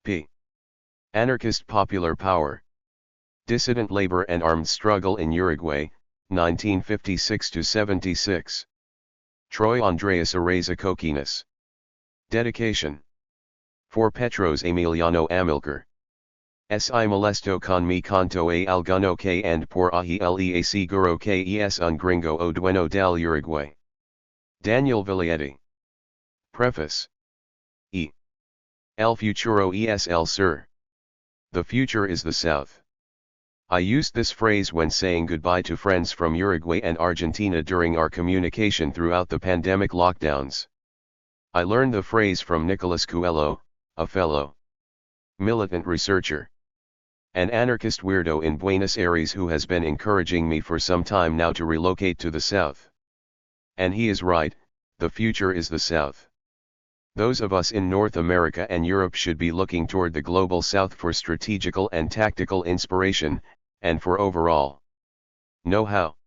p. Anarchist Popular Power. Dissident Labor and Armed Struggle in Uruguay, 1956–76. Troy Andreas Araiza Kokinis. Dedication. For Petros Emiliano Amilcar. Si molesto con mi canto a alguno que and por ahí le seguro que es un gringo o dueno del Uruguay. Daniel Villietti. Preface. El futuro es el sur. The future is the South. I used this phrase when saying goodbye to friends from Uruguay and Argentina during our communication throughout the pandemic lockdowns. I learned the phrase from Nicolas Coelho, a fellow militant researcher, an anarchist weirdo in Buenos Aires who has been encouraging me for some time now to relocate to the South. And he is right, the future is the South. Those of us in North America and Europe should be looking toward the global South for strategical and tactical inspiration, and for overall know-how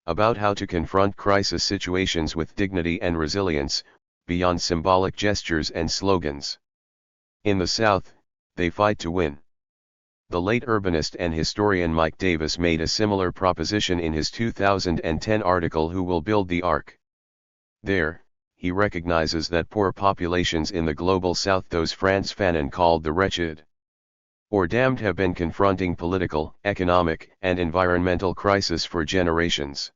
about how to confront crisis situations with dignity and resilience, beyond symbolic gestures and slogans. In the South, they fight to win. The late urbanist and historian Mike Davis made a similar proposition in his 2010 article Who Will Build the Ark? There, he recognizes that poor populations in the global South, those Frantz Fanon called the wretched or damned, have been confronting political, economic, and environmental crisis for generations.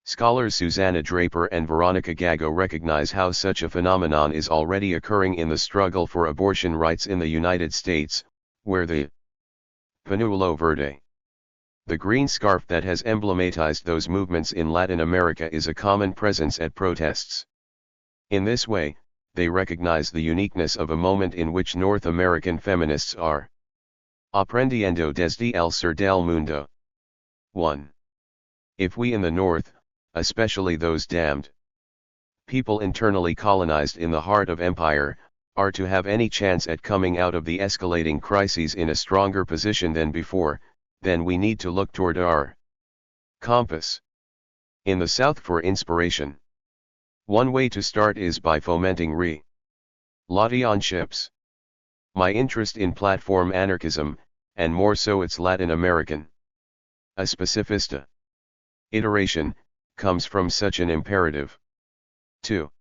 Scholars Susanna Draper and Veronica Gago recognize how such a phenomenon is already occurring in the struggle for abortion rights in the United States, where the pañuelo verde, the green scarf that has emblematized those movements in Latin America, is a common presence at protests. In this way, they recognize the uniqueness of a moment in which North American feminists are aprendiendo desde el sur del mundo. 1. If we in the North, especially those damned people internally colonized in the heart of empire, are to have any chance at coming out of the escalating crises in a stronger position than before, then we need to look toward our compass in the South for inspiration. One way to start is by fomenting relationships. My interest in platform anarchism, and more so its Latin American a specificista iteration, comes from such an imperative. 2.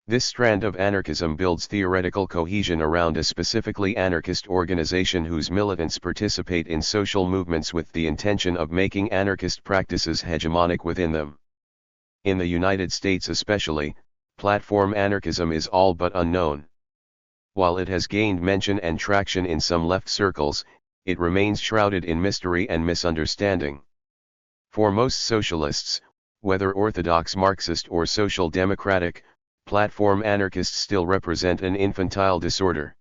This strand of anarchism builds theoretical cohesion around a specifically anarchist organization whose militants participate in social movements with the intention of making anarchist practices hegemonic within them. In the United States especially, platform anarchism is all but unknown. While it has gained mention and traction in some left circles, it remains shrouded in mystery and misunderstanding. For most socialists, whether orthodox Marxist or social democratic, platform anarchists still represent an infantile disorder.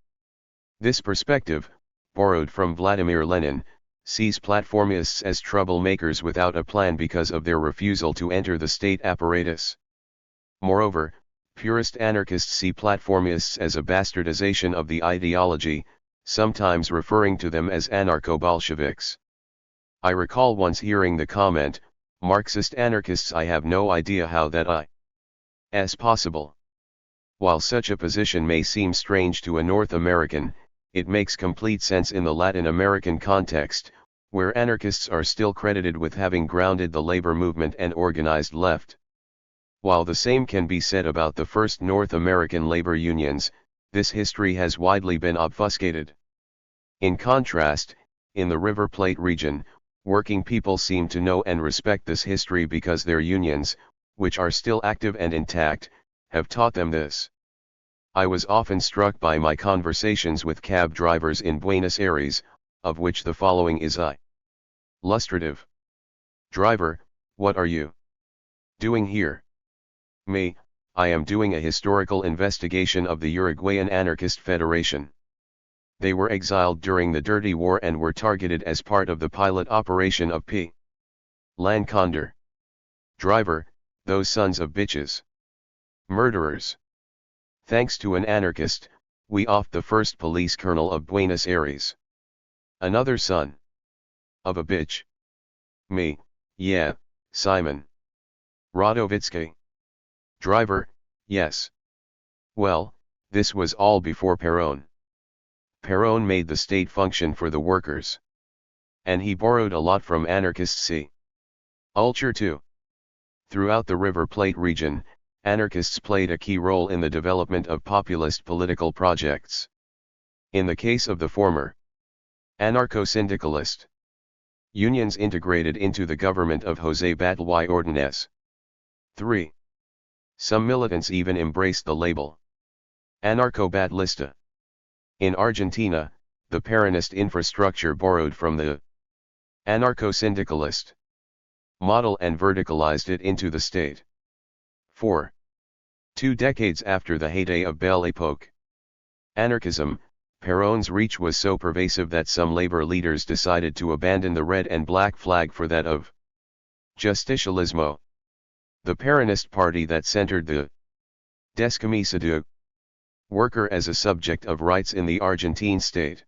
This perspective, borrowed from Vladimir Lenin, sees platformists as troublemakers without a plan because of their refusal to enter the state apparatus. Moreover, purist anarchists see platformists as a bastardization of the ideology, sometimes referring to them as anarcho-Bolsheviks. I recall once hearing the comment, "Marxist anarchists, I have no idea how that is possible." While such a position may seem strange to a North American, it makes complete sense in the Latin American context, where anarchists are still credited with having grounded the labor movement and organized left. While the same can be said about the first North American labor unions, this history has widely been obfuscated. In contrast, in the River Plate region, working people seem to know and respect this history because their unions, which are still active and intact, have taught them this. I was often struck by my conversations with cab drivers in Buenos Aires, of which the following is illustrative. Driver, what are you doing here? Me, I am doing a historical investigation of the Uruguayan Anarchist Federation. They were exiled during the Dirty War and were targeted as part of the pilot operation of P. Lanconder. Driver, those sons of bitches. Murderers. Thanks to an anarchist, we offed the first police colonel of Buenos Aires. Another son of a bitch. Me, yeah, Simon Radovitsky. Driver, yes. Well, this was all before Perón. Perón made the state function for the workers. And he borrowed a lot from anarchists. See Ulcher too. Throughout the River Plate region, anarchists played a key role in the development of populist political projects. In the case of the former, anarcho-syndicalist unions integrated into the government of José Batlle y Ordóñez. 3. Some militants even embraced the label anarcho-batlista. In Argentina, the Peronist infrastructure borrowed from the anarcho-syndicalist model and verticalized it into the state. 4. 2 decades after the heyday of Belle Époque anarchism, Perón's reach was so pervasive that some labor leaders decided to abandon the red and black flag for that of Justicialismo, the Peronist party that centered the descamisa de worker as a subject of rights in the Argentine state.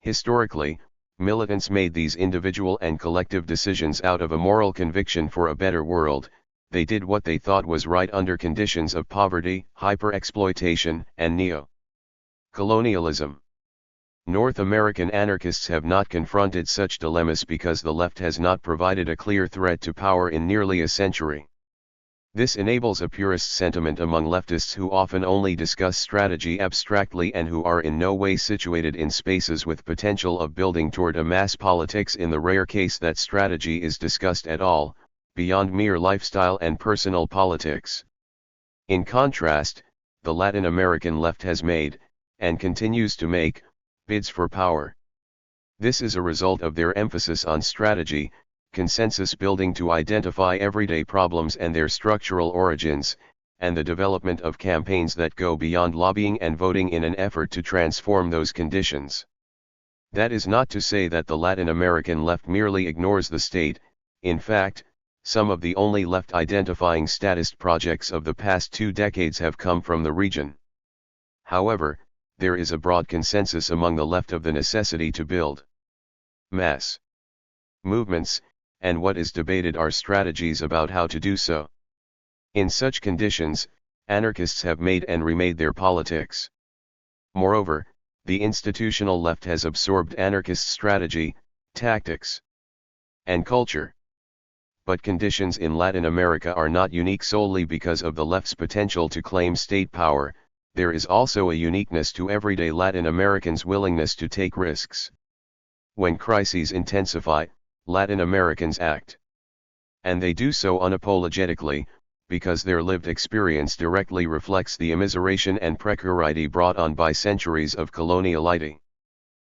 Historically, militants made these individual and collective decisions out of a moral conviction for a better world. They did what they thought was right under conditions of poverty, hyper-exploitation, and neo-colonialism. North American anarchists have not confronted such dilemmas because the left has not provided a clear threat to power in nearly a century. This enables a purist sentiment among leftists who often only discuss strategy abstractly and who are in no way situated in spaces with potential of building toward a mass politics in the rare case that strategy is discussed at all, beyond mere lifestyle and personal politics. In contrast, the Latin American left has made, and continues to make, bids for power. This is a result of their emphasis on strategy, consensus building to identify everyday problems and their structural origins, and the development of campaigns that go beyond lobbying and voting in an effort to transform those conditions. That is not to say that the Latin American left merely ignores the state. In fact, some of the only left-identifying statist projects of the past 2 decades have come from the region. However, there is a broad consensus among the left of the necessity to build mass movements, and what is debated are strategies about how to do so. In such conditions, anarchists have made and remade their politics. Moreover, the institutional left has absorbed anarchist strategy, tactics, and culture. But conditions in Latin America are not unique solely because of the left's potential to claim state power. There is also a uniqueness to everyday Latin Americans' willingness to take risks. When crises intensify, Latin Americans act. And they do so unapologetically, because their lived experience directly reflects the immiseration and precarity brought on by centuries of coloniality.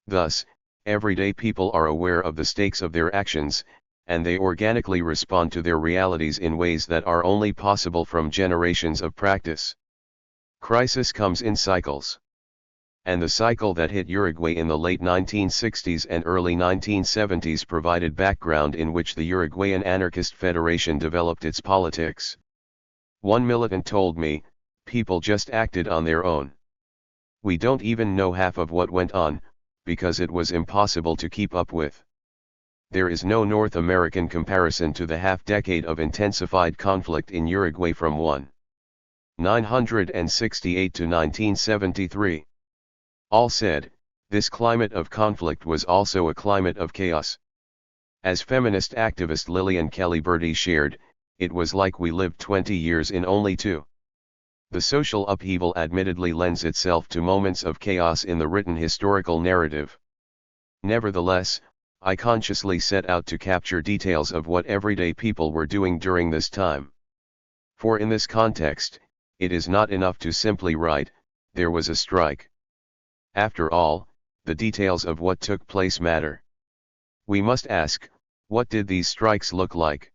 Thus, everyday people are aware of the stakes of their actions, and they organically respond to their realities in ways that are only possible from generations of practice. Crisis comes in cycles. And the cycle that hit Uruguay in the late 1960s and early 1970s provided background in which the Uruguayan Anarchist Federation developed its politics. One militant told me, people just acted on their own. We don't even know half of what went on, because it was impossible to keep up with. There is no North American comparison to the half-decade of intensified conflict in Uruguay from 1968 to 1973. All said, this climate of conflict was also a climate of chaos. As feminist activist Lillian Kelly Bertie shared, it was like we lived 20 years in only 2. The social upheaval admittedly lends itself to moments of chaos in the written historical narrative. Nevertheless, I consciously set out to capture details of what everyday people were doing during this time. For in this context, it is not enough to simply write, there was a strike. After all, the details of what took place matter. We must ask, what did these strikes look like?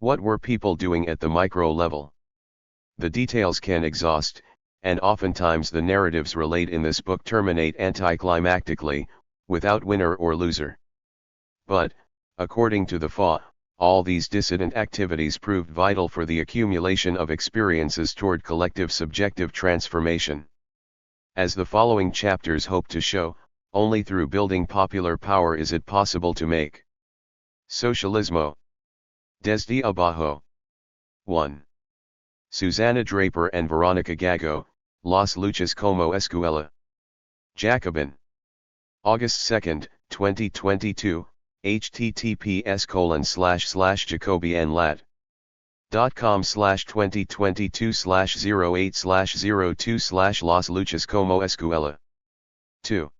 What were people doing at the micro level? The details can exhaust, and oftentimes the narratives relayed in this book terminate anticlimactically, without winner or loser. But, according to the FA, all these dissident activities proved vital for the accumulation of experiences toward collective subjective transformation. As the following chapters hope to show, only through building popular power is it possible to make socialismo. Desde abajo. 1. Susana Draper and Veronica Gago, Las Luchas como Escuela. Jacobin. August 2, 2022, https://jacobianlat.com/2022/08/02 Las Luchas como Escuela. 2.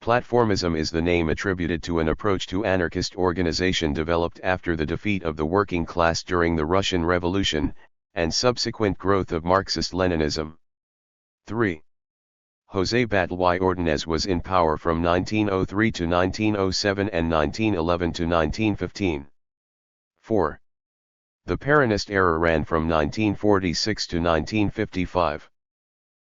Platformism is the name attributed to an approach to anarchist organization developed after the defeat of the working class during the Russian Revolution, and subsequent growth of Marxist-Leninism. 3. José Batlle y Ordóñez was in power from 1903 to 1907 and 1911 to 1915. 4. The Peronist era ran from 1946 to 1955.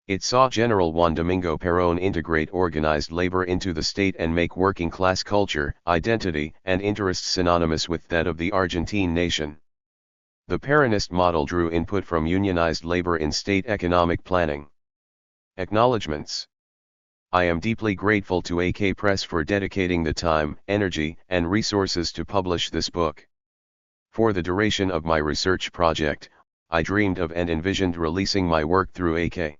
It saw General Juan Domingo Perón integrate organized labor into the state and make working class culture, identity, and interests synonymous with that of the Argentine nation. The Peronist model drew input from unionized labor in state economic planning. Acknowledgements. I am deeply grateful to AK Press for dedicating the time, energy, and resources to publish this book. For the duration of my research project, I dreamed of and envisioned releasing my work through AK.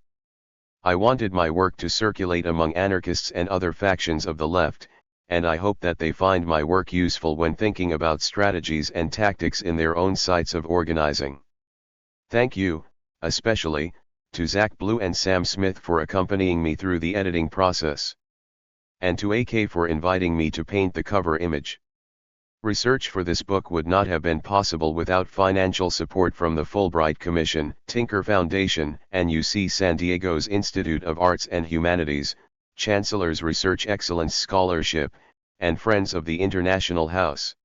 I wanted my work to circulate among anarchists and other factions of the left, and I hope that they find my work useful when thinking about strategies and tactics in their own sites of organizing. Thank you, especially, to Zach Blue and Sam Smith for accompanying me through the editing process. And to AK for inviting me to paint the cover image. Research for this book would not have been possible without financial support from the Fulbright Commission, Tinker Foundation, and UC San Diego's Institute of Arts and Humanities, Chancellor's Research Excellence Scholarship, and Friends of the International House.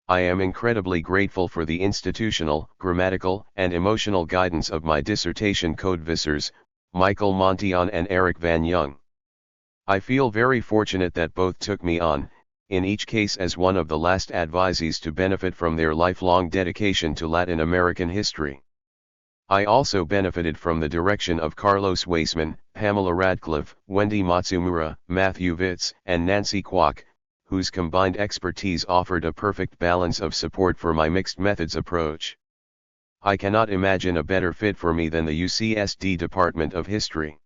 I am incredibly grateful for the institutional, grammatical, and emotional guidance of my dissertation co-advisors, Michael Montion and Eric Van Young. I feel very fortunate that both took me on, in each case as one of the last advisees to benefit from their lifelong dedication to Latin American history. I also benefited from the direction of Carlos Weisman, Pamela Radcliffe, Wendy Matsumura, Matthew Vitz, and Nancy Kwok, whose combined expertise offered a perfect balance of support for my mixed methods approach. I cannot imagine a better fit for me than the UCSD Department of History.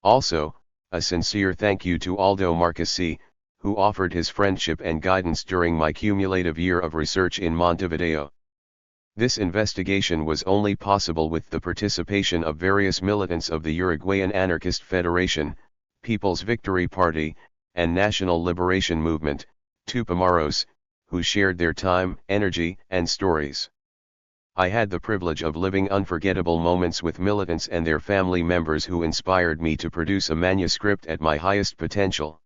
Also, a sincere thank you to Aldo Marquesi, who offered his friendship and guidance during my cumulative year of research in Montevideo. This investigation was only possible with the participation of various militants of the Uruguayan Anarchist Federation, People's Victory Party, and National Liberation Movement, Tupamaros, who shared their time, energy, and stories. I had the privilege of living unforgettable moments with militants and their family members who inspired me to produce a manuscript at my highest potential.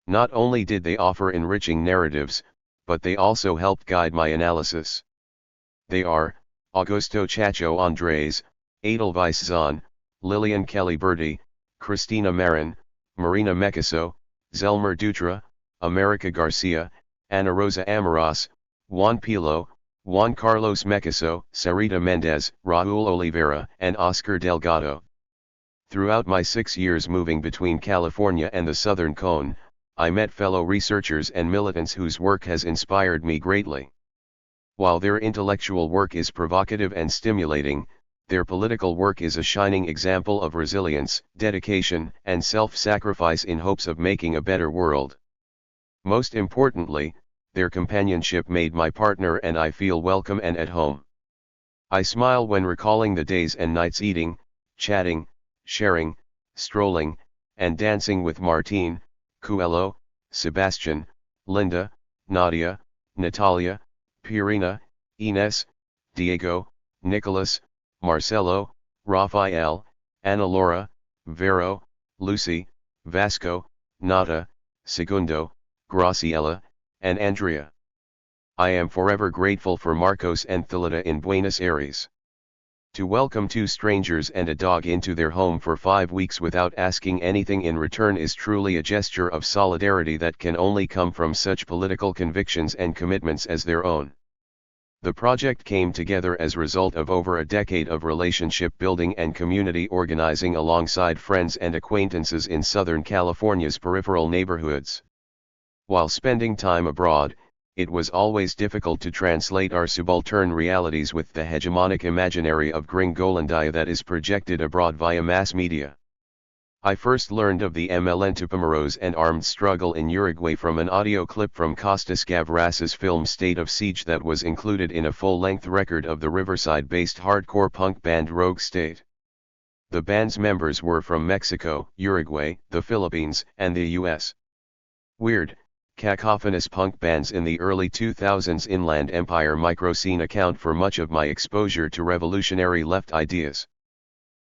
Not only did they offer enriching narratives, but they also helped guide my analysis. They are, Augusto Chacho Andres, Edelweiss Zahn, Lillian Kelly Berti, Christina Marin, Marina Mekiso, Zelmer Dutra, America Garcia, Ana Rosa Amoras, Juan Pilo, Juan Carlos Mekiso, Sarita Mendez, Raúl Oliveira, and Oscar Delgado. Throughout my 6 years moving between California and the Southern Cone, I met fellow researchers and militants whose work has inspired me greatly. While their intellectual work is provocative and stimulating, their political work is a shining example of resilience, dedication, and self-sacrifice in hopes of making a better world. Most importantly, their companionship made my partner and I feel welcome and at home. I smile when recalling the days and nights eating, chatting, sharing, strolling, and dancing with Martine, Coelho, Sebastian, Linda, Nadia, Natalia, Purina, Ines, Diego, Nicholas, Marcelo, Rafael, Ana Laura, Vero, Lucy, Vasco, Nata, Segundo, Graciela, and Andrea. I am forever grateful for Marcos and Thalita in Buenos Aires. To welcome 2 strangers and a dog into their home for 5 weeks without asking anything in return is truly a gesture of solidarity that can only come from such political convictions and commitments as their own. The project came together as a result of over a decade of relationship building and community organizing alongside friends and acquaintances in Southern California's peripheral neighborhoods. While spending time abroad, it was always difficult to translate our subaltern realities with the hegemonic imaginary of Gringolandia that is projected abroad via mass media. I first learned of the Tupamaros and armed struggle in Uruguay from an audio clip from Costas Gavras's film State of Siege that was included in a full-length record of the Riverside-based hardcore punk band Rogue State. The band's members were from Mexico, Uruguay, the Philippines, and the US. Weird, cacophonous punk bands in the early 2000s Inland Empire microscene account for much of my exposure to revolutionary left ideas.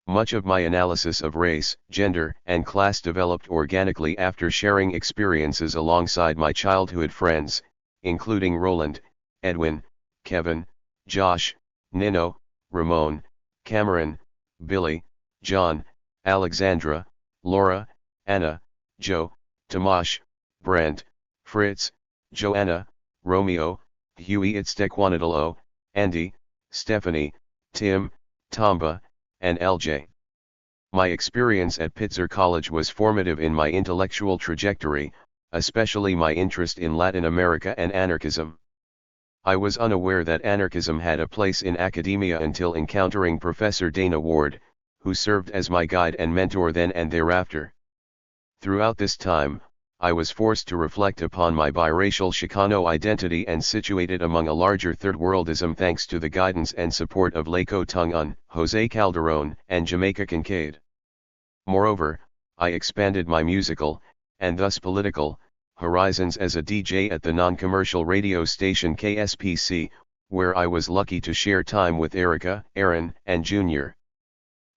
Much of my analysis of race, gender, and class developed organically after sharing experiences alongside my childhood friends, including Roland, Edwin, Kevin, Josh, Nino, Ramon, Cameron, Billy, John, Alexandra, Laura, Anna, Joe, Tomasz, Brent, Fritz, Joanna, Romeo, Huey Itztequanadalo, Andy, Stephanie, Tim, Tamba, and LJ. My experience at Pitzer College was formative in my intellectual trajectory, especially my interest in Latin America and anarchism. I was unaware that anarchism had a place in academia until encountering Professor Dana Ward, who served as my guide and mentor then and thereafter. Throughout this time, I was forced to reflect upon my biracial Chicano identity and situate it among a larger third-worldism thanks to the guidance and support of Laco Tungun, Jose Calderon, and Jamaica Kincaid. Moreover, I expanded my musical, and thus political, horizons as a DJ at the non-commercial radio station KSPC, where I was lucky to share time with Erica, Aaron, and Junior.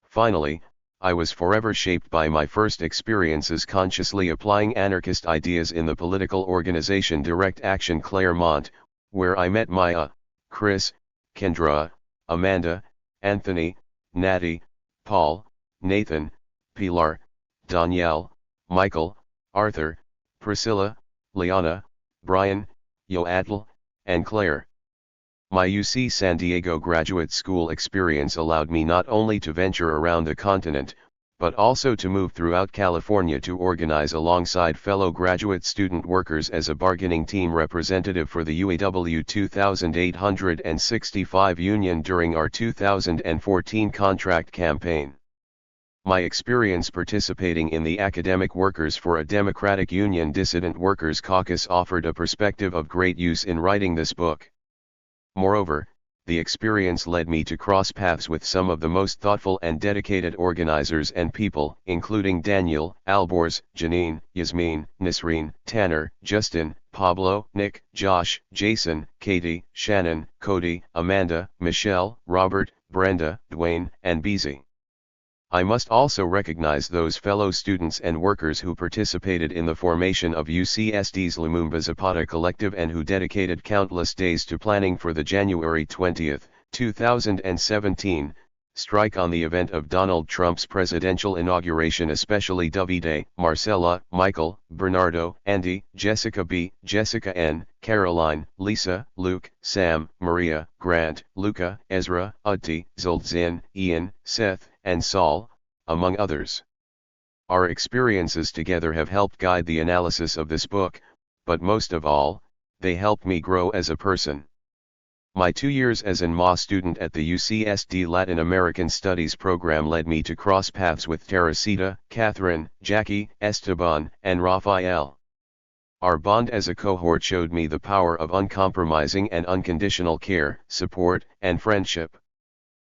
Finally, I was forever shaped by my first experiences consciously applying anarchist ideas in the political organization Direct Action Claremont, where I met Maya, Chris, Kendra, Amanda, Anthony, Natty, Paul, Nathan, Pilar, Danielle, Michael, Arthur, Priscilla, Liana, Brian, Yoatl, and Claire. My UC San Diego graduate school experience allowed me not only to venture around the continent, but also to move throughout California to organize alongside fellow graduate student workers as a bargaining team representative for the UAW 2865 union during our 2014 contract campaign. My experience participating in the Academic Workers for a Democratic Union Dissident Workers Caucus offered a perspective of great use in writing this book. Moreover, the experience led me to cross paths with some of the most thoughtful and dedicated organizers and people, including Daniel, Albors, Janine, Yasmin, Nisreen, Tanner, Justin, Pablo, Nick, Josh, Jason, Katie, Shannon, Cody, Amanda, Michelle, Robert, Brenda, Dwayne, and Beezy. I must also recognize those fellow students and workers who participated in the formation of UCSD's Lumumba Zapata Collective and who dedicated countless days to planning for the January 20, 2017, strike on the event of Donald Trump's presidential inauguration, especially Davide, Marcella, Michael, Bernardo, Andy, Jessica B., Jessica N., Caroline, Lisa, Luke, Sam, Maria, Grant, Luca, Ezra, Utti, Zultzin, Ian, Seth, and Saul, among others. Our experiences together have helped guide the analysis of this book, but most of all, they helped me grow as a person. My 2 years as an MA student at the UCSD Latin American Studies program led me to cross paths with Teresita, Catherine, Jackie, Esteban, and Rafael. Our bond as a cohort showed me the power of uncompromising and unconditional care, support, and friendship.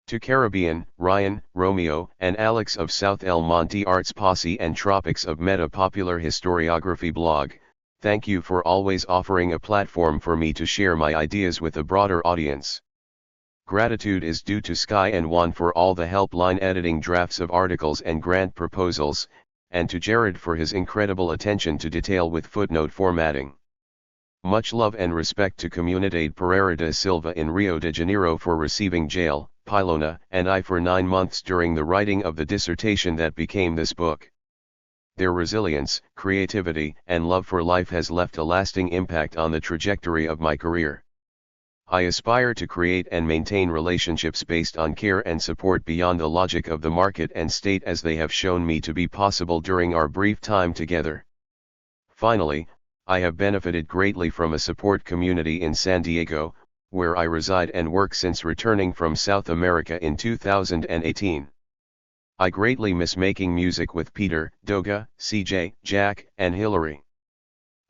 To Caribbean, Ryan, Romeo, and Alex of South El Monte Arts Posse and Tropics of Meta Popular Historiography blog, thank you for always offering a platform for me to share my ideas with a broader audience. Gratitude is due to Sky and Juan for all the helpline editing drafts of articles and grant proposals, and to Jared for his incredible attention to detail with footnote formatting. Much love and respect to Comunidade Pereira da Silva in Rio de Janeiro for receiving jail, Pilona, and I for 9 months during the writing of the dissertation that became this book. Their resilience, creativity, and love for life has left a lasting impact on the trajectory of my career. I aspire to create and maintain relationships based on care and support beyond the logic of the market and state as they have shown me to be possible during our brief time together. Finally, I have benefited greatly from a support community in San Diego, where I reside and work since returning from South America in 2018. I greatly miss making music with Peter, Doga, CJ, Jack, and Hillary.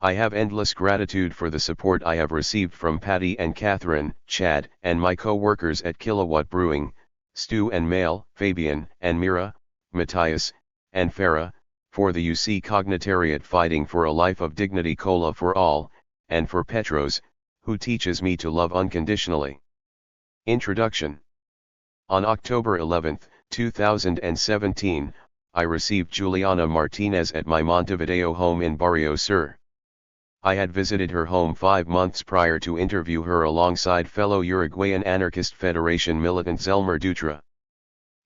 I have endless gratitude for the support I have received from Patty and Catherine, Chad, and my co-workers at Kilowatt Brewing, Stu and Mail, Fabian, and Mira, Matthias, and Farah, for the UC Cognitariat fighting for a life of dignity cola for all, and for Petros, who teaches me to love unconditionally. Introduction. On October 11, 2017, I received Juliana Martinez at my Montevideo home in Barrio Sur. I had visited her home 5 months prior to interview her alongside fellow Uruguayan Anarchist Federation militant Zelmer Dutra.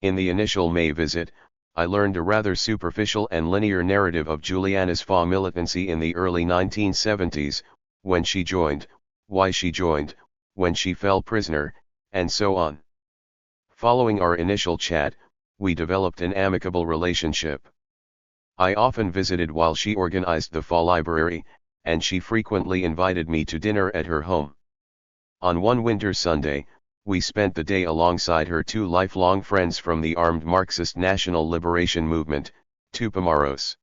In the initial May visit, I learned a rather superficial and linear narrative of Juliana's FA militancy in the early 1970s, when she joined, why she joined, when she fell prisoner, and so on. Following our initial chat, we developed an amicable relationship. I often visited while she organized the FA library, and she frequently invited me to dinner at her home. On one winter Sunday, we spent the day alongside her 2 lifelong friends from the armed Marxist National Liberation Movement, Tupamaros.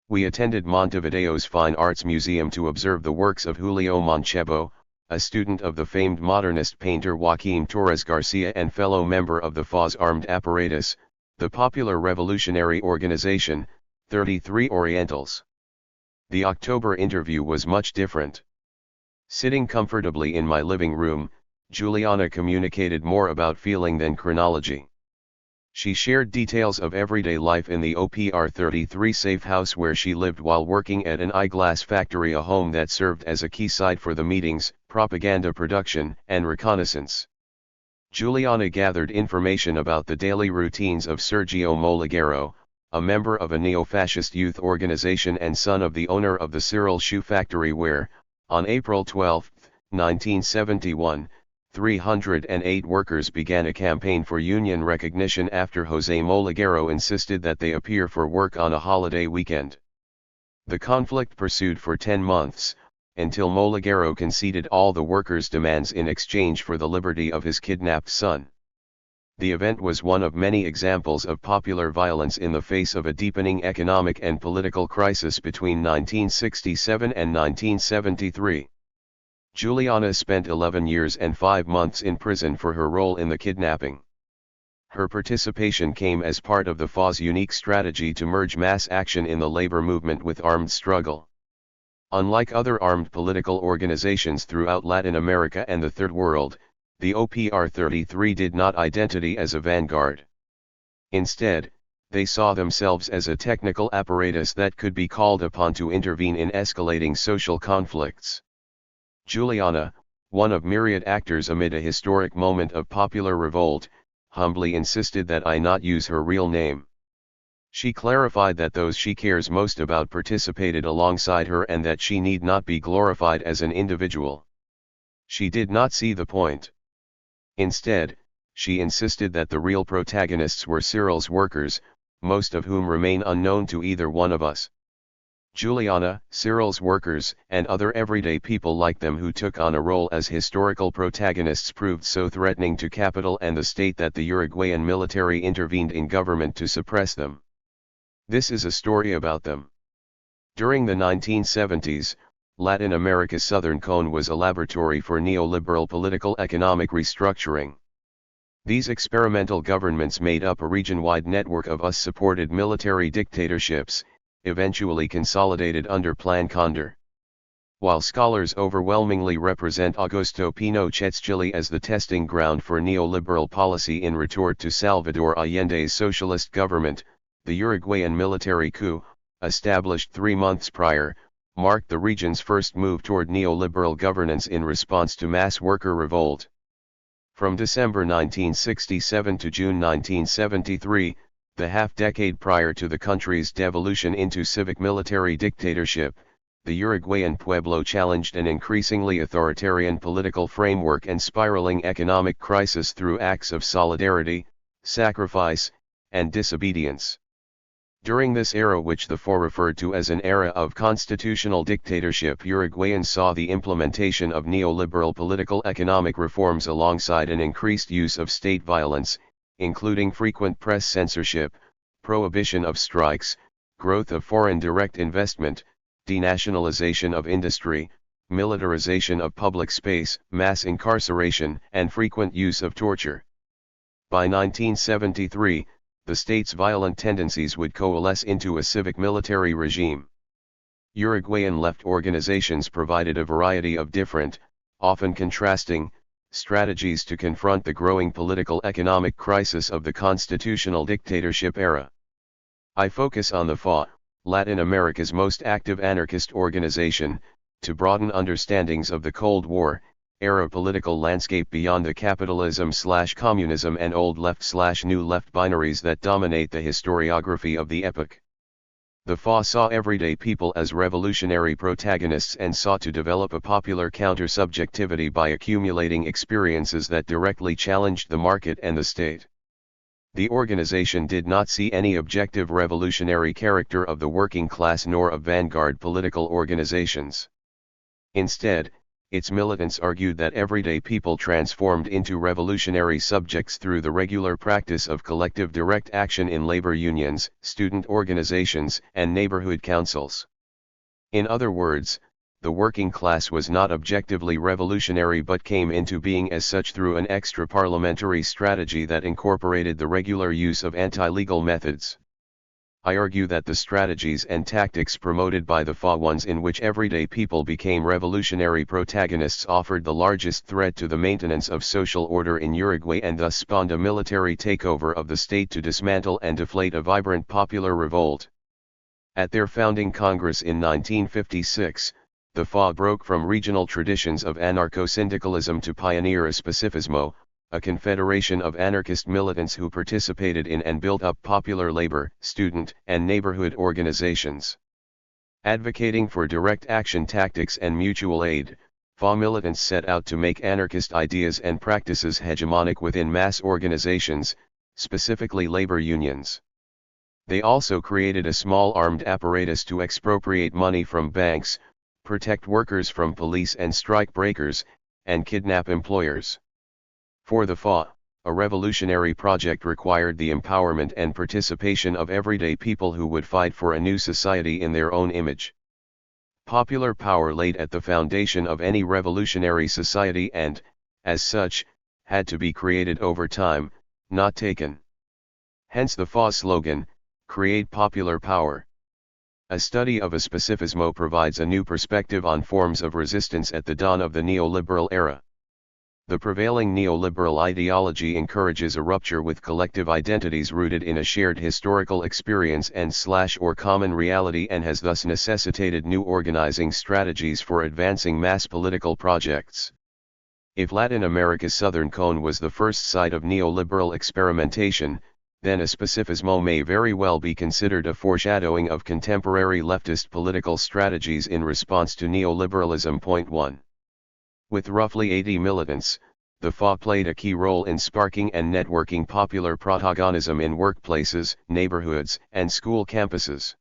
We attended Montevideo's Fine Arts Museum to observe the works of Julio Manchego, a student of the famed modernist painter Joaquim Torres Garcia and fellow member of the FA's armed apparatus, the popular revolutionary organization, 33 Orientals. The October interview was much different. Sitting comfortably in my living room, Juliana communicated more about feeling than chronology. She shared details of everyday life in the OPR 33 safe house where she lived while working at an eyeglass factory, a home that served as a key site for the meetings, propaganda production, and reconnaissance. Juliana gathered information about the daily routines of Sergio Moliguero, a member of a neo-fascist youth organization and son of the owner of the Cyril Shoe Factory where, on April 12, 1971, 308 workers began a campaign for union recognition after José Moliguero insisted that they appear for work on a holiday weekend. The conflict pursued for 10 months, until Moliguero conceded all the workers' demands in exchange for the liberty of his kidnapped son. The event was one of many examples of popular violence in the face of a deepening economic and political crisis between 1967 and 1973. Juliana spent 11 years and 5 months in prison for her role in the kidnapping. Her participation came as part of the FA's unique strategy to merge mass action in the labor movement with armed struggle. Unlike other armed political organizations throughout Latin America and the Third World, the OPR 33 did not identity as a vanguard. Instead, they saw themselves as a technical apparatus that could be called upon to intervene in escalating social conflicts. Juliana, one of myriad actors amid a historic moment of popular revolt, humbly insisted that I not use her real name. She clarified that those she cares most about participated alongside her and that she need not be glorified as an individual. She did not see the point. Instead, she insisted that the real protagonists were Cyril's workers, most of whom remain unknown to either one of us. Juliana, Cyril's workers, and other everyday people like them who took on a role as historical protagonists proved so threatening to capital and the state that the Uruguayan military intervened in government to suppress them. This is a story about them. During the 1970s, Latin America's southern cone was a laboratory for neoliberal political economic restructuring. These experimental governments made up a region-wide network of US-supported military dictatorships, eventually consolidated under Plan Condor. While scholars overwhelmingly represent Augusto Pinochet's Chile as the testing ground for neoliberal policy in retort to Salvador Allende's socialist government, the Uruguayan military coup, established 3 months prior, marked the region's first move toward neoliberal governance in response to mass worker revolt. From December 1967 to June 1973, the half-decade prior to the country's devolution into civic-military dictatorship, the Uruguayan pueblo challenged an increasingly authoritarian political framework and spiraling economic crisis through acts of solidarity, sacrifice, and disobedience. During this era, which the FAR referred to as an era of constitutional dictatorship, Uruguayans saw the implementation of neoliberal political economic reforms alongside an increased use of state violence, including frequent press censorship, prohibition of strikes, growth of foreign direct investment, denationalization of industry, militarization of public space, mass incarceration, and frequent use of torture. By 1973, the state's violent tendencies would coalesce into a civic-military regime. Uruguayan left organizations provided a variety of different, often contrasting, strategies to confront the growing political-economic crisis of the constitutional dictatorship era. I focus on the FA, Latin America's most active anarchist organization, to broaden understandings of the Cold War era political landscape beyond the capitalism/communism and old left/new left binaries that dominate the historiography of the epoch. The FA saw everyday people as revolutionary protagonists and sought to develop a popular counter-subjectivity by accumulating experiences that directly challenged the market and the state. The organization did not see any objective revolutionary character of the working class nor of vanguard political organizations. Instead, its militants argued that everyday people transformed into revolutionary subjects through the regular practice of collective direct action in labor unions, student organizations, and neighborhood councils. In other words, the working class was not objectively revolutionary but came into being as such through an extra-parliamentary strategy that incorporated the regular use of anti-legal methods. I argue that the strategies and tactics promoted by the FA, ones in which everyday people became revolutionary protagonists, offered the largest threat to the maintenance of social order in Uruguay and thus spawned a military takeover of the state to dismantle and deflate a vibrant popular revolt. At their founding Congress in 1956, the FA broke from regional traditions of anarcho-syndicalism to pioneer a specifismo, a confederation of anarchist militants who participated in and built up popular labor, student, and neighborhood organizations. Advocating for direct action tactics and mutual aid, FA militants set out to make anarchist ideas and practices hegemonic within mass organizations, specifically labor unions. They also created a small armed apparatus to expropriate money from banks, protect workers from police and strike breakers, and kidnap employers. For the FA, a revolutionary project required the empowerment and participation of everyday people who would fight for a new society in their own image. Popular power laid at the foundation of any revolutionary society and, as such, had to be created over time, not taken. Hence the FA slogan, "Create popular power." A study of a specifismo provides a new perspective on forms of resistance at the dawn of the neoliberal era. The prevailing neoliberal ideology encourages a rupture with collective identities rooted in a shared historical experience and/or common reality, and has thus necessitated new organizing strategies for advancing mass political projects. If Latin America's southern cone was the first site of neoliberal experimentation, then a specifismo may very well be considered a foreshadowing of contemporary leftist political strategies in response to neoliberalism. 1. With roughly 80 militants, the FA played a key role in sparking and networking popular protagonism in workplaces, neighborhoods, and school campuses.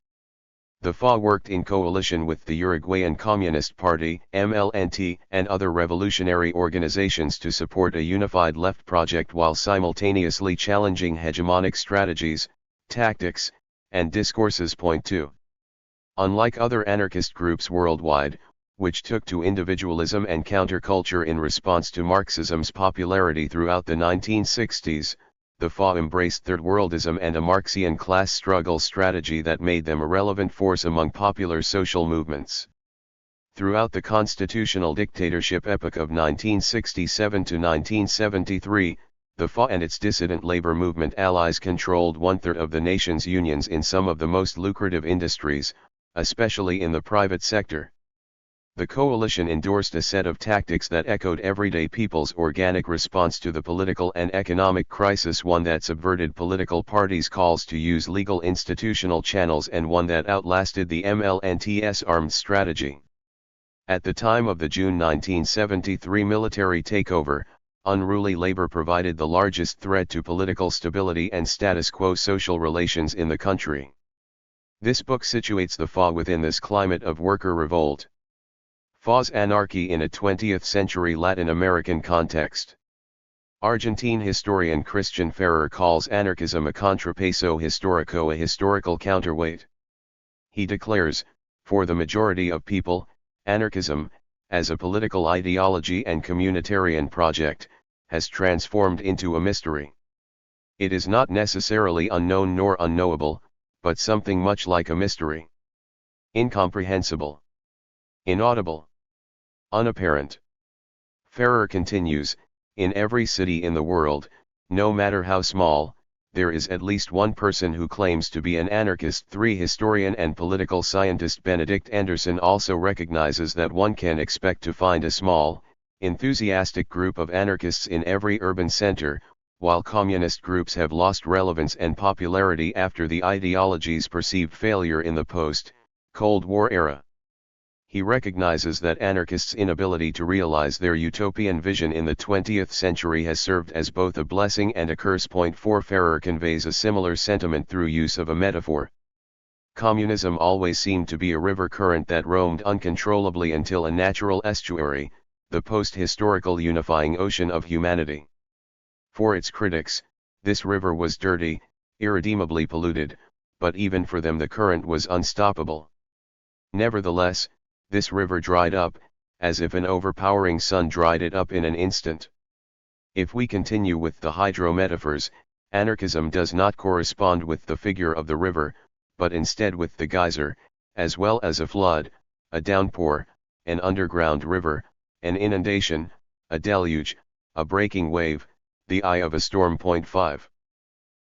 The FA worked in coalition with the Uruguayan Communist Party, MLNT, and other revolutionary organizations to support a unified left project while simultaneously challenging hegemonic strategies, tactics, and discourses. 2. Unlike other anarchist groups worldwide, which took to individualism and counterculture in response to Marxism's popularity throughout the 1960s, the FA embraced third-worldism and a Marxian class struggle strategy that made them a relevant force among popular social movements. Throughout the constitutional dictatorship epoch of 1967 to 1973, the FA and its dissident labor movement allies controlled one-third of the nation's unions in some of the most lucrative industries, especially in the private sector. The coalition endorsed a set of tactics that echoed everyday people's organic response to the political and economic crisis, one that subverted political parties' calls to use legal institutional channels and one that outlasted the MLNT's armed strategy. At the time of the June 1973 military takeover, unruly labor provided the largest threat to political stability and status quo social relations in the country. This book situates the FA within this climate of worker revolt. FA's anarchy in a 20th-century Latin American context. Argentine historian Christian Ferrer calls anarchism a contrapeso histórico, a historical counterweight. He declares, for the majority of people, anarchism, as a political ideology and communitarian project, has transformed into a mystery. It is not necessarily unknown nor unknowable, but something much like a mystery. Incomprehensible. Inaudible. Unapparent. Ferrer continues, in every city in the world, no matter how small, there is at least one person who claims to be an anarchist. 3. Historian and political scientist Benedict Anderson also recognizes that one can expect to find a small, enthusiastic group of anarchists in every urban center, while communist groups have lost relevance and popularity after the ideology's perceived failure in the post-Cold War era. He recognizes that anarchists' inability to realize their utopian vision in the 20th century has served as both a blessing and a curse. 4. Ferrer conveys a similar sentiment through use of a metaphor. Communism always seemed to be a river current that roamed uncontrollably until a natural estuary, the post-historical unifying ocean of humanity. For its critics, this river was dirty, irredeemably polluted, but even for them the current was unstoppable. Nevertheless, this river dried up, as if an overpowering sun dried it up in an instant. If we continue with the hydro-metaphors, anarchism does not correspond with the figure of the river, but instead with the geyser, as well as a flood, a downpour, an underground river, an inundation, a deluge, a breaking wave, the eye of a storm. 5.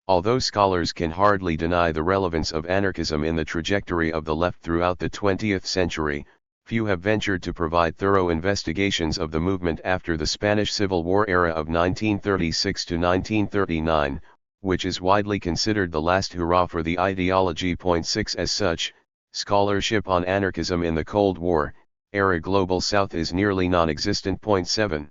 Although scholars can hardly deny the relevance of anarchism in the trajectory of the left throughout the 20th century, few have ventured to provide thorough investigations of the movement after the Spanish Civil War era of 1936 to 1939, which is widely considered the last hurrah for the ideology. 6. As such, scholarship on anarchism in the Cold War era Global South is nearly non-existent. 7.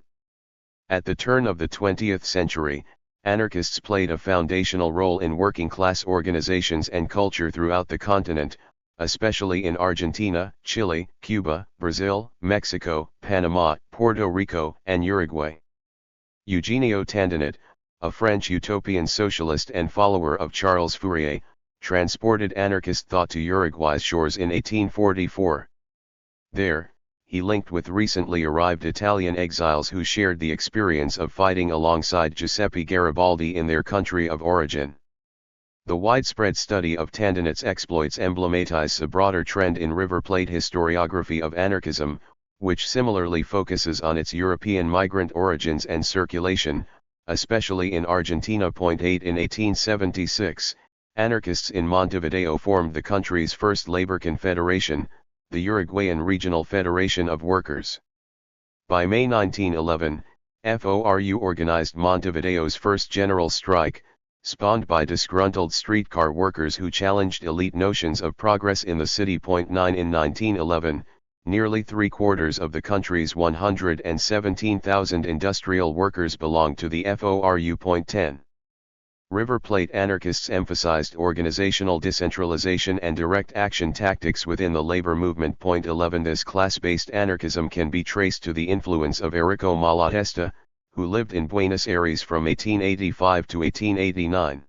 At the turn of the 20th century, anarchists played a foundational role in working-class organizations and culture throughout the continent, especially in Argentina, Chile, Cuba, Brazil, Mexico, Panama, Puerto Rico, and Uruguay. Eugenio Tandinat, a French utopian socialist and follower of Charles Fourier, transported anarchist thought to Uruguay's shores in 1844. There, he linked with recently arrived Italian exiles who shared the experience of fighting alongside Giuseppe Garibaldi in their country of origin. The widespread study of Tandinat's exploits emblematizes a broader trend in River Plate historiography of anarchism, which similarly focuses on its European migrant origins and circulation, especially in Argentina. 8. In 1876, anarchists in Montevideo formed the country's first labor confederation, the Uruguayan Regional Federation of Workers. By May 1911, FORU organized Montevideo's first general strike, spawned by disgruntled streetcar workers who challenged elite notions of progress in the city. 9. In 1911, nearly three-quarters of the country's 117,000 industrial workers belonged to the FORU. 10. River Plate anarchists emphasized organizational decentralization and direct action tactics within the labor movement. 11. This class-based anarchism can be traced to the influence of Errico Malatesta, who lived in Buenos Aires from 1885 to 1889.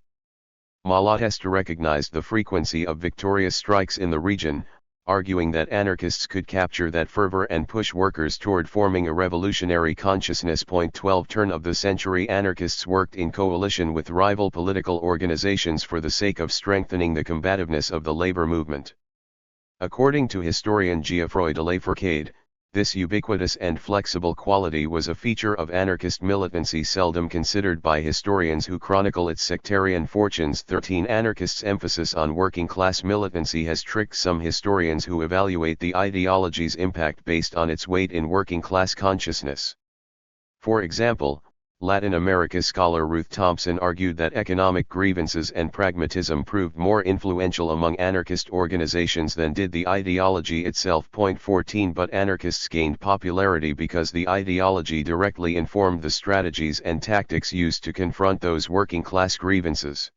Malatesta recognized the frequency of victorious strikes in the region, arguing that anarchists could capture that fervor and push workers toward forming a revolutionary consciousness. 12. Turn of the century anarchists worked in coalition with rival political organizations for the sake of strengthening the combativeness of the labor movement. According to historian Geoffroy de Lafourcade, this ubiquitous and flexible quality was a feature of anarchist militancy seldom considered by historians who chronicle its sectarian fortunes. 13. Anarchists' emphasis on working-class militancy has tricked some historians who evaluate the ideology's impact based on its weight in working-class consciousness. For example, Latin America scholar Ruth Thompson argued that economic grievances and pragmatism proved more influential among anarchist organizations than did the ideology itself. 14. But anarchists gained popularity because the ideology directly informed the strategies and tactics used to confront those working-class grievances.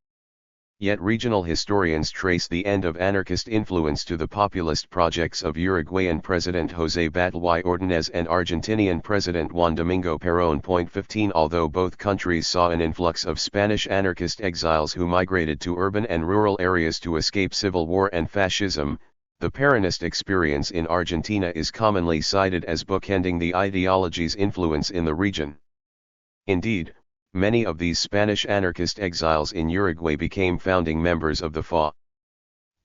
Yet regional historians trace the end of anarchist influence to the populist projects of Uruguayan President José Bataillé Ordóñez and Argentinian President Juan Domingo Perón. 15 Although both countries saw an influx of Spanish anarchist exiles who migrated to urban and rural areas to escape civil war and fascism, the Peronist experience in Argentina is commonly cited as bookending the ideology's influence in the region. Indeed, many of these Spanish anarchist exiles in Uruguay became founding members of the FA.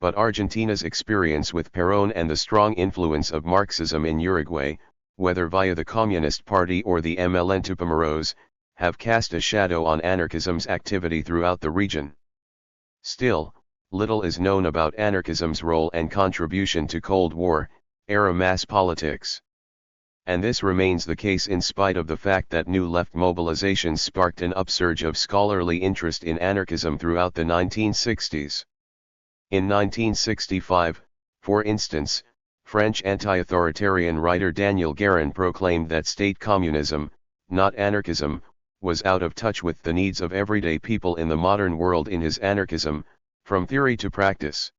But Argentina's experience with Perón and the strong influence of Marxism in Uruguay, whether via the Communist Party or the MLN Tupamaros, have cast a shadow on anarchism's activity throughout the region. Still, little is known about anarchism's role and contribution to Cold War-era mass politics. And this remains the case in spite of the fact that New Left mobilizations sparked an upsurge of scholarly interest in anarchism throughout the 1960s. In 1965, for instance, French anti-authoritarian writer Daniel Guérin proclaimed that state communism, not anarchism, was out of touch with the needs of everyday people in the modern world in his Anarchism, From Theory to Practice.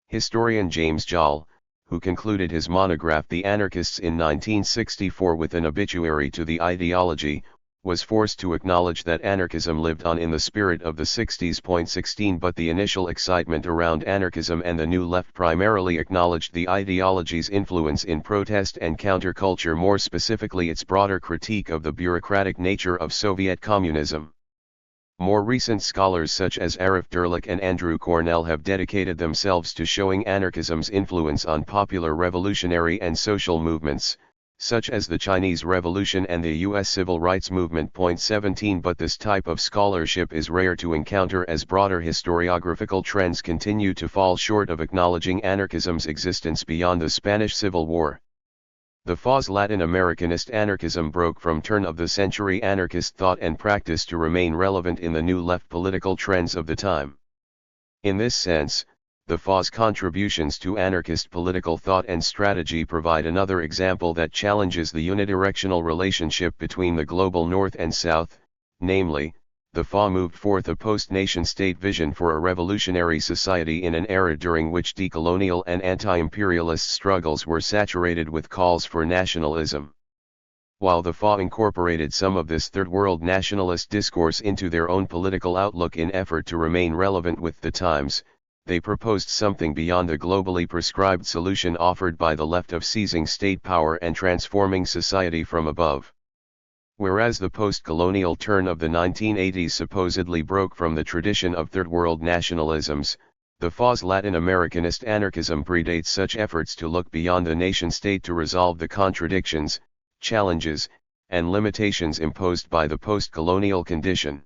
Historian James Joll, who concluded his monograph The Anarchists in 1964 with an obituary to the ideology, was forced to acknowledge that anarchism lived on in the spirit of the 60s. 16 But the initial excitement around anarchism and the New Left primarily acknowledged the ideology's influence in protest and counterculture, more specifically its broader critique of the bureaucratic nature of Soviet communism. More recent scholars such as Arif Derlich and Andrew Cornell have dedicated themselves to showing anarchism's influence on popular revolutionary and social movements, such as the Chinese Revolution and the U.S. Civil Rights Movement. 17 But this type of scholarship is rare to encounter as broader historiographical trends continue to fall short of acknowledging anarchism's existence beyond the Spanish Civil War. The FA's Latin Americanist anarchism broke from turn-of-the-century anarchist thought and practice to remain relevant in the New Left political trends of the time. In this sense, the FA's contributions to anarchist political thought and strategy provide another example that challenges the unidirectional relationship between the global North and South, namely, the FA moved forth a post-nation-state vision for a revolutionary society in an era during which decolonial and anti-imperialist struggles were saturated with calls for nationalism. While the FA incorporated some of this Third World nationalist discourse into their own political outlook in effort to remain relevant with the times, they proposed something beyond the globally prescribed solution offered by the left of seizing state power and transforming society from above. Whereas the post-colonial turn of the 1980s supposedly broke from the tradition of Third World nationalisms, the FA's Latin Americanist anarchism predates such efforts to look beyond the nation-state to resolve the contradictions, challenges, and limitations imposed by the post-colonial condition.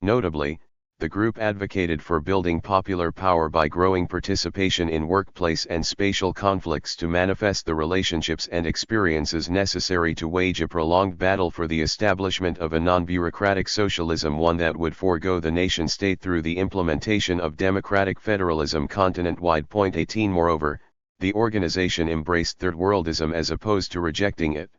Notably, the group advocated for building popular power by growing participation in workplace and spatial conflicts to manifest the relationships and experiences necessary to wage a prolonged battle for the establishment of a non-bureaucratic socialism, one that would forego the nation-state through the implementation of democratic federalism continent-wide. 18 Moreover, the organization embraced Third-Worldism as opposed to rejecting it.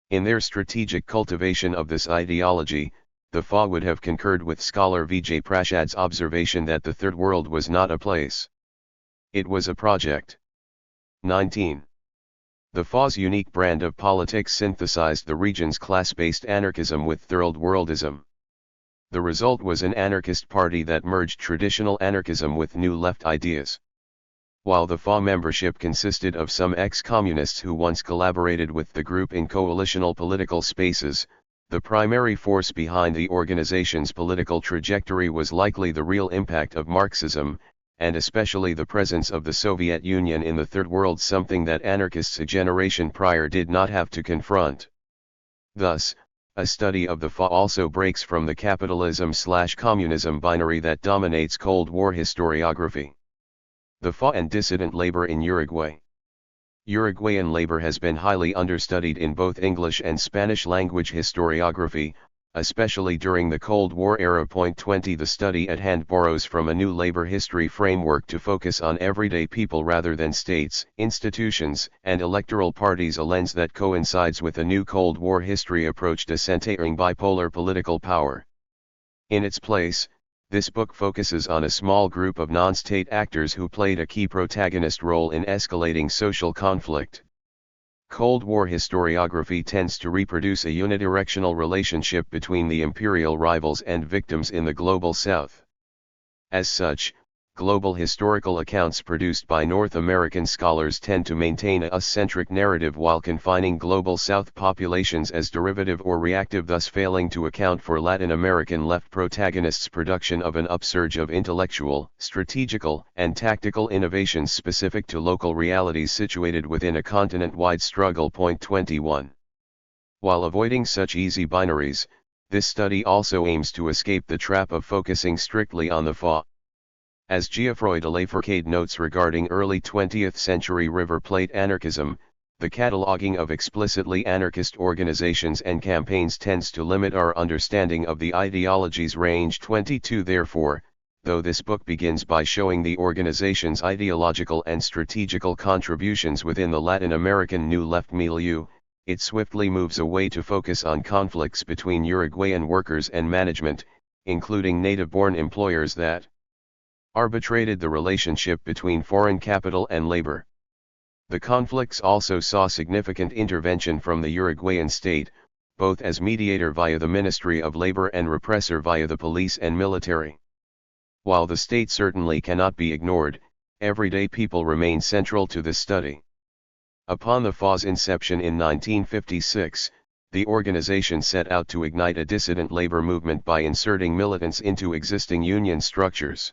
In their strategic cultivation of this ideology, the FA would have concurred with scholar Vijay Prasad's observation that the Third World was not a place. It was a project. 19. The FA's unique brand of politics synthesized the region's class-based anarchism with Third-Worldism. The result was an anarchist party that merged traditional anarchism with New Left ideas. While the FA membership consisted of some ex-communists who once collaborated with the group in coalitional political spaces, the primary force behind the organization's political trajectory was likely the real impact of Marxism, and especially the presence of the Soviet Union in the Third World, something that anarchists a generation prior did not have to confront. Thus, a study of the FA also breaks from the capitalism/communism binary that dominates Cold War historiography. The FA and dissident labor in Uruguay. Uruguayan labor has been highly understudied in both English and Spanish language historiography, especially during the Cold War era. 20 The study at hand borrows from a new labor history framework to focus on everyday people rather than states, institutions, and electoral parties, a lens that coincides with a new Cold War history approach to centering bipolar political power. In its place, This book focuses on a small group of non-state actors who played a key protagonist role in escalating social conflict. Cold War historiography tends to reproduce a unidirectional relationship between the imperial rivals and victims in the Global South. As such, global historical accounts produced by North American scholars tend to maintain a us-centric narrative while confining Global South populations as derivative or reactive, thus failing to account for Latin American left protagonists' production of an upsurge of intellectual, strategical, and tactical innovations specific to local realities situated within a continent-wide struggle. 21. While avoiding such easy binaries, this study also aims to escape the trap of focusing strictly on the FA. As Geoffroy de Lafourcade notes regarding early 20th century River Plate anarchism, the cataloging of explicitly anarchist organizations and campaigns tends to limit our understanding of the ideology's range. 22. Therefore, though this book begins by showing the organization's ideological and strategical contributions within the Latin American New Left milieu, it swiftly moves away to focus on conflicts between Uruguayan workers and management, including native-born employers that arbitrated the relationship between foreign capital and labor. The conflicts also saw significant intervention from the Uruguayan state, both as mediator via the Ministry of Labor and repressor via the police and military. While the state certainly cannot be ignored, everyday people remain central to this study. Upon the FA's inception in 1956, the organization set out to ignite a dissident labor movement by inserting militants into existing union structures.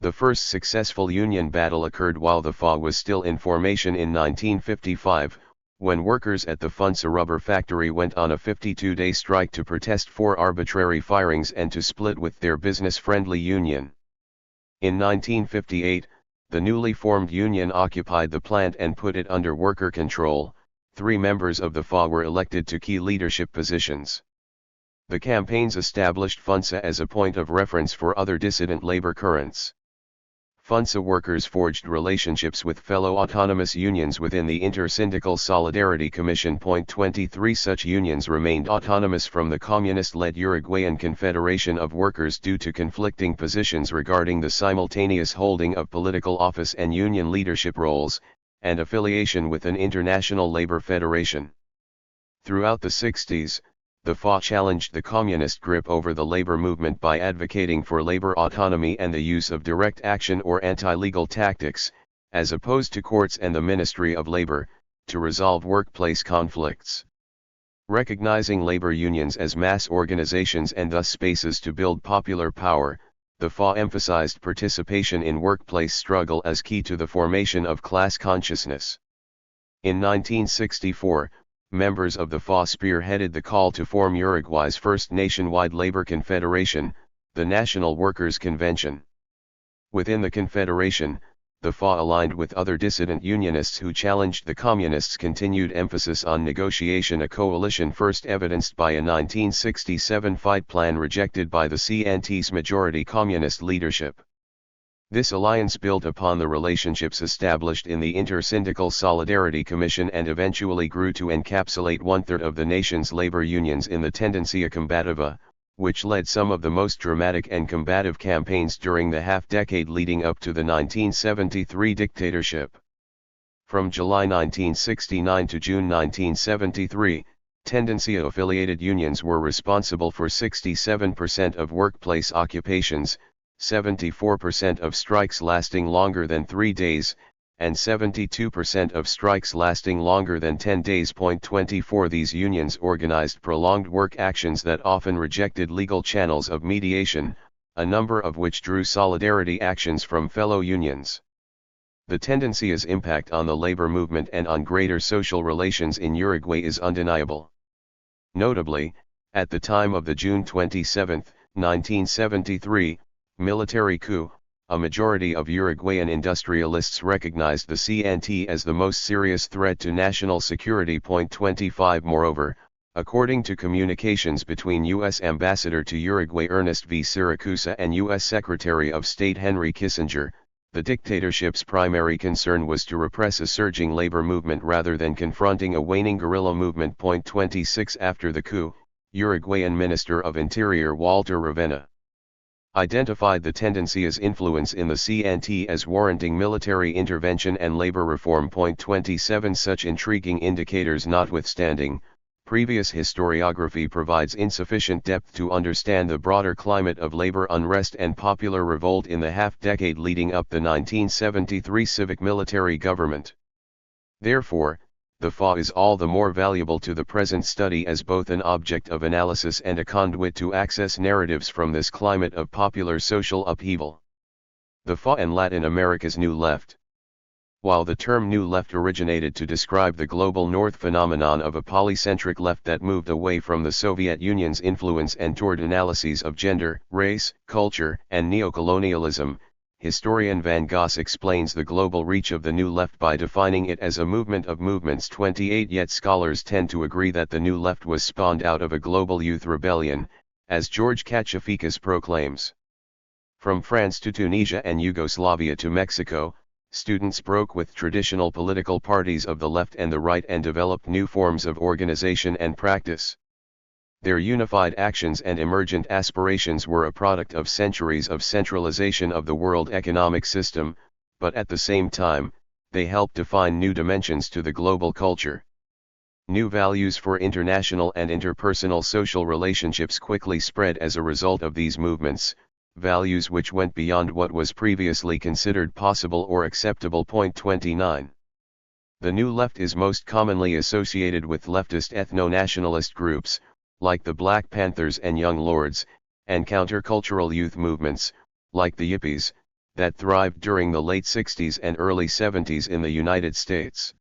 The first successful union battle occurred while the FA was still in formation in 1955, when workers at the Funsa rubber factory went on a 52-day strike to protest for arbitrary firings and to split with their business-friendly union. In 1958, the newly formed union occupied the plant and put it under worker control. 3 members of the FA were elected to key leadership positions. The campaigns established Funsa as a point of reference for other dissident labor currents. Funsa workers forged relationships with fellow autonomous unions within the Inter-Syndical Solidarity Commission. 23. Such unions remained autonomous from the communist-led Uruguayan Confederation of Workers due to conflicting positions regarding the simultaneous holding of political office and union leadership roles, and affiliation with an international labor federation. Throughout the 60s, the FA challenged the communist grip over the labor movement by advocating for labor autonomy and the use of direct action or anti-legal tactics, as opposed to courts and the Ministry of Labor, to resolve workplace conflicts. Recognizing labor unions as mass organizations and thus spaces to build popular power, the FA emphasized participation in workplace struggle as key to the formation of class consciousness. In 1964, members of the FA spearheaded the call to form Uruguay's first nationwide labor confederation, the National Workers' Convention. Within the confederation, the FA aligned with other dissident unionists who challenged the communists' continued emphasis on negotiation, a coalition first evidenced by a 1967 fight plan rejected by the CNT's majority communist leadership. This alliance built upon the relationships established in the Inter-Syndical Solidarity Commission and eventually grew to encapsulate 1/3 of the nation's labor unions in the Tendencia Combativa, which led some of the most dramatic and combative campaigns during the half-decade leading up to the 1973 dictatorship. From July 1969 to June 1973, Tendencia-affiliated unions were responsible for 67% of workplace occupations, 74% of strikes lasting longer than 3 days, and 72% of strikes lasting longer than 10 days. 24. These unions organized prolonged work actions that often rejected legal channels of mediation, a number of which drew solidarity actions from fellow unions. The Tendencia's impact on the labor movement and on greater social relations in Uruguay is undeniable. Notably, at the time of the June 27, 1973, military coup, a majority of Uruguayan industrialists recognized the CNT as the most serious threat to national security. 25. Moreover, according to communications between U.S. Ambassador to Uruguay Ernest V. Siracusa and U.S. Secretary of State Henry Kissinger, the dictatorship's primary concern was to repress a surging labor movement rather than confronting a waning guerrilla movement. 26. After the coup, Uruguayan Minister of Interior Walter Ravenna identified the tendency as influence in the CNT as warranting military intervention and labor reform. 27 Such intriguing indicators notwithstanding, previous historiography provides insufficient depth to understand the broader climate of labor unrest and popular revolt in the half-decade leading up the 1973 civic-military government. Therefore, the FA is all the more valuable to the present study as both an object of analysis and a conduit to access narratives from this climate of popular social upheaval. The FA and Latin America's New Left. While the term New Left originated to describe the global North phenomenon of a polycentric left that moved away from the Soviet Union's influence and toward analyses of gender, race, culture, and neocolonialism, historian Van Goss explains the global reach of the New Left by defining it as a movement of movements. 28 Yet scholars tend to agree that the New Left was spawned out of a global youth rebellion, as George Kachafikas proclaims. From France to Tunisia and Yugoslavia to Mexico, students broke with traditional political parties of the left and the right and developed new forms of organization and practice. Their unified actions and emergent aspirations were a product of centuries of centralization of the world economic system, but at the same time, they helped define new dimensions to the global culture. New values for international and interpersonal social relationships quickly spread as a result of these movements, values which went beyond what was previously considered possible or acceptable. 29. The New Left is most commonly associated with leftist ethno-nationalist groups, like the Black Panthers and Young Lords, and countercultural youth movements, like the Yippies, that thrived during the late 60s and early 70s in the United States.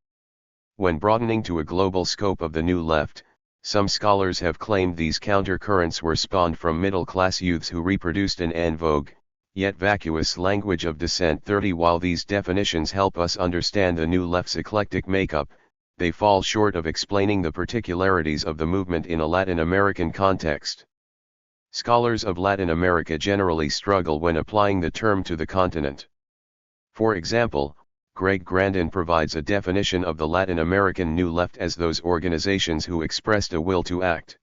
When broadening to a global scope of the New Left, some scholars have claimed these countercurrents were spawned from middle-class youths who reproduced an en vogue, yet vacuous language of dissent. 30 While these definitions help us understand the New Left's eclectic makeup, they fall short of explaining the particularities of the movement in a Latin American context. Scholars of Latin America generally struggle when applying the term to the continent. For example, Greg Grandin provides a definition of the Latin American New Left as those organizations who expressed a will to act.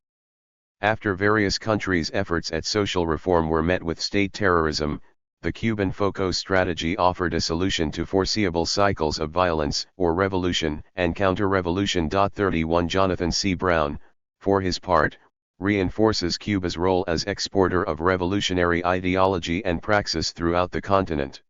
After various countries' efforts at social reform were met with state terrorism, the Cuban FOCO strategy offered a solution to foreseeable cycles of violence or revolution and counter-revolution. 31 Jonathan C. Brown, for his part, reinforces Cuba's role as exporter of revolutionary ideology and praxis throughout the continent.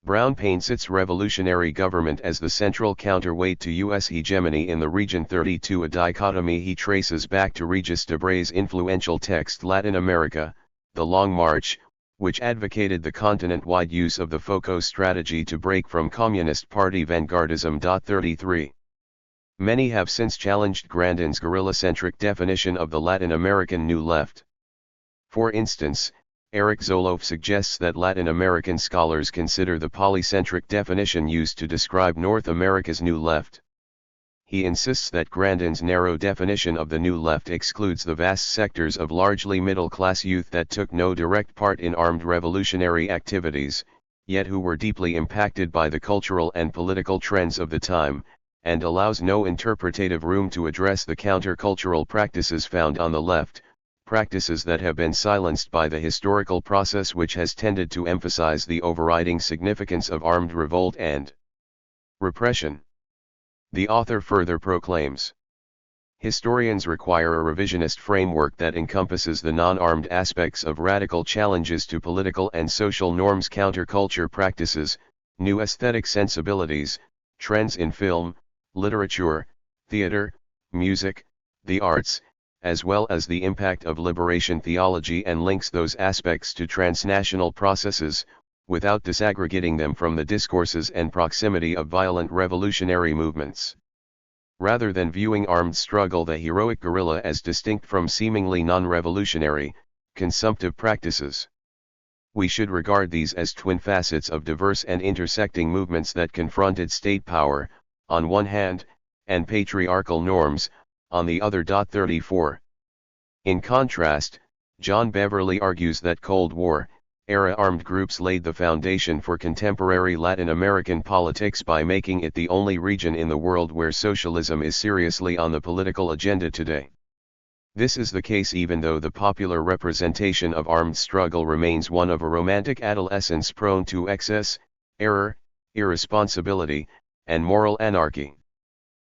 Brown paints its revolutionary government as the central counterweight to U.S. hegemony in the region. 32 A dichotomy he traces back to Regis Debray's influential text Latin America, The Long March, which advocated the continent-wide use of the FOCO strategy to break from Communist Party vanguardism. 33. Many have since challenged Grandin's guerrilla-centric definition of the Latin American New Left. For instance, Eric Zoloff suggests that Latin American scholars consider the polycentric definition used to describe North America's New Left. He insists that Grandin's narrow definition of the New Left excludes the vast sectors of largely middle-class youth that took no direct part in armed revolutionary activities, yet who were deeply impacted by the cultural and political trends of the time, and allows no interpretative room to address the countercultural practices found on the left, practices that have been silenced by the historical process which has tended to emphasize the overriding significance of armed revolt and repression. The author further proclaims, historians require a revisionist framework that encompasses the non-armed aspects of radical challenges to political and social norms, counterculture practices, new aesthetic sensibilities, trends in film, literature, theater, music, the arts, as well as the impact of liberation theology, and links those aspects to transnational processes, without disaggregating them from the discourses and proximity of violent revolutionary movements. Rather than viewing armed struggle, the heroic guerrilla, as distinct from seemingly non-revolutionary, consumptive practices, we should regard these as twin facets of diverse and intersecting movements that confronted state power, on one hand, and patriarchal norms, on the other. 34. In contrast, John Beverly argues that Cold War era armed groups laid the foundation for contemporary Latin American politics by making it the only region in the world where socialism is seriously on the political agenda today. This is the case even though the popular representation of armed struggle remains one of a romantic adolescence prone to excess, error, irresponsibility, and moral anarchy.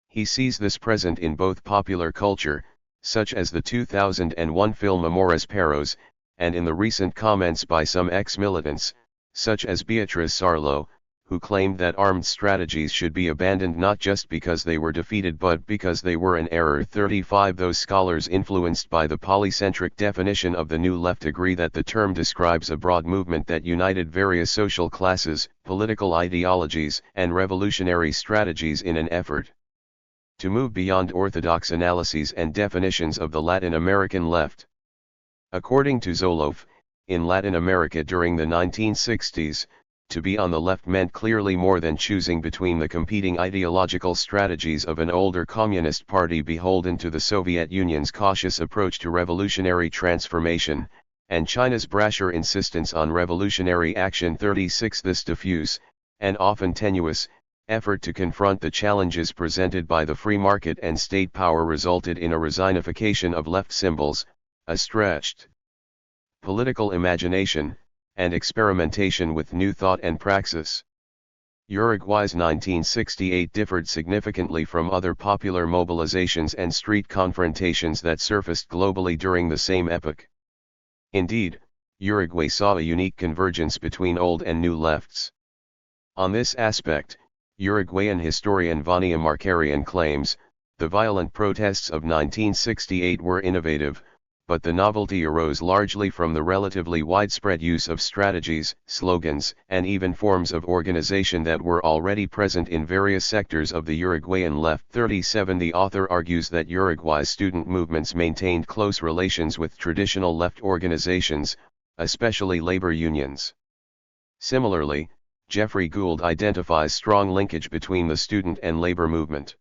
He sees this present in both popular culture, such as the 2001 film Amores Perros, and in the recent comments by some ex-militants, such as Beatriz Sarlo, who claimed that armed strategies should be abandoned not just because they were defeated but because they were an error. 35 Those scholars influenced by the polycentric definition of the New Left agree that the term describes a broad movement that united various social classes, political ideologies, and revolutionary strategies in an effort to move beyond orthodox analyses and definitions of the Latin American left. According to Zoloff, in Latin America during the 1960s, to be on the left meant clearly more than choosing between the competing ideological strategies of an older communist party beholden to the Soviet Union's cautious approach to revolutionary transformation, and China's brasher insistence on revolutionary action. 36 This diffuse, and often tenuous, effort to confront the challenges presented by the free market and state power resulted in a resignification of left symbols, a stretched political imagination, and experimentation with new thought and praxis. Uruguay's 1968 differed significantly from other popular mobilizations and street confrontations that surfaced globally during the same epoch. Indeed, Uruguay saw a unique convergence between old and new lefts. On this aspect, Uruguayan historian Vania Markarian claims, the violent protests of 1968 were innovative, but the novelty arose largely from the relatively widespread use of strategies, slogans, and even forms of organization that were already present in various sectors of the Uruguayan left. 37 The author argues that Uruguay's student movements maintained close relations with traditional left organizations, especially labor unions. Similarly, Jeffrey Gould identifies strong linkage between the student and labor movement.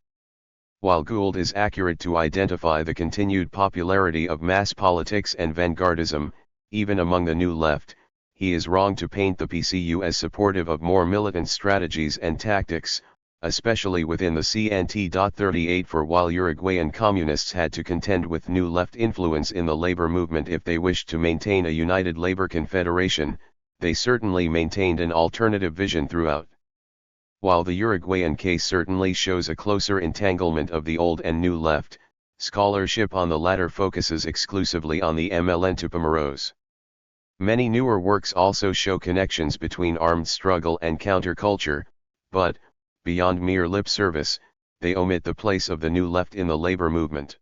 While Gould is accurate to identify the continued popularity of mass politics and vanguardism, even among the New Left, he is wrong to paint the PCU as supportive of more militant strategies and tactics, especially within the CNT. 38 For while Uruguayan communists had to contend with New Left influence in the labor movement if they wished to maintain a united labor confederation, they certainly maintained an alternative vision throughout. While the Uruguayan case certainly shows a closer entanglement of the old and new left, scholarship on the latter focuses exclusively on the MLN Tupamaros. Many newer works also show connections between armed struggle and counterculture, but, beyond mere lip service, they omit the place of the new left in the labor movement.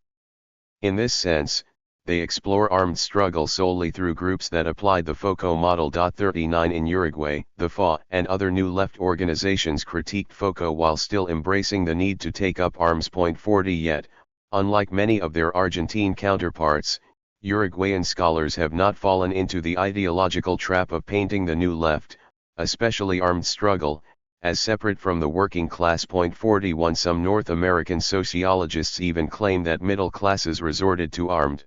In this sense, they explore armed struggle solely through groups that applied the FOCO model. 39 In Uruguay, the FA and other new left organizations critiqued FOCO while still embracing the need to take up arms. 40 Yet, unlike many of their Argentine counterparts, Uruguayan scholars have not fallen into the ideological trap of painting the new left, especially armed struggle, as separate from the working class. 41 Some North American sociologists even claim that middle classes resorted to armed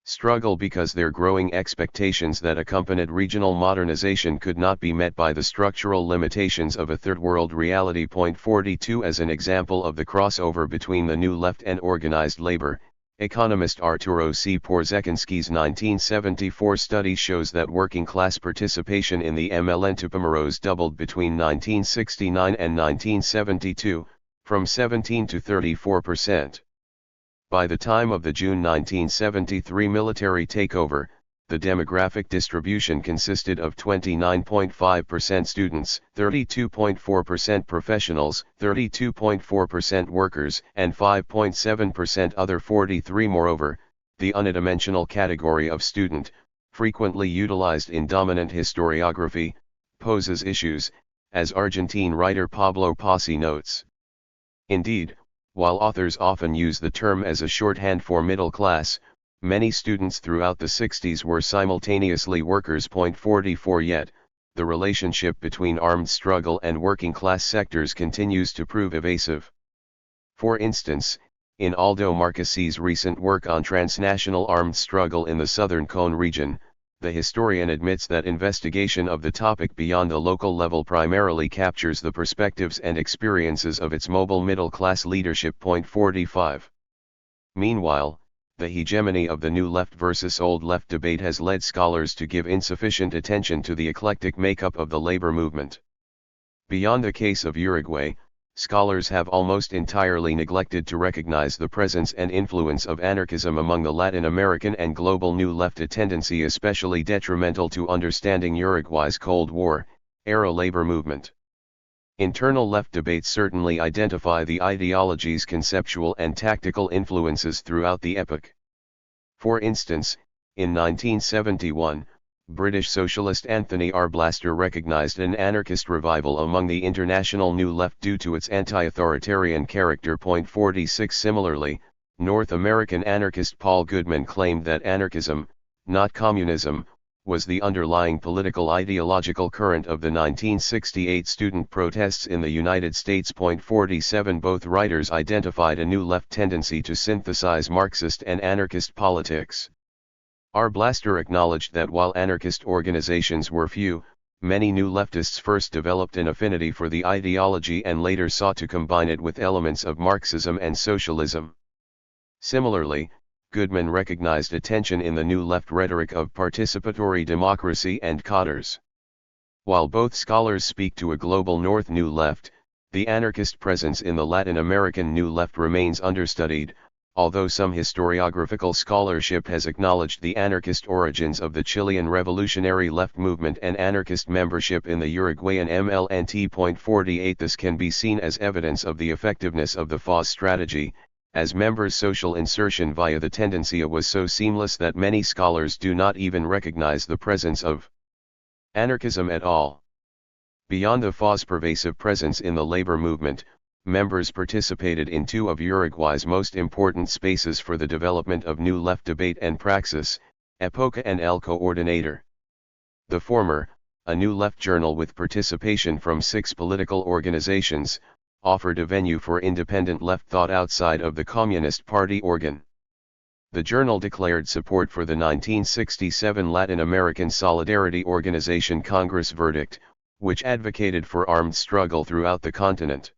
struggle because their growing expectations that accompanied regional modernization could not be met by the structural limitations of a third world reality. 42 As an example of the crossover between the new left and organized labor, economist Arturo C. Porzekinski's 1974 study shows that working class participation in the MLN Tupamaros doubled between 1969 and 1972, from 17 to 34%. By the time of the June 1973 military takeover, the demographic distribution consisted of 29.5% students, 32.4% professionals, 32.4% workers, and 5.7% other. 43 Moreover, the unidimensional category of student, frequently utilized in dominant historiography, poses issues, as Argentine writer Pablo Passi notes. Indeed, while authors often use the term as a shorthand for middle class, many students throughout the 60s were simultaneously workers. 44 Yet, the relationship between armed struggle and working class sectors continues to prove evasive. For instance, in Aldo Marquesi's recent work on transnational armed struggle in the Southern Cone region, the historian admits that investigation of the topic beyond a local level primarily captures the perspectives and experiences of its mobile middle-class leadership. 45. Meanwhile, the hegemony of the New Left versus Old Left debate has led scholars to give insufficient attention to the eclectic makeup of the labor movement. Beyond the case of Uruguay, scholars have almost entirely neglected to recognize the presence and influence of anarchism among the Latin American and global New Left, a tendency especially detrimental to understanding Uruguay's Cold War-era labor movement. Internal left debates certainly identify the ideology's conceptual and tactical influences throughout the epoch. For instance, in 1971, British socialist Anthony Arblaster recognized an anarchist revival among the international New Left due to its anti-authoritarian character. 46 Similarly, North American anarchist Paul Goodman claimed that anarchism, not communism, was the underlying political ideological current of the 1968 student protests in the United States. 47 Both writers identified a New Left tendency to synthesize Marxist and anarchist politics. Arblaster acknowledged that while anarchist organizations were few, many New Leftists first developed an affinity for the ideology and later sought to combine it with elements of Marxism and socialism. Similarly, Goodman recognized a tension in the New Left rhetoric of participatory democracy and cadres. While both scholars speak to a global North New Left, the anarchist presence in the Latin American New Left remains understudied, although some historiographical scholarship has acknowledged the anarchist origins of the Chilean revolutionary left movement and anarchist membership in the Uruguayan MLNT. 48 This can be seen as evidence of the effectiveness of the FAS strategy, as members' social insertion via the tendencia was so seamless that many scholars do not even recognize the presence of anarchism at all. Beyond the FAS' pervasive presence in the labor movement, members participated in two of Uruguay's most important spaces for the development of New Left debate and praxis, Epoca and El Coordinator. The former, a New Left journal with participation from 6 political organizations, offered a venue for independent left thought outside of the Communist Party organ. The journal declared support for the 1967 Latin American Solidarity Organization Congress verdict, which advocated for armed struggle throughout the continent.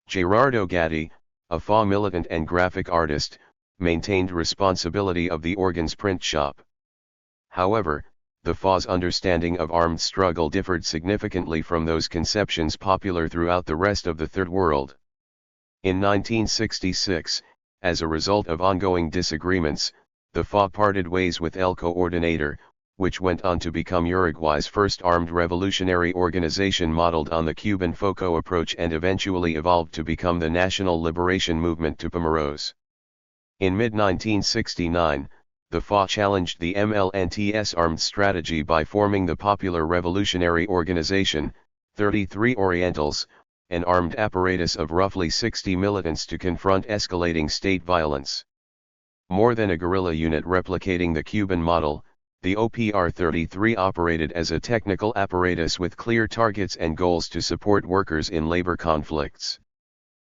Gerardo Gatti, a FA militant and graphic artist, maintained responsibility of the organ's print shop. However, the FA's understanding of armed struggle differed significantly from those conceptions popular throughout the rest of the Third World. In 1966, as a result of ongoing disagreements, the FA parted ways with El Coordinator, which went on to become Uruguay's first armed revolutionary organization modeled on the Cuban FOCO approach and eventually evolved to become the National Liberation Movement Tupamaros. In mid-1969, the FA challenged the MLNT's armed strategy by forming the Popular Revolutionary Organization, 33 Orientals, an armed apparatus of roughly 60 militants to confront escalating state violence. More than a guerrilla unit replicating the Cuban model, the OPR-33 operated as a technical apparatus with clear targets and goals to support workers in labor conflicts.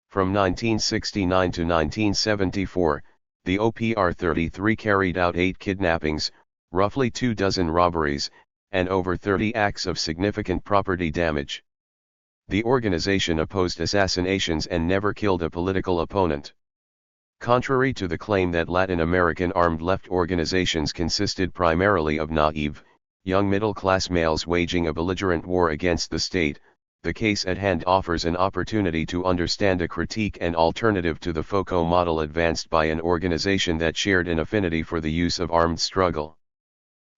From 1969 to 1974, the OPR-33 carried out 8 kidnappings, roughly 24 robberies, and over 30 acts of significant property damage. The organization opposed assassinations and never killed a political opponent. Contrary to the claim that Latin American armed left organizations consisted primarily of naive, young middle-class males waging a belligerent war against the state, the case at hand offers an opportunity to understand a critique and alternative to the FOCO model advanced by an organization that shared an affinity for the use of armed struggle.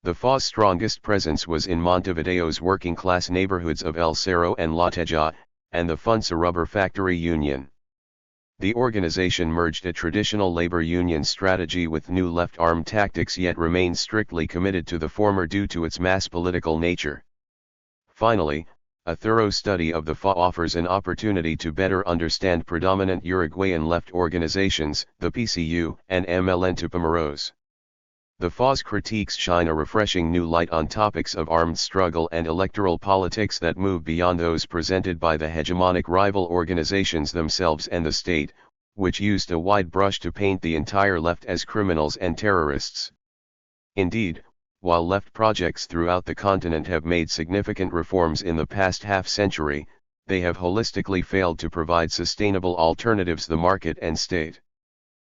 The FA's strongest presence was in Montevideo's working-class neighborhoods of El Cerro and La Teja, and the Funza Rubber Factory Union. The organization merged a traditional labor union strategy with New Left armed tactics yet remained strictly committed to the former due to its mass political nature. Finally, a thorough study of the FA offers an opportunity to better understand predominant Uruguayan left organizations, the PCU and MLN Tupamaros. The FA's critiques shine a refreshing new light on topics of armed struggle and electoral politics that move beyond those presented by the hegemonic rival organizations themselves and the state, which used a wide brush to paint the entire left as criminals and terrorists. Indeed, while left projects throughout the continent have made significant reforms in the past half-century, they have holistically failed to provide sustainable alternatives to the market and state.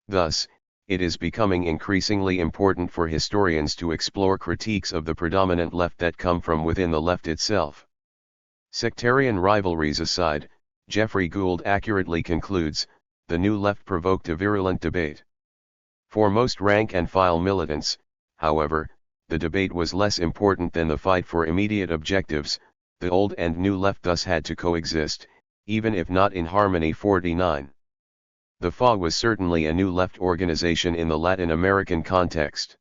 Thus, it is becoming increasingly important for historians to explore critiques of the predominant left that come from within the left itself. Sectarian rivalries aside, Jeffrey Gould accurately concludes, the new left provoked a virulent debate. For most rank-and-file militants, however, the debate was less important than the fight for immediate objectives. The old and new left thus had to coexist, even if not in harmony. 49. The FA was certainly a new left organization in the Latin American context.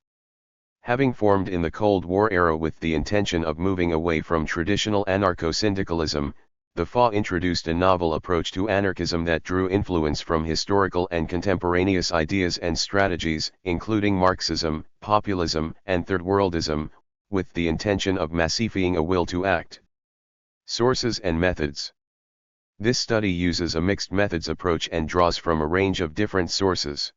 Having formed in the Cold War era with the intention of moving away from traditional anarcho-syndicalism, the FA introduced a novel approach to anarchism that drew influence from historical and contemporaneous ideas and strategies, including Marxism, populism, and third-worldism, with the intention of massifying a will to act. Sources and methods. This study uses a mixed methods approach and draws from a range of different sources.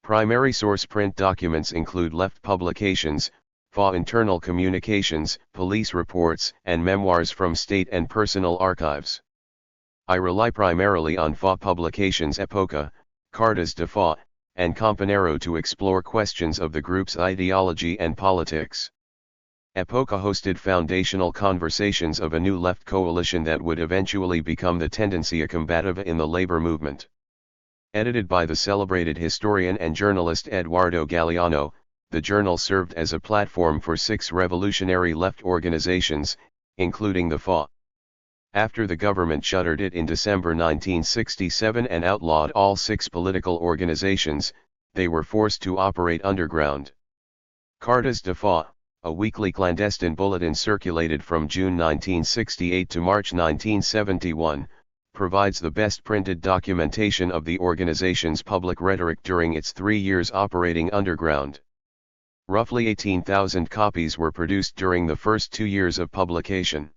Primary source print documents include left publications, FA internal communications, police reports, and memoirs from state and personal archives. I rely primarily on FA publications Epoca, Cartas de FA, and Campanero to explore questions of the group's ideology and politics. Epoca hosted foundational conversations of a new left coalition that would eventually become the Tendencia Combativa in the labor movement. Edited by the celebrated historian and journalist Eduardo Galeano, the journal served as a platform for 6 revolutionary left organizations, including the FA. After the government shuttered it in December 1967 and outlawed all 6 political organizations, they were forced to operate underground. Cartas de FA, a weekly clandestine bulletin circulated from June 1968 to March 1971, provides the best printed documentation of the organization's public rhetoric during its 3 years operating underground. Roughly 18,000 copies were produced during the first 2 years of publication.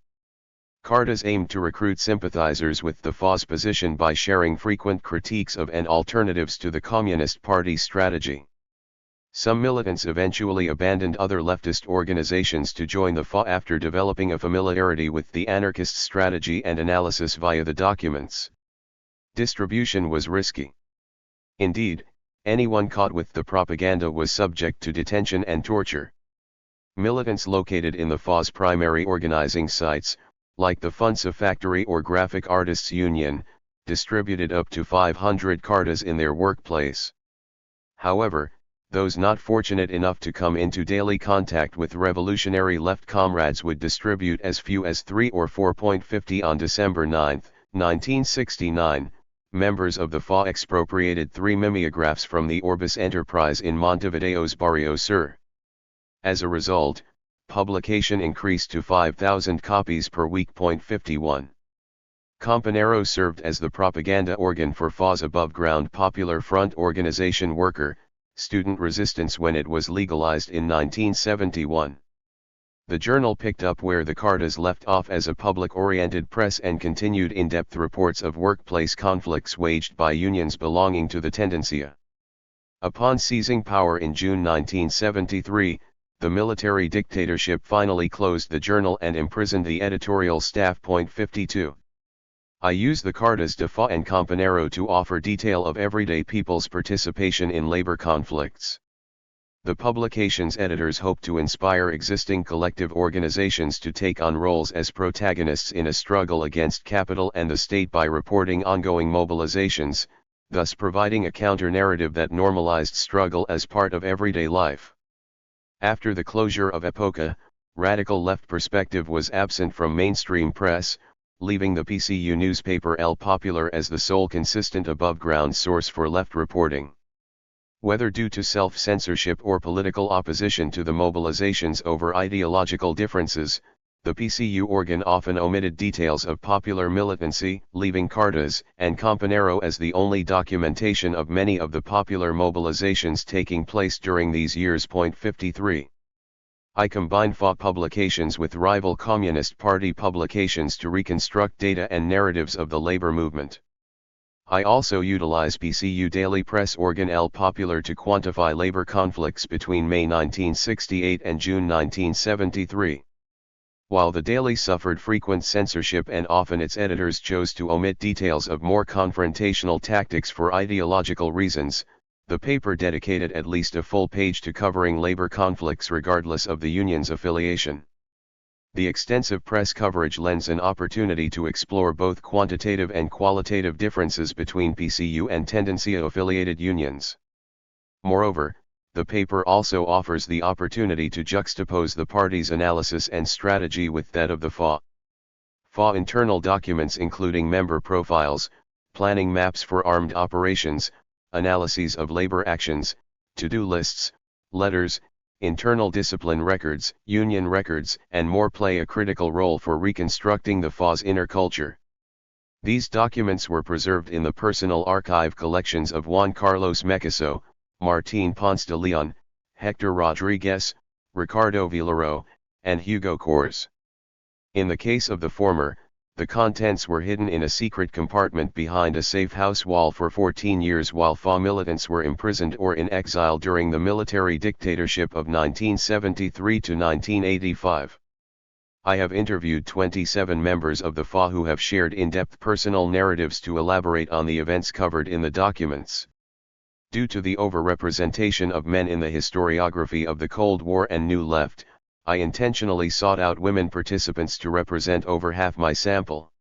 Cartas aimed to recruit sympathizers with the FA's position by sharing frequent critiques of and alternatives to the Communist Party's strategy. Some militants eventually abandoned other leftist organizations to join the FA after developing a familiarity with the anarchist strategy and analysis via the documents. Distribution was risky. Indeed, anyone caught with the propaganda was subject to detention and torture. Militants located in the FA's primary organizing sites, like the Funza Factory or Graphic Artists Union, distributed up to 500 cartas in their workplace. However, those not fortunate enough to come into daily contact with revolutionary left comrades would distribute as few as 3 or 4.50. On December 9, 1969, members of the FA expropriated 3 mimeographs from the Orbis enterprise in Montevideo's Barrio Sur. As a result, publication increased to 5,000 copies per week. 51. Campanero served as the propaganda organ for FA's above-ground Popular Front organization Worker, Student Resistance when it was legalized in 1971. The journal picked up where the Cartas left off as a public-oriented press and continued in-depth reports of workplace conflicts waged by unions belonging to the Tendencia. Upon seizing power in June 1973, the military dictatorship finally closed the journal and imprisoned the editorial staff. 52. I use the Cartas de FA and Campanero to offer detail of everyday people's participation in labor conflicts. The publication's editors hope to inspire existing collective organizations to take on roles as protagonists in a struggle against capital and the state by reporting ongoing mobilizations, thus providing a counter-narrative that normalized struggle as part of everyday life. After the closure of Epoca, radical left perspective was absent from mainstream press, leaving the PCU newspaper El Popular as the sole consistent above-ground source for left reporting. Whether due to self-censorship or political opposition to the mobilizations over ideological differences, the PCU organ often omitted details of popular militancy, leaving Cartas and Campanero as the only documentation of many of the popular mobilizations taking place during these years. 53. I combine FA publications with rival Communist Party publications to reconstruct data and narratives of the labor movement. I also utilize PCU daily press organ El Popular to quantify labor conflicts between May 1968 and June 1973. While the daily suffered frequent censorship and often its editors chose to omit details of more confrontational tactics for ideological reasons, The paper dedicated at least a full page to covering labor conflicts regardless of the union's affiliation. The extensive press coverage lends an opportunity to explore both quantitative and qualitative differences between PCU and tendencio-affiliated unions. Moreover, the paper also offers the opportunity to juxtapose the party's analysis and strategy with that of the FA. FA internal documents including member profiles, planning maps for armed operations, analyses of labor actions, to-do lists, letters, internal discipline records, union records, and more play a critical role for reconstructing the FA's inner culture. These documents were preserved in the personal archive collections of Juan Carlos Mecaso, Martín Ponce de León, Hector Rodríguez, Ricardo Villaró, and Hugo Cors. In the case of the former, the contents were hidden in a secret compartment behind a safe house wall for 14 years while FA militants were imprisoned or in exile during the military dictatorship of 1973 to 1985. I have interviewed 27 members of the FA who have shared in-depth personal narratives to elaborate on the events covered in the documents. Due to the overrepresentation of men in the historiography of the Cold War and New Left, I intentionally sought out women participants to represent over half my sample.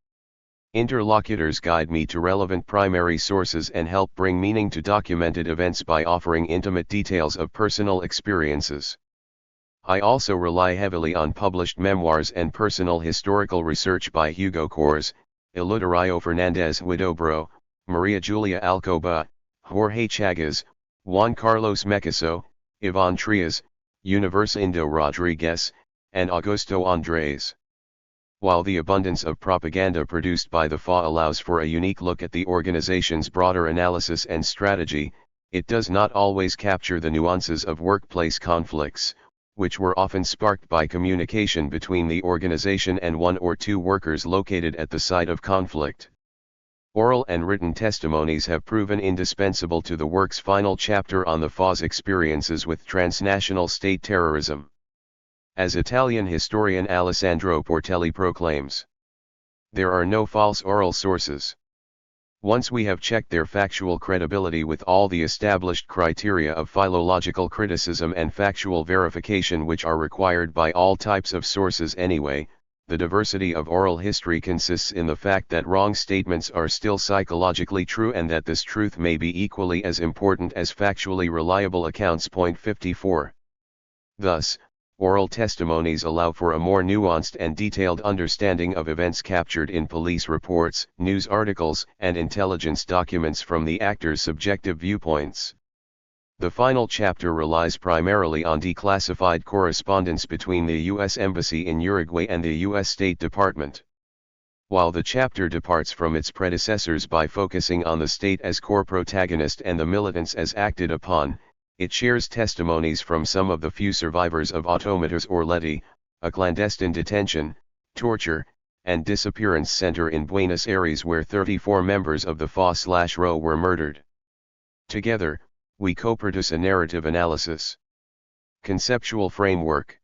Interlocutors guide me to relevant primary sources and help bring meaning to documented events by offering intimate details of personal experiences. I also rely heavily on published memoirs and personal historical research by Hugo Cors, Eleuterio Fernández Huidobro, Maria Julia Alcoba, Jorge Chagas, Juan Carlos Mecaso, Iván Trias, Universindo Rodriguez, and Augusto Andrés. While the abundance of propaganda produced by the FA allows for a unique look at the organization's broader analysis and strategy, it does not always capture the nuances of workplace conflicts, which were often sparked by communication between the organization and one or two workers located at the site of conflict. Oral and written testimonies have proven indispensable to the work's final chapter on the FA's experiences with transnational state terrorism. As Italian historian Alessandro Portelli proclaims, there are no false oral sources. Once we have checked their factual credibility with all the established criteria of philological criticism and factual verification which are required by all types of sources anyway, the diversity of oral history consists in the fact that wrong statements are still psychologically true and that this truth may be equally as important as factually reliable accounts. Point 54. Thus, oral testimonies allow for a more nuanced and detailed understanding of events captured in police reports, news articles, and intelligence documents from the actors' subjective viewpoints. The final chapter relies primarily on declassified correspondence between the U.S. Embassy in Uruguay and the U.S. State Department. While the chapter departs from its predecessors by focusing on the state as core protagonist and the militants as acted upon, it shares testimonies from some of the few survivors of Automatus Orletti, a clandestine detention, torture, and disappearance center in Buenos Aires where 34 members of the FA/RO were murdered. Together, we co-produce a narrative analysis. Conceptual framework.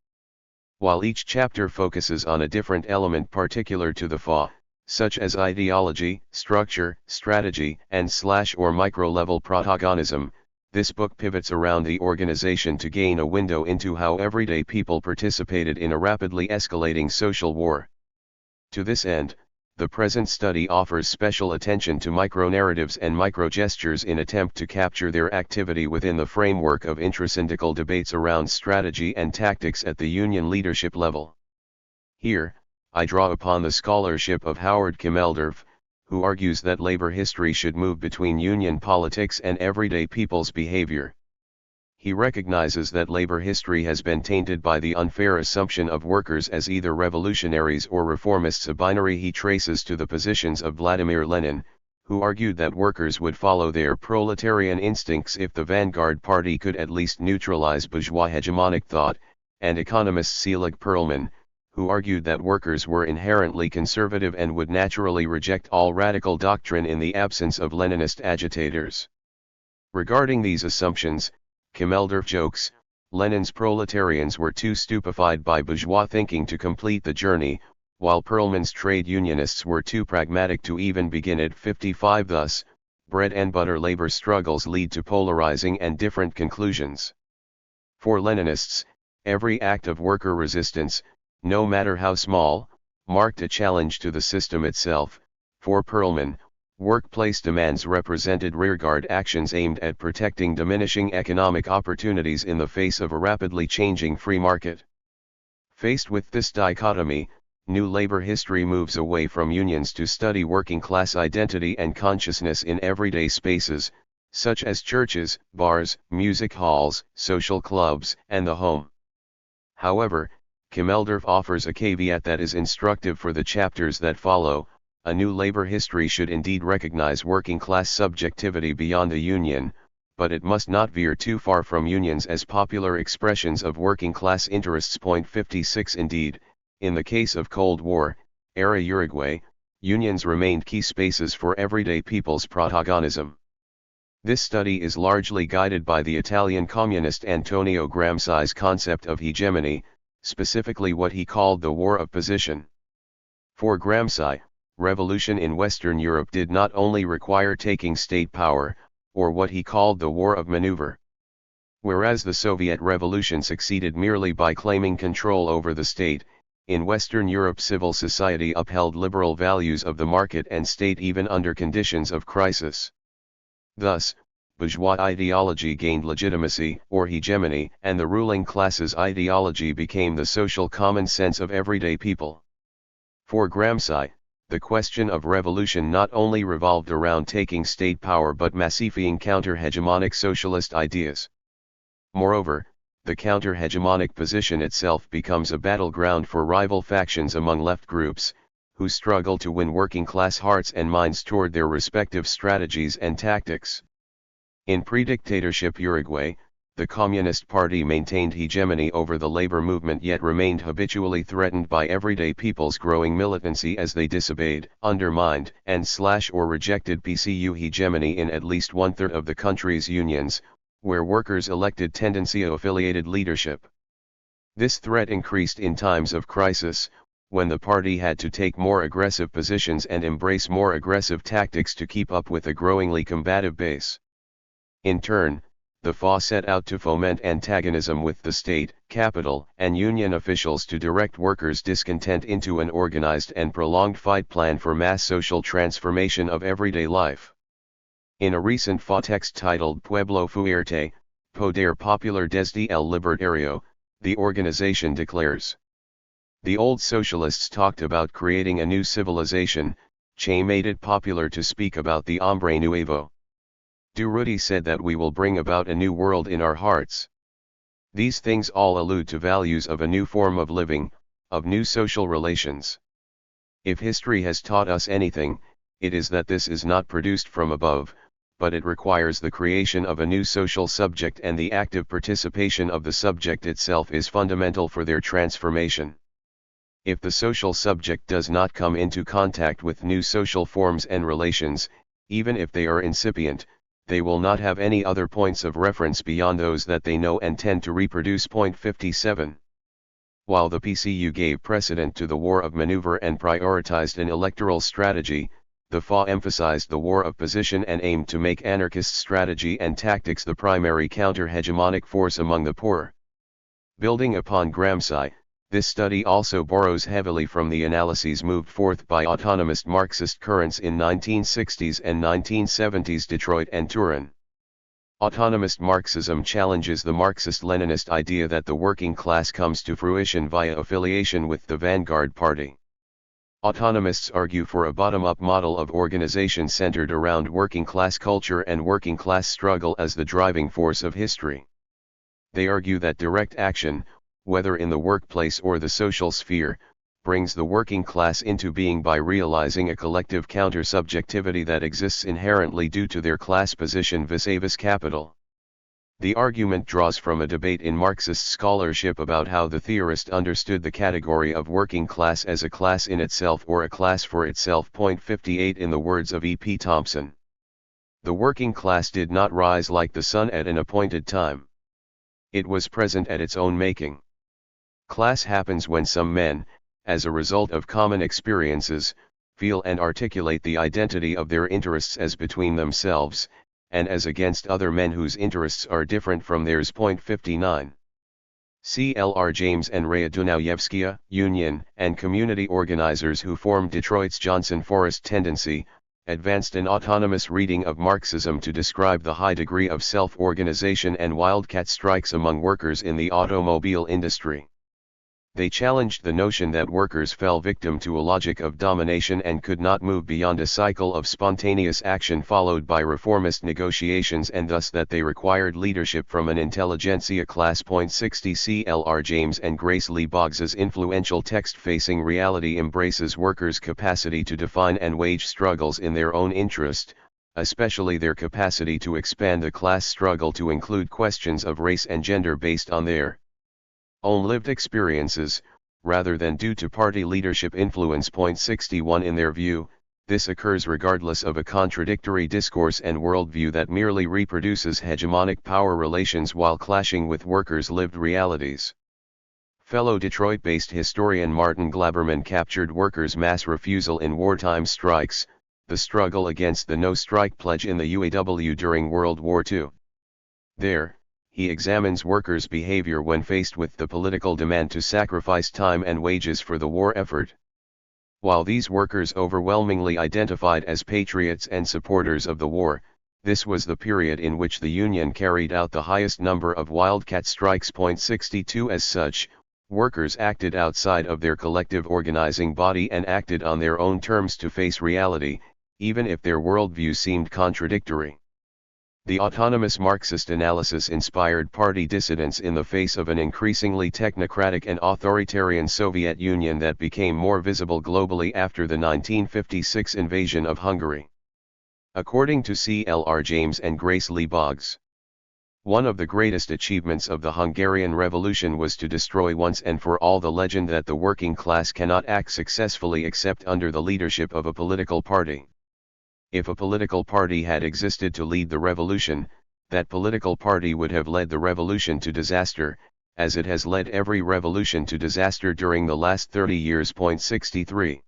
While each chapter focuses on a different element particular to the FA, such as ideology, structure, strategy, and / or micro-level protagonism, this book pivots around the organization to gain a window into how everyday people participated in a rapidly escalating social war. To this end, the present study offers special attention to micro-narratives and micro-gestures in attempt to capture their activity within the framework of intrasyndical debates around strategy and tactics at the union leadership level. Here, I draw upon the scholarship of Howard Kimmeldorf, who argues that labor history should move between union politics and everyday people's behavior. He recognizes that labor history has been tainted by the unfair assumption of workers as either revolutionaries or reformists, a binary he traces to the positions of Vladimir Lenin, who argued that workers would follow their proletarian instincts if the vanguard party could at least neutralize bourgeois hegemonic thought, and economist Selig Perlman, who argued that workers were inherently conservative and would naturally reject all radical doctrine in the absence of Leninist agitators. Regarding these assumptions, Kimmeldorf jokes, Lenin's proletarians were too stupefied by bourgeois thinking to complete the journey, while Perlman's trade unionists were too pragmatic to even begin at 55. Thus, bread and butter labor struggles lead to polarizing and different conclusions. For Leninists, every act of worker resistance, no matter how small, marked a challenge to the system itself. For Perlman, workplace demands represented rearguard actions aimed at protecting diminishing economic opportunities in the face of a rapidly changing free market. Faced with this dichotomy, new labor history moves away from unions to study working class identity and consciousness in everyday spaces, such as churches, bars, music halls, social clubs, and the home. However, Kimmeldorf offers a caveat that is instructive for the chapters that follow. A new labor history should indeed recognize working class subjectivity beyond the union, but it must not veer too far from unions as popular expressions of working class interests. 56 Indeed, in the case of Cold War era Uruguay, unions remained key spaces for everyday people's protagonism. This study is largely guided by the Italian communist Antonio Gramsci's concept of hegemony, specifically what he called the war of position. For Gramsci, revolution in Western Europe did not only require taking state power, or what he called the war of maneuver. Whereas the Soviet Revolution succeeded merely by claiming control over the state, in Western Europe civil society upheld liberal values of the market and state even under conditions of crisis. Thus, bourgeois ideology gained legitimacy or hegemony, and the ruling class's ideology became the social common sense of everyday people. For Gramsci, the question of revolution not only revolved around taking state power but massifying counter-hegemonic socialist ideas. Moreover, the counter-hegemonic position itself becomes a battleground for rival factions among left groups, who struggle to win working-class hearts and minds toward their respective strategies and tactics. In pre-dictatorship Uruguay, the Communist Party maintained hegemony over the labor movement yet remained habitually threatened by everyday people's growing militancy as they disobeyed, undermined, and/or rejected PCU hegemony in at least one-third of the country's unions, where workers elected tendencio-affiliated leadership. This threat increased in times of crisis, when the party had to take more aggressive positions and embrace more aggressive tactics to keep up with a growingly combative base. In turn, the FA set out to foment antagonism with the state, capital, and union officials to direct workers' discontent into an organized and prolonged fight plan for mass social transformation of everyday life. In a recent FA text titled Pueblo Fuerte, Poder Popular desde el Libertario, the organization declares, "The old socialists talked about creating a new civilization, Che made it popular to speak about the hombre nuevo. Durruti said that we will bring about a new world in our hearts. These things all allude to values of a new form of living, of new social relations. If history has taught us anything, it is that this is not produced from above, but it requires the creation of a new social subject, and the active participation of the subject itself is fundamental for their transformation. If the social subject does not come into contact with new social forms and relations, even if they are incipient, they will not have any other points of reference beyond those that they know and tend to reproduce." 57. While the PCU gave precedent to the war of maneuver and prioritized an electoral strategy, the FA emphasized the war of position and aimed to make anarchist strategy and tactics the primary counter-hegemonic force among the poor. Building upon Gramsci, this study also borrows heavily from the analyses moved forth by autonomist Marxist currents in 1960s and 1970s Detroit and Turin. Autonomist Marxism challenges the Marxist-Leninist idea that the working class comes to fruition via affiliation with the vanguard party. Autonomists argue for a bottom-up model of organization centered around working class culture and working class struggle as the driving force of history. They argue that direct action, whether in the workplace or the social sphere, brings the working class into being by realizing a collective counter-subjectivity that exists inherently due to their class position vis-a-vis capital. The argument draws from a debate in Marxist scholarship about how the theorist understood the category of working class as a class in itself or a class for itself. 58 In the words of E.P. Thompson, "The working class did not rise like the sun at an appointed time. It was present at its own making. Class happens when some men, as a result of common experiences, feel and articulate the identity of their interests as between themselves, and as against other men whose interests are different from theirs. 59. CLR James and Rhea Dunayevskaya, union and community organizers who formed Detroit's Johnson Forest Tendency, advanced an autonomous reading of Marxism to describe the high degree of self-organization and wildcat strikes among workers in the automobile industry. They challenged the notion that workers fell victim to a logic of domination and could not move beyond a cycle of spontaneous action followed by reformist negotiations, and thus that they required leadership from an intelligentsia class. 60 CLR James and Grace Lee Boggs's influential text Facing Reality embraces workers' capacity to define and wage struggles in their own interest, especially their capacity to expand the class struggle to include questions of race and gender based on their own lived experiences, rather than due to party leadership influence. 61 In their view, this occurs regardless of a contradictory discourse and worldview that merely reproduces hegemonic power relations while clashing with workers' lived realities. Fellow Detroit-based historian Martin Glaberman captured workers' mass refusal in wartime strikes, the struggle against the no-strike pledge in the UAW during World War II. There, he examines workers' behavior when faced with the political demand to sacrifice time and wages for the war effort. While these workers overwhelmingly identified as patriots and supporters of the war, this was the period in which the Union carried out the highest number of wildcat strikes. 62 As such, workers acted outside of their collective organizing body and acted on their own terms to face reality, even if their worldview seemed contradictory. The autonomous Marxist analysis inspired party dissidents in the face of an increasingly technocratic and authoritarian Soviet Union that became more visible globally after the 1956 invasion of Hungary. According to CLR James and Grace Lee Boggs, one of the greatest achievements of the Hungarian Revolution was to destroy once and for all the legend that the working class cannot act successfully except under the leadership of a political party. If a political party had existed to lead the revolution, that political party would have led the revolution to disaster, as it has led every revolution to disaster during the last 30 years. 63.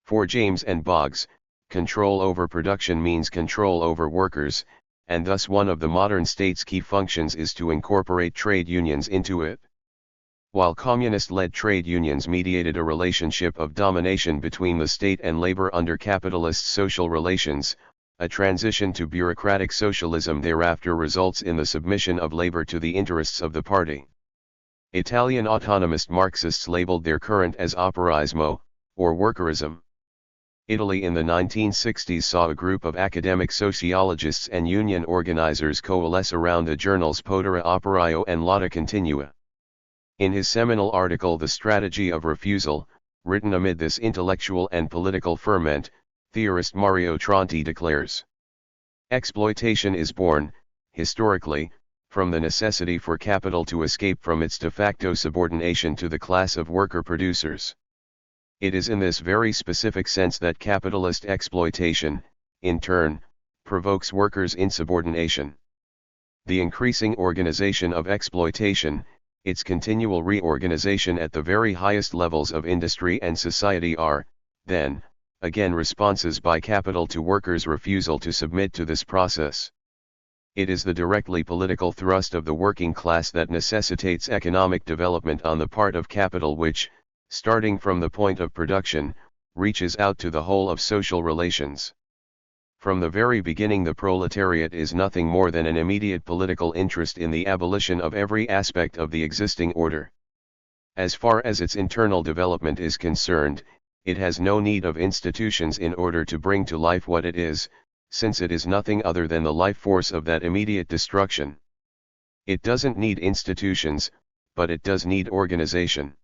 For James and Boggs, control over production means control over workers, and thus one of the modern state's key functions is to incorporate trade unions into it. While communist-led trade unions mediated a relationship of domination between the state and labor under capitalist social relations, a transition to bureaucratic socialism thereafter results in the submission of labor to the interests of the party. Italian autonomist Marxists labeled their current as operaismo, or workerism. Italy in the 1960s saw a group of academic sociologists and union organizers coalesce around the journals Potere Operaio and Lotta Continua. In his seminal article The Strategy of Refusal, written amid this intellectual and political ferment, theorist Mario Tronti declares, "Exploitation is born, historically, from the necessity for capital to escape from its de facto subordination to the class of worker-producers. It is in this very specific sense that capitalist exploitation, in turn, provokes workers' insubordination. The increasing organization of exploitation, its continual reorganization at the very highest levels of industry and society are, then, again responses by capital to workers' refusal to submit to this process. It is the directly political thrust of the working class that necessitates economic development on the part of capital which, starting from the point of production, reaches out to the whole of social relations. From the very beginning the proletariat is nothing more than an immediate political interest in the abolition of every aspect of the existing order. As far as its internal development is concerned, it has no need of institutions in order to bring to life what it is, since it is nothing other than the life force of that immediate destruction. It doesn't need institutions, but it does need organization.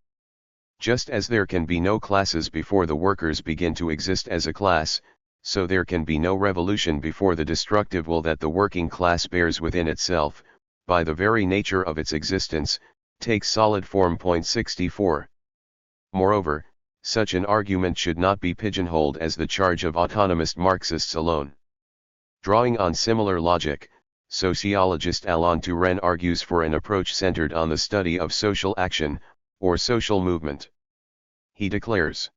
Just as there can be no classes before the workers begin to exist as a class, so there can be no revolution before the destructive will that the working class bears within itself, by the very nature of its existence, takes solid form. 64. Moreover, such an argument should not be pigeonholed as the charge of autonomist Marxists alone. Drawing on similar logic, sociologist Alain Touraine argues for an approach centered on the study of social action, or social movement. He declares,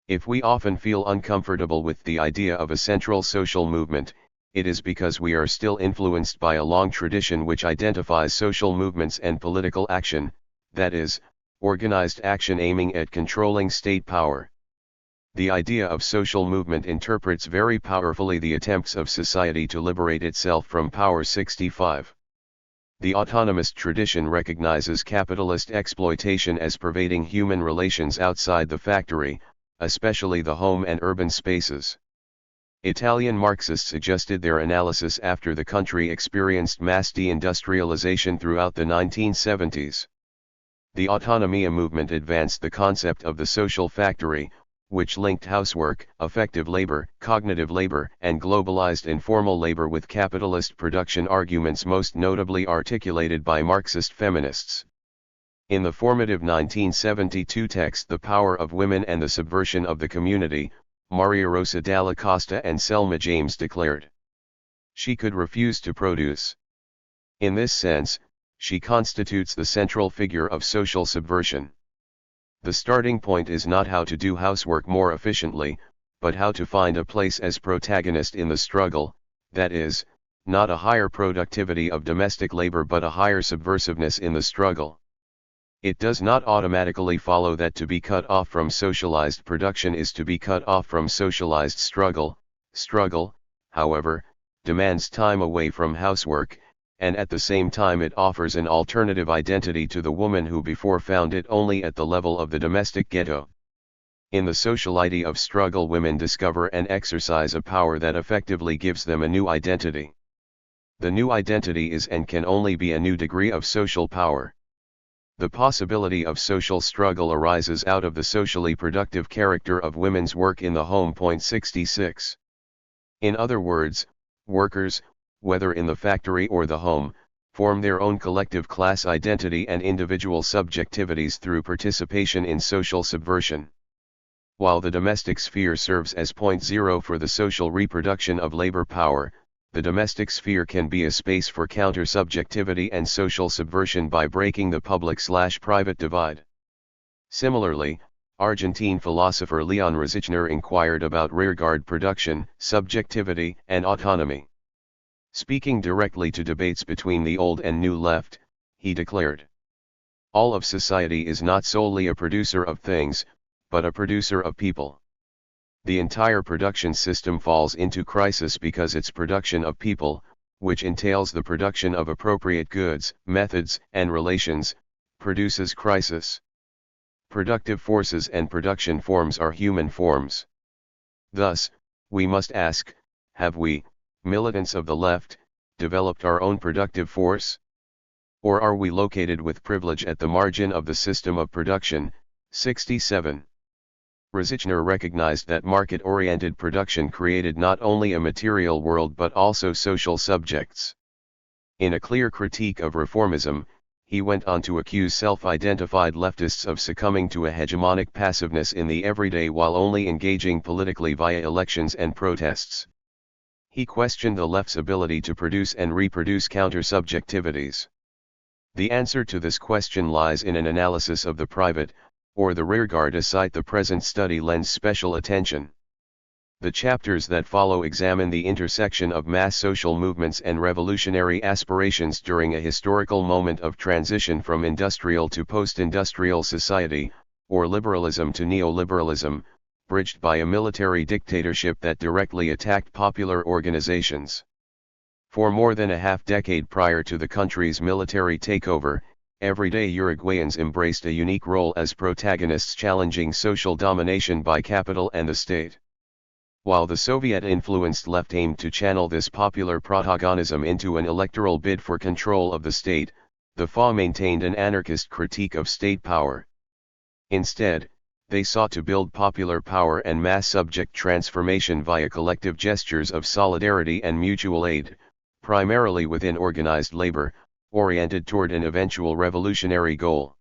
If we often feel uncomfortable with the idea of a central social movement, it is because we are still influenced by a long tradition which identifies social movements and political action, that is, organized action aiming at controlling state power. The idea of social movement interprets very powerfully the attempts of society to liberate itself from power. 65. The autonomist tradition recognizes capitalist exploitation as pervading human relations outside the factory, especially the home and urban spaces. Italian Marxists adjusted their analysis after the country experienced mass deindustrialization throughout the 1970s. The autonomia movement advanced the concept of the social factory, which linked housework, affective labor, cognitive labor, and globalized informal labor with capitalist production arguments most notably articulated by Marxist feminists. In the formative 1972 text The Power of Women and the Subversion of the Community, Maria Rosa Dalla Costa and Selma James declared, "She could refuse to produce. In this sense, she constitutes the central figure of social subversion. The starting point is not how to do housework more efficiently, but how to find a place as protagonist in the struggle, that is, not a higher productivity of domestic labor but a higher subversiveness in the struggle. It does not automatically follow that to be cut off from socialized production is to be cut off from socialized struggle. Struggle, however, demands time away from housework, and at the same time it offers an alternative identity to the woman who before found it only at the level of the domestic ghetto. In the sociality of struggle, women discover and exercise a power that effectively gives them a new identity. The new identity is and can only be a new degree of social power. The possibility of social struggle arises out of the socially productive character of women's work in the home. 66. In other words, workers, whether in the factory or the home, form their own collective class identity and individual subjectivities through participation in social subversion. While the domestic sphere serves as point zero for the social reproduction of labor power, the domestic sphere can be a space for counter-subjectivity and social subversion by breaking the public/private divide. Similarly, Argentine philosopher Leon Rosichner inquired about rearguard production, subjectivity, and autonomy. Speaking directly to debates between the old and new left, he declared, "All of society is not solely a producer of things, but a producer of people. The entire production system falls into crisis because its production of people, which entails the production of appropriate goods, methods, and relations, produces crisis. Productive forces and production forms are human forms. Thus, we must ask, have we, militants of the left, developed our own productive force? Or are we located with privilege at the margin of the system of production?" 67. Rosichner recognized that market-oriented production created not only a material world but also social subjects. In a clear critique of reformism, he went on to accuse self-identified leftists of succumbing to a hegemonic passiveness in the everyday while only engaging politically via elections and protests. He questioned the left's ability to produce and reproduce counter-subjectivities. The answer to this question lies in an analysis of the private, or the rearguard, a site the present study lends special attention. The chapters that follow examine the intersection of mass social movements and revolutionary aspirations during a historical moment of transition from industrial to post-industrial society, or liberalism to neoliberalism, bridged by a military dictatorship that directly attacked popular organizations. For more than a half-decade prior to the country's military takeover, everyday Uruguayans embraced a unique role as protagonists challenging social domination by capital and the state. While the Soviet-influenced left aimed to channel this popular protagonism into an electoral bid for control of the state, the FA maintained an anarchist critique of state power. Instead, they sought to build popular power and mass subject transformation via collective gestures of solidarity and mutual aid, primarily within organized labor, oriented toward an eventual revolutionary goal.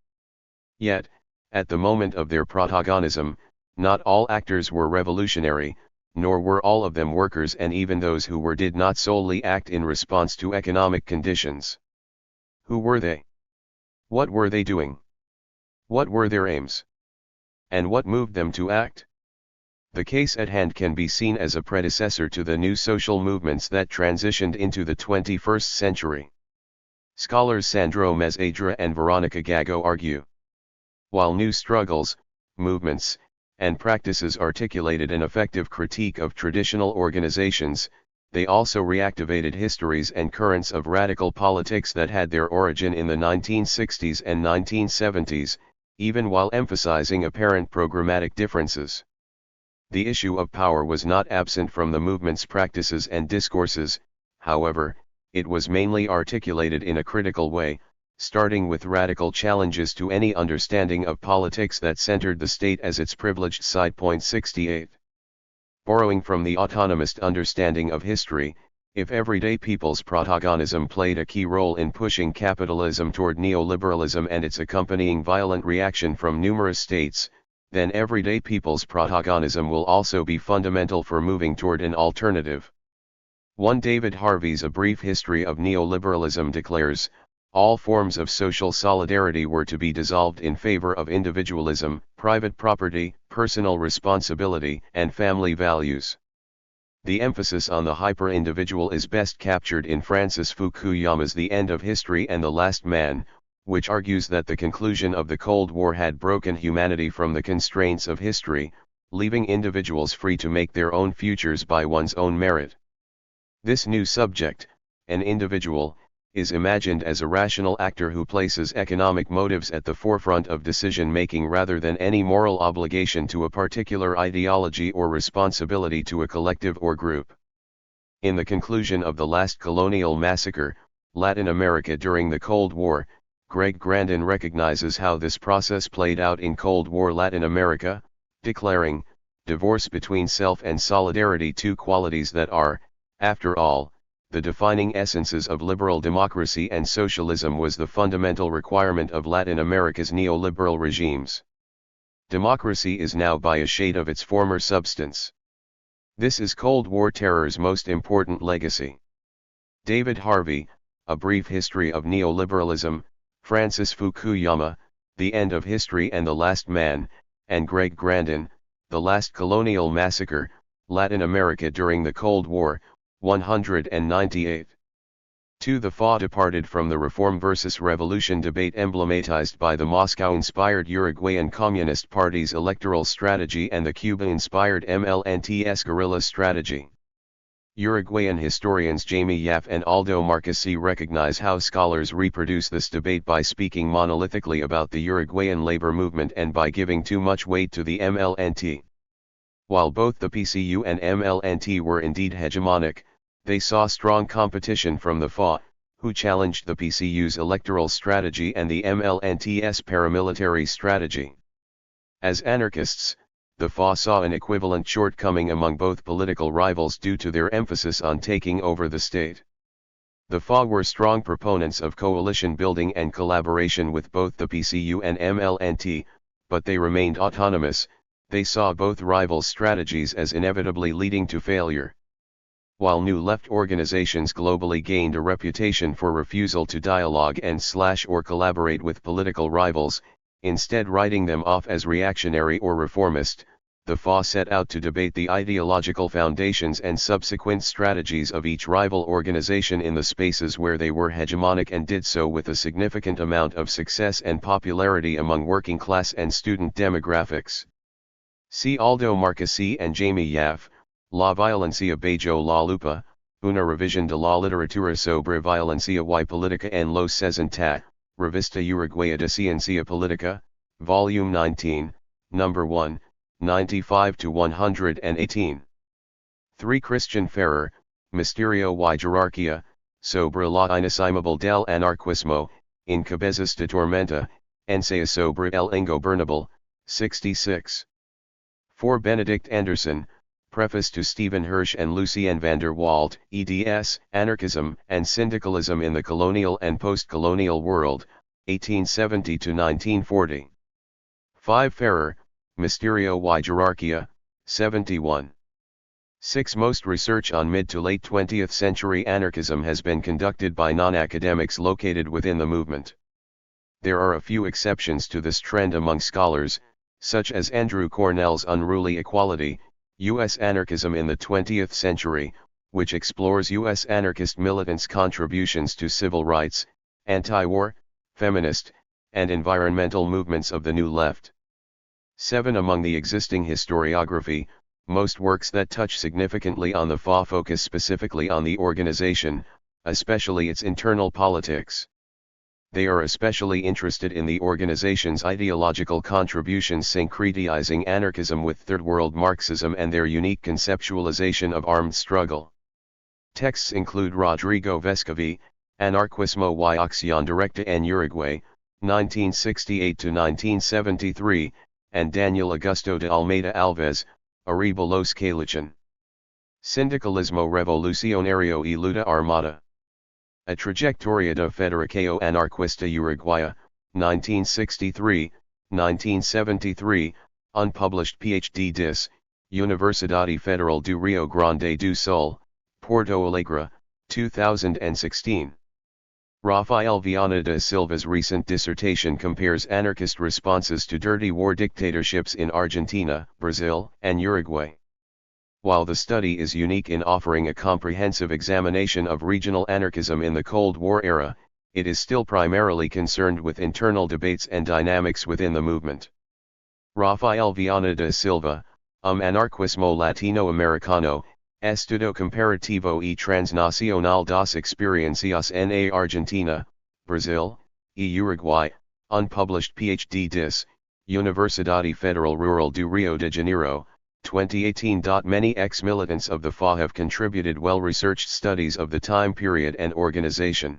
Yet, at the moment of their protagonism, not all actors were revolutionary, nor were all of them workers, and even those who were did not solely act in response to economic conditions. Who were they? What were they doing? What were their aims? And what moved them to act? The case at hand can be seen as a predecessor to the new social movements that transitioned into the 21st century. Scholars Sandro Mesadra and Veronica Gago argue, while new struggles, movements, and practices articulated an effective critique of traditional organizations, they also reactivated histories and currents of radical politics that had their origin in the 1960s and 1970s, even while emphasizing apparent programmatic differences. The issue of power was not absent from the movement's practices and discourses, however, it was mainly articulated in a critical way, starting with radical challenges to any understanding of politics that centered the state as its privileged side. 68. Borrowing from the autonomist understanding of history, if everyday people's protagonism played a key role in pushing capitalism toward neoliberalism and its accompanying violent reaction from numerous states, then everyday people's protagonism will also be fundamental for moving toward an alternative. 1. David Harvey's A Brief History of Neoliberalism declares, all forms of social solidarity were to be dissolved in favor of individualism, private property, personal responsibility, and family values. The emphasis on the hyper-individual is best captured in Francis Fukuyama's The End of History and the Last Man, which argues that the conclusion of the Cold War had broken humanity from the constraints of history, leaving individuals free to make their own futures by one's own merit. This new subject, an individual, is imagined as a rational actor who places economic motives at the forefront of decision-making rather than any moral obligation to a particular ideology or responsibility to a collective or group. In The Conclusion of the Last Colonial Massacre, Latin America during the Cold War, Greg Grandin recognizes how this process played out in Cold War Latin America, declaring, divorce between self and solidarity, two qualities that are, after all, the defining essences of liberal democracy and socialism, was the fundamental requirement of Latin America's neoliberal regimes. Democracy is now by a shade of its former substance. This is Cold War terror's most important legacy. David Harvey, A Brief History of Neoliberalism, Francis Fukuyama, The End of History and the Last Man, and Greg Grandin, The Last Colonial Massacre, Latin America during the Cold War, 198. 2. The FA departed from the Reform versus Revolution debate emblematized by the Moscow-inspired Uruguayan Communist Party's electoral strategy and the Cuba-inspired MLNT's guerrilla strategy. Uruguayan historians Jamie Yaffe and Aldo Marquesi recognize how scholars reproduce this debate by speaking monolithically about the Uruguayan labor movement and by giving too much weight to the MLNT. While both the PCU and MLNT were indeed hegemonic, they saw strong competition from the FA, who challenged the PCU's electoral strategy and the MLNT's paramilitary strategy. As anarchists, the FA saw an equivalent shortcoming among both political rivals due to their emphasis on taking over the state. The FA were strong proponents of coalition building and collaboration with both the PCU and MLNT, but they remained autonomous. They saw both rivals' strategies as inevitably leading to failure. While new left organizations globally gained a reputation for refusal to dialogue and/or collaborate with political rivals, instead writing them off as reactionary or reformist, the FA set out to debate the ideological foundations and subsequent strategies of each rival organization in the spaces where they were hegemonic, and did so with a significant amount of success and popularity among working class and student demographics. See Aldo Marquesi and Jamie Yaffe, La Violencia bajo la lupa, una revisión de la literatura sobre violencia y política en los 60, Revista Uruguaya de Ciencia Política, Volume 19, No. 1, 95-118. 3. Christian Ferrer, Misterio y Jerarquía, sobre la inasimable del anarquismo, in Cabezas de Tormenta, Ensayo sobre el Ingobernable, 66. 4. Benedict Anderson, Preface to Stephen Hirsch and Lucien van der Walt, eds, Anarchism and Syndicalism in the Colonial and Post-Colonial World, 1870-1940. 5. Ferrer, Misterio y Jerarquía, 71. 6. Most research on mid to late 20th century anarchism has been conducted by non-academics located within the movement. There are a few exceptions to this trend among scholars, such as Andrew Cornell's Unruly Equality, U.S. Anarchism in the 20th Century, which explores U.S. anarchist militants' contributions to civil rights, anti-war, feminist, and environmental movements of the New Left. 7. Among the existing historiography, most works that touch significantly on the FA focus specifically on the organization, especially its internal politics. They are especially interested in the organization's ideological contributions syncretizing anarchism with Third World Marxism and their unique conceptualization of armed struggle. Texts include Rodrigo Vescovi, Anarquismo y Acción Directa en Uruguay, 1968-1973, and Daniel Augusto de Almeida Alves, Arriba los que luchan. Sindicalismo Revolucionario y Luta Armada. A Trayectoria de Federación Anarquista Uruguaya, 1963, 1973, unpublished Ph.D. Dis, Universidade Federal do Rio Grande do Sul, Porto Alegre, 2016. Rafael Viana da Silva's recent dissertation compares anarchist responses to dirty war dictatorships in Argentina, Brazil, and Uruguay. While the study is unique in offering a comprehensive examination of regional anarchism in the Cold War era, it is still primarily concerned with internal debates and dynamics within the movement. Rafael Viana da Silva, Anarquismo Latinoamericano, Estudio Comparativo y Transnacional das Experiencias en Argentina, Brazil, y Uruguay, unpublished Ph.D. Dis, Universidade Federal Rural do Rio de Janeiro, 2018. Many ex-militants of the FA have contributed well-researched studies of the time period and organization.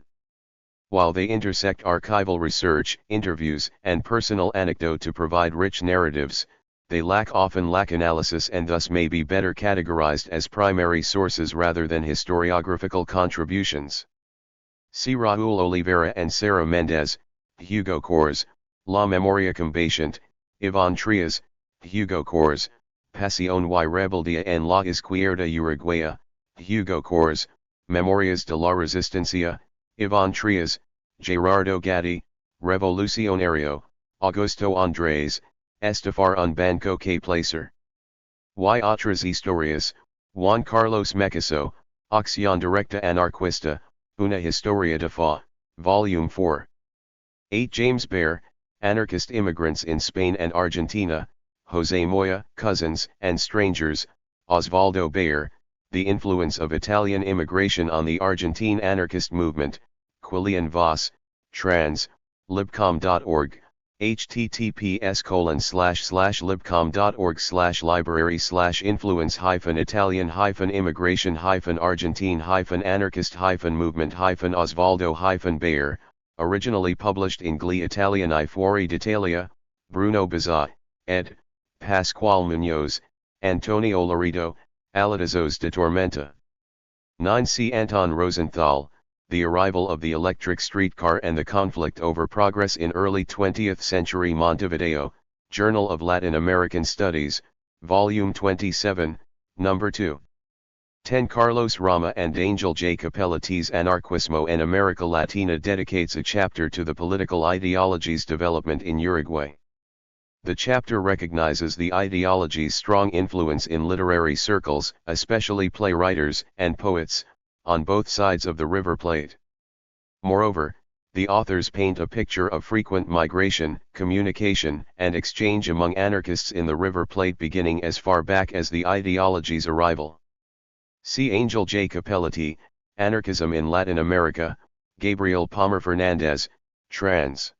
While they intersect archival research, interviews, and personal anecdote to provide rich narratives, they often lack analysis and thus may be better categorized as primary sources rather than historiographical contributions. See Raúl Oliveira and Sarah Mendez, Hugo Kors, La Memoria Combatiente, Iván Trias, Hugo Kors, Pasión y Rebeldía en la Izquierda Uruguaya, Hugo Kors, Memorias de la Resistencia, Iván Trias, Gerardo Gatti, Revolucionario, Augusto Andrés, Estafar un banco que placer. Y otras historias, Juan Carlos Mecaso, Acción Directa Anarquista, Una Historia de FA, Volume 4. 8. James Baer, Anarchist Immigrants in Spain and Argentina, José Moya, Cousins and Strangers, Osvaldo Bayer, The Influence of Italian Immigration on the Argentine Anarchist Movement, Quillian Voss, trans, libcom.org, https://libcom.org/library/influence-Italian-anarchist-movement-Osvaldo-Bayer, originally published in Gli Italiani Fuori d'Italia, Bruno Bazza, ed. Pasquale Muñoz, Antonio Laredo, Aletazos de Tormenta. 9. C. Anton Rosenthal, The Arrival of the Electric Streetcar and the Conflict over Progress in Early 20th Century Montevideo, Journal of Latin American Studies, Volume 27, No. 2. 10. Carlos Rama and Angel J. Capelletti's Anarquismo en America Latina dedicates a chapter to the political ideology's development in Uruguay. The chapter recognizes the ideology's strong influence in literary circles, especially playwrights and poets, on both sides of the River Plate. Moreover, the authors paint a picture of frequent migration, communication, and exchange among anarchists in the River Plate beginning as far back as the ideology's arrival. See Angel J. Capelletti, Anarchism in Latin America, Gabriel Palmer Fernandez, trans.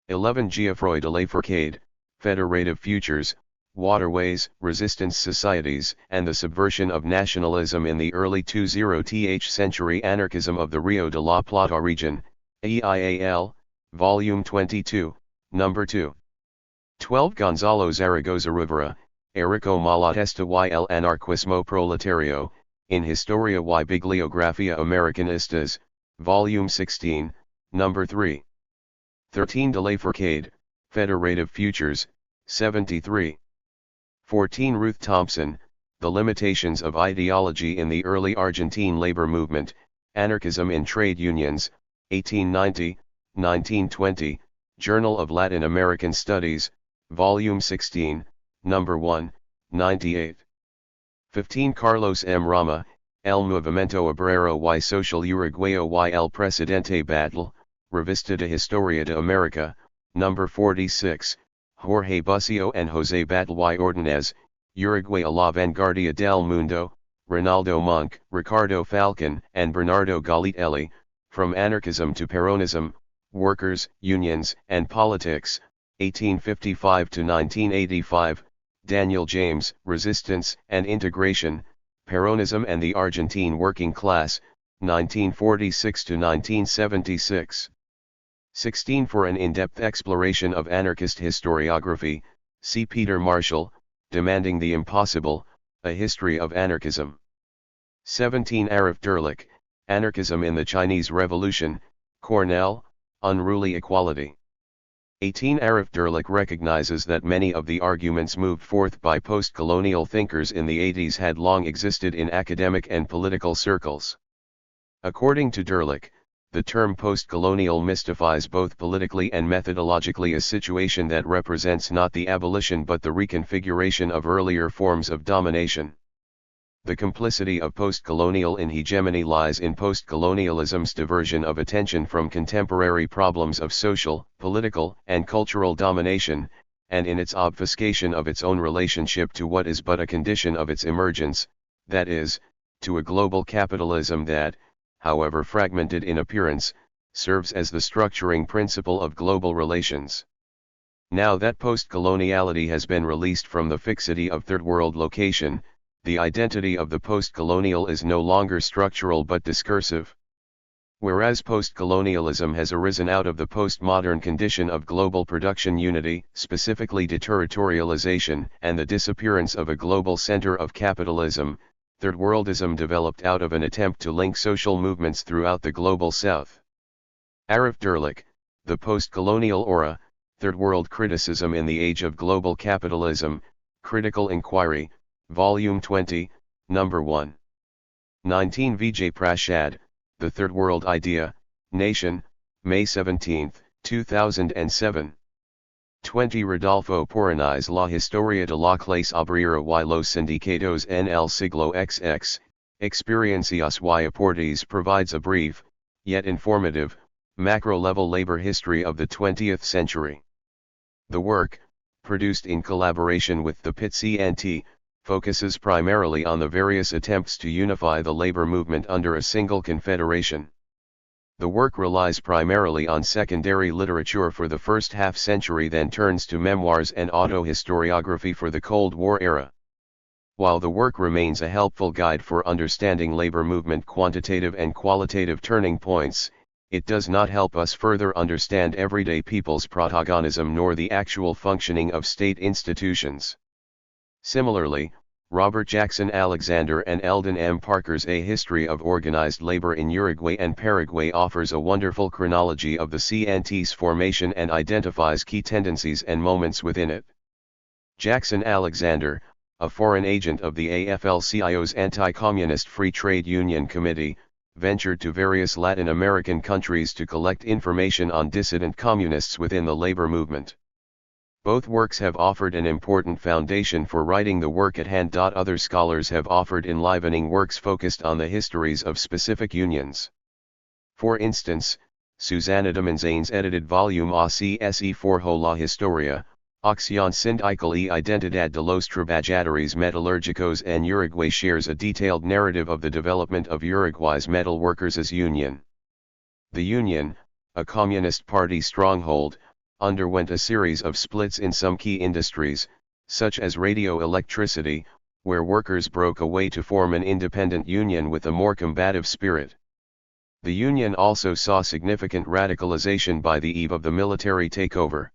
11. Geoffroy de Lafourcade, Federative Futures, Waterways, Resistance Societies, and the Subversion of Nationalism in the Early 20th Century Anarchism of the Rio de la Plata Region, EIAL, Volume 22, No. 2. 12. Gonzalo Zaragoza Rivera, Erico Malatesta y el Anarquismo Proletario, in Historia y Bibliografía Americanistas, Volume 16, No. 3. 13. De Lafourcade, Federative Futures, 73. 14. Ruth Thompson, The Limitations of Ideology in the Early Argentine Labor Movement, Anarchism in Trade Unions, 1890, 1920, Journal of Latin American Studies, Volume 16, No. 1, 98. 15 Carlos M. Rama, El Movimiento Obrero y Social Uruguayo y el Presidente Batlle, Revista de Historia de América, No. 46, Jorge Bucio and José Batlle y Ordóñez, Uruguay a la Vanguardia del Mundo, Ronaldo Monk, Ricardo Falcon and Bernardo Galitelli, From Anarchism to Peronism, Workers, Unions, and Politics, 1855 to 1985, Daniel James, Resistance and Integration, Peronism and the Argentine Working Class, 1946 to 1976. 16 For an in-depth exploration of anarchist historiography, see Peter Marshall, Demanding the Impossible, A History of Anarchism. 17 Arif Derlich, Anarchism in the Chinese Revolution, Cornell, Unruly Equality. 18 Arif Derlich recognizes that many of the arguments moved forth by post-colonial thinkers in the 80s had long existed in academic and political circles. According to Derlich, the term post-colonial mystifies both politically and methodologically a situation that represents not the abolition but the reconfiguration of earlier forms of domination. The complicity of post-colonial in hegemony lies in post-colonialism's diversion of attention from contemporary problems of social, political, and cultural domination, and in its obfuscation of its own relationship to what is but a condition of its emergence, that is, to a global capitalism that, however fragmented in appearance, serves as the structuring principle of global relations. Now that post-coloniality has been released from the fixity of third world location, the identity of the post-colonial is no longer structural but discursive. Whereas post-colonialism has arisen out of the postmodern condition of global production unity, specifically deterritorialization, and the disappearance of a global center of capitalism, third-worldism developed out of an attempt to link social movements throughout the global south. Arif Derlich, The Post-Colonial Aura, Third World Criticism in the Age of Global Capitalism, Critical Inquiry, Volume 20, No. 1. 19 Vijay Prashad, The Third World Idea, Nation, May 17, 2007. 20 Rodolfo Poraniz La Historia de la Clase Obrera y los Sindicatos en el siglo XX, Experiencias y Aportes provides a brief, yet informative, macro-level labor history of the 20th century. The work, produced in collaboration with the PIT-CNT, focuses primarily on the various attempts to unify the labor movement under a single confederation. The work relies primarily on secondary literature for the first half-century, then turns to memoirs and auto-historiography for the Cold War era. While the work remains a helpful guide for understanding labor movement quantitative and qualitative turning points, it does not help us further understand everyday people's protagonism nor the actual functioning of state institutions. Similarly, Robert Jackson Alexander and Eldon M. Parker's A History of Organized Labor in Uruguay and Paraguay offers a wonderful chronology of the CNT's formation and identifies key tendencies and moments within it. Jackson Alexander, a foreign agent of the AFL-CIO's Anti-Communist Free Trade Union Committee, ventured to various Latin American countries to collect information on dissident communists within the labor movement. Both works have offered an important foundation for writing the work at hand. Other scholars have offered enlivening works focused on the histories of specific unions. For instance, Susana de Manzane's edited volume A CSE Forjo la Historia, Acción Sindical y Identidad de los Trabajadores Metalúrgicos en Uruguay shares a detailed narrative of the development of Uruguay's metal workers' union. The union, a communist party stronghold, underwent a series of splits in some key industries, such as radio-electricity, where workers broke away to form an independent union with a more combative spirit. The union also saw significant radicalization by the eve of the military takeover.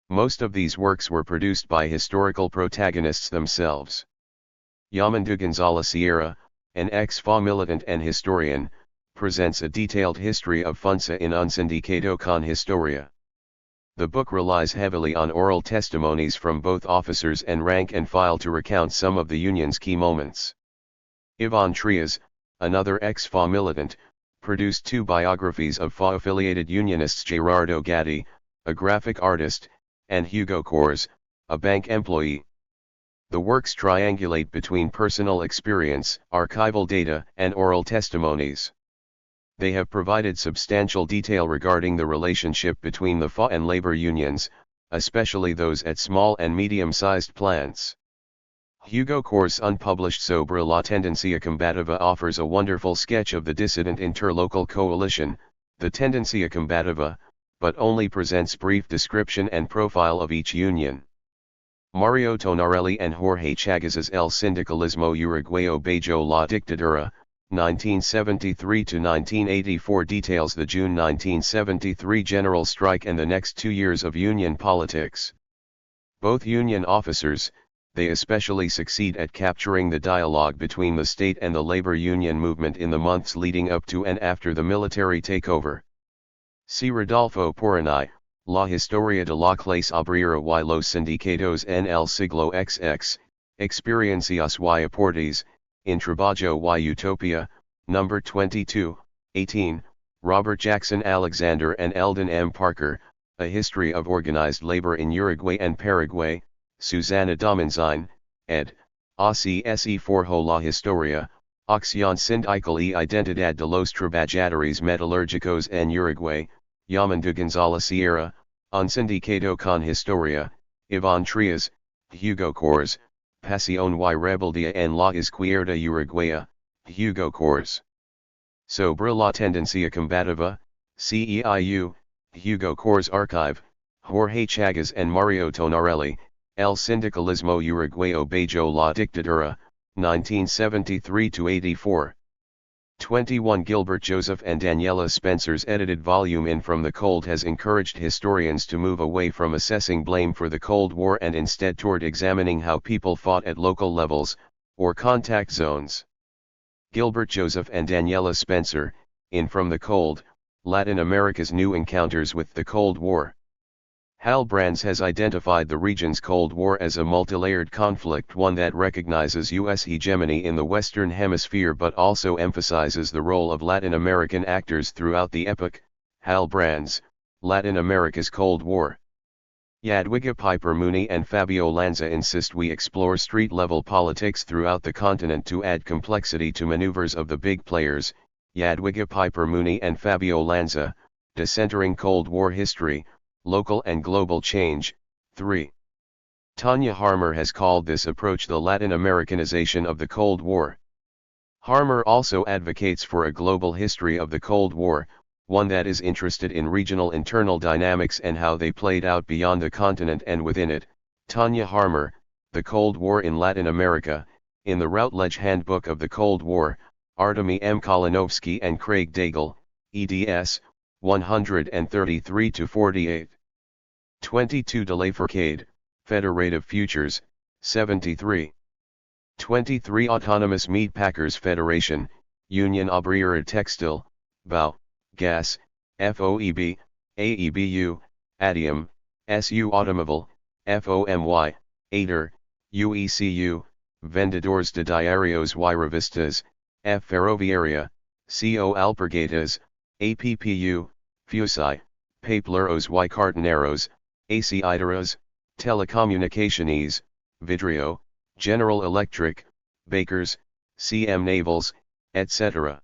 Most of these works were produced by historical protagonists themselves. Yamandu González Sierra, an ex-FA militant and historian, presents a detailed history of FUNSA in Un Sindicato con Historia. The book relies heavily on oral testimonies from both officers and rank and file to recount some of the union's key moments. Iván Trias, another ex-FA militant, produced two biographies of FA-affiliated unionists: Gerardo Gatti, a graphic artist, and Hugo Kors, a bank employee. The works triangulate between personal experience, archival data, and oral testimonies. They have provided substantial detail regarding the relationship between the FA and labor unions, especially those at small and medium-sized plants. Hugo Corr's unpublished Sobre la Tendencia Combativa offers a wonderful sketch of the dissident interlocal coalition, the Tendencia Combativa, but only presents brief description and profile of each union. Mario Tonarelli and Jorge Chagaz's El Sindicalismo Uruguayo Bajo la Dictadura, 1973–1984 details the June 1973 general strike and the next 2 years of union politics. Both union officers, they especially succeed at capturing the dialogue between the state and the labor union movement in the months leading up to and after the military takeover. See Rodolfo Porani, La Historia de la Clase Obrera y los Sindicatos en el Siglo XX, Experiencias y Aportes, in Trabajo y Utopia, No. 22, 18, Robert Jackson Alexander and Eldon M. Parker, A History of Organized Labor in Uruguay and Paraguay, Susana Dominzine, ed. ACSE Forjo la Historia, Acción Sindical y Identidad de los Trabajadores Metalúrgicos en Uruguay, Yaman de González Sierra, Un Sindicato con Historia, Iván Trias, Hugo Corrs, Pasión y Rebeldía en la Izquierda Uruguaya, Hugo Corrs. Sobre la Tendencia Combativa, CEIU, Hugo Corrs Archive, Jorge Chagaz and Mario Tonarelli, El Sindicalismo Uruguayo Bajo la Dictadura, 1973–84. 21 Gilbert Joseph and Daniela Spencer's edited volume In From the Cold has encouraged historians to move away from assessing blame for the Cold War and instead toward examining how people fought at local levels, or contact zones. Gilbert Joseph and Daniela Spencer, In From the Cold, Latin America's New Encounters with the Cold War. Hal Brands has identified the region's Cold War as a multilayered conflict, one that recognizes U.S. hegemony in the Western Hemisphere but also emphasizes the role of Latin American actors throughout the epoch. Hal Brands, Latin America's Cold War. Jadwiga Piper Mooney and Fabio Lanza insist we explore street-level politics throughout the continent to add complexity to maneuvers of the big players. Jadwiga Piper Mooney and Fabio Lanza, Decentering Cold War History, Local and Global Change, 3. Tanya Harmer has called this approach the Latin Americanization of the Cold War. Harmer also advocates for a global history of the Cold War, one that is interested in regional internal dynamics and how they played out beyond the continent and within it. Tanya Harmer, The Cold War in Latin America, in the Routledge Handbook of the Cold War, Artemy M. Kalinovsky and Craig Daigle, eds. 133–48. 22 De Lafourcade, Federative Futures, 73. 23 Autonomous Meat Packers Federation, Union Obrera Textil, BAU, Gas, FOEB, AEBU, Adium, SU Automobile, FOMY, ADER, UECU, Vendedores de Diarios y Revistas, F Ferroviaria, CO Alpargatas, APPU, FUSI, Papeleros y Cartoneros, AC Iteras, Telecomunicaciones, Vidrio, General Electric, Bakers, CM Navals, etc.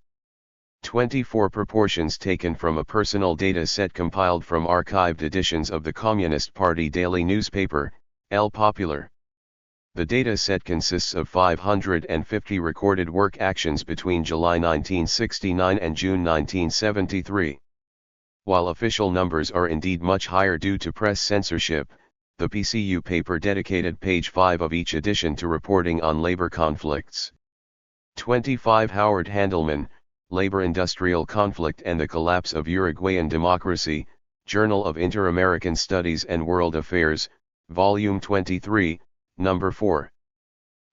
24 Proportions taken from a personal data set compiled from archived editions of the Communist Party daily newspaper, El Popular. The data set consists of 550 recorded work actions between July 1969 and June 1973. While official numbers are indeed much higher due to press censorship, the PCU paper dedicated page 5 of each edition to reporting on labor conflicts. 25 Howard Handelman, Labor-Industrial Conflict and the Collapse of Uruguayan Democracy, Journal of Inter-American Studies and World Affairs, Volume 23, Number 4.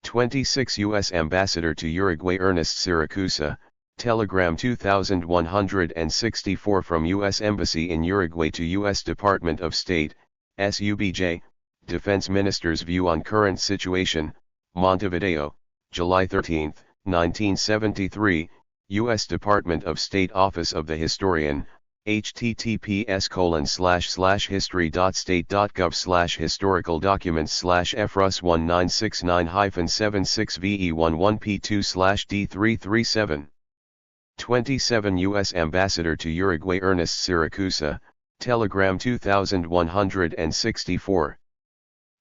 26 U.S. Ambassador to Uruguay Ernest Siracusa, Telegram 2164 from U.S. Embassy in Uruguay to U.S. Department of State, SUBJ, Defense Minister's View on Current Situation, Montevideo, July 13, 1973, U.S. Department of State Office of the Historian, https://history.state.gov/historical documents/FRUS1969-76VE11P2/D337. 27 U.S. Ambassador to Uruguay Ernest Siracusa, Telegram 2164.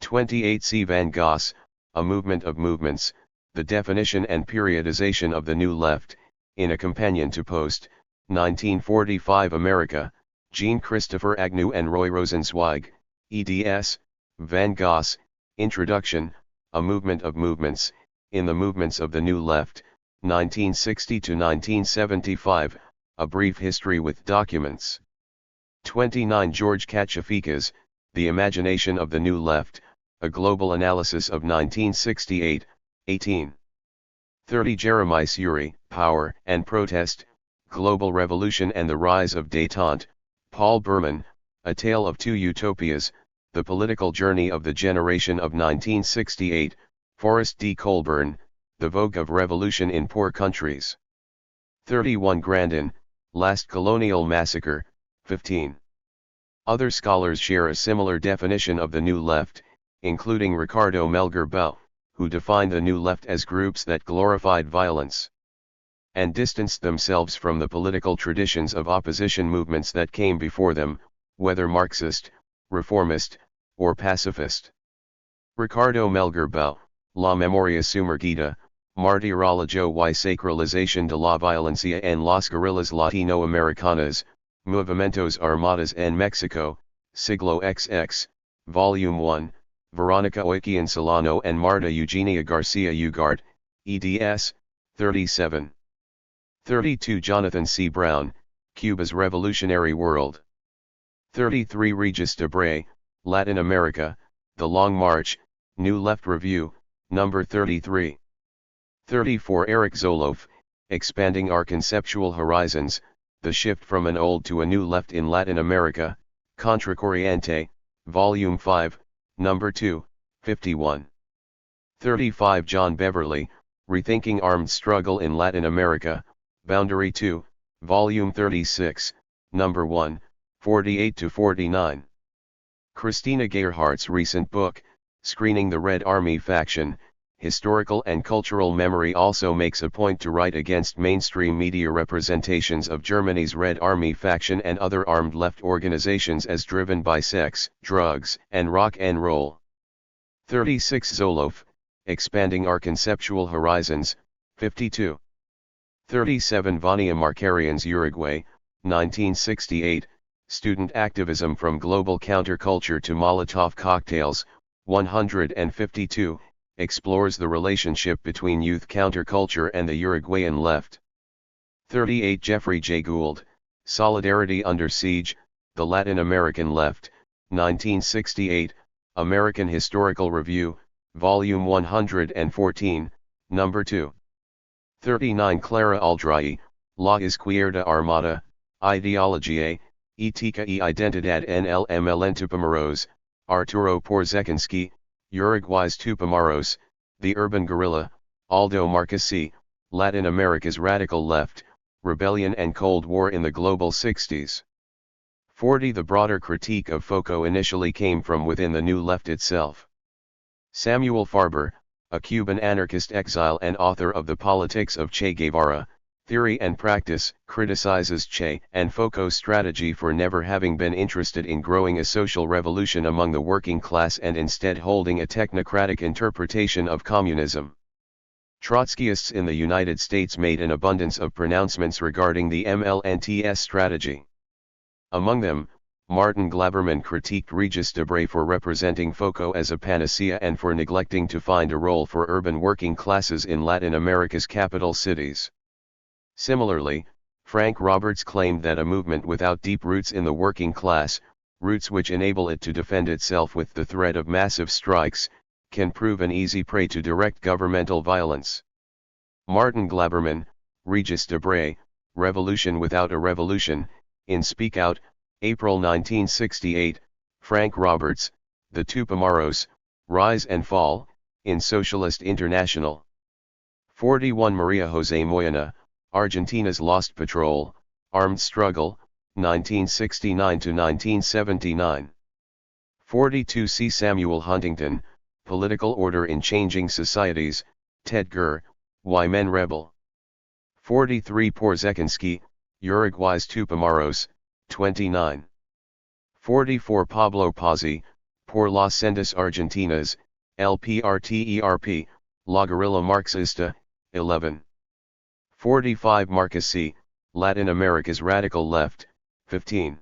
28 C. Van Goss, A Movement of Movements, The Definition and Periodization of the New Left, in a Companion to Post, 1945 America, Jean Christopher Agnew and Roy Rosenzweig, eds. Van Goss, Introduction, A Movement of Movements, in the Movements of the New Left, 1960 to 1975, A Brief History with Documents. 29 George Kachafikas, The Imagination of the New Left, A Global Analysis of 1968, 18. 30 Jeremiah Suri, Power and Protest, Global Revolution and the Rise of Détente, Paul Berman, A Tale of Two Utopias, The Political Journey of the Generation of 1968, Forrest D. Colburn, The Vogue of Revolution in Poor Countries. 31 Grandin, Last Colonial Massacre, 15. Other scholars share a similar definition of the New Left, including Ricardo Melgar Bell, who defined the New Left as groups that glorified violence and distanced themselves from the political traditions of opposition movements that came before them, whether Marxist, reformist, or pacifist. Ricardo Melgar Bell, La Memoria Sumergida, Martirologio y Sacralización de la Violencia en las Guerrillas Latinoamericanas, Movimientos Armados en Mexico, Siglo XX, Volume 1, Veronica Oikian Solano and Marta Eugenia Garcia Ugarte, eds. 37. 32 Jonathan C. Brown, Cuba's Revolutionary World. 33 Regis Debray, Latin America, The Long March, New Left Review, number 33. 34 Eric Zoloff, Expanding Our Conceptual Horizons, The Shift from an Old to a New Left in Latin America, Contracorriente, Volume 5, number 2, 51. 35 John Beverly, Rethinking Armed Struggle in Latin America, Boundary 2, Volume 36, number 1, 48-49. Christina Gerhardt's recent book, Screening the Red Army Faction, Historical and Cultural Memory, also makes a point to write against mainstream media representations of Germany's Red Army faction and other armed left organizations as driven by sex, drugs, and rock and roll. 36 Zoloff, Expanding Our Conceptual Horizons, 52. 37 Vania Markarian's Uruguay, 1968, Student Activism from Global Counterculture to Molotov Cocktails, 152, explores the relationship between youth counterculture and the Uruguayan left. 38 Jeffrey J. Gould, Solidarity Under Siege, The Latin American Left, 1968, American Historical Review, Volume 114, Number 2. 39 Clara Aldrai, La Izquierda Armada, Ideologia, Ética y Identidad en el Tupamaros, Arturo Porzekinski, Uruguay's Tupamaros, The Urban Guerrilla, Aldo Marquesi, Latin America's Radical Left, Rebellion and Cold War in the Global 60s. 40 The broader critique of Foucault initially came from within the New Left itself. Samuel Farber, a Cuban anarchist exile and author of The Politics of Che Guevara, Theory and Practice, criticizes Che and Foucault's strategy for never having been interested in growing a social revolution among the working class and instead holding a technocratic interpretation of communism. Trotskyists in the United States made an abundance of pronouncements regarding the MLNT's strategy. Among them, Martin Glaberman critiqued Regis Debray for representing Foucault as a panacea and for neglecting to find a role for urban working classes in Latin America's capital cities. Similarly, Frank Roberts claimed that a movement without deep roots in the working class, roots which enable it to defend itself with the threat of massive strikes, can prove an easy prey to direct governmental violence. Martin Glaberman, Regis Debray, Revolution Without a Revolution, in Speak Out, April 1968, Frank Roberts, The Tupamaros, Rise and Fall, in Socialist International. 41 Maria José Moyano, Argentina's Lost Patrol, Armed Struggle, 1969 to 1979. 42 C. Samuel Huntington, Political Order in Changing Societies, Ted Gurr, Why Men Rebel. 43 Porzekinski, Uruguay's Tupamaros, 29. 44 Pablo Pazzi, Por las Sendas Argentinas, LPRTERP, La Guerrilla Marxista, 11. 45 Marcus C., Latin America's Radical Left, 15.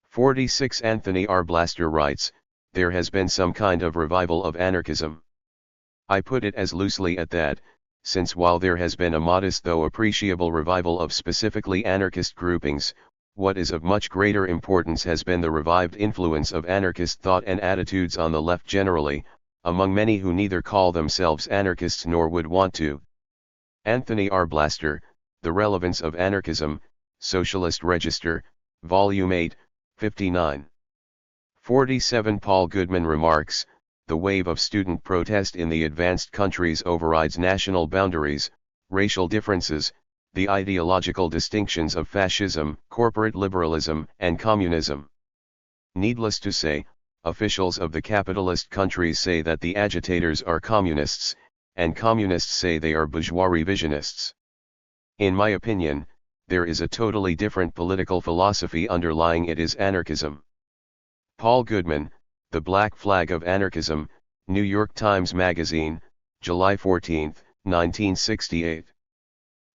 46 Anthony R. Blaster writes, there has been some kind of revival of anarchism. I put it as loosely at that, since while there has been a modest though appreciable revival of specifically anarchist groupings, what is of much greater importance has been the revived influence of anarchist thought and attitudes on the left generally, among many who neither call themselves anarchists nor would want to. Anthony R. Blaster, The Relevance of Anarchism, Socialist Register, Volume 8, 59. 47 Paul Goodman remarks, the wave of student protest in the advanced countries overrides national boundaries, racial differences, the ideological distinctions of fascism, corporate liberalism, and communism. Needless to say, officials of the capitalist countries say that the agitators are communists, and communists say they are bourgeois revisionists. In my opinion, there is a totally different political philosophy underlying it is anarchism. Paul Goodman, The Black Flag of Anarchism, New York Times Magazine, July 14, 1968.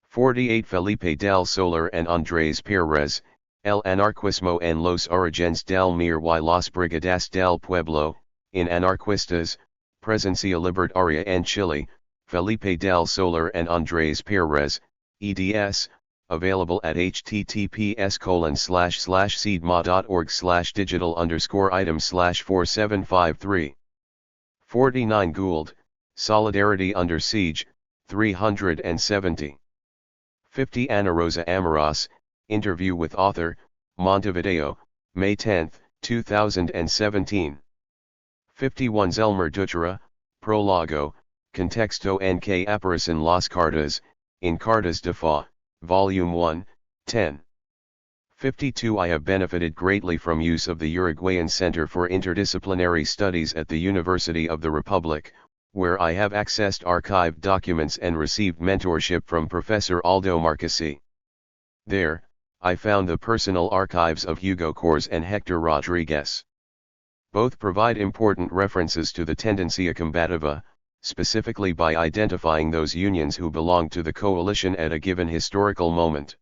48 Felipe del Solar and Andrés Pérez, El Anarquismo en los Orígenes del Mir y las Brigadas del Pueblo, in Anarquistas, Presencia Libertaria en Chile, Felipe del Solar and Andrés Pérez, eds, available at https://seedma.org/digital_item/4753. 49 Gould, Solidarity Under Siege, 370. 50 Ana Rosa Amoras, Interview with Author, Montevideo, May 10, 2017. 51 Zelmer Dutra, Prologo, Contexto en que aparecen las cartas, in Cartas de Fa, Volume 1, 10. 52 I have benefited greatly from use of the Uruguayan Center for Interdisciplinary Studies at the University of the Republic, where I have accessed archived documents and received mentorship from Professor Aldo Marquesi. There, I found the personal archives of Hugo Cors and Hector Rodriguez. Both provide important references to the tendencia combativa, specifically by identifying those unions who belonged to the coalition at a given historical moment.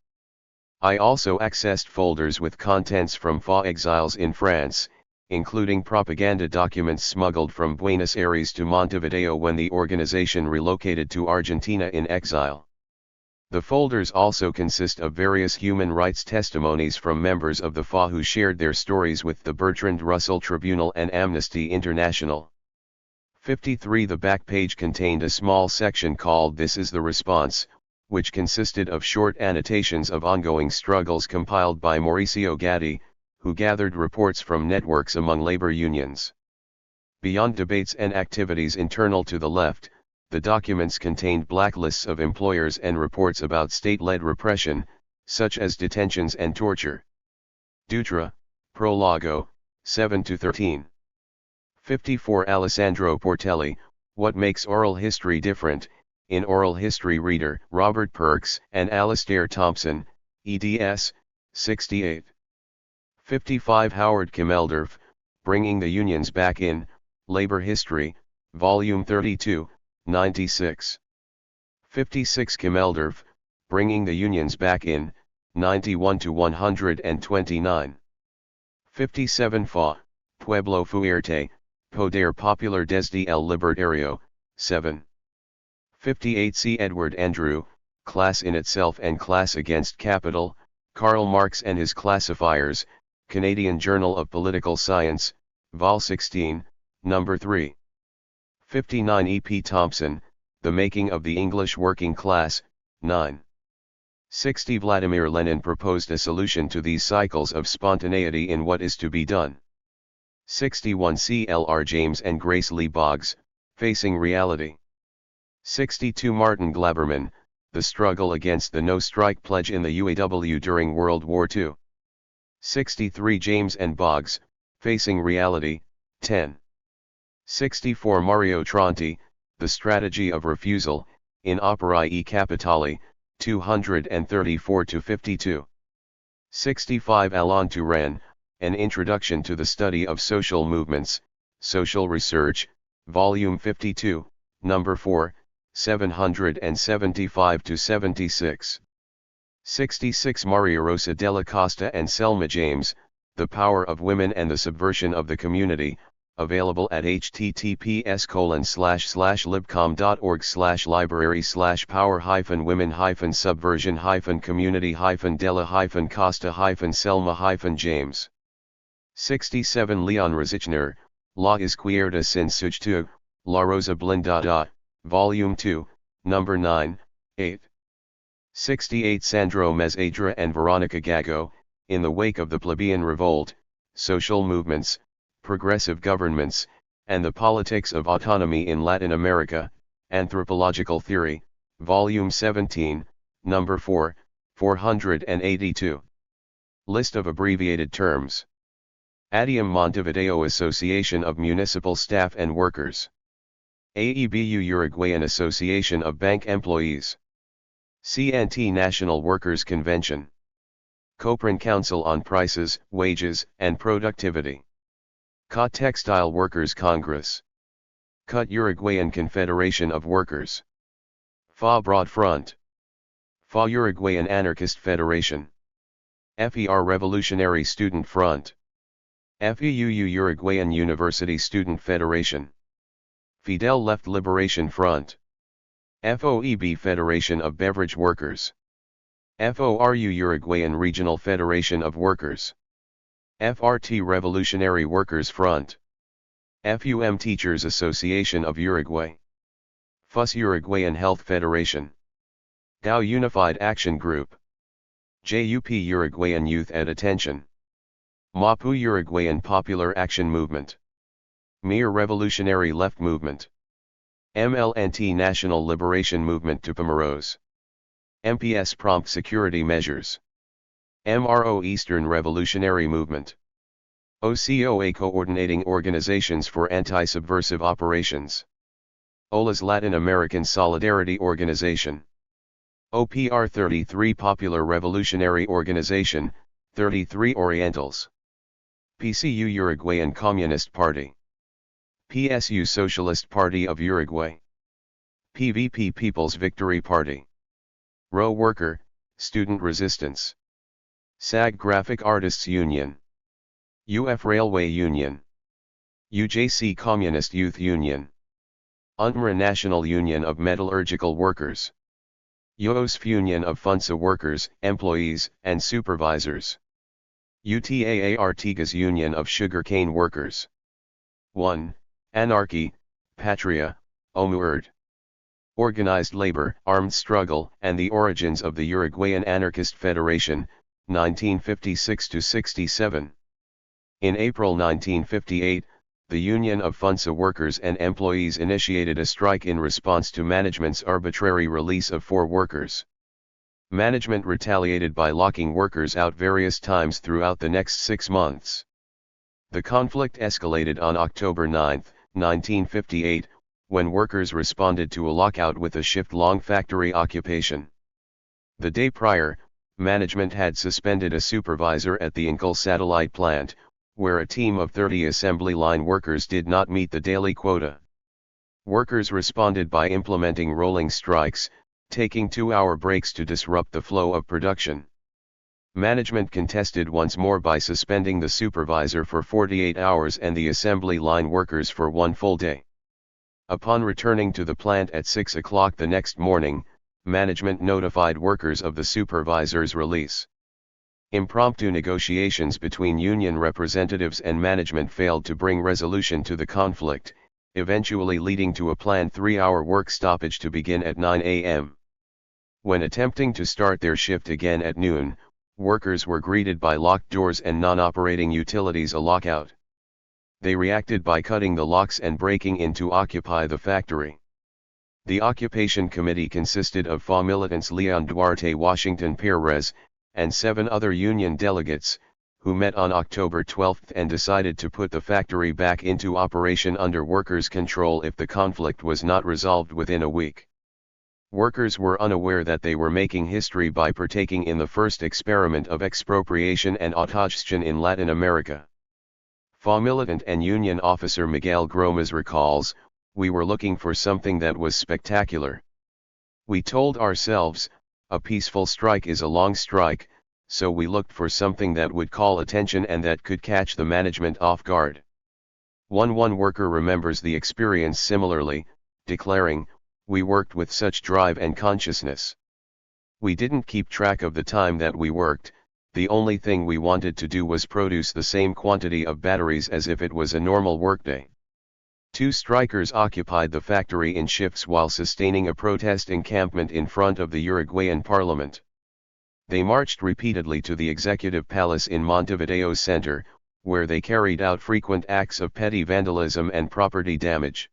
I also accessed folders with contents from FA exiles in France, including propaganda documents smuggled from Buenos Aires to Montevideo when the organization relocated to Argentina in exile. The folders also consist of various human rights testimonies from members of the FA who shared their stories with the Bertrand Russell Tribunal and Amnesty International. 53 The back page contained a small section called This is the Response, which consisted of short annotations of ongoing struggles compiled by Mauricio Gatti, who gathered reports from networks among labor unions. Beyond debates and activities internal to the left, the documents contained blacklists of employers and reports about state-led repression, such as detentions and torture. Dutra, Prologo, 7-13. 54 Alessandro Portelli, What Makes Oral History Different, in Oral History Reader, Robert Perks and Alastair Thompson, eds. 68. 55 Howard Kimmeldorf, Bringing the Unions Back in, Labor History, Volume 32, 96. 56 Kimmeldorf, Bringing the Unions Back in, 91-129. 57 Fa, Pueblo Fuerte, Poder Popular desde el Libertario, 7. 58 C. Edward Andrew, Class in Itself and Class Against Capital, Karl Marx and His Classifiers, Canadian Journal of Political Science, Vol. 16, No. 3. 59 E. P. Thompson, The Making of the English Working Class, 9. 60 Vladimir Lenin proposed a solution to these cycles of spontaneity in What is to be Done. 61 C. L. R. James and Grace Lee Boggs, Facing Reality. 62 Martin Glaberman, The Struggle Against the No-Strike Pledge in the UAW During World War II. 63 James and Boggs, Facing Reality, 10. 64 Mario Tronti, The Strategy of Refusal, in Operae Capitali, 234-52. 65 Alain Touraine, An Introduction to the Study of Social Movements, Social Research, Volume 52, Number 4, 775-76. 66 Maria Rosa della Costa and Selma James, The Power of Women and the Subversion of the Community, available at https://libcom.org/library/power-women-della-costa-selma-james. 67 Leon Rosichner, La Izquierda sin Substituto, La Rosa Blindada, Volume 2, Number 9, 8. 68 Sandro Mesadra and Veronica Gago, In the Wake of the Plebeian Revolt, Social Movements, Progressive Governments, and the Politics of Autonomy in Latin America, Anthropological Theory, Volume 17, Number 4, 482. List of abbreviated terms. ADIUM Montevideo Association of Municipal Staff and Workers. AEBU Uruguayan Association of Bank Employees. CNT National Workers' Convention. Copran Council on Prices, Wages, and Productivity. CA Textile Workers Congress. CUT Uruguayan Confederation of Workers. FA Broad Front. FA Uruguayan Anarchist Federation. FER Revolutionary Student Front. FEUU Uruguayan University Student Federation. Fidel Left Liberation Front. FOEB Federation of Beverage Workers. FORU Uruguayan Regional Federation of Workers. FRT Revolutionary Workers Front. FUM Teachers Association of Uruguay. FUS Uruguayan Health Federation. DAO Unified Action Group. JUP Uruguayan Youth at Attention. MAPU Uruguayan Popular Action Movement. MIR Revolutionary Left Movement. MLNT National Liberation Movement Tupamaros. MPS Prompt Security Measures. MRO Eastern Revolutionary Movement. OCOA Coordinating Organizations for Anti-Subversive Operations. OLA's Latin American Solidarity Organization. OPR 33 Popular Revolutionary Organization, 33 Orientals. PCU Uruguayan Communist Party. PSU Socialist Party of Uruguay. PVP People's Victory Party. Row Worker, Student Resistance. SAG Graphic Artists Union. UF Railway Union. UJC Communist Youth Union. UNMRA National Union of Metallurgical Workers. UOSF Union of FUNSA Workers, Employees, and Supervisors. UTAA Artigas Union of Sugarcane Workers. 1. Anarchy, Patria, OMURD. Organized Labor, Armed Struggle, and the Origins of the Uruguayan Anarchist Federation, 1956-67. In April 1958, the Union of FUNSA Workers and Employees initiated a strike in response to management's arbitrary release of 4 workers. Management retaliated by locking workers out various times throughout the next 6 months. The conflict escalated on October 9, 1958, when workers responded to a lockout with a shift-long factory occupation. The day prior, management had suspended a supervisor at the Incal satellite plant, where a team of 30 assembly line workers did not meet the daily quota. Workers responded by implementing rolling strikes, taking 2-hour breaks to disrupt the flow of production. Management contested once more by suspending the supervisor for 48 hours and the assembly line workers for 1 full day. Upon returning to the plant at 6 o'clock the next morning, management notified workers of the supervisor's release. Impromptu negotiations between union representatives and management failed to bring resolution to the conflict, eventually leading to a planned 3-hour work stoppage to begin at 9 a.m. When attempting to start their shift again at noon, workers were greeted by locked doors and non-operating utilities, a lockout. They reacted by cutting the locks and breaking in to occupy the factory. The occupation committee consisted of FA militants Leon Duarte Washington Perez, and 7 other union delegates, who met on October 12 and decided to put the factory back into operation under workers' control if the conflict was not resolved within a week. Workers were unaware that they were making history by partaking in the first experiment of expropriation and autogestion in Latin America. FA militant and union officer Miguel Gromas recalls, "We were looking for something that was spectacular. We told ourselves, a peaceful strike is a long strike, so we looked for something that would call attention and that could catch the management off guard." One worker remembers the experience similarly, declaring, "We worked with such drive and consciousness. We didn't keep track of the time that we worked, the only thing we wanted to do was produce the same quantity of batteries as if it was a normal workday." Two strikers occupied the factory in shifts while sustaining a protest encampment in front of the Uruguayan parliament. They marched repeatedly to the executive palace in Montevideo's center, where they carried out frequent acts of petty vandalism and property damage.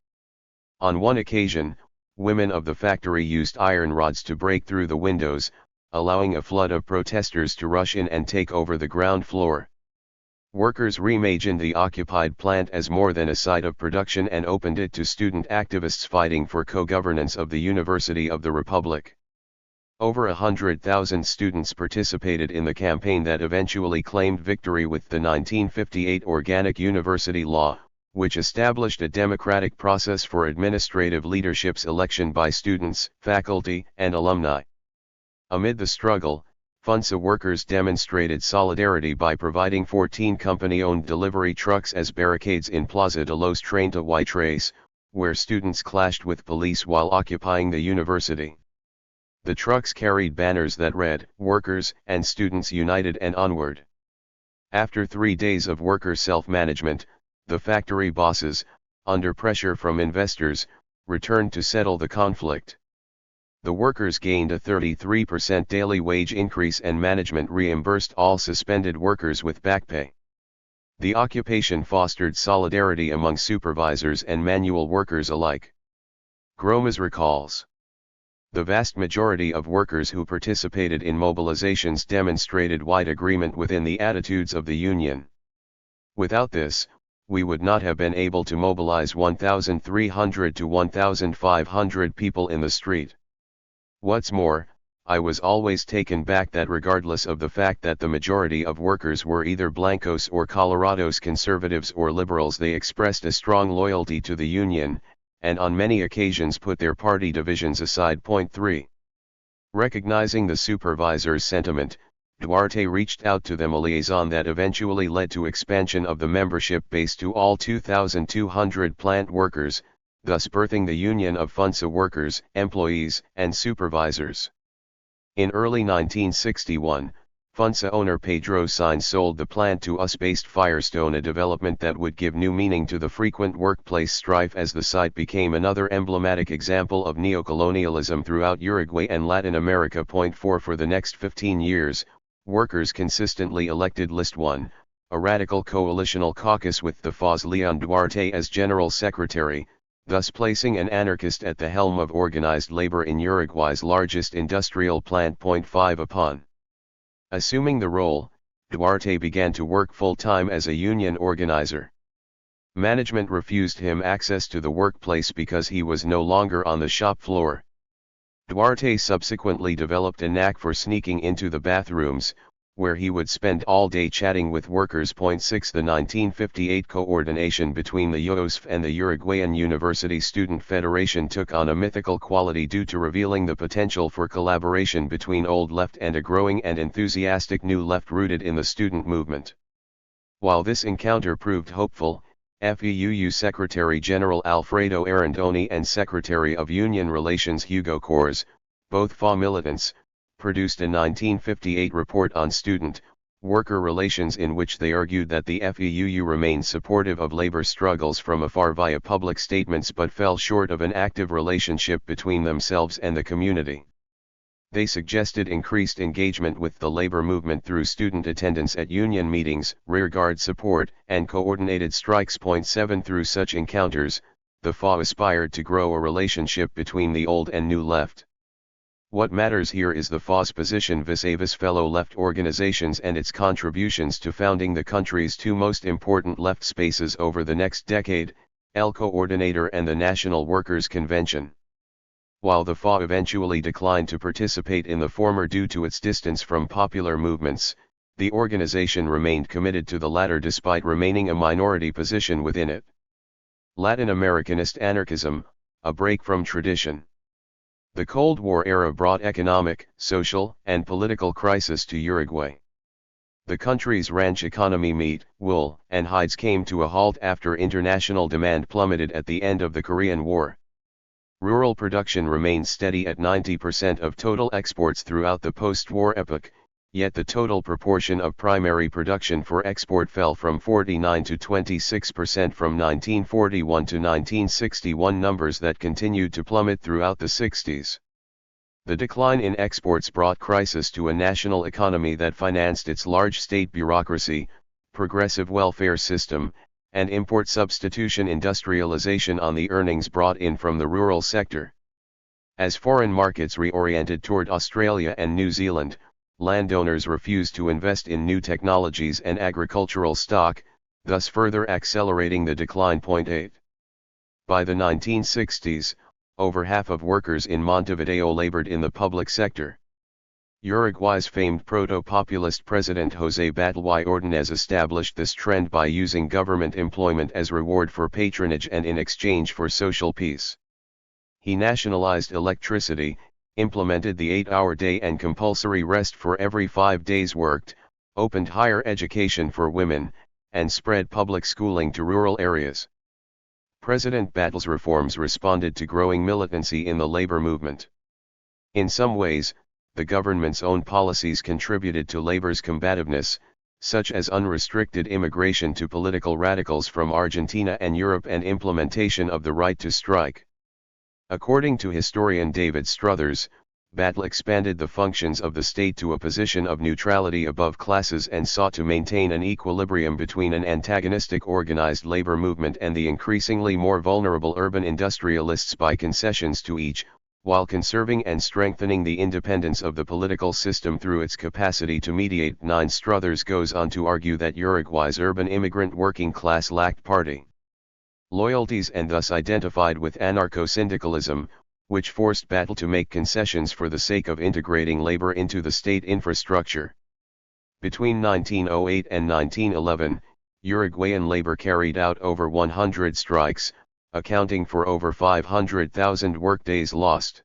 On one occasion, women of the factory used iron rods to break through the windows, allowing a flood of protesters to rush in and take over the ground floor. Workers reimagined the occupied plant as more than a site of production and opened it to student activists fighting for co-governance of the University of the Republic. Over 100,000 students participated in the campaign that eventually claimed victory with the 1958 Organic University Law, which established a democratic process for administrative leadership's election by students, faculty, and alumni. Amid the struggle, FUNSA workers demonstrated solidarity by providing 14 company-owned delivery trucks as barricades in Plaza de los 33, where students clashed with police while occupying the university. The trucks carried banners that read, "Workers and Students United and Onward." After 3 days of worker self-management, the factory bosses, under pressure from investors, returned to settle the conflict. The workers gained a 33% daily wage increase and management reimbursed all suspended workers with back pay. The occupation fostered solidarity among supervisors and manual workers alike. Gromas recalls, "The vast majority of workers who participated in mobilizations demonstrated wide agreement within the attitudes of the union. Without this, we would not have been able to mobilize 1,300 to 1,500 people in the street. What's more, I was always taken back that regardless of the fact that the majority of workers were either Blancos or Colorados conservatives or liberals, they expressed a strong loyalty to the union, and on many occasions put their party divisions aside." 3. Recognizing the supervisor's sentiment, Duarte reached out to them, a liaison that eventually led to expansion of the membership base to all 2,200 plant workers, thus birthing the Union of FUNSA workers, employees, and supervisors. In early 1961, FUNSA owner Pedro Sainz sold the plant to US-based Firestone, a development that would give new meaning to the frequent workplace strife as the site became another emblematic example of neocolonialism throughout Uruguay and Latin America. 4 For the next 15 years, workers consistently elected List 1, a radical coalitional caucus with the FA's Leon Duarte as general secretary, thus placing an anarchist at the helm of organized labor in Uruguay's largest industrial plant. 5 Upon assuming the role, Duarte began to work full-time as a union organizer. Management refused him access to the workplace because he was no longer on the shop floor. Duarte subsequently developed a knack for sneaking into the bathrooms, where he would spend all day chatting with workers. 6 The 1958 coordination between the UOSF and the Uruguayan University Student Federation took on a mythical quality due to revealing the potential for collaboration between Old Left and a growing and enthusiastic New Left rooted in the student movement. While this encounter proved hopeful, FEUU Secretary-General Alfredo Arandoni and Secretary of Union Relations Hugo Cors, both FA militants, produced a 1958 report on student-worker relations in which they argued that the FEUU remained supportive of labor struggles from afar via public statements but fell short of an active relationship between themselves and the community. They suggested increased engagement with the labor movement through student attendance at union meetings, rearguard support, and coordinated strikes. 7 Through such encounters, the FA aspired to grow a relationship between the old and new left. What matters here is the FA's position vis-a-vis fellow left organizations and its contributions to founding the country's two most important left spaces over the next decade, El Coordinator and the National Workers' Convention. While the FA eventually declined to participate in the former due to its distance from popular movements, the organization remained committed to the latter despite remaining a minority position within it. Latin Americanist anarchism, a break from tradition. The Cold War era brought economic, social, and political crisis to Uruguay. The country's ranch economy meat, wool, and hides came to a halt after international demand plummeted at the end of the Korean War. Rural production remained steady at 90% of total exports throughout the post-war epoch, yet the total proportion of primary production for export fell from 49 to 26% from 1941 to 1961, numbers that continued to plummet throughout the 60s. The decline in exports brought crisis to a national economy that financed its large state bureaucracy, progressive welfare system, and import substitution industrialization on the earnings brought in from the rural sector. As foreign markets reoriented toward Australia and New Zealand, landowners refused to invest in new technologies and agricultural stock, thus further accelerating the decline. 8. By the 1960s, over half of workers in Montevideo labored in the public sector. Uruguay's famed proto-populist president José Battleguay Ordóñez established this trend by using government employment as reward for patronage and in exchange for social peace. He nationalized electricity, implemented the 8-hour day and compulsory rest for every 5 days worked, opened higher education for women, and spread public schooling to rural areas. President Battle's reforms responded to growing militancy in the labor movement. In some ways, the government's own policies contributed to labor's combativeness, such as unrestricted immigration to political radicals from Argentina and Europe and implementation of the right to strike. According to historian David Struthers, Battle expanded the functions of the state to a position of neutrality above classes and sought to maintain an equilibrium between an antagonistic organized labor movement and the increasingly more vulnerable urban industrialists by concessions to each, while conserving and strengthening the independence of the political system through its capacity to mediate. 9. Struthers goes on to argue that Uruguay's urban immigrant working class lacked party loyalties and thus identified with anarcho-syndicalism, which forced Battle to make concessions for the sake of integrating labor into the state infrastructure. Between 1908 and 1911, Uruguayan labor carried out over 100 strikes, accounting for over 500,000 workdays lost.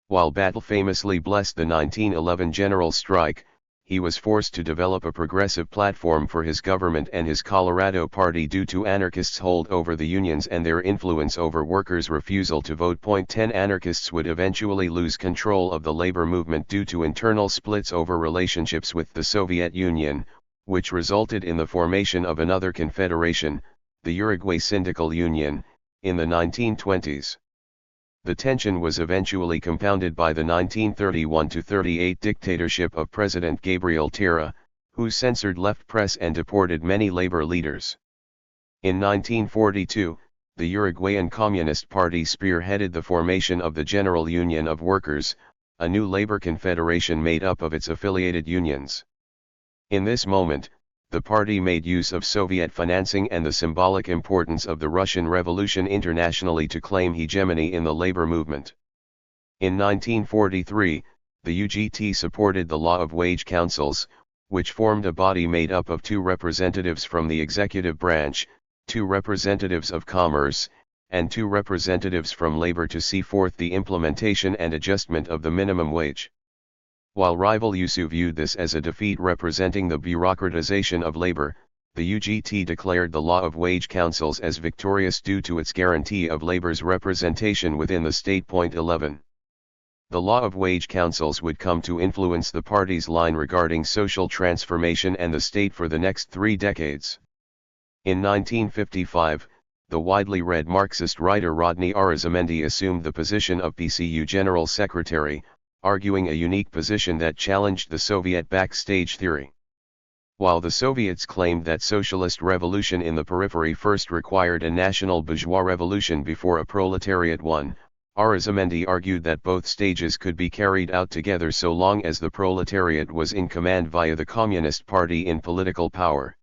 While Battle famously blessed the 1911 general strike, he was forced to develop a progressive platform for his government and his Colorado party due to anarchists' hold over the unions and their influence over workers' refusal to vote. 10. Anarchists would eventually lose control of the labor movement due to internal splits over relationships with the Soviet Union, which resulted in the formation of another confederation, the Uruguay Syndical Union, in the 1920s. The tension was eventually compounded by the 1931-38 dictatorship of President Gabriel Terra, who censored left press and deported many labor leaders. In 1942, the Uruguayan Communist Party spearheaded the formation of the General Union of Workers, a new labor confederation made up of its affiliated unions. In this moment, the party made use of Soviet financing and the symbolic importance of the Russian Revolution internationally to claim hegemony in the labor movement. In 1943, the UGT supported the law of wage councils, which formed a body made up of 2 representatives from the executive branch, 2 representatives of commerce, and 2 representatives from labor to see forth the implementation and adjustment of the minimum wage. While rival USU viewed this as a defeat representing the bureaucratization of labor, the UGT declared the law of wage councils as victorious due to its guarantee of labor's representation within the state. 11. The law of wage councils would come to influence the party's line regarding social transformation and the state for the next 3 decades. In 1955, the widely read Marxist writer Rodney Arizamendi assumed the position of PCU General Secretary, arguing a unique position that challenged the Soviet backstage theory. While the Soviets claimed that socialist revolution in the periphery first required a national bourgeois revolution before a proletariat one, Araiza argued that both stages could be carried out together so long as the proletariat was in command via the Communist Party in political power.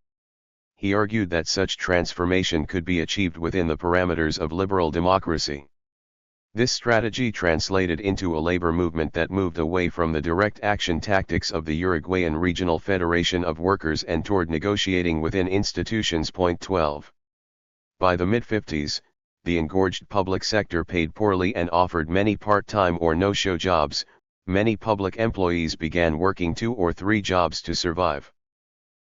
He argued that such transformation could be achieved within the parameters of liberal democracy. This strategy translated into a labor movement that moved away from the direct action tactics of the Uruguayan Regional Federation of Workers and toward negotiating within institutions. 12. By the mid-50s, the engorged public sector paid poorly and offered many part-time or no-show jobs. Many public employees began working 2 or 3 jobs to survive.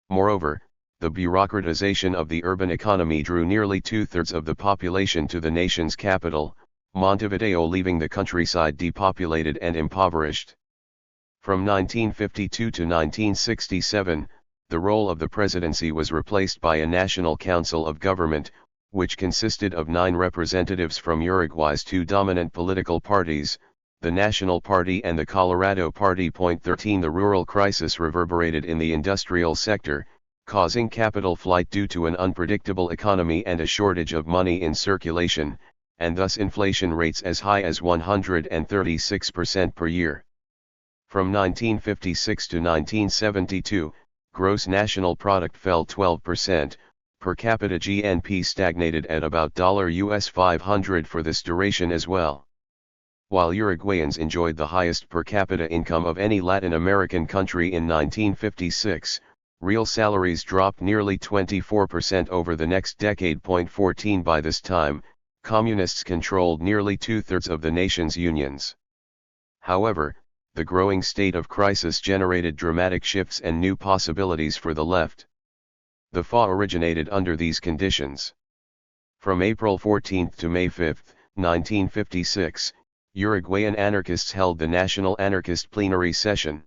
Moreover, the bureaucratization of the urban economy drew nearly 2/3 of the population to the nation's capital, Montevideo, leaving the countryside depopulated and impoverished. From 1952 to 1967, the role of the presidency was replaced by a National Council of Government, which consisted of 9 representatives from Uruguay's 2 dominant political parties, the National Party and the Colorado Party. 13 The rural crisis reverberated in the industrial sector, causing capital flight due to an unpredictable economy and a shortage of money in circulation, and thus inflation rates as high as 136% per year. From 1956 to 1972, gross national product fell 12%, per capita GNP stagnated at about $500 for this duration as well. While Uruguayans enjoyed the highest per capita income of any Latin American country in 1956, real salaries dropped nearly 24% over the next decade. 14 By this time, communists controlled nearly 2/3 of the nation's unions. However, the growing state of crisis generated dramatic shifts and new possibilities for the left. The FA originated under these conditions. From April 14 to May 5, 1956, Uruguayan anarchists held the National Anarchist Plenary Session.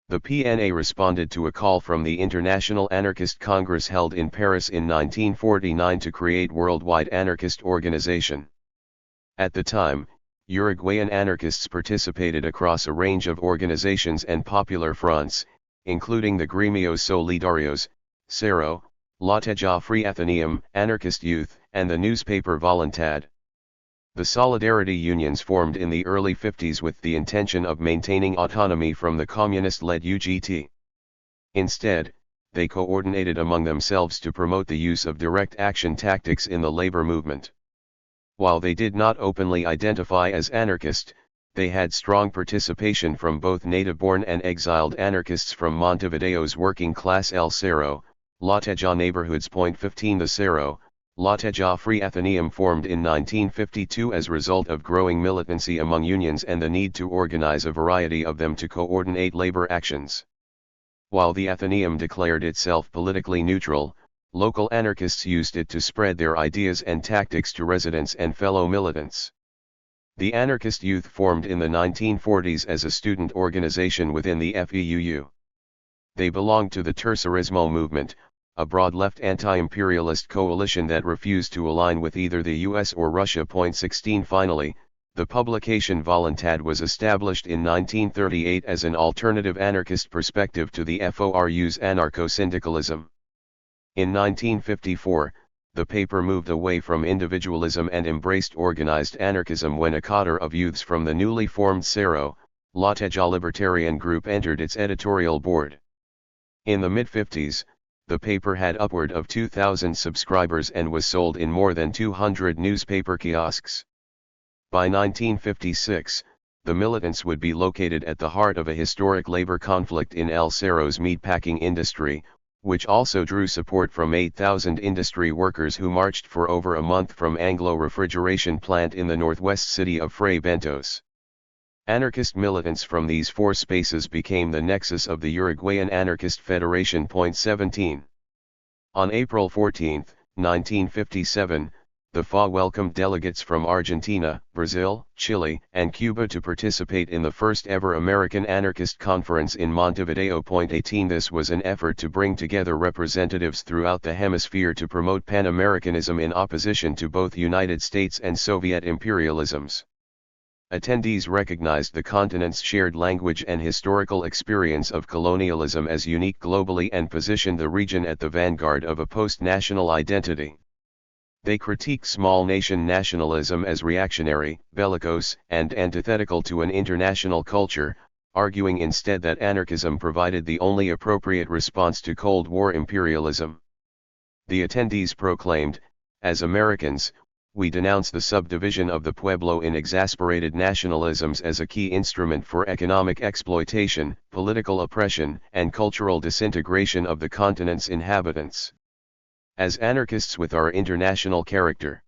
The PNA responded to a call from the International Anarchist Congress held in Paris in 1949 to create worldwide anarchist organization. At the time, Uruguayan anarchists participated across a range of organizations and popular fronts, including the Gremios Solidarios, Cero, Loteja Free Athenaeum, Anarchist Youth, and the newspaper Voluntad. The Solidarity Unions formed in the early 50s with the intention of maintaining autonomy from the communist-led UGT. Instead, they coordinated among themselves to promote the use of direct action tactics in the labor movement. While they did not openly identify as anarchist, they had strong participation from both native-born and exiled anarchists from Montevideo's working class El Cerro, Loteja neighborhoods. 15 The Cerro, Loteja Free Athenaeum formed in 1952 as a result of growing militancy among unions and the need to organize a variety of them to coordinate labor actions. While the Athenaeum declared itself politically neutral, local anarchists used it to spread their ideas and tactics to residents and fellow militants. The Anarchist Youth formed in the 1940s as a student organization within the FEUU. They belonged to the Tercerismo movement, a broad-left anti-imperialist coalition that refused to align with either the US or Russia. 16 Finally, the publication Voluntad was established in 1938 as an alternative anarchist perspective to the FORU's anarcho-syndicalism. In 1954, the paper moved away from individualism and embraced organized anarchism when a cadre of youths from the newly formed Cerro, Loteja Libertarian Group entered its editorial board. In the mid-50s, the paper had upward of 2,000 subscribers and was sold in more than 200 newspaper kiosks. By 1956, the militants would be located at the heart of a historic labor conflict in El Cerro's meatpacking industry, which also drew support from 8,000 industry workers who marched for over a month from Anglo Refrigeration Plant in the northwest city of Fray Bentos. Anarchist militants from these 4 spaces became the nexus of the Uruguayan Anarchist Federation. 17. On April 14, 1957, the FA welcomed delegates from Argentina, Brazil, Chile, and Cuba to participate in the first ever American Anarchist Conference in Montevideo. 18 This was an effort to bring together representatives throughout the hemisphere to promote Pan-Americanism in opposition to both United States and Soviet imperialisms. Attendees recognized the continent's shared language and historical experience of colonialism as unique globally and positioned the region at the vanguard of a post-national identity. They critique small nation nationalism as reactionary, bellicose, and antithetical to an international culture, arguing instead that anarchism provided the only appropriate response to Cold War imperialism. The attendees proclaimed, "As Americans, we denounce the subdivision of the pueblo in exasperated nationalisms as a key instrument for economic exploitation, political oppression, and cultural disintegration of the continent's inhabitants. As anarchists with our international character,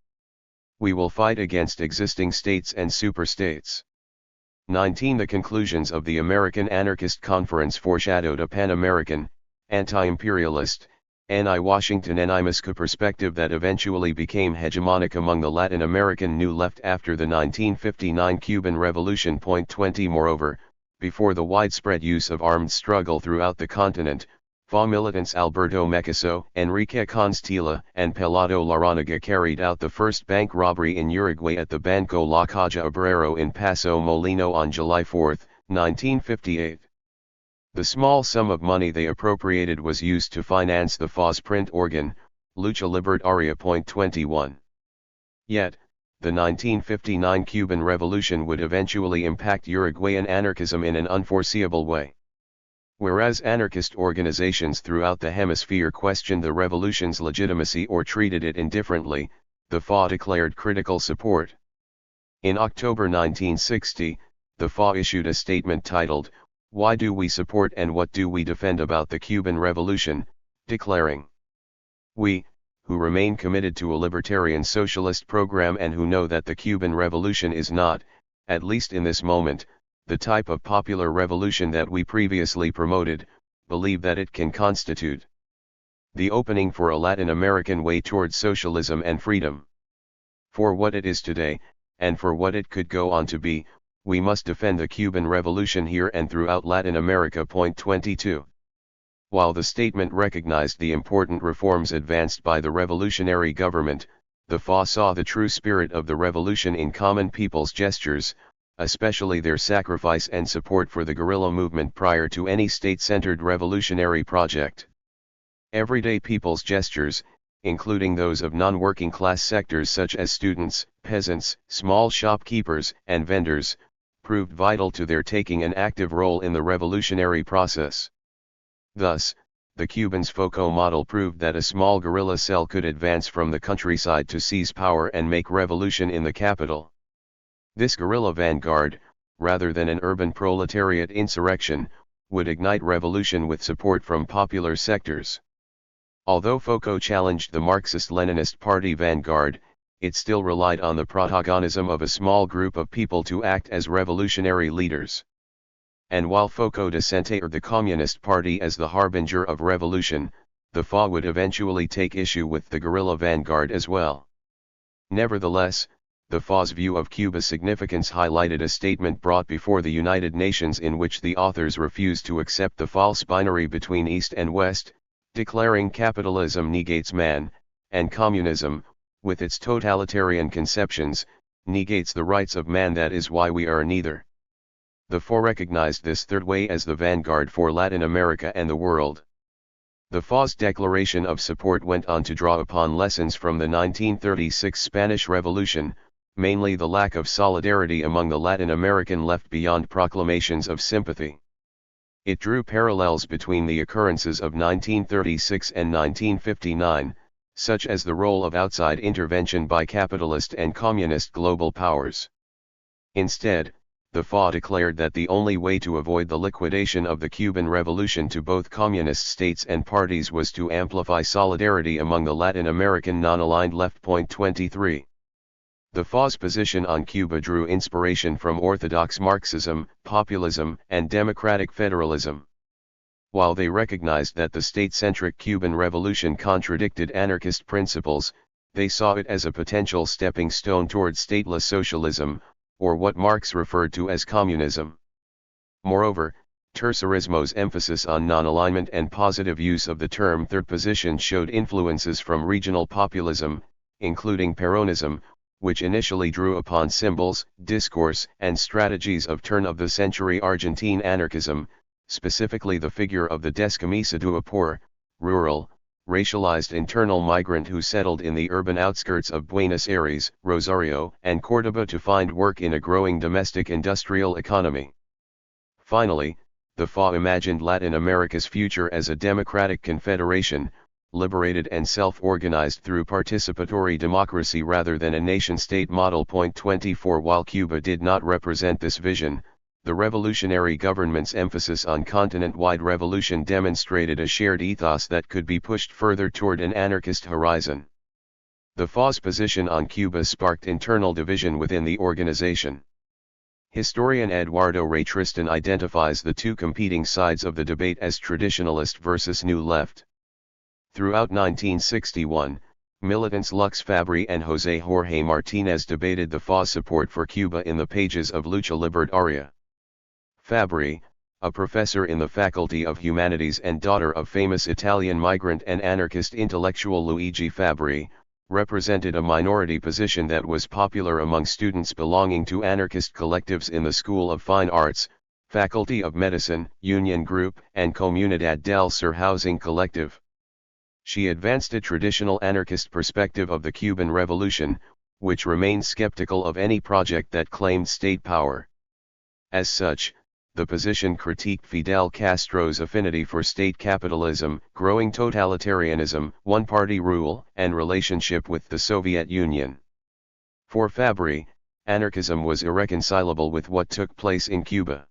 we will fight against existing states and superstates." 19. The conclusions of the American Anarchist Conference foreshadowed a pan-American, anti-imperialist, anti-Washingtonimism perspective that eventually became hegemonic among the Latin American New Left after the 1959 Cuban Revolution. 20. Moreover, before the widespread use of armed struggle throughout the continent, FA militants Alberto Mecaso, Enrique Constilla, and Pelado Laranaga carried out the first bank robbery in Uruguay at the Banco La Caja Obrero in Paso Molino on July 4, 1958. The small sum of money they appropriated was used to finance the FA's print organ, Lucha Libertaria. 21. Yet, the 1959 Cuban Revolution would eventually impact Uruguayan anarchism in an unforeseeable way. Whereas anarchist organizations throughout the hemisphere questioned the revolution's legitimacy or treated it indifferently, the FA declared critical support. In October 1960, the FA issued a statement titled, "Why do we support and what do we defend about the Cuban Revolution?" declaring, "We, who remain committed to a libertarian socialist program and who know that the Cuban Revolution is not, at least in this moment, the type of popular revolution that we previously promoted, believe that it can constitute the opening for a Latin American way towards socialism and freedom. For what it is today, and for what it could go on to be, we must defend the Cuban Revolution here and throughout Latin America." 22. While the statement recognized the important reforms advanced by the revolutionary government, the FA saw the true spirit of the revolution in common people's gestures, especially their sacrifice and support for the guerrilla movement prior to any state-centered revolutionary project. Everyday people's gestures, including those of non-working class sectors such as students, peasants, small shopkeepers, and vendors, proved vital to their taking an active role in the revolutionary process. Thus, the Cubans' FOCO model proved that a small guerrilla cell could advance from the countryside to seize power and make revolution in the capital. This guerrilla vanguard, rather than an urban proletariat insurrection, would ignite revolution with support from popular sectors. Although FOCO challenged the Marxist-Leninist party vanguard, it still relied on the protagonism of a small group of people to act as revolutionary leaders. And while FOCO dissented the Communist Party as the harbinger of revolution, the FA would eventually take issue with the guerrilla vanguard as well. Nevertheless, the FA's view of Cuba's significance highlighted a statement brought before the United Nations in which the authors refused to accept the false binary between East and West, declaring capitalism negates man, and communism, with its totalitarian conceptions, negates the rights of man. That is why we are neither. The FA recognized this third way as the vanguard for Latin America and the world. The FA's declaration of support went on to draw upon lessons from the 1936 Spanish Revolution, mainly the lack of solidarity among the Latin American left beyond proclamations of sympathy. It drew parallels between the occurrences of 1936 and 1959, such as the role of outside intervention by capitalist and communist global powers. Instead, the FA declared that the only way to avoid the liquidation of the Cuban Revolution to both communist states and parties was to amplify solidarity among the Latin American non-aligned left. 23. The FA's position on Cuba drew inspiration from orthodox Marxism, populism, and democratic federalism. While they recognized that the state-centric Cuban Revolution contradicted anarchist principles, they saw it as a potential stepping stone towards stateless socialism, or what Marx referred to as communism. Moreover, Tercerismo's emphasis on non-alignment and positive use of the term third position showed influences from regional populism, including Peronism, which initially drew upon symbols, discourse, and strategies of turn-of-the-century Argentine anarchism, specifically the figure of the descamisado poor, rural, racialized internal migrant who settled in the urban outskirts of Buenos Aires, Rosario, and Córdoba to find work in a growing domestic industrial economy. Finally, the FA imagined Latin America's future as a democratic confederation, liberated and self-organized through participatory democracy rather than a nation-state model. 24 While Cuba did not represent this vision, the revolutionary government's emphasis on continent-wide revolution demonstrated a shared ethos that could be pushed further toward an anarchist horizon. The FA's position on Cuba sparked internal division within the organization. Historian Eduardo Ray Tristan identifies the two competing sides of the debate as traditionalist versus New Left. Throughout 1961, militants Lux Fabri and José Jorge Martínez debated the FA's support for Cuba in the pages of Lucha Libertaria. Fabri, a professor in the Faculty of Humanities and daughter of famous Italian migrant and anarchist intellectual Luigi Fabri, represented a minority position that was popular among students belonging to anarchist collectives in the School of Fine Arts, Faculty of Medicine, Union Group, and Comunidad del Sur Housing Collective. She advanced a traditional anarchist perspective of the Cuban Revolution, which remained skeptical of any project that claimed state power. As such, the position critiqued Fidel Castro's affinity for state capitalism, growing totalitarianism, one-party rule, and relationship with the Soviet Union. For Fabri, anarchism was irreconcilable with what took place in Cuba.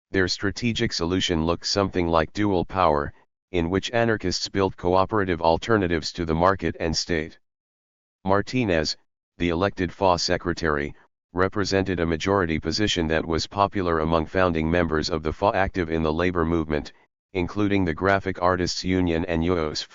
Their strategic solution looked something like dual power, in which anarchists built cooperative alternatives to the market and state. Martínez, the elected FA secretary, represented a majority position that was popular among founding members of the FA active in the labor movement, including the Graphic Artists Union and UOSF.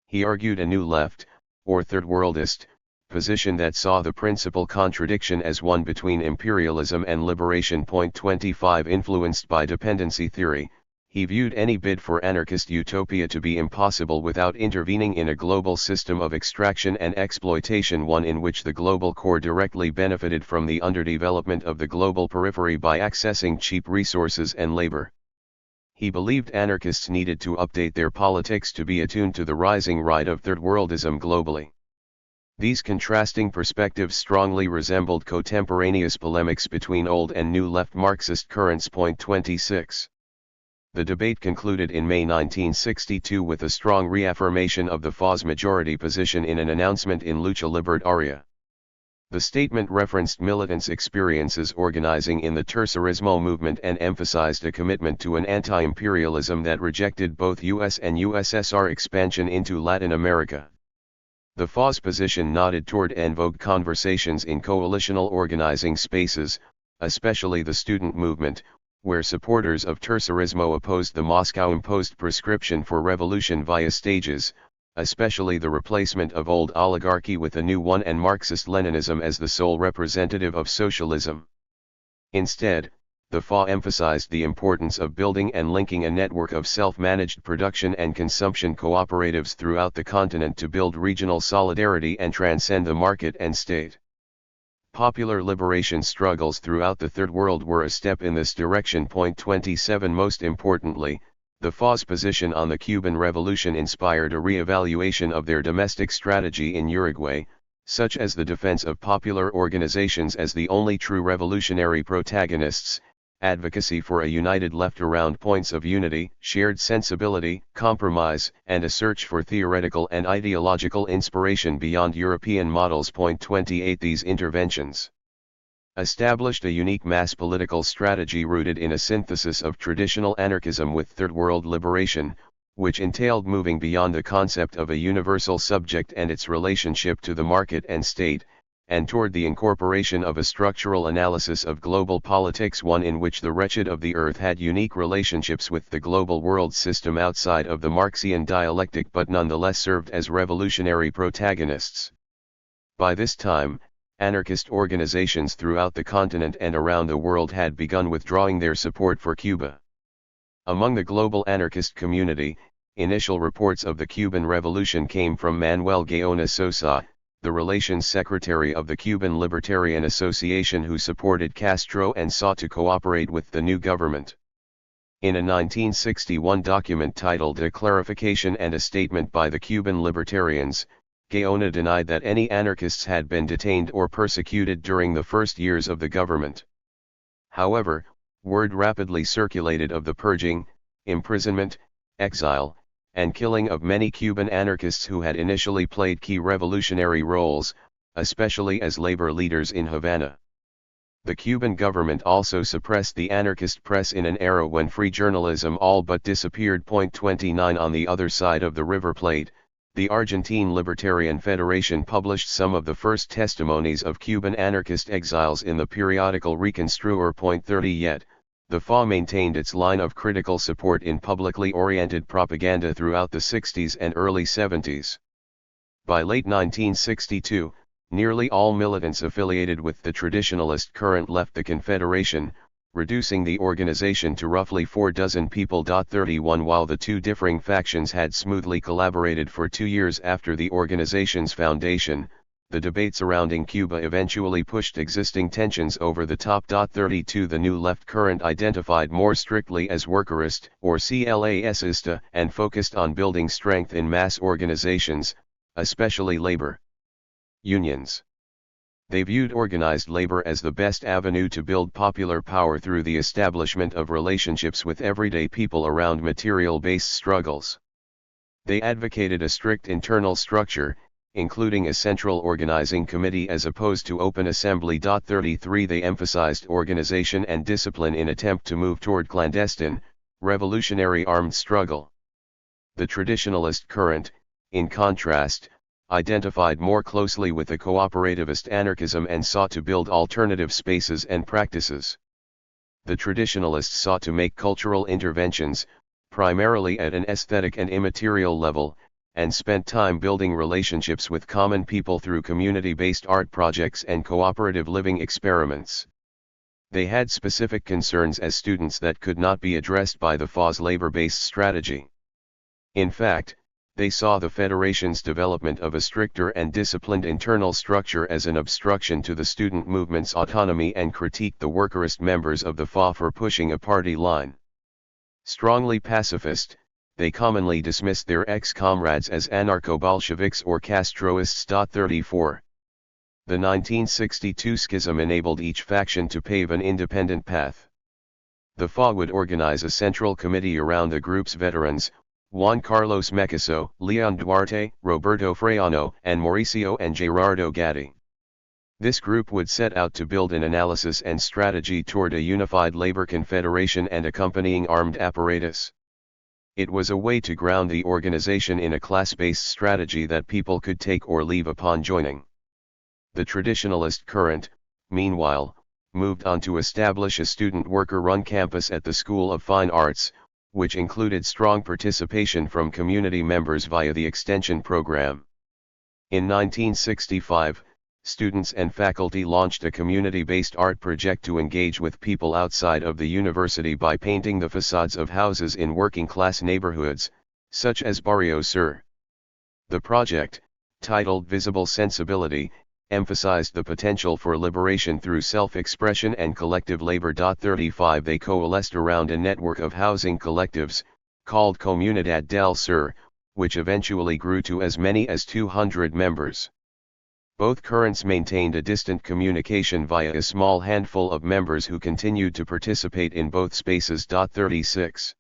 He argued a new left, or third-worldist, position that saw the principal contradiction as one between imperialism and liberation. 25 Influenced by dependency theory, he viewed any bid for anarchist utopia to be impossible without intervening in a global system of extraction and exploitation, one in which the global core directly benefited from the underdevelopment of the global periphery by accessing cheap resources and labor. He believed anarchists needed to update their politics to be attuned to the rising ride of third-worldism globally. These contrasting perspectives strongly resembled contemporaneous polemics between old and new left Marxist currents. 26. The debate concluded in May 1962 with a strong reaffirmation of the FA's majority position in an announcement in Lucha Libertaria. The statement referenced militants' experiences organizing in the Tercerismo movement and emphasized a commitment to an anti-imperialism that rejected both US and USSR expansion into Latin America. The FA's position nodded toward en vogue conversations in coalitional organizing spaces, especially the student movement, where supporters of Tercerismo opposed the Moscow-imposed prescription for revolution via stages, especially the replacement of old oligarchy with a new one and Marxist-Leninism as the sole representative of socialism. Instead, the FA emphasized the importance of building and linking a network of self-managed production and consumption cooperatives throughout the continent to build regional solidarity and transcend the market and state. Popular liberation struggles throughout the Third World were a step in this direction. 27 Most importantly, the FA's position on the Cuban Revolution inspired a re-evaluation of their domestic strategy in Uruguay, such as the defense of popular organizations as the only true revolutionary protagonists, advocacy for a united left around points of unity, shared sensibility, compromise, and a search for theoretical and ideological inspiration beyond European models. 28 These interventions established a unique mass political strategy rooted in a synthesis of traditional anarchism with Third World liberation, which entailed moving beyond the concept of a universal subject and its relationship to the market and state, and toward the incorporation of a structural analysis of global politics, one in which the wretched of the earth had unique relationships with the global world system outside of the Marxian dialectic but nonetheless served as revolutionary protagonists. By this time, anarchist organizations throughout the continent and around the world had begun withdrawing their support for Cuba. Among the global anarchist community, initial reports of the Cuban Revolution came from Manuel Gaona Sosa, the Relations Secretary of the Cuban Libertarian Association, who supported Castro and sought to cooperate with the new government. In a 1961 document titled A Clarification and a Statement by the Cuban Libertarians, Gaona denied that any anarchists had been detained or persecuted during the first years of the government. However, word rapidly circulated of the purging, imprisonment, exile, and killing of many Cuban anarchists who had initially played key revolutionary roles, especially as labor leaders in Havana. The Cuban government also suppressed the anarchist press in an era when free journalism all but disappeared. 29 On the other side of the River Plate, the Argentine Libertarian Federation published some of the first testimonies of Cuban anarchist exiles in the periodical Reconstruir. 30 Yet, the FA maintained its line of critical support in publicly oriented propaganda throughout the 60s and early 70s. By late 1962, nearly all militants affiliated with the traditionalist current left the Confederation, reducing the organization to roughly 4 dozen people. 31 While the two differing factions had smoothly collaborated for 2 years after the organization's foundation, the debate surrounding Cuba eventually pushed existing tensions over the top. 32 The new left current identified more strictly as workerist or clasista and focused on building strength in mass organizations, especially labor unions. They viewed organized labor as the best avenue to build popular power through the establishment of relationships with everyday people around material-based struggles. They advocated a strict internal structure, including a central organizing committee as opposed to open assembly. 33 They emphasized organization and discipline in attempt to move toward clandestine, revolutionary armed struggle. The traditionalist current, in contrast, identified more closely with the cooperativist anarchism and sought to build alternative spaces and practices. The traditionalists sought to make cultural interventions, primarily at an aesthetic and immaterial level, and spent time building relationships with common people through community-based art projects and cooperative living experiments. They had specific concerns as students that could not be addressed by the FA's labor-based strategy. In fact, they saw the Federation's development of a stricter and disciplined internal structure as an obstruction to the student movement's autonomy and critiqued the workerist members of the FA for pushing a party line. Strongly pacifist, they commonly dismissed their ex-comrades as anarcho-Bolsheviks or Castroists. 34. The 1962 schism enabled each faction to pave an independent path. The FA would organize a central committee around the group's veterans, Juan Carlos Mecaso, Leon Duarte, Roberto Frejano, and Mauricio and Gerardo Gatti. This group would set out to build an analysis and strategy toward a unified labor confederation and accompanying armed apparatus. It was a way to ground the organization in a class-based strategy that people could take or leave upon joining. The traditionalist current, meanwhile, moved on to establish a student worker-run campus at the School of Fine Arts, which included strong participation from community members via the extension program. In 1965, students and faculty launched a community-based art project to engage with people outside of the university by painting the facades of houses in working-class neighborhoods, such as Barrio Sur. The project, titled Visible Sensibility, emphasized the potential for liberation through self-expression and collective labor. 35 They coalesced around a network of housing collectives, called Comunidad del Sur, which eventually grew to as many as 200 members. Both currents maintained a distant communication via a small handful of members who continued to participate in both spaces. 36.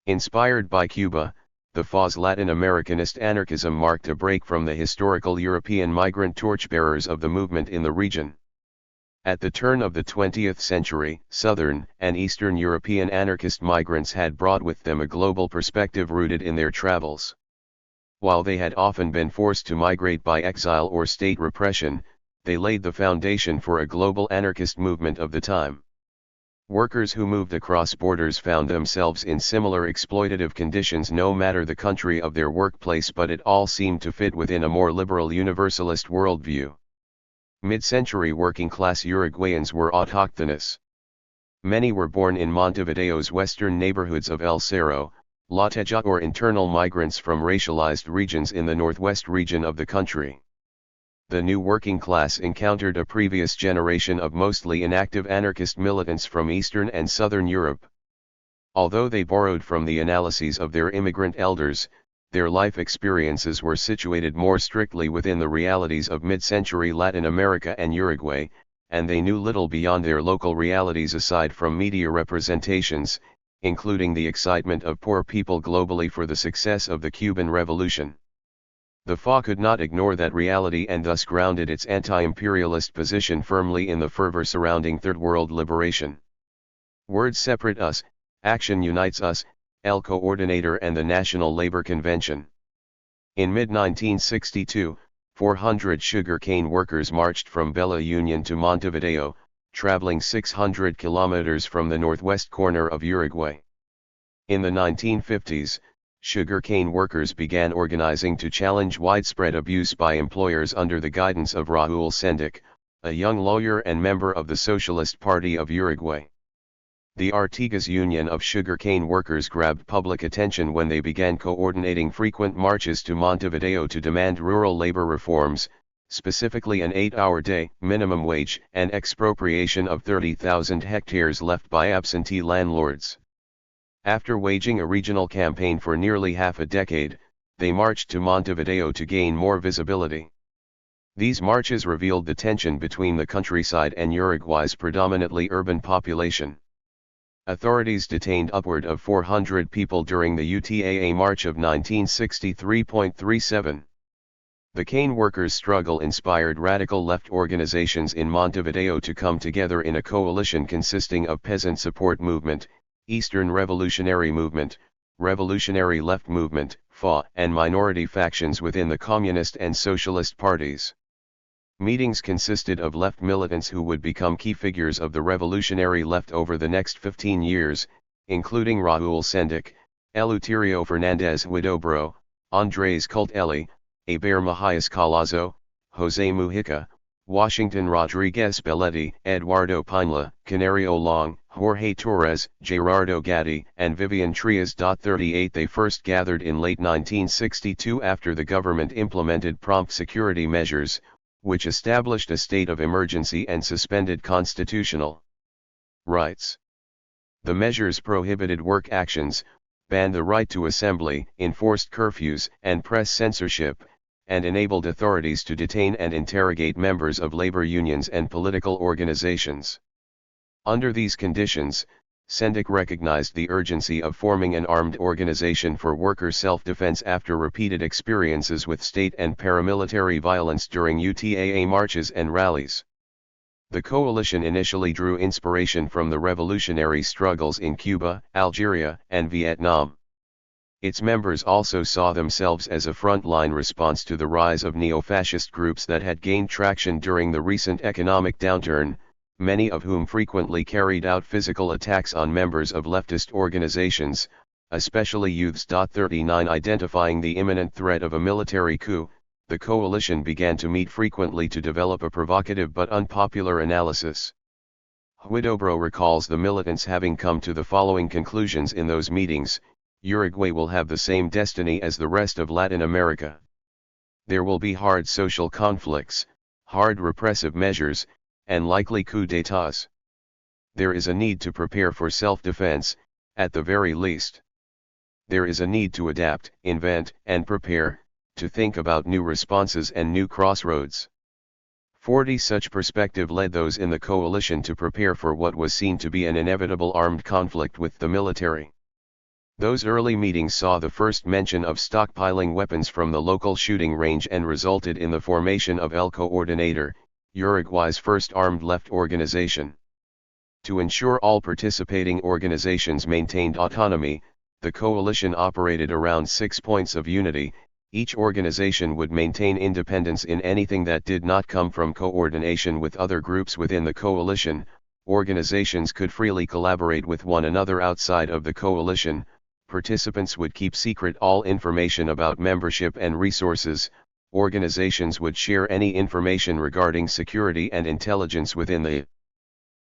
Inspired by Cuba, the FA's Latin Americanist anarchism marked a break from the historical European migrant torchbearers of the movement in the region. At the turn of the 20th century, Southern and Eastern European anarchist migrants had brought with them a global perspective rooted in their travels. While they had often been forced to migrate by exile or state repression, they laid the foundation for a global anarchist movement of the time. Workers who moved across borders found themselves in similar exploitative conditions no matter the country of their workplace, but it all seemed to fit within a more liberal universalist worldview. Mid-century working-class Uruguayans were autochthonous. Many were born in Montevideo's western neighborhoods of El Cerro, La Teja, or internal migrants from racialized regions in the northwest region of the country. The new working class encountered a previous generation of mostly inactive anarchist militants from Eastern and Southern Europe. Although they borrowed from the analyses of their immigrant elders, their life experiences were situated more strictly within the realities of mid-century Latin America and Uruguay, and they knew little beyond their local realities aside from media representations, including the excitement of poor people globally for the success of the Cuban Revolution. The FA could not ignore that reality and thus grounded its anti-imperialist position firmly in the fervor surrounding Third World liberation. Words separate us, action unites us, El Coordinator and the National Labor Convention. In mid-1962, 400 sugarcane workers marched from Bella Union to Montevideo, traveling 600 kilometers from the northwest corner of Uruguay. In the 1950s, sugarcane workers began organizing to challenge widespread abuse by employers under the guidance of Raúl Sendic, a young lawyer and member of the Socialist Party of Uruguay. The Artigas Union of Sugarcane Workers grabbed public attention when they began coordinating frequent marches to Montevideo to demand rural labor reforms, specifically an 8-hour day, minimum wage, and expropriation of 30,000 hectares left by absentee landlords. After waging a regional campaign for nearly half a decade, they marched to Montevideo to gain more visibility. These marches revealed the tension between the countryside and Uruguay's predominantly urban population. Authorities detained upward of 400 people during the UTAA March of 1963.37. The cane workers' struggle inspired radical left organizations in Montevideo to come together in a coalition consisting of Peasant Support Movement, Eastern Revolutionary Movement, Revolutionary Left Movement, FA, and minority factions within the Communist and Socialist parties. Meetings consisted of left militants who would become key figures of the revolutionary left over the next 15 years, including Raúl Sendic, Eleuterio Fernández Huidobro, Andrés Cultelli, Aber Mahias Colazo, José Mujica, Washington Rodriguez Belletti, Eduardo Pinla, Canario Long, Jorge Torres, Gerardo Gatti, and Vivian Trias. 38 They first gathered in late 1962 after the government implemented prompt security measures, which established a state of emergency and suspended constitutional rights. The measures prohibited work actions, banned the right to assembly, enforced curfews and press censorship, and enabled authorities to detain and interrogate members of labor unions and political organizations. Under these conditions, Sendic recognized the urgency of forming an armed organization for worker self-defense after repeated experiences with state and paramilitary violence during UTAA marches and rallies. The coalition initially drew inspiration from the revolutionary struggles in Cuba, Algeria, and Vietnam. Its members also saw themselves as a frontline response to the rise of neo-fascist groups that had gained traction during the recent economic downturn, many of whom frequently carried out physical attacks on members of leftist organizations, especially youths. 39 Identifying the imminent threat of a military coup, the coalition began to meet frequently to develop a provocative but unpopular analysis. Huidobro recalls the militants having come to the following conclusions in those meetings: Uruguay will have the same destiny as the rest of Latin America. There will be hard social conflicts, hard repressive measures, and likely coups d'états. There is a need to prepare for self-defense, at the very least. There is a need to adapt, invent, and prepare, to think about new responses and new crossroads. 40 Such perspective led those in the coalition to prepare for what was seen to be an inevitable armed conflict with the military. Those early meetings saw the first mention of stockpiling weapons from the local shooting range and resulted in the formation of El Coordinator, Uruguay's first armed left organization. To ensure all participating organizations maintained autonomy, the coalition operated around 6 points of unity. Each organization would maintain independence in anything that did not come from coordination with other groups within the coalition. Organizations could freely collaborate with one another outside of the coalition. Participants would keep secret all information about membership and resources. Organizations would share any information regarding security and intelligence within the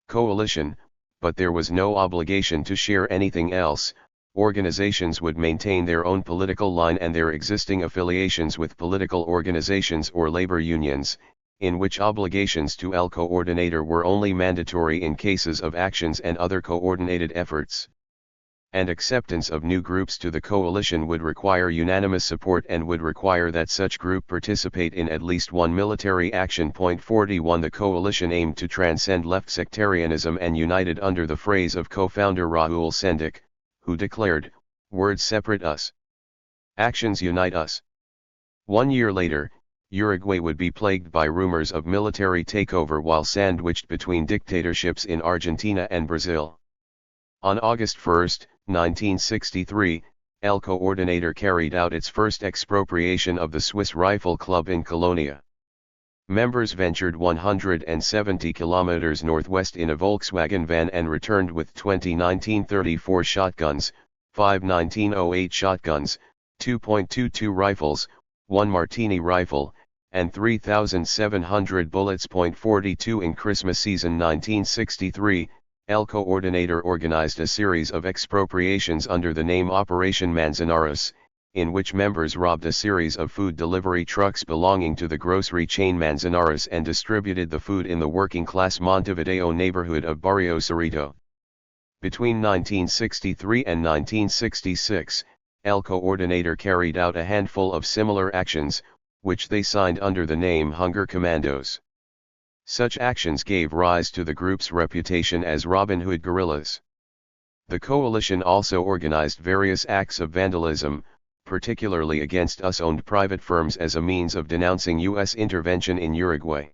coalition, but there was no obligation to share anything else. Organizations would maintain their own political line and their existing affiliations with political organizations or labor unions, in which obligations to El Coordinator were only mandatory in cases of actions and other coordinated efforts. and acceptance of new groups to the coalition would require unanimous support and would require that such group participate in at least one military action. 41 The coalition aimed to transcend left sectarianism and united under the phrase of co-founder Raoul Sendic, who declared, "Words separate us. Actions unite us." 1 year later, Uruguay would be plagued by rumors of military takeover while sandwiched between dictatorships in Argentina and Brazil. On August 1, 1963, El Coordinator carried out its first expropriation of the Swiss Rifle Club in Colonia. Members ventured 170 kilometers northwest in a Volkswagen van and returned with 20 1934 shotguns, 5 1908 shotguns, 2.22 rifles, 1 Martini rifle, and 3,700 bullets. 42 In Christmas season 1963, El Coordinator organized a series of expropriations under the name Operation Manzanares, in which members robbed a series of food delivery trucks belonging to the grocery chain Manzanares and distributed the food in the working-class Montevideo neighborhood of Barrio Cerrito. Between 1963 and 1966, El Coordinator carried out a handful of similar actions, which they signed under the name Hunger Commandos. Such actions gave rise to the group's reputation as Robin Hood guerrillas. The coalition also organized various acts of vandalism, particularly against US-owned private firms as a means of denouncing U.S. intervention in Uruguay.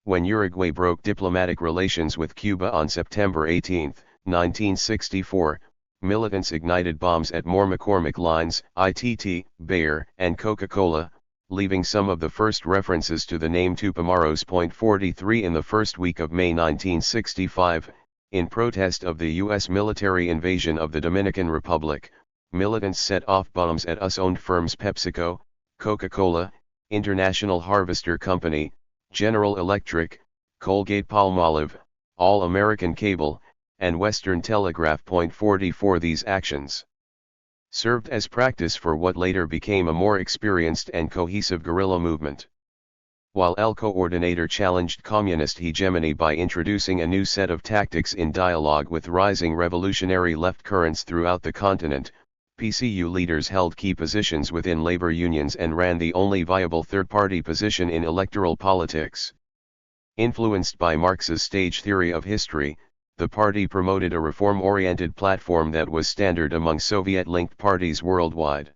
When Uruguay broke diplomatic relations with Cuba on September 18, 1964, militants ignited bombs at More McCormick Lines, ITT, Bayer, and Coca-Cola, leaving some of the first references to the name Tupamaros. 43 In the first week of May 1965, in protest of the U.S. military invasion of the Dominican Republic, militants set off bombs at US-owned firms PepsiCo, Coca-Cola, International Harvester Company, General Electric, Colgate-Palmolive, All American Cable, and Western Telegraph. 44 These actions served as practice for what later became a more experienced and cohesive guerrilla movement. While El Coordinator challenged communist hegemony by introducing a new set of tactics in dialogue with rising revolutionary left currents throughout the continent, PCU leaders held key positions within labor unions and ran the only viable third-party position in electoral politics. Influenced by Marx's stage theory of history, the party promoted a reform-oriented platform that was standard among Soviet-linked parties worldwide.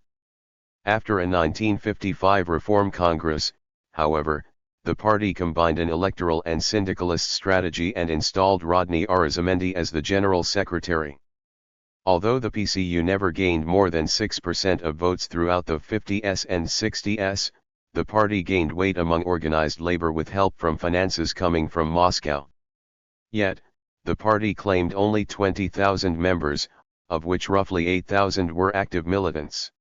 After a 1955 Reform Congress, however, the party combined an electoral and syndicalist strategy and installed Rodney Arizamendi as the general secretary. Although the PCU never gained more than 6% of votes throughout the 50s and 60s, the party gained weight among organized labor with help from finances coming from Moscow. Yet, the party claimed only 20,000 members, of which roughly 8,000 were active militants.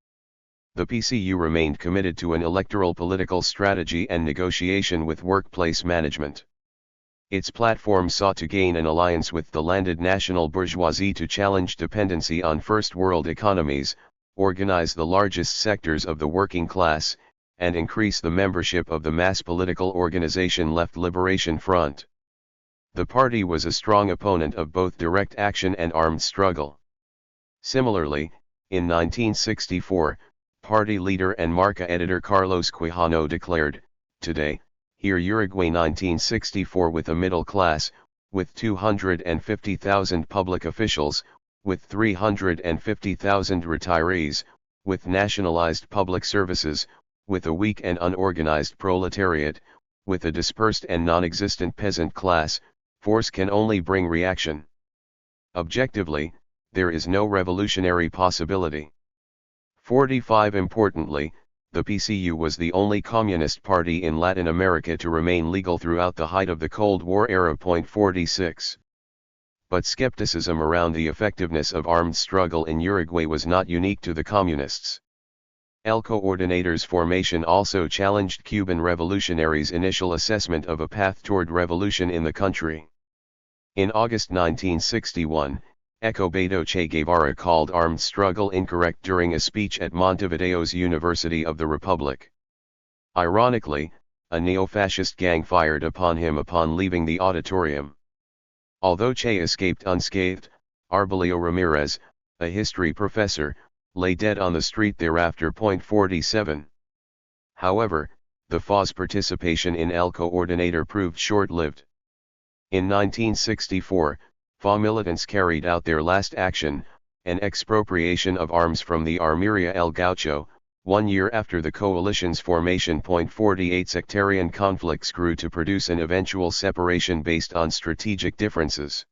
The PCU remained committed to an electoral political strategy and negotiation with workplace management. Its platform sought to gain an alliance with the landed national bourgeoisie to challenge dependency on first world economies, organize the largest sectors of the working class, and increase the membership of the mass political organization Left Liberation Front. The party was a strong opponent of both direct action and armed struggle. Similarly, in 1964, party leader and Marca editor Carlos Quijano declared, "Today, here Uruguay 1964 with a middle class, with 250,000 public officials, with 350,000 retirees, with nationalized public services, with a weak and unorganized proletariat, with a dispersed and non-existent peasant class, force can only bring reaction. Objectively, there is no revolutionary possibility." 45 Importantly, the PCU was the only communist party in Latin America to remain legal throughout the height of the Cold War era. 46. But skepticism around the effectiveness of armed struggle in Uruguay was not unique to the communists. El Coordinator's formation also challenged Cuban revolutionaries' initial assessment of a path toward revolution in the country. In August 1961, Ecobedo Che Guevara called armed struggle incorrect during a speech at Montevideo's University of the Republic. Ironically, a neo-fascist gang fired upon him upon leaving the auditorium. Although Che escaped unscathed, Arbolio Ramirez, a history professor, lay dead on the street thereafter. 47. However, the FA's participation in El Coordinator proved short-lived. In 1964, FA militants carried out their last action, an expropriation of arms from the Armeria El Gaucho, 1 year after the coalition's formation. 48 Sectarian conflicts grew to produce an eventual separation based on strategic differences.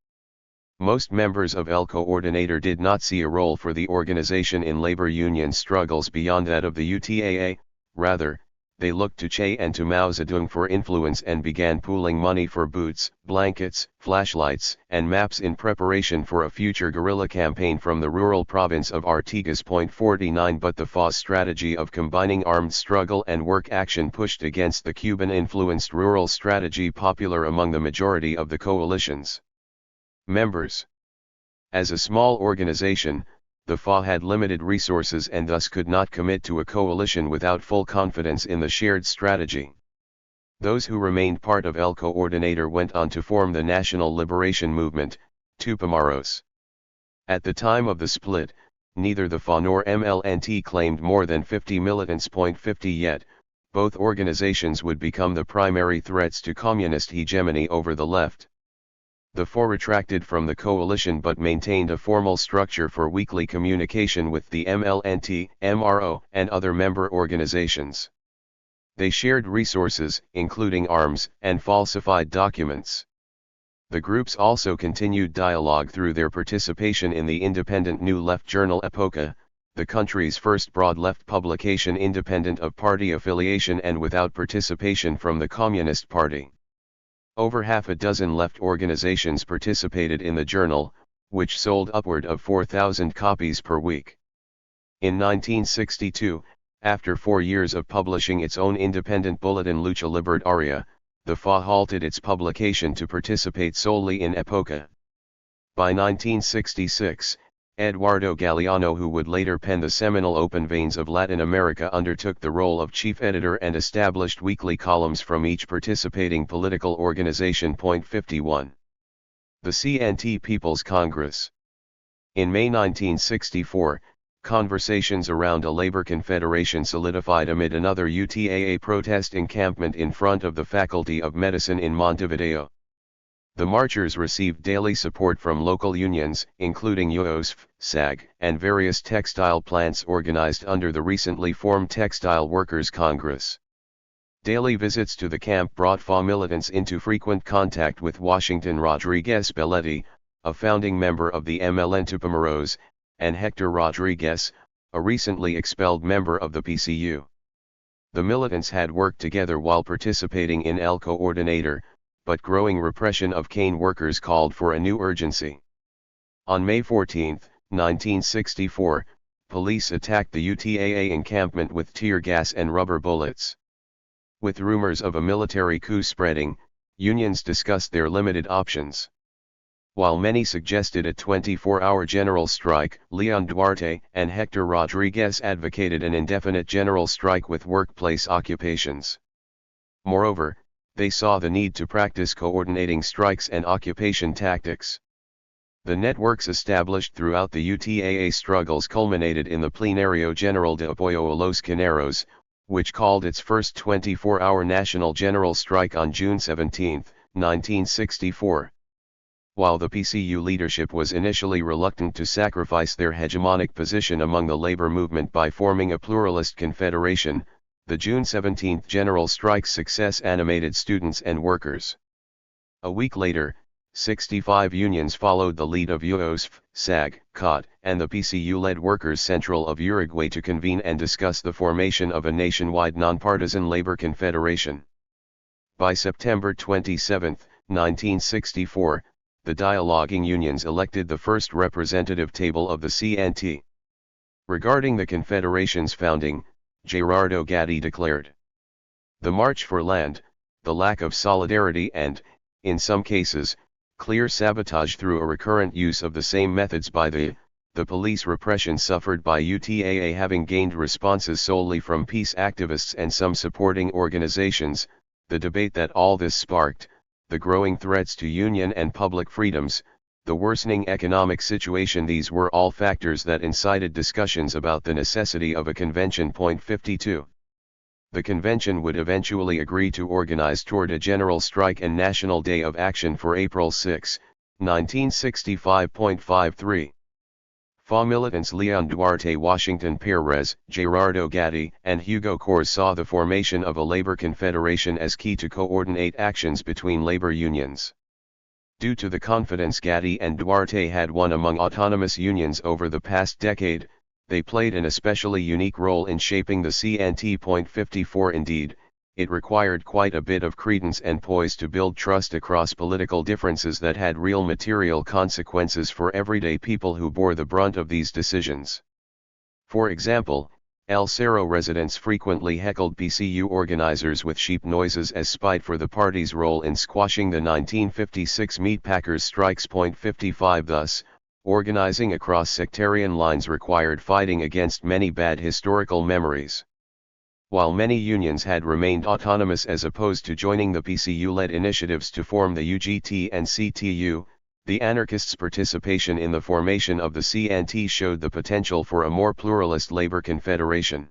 Most members of El Coordinator did not see a role for the organization in labor union struggles beyond that of the UTAA, rather, they looked to Che and to Mao Zedong for influence and began pooling money for boots, blankets, flashlights, and maps in preparation for a future guerrilla campaign from the rural province of Artigas. 49 But the FA's strategy of combining armed struggle and work action pushed against the Cuban-influenced rural strategy popular among the majority of the coalition's members. As a small organization, the FA had limited resources and thus could not commit to a coalition without full confidence in the shared strategy. Those who remained part of El Coordinator went on to form the National Liberation Movement, Tupamaros. At the time of the split, neither the FA nor MLNT claimed more than 50 militants. 50 Yet, both organizations would become the primary threats to communist hegemony over the left. The FA retracted from the coalition but maintained a formal structure for weekly communication with the MLNT, MRO, and other member organizations. They shared resources, including arms, and falsified documents. The groups also continued dialogue through their participation in the independent New Left journal Epoca, the country's first broad left publication independent of party affiliation and without participation from the Communist Party. Over half a dozen left organizations participated in the journal, which sold upward of 4,000 copies per week. In 1962, after 4 years of publishing its own independent bulletin Lucha Libertaria, the FA halted its publication to participate solely in Epoca. By 1966, Eduardo Galeano, who would later pen the seminal Open Veins of Latin America, undertook the role of chief editor and established weekly columns from each participating political organization. 51. The CNT People's Congress. In May 1964, conversations around a labor confederation solidified amid another UTAA protest encampment in front of the Faculty of Medicine in Montevideo. The marchers received daily support from local unions, including UOSF, SAG, and various textile plants organized under the recently formed Textile Workers Congress. Daily visits to the camp brought FA militants into frequent contact with Washington Rodriguez Belletti, a founding member of the MLN Tupamaros, and Hector Rodriguez, a recently expelled member of the PCU. The militants had worked together while participating in El Coordinator, but growing repression of cane workers called for a new urgency. On May 14, 1964, police attacked the UTAA encampment with tear gas and rubber bullets. With rumors of a military coup spreading, unions discussed their limited options. While many suggested a 24-hour general strike, Leon Duarte and Hector Rodriguez advocated an indefinite general strike with workplace occupations. Moreover, they saw the need to practice coordinating strikes and occupation tactics. The networks established throughout the UTAA struggles culminated in the Plenario General de Apoyo a los Caneros, which called its first 24-hour national general strike on June 17, 1964. While the PCU leadership was initially reluctant to sacrifice their hegemonic position among the labor movement by forming a pluralist confederation, the June 17 general strike's success animated students and workers. A week later, 65 unions followed the lead of UOSF, SAG, COT, and the PCU-led Workers' Central of Uruguay to convene and discuss the formation of a nationwide nonpartisan labor confederation. By September 27, 1964, the dialoguing unions elected the first representative table of the CNT. Regarding the Confederation's founding, Gerardo Gatti declared, "The march for land, the lack of solidarity and, in some cases, clear sabotage through a recurrent use of the same methods by the police repression suffered by UTAA having gained responses solely from peace activists and some supporting organizations, the debate that all this sparked, the growing threats to union and public freedoms, the worsening economic situation. These were all factors that incited discussions about the necessity of a convention. Point 52. The convention would eventually agree to organize toward a general strike and National Day of Action for April 6, 1965.53. FA militants Leon Duarte, Washington Perez, Gerardo Gatti, and Hugo Cors saw the formation of a labor confederation as key to coordinate actions between labor unions. Due to the confidence Gatti and Duarte had won among autonomous unions over the past decade, they played an especially unique role in shaping the CNT. 54. Indeed, it required quite a bit of credence and poise to build trust across political differences that had real material consequences for everyday people who bore the brunt of these decisions. For example, El Cerro residents frequently heckled PCU organizers with sheep noises as spite for the party's role in squashing the 1956 meatpackers strikes. 55. Thus, organizing across sectarian lines required fighting against many bad historical memories. While many unions had remained autonomous as opposed to joining the PCU-led initiatives to form the UGT and CTU, the anarchists' participation in the formation of the CNT showed the potential for a more pluralist labor confederation.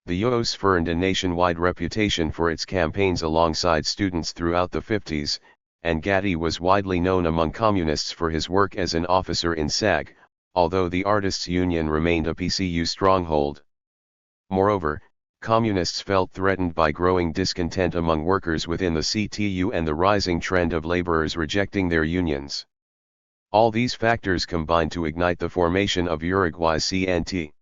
The UOS earned a nationwide reputation for its campaigns alongside students throughout the 50s, and Gatti was widely known among communists for his work as an officer in SAG, although the Artists' Union remained a PCU stronghold. Moreover, communists felt threatened by growing discontent among workers within the CTU and the rising trend of laborers rejecting their unions. All these factors combined to ignite the formation of Uruguay's CNT.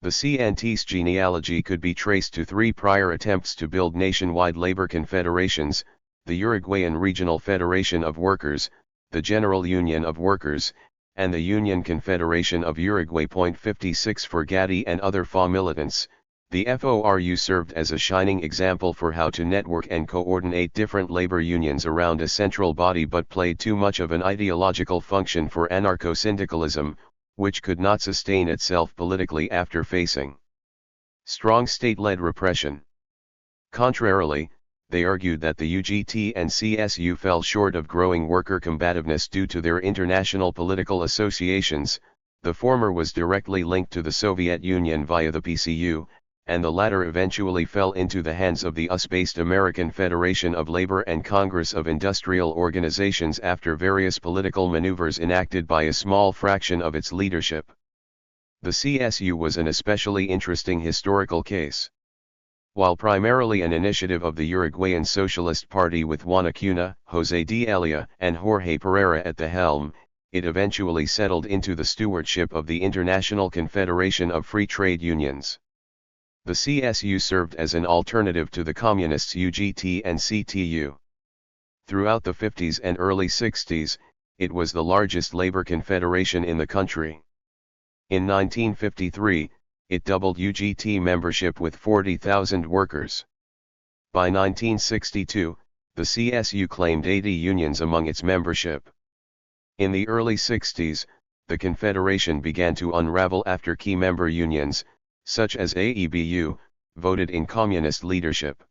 The CNT's genealogy could be traced to three prior attempts to build nationwide labor confederations: the Uruguayan Regional Federation of Workers, the General Union of Workers, and the Union Confederation of Uruguay. 56. For Gatti and other FA militants, the FORU served as a shining example for how to network and coordinate different labor unions around a central body, but played too much of an ideological function for anarcho-syndicalism, which could not sustain itself politically after facing strong state-led repression. Contrarily, they argued that the UGT and CSU fell short of growing worker combativeness due to their international political associations. The former was directly linked to the Soviet Union via the PCU, and the latter eventually fell into the hands of the US-based American Federation of Labor and Congress of Industrial Organizations after various political maneuvers enacted by a small fraction of its leadership. The CSU was an especially interesting historical case. While primarily an initiative of the Uruguayan Socialist Party with Juan Acuna, José D'Elia, and Jorge Pereira at the helm, it eventually settled into the stewardship of the International Confederation of Free Trade Unions. The CSU served as an alternative to the Communists' UGT and CTU. Throughout the 50s and early 60s, it was the largest labor confederation in the country. In 1953, it doubled UGT membership with 40,000 workers. By 1962, the CSU claimed 80 unions among its membership. In the early 60s, the Confederation began to unravel after key member unions, such as AEBU, voted in communist leadership.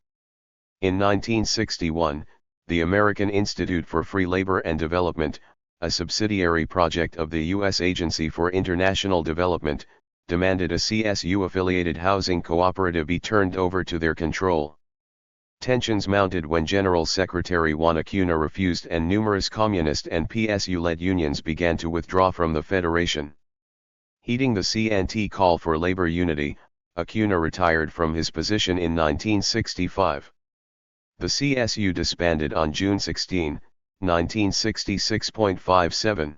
In 1961, the American Institute for Free Labor and Development, a subsidiary project of the U.S. Agency for International Development, demanded a CSU-affiliated housing cooperative be turned over to their control. Tensions mounted when General Secretary Juan Acuna refused, and numerous communist and PSU-led unions began to withdraw from the federation. Heeding the CNT call for labor unity, Acuna retired from his position in 1965. The CSU disbanded on June 16, 1966.57.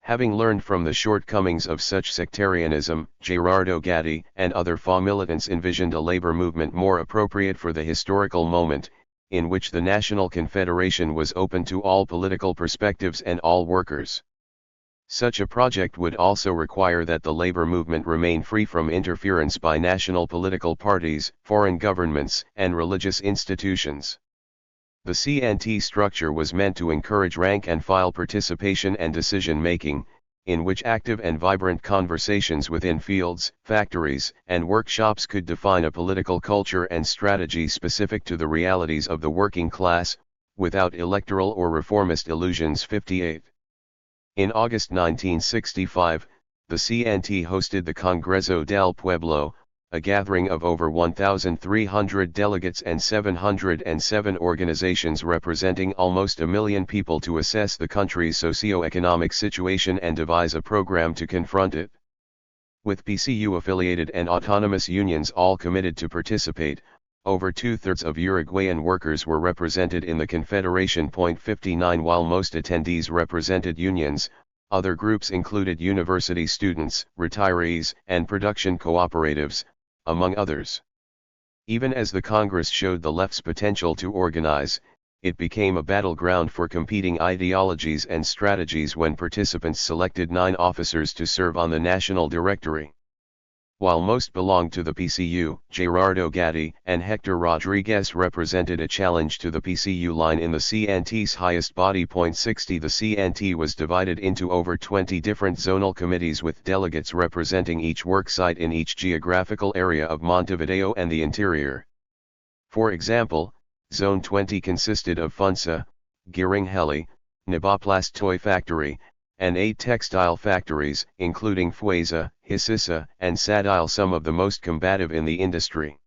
Having learned from the shortcomings of such sectarianism, Gerardo Gatti and other FA militants envisioned a labor movement more appropriate for the historical moment, in which the National Confederation was open to all political perspectives and all workers. Such a project would also require that the labor movement remain free from interference by national political parties, foreign governments, and religious institutions. The CNT structure was meant to encourage rank-and-file participation and decision-making, in which active and vibrant conversations within fields, factories, and workshops could define a political culture and strategy specific to the realities of the working class, without electoral or reformist illusions. 58. In August 1965, the CNT hosted the Congreso del Pueblo, a gathering of over 1,300 delegates and 707 organizations representing almost 1 million people to assess the country's socio-economic situation and devise a program to confront it. With PCU-affiliated and autonomous unions all committed to participate, over two-thirds of Uruguayan workers were represented in the Confederation. 59 While most attendees represented unions, other groups included university students, retirees, and production cooperatives, among others. Even as the Congress showed the left's potential to organize, it became a battleground for competing ideologies and strategies when participants selected 9 officers to serve on the National Directory. While most belonged to the PCU, Gerardo Gatti and Hector Rodriguez represented a challenge to the PCU line in the CNT's highest body. 60 The CNT was divided into over 20 different zonal committees with delegates representing each worksite in each geographical area of Montevideo and the interior. For example, Zone 20 consisted of Funza, Giringheli, Naboplast Toy Factory, and 8 textile factories, including Fueza, Hisisa, and Sadile, some of the most combative in the industry.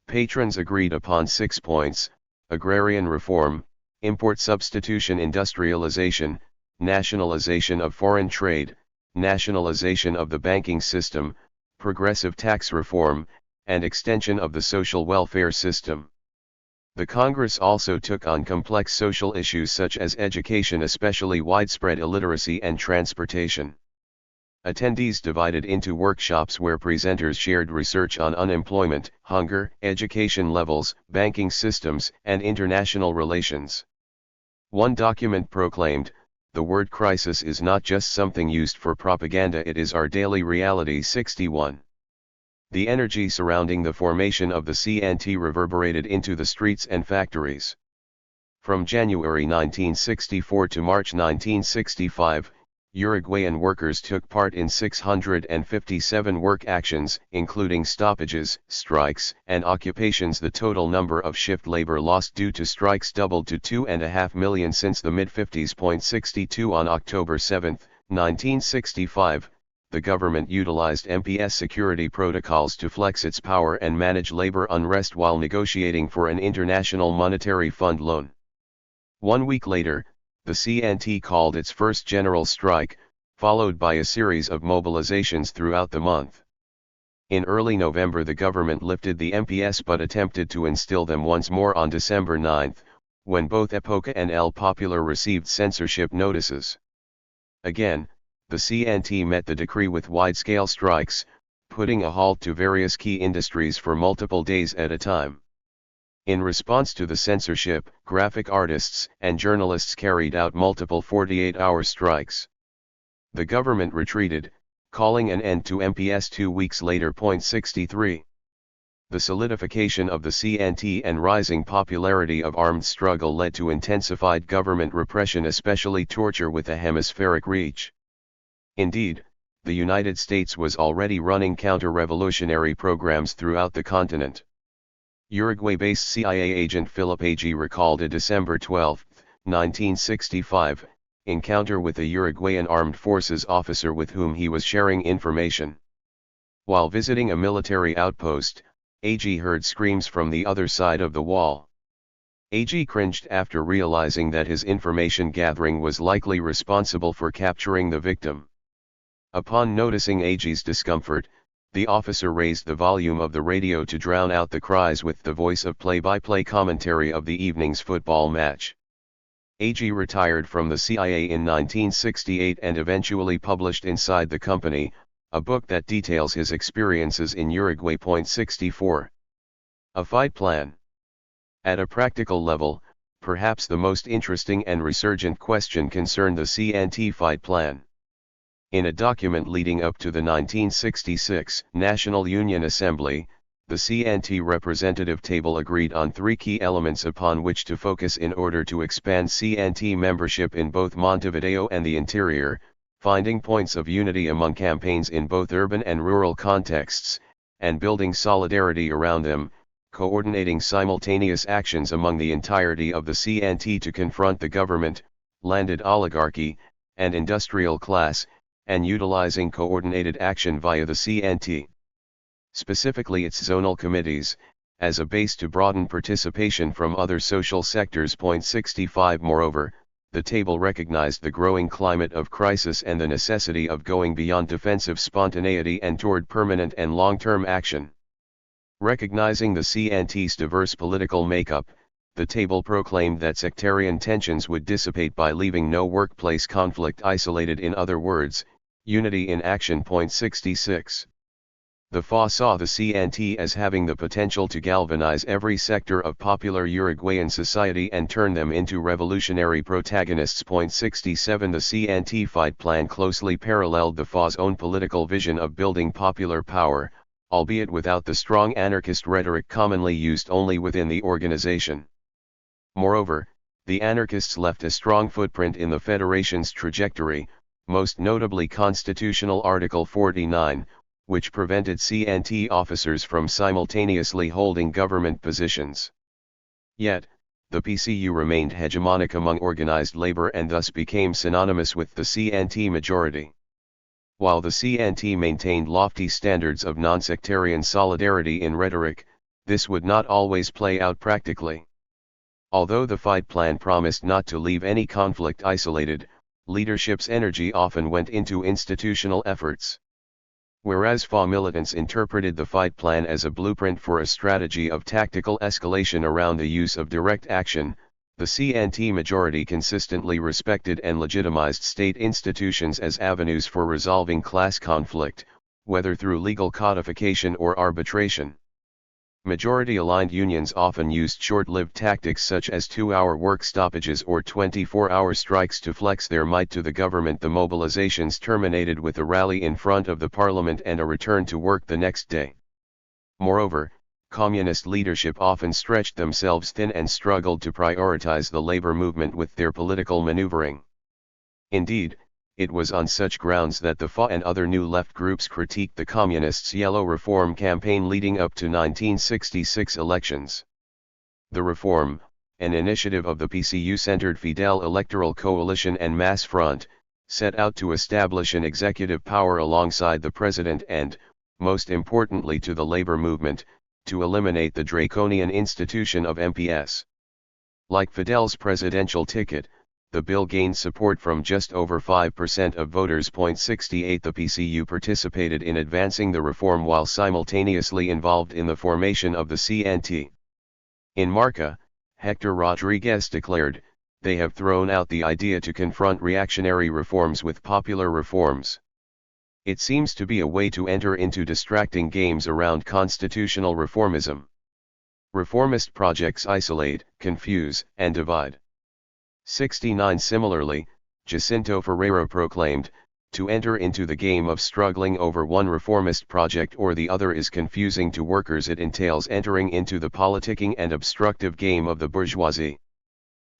Patrons agreed upon 6 points: agrarian reform, import substitution, industrialization, nationalization of foreign trade, nationalization of the banking system, progressive tax reform, and extension of the social welfare system. The Congress also took on complex social issues such as education, especially widespread illiteracy, and transportation. Attendees divided into workshops where presenters shared research on unemployment, hunger, education levels, banking systems, and international relations. One document proclaimed, "The word crisis is not just something used for propaganda, it is our daily reality." 61. The energy surrounding the formation of the CNT reverberated into the streets and factories. From January 1964 to March 1965, Uruguayan workers took part in 657 work actions, including stoppages, strikes, and occupations. The total number of shift labor lost due to strikes doubled to 2.5 million since the mid-50s. 62 On October 7, 1965, the government utilized MPS security protocols to flex its power and manage labor unrest while negotiating for an International Monetary Fund loan. 1 week later, the CNT called its first general strike, followed by a series of mobilizations throughout the month. In early November, the government lifted the MPS but attempted to instill them once more on December 9, when both Epoca and El Popular received censorship notices. Again, the CNT met the decree with wide-scale strikes, putting a halt to various key industries for multiple days at a time. In response to the censorship, graphic artists and journalists carried out multiple 48-hour strikes. The government retreated, calling an end to MPS 2 weeks later. 63. The solidification of the CNT and rising popularity of armed struggle led to intensified government repression, especially torture with a hemispheric reach. Indeed, the United States was already running counter-revolutionary programs throughout the continent. Uruguay-based CIA agent Philip Agee recalled a December 12, 1965, encounter with a Uruguayan armed forces officer with whom he was sharing information. While visiting a military outpost, Agee heard screams from the other side of the wall. Agee cringed after realizing that his information gathering was likely responsible for capturing the victim. Upon noticing Agee's discomfort, the officer raised the volume of the radio to drown out the cries with the voice of play-by-play commentary of the evening's football match. Agee retired from the CIA in 1968 and eventually published Inside the Company, a book that details his experiences in Uruguay. 64. A fight plan. At a practical level, perhaps the most interesting and resurgent question concerned the CNT fight plan. In a document leading up to the 1966 National Union Assembly, the CNT representative table agreed on 3 key elements upon which to focus in order to expand CNT membership in both Montevideo and the interior, finding points of unity among campaigns in both urban and rural contexts, and building solidarity around them, coordinating simultaneous actions among the entirety of the CNT to confront the government, landed oligarchy, and industrial class, and utilizing coordinated action via the CNT. Specifically its zonal committees, as a base to broaden participation from other social sectors. 65 Moreover, the table recognized the growing climate of crisis and the necessity of going beyond defensive spontaneity and toward permanent and long-term action. Recognizing the CNT's diverse political makeup, the table proclaimed that sectarian tensions would dissipate by leaving no workplace conflict isolated. In other words, unity in action. 66. The FA saw the CNT as having the potential to galvanize every sector of popular Uruguayan society and turn them into revolutionary protagonists. 67 The CNT fight plan closely paralleled the FA's own political vision of building popular power, albeit without the strong anarchist rhetoric commonly used only within the organization. Moreover, the anarchists left a strong footprint in the Federation's trajectory, most notably Constitutional Article 49, which prevented CNT officers from simultaneously holding government positions. Yet, the PCU remained hegemonic among organized labor and thus became synonymous with the CNT majority. While the CNT maintained lofty standards of non-sectarian solidarity in rhetoric, this would not always play out practically. Although the fight plan promised not to leave any conflict isolated, leadership's energy often went into institutional efforts. Whereas FA militants interpreted the fight plan as a blueprint for a strategy of tactical escalation around the use of direct action, the CNT majority consistently respected and legitimized state institutions as avenues for resolving class conflict, whether through legal codification or arbitration. Majority-aligned unions often used short-lived tactics such as 2-hour work stoppages or 24-hour strikes to flex their might to the government. The mobilizations terminated with a rally in front of the parliament and a return to work the next day. Moreover, communist leadership often stretched themselves thin and struggled to prioritize the labor movement with their political maneuvering. Indeed, it was on such grounds that the FA and other New Left groups critiqued the Communists' Yellow Reform campaign leading up to 1966 elections. The Reform, an initiative of the PCU-centered Fidel Electoral Coalition and Mass Front, set out to establish an executive power alongside the president and, most importantly to the labor movement, to eliminate the draconian institution of MPS. Like Fidel's presidential ticket, the bill gained support from just over 5% of voters. 68 The PCU participated in advancing the reform while simultaneously involved in the formation of the CNT. In Marca, Hector Rodriguez declared, "They have thrown out the idea to confront reactionary reforms with popular reforms. It seems to be a way to enter into distracting games around constitutional reformism. Reformist projects isolate, confuse, and divide." 69 Similarly, Jacinto Ferreira proclaimed, "To enter into the game of struggling over one reformist project or the other is confusing to workers. It entails entering into the politicking and obstructive game of the bourgeoisie.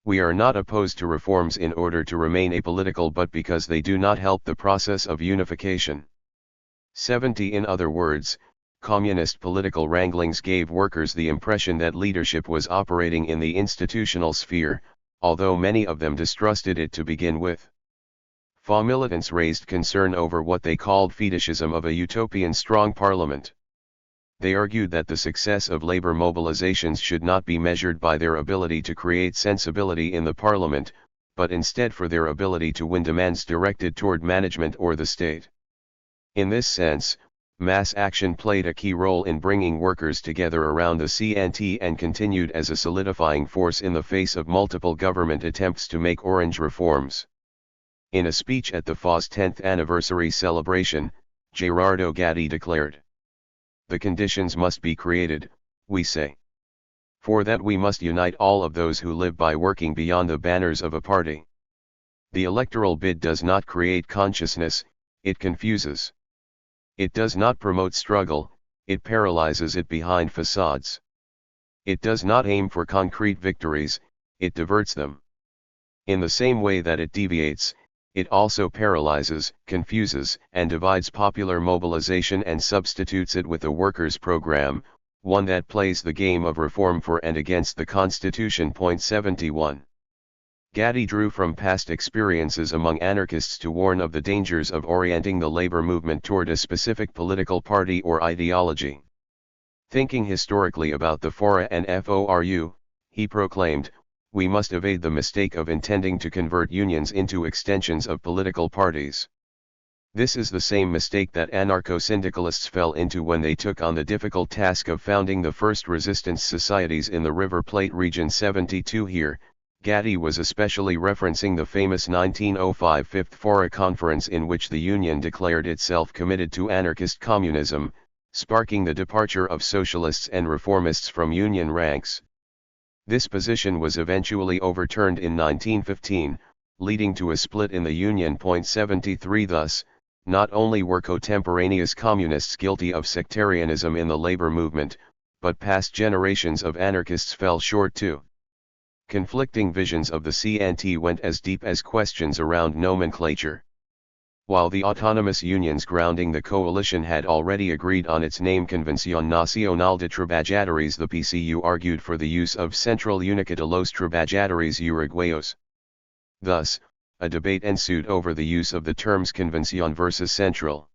We are not opposed to reforms in order to remain apolitical but because they do not help the process of unification." 70 In other words, communist political wranglings gave workers the impression that leadership was operating in the institutional sphere, although many of them distrusted it to begin with. FA militants raised concern over what they called fetishism of a utopian strong parliament. They argued that the success of labor mobilizations should not be measured by their ability to create sensibility in the parliament, but instead for their ability to win demands directed toward management or the state. In this sense, mass action played a key role in bringing workers together around the CNT and continued as a solidifying force in the face of multiple government attempts to make orange reforms. In a speech at the FA's 10th anniversary celebration, Gerardo Gatti declared, "The conditions must be created, we say. For that we must unite all of those who live by working beyond the banners of a party. The electoral bid does not create consciousness, it confuses. It does not promote struggle, it paralyzes it behind facades. It does not aim for concrete victories, it diverts them. In the same way that it deviates, it also paralyzes, confuses, and divides popular mobilization and substitutes it with a workers' program, one that plays the game of reform for and against the Constitution." 71. Gaddy drew from past experiences among anarchists to warn of the dangers of orienting the labor movement toward a specific political party or ideology. Thinking historically about the FORA and FORU, he proclaimed, "We must evade the mistake of intending to convert unions into extensions of political parties. This is the same mistake that anarcho-syndicalists fell into when they took on the difficult task of founding the first resistance societies in the River Plate region 72 here." Gaddy was especially referencing the famous 1905 Fifth Fora Conference in which the Union declared itself committed to anarchist communism, sparking the departure of socialists and reformists from Union ranks. This position was eventually overturned in 1915, leading to a split in the Union. 73 Thus, not only were contemporaneous communists guilty of sectarianism in the labor movement, but past generations of anarchists fell short too. Conflicting visions of the CNT went as deep as questions around nomenclature. While the autonomous unions grounding the coalition had already agreed on its name Convención Nacional de Trabajadores, the PCU argued for the use of Central Única de los Trabajadores Uruguayos. Thus, a debate ensued over the use of the terms Convención versus Central.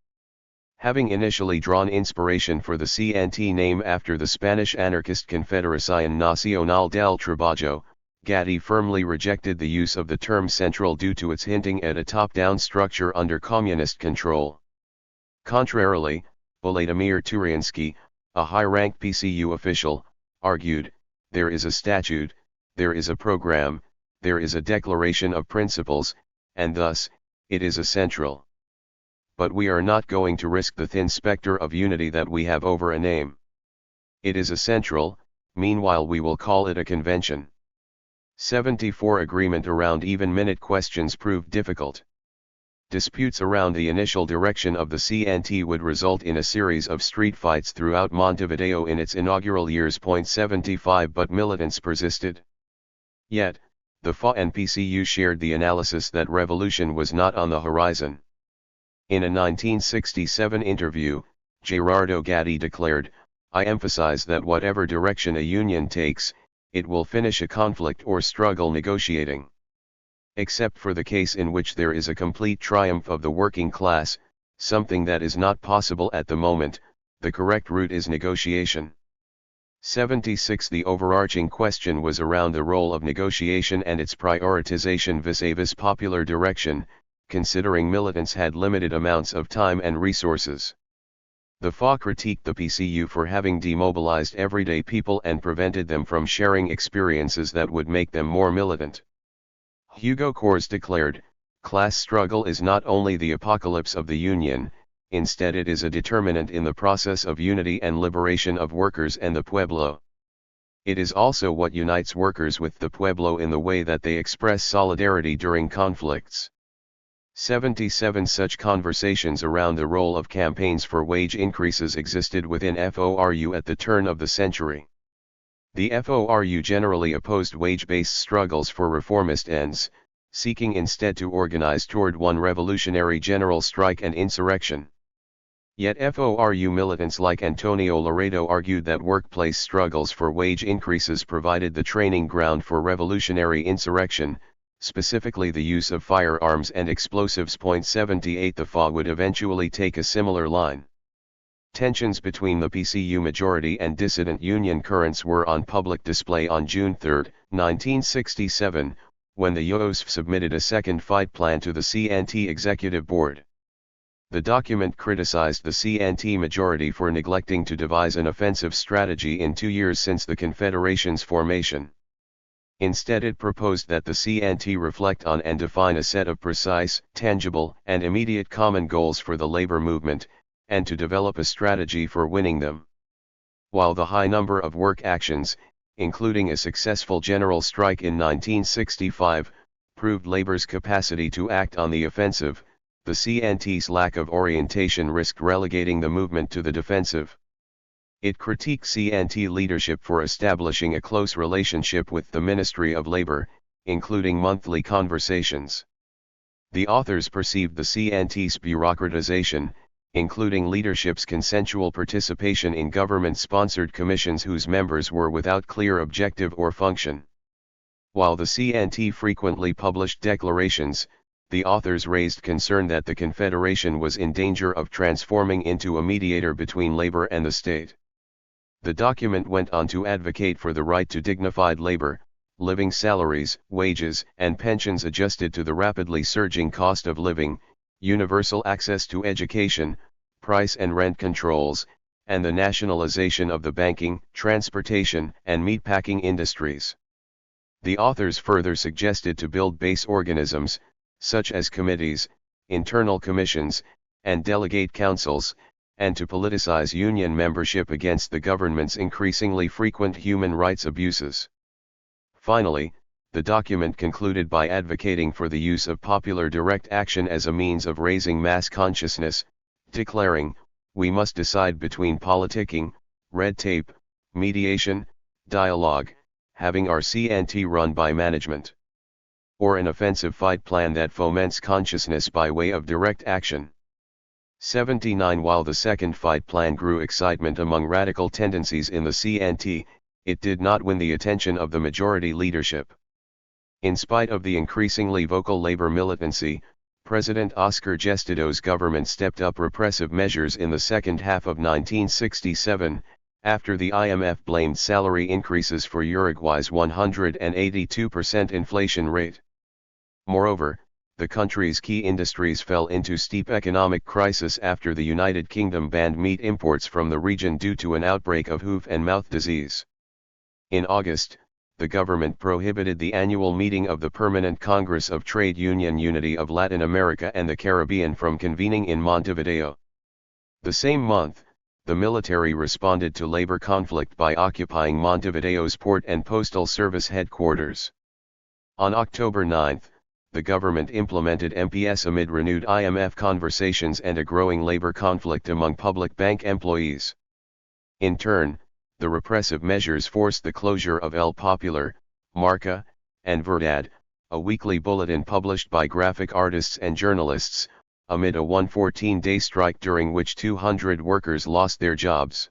Having initially drawn inspiration for the CNT name after the Spanish anarchist Confederación Nacional del Trabajo, Gaddy firmly rejected the use of the term central due to its hinting at a top-down structure under communist control. Contrarily, Vladimir Turiansky, a high-ranked PCU official, argued, "There is a statute, there is a program, there is a declaration of principles, and thus, it is a central. But we are not going to risk the thin specter of unity that we have over a name. It is a central, meanwhile we will call it a convention." 74 Agreement around even-minute questions proved difficult. Disputes around the initial direction of the CNT would result in a series of street fights throughout Montevideo in its inaugural years. 75 But militants persisted. Yet, the FA and PCU shared the analysis that revolution was not on the horizon. In a 1967 interview, Gerardo Gaddy declared, "I emphasize that whatever direction a union takes, it will finish a conflict or struggle negotiating. Except for the case in which there is a complete triumph of the working class, something that is not possible at the moment, the correct route is negotiation." 76 The overarching question was around the role of negotiation and its prioritization vis-a-vis popular direction, considering militants had limited amounts of time and resources. The FA critiqued the PCU for having demobilized everyday people and prevented them from sharing experiences that would make them more militant. Hugo Kors declared, "Class struggle is not only the apocalypse of the Union, instead it is a determinant in the process of unity and liberation of workers and the pueblo. It is also what unites workers with the pueblo in the way that they express solidarity during conflicts." 77 Such conversations around the role of campaigns for wage increases existed within FORU at the turn of the century. The FORU generally opposed wage-based struggles for reformist ends, seeking instead to organize toward one revolutionary general strike and insurrection. Yet FORU militants like Antonio Laredo argued that workplace struggles for wage increases provided the training ground for revolutionary insurrection, specifically the use of firearms and explosives. 78 The FA would eventually take a similar line. Tensions between the PCU majority and dissident union currents were on public display on June 3, 1967, when the UOSF submitted a second fight plan to the CNT Executive Board. The document criticized the CNT majority for neglecting to devise an offensive strategy in 2 years since the Confederation's formation. Instead, it proposed that the CNT reflect on and define a set of precise, tangible, and immediate common goals for the labor movement, and to develop a strategy for winning them. While the high number of work actions, including a successful general strike in 1965, proved labor's capacity to act on the offensive, the CNT's lack of orientation risked relegating the movement to the defensive. It critiqued CNT leadership for establishing a close relationship with the Ministry of Labor, including monthly conversations. The authors perceived the CNT's bureaucratization, including leadership's consensual participation in government-sponsored commissions whose members were without clear objective or function. While the CNT frequently published declarations, the authors raised concern that the Confederation was in danger of transforming into a mediator between labor and the state. The document went on to advocate for the right to dignified labor, living salaries, wages, and pensions adjusted to the rapidly surging cost of living, universal access to education, price and rent controls, and the nationalization of the banking, transportation, and meatpacking industries. The authors further suggested to build base organisms, such as committees, internal commissions, and delegate councils, and to politicize union membership against the government's increasingly frequent human rights abuses. Finally, the document concluded by advocating for the use of popular direct action as a means of raising mass consciousness, declaring, "We must decide between politicking, red tape, mediation, dialogue, having our CNT run by management, or an offensive fight plan that foments consciousness by way of direct action." 79 While the second fight plan grew excitement among radical tendencies in the CNT, it did not win the attention of the majority leadership. In spite of the increasingly vocal labor militancy, President Oscar Gestado's government stepped up repressive measures in the second half of 1967, after the IMF blamed salary increases for Uruguay's 182% inflation rate. Moreover, the country's key industries fell into steep economic crisis after the United Kingdom banned meat imports from the region due to an outbreak of hoof and mouth disease. In August, the government prohibited the annual meeting of the Permanent Congress of Trade Union Unity of Latin America and the Caribbean from convening in Montevideo. The same month, the military responded to labor conflict by occupying Montevideo's port and postal service headquarters. On October 9, the government implemented MPS amid renewed IMF conversations and a growing labor conflict among public bank employees. In turn, the repressive measures forced the closure of El Popular, Marca, and Verdad, a weekly bulletin published by graphic artists and journalists, amid a 114-day strike during which 200 workers lost their jobs.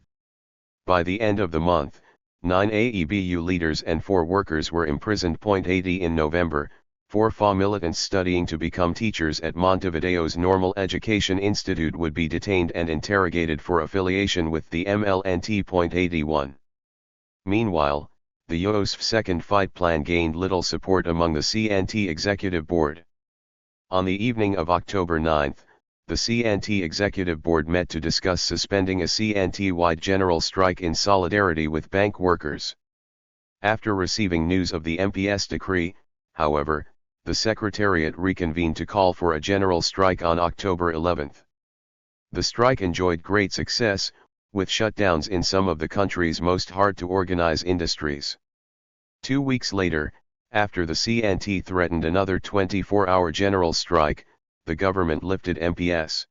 By the end of the month, 9 AEBU leaders and 4 workers were imprisoned. 80 In November, 4 FA militants studying to become teachers at Montevideo's Normal Education Institute would be detained and interrogated for affiliation with the MLNT. 81. Meanwhile, the UOSF second fight plan gained little support among the CNT Executive Board. On the evening of October 9, the CNT Executive Board met to discuss suspending a CNT-wide general strike in solidarity with bank workers. After receiving news of the MPS decree, however, the Secretariat reconvened to call for a general strike on October 11. The strike enjoyed great success, with shutdowns in some of the country's most hard-to-organize industries. 2 weeks later, after the CNT threatened another 24-hour general strike, the government lifted MPS.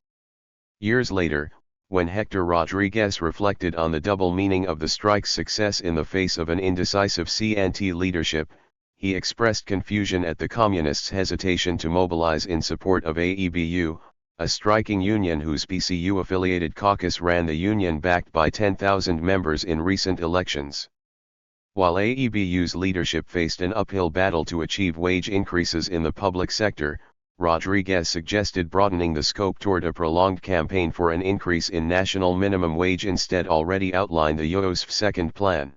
Years later, when Hector Rodriguez reflected on the double meaning of the strike's success in the face of an indecisive CNT leadership, he expressed confusion at the Communists' hesitation to mobilize in support of AEBU, a striking union whose PCU-affiliated caucus ran the union backed by 10,000 members in recent elections. While AEBU's leadership faced an uphill battle to achieve wage increases in the public sector, Rodriguez suggested broadening the scope toward a prolonged campaign for an increase in national minimum wage instead already outlined the UOSF second plan.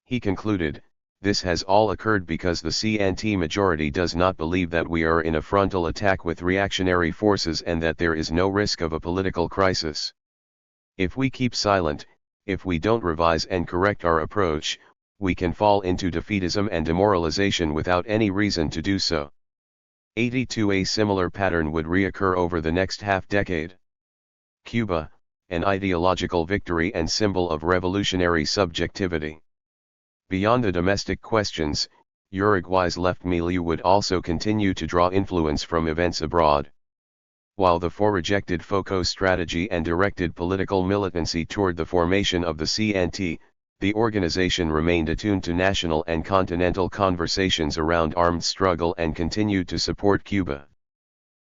He concluded, "This has all occurred because the CNT majority does not believe that we are in a frontal attack with reactionary forces and that there is no risk of a political crisis. If we keep silent, if we don't revise and correct our approach, we can fall into defeatism and demoralization without any reason to do so." 82 A similar pattern would reoccur over the next half-decade. Cuba, an ideological victory and symbol of revolutionary subjectivity. Beyond the domestic questions, Uruguay's left milieu would also continue to draw influence from events abroad. While the FOR rejected Foucault's strategy and directed political militancy toward the formation of the CNT, the organization remained attuned to national and continental conversations around armed struggle and continued to support Cuba.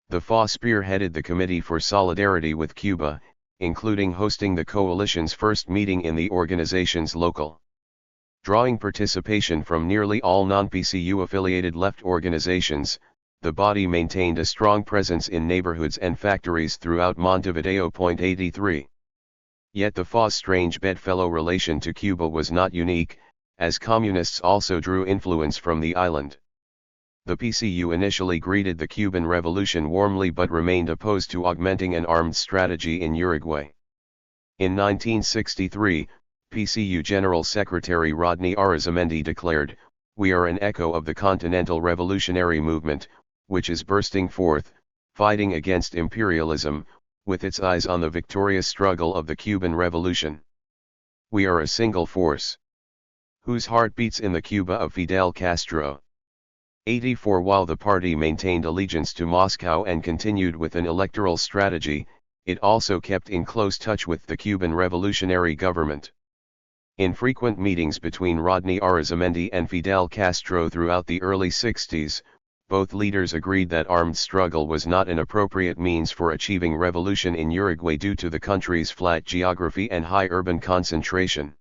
The FA spearheaded the Committee for Solidarity with Cuba, including hosting the coalition's first meeting in the organization's local Drawing participation from nearly all non-PCU-affiliated left organizations, the body maintained a strong presence in neighborhoods and factories throughout Montevideo. 83. Yet the FA's strange bedfellow relation to Cuba was not unique, as communists also drew influence from the island. The PCU initially greeted the Cuban Revolution warmly but remained opposed to augmenting an armed strategy in Uruguay. In 1963, PCU General Secretary Rodney Arizamendi declared, "We are an echo of the Continental Revolutionary Movement, which is bursting forth, fighting against imperialism, with its eyes on the victorious struggle of the Cuban Revolution. We are a single force, whose heart beats in the Cuba of Fidel Castro." 84. While the party maintained allegiance to Moscow and continued with an electoral strategy, it also kept in close touch with the Cuban revolutionary government. In frequent meetings between Rodney Arizamendi and Fidel Castro throughout the early 60s, both leaders agreed that armed struggle was not an appropriate means for achieving revolution in Uruguay due to the country's flat geography and high urban concentration.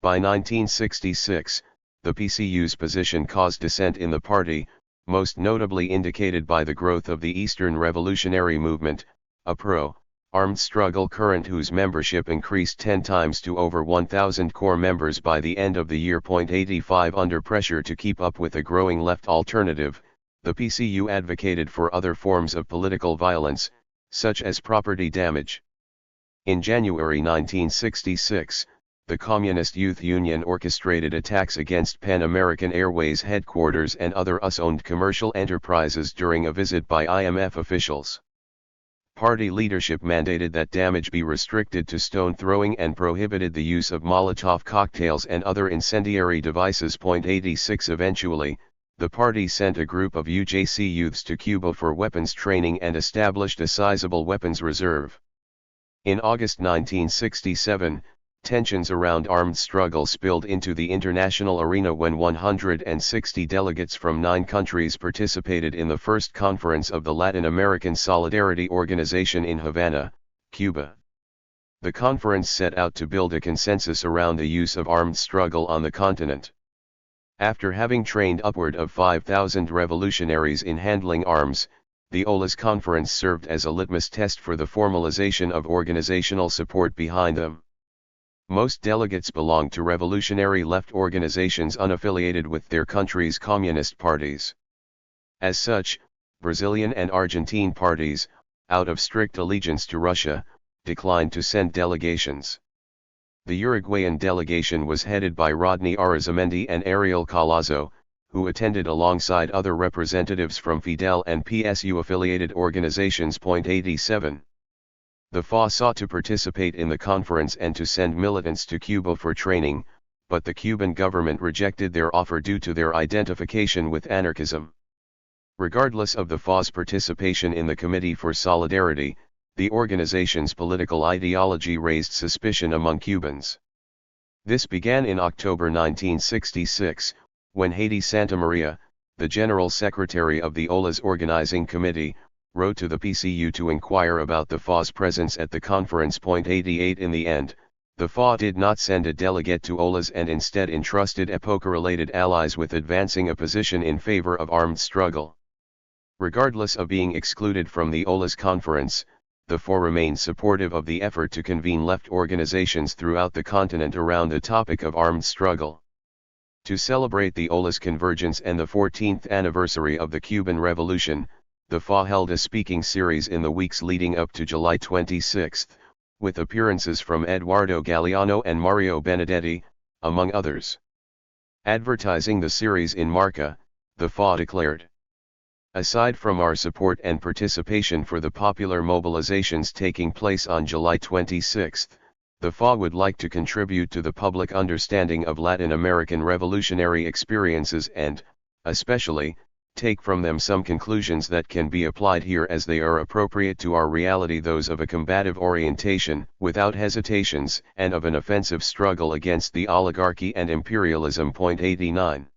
By 1966, the PCU's position caused dissent in the party, most notably indicated by the growth of the Eastern Revolutionary Movement, a pro-armed struggle current whose membership increased 10 times to over 1,000 core members by the end of the year. 85. Under pressure to keep up with a growing left alternative, the PCU advocated for other forms of political violence, such as property damage. In January 1966, the Communist Youth Union orchestrated attacks against Pan American Airways headquarters and other US-owned commercial enterprises during a visit by IMF officials. Party leadership mandated that damage be restricted to stone throwing and prohibited the use of Molotov cocktails and other incendiary devices. 86. Eventually, the party sent a group of UJC youths to Cuba for weapons training and established a sizable weapons reserve. In August 1967, tensions around armed struggle spilled into the international arena when 160 delegates from 9 countries participated in the first conference of the Latin American Solidarity Organization in Havana, Cuba. The conference set out to build a consensus around the use of armed struggle on the continent. After having trained upward of 5,000 revolutionaries in handling arms, the OLAS conference served as a litmus test for the formalization of organizational support behind them. Most delegates belonged to revolutionary left organizations unaffiliated with their country's communist parties. As such, Brazilian and Argentine parties, out of strict allegiance to Russia, declined to send delegations. The Uruguayan delegation was headed by Rodney Arizamendi and Ariel Collazo, who attended alongside other representatives from Fidel and PSU-affiliated organizations. 87. The FA sought to participate in the conference and to send militants to Cuba for training, but the Cuban government rejected their offer due to their identification with anarchism. Regardless of the FA's participation in the Committee for Solidarity, the organization's political ideology raised suspicion among Cubans. This began in October 1966, when Haiti Santamaria, the General Secretary of the OLA's Organizing Committee, wrote to the PCU to inquire about the FA's presence at the conference. 88. In the end, the FA did not send a delegate to OLA's and instead entrusted EPOCA-related allies with advancing a position in favor of armed struggle. Regardless of being excluded from the OLA's conference, the FA remained supportive of the effort to convene left organizations throughout the continent around the topic of armed struggle. To celebrate the OLA's convergence and the 14th anniversary of the Cuban Revolution, the FA held a speaking series in the weeks leading up to July 26, with appearances from Eduardo Galeano and Mario Benedetti, among others. Advertising the series in Marca, the FA declared, "Aside from our support and participation for the popular mobilizations taking place on July 26, the FA would like to contribute to the public understanding of Latin American revolutionary experiences and, especially, take from them some conclusions that can be applied here as they are appropriate to our reality, those of a combative orientation, without hesitations, and of an offensive struggle against the oligarchy and imperialism." 89.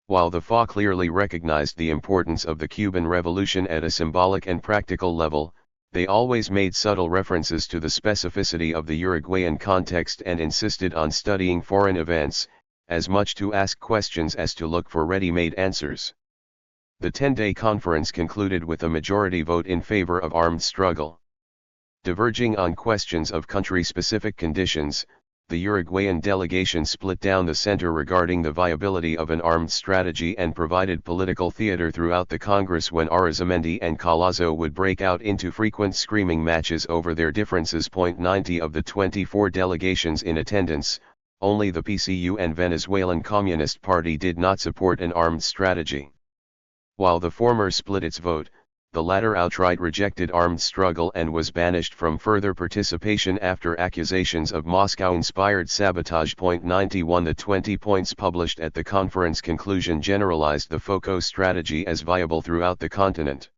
While the FA clearly recognized the importance of the Cuban Revolution at a symbolic and practical level, they always made subtle references to the specificity of the Uruguayan context and insisted on studying foreign events, as much to ask questions as to look for ready-made answers. The 10-day conference concluded with a majority vote in favor of armed struggle. Diverging on questions of country-specific conditions, the Uruguayan delegation split down the center regarding the viability of an armed strategy and provided political theater throughout the Congress when Arizamendi and Collazo would break out into frequent screaming matches over their differences. 90 of the 24 delegations in attendance, only the PCU and Venezuelan Communist Party did not support an armed strategy. While the former split its vote, the latter outright rejected armed struggle and was banished from further participation after accusations of Moscow-inspired sabotage. 91 The 20 points published at the conference conclusion generalized the FOCO strategy as viable throughout the continent.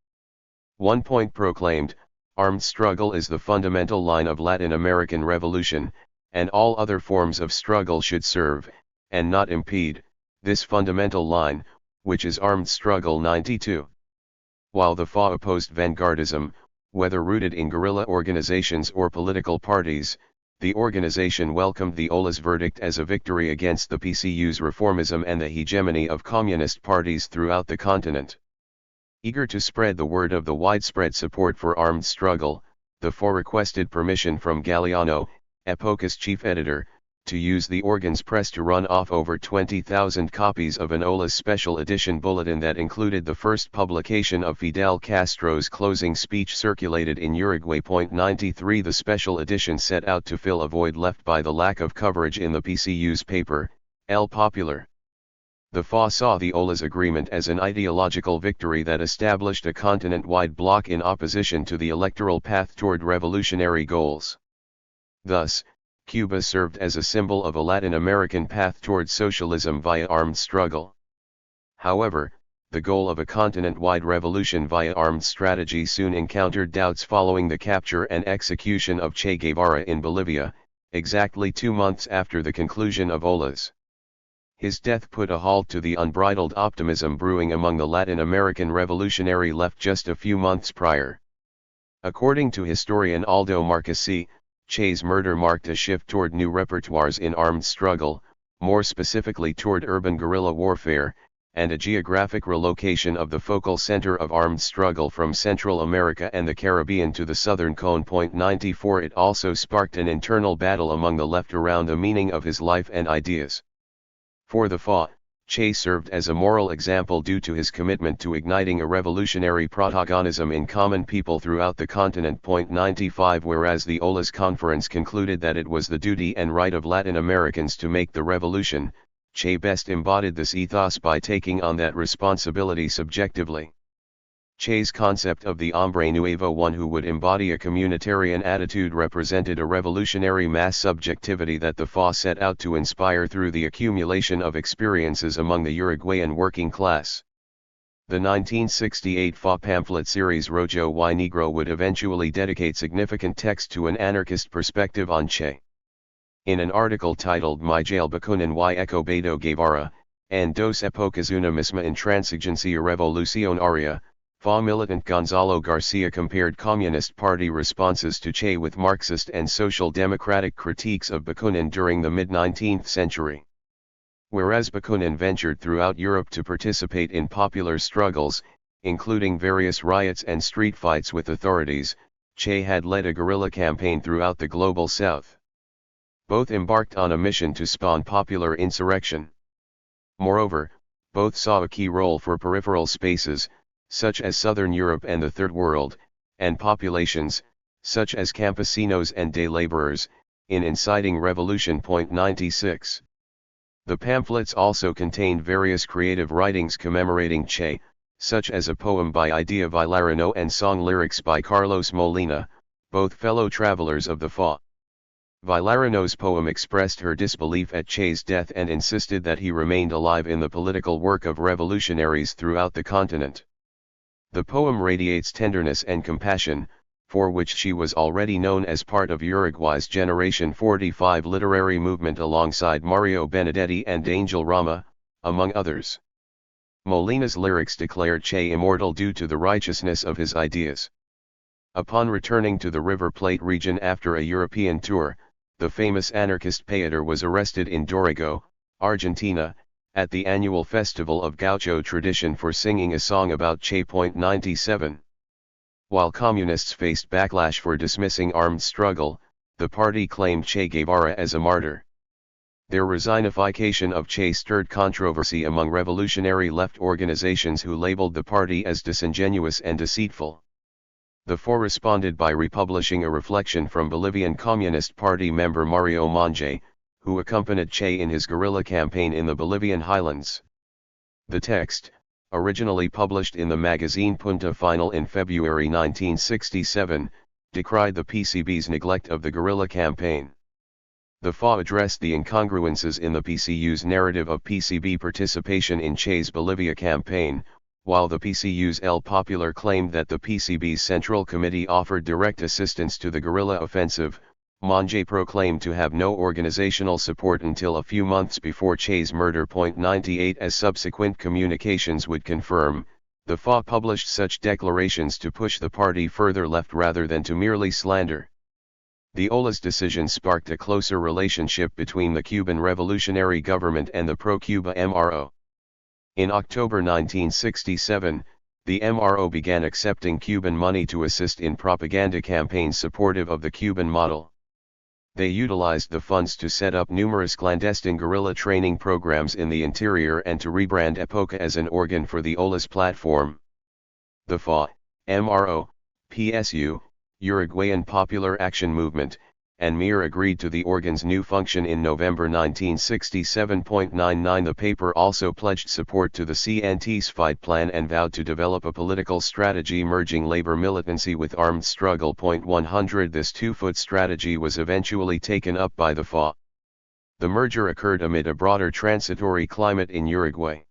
1 point proclaimed, armed struggle is the fundamental line of Latin American revolution, and all other forms of struggle should serve, and not impede, this fundamental line, which is armed struggle. 92. While the FA opposed vanguardism, whether rooted in guerrilla organizations or political parties, the organization welcomed the OLA's verdict as a victory against the PCU's reformism and the hegemony of communist parties throughout the continent. Eager to spread the word of the widespread support for armed struggle, the FA requested permission from Galeano, Epoca's chief editor, to use the organ's press to run off over 20,000 copies of an OLA's special edition bulletin that included the first publication of Fidel Castro's closing speech circulated in Uruguay. 93 The special edition set out to fill a void left by the lack of coverage in the PCU's paper, El Popular. The FA saw the OLA's agreement as an ideological victory that established a continent-wide bloc in opposition to the electoral path toward revolutionary goals. Thus, Cuba served as a symbol of a Latin American path toward socialism via armed struggle. However, the goal of a continent-wide revolution via armed strategy soon encountered doubts following the capture and execution of Che Guevara in Bolivia, exactly 2 months after the conclusion of OLA's. His death put a halt to the unbridled optimism brewing among the Latin American revolutionary left just a few months prior. According to historian Aldo Marquesi, Che's murder marked a shift toward new repertoires in armed struggle, more specifically toward urban guerrilla warfare, and a geographic relocation of the focal center of armed struggle from Central America and the Caribbean to the southern cone. 94 It also sparked an internal battle among the left around the meaning of his life and ideas. For the FA, Che served as a moral example due to his commitment to igniting a revolutionary protagonism in common people throughout the continent. 95 Whereas the OLA's conference concluded that it was the duty and right of Latin Americans to make the revolution, Che best embodied this ethos by taking on that responsibility subjectively. Che's concept of the hombre nuevo, one who would embody a communitarian attitude, represented a revolutionary mass subjectivity that the FA set out to inspire through the accumulation of experiences among the Uruguayan working class. The 1968 FA pamphlet series Rojo y Negro would eventually dedicate significant text to an anarchist perspective on Che. In an article titled Miguel Bakunin y Escobedo Guevara, and dos épocas una misma intransigencia revolucionaria, FA militant Gonzalo Garcia compared Communist Party responses to Che with Marxist and social democratic critiques of Bakunin during the mid-19th century. Whereas Bakunin ventured throughout Europe to participate in popular struggles, including various riots and street fights with authorities, Che had led a guerrilla campaign throughout the global south. Both embarked on a mission to spawn popular insurrection. Moreover, both saw a key role for peripheral spaces, such as Southern Europe and the Third World, and populations, such as campesinos and day laborers, in inciting revolution. 96. The pamphlets also contained various creative writings commemorating Che, such as a poem by Idea Villarino and song lyrics by Carlos Molina, both fellow travelers of the FA. Villarino's poem expressed her disbelief at Che's death and insisted that he remained alive in the political work of revolutionaries throughout the continent. The poem radiates tenderness and compassion, for which she was already known as part of Uruguay's Generation 45 literary movement alongside Mario Benedetti and Angel Rama, among others. Molina's lyrics declared Che immortal due to the righteousness of his ideas. Upon returning to the River Plate region after a European tour, the famous anarchist Payader was arrested in Dorrego, Argentina, at the annual festival of gaucho tradition for singing a song about Che. 97. While communists faced backlash for dismissing armed struggle, the party claimed Che Guevara as a martyr. Their resignification of Che stirred controversy among revolutionary left organizations who labeled the party as disingenuous and deceitful. The four responded by republishing a reflection from Bolivian Communist Party member Mario Monge, who accompanied Che in his guerrilla campaign in the Bolivian highlands. The text, originally published in the magazine Punta Final in February 1967, decried the PCB's neglect of the guerrilla campaign. The FA addressed the incongruences in the PCU's narrative of PCB participation in Che's Bolivia campaign, while the PCU's El Popular claimed that the PCB's Central Committee offered direct assistance to the guerrilla offensive. Monge proclaimed to have no organizational support until a few months before Che's murder. 98 As subsequent communications would confirm, the FA published such declarations to push the party further left rather than to merely slander. The OLA's decision sparked a closer relationship between the Cuban revolutionary government and the pro-Cuba MRO. In October 1967, the MRO began accepting Cuban money to assist in propaganda campaigns supportive of the Cuban model. They utilized the funds to set up numerous clandestine guerrilla training programs in the interior and to rebrand EPOCA as an organ for the OLA's platform. The FA, MRO, PSU, Uruguayan Popular Action Movement, and MIR agreed to the organ's new function in November 1967.99. The paper also pledged support to the CNT's fight plan and vowed to develop a political strategy merging labor militancy with armed struggle. 100 This two-foot strategy was eventually taken up by the FA. The merger occurred amid a broader transitory climate in Uruguay.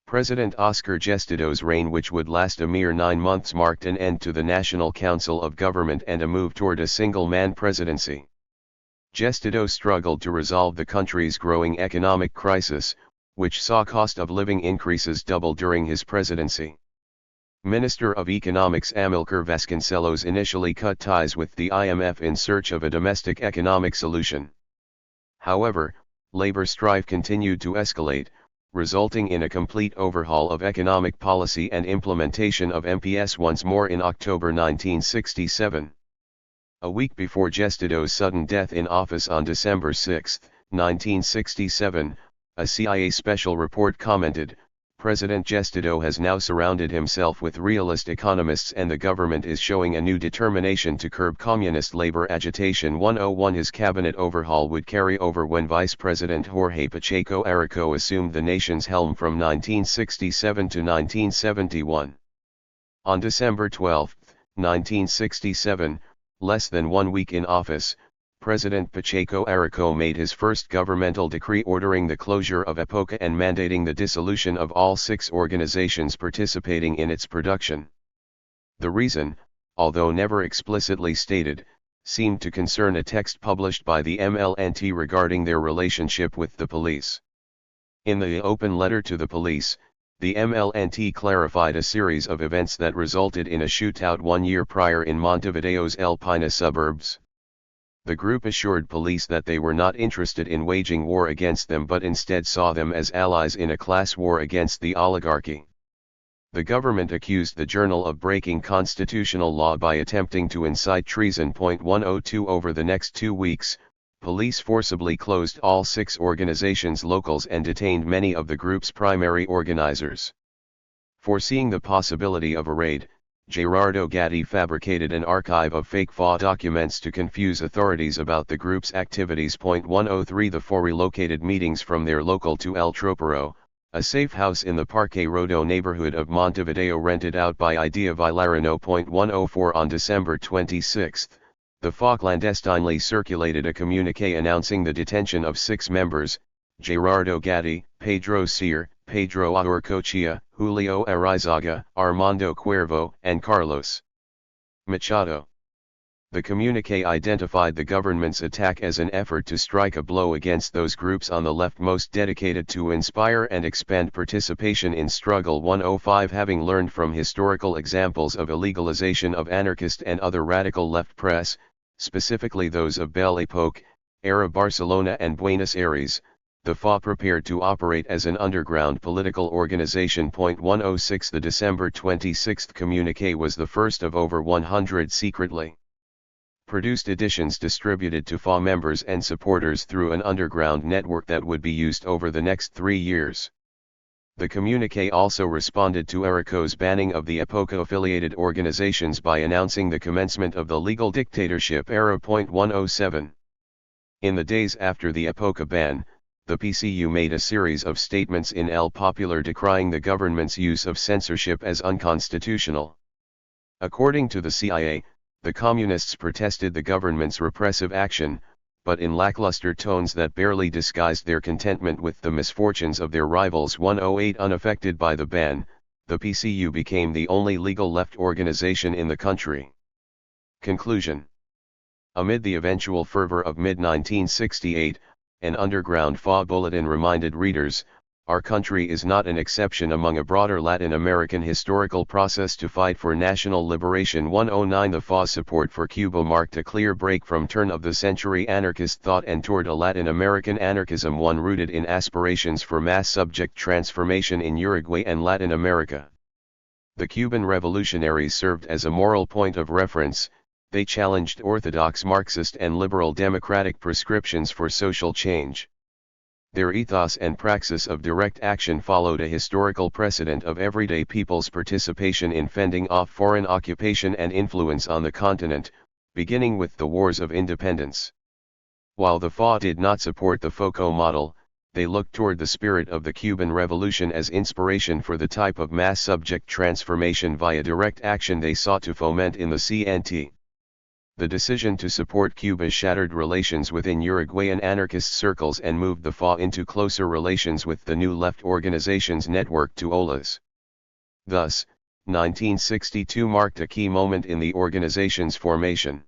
President Oscar Gestado's reign, which would last a mere 9 months, marked an end to the National Council of Government and a move toward a single-man presidency. Gestado struggled to resolve the country's growing economic crisis, which saw cost of living increases double during his presidency. Minister of Economics Amilcar Vasconcelos initially cut ties with the IMF in search of a domestic economic solution. However, labor strife continued to escalate, resulting in a complete overhaul of economic policy and implementation of MPS once more in October 1967. A week before Gestado's sudden death in office on December 6, 1967, a CIA special report commented, "President Gestado has now surrounded himself with realist economists and the government is showing a new determination to curb communist labor agitation." 101 His cabinet overhaul would carry over when Vice President Jorge Pacheco Araujo assumed the nation's helm from 1967 to 1971. On December 12, 1967, less than 1 week in office, President Pacheco Araujo made his first governmental decree ordering the closure of EPOCA and mandating the dissolution of all 6 organizations participating in its production. The reason, although never explicitly stated, seemed to concern a text published by the MLNT regarding their relationship with the police. In the open letter to the police, the MLNT clarified a series of events that resulted in a shootout 1 year prior in Montevideo's El Pina suburbs. The group assured police that they were not interested in waging war against them but instead saw them as allies in a class war against the oligarchy. The government accused the journal of breaking constitutional law by attempting to incite treason. 102 Over the next 2 weeks, police forcibly closed all 6 organizations' locals and detained many of the group's primary organizers. Foreseeing the possibility of a raid, Gerardo Gatti fabricated an archive of fake FA documents to confuse authorities about the group's activities. 103 The 4 relocated meetings from their local to El Tropero, a safe house in the Parque Rodó neighborhood of Montevideo rented out by Idea Villarino. 104 On December 26, the FA clandestinely circulated a communique announcing the detention of 6 members, Gerardo Gatti, Pedro Cyr, Pedro Aurcochea, Julio Araizaga, Armando Cuervo, and Carlos Machado. The communique identified the government's attack as an effort to strike a blow against those groups on the left most dedicated to inspire and expand participation in struggle. 105 Having learned from historical examples of illegalization of anarchist and other radical left press, specifically those of Belle Époque, Arab Barcelona and Buenos Aires, the FA prepared to operate as an underground political organization. 106 The December 26 communiqué was the first of over 100 secretly produced editions distributed to FA members and supporters through an underground network that would be used over the next 3 years. The communiqué also responded to Araiza's banning of the EPOCA-affiliated organizations by announcing the commencement of the legal dictatorship era. 107. In the days after the EPOCA ban, the PCU made a series of statements in El Popular decrying the government's use of censorship as unconstitutional. According to the CIA, the communists protested the government's repressive action, but in lackluster tones that barely disguised their contentment with the misfortunes of their rivals. 108 Unaffected by the ban, the PCU became the only legal left organization in the country. Conclusion. Amid the eventual fervor of mid-1968, an underground FA bulletin reminded readers, our country is not an exception among a broader Latin American historical process to fight for national liberation. 109 The FA's support for Cuba marked a clear break from turn-of-the-century anarchist thought and toward a Latin American anarchism, one rooted in aspirations for mass subject transformation in Uruguay and Latin America. The Cuban revolutionaries served as a moral point of reference. They challenged orthodox Marxist and liberal democratic prescriptions for social change. Their ethos and praxis of direct action followed a historical precedent of everyday people's participation in fending off foreign occupation and influence on the continent, beginning with the Wars of Independence. While the FA did not support the FOCO model, they looked toward the spirit of the Cuban Revolution as inspiration for the type of mass subject transformation via direct action they sought to foment in the CNT. The decision to support Cuba shattered relations within Uruguayan anarchist circles and moved the FA into closer relations with the new left organizations network to OLAs. Thus, 1962 marked a key moment in the organization's formation.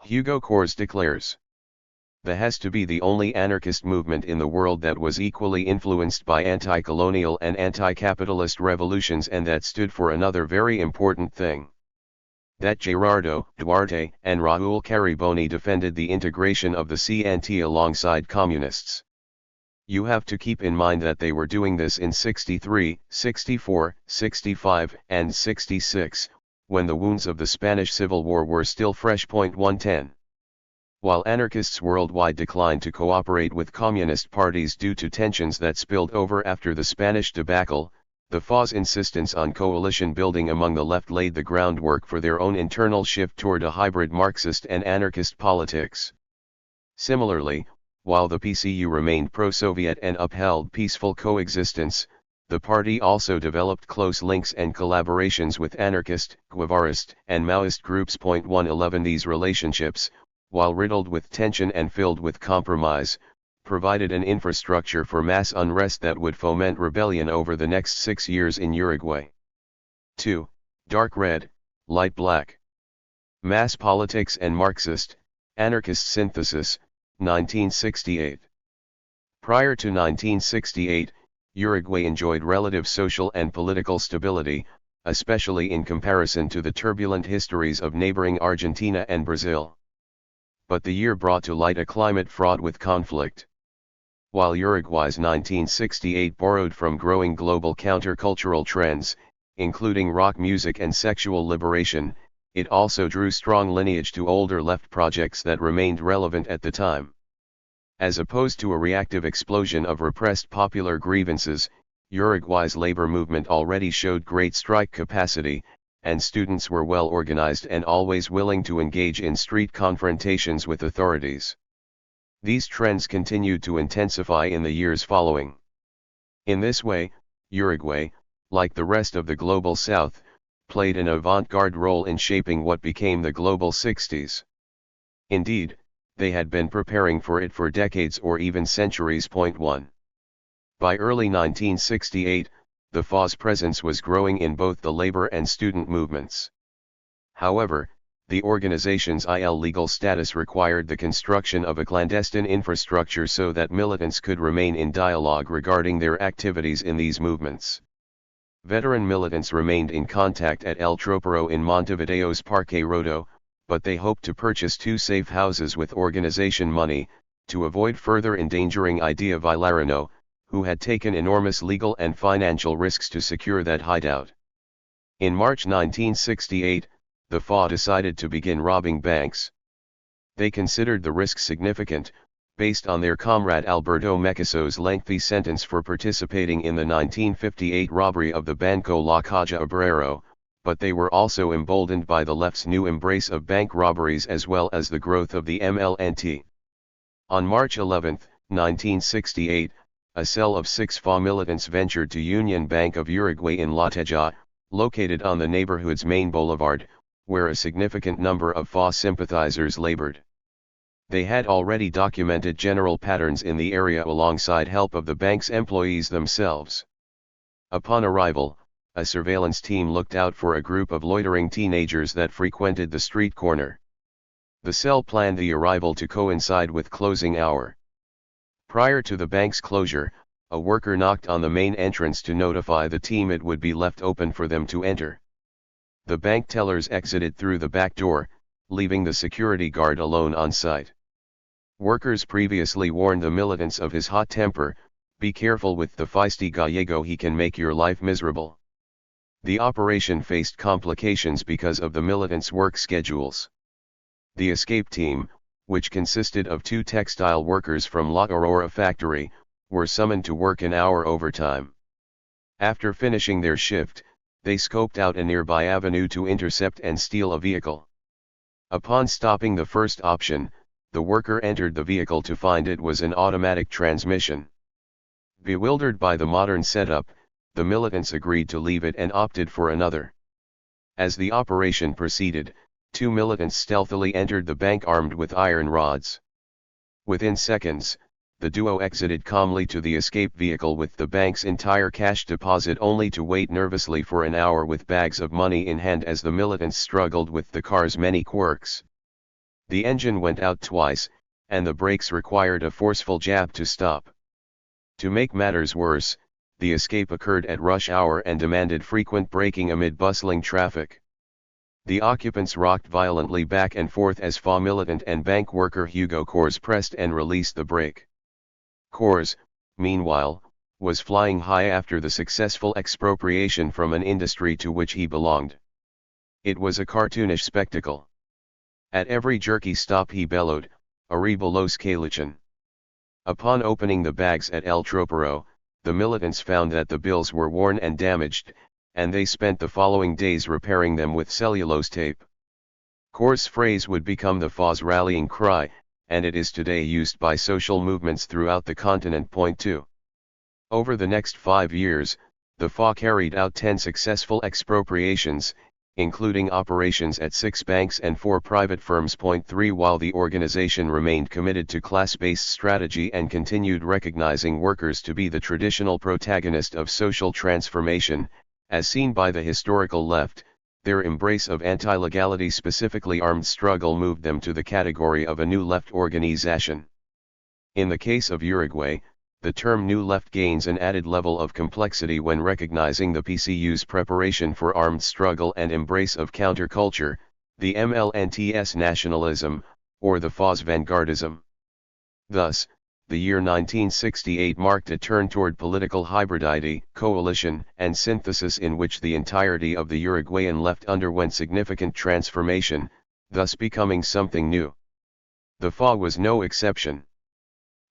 Hugo Corres declares, "The has to be the only anarchist movement in the world that was equally influenced by anti-colonial and anti-capitalist revolutions and that stood for another very important thing. That Gerardo, Duarte, and Raúl Cariboni defended the integration of the CNT alongside communists. You have to keep in mind that they were doing this in 63, 64, 65, and 66, when the wounds of the Spanish Civil War were still fresh. 110. While anarchists worldwide declined to cooperate with communist parties due to tensions that spilled over after the Spanish debacle, the FA's insistence on coalition building among the left laid the groundwork for their own internal shift toward a hybrid Marxist and anarchist politics. Similarly, while the PCU remained pro-Soviet and upheld peaceful coexistence, the party also developed close links and collaborations with anarchist, Guevarist, and Maoist groups. 111 These relationships, while riddled with tension and filled with compromise, provided an infrastructure for mass unrest that would foment rebellion over the next 6 years in Uruguay. 2. Dark Red, Light Black. Mass Politics and Marxist, Anarchist Synthesis, 1968. Prior to 1968, Uruguay enjoyed relative social and political stability, especially in comparison to the turbulent histories of neighboring Argentina and Brazil. But the year brought to light a climate fraught with conflict. While Uruguay's 1968 borrowed from growing global countercultural trends, including rock music and sexual liberation, it also drew strong lineage to older left projects that remained relevant at the time. As opposed to a reactive explosion of repressed popular grievances, Uruguay's labor movement already showed great strike capacity, and students were well organized and always willing to engage in street confrontations with authorities. These trends continued to intensify in the years following. In this way, Uruguay, like the rest of the Global South, played an avant-garde role in shaping what became the Global 60s. Indeed, they had been preparing for it for decades or even centuries. 1. By early 1968, the FA's presence was growing in both the labor and student movements. However, the organization's illegal status required the construction of a clandestine infrastructure so that militants could remain in dialogue regarding their activities in these movements. Veteran militants remained in contact at El Tropero in Montevideo's Parque Rodó, but they hoped to purchase 2 safe houses with organization money, to avoid further endangering Idea Villarino, who had taken enormous legal and financial risks to secure that hideout. In March 1968, the FA decided to begin robbing banks. They considered the risk significant, based on their comrade Alberto Mecaso's lengthy sentence for participating in the 1958 robbery of the Banco La Caja Obrero, but they were also emboldened by the left's new embrace of bank robberies as well as the growth of the MLNT. On March 11, 1968, a cell of 6 FA militants ventured to Union Bank of Uruguay in La Teja, located on the neighborhood's main boulevard, where a significant number of FA sympathizers labored. They had already documented general patterns in the area alongside help of the bank's employees themselves. Upon arrival, a surveillance team looked out for a group of loitering teenagers that frequented the street corner. The cell planned the arrival to coincide with closing hour. Prior to the bank's closure, a worker knocked on the main entrance to notify the team it would be left open for them to enter. The bank tellers exited through the back door, leaving the security guard alone on site. Workers previously warned the militants of his hot temper, "Be careful with the feisty Gallego, he can make your life miserable." The operation faced complications because of the militants' work schedules. The escape team, which consisted of 2 textile workers from La Aurora factory, were summoned to work an hour overtime. After finishing their shift, they scoped out a nearby avenue to intercept and steal a vehicle. Upon stopping the first option, the worker entered the vehicle to find it was an automatic transmission. Bewildered by the modern setup, the militants agreed to leave it and opted for another. As the operation proceeded, 2 militants stealthily entered the bank armed with iron rods. Within seconds, the duo exited calmly to the escape vehicle with the bank's entire cash deposit, only to wait nervously for an hour with bags of money in hand as the militants struggled with the car's many quirks. The engine went out twice, and the brakes required a forceful jab to stop. To make matters worse, the escape occurred at rush hour and demanded frequent braking amid bustling traffic. The occupants rocked violently back and forth as FA militant and bank worker Hugo Kors pressed and released the brake. Kors, meanwhile, was flying high after the successful expropriation from an industry to which he belonged. It was a cartoonish spectacle. At every jerky stop he bellowed, "Arriba los Calichan." Upon opening the bags at El Tropero, the militants found that the bills were worn and damaged, and they spent the following days repairing them with cellulose tape. Kors' phrase would become the FA's rallying cry, and it is today used by social movements throughout the continent. Point 2. Over the next 5 years, the FA carried out 10 successful expropriations, including operations at 6 banks and 4 private firms. Point 3. While the organization remained committed to class-based strategy and continued recognizing workers to be the traditional protagonist of social transformation, as seen by the historical left, their embrace of anti-legality, specifically armed struggle, moved them to the category of a new left organization. In the case of Uruguay, the term New Left gains an added level of complexity when recognizing the PCU's preparation for armed struggle and embrace of counterculture, the MLNT's nationalism, or the FA's vanguardism. Thus, the year 1968 marked a turn toward political hybridity, coalition, and synthesis in which the entirety of the Uruguayan left underwent significant transformation, thus becoming something new. The FA was no exception.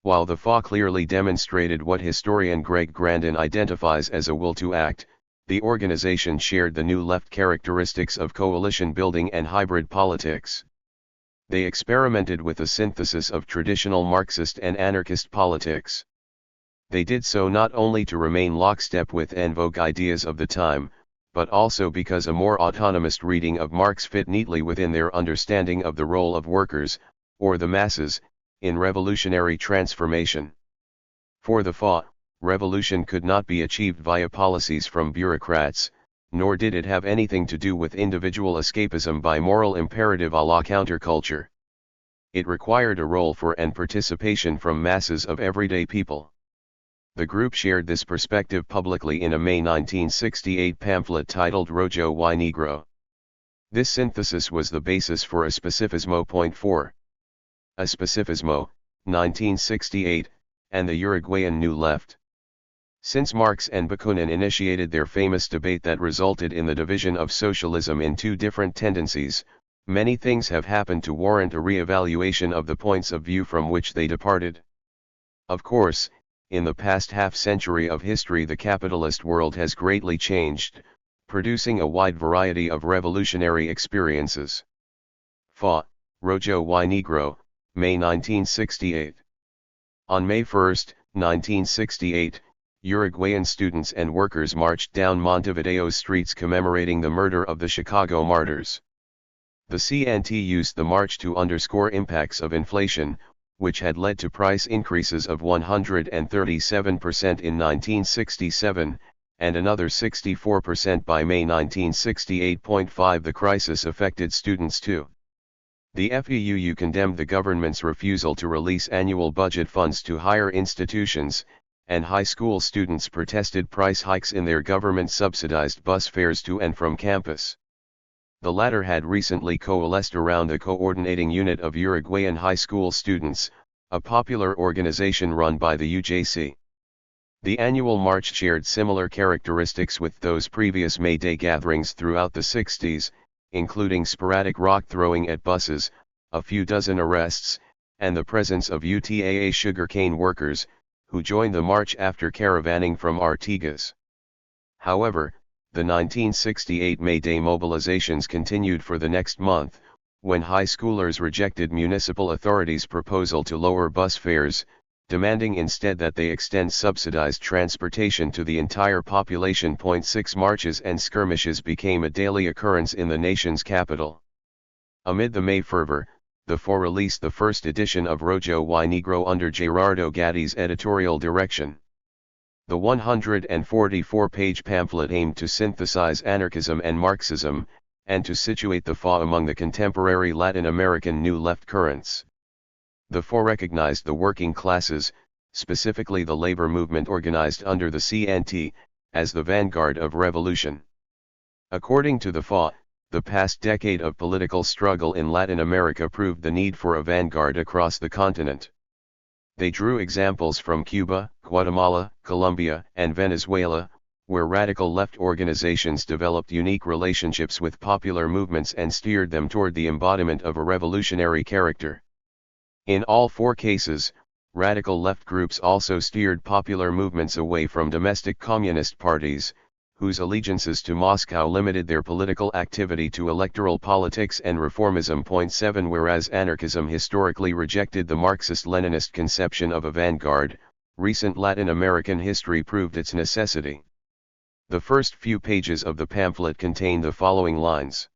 While the FA clearly demonstrated what historian Greg Grandin identifies as a will to act, the organization shared the new left characteristics of coalition building and hybrid politics. They experimented with a synthesis of traditional Marxist and anarchist politics. They did so not only to remain lockstep with en vogue ideas of the time, but also because a more autonomous reading of Marx fit neatly within their understanding of the role of workers, or the masses, in revolutionary transformation. For the FA, revolution could not be achieved via policies from bureaucrats, nor did it have anything to do with individual escapism by moral imperative a la counterculture. It required a role for and participation from masses of everyday people. The group shared this perspective publicly in a May 1968 pamphlet titled Rojo y Negro. This synthesis was the basis for a specifismo. Point 4. A specifismo, 1968, and the Uruguayan New Left. Since Marx and Bakunin initiated their famous debate that resulted in the division of socialism in two different tendencies, many things have happened to warrant a re-evaluation of the points of view from which they departed. Of course, in the past half-century of history the capitalist world has greatly changed, producing a wide variety of revolutionary experiences. Fa, Rojo y Negro, May 1968. On May 1, 1968, Uruguayan students and workers marched down Montevideo's streets commemorating the murder of the Chicago martyrs. The CNT used the march to underscore impacts of inflation, which had led to price increases of 137% in 1967, and another 64% by May 1968.5. The crisis affected students too. The FEUU condemned the government's refusal to release annual budget funds to higher institutions, and high school students protested price hikes in their government-subsidized bus fares to and from campus. The latter had recently coalesced around the Coordinating Unit of Uruguayan High School Students, a popular organization run by the UJC. The annual march shared similar characteristics with those previous May Day gatherings throughout the 60s, including sporadic rock throwing at buses, a few dozen arrests, and the presence of UTAA sugarcane workers, who joined the march after caravanning from Artigas. However, the 1968 May Day mobilizations continued for the next month, when high schoolers rejected municipal authorities' proposal to lower bus fares, demanding instead that they extend subsidized transportation to the entire population. 6 Marches and skirmishes became a daily occurrence in the nation's capital. Amid the May fervor, the FO released the first edition of Rojo y Negro under Gerardo Gatti's editorial direction. The 144-page pamphlet aimed to synthesize anarchism and Marxism, and to situate the FO among the contemporary Latin American New Left currents. The FO recognized the working classes, specifically the labor movement organized under the CNT, as the vanguard of revolution. According to the FO, the past decade of political struggle in Latin America proved the need for a vanguard across the continent. They drew examples from Cuba, Guatemala, Colombia, and Venezuela, where radical left organizations developed unique relationships with popular movements and steered them toward the embodiment of a revolutionary character. In all 4 cases, radical left groups also steered popular movements away from domestic communist parties, whose allegiances to Moscow limited their political activity to electoral politics and reformism. 7 Whereas anarchism historically rejected the Marxist-Leninist conception of a vanguard, recent Latin American history proved its necessity. The first few pages of the pamphlet contain the following lines.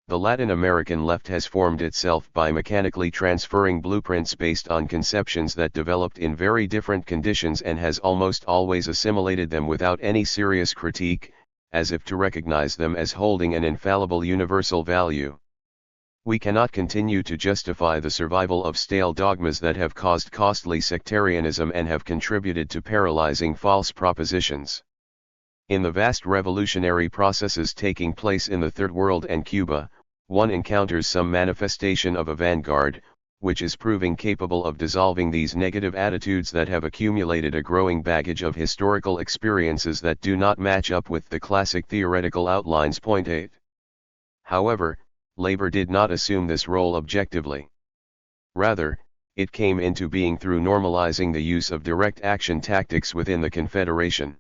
The Latin American left has formed itself by mechanically transferring blueprints based on conceptions that developed in very different conditions and has almost always assimilated them without any serious critique, as if to recognize them as holding an infallible universal value. We cannot continue to justify the survival of stale dogmas that have caused costly sectarianism and have contributed to paralyzing false propositions. In the vast revolutionary processes taking place in the Third World and Cuba, one encounters some manifestation of a vanguard, which is proving capable of dissolving these negative attitudes that have accumulated a growing baggage of historical experiences that do not match up with the classic theoretical outlines. 8. However, labor did not assume this role objectively. Rather, it came into being through normalizing the use of direct action tactics within the Confederation.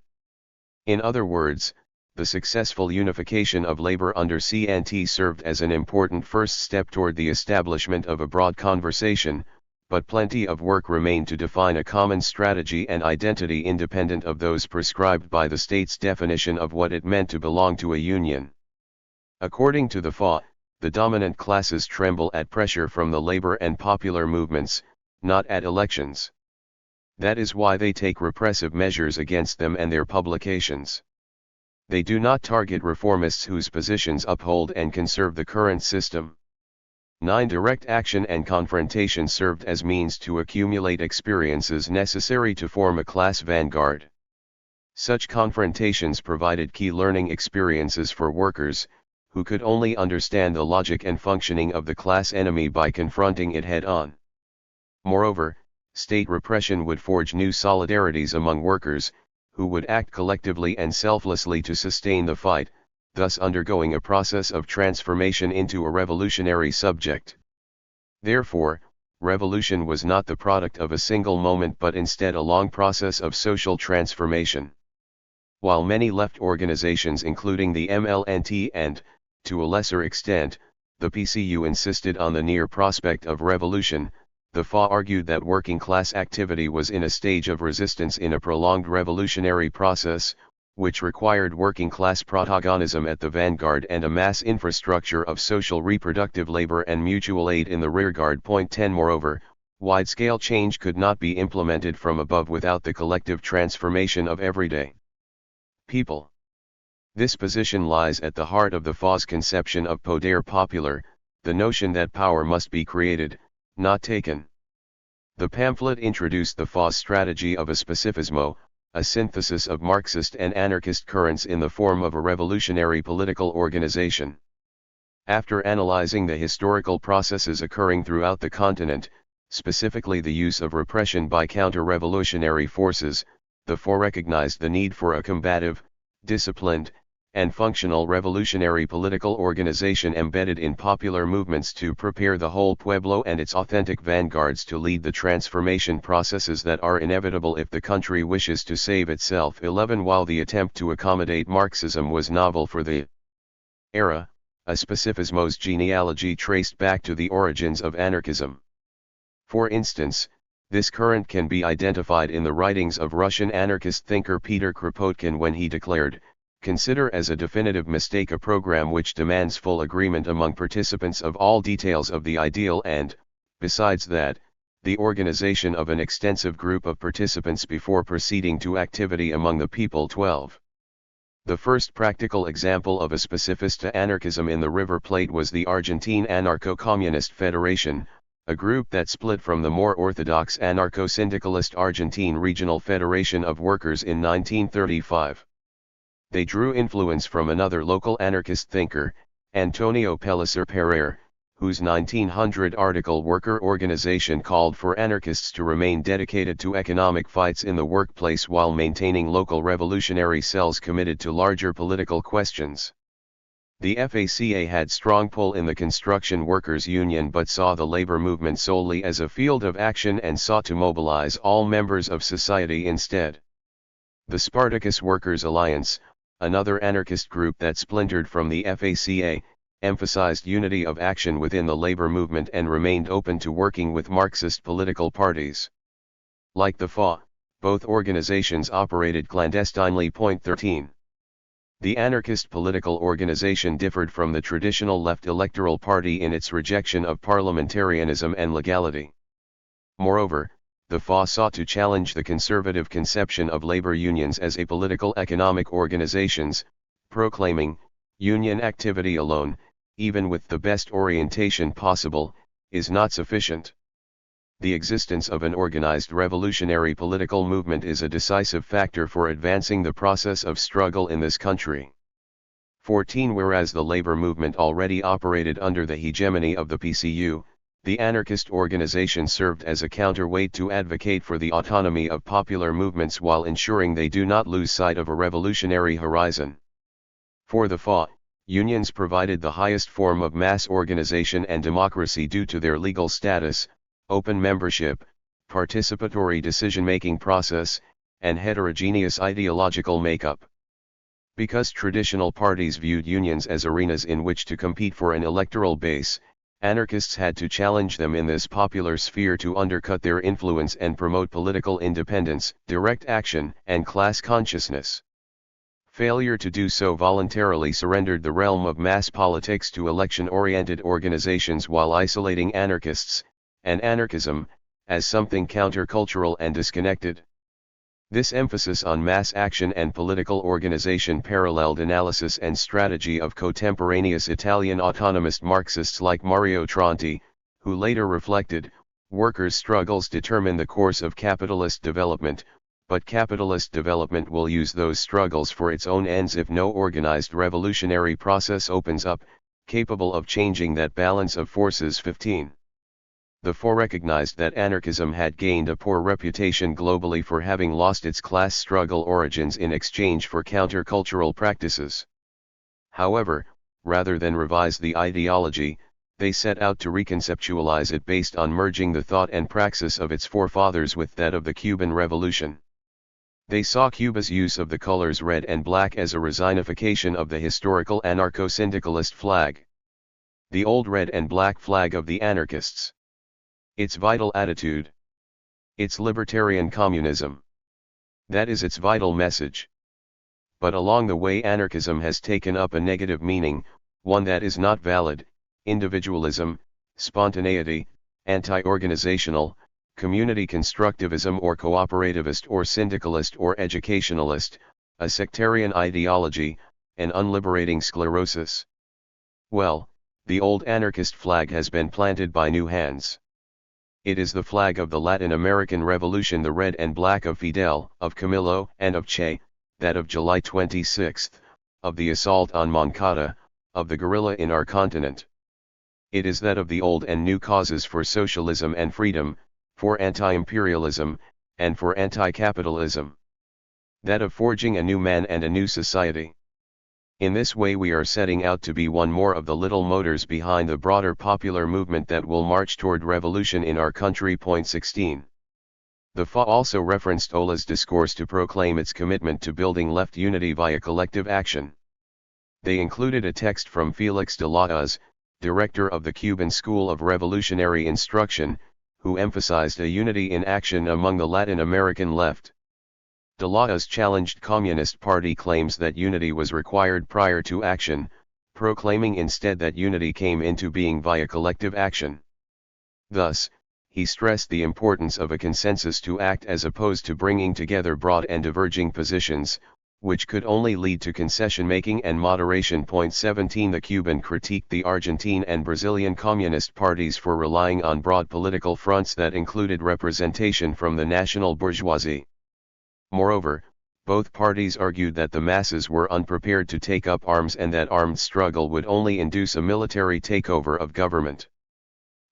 In other words, the successful unification of labor under CNT served as an important first step toward the establishment of a broad conversation, but plenty of work remained to define a common strategy and identity independent of those prescribed by the state's definition of what it meant to belong to a union. According to the FA, the dominant classes tremble at pressure from the labor and popular movements, not at elections. That is why they take repressive measures against them and their publications. They do not target reformists whose positions uphold and conserve the current system. 9. Direct action and confrontation served as means to accumulate experiences necessary to form a class vanguard. Such confrontations provided key learning experiences for workers, who could only understand the logic and functioning of the class enemy by confronting it head-on. Moreover, state repression would forge new solidarities among workers, who would act collectively and selflessly to sustain the fight, thus undergoing a process of transformation into a revolutionary subject. Therefore, revolution was not the product of a single moment but instead a long process of social transformation. While many left organizations including the MLNT and, to a lesser extent, the PCU insisted on the near prospect of revolution, the FA argued that working-class activity was in a stage of resistance in a prolonged revolutionary process, which required working-class protagonism at the vanguard and a mass infrastructure of social reproductive labor and mutual aid in the rearguard. Point 10 Moreover, wide-scale change could not be implemented from above without the collective transformation of everyday people. This position lies at the heart of the FA's conception of poder popular, the notion that power must be created, not taken. The pamphlet introduced the FA's strategy of a specifismo, a synthesis of Marxist and anarchist currents in the form of a revolutionary political organization. After analyzing the historical processes occurring throughout the continent, specifically the use of repression by counter-revolutionary forces, the FA recognized the need for a combative, disciplined, and functional revolutionary political organization embedded in popular movements to prepare the whole pueblo and its authentic vanguards to lead the transformation processes that are inevitable if the country wishes to save itself. 11 While the attempt to accommodate Marxism was novel for the era, a specifismo's genealogy traced back to the origins of anarchism. For instance, this current can be identified in the writings of Russian anarchist thinker Peter Kropotkin when he declared, "Consider as a definitive mistake a program which demands full agreement among participants of all details of the ideal and, besides that, the organization of an extensive group of participants before proceeding to activity among the people." 12. The first practical example of a specificista anarchism in the River Plate was the Argentine Anarcho-Communist Federation, a group that split from the more orthodox anarcho-syndicalist Argentine Regional Federation of Workers in 1935. They drew influence from another local anarchist thinker, Antonio Pellicer Pereira, whose 1900 article Worker Organization called for anarchists to remain dedicated to economic fights in the workplace while maintaining local revolutionary cells committed to larger political questions. The FACA had strong pull in the Construction Workers Union but saw the labor movement solely as a field of action and sought to mobilize all members of society instead. The Spartacus Workers Alliance, another anarchist group that splintered from the FACA, emphasized unity of action within the labor movement and remained open to working with Marxist political parties. Like the FA, both organizations operated clandestinely. Point 13. The anarchist political organization differed from the traditional left electoral party in its rejection of parliamentarianism and legality. Moreover, the FA sought to challenge the conservative conception of labor unions as a political economic organizations, proclaiming, union activity alone, even with the best orientation possible, is not sufficient. The existence of an organized revolutionary political movement is a decisive factor for advancing the process of struggle in this country. 14 Whereas the labor movement already operated under the hegemony of the PCU, the anarchist organization served as a counterweight to advocate for the autonomy of popular movements while ensuring they do not lose sight of a revolutionary horizon. For the FA, unions provided the highest form of mass organization and democracy due to their legal status, open membership, participatory decision-making process, and heterogeneous ideological makeup. Because traditional parties viewed unions as arenas in which to compete for an electoral base, anarchists had to challenge them in this popular sphere to undercut their influence and promote political independence, direct action, and class consciousness. Failure to do so voluntarily surrendered the realm of mass politics to election-oriented organizations while isolating anarchists, and anarchism, as something countercultural and disconnected. This emphasis on mass action and political organization paralleled analysis and strategy of contemporaneous Italian autonomist Marxists like Mario Tronti, who later reflected, workers' struggles determine the course of capitalist development, but capitalist development will use those struggles for its own ends if no organized revolutionary process opens up, capable of changing that balance of forces. 15. the four recognized that anarchism had gained a poor reputation globally for having lost its class struggle origins in exchange for countercultural practices. However, rather than revise the ideology, they set out to reconceptualize it based on merging the thought and praxis of its forefathers with that of the Cuban Revolution. They saw Cuba's use of the colors red and black as a resignification of the historical anarcho-syndicalist flag. The old red and black flag of the anarchists. Its vital attitude. Its libertarian communism. That is its vital message. But along the way anarchism has taken up a negative meaning, one that is not valid: individualism, spontaneity, anti-organizational, community constructivism or cooperativist or syndicalist or educationalist, a sectarian ideology, an unliberating sclerosis. Well, the old anarchist flag has been planted by new hands. It is the flag of the Latin American Revolution, the red and black of Fidel, of Camilo, and of Che, that of July 26, of the assault on Moncada, of the guerrilla in our continent. It is that of the old and new causes for socialism and freedom, for anti-imperialism, and for anti-capitalism. That of forging a new man and a new society. In this way we are setting out to be one more of the little motors behind the broader popular movement that will march toward revolution in our country. 16. The FA also referenced Ola's discourse to proclaim its commitment to building left unity via collective action. They included a text from Felix de la Hoz, director of the Cuban School of Revolutionary Instruction, who emphasized a unity in action among the Latin American left. De la Hoz challenged Communist Party claims that unity was required prior to action, proclaiming instead that unity came into being via collective action. Thus, he stressed the importance of a consensus to act as opposed to bringing together broad and diverging positions, which could only lead to concession-making and moderation. 17 The Cuban critiqued the Argentine and Brazilian Communist parties for relying on broad political fronts that included representation from the national bourgeoisie. Moreover, both parties argued that the masses were unprepared to take up arms and that armed struggle would only induce a military takeover of government.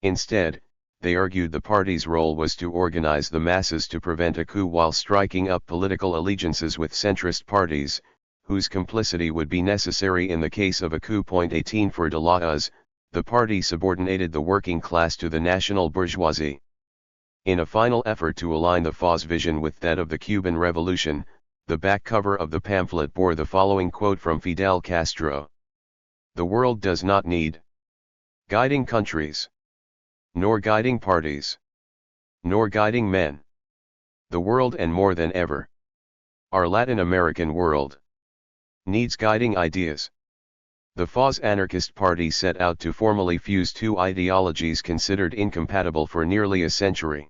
Instead, they argued the party's role was to organize the masses to prevent a coup while striking up political allegiances with centrist parties, whose complicity would be necessary in the case of a coup. 18 For de la Hoz, the party subordinated the working class to the national bourgeoisie. In a final effort to align the FA's vision with that of the Cuban Revolution, the back cover of the pamphlet bore the following quote from Fidel Castro: "The world does not need guiding countries, nor guiding parties, nor guiding men. The world, and more than ever, our Latin American world, needs guiding ideas." The FA's anarchist party set out to formally fuse two ideologies considered incompatible for nearly a century.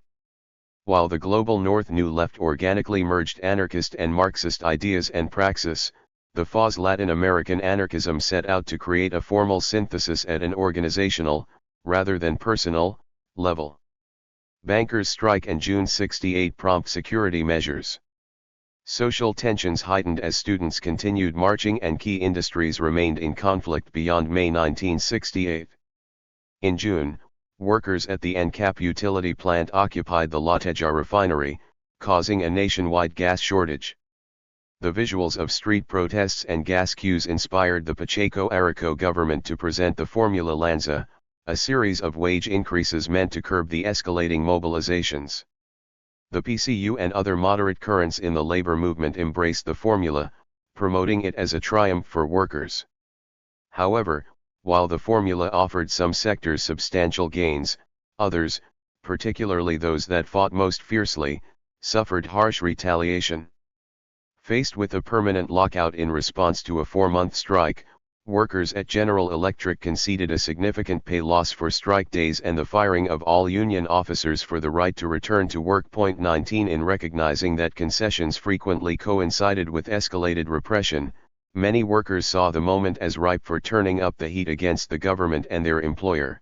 While the global North New Left organically merged anarchist and Marxist ideas and praxis, the FA's Latin American anarchism set out to create a formal synthesis at an organizational, rather than personal, level. Bankers' strike and June 68 prompt security measures. Social tensions heightened as students continued marching and key industries remained in conflict beyond May 1968. In June, workers at the ANCAP utility plant occupied the La Teja refinery, causing a nationwide gas shortage. The visuals of street protests and gas queues inspired the Pacheco Araújo government to present the Formula Lanza, a series of wage increases meant to curb the escalating mobilizations. The PCU and other moderate currents in the labor movement embraced the formula, promoting it as a triumph for workers. However, while the formula offered some sectors substantial gains, others, particularly those that fought most fiercely, suffered harsh retaliation. Faced with a permanent lockout in response to a 4-month strike, workers at General Electric conceded a significant pay loss for strike days and the firing of all union officers for the right to return to work. 19 In recognizing that concessions frequently coincided with escalated repression, many workers saw the moment as ripe for turning up the heat against the government and their employer.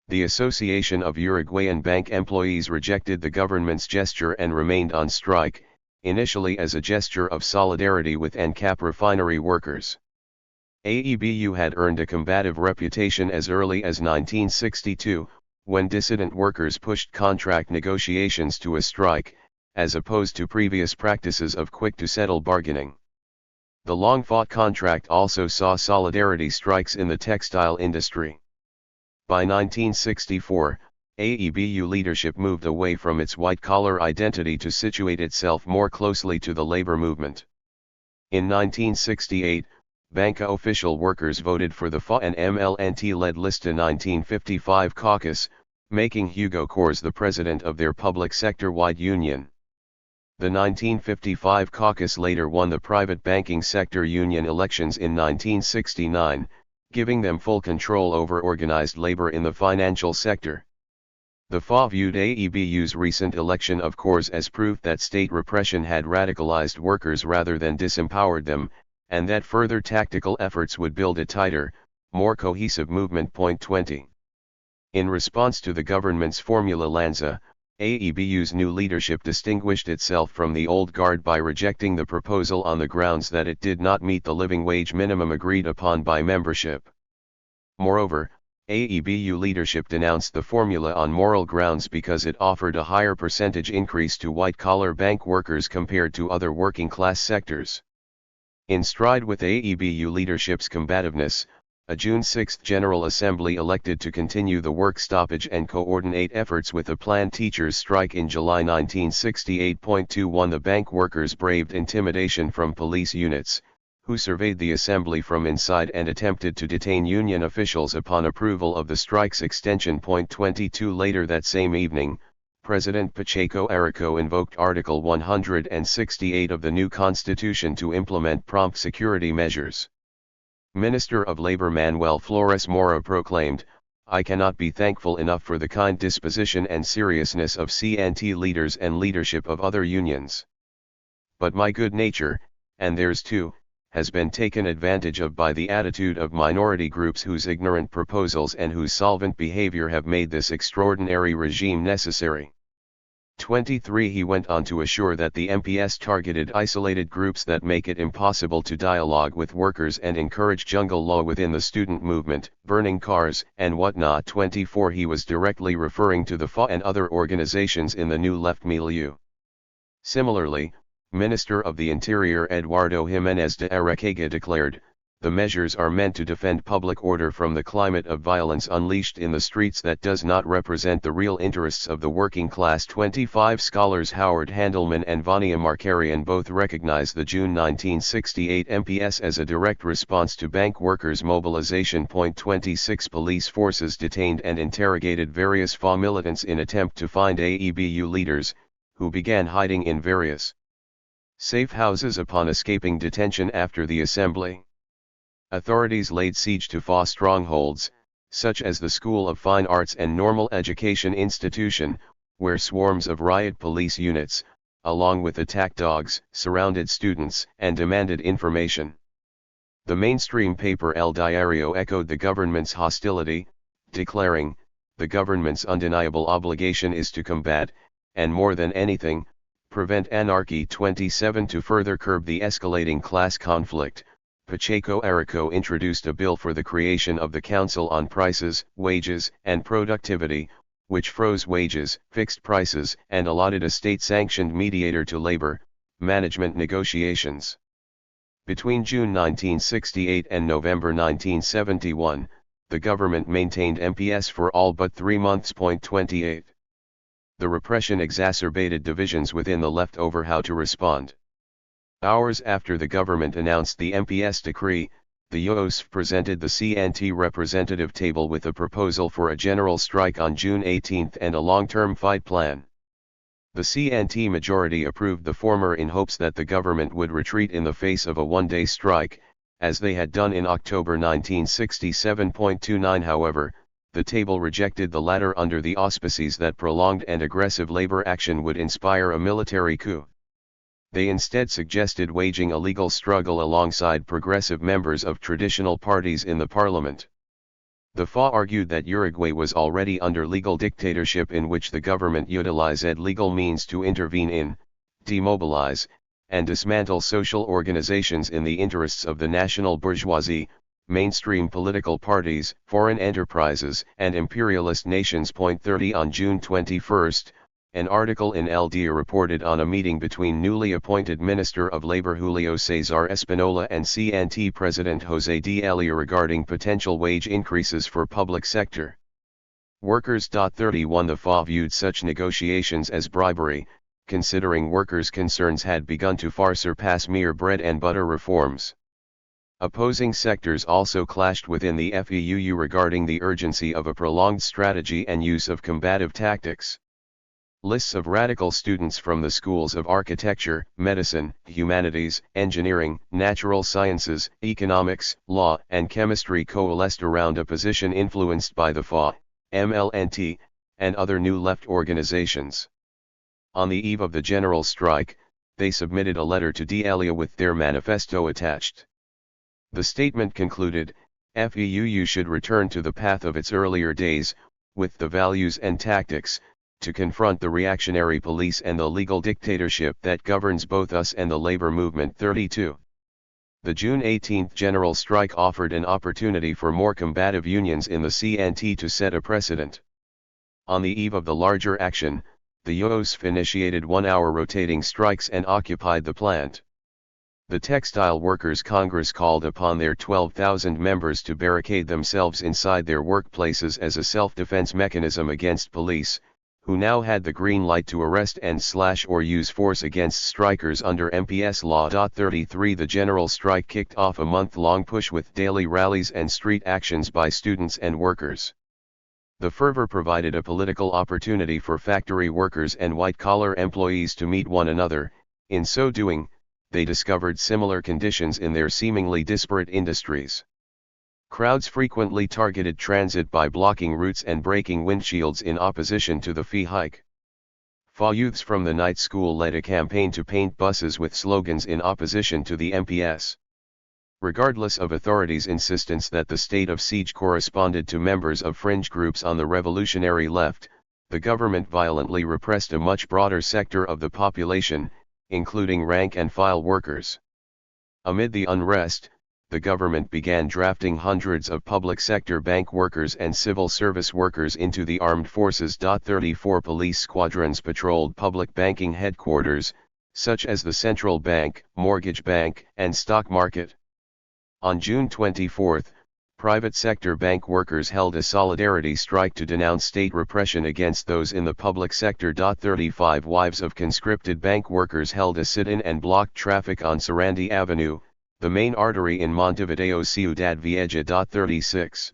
The Association of Uruguayan Bank Employees rejected the government's gesture and remained on strike, initially as a gesture of solidarity with ANCAP refinery workers. AEBU had earned a combative reputation as early as 1962, when dissident workers pushed contract negotiations to a strike, as opposed to previous practices of quick-to-settle bargaining. The long-fought contract also saw solidarity strikes in the textile industry. By 1964, AEBU leadership moved away from its white-collar identity to situate itself more closely to the labor movement. In 1968, Banca official workers voted for the FA and MLNT-led Lista 1955 caucus, making Hugo Kors the president of their public sector-wide union. The 1955 caucus later won the private banking sector union elections in 1969, giving them full control over organized labor in the financial sector. The FA viewed AEBU's recent election of Kors as proof that state repression had radicalized workers rather than disempowered them, and that further tactical efforts would build a tighter, more cohesive movement. 20. In response to the government's Formula Lanza, AEBU's new leadership distinguished itself from the old guard by rejecting the proposal on the grounds that it did not meet the living wage minimum agreed upon by membership. Moreover, AEBU leadership denounced the formula on moral grounds because it offered a higher percentage increase to white-collar bank workers compared to other working-class sectors. In stride with AEBU leadership's combativeness, a June 6 General Assembly elected to continue the work stoppage and coordinate efforts with a planned teachers' strike in July 1968.21. The bank workers braved intimidation from police units, who surveyed the assembly from inside and attempted to detain union officials upon approval of the strike's extension. 22 Later that same evening, President Pacheco Arico invoked Article 168 of the new constitution to implement prompt security measures. Minister of Labor Manuel Flores Mora proclaimed, "I cannot be thankful enough for the kind disposition and seriousness of CNT leaders and leadership of other unions. But my good nature, and theirs too, has been taken advantage of by the attitude of minority groups whose ignorant proposals and whose solvent behavior have made this extraordinary regime necessary." 23 He went on to assure that the MPS targeted isolated groups that make it impossible to dialogue with workers and encourage jungle law within the student movement, burning cars and whatnot. 24 He was directly referring to the FA and other organizations in the new left milieu. Similarly, Minister of the Interior Eduardo Jimenez de Arequega declared, "The measures are meant to defend public order from the climate of violence unleashed in the streets that does not represent the real interests of the working class." 25 Scholars Howard Handelman and Vania Markarian both recognize the June 1968 MPS as a direct response to bank workers' mobilization. 26 Police forces detained and interrogated various FA militants in attempt to find AEBU leaders, who began hiding in various safe houses upon escaping detention after the assembly. Authorities laid siege to FA strongholds, such as the School of Fine Arts and Normal Education Institution, where swarms of riot police units, along with attack dogs, surrounded students and demanded information. The mainstream paper El Diario echoed the government's hostility, declaring, "The government's undeniable obligation is to combat, and more than anything, prevent anarchy." 27 To further curb the escalating class conflict, Pacheco Arico introduced a bill for the creation of the Council on Prices, Wages, and Productivity, which froze wages, fixed prices, and allotted a state-sanctioned mediator to labor management negotiations. Between June 1968 and November 1971, the government maintained MPS for all but 3 months. 28. The repression exacerbated divisions within the left over how to respond. Hours after the government announced the MPS decree, the UOSF presented the CNT representative table with a proposal for a general strike on June 18 and a long-term fight plan. The CNT majority approved the former in hopes that the government would retreat in the face of a one-day strike, as they had done in October 1967.29. However, the table rejected the latter under the auspices that prolonged and aggressive labor action would inspire a military coup. They instead suggested waging a legal struggle alongside progressive members of traditional parties in the parliament. The FA argued that Uruguay was already under legal dictatorship in which the government utilized legal means to intervene in, demobilize, and dismantle social organizations in the interests of the national bourgeoisie, mainstream political parties, foreign enterprises, and imperialist nations. 30 On June 21, an article in El Dia reported on a meeting between newly appointed Minister of Labor Julio Cesar Espinola and CNT President José D'Elia regarding potential wage increases for public sector workers. 31 The FA viewed such negotiations as bribery, considering workers' concerns had begun to far surpass mere bread and butter reforms. Opposing sectors also clashed within the FEUU regarding the urgency of a prolonged strategy and use of combative tactics. Lists of radical students from the schools of architecture, medicine, humanities, engineering, natural sciences, economics, law, and chemistry coalesced around a position influenced by the FA, MLNT, and other new left organizations. On the eve of the general strike, they submitted a letter to D'Elia with their manifesto attached. The statement concluded, FEUU should return to the path of its earlier days, with the values and tactics, to confront the reactionary police and the legal dictatorship that governs both us and the labor movement. 32. The June 18 general strike offered an opportunity for more combative unions in the CNT to set a precedent. On the eve of the larger action, the UOSF initiated one-hour rotating strikes and occupied the plant. The Textile Workers' Congress called upon their 12,000 members to barricade themselves inside their workplaces as a self-defense mechanism against police, who now had the green light to arrest and slash or use force against strikers under MPS law. 33 The general strike kicked off a month-long push with daily rallies and street actions by students and workers. The fervor provided a political opportunity for factory workers and white-collar employees to meet one another. In so doing, they discovered similar conditions in their seemingly disparate industries. Crowds frequently targeted transit by blocking routes and breaking windshields in opposition to the fee hike. FA youths from the night school led a campaign to paint buses with slogans in opposition to the MPS. Regardless of authorities' insistence that the state of siege corresponded to members of fringe groups on the revolutionary left, the government violently repressed a much broader sector of the population, including rank-and-file workers. Amid the unrest, the government began drafting hundreds of public sector bank workers and civil service workers into the armed forces. 34 Police squadrons patrolled public banking headquarters, such as the central bank, mortgage bank, and stock market. On June 24, private sector bank workers held a solidarity strike to denounce state repression against those in the public sector. 35 Wives of conscripted bank workers held a sit-in and blocked traffic on Sarandi Avenue, the main artery in Montevideo's Ciudad Vieja. 36.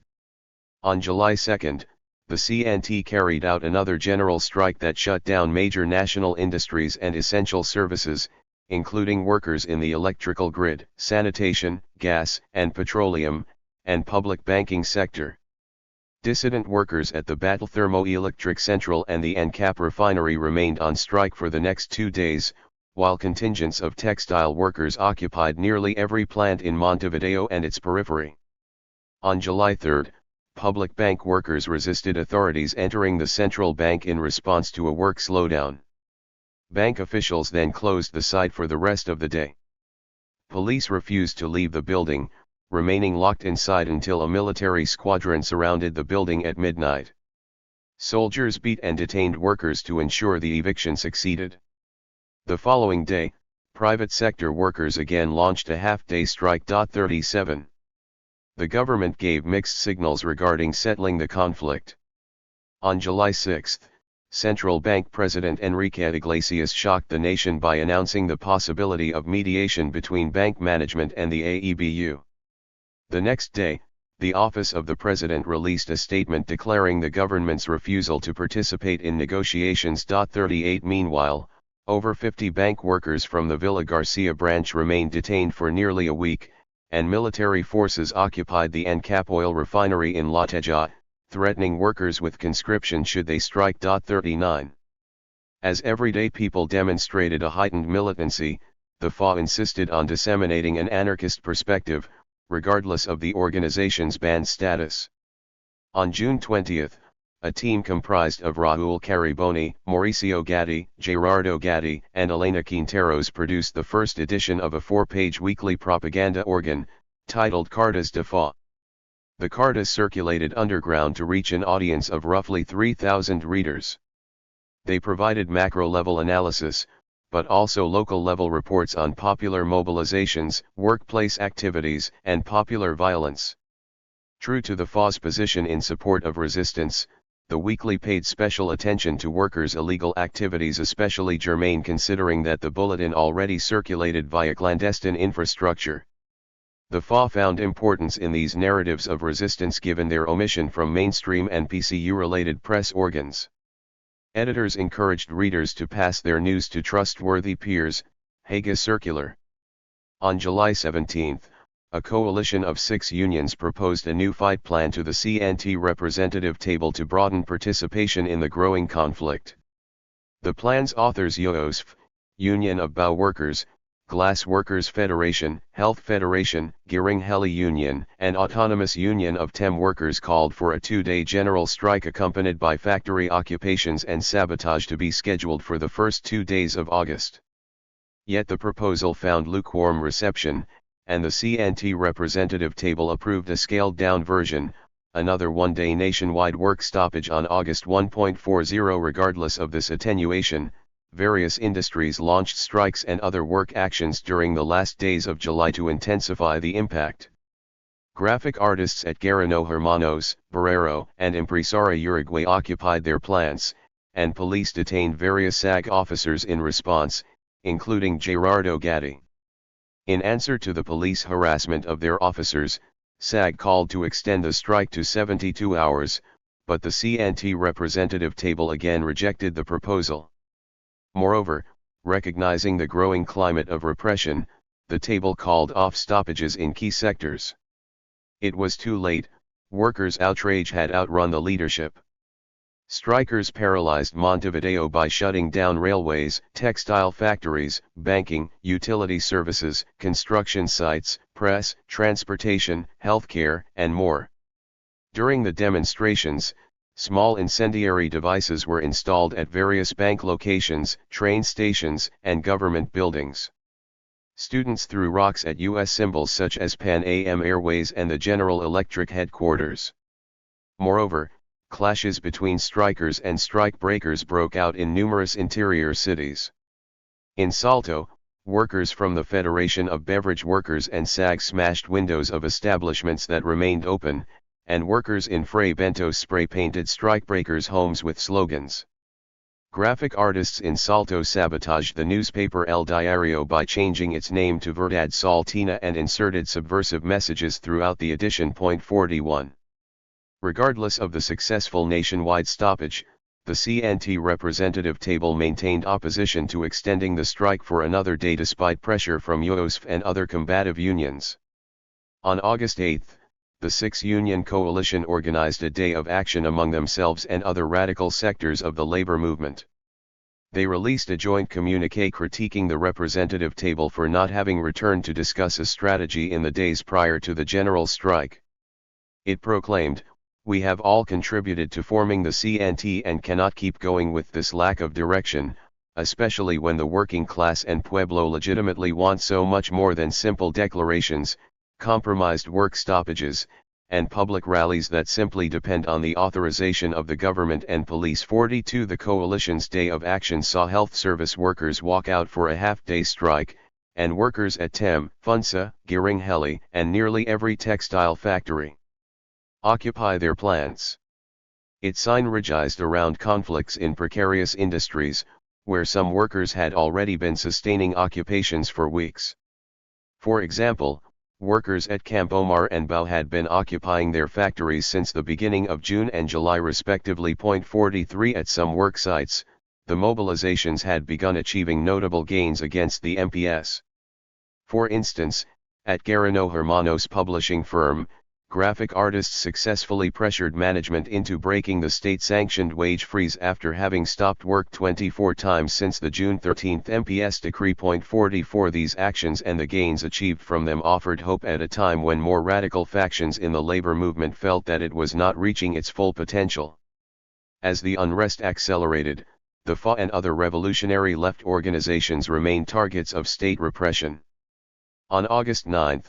On July 2, the CNT carried out another general strike that shut down major national industries and essential services, including workers in the electrical grid, sanitation, gas and petroleum, and public banking sector. Dissident workers at the Battle Thermoelectric Central and the ANCAP refinery remained on strike for the next 2 days, while contingents of textile workers occupied nearly every plant in Montevideo and its periphery. On July 3, public bank workers resisted authorities entering the central bank in response to a work slowdown. Bank officials then closed the site for the rest of the day. Police refused to leave the building, remaining locked inside until a military squadron surrounded the building at midnight. Soldiers beat and detained workers to ensure the eviction succeeded. The following day, private sector workers again launched a half-day strike. 37. The government gave mixed signals regarding settling the conflict. On July 6, Central Bank President Enrique Iglesias shocked the nation by announcing the possibility of mediation between bank management and the AEBU. The next day, the Office of the President released a statement declaring the government's refusal to participate in negotiations. 38 Meanwhile, over 50 bank workers from the Villa Garcia branch remained detained for nearly a week, and military forces occupied the ANCAP oil refinery in La Teja, threatening workers with conscription should they strike. 39. As everyday people demonstrated a heightened militancy, the FA insisted on disseminating an anarchist perspective, regardless of the organization's banned status. On June 20, a team comprised of Raul Cariboni, Mauricio Gatti, Gerardo Gatti, and Elena Quinteros produced the first edition of a 4-page weekly propaganda organ, titled Cartas de FA. The cartas circulated underground to reach an audience of roughly 3,000 readers. They provided macro-level analysis, but also local-level reports on popular mobilizations, workplace activities, and popular violence. True to the FA's position in support of resistance, the weekly paid special attention to workers' illegal activities, especially germane considering that the bulletin already circulated via clandestine infrastructure. The FA found importance in these narratives of resistance given their omission from mainstream and PCU-related press organs. Editors encouraged readers to pass their news to trustworthy peers, Hague Circular. On July 17, a coalition of 6 unions proposed a new fight plan to the CNT representative table to broaden participation in the growing conflict. The plan's authors UOSF, Union of Bau Workers, Glass Workers Federation, Health Federation, Gering-Helle Union, and Autonomous Union of TEM Workers called for a 2-day general strike accompanied by factory occupations and sabotage to be scheduled for the first 2 days of August. Yet the proposal found lukewarm reception, and the CNT representative table approved a scaled-down version, another 1-day nationwide work stoppage on August 1.40. Regardless of this attenuation, various industries launched strikes and other work actions during the last days of July to intensify the impact. Graphic artists at Guerrero Hermanos, Barrero, and Impresora Uruguay occupied their plants, and police detained various SAG officers in response, including Gerardo Gatti. In answer to the police harassment of their officers, SAG called to extend the strike to 72 hours, but the CNT representative table again rejected the proposal. Moreover, recognizing the growing climate of repression, the table called off stoppages in key sectors. It was too late, workers' outrage had outrun the leadership. Strikers paralyzed Montevideo by shutting down railways, textile factories, banking, utility services, construction sites, press, transportation, healthcare, and more. During the demonstrations, small incendiary devices were installed at various bank locations, train stations, and government buildings. Students threw rocks at U.S. symbols such as Pan Am Airways and the General Electric headquarters. Moreover, clashes between strikers and strike-breakers broke out in numerous interior cities. In Salto, workers from the Federation of Beverage Workers and SAG smashed windows of establishments that remained open, and workers in Fray Bentos spray-painted strikebreakers' homes with slogans. Graphic artists in Salto sabotaged the newspaper El Diario by changing its name to Verdad Saltina and inserted subversive messages throughout the edition. 41. Regardless of the successful nationwide stoppage, the CNT representative table maintained opposition to extending the strike for another day despite pressure from UOSF and other combative unions. On August 8, the 6-union coalition organized a day of action among themselves and other radical sectors of the labor movement. They released a joint communiqué critiquing the representative table for not having returned to discuss a strategy in the days prior to the general strike. It proclaimed, "We have all contributed to forming the CNT and cannot keep going with this lack of direction, especially when the working class and Pueblo legitimately want so much more than simple declarations, compromised work stoppages, and public rallies that simply depend on the authorization of the government and police." 42. The coalition's day of action saw health service workers walk out for a half-day strike, and workers at TEM, FUNSA, Gering-Helle, and nearly every textile factory occupy their plants. It synergized around conflicts in precarious industries, where some workers had already been sustaining occupations for weeks. For example, workers at Camp Omar and Bau had been occupying their factories since the beginning of June and July respectively. 43. At some work sites, the mobilizations had begun achieving notable gains against the MPS. For instance, at Guerrero Hermanos publishing firm, graphic artists successfully pressured management into breaking the state-sanctioned wage freeze after having stopped work 24 times since the June 13 MPS decree. 44. These actions and the gains achieved from them offered hope at a time when more radical factions in the labor movement felt that it was not reaching its full potential. As the unrest accelerated, the FA and other revolutionary left organizations remained targets of state repression. On August 9,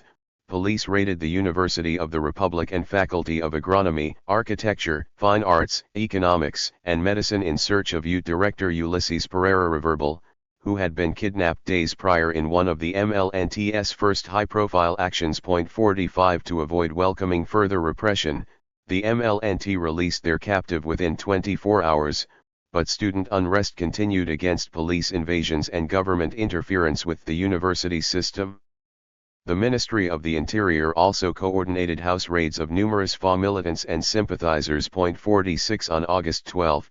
police raided the University of the Republic and Faculty of Agronomy, Architecture, Fine Arts, Economics, and Medicine in search of UT Director Ulysses Pereira Reverbal, who had been kidnapped days prior in one of the MLNT's first high-profile actions. 45 To avoid welcoming further repression, the MLNT released their captive within 24 hours, but student unrest continued against police invasions and government interference with the university system. The Ministry of the Interior also coordinated house raids of numerous FA militants and sympathizers. 46 On August 12,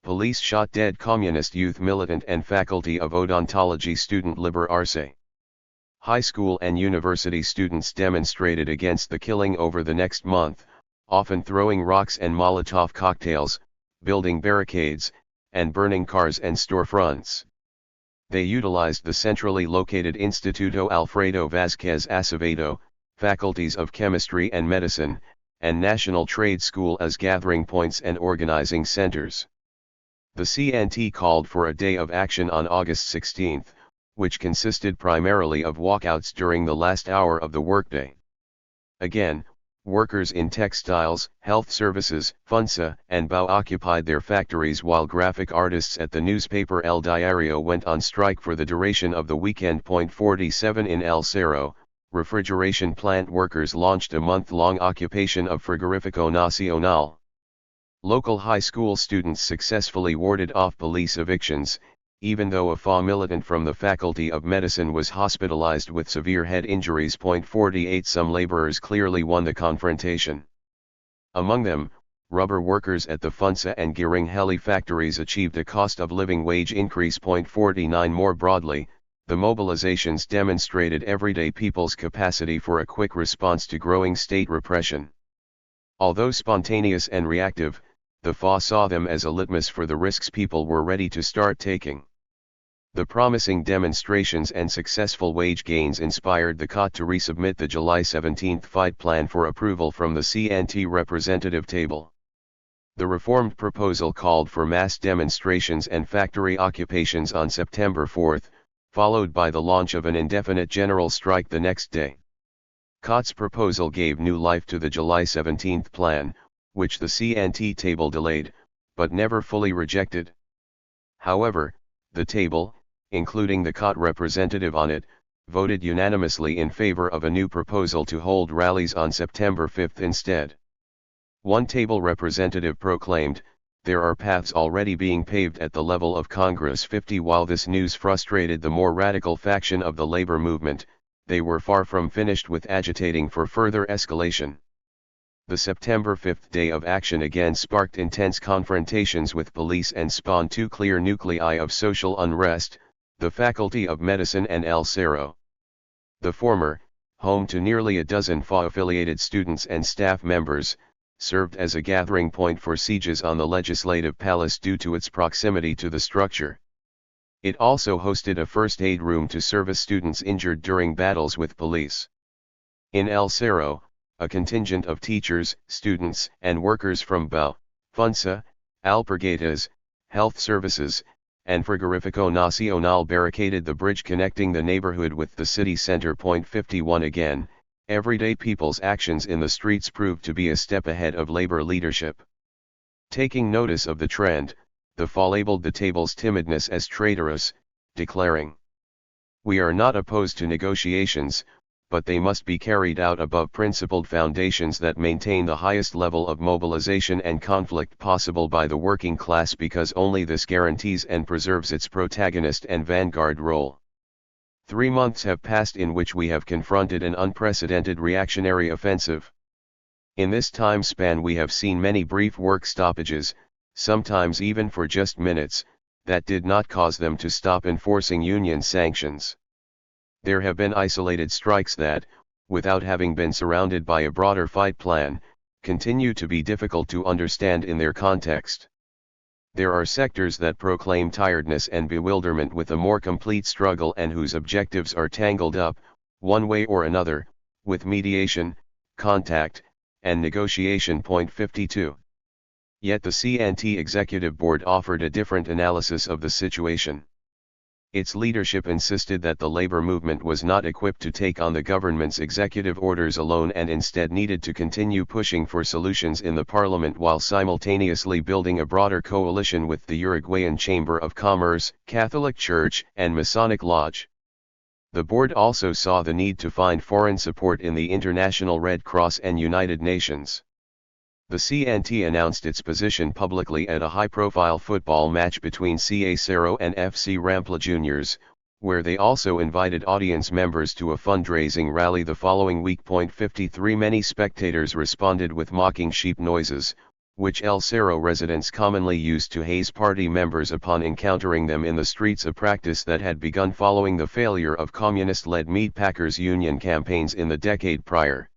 police shot dead communist youth militant and faculty of odontology student Liber Arce. High school and university students demonstrated against the killing over the next month, often throwing rocks and Molotov cocktails, building barricades, and burning cars and storefronts. They utilized the centrally located Instituto Alfredo Vázquez Acevedo, faculties of chemistry and medicine, and National Trade School as gathering points and organizing centers. The CNT called for a day of action on August 16, which consisted primarily of walkouts during the last hour of the workday. Again, workers in textiles, health services, FUNSA, and BAU occupied their factories while graphic artists at the newspaper El Diario went on strike for the duration of the weekend. 47 In El Cerro, refrigeration plant workers launched a month-long occupation of Frigorifico Nacional. Local high school students successfully warded off police evictions, even though a FA militant from the Faculty of Medicine was hospitalized with severe head injuries. 48 Some laborers clearly won the confrontation. Among them, rubber workers at the FUNSA and Gearing Heli factories achieved a cost of living wage increase. 49 More broadly, the mobilizations demonstrated everyday people's capacity for a quick response to growing state repression. Although spontaneous and reactive, the FA saw them as a litmus for the risks people were ready to start taking. The promising demonstrations and successful wage gains inspired the COT to resubmit the July 17 fight plan for approval from the CNT representative table. The reformed proposal called for mass demonstrations and factory occupations on September 4, followed by the launch of an indefinite general strike the next day. COT's proposal gave new life to the July 17 plan, which the CNT table delayed, but never fully rejected. However, the table, including the COT representative on it, voted unanimously in favor of a new proposal to hold rallies on September 5 instead. One table representative proclaimed, "There are paths already being paved at the level of Congress 50." While this news frustrated the more radical faction of the labor movement, they were far from finished with agitating for further escalation. The September 5 day of action again sparked intense confrontations with police and spawned two clear nuclei of social unrest, the Faculty of Medicine and El Cerro. The former, home to nearly a dozen FA-affiliated students and staff members, served as a gathering point for sieges on the Legislative Palace due to its proximity to the structure. It also hosted a first aid room to service students injured during battles with police. In El Cerro, a contingent of teachers, students, and workers from BAU, FUNSA, Alpargatas, Health Services, and Frigorifico Nacional barricaded the bridge connecting the neighborhood with the city center. 51 Again, everyday people's actions in the streets proved to be a step ahead of labor leadership. Taking notice of the trend, the FA labeled the table's timidness as traitorous, declaring, "We are not opposed to negotiations, but they must be carried out above principled foundations that maintain the highest level of mobilization and conflict possible by the working class, because only this guarantees and preserves its protagonist and vanguard role." 3 months have passed in which we have confronted an unprecedented reactionary offensive. In this time span we have seen many brief work stoppages, sometimes even for just minutes, that did not cause them to stop enforcing union sanctions. There have been isolated strikes that, without having been surrounded by a broader fight plan, continue to be difficult to understand in their context. There are sectors that proclaim tiredness and bewilderment with a more complete struggle and whose objectives are tangled up, one way or another, with mediation, contact, and negotiation. 52. Yet the CNT Executive Board offered a different analysis of the situation. Its leadership insisted that the labor movement was not equipped to take on the government's executive orders alone and instead needed to continue pushing for solutions in the parliament while simultaneously building a broader coalition with the Uruguayan Chamber of Commerce, Catholic Church, and Masonic Lodge. The board also saw the need to find foreign support in the International Red Cross and United Nations. The CNT announced its position publicly at a high-profile football match between CA Cerro and FC Rampla Juniors, where they also invited audience members to a fundraising rally the following week. 53 Many spectators responded with mocking sheep noises, which El Cerro residents commonly used to haze party members upon encountering them in the streets, a practice that had begun following the failure of communist-led meatpackers' union campaigns in the decade prior.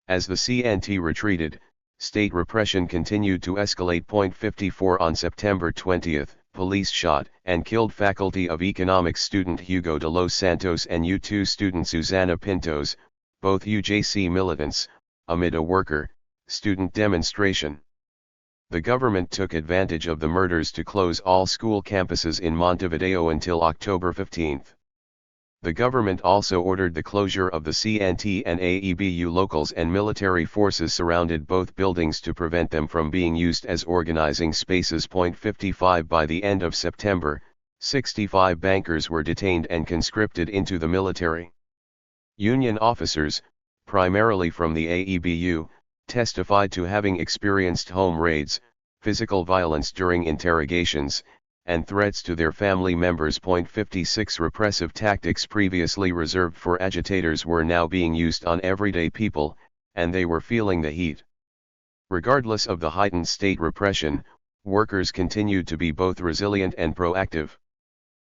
As the CNT retreated, state repression continued to escalate. 54 On September 20, police shot and killed Faculty of Economics student Hugo de los Santos and U2 student Susana Pintos, both UJC militants, amid a worker-student demonstration. The government took advantage of the murders to close all school campuses in Montevideo until October 15. The government also ordered the closure of the CNT and AEBU locals, and military forces surrounded both buildings to prevent them from being used as organizing spaces. 55 By the end of September, 65 bankers were detained and conscripted into the military. Union officers, primarily from the AEBU, testified to having experienced home raids, physical violence during interrogations, and threats to their family members. 56 Repressive tactics previously reserved for agitators were now being used on everyday people, and they were feeling the heat. Regardless of the heightened state repression, workers continued to be both resilient and proactive.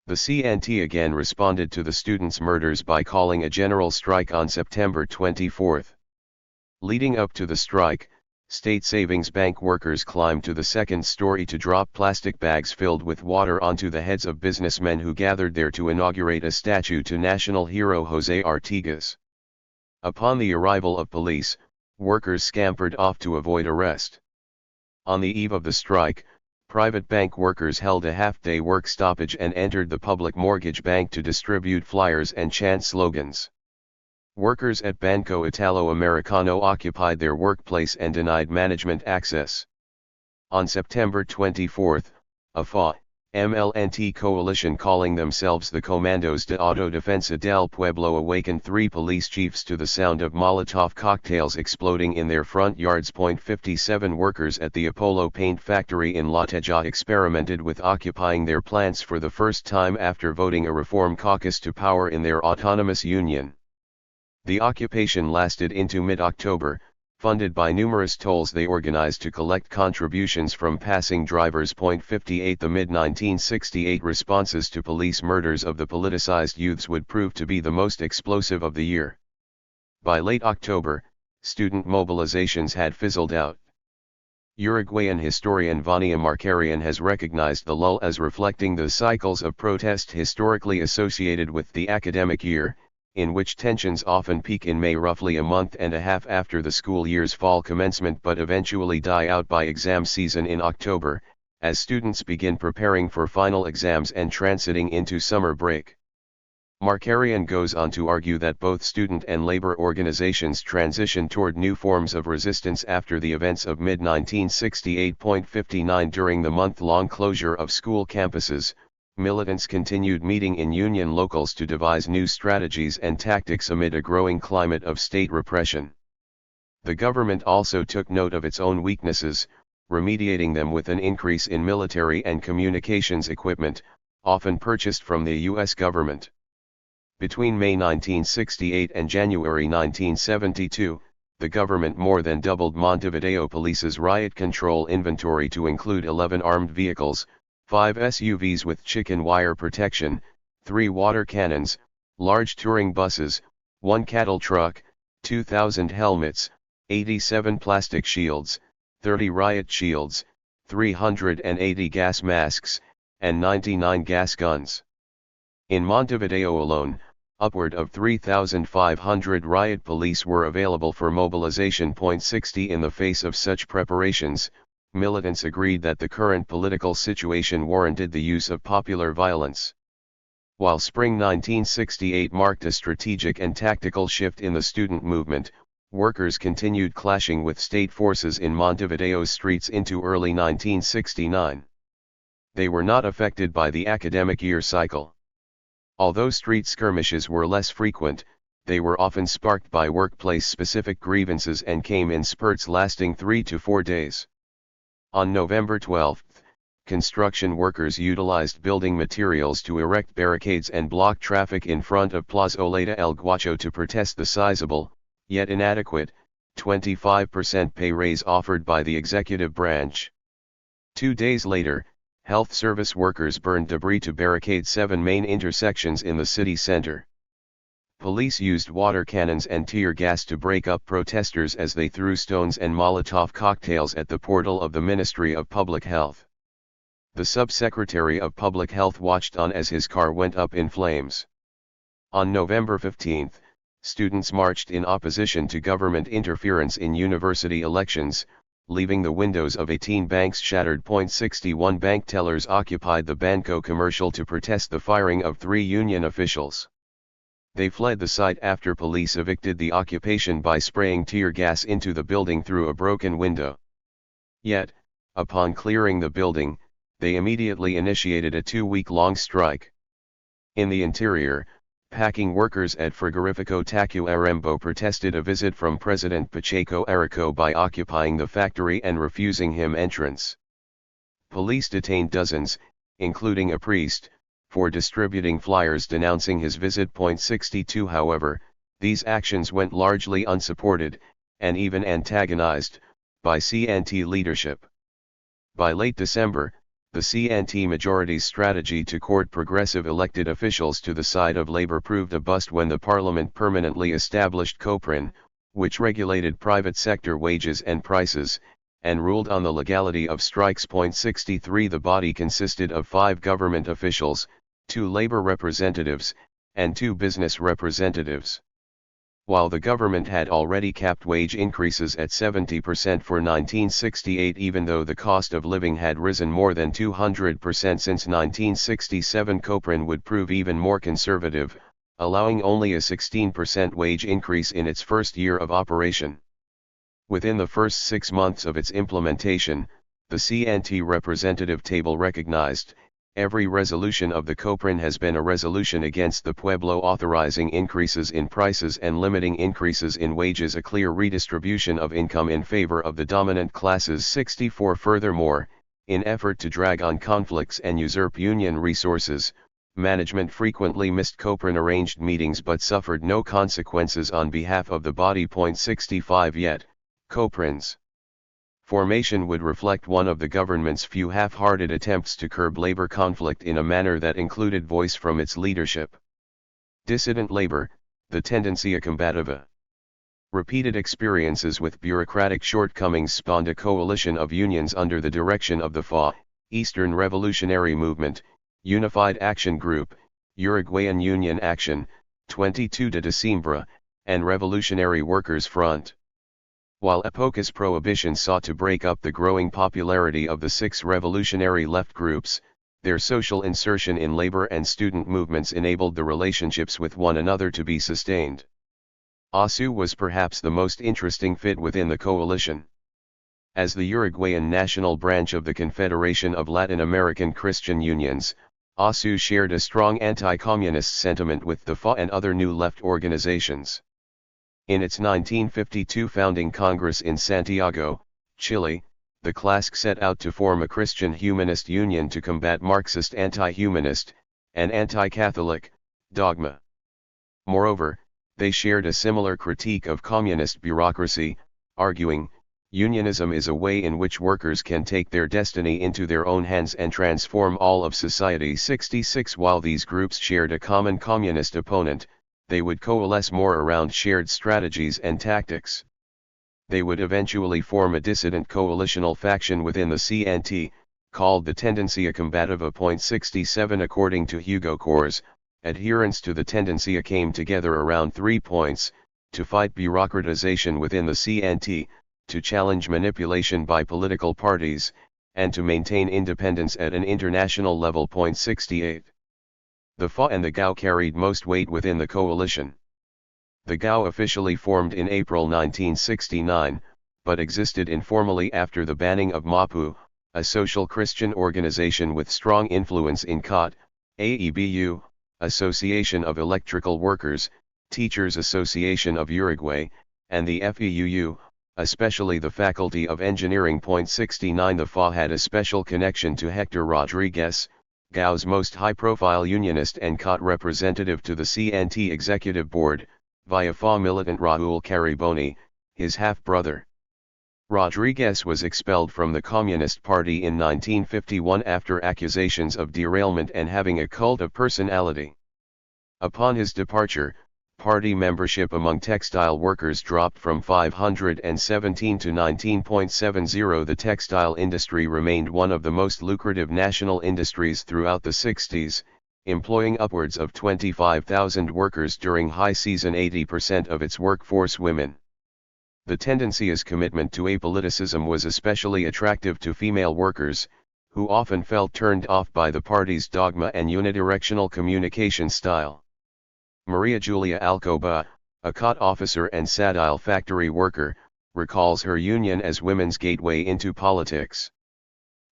The CNT again responded to the students' murders by calling a general strike on September 24. Leading up to the strike, State Savings Bank workers climbed to the second story to drop plastic bags filled with water onto the heads of businessmen who gathered there to inaugurate a statue to national hero José Artigas. Upon the arrival of police, workers scampered off to avoid arrest. On the eve of the strike, private bank workers held a half-day work stoppage and entered the public mortgage bank to distribute flyers and chant slogans. Workers at Banco Italo-Americano occupied their workplace and denied management access. On September 24, a FA-MLNT coalition calling themselves the Comandos de Autodefensa del Pueblo awakened 3 police chiefs to the sound of Molotov cocktails exploding in their front yards. 57 Workers at the Apollo paint factory in La Teja experimented with occupying their plants for the first time after voting a reform caucus to power in their autonomous union. The occupation lasted into mid-October, funded by numerous tolls they organized to collect contributions from passing drivers. 58 The mid-1968 responses to police murders of the politicized youths would prove to be the most explosive of the year. By late October, student mobilizations had fizzled out. Uruguayan historian Vania Markarian has recognized the lull as reflecting the cycles of protest historically associated with the academic year, in which tensions often peak in May, roughly a month and a half after the school year's fall commencement, but eventually die out by exam season in October, as students begin preparing for final exams and transiting into summer break. Markarian goes on to argue that both student and labor organizations transition toward new forms of resistance after the events of mid-1968. 59 During the month-long closure of school campuses, militants continued meeting in union locals to devise new strategies and tactics amid a growing climate of state repression. The government also took note of its own weaknesses, remediating them with an increase in military and communications equipment, often purchased from the U.S. government. Between May 1968 and January 1972, the government more than doubled Montevideo Police's riot control inventory to include 11 armed vehicles, 5 SUVs with chicken wire protection, 3 water cannons, large touring buses, 1 cattle truck, 2,000 helmets, 87 plastic shields, 30 riot shields, 380 gas masks, and 99 gas guns. In Montevideo alone, upward of 3,500 riot police were available for mobilization. 60 In the face of such preparations, militants agreed that the current political situation warranted the use of popular violence. While spring 1968 marked a strategic and tactical shift in the student movement, workers continued clashing with state forces in Montevideo's streets into early 1969. They were not affected by the academic year cycle. Although street skirmishes were less frequent, they were often sparked by workplace-specific grievances and came in spurts lasting 3 to 4 days. On November 12, construction workers utilized building materials to erect barricades and block traffic in front of Plazoleta El Guacho to protest the sizable, yet inadequate, 25% pay raise offered by the executive branch. 2 days later, health service workers burned debris to barricade 7 main intersections in the city center. Police used water cannons and tear gas to break up protesters as they threw stones and Molotov cocktails at the portal of the Ministry of Public Health. The Subsecretary of Public Health watched on as his car went up in flames. On November 15, students marched in opposition to government interference in university elections, leaving the windows of 18 banks shattered. 61 bank tellers occupied the Banco Commercial to protest the firing of 3 union officials. They fled the site after police evicted the occupation by spraying tear gas into the building through a broken window. Yet, upon clearing the building, they immediately initiated a 2-week-long strike. In the interior, packing workers at Frigorifico Tacuarembó protested a visit from President Pacheco Arico by occupying the factory and refusing him entrance. Police detained dozens, including a priest, for distributing flyers denouncing his visit. 62 However, these actions went largely unsupported, and even antagonized, by CNT leadership. By late December, the CNT majority's strategy to court progressive elected officials to the side of labor proved a bust when the parliament permanently established COPRIN, which regulated private sector wages and prices, and ruled on the legality of strikes. 63 The body consisted of 5 government officials, 2 labor representatives, and 2 business representatives. While the government had already capped wage increases at 70% for 1968, even though the cost of living had risen more than 200% since 1967, COPRIN would prove even more conservative, allowing only a 16% wage increase in its first year of operation. Within the first 6 months of its implementation, the CNT representative table recognized, every resolution of the COPRIN has been a resolution against the pueblo authorizing increases in prices and limiting increases in wages, a clear redistribution of income in favor of the dominant classes. 64 Furthermore, in effort to drag on conflicts and usurp union resources, management frequently missed COPRIN arranged meetings but suffered no consequences on behalf of the body. 65 Yet, COPRIN's formation would reflect one of the government's few half-hearted attempts to curb labor conflict in a manner that included voice from its leadership. Dissident labor, the tendencia combativa. Repeated experiences with bureaucratic shortcomings spawned a coalition of unions under the direction of the FA, Eastern Revolutionary Movement, Unified Action Group, Uruguayan Union Action, 22 de Diciembre, and Revolutionary Workers' Front. While Epoca's prohibition sought to break up the growing popularity of the 6 revolutionary left groups, their social insertion in labor and student movements enabled the relationships with one another to be sustained. ASU was perhaps the most interesting fit within the coalition. As the Uruguayan national branch of the Confederation of Latin American Christian Unions, ASU shared a strong anti-communist sentiment with the FA and other new left organizations. In its 1952 founding Congress in Santiago, Chile, the CLASC set out to form a Christian humanist union to combat Marxist anti-humanist, and anti-Catholic, dogma. Moreover, they shared a similar critique of communist bureaucracy, arguing, unionism is a way in which workers can take their destiny into their own hands and transform all of society. 66 While these groups shared a common communist opponent, they would coalesce more around shared strategies and tactics. They would eventually form a dissident coalitional faction within the CNT, called the Tendencia Combativa. 67 According to Hugo Kors, adherents to the Tendencia came together around 3 points: to fight bureaucratization within the CNT, to challenge manipulation by political parties, and to maintain independence at an international level. 68. The FA and the GAU carried most weight within the coalition. The GAU officially formed in April 1969, but existed informally after the banning of MAPU, a social Christian organization with strong influence in COT, AEBU, Association of Electrical Workers, Teachers Association of Uruguay, and the FEUU, especially the Faculty of Engineering. 69 The FA had a special connection to Hector Rodriguez, GAU's most high-profile unionist and COT representative to the CNT Executive Board, via FA militant Raúl Cariboni, his half-brother. Rodriguez was expelled from the Communist Party in 1951 after accusations of derailment and having a cult of personality. Upon his departure, party membership among textile workers dropped from 517 to 19.70. The textile industry remained one of the most lucrative national industries throughout the 60s, employing upwards of 25,000 workers during high season. 80% of its workforce women. The tendencia's commitment to apoliticism was especially attractive to female workers, who often felt turned off by the party's dogma and unidirectional communication style. Maria Julia Alcoba, a COT officer and Sadile factory worker, recalls her union as women's gateway into politics.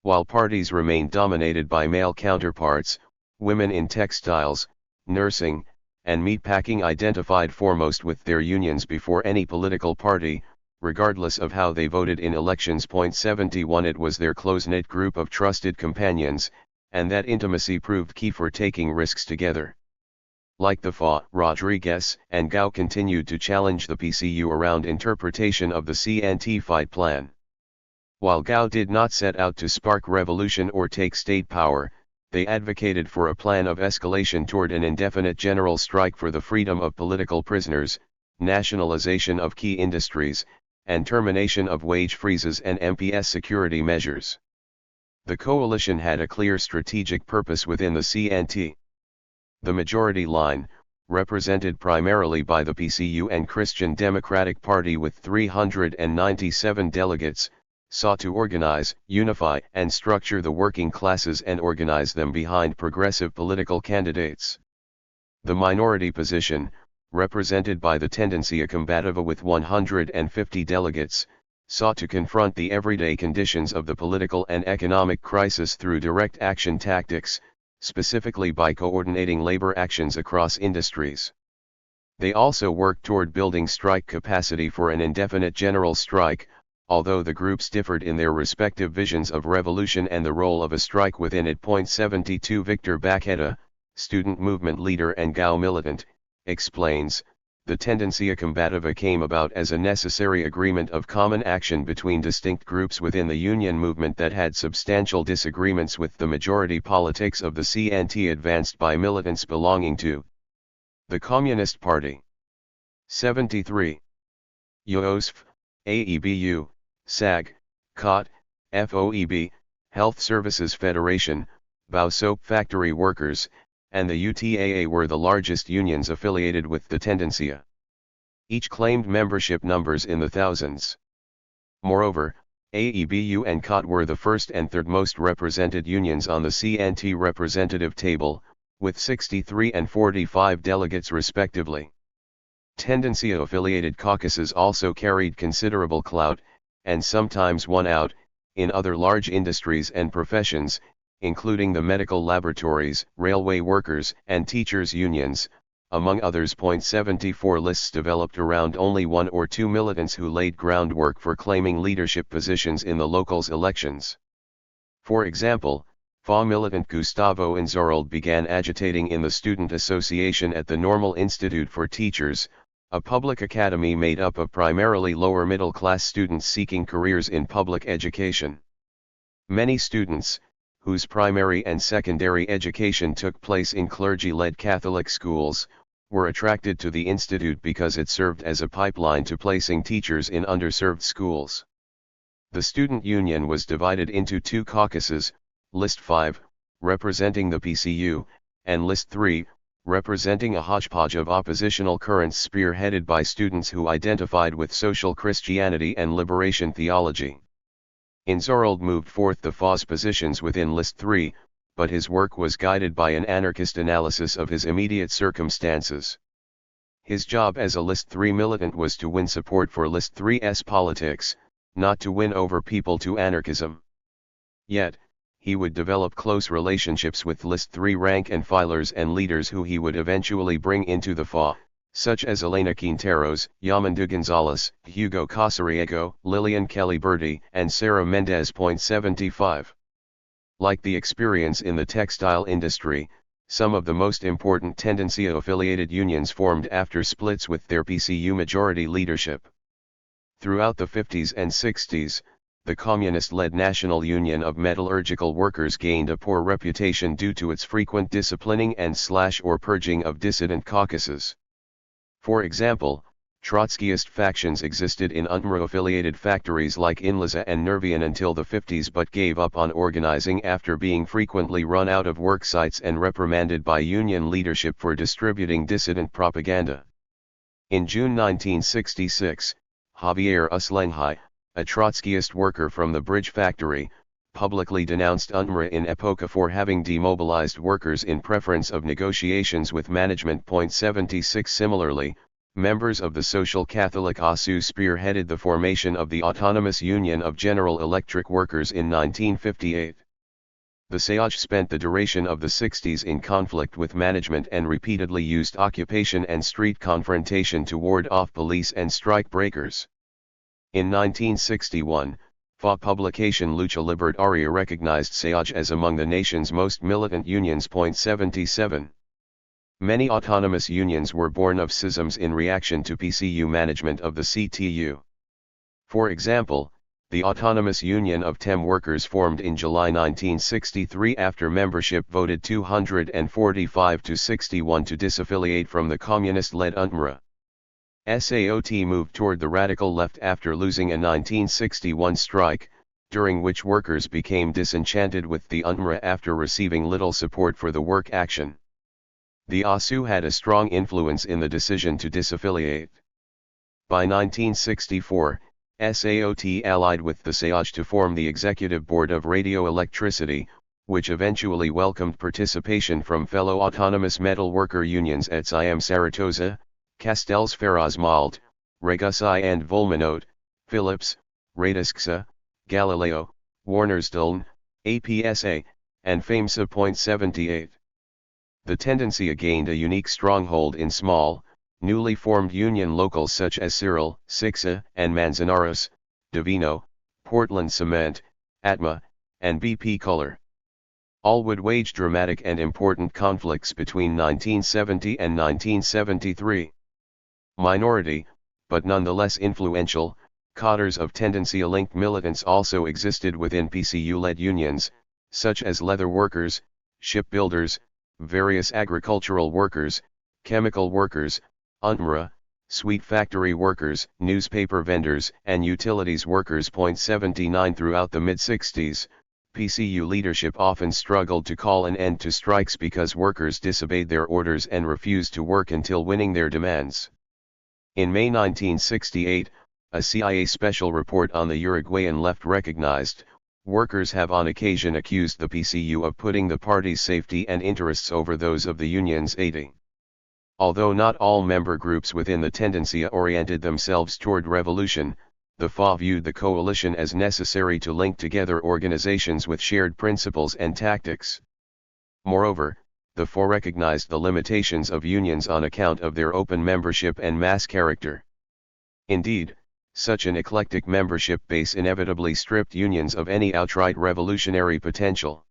While parties remained dominated by male counterparts, women in textiles, nursing, and meatpacking identified foremost with their unions before any political party, regardless of how they voted in elections. 71 It was their close-knit group of trusted companions, and that intimacy proved key for taking risks together. Like the FA, Rodriguez and GAU continued to challenge the PCU around interpretation of the CNT fight plan. While GAU did not set out to spark revolution or take state power, they advocated for a plan of escalation toward an indefinite general strike for the freedom of political prisoners, nationalization of key industries, and termination of wage freezes and MPS security measures. The coalition had a clear strategic purpose within the CNT. The majority line, represented primarily by the PCU and Christian Democratic Party with 397 delegates, sought to organize, unify, and structure the working classes and organize them behind progressive political candidates. The minority position, represented by the Tendencia Combativa with 150 delegates, sought to confront the everyday conditions of the political and economic crisis through direct action tactics, specifically by coordinating labor actions across industries. They also worked toward building strike capacity for an indefinite general strike, although the groups differed in their respective visions of revolution and the role of a strike within it. 72 Victor Baqueta, student movement leader and GAU militant, explains, the Tendencia Combativa came about as a necessary agreement of common action between distinct groups within the union movement that had substantial disagreements with the majority politics of the CNT advanced by militants belonging to the Communist Party. 73. UOSF, AEBU, SAG, COT, FOEB, Health Services Federation, BAU Soap Factory Workers, and the UTAA were the largest unions affiliated with the Tendencia. Each claimed membership numbers in the thousands. Moreover, AEBU and COT were the first and third most represented unions on the CNT representative table, with 63 and 45 delegates respectively. Tendencia-affiliated caucuses also carried considerable clout, and sometimes won out, in other large industries and professions, including the medical laboratories, railway workers, and teachers' unions, among others. 74 Lists developed around only one or two militants who laid groundwork for claiming leadership positions in the locals' elections. For example, FA militant Gustavo Inzarolde began agitating in the Student Association at the Normal Institute for Teachers, a public academy made up of primarily lower-middle-class students seeking careers in public education. Many students, whose primary and secondary education took place in clergy-led Catholic schools, were attracted to the institute because it served as a pipeline to placing teachers in underserved schools. The student union was divided into two caucuses, List 5, representing the PCU, and List 3, representing a hodgepodge of oppositional currents spearheaded by students who identified with social Christianity and liberation theology. Inzarolde moved forth the FA's positions within List 3, but his work was guided by an anarchist analysis of his immediate circumstances. His job as a List 3 militant was to win support for List 3's politics, not to win over people to anarchism. Yet, he would develop close relationships with List 3 rank and filers and leaders who he would eventually bring into the FA, such as Elena Quinteros, Yamanda Gonzalez, Hugo Casariego, Lillian Kelly Berti, and Sarah Mendez. 75. Like the experience in the textile industry, some of the most important Tendencia-affiliated unions formed after splits with their PCU majority leadership. Throughout the 50s and 60s, the communist-led National Union of Metallurgical Workers gained a poor reputation due to its frequent disciplining and or purging of dissident caucuses. For example, Trotskyist factions existed in UNMRA-affiliated factories like Inlasa and Nervion until the 50s but gave up on organizing after being frequently run out of work sites and reprimanded by union leadership for distributing dissident propaganda. In June 1966, Javier Uslenghai, a Trotskyist worker from the bridge factory, publicly denounced UNMRA in Epoca for having demobilized workers in preference of negotiations with management. 76 Similarly, members of the Social Catholic ASU spearheaded the formation of the Autonomous Union of General Electric Workers in 1958. The SEAJ spent the duration of the 60s in conflict with management and repeatedly used occupation and street confrontation to ward off police and strike breakers. In 1961, FA publication Lucha Libertaria recognized SEAJ as among the nation's most militant unions. 77. Many autonomous unions were born of schisms in reaction to PCU management of the CTU. For example, the Autonomous Union of TEM Workers formed in July 1963 after membership voted 245 to 61 to disaffiliate from the communist-led UNMRA. SAOT moved toward the radical left after losing a 1961 strike, during which workers became disenchanted with the UNMRA after receiving little support for the work action. The ASU had a strong influence in the decision to disaffiliate. By 1964, SAOT allied with the SEAJ to form the Executive Board of Radio Electricity, which eventually welcomed participation from fellow autonomous metal worker unions at SIAM Saratoga, Castells Ferraz Malt, Regusai and Volmanote, Philips, Radisxa, Galileo, Warnersdalen, APSA, and FAMSA. 78. The Tendencia gained a unique stronghold in small, newly formed union locals such as Cyril, Sixa, and Manzanares, Divino, Portland Cement, Atma, and BP Color. All would wage dramatic and important conflicts between 1970 and 1973. Minority, but nonetheless influential, cadres of Tendencia-linked militants also existed within PCU-led unions, such as leather workers, shipbuilders, various agricultural workers, chemical workers, UNMRA, sweet factory workers, newspaper vendors, and utilities workers. 79 Throughout the mid-60s, PCU leadership often struggled to call an end to strikes because workers disobeyed their orders and refused to work until winning their demands. In May 1968, a CIA special report on the Uruguayan left recognized, workers have on occasion accused the PCU of putting the party's safety and interests over those of the union's 80. Although not all member groups within the Tendencia oriented themselves toward revolution, the FA viewed the coalition as necessary to link together organizations with shared principles and tactics. Moreover, the FA recognized the limitations of unions on account of their open membership and mass character. Indeed, such an eclectic membership base inevitably stripped unions of any outright revolutionary potential.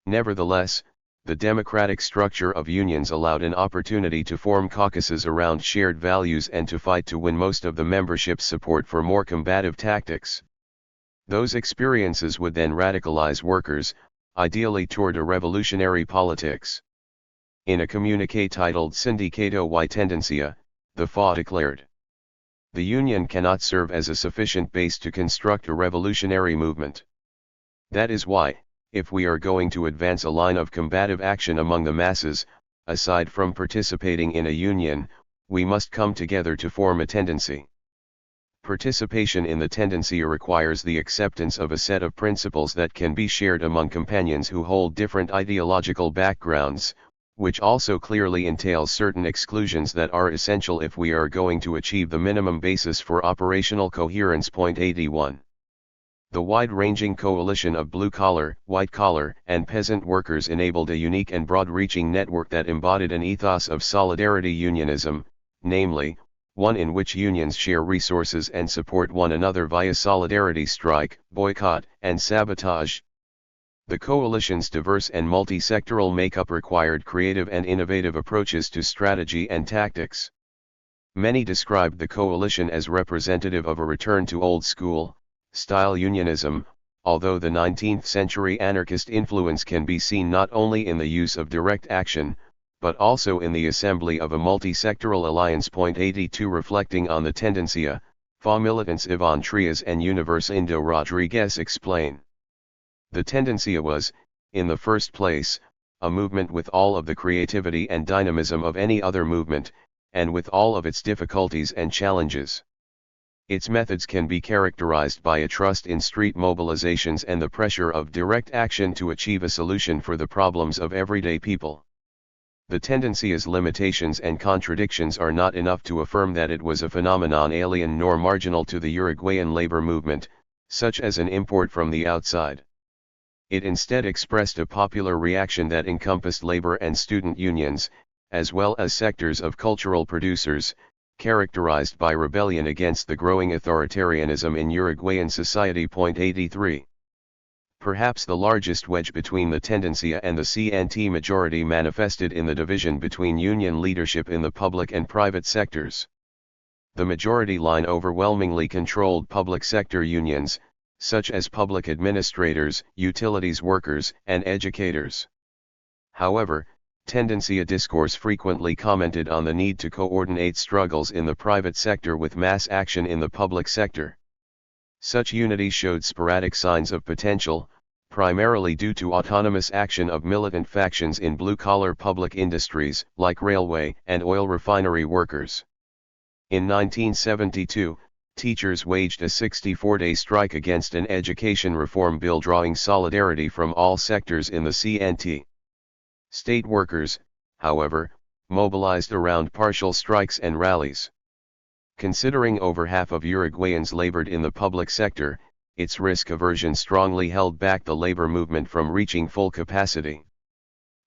Nevertheless, the democratic structure of unions allowed an opportunity to form caucuses around shared values and to fight to win most of the membership's support for more combative tactics. Those experiences would then radicalize workers, ideally toward a revolutionary politics. In a communiqué titled Sindicato y Tendencia, the FA declared, "The union cannot serve as a sufficient base to construct a revolutionary movement. That is why, if we are going to advance a line of combative action among the masses, aside from participating in a union, we must come together to form a tendency." Participation in the tendencia requires the acceptance of a set of principles that can be shared among companions who hold different ideological backgrounds, which also clearly entails certain exclusions that are essential if we are going to achieve the minimum basis for operational coherence. 81. The wide-ranging coalition of blue-collar, white-collar, and peasant workers enabled a unique and broad-reaching network that embodied an ethos of solidarity unionism, namely, one in which unions share resources and support one another via solidarity, strike, boycott, and sabotage. The coalition's diverse and multi-sectoral makeup required creative and innovative approaches to strategy and tactics. Many described the coalition as representative of a return to old-school style unionism, although the 19th-century anarchist influence can be seen not only in the use of direct action, but also in the assembly of a multi-sectoral alliance. 82 Reflecting on the tendencia, FA militants Ivan Trias and Universe Indo Rodriguez explain. The tendencia was, in the first place, a movement with all of the creativity and dynamism of any other movement, and with all of its difficulties and challenges. Its methods can be characterized by a trust in street mobilizations and the pressure of direct action to achieve a solution for the problems of everyday people. The tendencia's limitations and contradictions are not enough to affirm that it was a phenomenon alien nor marginal to the Uruguayan labor movement, such as an import from the outside. It instead expressed a popular reaction that encompassed labor and student unions, as well as sectors of cultural producers, characterized by rebellion against the growing authoritarianism in Uruguayan society. 83. Perhaps the largest wedge between the tendencia and the CNT majority manifested in the division between union leadership in the public and private sectors. The majority line overwhelmingly controlled public sector unions, such as public administrators, utilities workers, and educators. However, tendencia discourse frequently commented on the need to coordinate struggles in the private sector with mass action in the public sector. Such unity showed sporadic signs of potential, primarily due to autonomous action of militant factions in blue-collar public industries, like railway and oil refinery workers. In 1972, teachers waged a 64-day strike against an education reform bill drawing solidarity from all sectors in the CNT. State workers, however, mobilized around partial strikes and rallies. Considering over half of Uruguayans labored in the public sector, its risk aversion strongly held back the labor movement from reaching full capacity.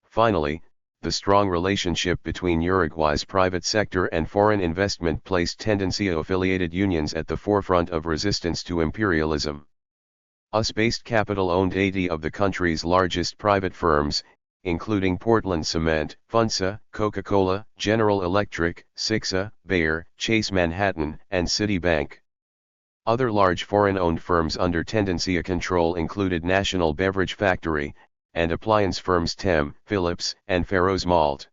Finally, the strong relationship between Uruguay's private sector and foreign investment placed tendencia-affiliated unions at the forefront of resistance to imperialism. US-based capital owned 80 of the country's largest private firms, including Portland Cement, FUNSA, Coca-Cola, General Electric, Sixa, Bayer, Chase Manhattan, and Citibank. Other large foreign-owned firms under tendencia control included National Beverage Factory, and appliance firms Tem, Philips, and Farrows Malt.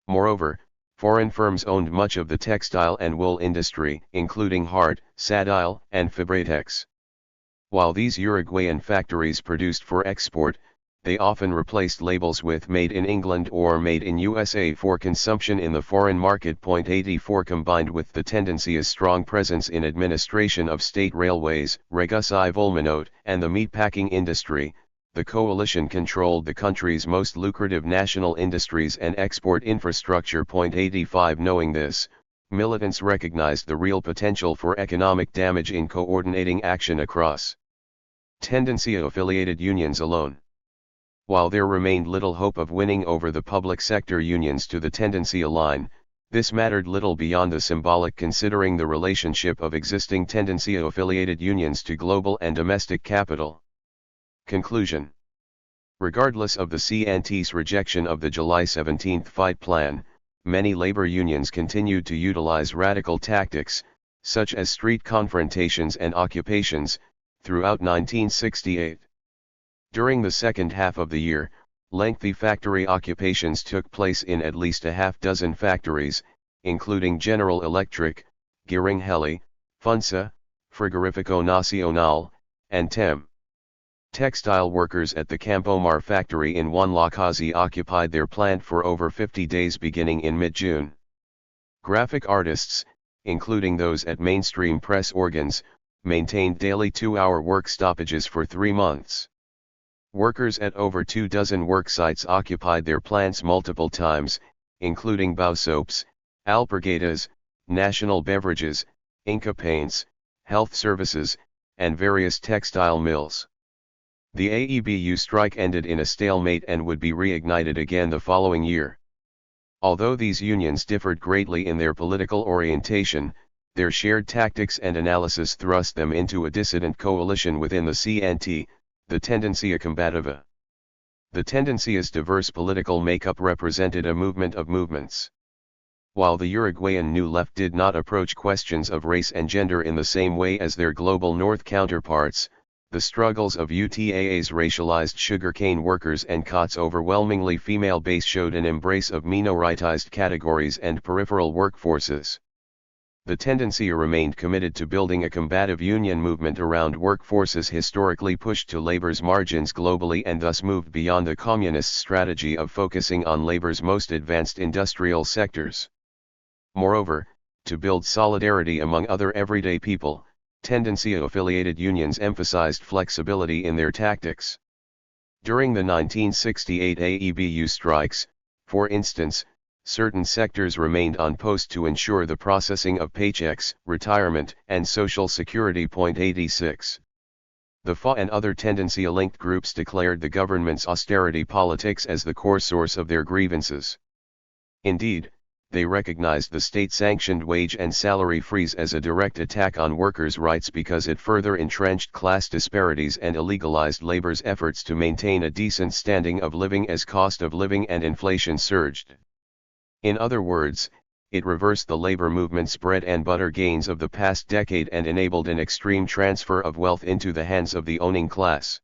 Moreover, foreign firms owned much of the textile and wool industry, including Hart, Sadile, and Fibratex. While these Uruguayan factories produced for export, they often replaced labels with Made in England or Made in USA for consumption in the foreign market. 84 Combined with the tendencia's strong presence in administration of state railways, Regus y Volminot, and the meatpacking industry, the coalition controlled the country's most lucrative national industries and export infrastructure. 85 Knowing this, militants recognized the real potential for economic damage in coordinating action across tendencia-affiliated unions alone. While there remained little hope of winning over the public sector unions to the tendencia line, this mattered little beyond the symbolic considering the relationship of existing tendencia-affiliated unions to global and domestic capital. Conclusion. Regardless of the CNT's rejection of the July 17 fight plan, many labor unions continued to utilize radical tactics, such as street confrontations and occupations, throughout 1968. During the second half of the year, lengthy factory occupations took place in at least a half-dozen factories, including General Electric, Giring Heli, FUNSA, Frigorifico Nacional, and Tem. Textile workers at the Campomar factory in Juan Lacazzi occupied their plant for over 50 days beginning in mid-June. Graphic artists, including those at mainstream press organs, maintained daily 2-hour work stoppages for 3 months. Workers at over 24 work sites occupied their plants multiple times, including Bausoaps, Alpargatas, National Beverages, Inca Paints, Health Services, and various textile mills. The AEBU strike ended in a stalemate and would be reignited again the following year. Although these unions differed greatly in their political orientation, their shared tactics and analysis thrust them into a dissident coalition within the CNT, the Tendencia Combativa. The Tendencia's diverse political makeup represented a movement of movements. While the Uruguayan New Left did not approach questions of race and gender in the same way as their global North counterparts, the struggles of UTAA's racialized sugarcane workers and COT's overwhelmingly female base showed an embrace of minoritized categories and peripheral workforces. The Tendencia remained committed to building a combative union movement around workforces historically pushed to labor's margins globally and thus moved beyond the communist strategy of focusing on labor's most advanced industrial sectors. Moreover, to build solidarity among other everyday people, Tendencia-affiliated unions emphasized flexibility in their tactics. During the 1968 AEBU strikes, for instance, certain sectors remained on post to ensure the processing of paychecks, retirement, and Social Security. 86. The FA and other Tendencia-linked groups declared the government's austerity politics as the core source of their grievances. Indeed, they recognized the state-sanctioned wage and salary freeze as a direct attack on workers' rights because it further entrenched class disparities and illegalized labor's efforts to maintain a decent standing of living as cost of living and inflation surged. In other words, it reversed the labor movement's bread and butter gains of the past decade and enabled an extreme transfer of wealth into the hands of the owning class.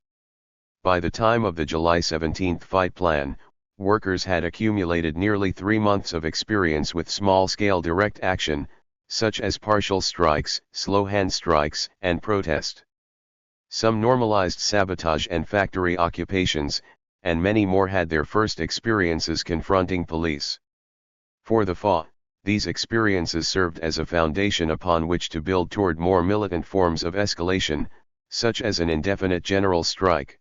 By the time of the July 17 fight plan, workers had accumulated nearly 3 months of experience with small-scale direct action, such as partial strikes, slow-hand strikes, and protest. Some normalized sabotage and factory occupations, and many more had their first experiences confronting police. For the FA, these experiences served as a foundation upon which to build toward more militant forms of escalation, such as an indefinite general strike.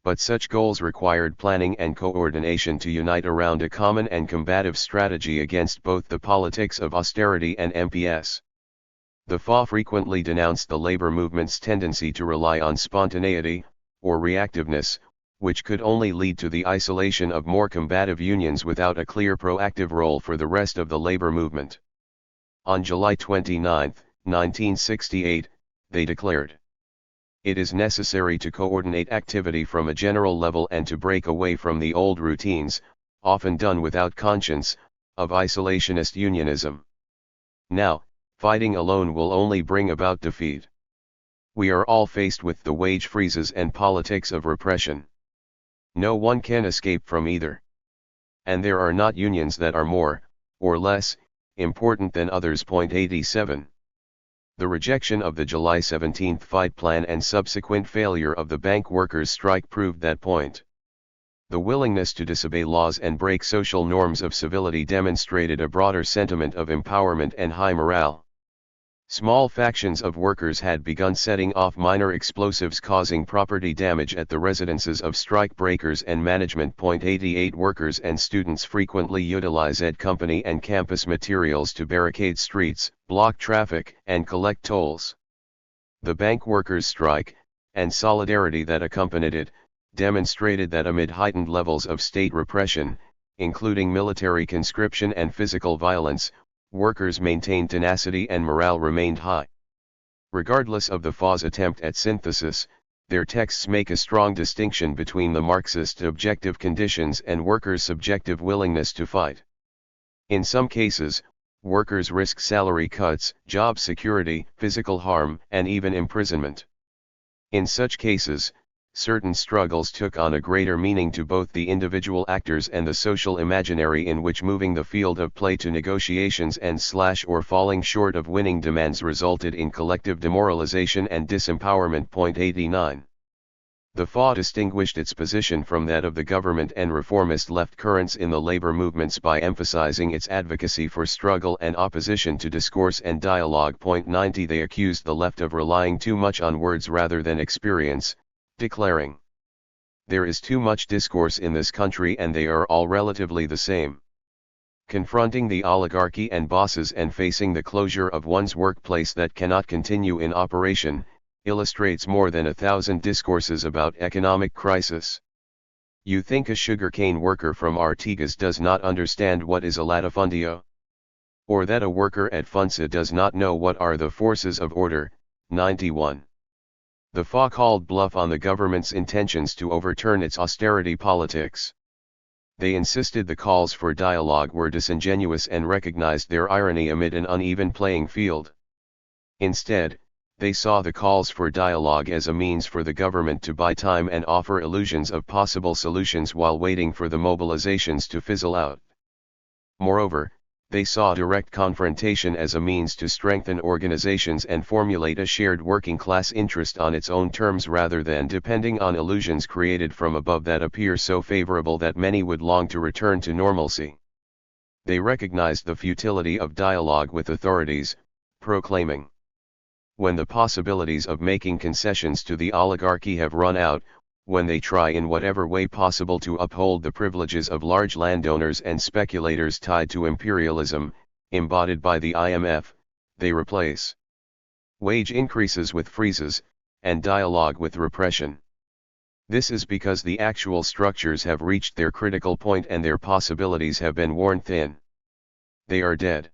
But such goals required planning and coordination to unite around a common and combative strategy against both the politics of austerity and MPS. The FA frequently denounced the labor movement's tendency to rely on spontaneity, or reactiveness, which could only lead to the isolation of more combative unions without a clear proactive role for the rest of the labor movement. On July 29, 1968, they declared, "It is necessary to coordinate activity from a general level and to break away from the old routines, often done without conscience, of isolationist unionism. Now, fighting alone will only bring about defeat. We are all faced with the wage freezes and politics of repression. No one can escape from either. And there are not unions that are more, or less, important than others." 87. The rejection of the July 17 fight plan and subsequent failure of the bank workers' strike proved that point. The willingness to disobey laws and break social norms of civility demonstrated a broader sentiment of empowerment and high morale. Small factions of workers had begun setting off minor explosives causing property damage at the residences of strike breakers and management. 88 Workers and students frequently utilized company and campus materials to barricade streets, block traffic, and collect tolls. The bank workers' strike, and solidarity that accompanied it, demonstrated that amid heightened levels of state repression, including military conscription and physical violence, workers maintained tenacity and morale remained high. Regardless of the FA's attempt at synthesis, their texts make a strong distinction between the Marxist objective conditions and workers' subjective willingness to fight. In some cases, workers risk salary cuts, job security, physical harm, and even imprisonment. In such cases, certain struggles took on a greater meaning to both the individual actors and the social imaginary in which moving the field of play to negotiations and or falling short of winning demands resulted in collective demoralization and disempowerment. 89. The FA distinguished its position from that of the government and reformist left currents in the labor movements by emphasizing its advocacy for struggle and opposition to discourse and dialogue. 90 They accused the left of relying too much on words rather than experience, declaring, "There is too much discourse in this country and they are all relatively the same." Confronting the oligarchy and bosses and facing the closure of one's workplace that cannot continue in operation, illustrates more than 1,000 discourses about economic crisis. You think a sugarcane worker from Artigas does not understand what is a latifundio? Or that a worker at Funza does not know what are the forces of order? 91. The FA called bluff on the government's intentions to overturn its austerity politics. They insisted the calls for dialogue were disingenuous and recognized their irony amid an uneven playing field. Instead, they saw the calls for dialogue as a means for the government to buy time and offer illusions of possible solutions while waiting for the mobilizations to fizzle out. Moreover, they saw direct confrontation as a means to strengthen organizations and formulate a shared working class interest on its own terms rather than depending on illusions created from above that appear so favorable that many would long to return to normalcy. They recognized the futility of dialogue with authorities, proclaiming, "When the possibilities of making concessions to the oligarchy have run out, when they try in whatever way possible to uphold the privileges of large landowners and speculators tied to imperialism, embodied by the IMF, they replace wage increases with freezes, and dialogue with repression. This is because the actual structures have reached their critical point and their possibilities have been worn thin. They are dead.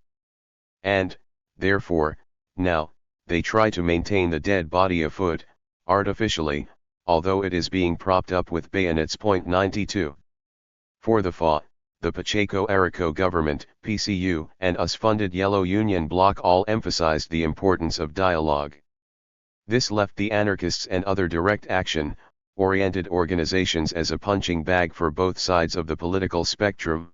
And, therefore, now, they try to maintain the dead body afoot, artificially, although it is being propped up with bayonets." 92. For the FA, the Pacheco Araco government, PCU, and US-funded Yellow Union Bloc all emphasized the importance of dialogue. This left the anarchists and other direct action-oriented organizations as a punching bag for both sides of the political spectrum.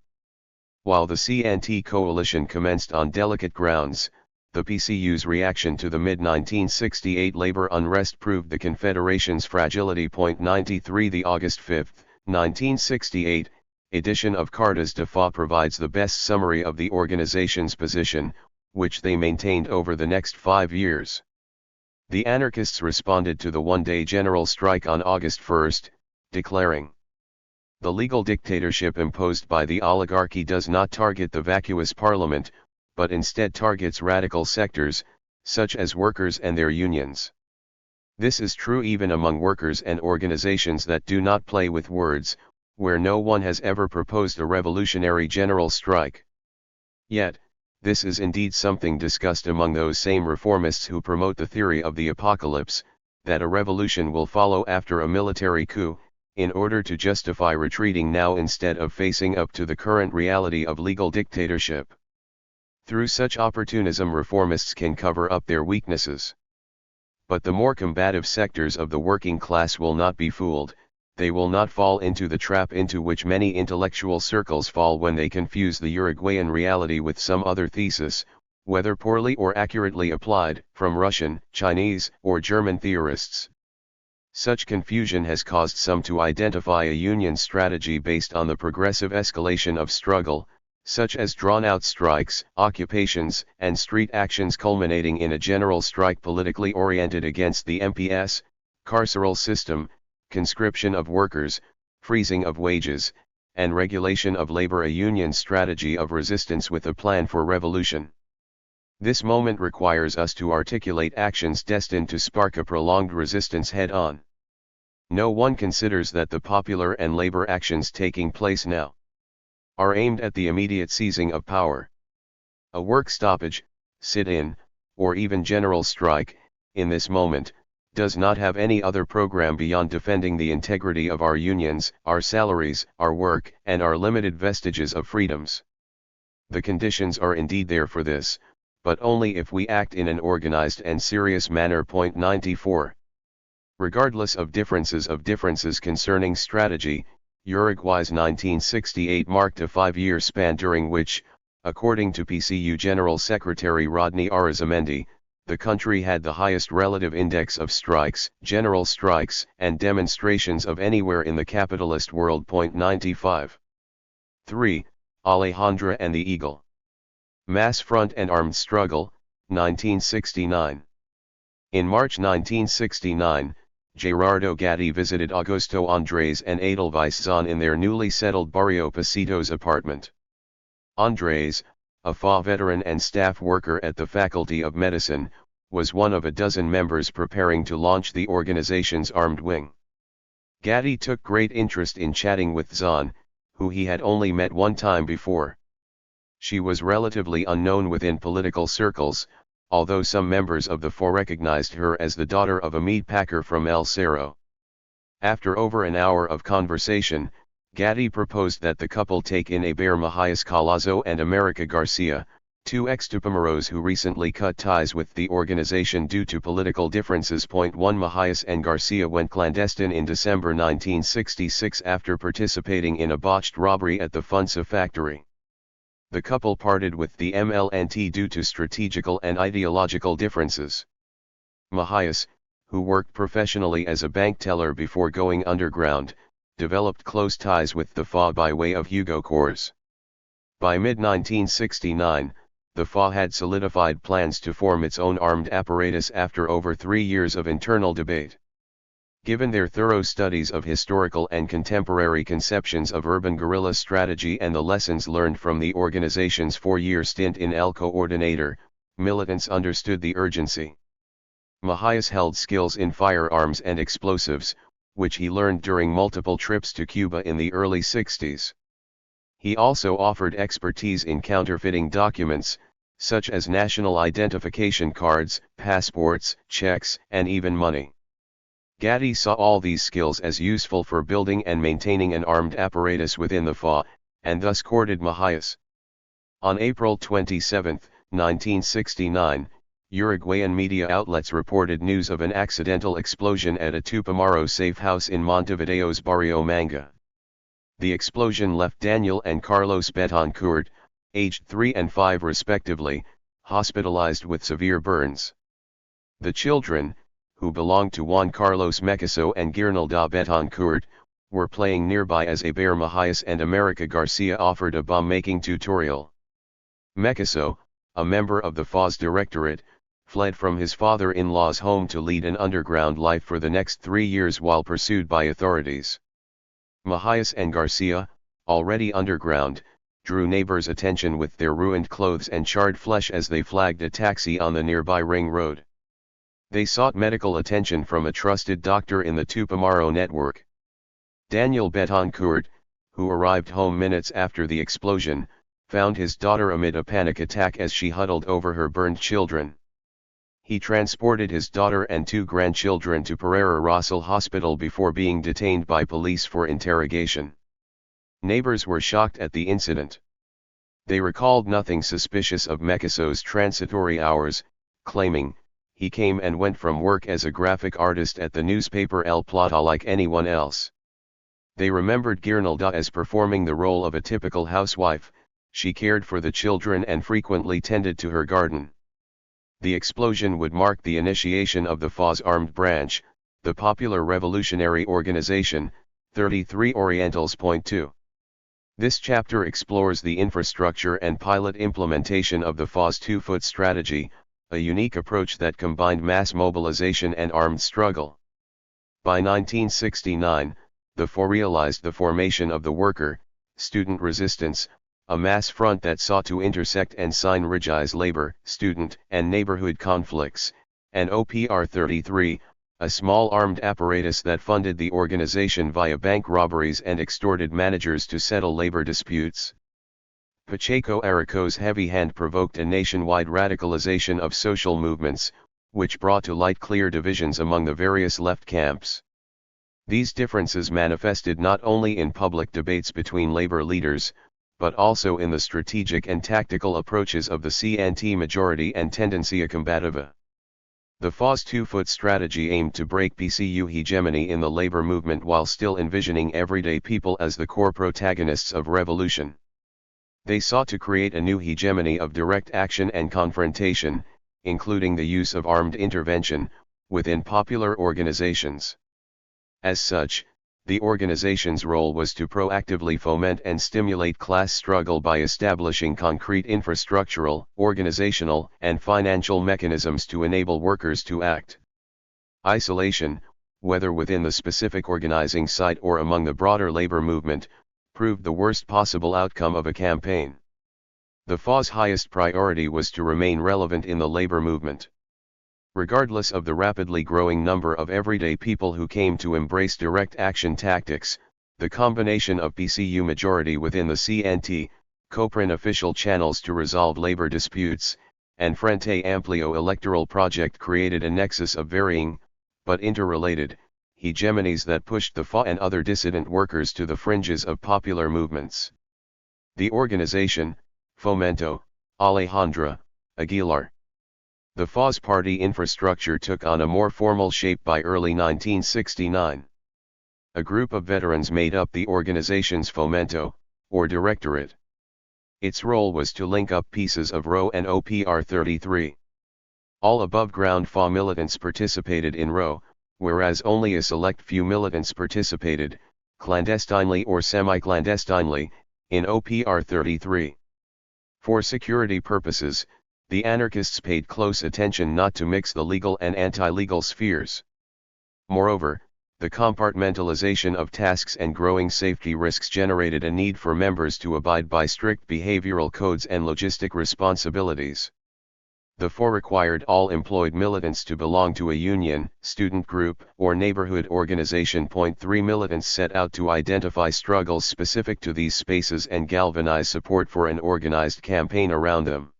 While the CNT coalition commenced on delicate grounds, the PCU's reaction to the mid-1968 labor unrest proved the Confederation's fragility. 93 The August 5, 1968, edition of Cartas de FA provides the best summary of the organization's position, which they maintained over the next 5 years. The anarchists responded to the one-day general strike on August 1, declaring, "The legal dictatorship imposed by the oligarchy does not target the vacuous parliament, but instead targets radical sectors, such as workers and their unions. This is true even among workers and organizations that do not play with words, where no one has ever proposed a revolutionary general strike. Yet, this is indeed something discussed among those same reformists who promote the theory of the apocalypse, that a revolution will follow after a military coup, in order to justify retreating now instead of facing up to the current reality of legal dictatorship. Through such opportunism reformists can cover up their weaknesses. But the more combative sectors of the working class will not be fooled, they will not fall into the trap into which many intellectual circles fall when they confuse the Uruguayan reality with some other thesis, whether poorly or accurately applied, from Russian, Chinese, or German theorists. Such confusion has caused some to identify a union strategy based on the progressive escalation of struggle, such as drawn-out strikes, occupations, and street actions culminating in a general strike politically oriented against the MPS, carceral system, conscription of workers, freezing of wages, and regulation of labor, a union strategy of resistance with a plan for revolution. This moment requires us to articulate actions destined to spark a prolonged resistance head-on. No one considers that the popular and labor actions taking place now are aimed at the immediate seizing of power. A work stoppage, sit-in, or even general strike, in this moment, does not have any other program beyond defending the integrity of our unions, our salaries, our work, and our limited vestiges of freedoms. The conditions are indeed there for this, but only if we act in an organized and serious manner. 94. Regardless of differences concerning strategy, Uruguay's 1968 marked a 5-year span during which, according to PCU General Secretary Rodney Arizamendi, the country had the highest relative index of strikes, general strikes, and demonstrations of anywhere in the capitalist world. 95. 3. Alejandra and the Eagle. Mass Front and Armed Struggle, 1969. In March 1969, Gerardo Gatti visited Augusto Andres and Edelweiss Zahn in their newly settled Barrio Pasitos apartment. Andres, a FA veteran and staff worker at the Faculty of Medicine, was one of a dozen members preparing to launch the organization's armed wing. Gatti took great interest in chatting with Zahn, who he had only met one time before. She was relatively unknown within political circles, although some members of the FA recognized her as the daughter of a meat packer from El Cerro. After over an hour of conversation, Gatti proposed that the couple take in Aber Mahias Colazo and America Garcia, two ex-Tupamaros who recently cut ties with the organization due to political differences. 1 Mahias and Garcia went clandestine in December 1966 after participating in a botched robbery at the Funsa factory. The couple parted with the MLNT due to strategical and ideological differences. Mahias, who worked professionally as a bank teller before going underground, developed close ties with the FA by way of Hugo Corrs. By mid-1969, the FA had solidified plans to form its own armed apparatus after over 3 years of internal debate. Given their thorough studies of historical and contemporary conceptions of urban guerrilla strategy and the lessons learned from the organization's 4-year stint in El Coordinator, militants understood the urgency. Mahias held skills in firearms and explosives, which he learned during multiple trips to Cuba in the early 60s. He also offered expertise in counterfeiting documents, such as national identification cards, passports, checks, and even money. Gatti saw all these skills as useful for building and maintaining an armed apparatus within the FA, and thus courted Mahias. On April 27, 1969, Uruguayan media outlets reported news of an accidental explosion at a Tupamaro safe house in Montevideo's Barrio Manga. The explosion left Daniel and Carlos Betancourt, aged 3 and 5 respectively, hospitalized with severe burns. The children, who belonged to Juan Carlos Mecaso and Guirnalda Betancourt, were playing nearby as Aber Mahias and America Garcia offered a bomb-making tutorial. Mecaso, a member of the FA's directorate, fled from his father-in-law's home to lead an underground life for the next 3 years while pursued by authorities. Mahias and Garcia, already underground, drew neighbors' attention with their ruined clothes and charred flesh as they flagged a taxi on the nearby ring road. They sought medical attention from a trusted doctor in the Tupamaro network. Daniel Betancourt, who arrived home minutes after the explosion, found his daughter amid a panic attack as she huddled over her burned children. He transported his daughter and 2 grandchildren to Pereira Russell Hospital before being detained by police for interrogation. Neighbors were shocked at the incident. They recalled nothing suspicious of Mecaso's transitory hours, claiming, "He came and went from work as a graphic artist at the newspaper El Plata like anyone else." They remembered Guirnalda as performing the role of a typical housewife. She cared for the children and frequently tended to her garden. The explosion would mark the initiation of the FA's armed branch, the Popular Revolutionary Organization, 33 Orientals. 2. This chapter explores the infrastructure and pilot implementation of the FA's two-foot strategy, a unique approach that combined mass mobilization and armed struggle. By 1969, the FA realized the formation of the worker, student resistance, a mass front that sought to intersect and synergize labor, student, and neighborhood conflicts, and OPR 33, a small armed apparatus that funded the organization via bank robberies and extorted managers to settle labor disputes. Pacheco Araco's heavy hand provoked a nationwide radicalization of social movements, which brought to light clear divisions among the various left camps. These differences manifested not only in public debates between labor leaders, but also in the strategic and tactical approaches of the CNT majority and Tendencia Combativa. The FA's two-foot strategy aimed to break PCU hegemony in the labor movement while still envisioning everyday people as the core protagonists of revolution. They sought to create a new hegemony of direct action and confrontation, including the use of armed intervention, within popular organizations. As such, the organization's role was to proactively foment and stimulate class struggle by establishing concrete infrastructural, organizational, and financial mechanisms to enable workers to act. Isolation, whether within the specific organizing site or among the broader labor movement, proved the worst possible outcome of a campaign. The FA's highest priority was to remain relevant in the labor movement. Regardless of the rapidly growing number of everyday people who came to embrace direct action tactics, the combination of PCU majority within the CNT, COPRIN official channels to resolve labor disputes, and Frente Amplio electoral project created a nexus of varying, but interrelated, hegemonies that pushed the FA and other dissident workers to the fringes of popular movements. The organization, Fomento, Alejandra, Aguilar. The FA's party infrastructure took on a more formal shape by early 1969. A group of veterans made up the organization's Fomento, or directorate. Its role was to link up pieces of RO and OPR 33. All above-ground FA militants participated in RO, whereas only a select few militants participated, clandestinely or semi-clandestinely, in OPR 33. For security purposes, the anarchists paid close attention not to mix the legal and anti-legal spheres. Moreover, the compartmentalization of tasks and growing safety risks generated a need for members to abide by strict behavioral codes and logistic responsibilities. The FA required all employed militants to belong to a union, student group, or neighborhood organization. 3 Militants set out to identify struggles specific to these spaces and galvanize support for an organized campaign around them.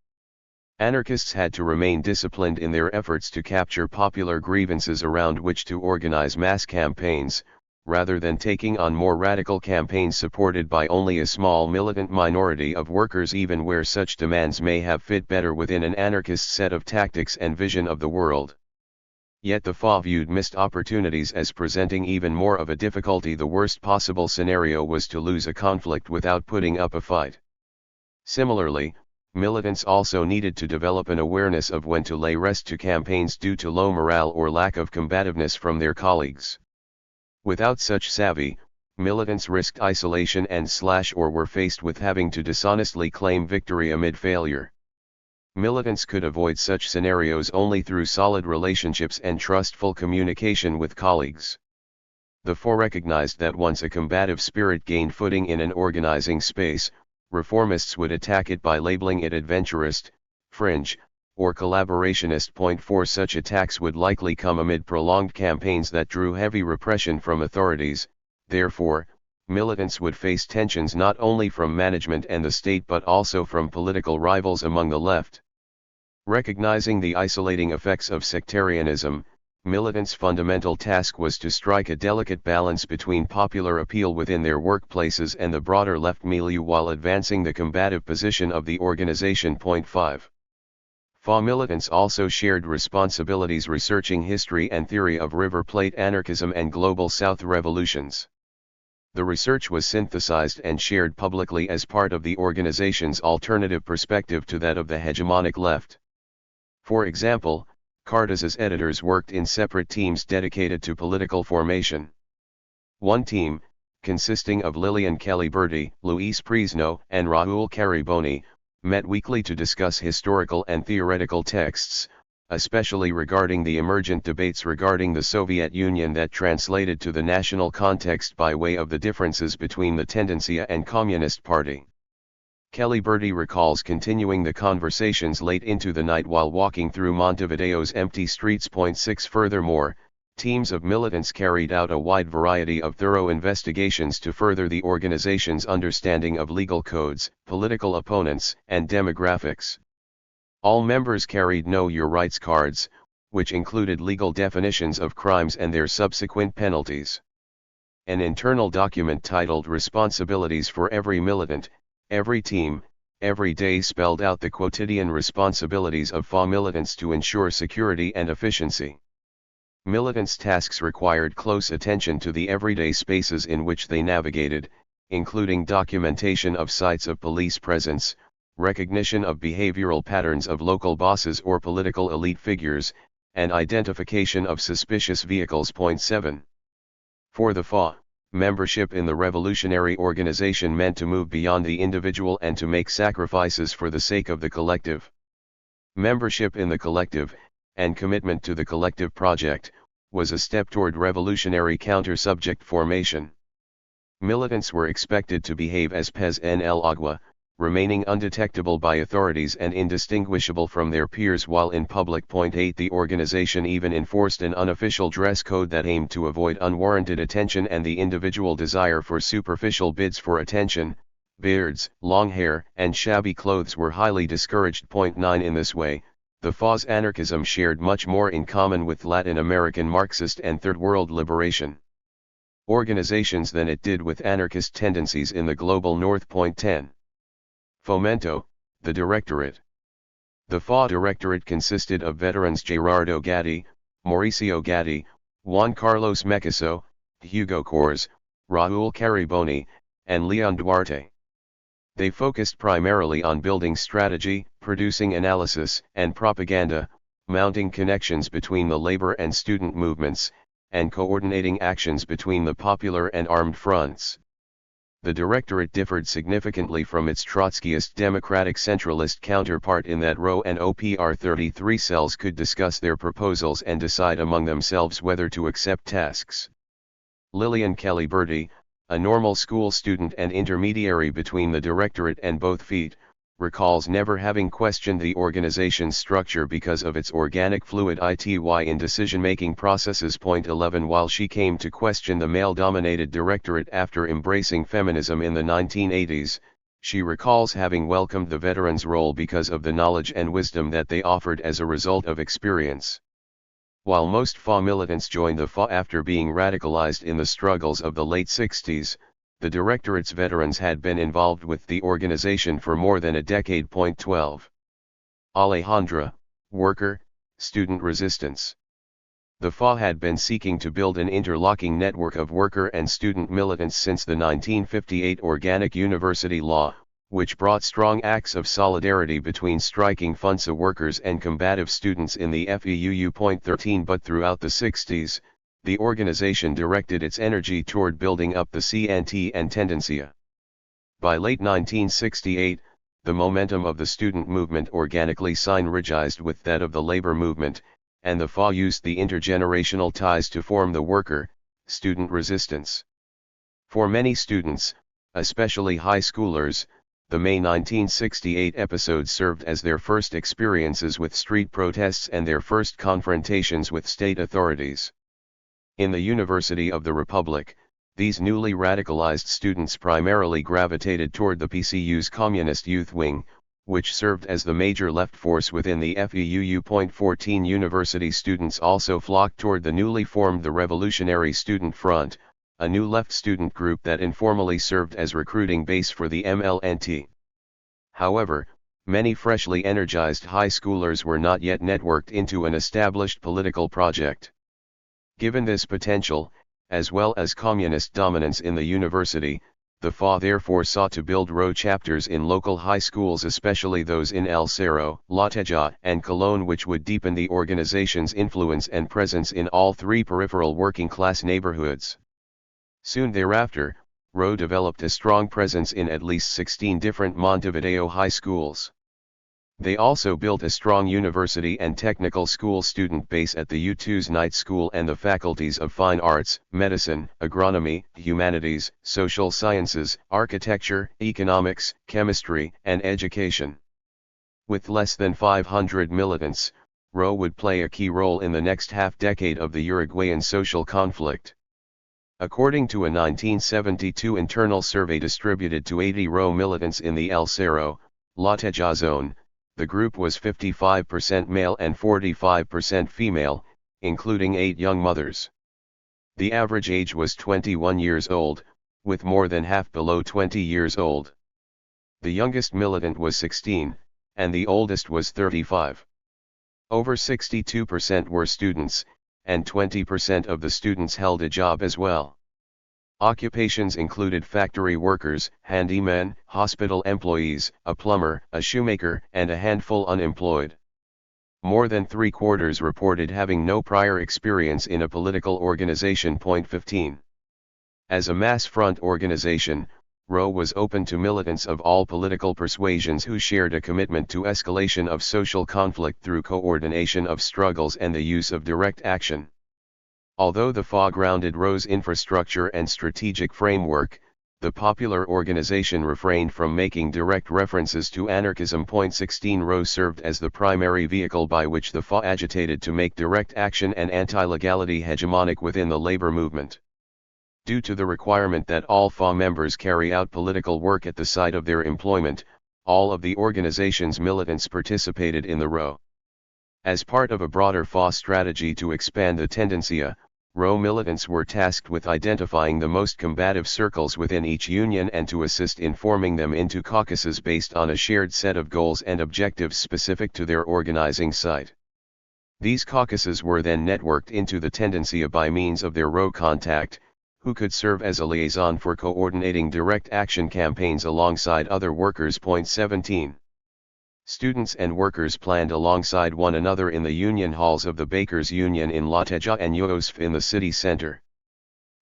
Anarchists had to remain disciplined in their efforts to capture popular grievances around which to organize mass campaigns, rather than taking on more radical campaigns supported by only a small militant minority of workers, even where such demands may have fit better within an anarchist set of tactics and vision of the world. Yet the FA viewed missed opportunities as presenting even more of a difficulty. The worst possible scenario was to lose a conflict without putting up a fight. Similarly, militants also needed to develop an awareness of when to lay rest to campaigns due to low morale or lack of combativeness from their colleagues. Without such savvy, militants risked isolation and or were faced with having to dishonestly claim victory amid failure. Militants could avoid such scenarios only through solid relationships and trustful communication with colleagues. The FA recognized that once a combative spirit gained footing in an organizing space, reformists would attack it by labeling it adventurist, fringe, or collaborationist. 4 Such attacks would likely come amid prolonged campaigns that drew heavy repression from authorities. Therefore, militants would face tensions not only from management and the state but also from political rivals among the left. Recognizing the isolating effects of sectarianism, militants' fundamental task was to strike a delicate balance between popular appeal within their workplaces and the broader left milieu while advancing the combative position of the organization. 5. FA militants also shared responsibilities researching history and theory of River Plate anarchism and Global South revolutions. The research was synthesized and shared publicly as part of the organization's alternative perspective to that of the hegemonic left. For example, Cartes's editors worked in separate teams dedicated to political formation. One team, consisting of Lilian Kelly-Berti, Luis Prisno, and Raul Cariboni, met weekly to discuss historical and theoretical texts, especially regarding the emergent debates regarding the Soviet Union that translated to the national context by way of the differences between the Tendencia and Communist Party. Kelly-Berti recalls continuing the conversations late into the night while walking through Montevideo's empty streets. 6 Furthermore, teams of militants carried out a wide variety of thorough investigations to further the organization's understanding of legal codes, political opponents, and demographics. All members carried Know Your Rights cards, which included legal definitions of crimes and their subsequent penalties. An internal document titled Responsibilities for Every Militant, Every Team, Every Day spelled out the quotidian responsibilities of FA militants to ensure security and efficiency. Militants' tasks required close attention to the everyday spaces in which they navigated, including documentation of sites of police presence, recognition of behavioral patterns of local bosses or political elite figures, and identification of suspicious vehicles. Point 7. For the FA, membership in the revolutionary organization meant to move beyond the individual and to make sacrifices for the sake of the collective. Membership in the collective, and commitment to the collective project, was a step toward revolutionary counter-subject formation. Militants were expected to behave as pez en el agua, remaining undetectable by authorities and indistinguishable from their peers while in public. Point 8. The organization even enforced an unofficial dress code that aimed to avoid unwarranted attention and the individual desire for superficial bids for attention. Beards, long hair, and shabby clothes were highly discouraged. Point 9. In this way, the FA's anarchism shared much more in common with Latin American Marxist and Third World liberation organizations than it did with anarchist tendencies in the global North. Point 10. Fomento, the Directorate. The FA Directorate consisted of veterans Gerardo Gatti, Mauricio Gatti, Juan Carlos Mecaso, Hugo Cors, Raúl Cariboni, and Leon Duarte. They focused primarily on building strategy, producing analysis and propaganda, mounting connections between the labor and student movements, and coordinating actions between the popular and armed fronts. The Directorate differed significantly from its Trotskyist democratic centralist counterpart in that RO and OPR 33 cells could discuss their proposals and decide among themselves whether to accept tasks. Lillian Caliberti, a normal school student and intermediary between the Directorate and both feet, recalls never having questioned the organization's structure because of its organic fluid ity in decision-making processes. Point 11. While she came to question the male-dominated Directorate after embracing feminism in the 1980s, she recalls having welcomed the veterans' role because of the knowledge and wisdom that they offered as a result of experience. While most FA militants joined the FA after being radicalized in the struggles of the late 60s, the Directorate's veterans had been involved with the organization for more than a decade. Point 12. Alejandra, worker, student resistance. The FA had been seeking to build an interlocking network of worker and student militants since the 1958 Organic University Law, which brought strong acts of solidarity between striking FUNSA workers and combative students in the FEUU. Point 13. But throughout the 60s, the organization directed its energy toward building up the CNT and Tendencia. By late 1968, the momentum of the student movement organically synergized with that of the labor movement, and the FA used the intergenerational ties to form the worker-student resistance. For many students, especially high schoolers, the May 1968 episode served as their first experiences with street protests and their first confrontations with state authorities. In the University of the Republic, these newly radicalized students primarily gravitated toward the PCU's Communist Youth Wing, which served as the major left force within the FEUU. Point 14. University students also flocked toward the newly formed the Revolutionary Student Front, a new left student group that informally served as recruiting base for the MLNT. However, many freshly energized high schoolers were not yet networked into an established political project. Given this potential, as well as communist dominance in the university, the FA therefore sought to build row chapters in local high schools, especially those in El Cerro, La Teja, and Colón, which would deepen the organization's influence and presence in all three peripheral working-class neighborhoods. Soon thereafter, RO developed a strong presence in at least 16 different Montevideo high schools. They also built a strong university and technical school student base at the U2's night school and the faculties of fine arts, medicine, agronomy, humanities, social sciences, architecture, economics, chemistry, and education. With less than 500 militants, RO would play a key role in the next half-decade of the Uruguayan social conflict. According to a 1972 internal survey distributed to 80 RO militants in the El Cerro, La Teja zone, the group was 55% male and 45% female, including 8 young mothers. The average age was 21 years old, with more than half below 20 years old. The youngest militant was 16, and the oldest was 35. Over 62% were students, and 20% of the students held a job as well. Occupations included factory workers, handymen, hospital employees, a plumber, a shoemaker, and a handful unemployed. More than 3/4 reported having no prior experience in a political organization. 15. As a mass front organization, RO was open to militants of all political persuasions who shared a commitment to escalation of social conflict through coordination of struggles and the use of direct action. Although the FA grounded RO's infrastructure and strategic framework, the popular organization refrained from making direct references to anarchism. 16 RO served as the primary vehicle by which the FA agitated to make direct action and anti-legality hegemonic within the labor movement. Due to the requirement that all FA members carry out political work at the site of their employment, all of the organization's militants participated in the RO. As part of a broader FA strategy to expand the tendencia, RO militants were tasked with identifying the most combative circles within each union and to assist in forming them into caucuses based on a shared set of goals and objectives specific to their organizing site. These caucuses were then networked into the tendencia by means of their RO contact, who could serve as a liaison for coordinating direct action campaigns alongside other workers. 17. Students and workers planned alongside one another in the union halls of the Bakers' Union in Lateja and Yoosf in the city center.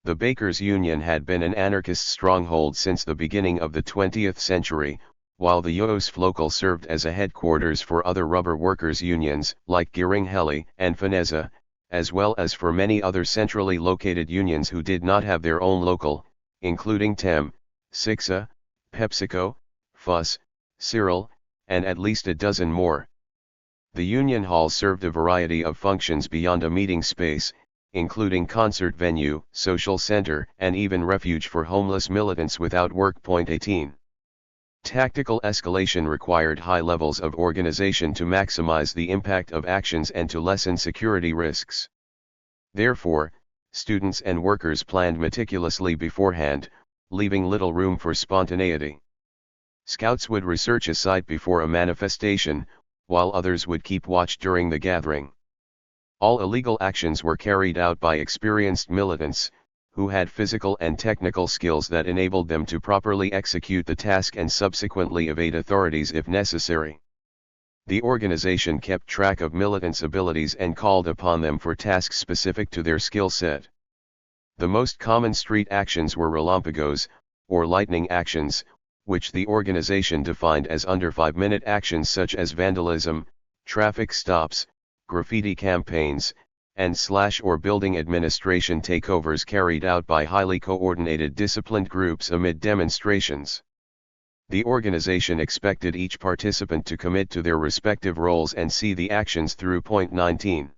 The Bakers' Union had been an anarchist stronghold since the beginning of the 20th century, while the Yoosf local served as a headquarters for other rubber workers' unions, like Giringheli and Fineza, as well as for many other centrally located unions who did not have their own local, including TEM, Sixa, PepsiCo, FUS, Cyril, and at least a dozen more. The union hall served a variety of functions beyond a meeting space, including concert venue, social center, and even refuge for homeless militants without work. 18. Tactical escalation required high levels of organization to maximize the impact of actions and to lessen security risks. Therefore, students and workers planned meticulously beforehand, leaving little room for spontaneity. Scouts would research a site before a manifestation, while others would keep watch during the gathering. All illegal actions were carried out by experienced militants, who had physical and technical skills that enabled them to properly execute the task and subsequently evade authorities if necessary. The organization kept track of militants' abilities and called upon them for tasks specific to their skill set. The most common street actions were relampagos, or lightning actions, which the organization defined as under 5-minute actions such as vandalism, traffic stops, graffiti campaigns, and slash or building administration takeovers carried out by highly coordinated disciplined groups amid demonstrations. The organization expected each participant to commit to their respective roles and see the actions through. 19.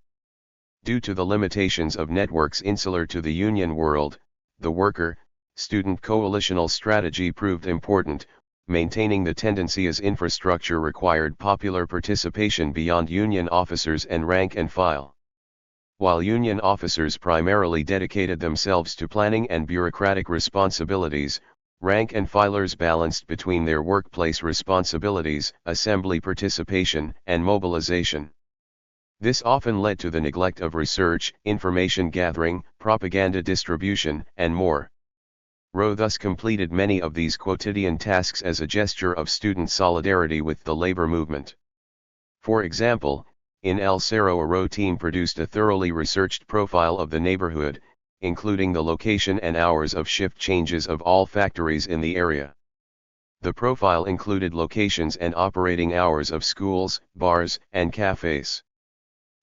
Due to the limitations of networks insular to the union world, the worker-student coalitional strategy proved important. Maintaining the tendencia's infrastructure required popular participation beyond union officers and rank and file. While union officers primarily dedicated themselves to planning and bureaucratic responsibilities, rank and filers balanced between their workplace responsibilities, assembly participation, and mobilization. This often led to the neglect of research, information gathering, propaganda distribution, and more. RO thus completed many of these quotidian tasks as a gesture of student solidarity with the labor movement. For example, in El Cerro a RO team produced a thoroughly researched profile of the neighborhood, including the location and hours of shift changes of all factories in the area. The profile included locations and operating hours of schools, bars, and cafes.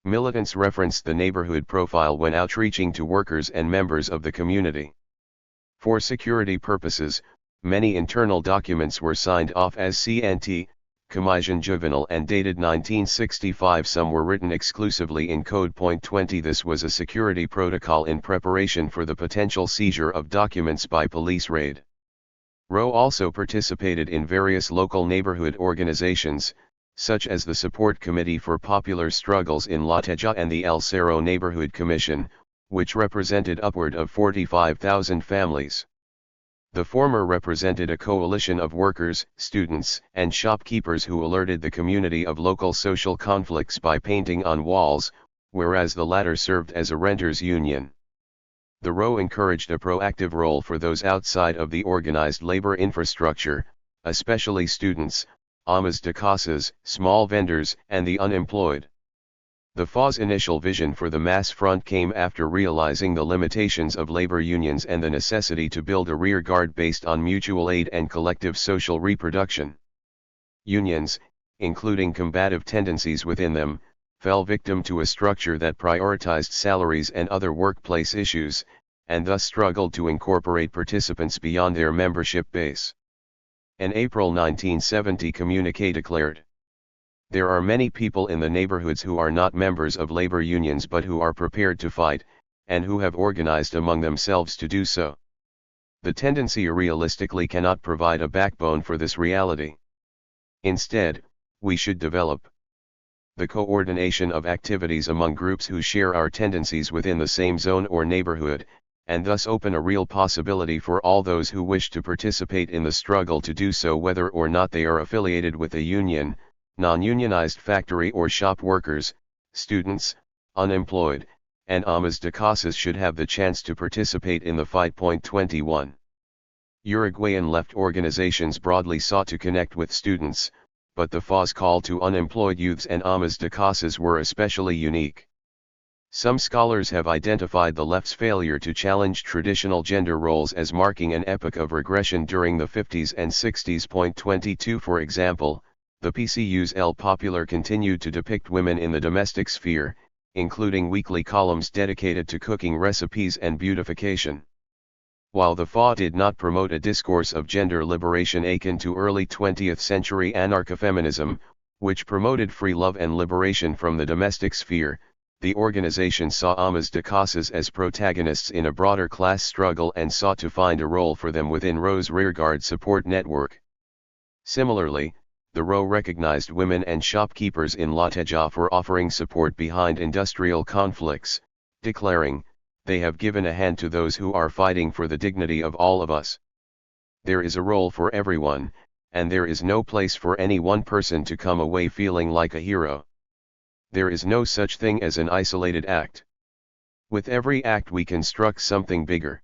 Militants referenced the neighborhood profile when outreaching to workers and members of the community. For security purposes, many internal documents were signed off as CNT, Commission Juvenile and dated 1965. Some were written exclusively in code. 20. This was a security protocol in preparation for the potential seizure of documents by police raid. RO also participated in various local neighborhood organizations, such as the Support Committee for Popular Struggles in Lateja and the El Cerro Neighborhood Commission, which represented upward of 45,000 families. The former represented a coalition of workers, students, and shopkeepers who alerted the community of local social conflicts by painting on walls, whereas the latter served as a renters' union. The RO encouraged a proactive role for those outside of the organized labor infrastructure, especially students, amas de casas, small vendors, and the unemployed. The FA's initial vision for the mass front came after realizing the limitations of labor unions and the necessity to build a rear guard based on mutual aid and collective social reproduction. Unions, including combative tendencies within them, fell victim to a structure that prioritized salaries and other workplace issues, and thus struggled to incorporate participants beyond their membership base. An April 1970 communiqué declared, "There are many people in the neighborhoods who are not members of labor unions but who are prepared to fight, and who have organized among themselves to do so. The tendency realistically cannot provide a backbone for this reality. Instead, we should develop the coordination of activities among groups who share our tendencies within the same zone or neighborhood, and thus open a real possibility for all those who wish to participate in the struggle to do so whether or not they are affiliated with a union, non-unionized factory or shop workers, students, unemployed, and amas de casas should have the chance to participate in the fight." 21. Uruguayan left organizations broadly sought to connect with students, but the FA's call to unemployed youths and amas de casas were especially unique. Some scholars have identified the left's failure to challenge traditional gender roles as marking an epoch of regression during the 50s and 60s. 22. For example, the PCU's El Popular continued to depict women in the domestic sphere, including weekly columns dedicated to cooking recipes and beautification. While the FA did not promote a discourse of gender liberation akin to early 20th century anarcho-feminism, which promoted free love and liberation from the domestic sphere, the organization saw amas de casas as protagonists in a broader class struggle and sought to find a role for them within RO's rearguard support network. Similarly, the RO recognized women and shopkeepers in La Teja for offering support behind industrial conflicts, declaring, "They have given a hand to those who are fighting for the dignity of all of us. There is a role for everyone, and there is no place for any one person to come away feeling like a hero. There is no such thing as an isolated act. With every act we construct something bigger."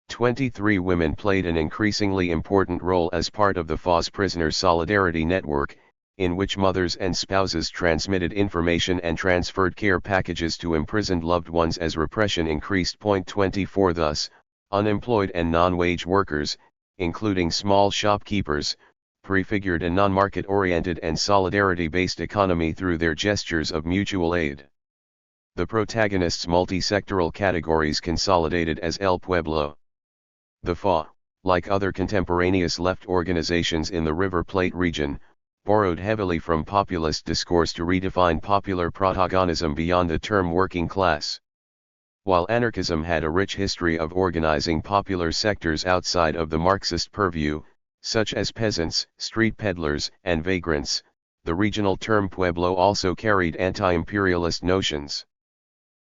23 women played an increasingly important role as part of the FA's Prisoner Solidarity Network, in which mothers and spouses transmitted information and transferred care packages to imprisoned loved ones as repression increased. 24 Thus, unemployed and non-wage workers, including small shopkeepers, prefigured a non-market-oriented and solidarity-based economy through their gestures of mutual aid. The protagonists' multi-sectoral categories consolidated as El Pueblo. The FA, like other contemporaneous left organizations in the River Plate region, borrowed heavily from populist discourse to redefine popular protagonism beyond the term working class. While anarchism had a rich history of organizing popular sectors outside of the Marxist purview, such as peasants, street peddlers, and vagrants, the regional term pueblo also carried anti-imperialist notions.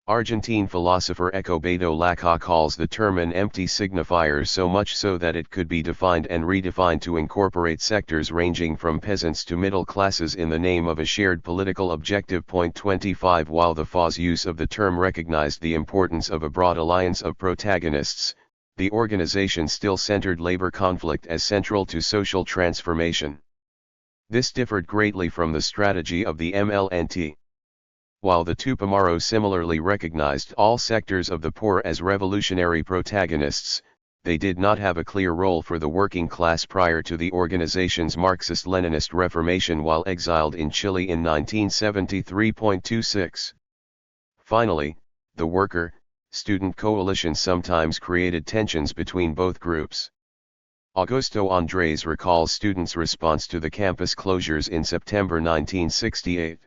Argentine philosopher Escobedo Laca calls the term an empty signifier, so much so that it could be defined and redefined to incorporate sectors ranging from peasants to middle classes in the name of a shared political objective. 25 While the FA's use of the term recognized the importance of a broad alliance of protagonists, the organization still centered labor conflict as central to social transformation. This differed greatly from the strategy of the MLNT. While the Tupamaro similarly recognized all sectors of the poor as revolutionary protagonists, they did not have a clear role for the working class prior to the organization's Marxist-Leninist reformation while exiled in Chile in 1973. 26. Finally, the worker-student coalition sometimes created tensions between both groups. Augusto Andres recalls students' response to the campus closures in September 1968.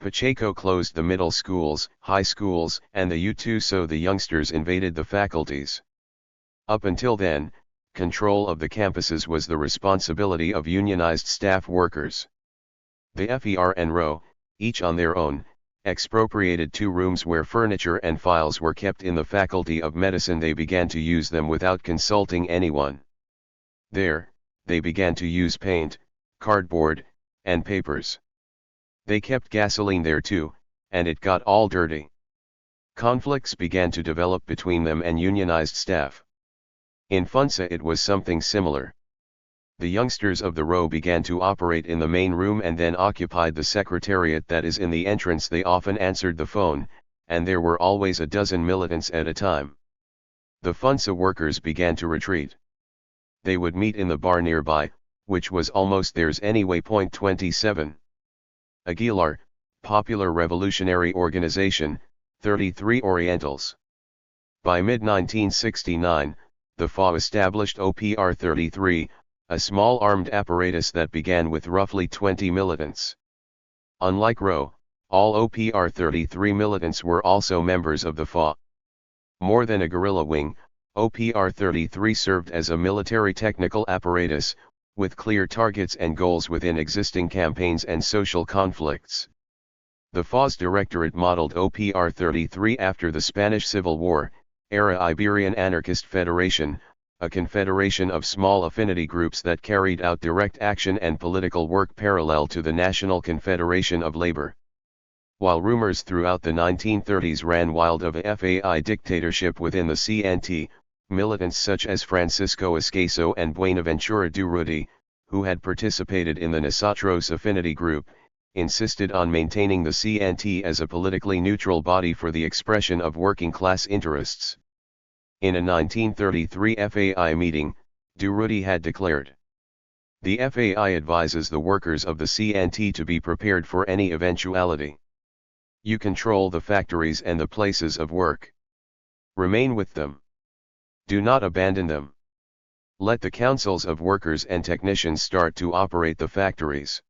Pacheco closed the middle schools, high schools, and the U2 so the youngsters invaded the faculties. Up until then, control of the campuses was the responsibility of unionized staff workers. The FER and RO, each on their own, expropriated 2 rooms where furniture and files were kept in the Faculty of Medicine. They began to use them without consulting anyone. There, they began to use paint, cardboard, and papers. They kept gasoline there too, and it got all dirty. Conflicts began to develop between them and unionized staff. In Funsa it was something similar. The youngsters of the row began to operate in the main room and then occupied the secretariat that is in the entrance. They often answered the phone, and there were always a dozen militants at a time. The Funsa workers began to retreat. They would meet in the bar nearby, which was almost theirs anyway. 27. Aguilar, Popular Revolutionary Organization, 33 Orientals. By mid-1969, the FA established OPR 33, a small armed apparatus that began with roughly 20 militants. Unlike RO, all OPR 33 militants were also members of the FA. More than a guerrilla wing, OPR 33 served as a military technical apparatus, with clear targets and goals within existing campaigns and social conflicts. The FA's directorate modeled OPR 33 after the Spanish Civil War era Iberian Anarchist Federation, a confederation of small affinity groups that carried out direct action and political work parallel to the National Confederation of Labor. While rumors throughout the 1930s ran wild of a FAI dictatorship within the CNT, militants such as Francisco Escaso and Buenaventura Durruti, who had participated in the Nosotros affinity group, insisted on maintaining the CNT as a politically neutral body for the expression of working-class interests. In a 1933 FAI meeting, Durruti had declared, "The FAI advises the workers of the CNT to be prepared for any eventuality. You control the factories and the places of work. Remain with them. Do not abandon them. Let the councils of workers and technicians start to operate the factories.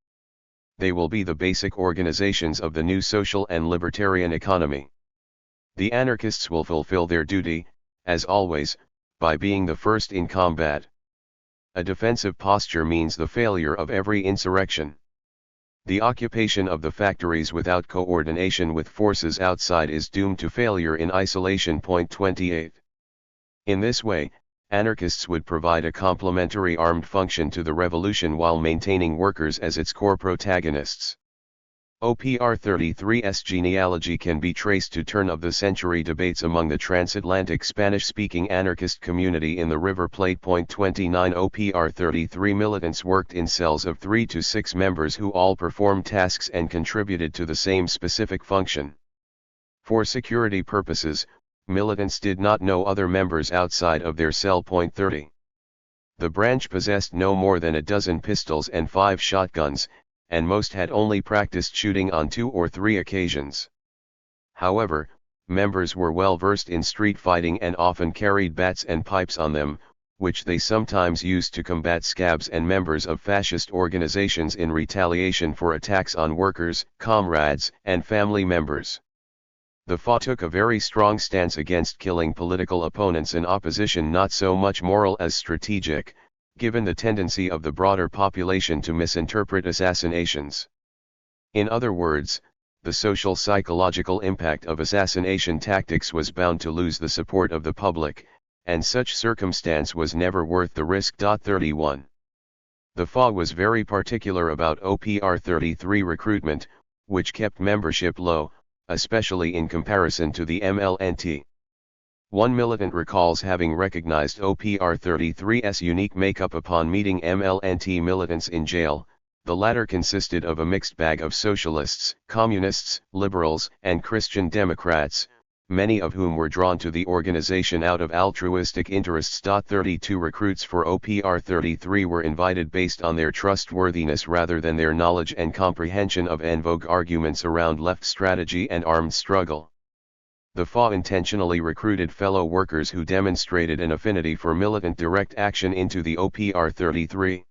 They will be the basic organizations of the new social and libertarian economy. The anarchists will fulfill their duty, as always, by being the first in combat. A defensive posture means the failure of every insurrection. The occupation of the factories without coordination with forces outside is doomed to failure in isolation." 28. In this way, anarchists would provide a complementary armed function to the revolution while maintaining workers as its core protagonists. OPR 33's genealogy can be traced to turn-of-the-century debates among the transatlantic Spanish-speaking anarchist community in the River Plate. 29 OPR 33 militants worked in cells of 3 to 6 members who all performed tasks and contributed to the same specific function. For security purposes, militants did not know other members outside of their cell. 30. The branch possessed no more than a dozen pistols and 5 shotguns, and most had only practiced shooting on 2 or 3 occasions. However, members were well versed in street fighting and often carried bats and pipes on them, which they sometimes used to combat scabs and members of fascist organizations in retaliation for attacks on workers, comrades, and family members. The FA took a very strong stance against killing political opponents, an opposition not so much moral as strategic, given the tendency of the broader population to misinterpret assassinations. In other words, the social psychological impact of assassination tactics was bound to lose the support of the public, and such circumstance was never worth the risk. 31. The FA was very particular about OPR 33 recruitment, which kept membership low, especially in comparison to the MLNT. One militant recalls having recognized OPR 33's unique makeup upon meeting MLNT militants in jail. The latter consisted of a mixed bag of socialists, communists, liberals, and Christian Democrats, many of whom were drawn to the organization out of altruistic interests. 32 recruits for OPR 33 were invited based on their trustworthiness rather than their knowledge and comprehension of en vogue arguments around left strategy and armed struggle. The FA intentionally recruited fellow workers who demonstrated an affinity for militant direct action into the OPR 33.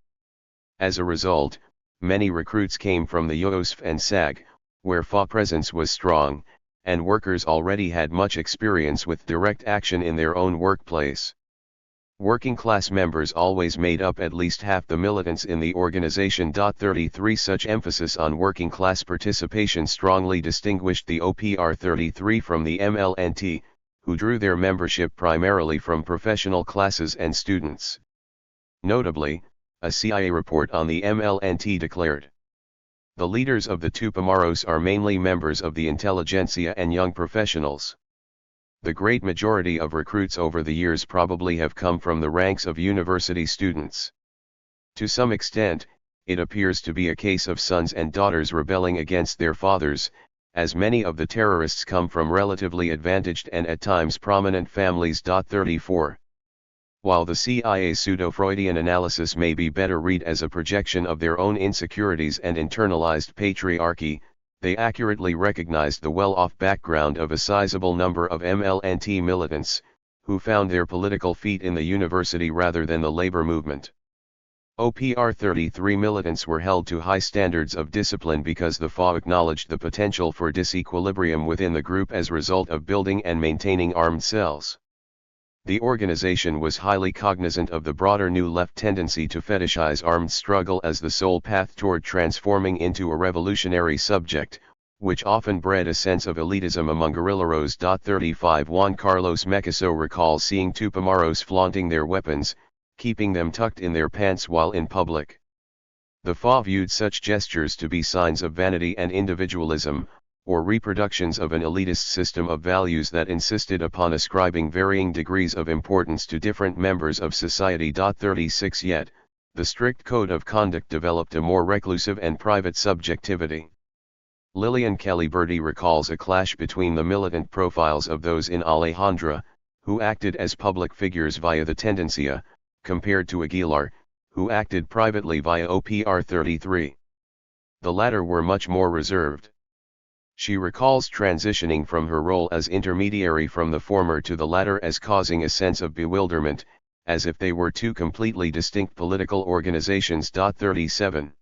As a result, many recruits came from the UOSF and SAG, where FA presence was strong, and workers already had much experience with direct action in their own workplace. Working class members always made up at least half the militants in the organization. 33 Such emphasis on working class participation strongly distinguished the OPR 33 from the MLNT, who drew their membership primarily from professional classes and students. Notably, a CIA report on the MLNT declared, "The leaders of the Tupamaros are mainly members of the intelligentsia and young professionals. The great majority of recruits over the years probably have come from the ranks of university students. To some extent, it appears to be a case of sons and daughters rebelling against their fathers, as many of the terrorists come from relatively advantaged and at times prominent families. 34. While the CIA's pseudo-Freudian analysis may be better read as a projection of their own insecurities and internalized patriarchy, they accurately recognized the well-off background of a sizable number of MLNT militants, who found their political feet in the university rather than the labor movement. OPR 33 militants were held to high standards of discipline because the FA acknowledged the potential for disequilibrium within the group as a result of building and maintaining armed cells. The organization was highly cognizant of the broader New Left tendency to fetishize armed struggle as the sole path toward transforming into a revolutionary subject, which often bred a sense of elitism among guerrilleros. 35 Juan Carlos Mecaso recalls seeing Tupamaros flaunting their weapons, keeping them tucked in their pants while in public. The FA viewed such gestures to be signs of vanity and individualism, or reproductions of an elitist system of values that insisted upon ascribing varying degrees of importance to different members of society. 36 Yet, the strict code of conduct developed a more reclusive and private subjectivity. Lillian Kelly-Bertie recalls a clash between the militant profiles of those in Alejandra, who acted as public figures via the Tendencia, compared to Aguilar, who acted privately via OPR 33. The latter were much more reserved. She recalls transitioning from her role as intermediary from the former to the latter as causing a sense of bewilderment, as if they were two completely distinct political organizations. 37.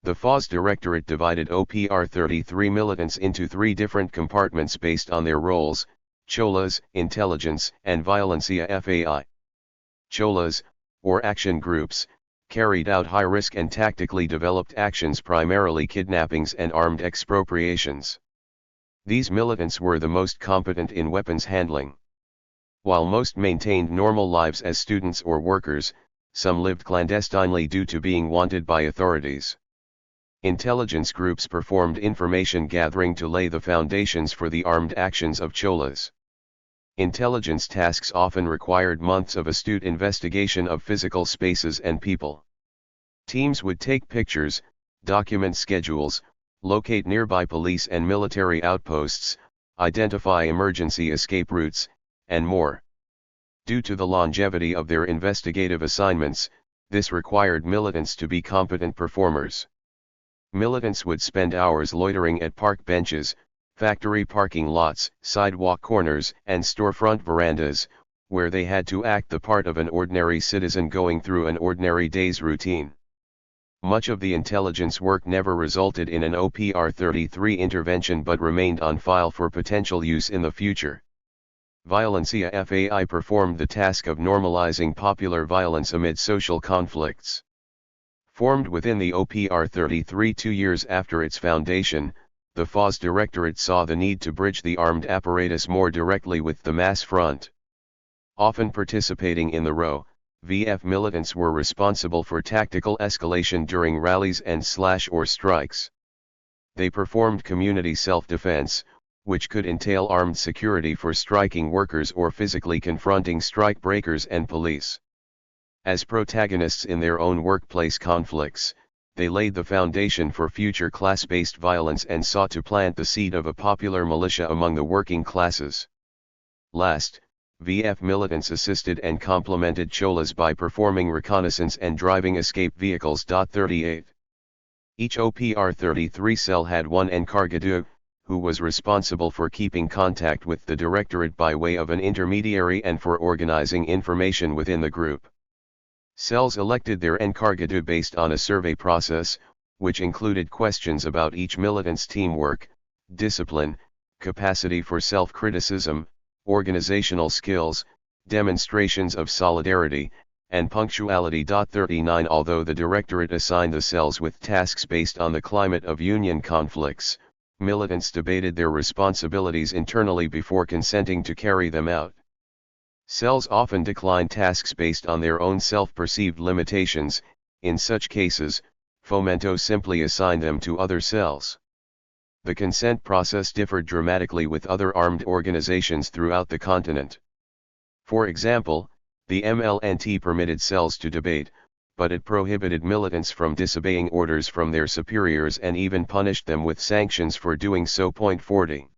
The FA's directorate divided OPR 33 militants into three different compartments based on their roles: Cholas, Intelligence, and Violencia FAI. Cholas, or action groups, carried out high-risk and tactically developed actions, primarily kidnappings and armed expropriations. These militants were the most competent in weapons handling. While most maintained normal lives as students or workers, some lived clandestinely due to being wanted by authorities. Intelligence groups performed information gathering to lay the foundations for the armed actions of Cholas. Intelligence tasks often required months of astute investigation of physical spaces and people. Teams would take pictures, document schedules, locate nearby police and military outposts, identify emergency escape routes, and more. Due to the longevity of their investigative assignments, this required militants to be competent performers. Militants would spend hours loitering at park benches, factory parking lots, sidewalk corners, and storefront verandas, where they had to act the part of an ordinary citizen going through an ordinary day's routine. Much of the intelligence work never resulted in an OPR 33 intervention but remained on file for potential use in the future. Violencia FAI performed the task of normalizing popular violence amid social conflicts. Formed within the OPR 33 2 years after its foundation, the FA's directorate saw the need to bridge the armed apparatus more directly with the mass front. Often participating in the RO, VF militants were responsible for tactical escalation during rallies and or strikes. They performed community self-defense, which could entail armed security for striking workers or physically confronting strike breakers and police. As protagonists in their own workplace conflicts, they laid the foundation for future class-based violence and sought to plant the seed of a popular militia among the working classes. Last, VF militants assisted and complemented Cholas by performing reconnaissance and driving escape vehicles. 38. Each OPR 33 cell had one encargado, who was responsible for keeping contact with the directorate by way of an intermediary and for organizing information within the group. Cells elected their encargado based on a survey process, which included questions about each militant's teamwork, discipline, capacity for self-criticism, organizational skills, demonstrations of solidarity, and punctuality. 39 Although the directorate assigned the cells with tasks based on the climate of union conflicts, militants debated their responsibilities internally before consenting to carry them out. Cells often decline tasks based on their own self-perceived limitations. In such cases, Fomento simply assigned them to other cells. The consent process differed dramatically with other armed organizations throughout the continent. For example, the MLNT permitted cells to debate, but it prohibited militants from disobeying orders from their superiors and even punished them with sanctions for doing so. 40.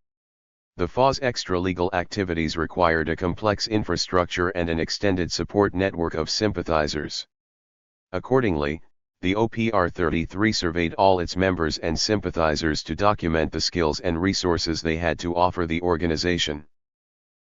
The FA's extra-legal activities required a complex infrastructure and an extended support network of sympathizers. Accordingly, the OPR 33 surveyed all its members and sympathizers to document the skills and resources they had to offer the organization.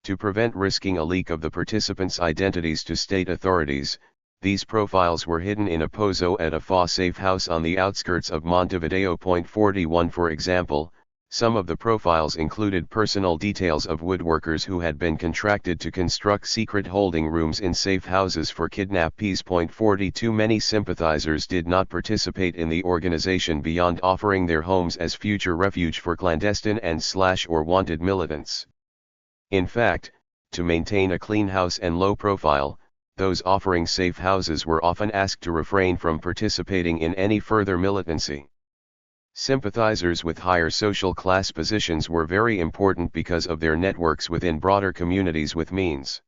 To prevent risking a leak of the participants' identities to state authorities, these profiles were hidden in a pozo at a FA safe house on the outskirts of Montevideo. 41. For example, some of the profiles included personal details of woodworkers who had been contracted to construct secret holding rooms in safe houses for kidnappees. 42. Many sympathizers did not participate in the organization beyond offering their homes as future refuge for clandestine and/or wanted militants. In fact, to maintain a clean house and low profile, those offering safe houses were often asked to refrain from participating in any further militancy. Sympathizers with higher social class positions were very important because of their networks within broader communities with means.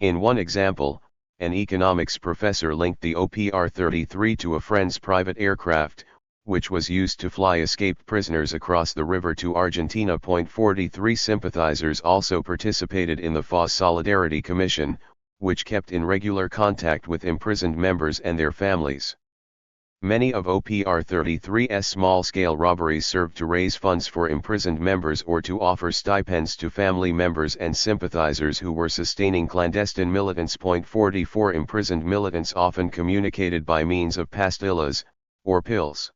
In one example, an economics professor linked the OPR 33 to a friend's private aircraft, which was used to fly escaped prisoners across the river to Argentina. 43. Sympathizers also participated in the FA Solidarity Commission, which kept in regular contact with imprisoned members and their families. Many of OPR 33's small-scale robberies served to raise funds for imprisoned members or to offer stipends to family members and sympathizers who were sustaining clandestine militants. 44. Imprisoned militants often communicated by means of pastillas, or pills.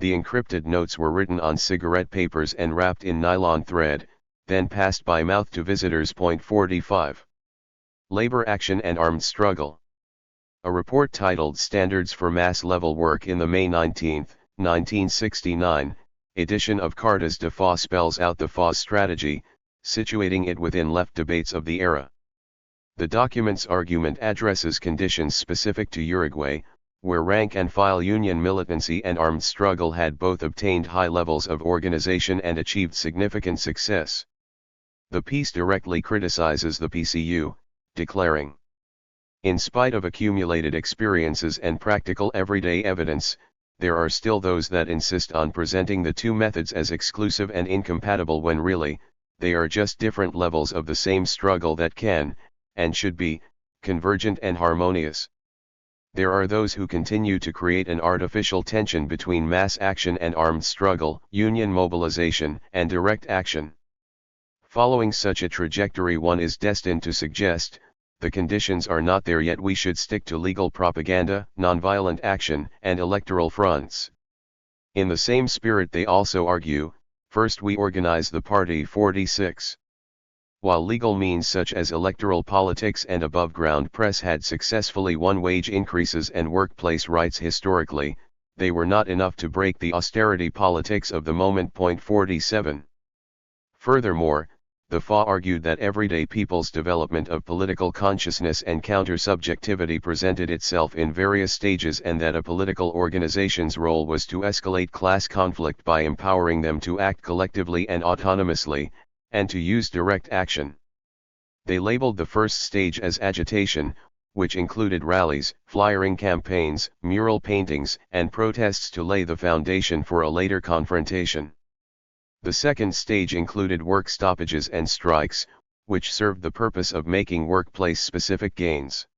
The encrypted notes were written on cigarette papers and wrapped in nylon thread, then passed by mouth to visitors. 45. Labor Action and Armed Struggle. A report titled Standards for Mass-Level Work in the May 19, 1969, edition of Cartas de FA spells out the FA's strategy, situating it within left debates of the era. The document's argument addresses conditions specific to Uruguay, where rank-and-file union militancy and armed struggle had both obtained high levels of organization and achieved significant success. The piece directly criticizes the PCU, declaring, "In spite of accumulated experiences and practical everyday evidence, there are still those that insist on presenting the two methods as exclusive and incompatible when really, they are just different levels of the same struggle that can, and should be, convergent and harmonious. There are those who continue to create an artificial tension between mass action and armed struggle, union mobilization and direct action. Following such a trajectory one is destined to suggest, the conditions are not there yet, we should stick to legal propaganda, nonviolent action, and electoral fronts." In the same spirit they also argue, first we organize the party. 46. While legal means such as electoral politics and above-ground press had successfully won wage increases and workplace rights historically, they were not enough to break the austerity politics of the moment. 47. Furthermore, the FA argued that everyday people's development of political consciousness and counter-subjectivity presented itself in various stages and that a political organization's role was to escalate class conflict by empowering them to act collectively and autonomously, and to use direct action. They labeled the first stage as agitation, which included rallies, flyering campaigns, mural paintings, and protests to lay the foundation for a later confrontation. The second stage included work stoppages and strikes, which served the purpose of making workplace-specific gains.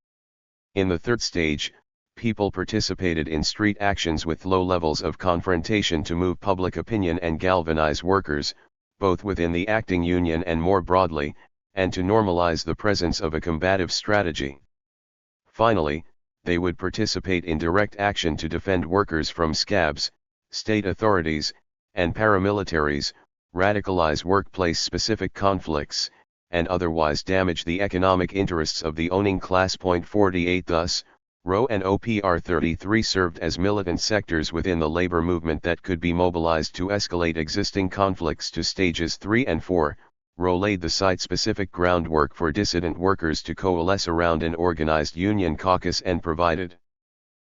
In the third stage, people participated in street actions with low levels of confrontation to move public opinion and galvanize workers, both within the acting union and more broadly, and to normalize the presence of a combative strategy. Finally, they would participate in direct action to defend workers from scabs, state authorities, and paramilitaries, radicalize workplace-specific conflicts, and otherwise damage the economic interests of the owning class. 48. Thus, RO and OPR 33 served as militant sectors within the labor movement that could be mobilized to escalate existing conflicts to stages 3 and 4. RO laid the site-specific groundwork for dissident workers to coalesce around an organized union caucus and provided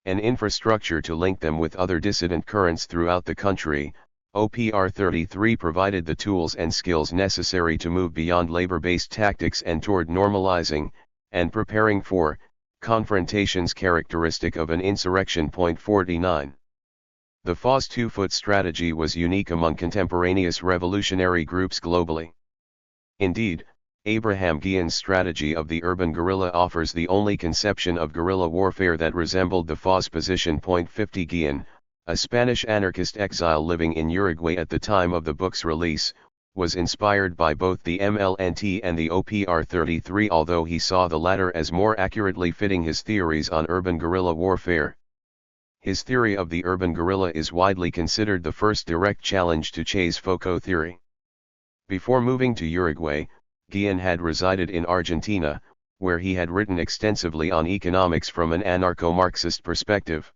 an infrastructure to link them with other dissident currents throughout the country, OPR-33 provided the tools and skills necessary to move beyond labor-based tactics and toward normalizing, and preparing for, confrontations characteristic of an insurrection. 49. The FA's two-foot strategy was unique among contemporaneous revolutionary groups globally. Indeed, Abraham Guillen's strategy of the urban guerrilla offers the only conception of guerrilla warfare that resembled the FA's position. 50 Guillen, a Spanish anarchist exile living in Uruguay at the time of the book's release, was inspired by both the MLNT and the OPR-33, although he saw the latter as more accurately fitting his theories on urban guerrilla warfare. His theory of the urban guerrilla is widely considered the first direct challenge to Che's Foucault theory. Before moving to Uruguay, Guillen had resided in Argentina, where he had written extensively on economics from an anarcho-Marxist perspective.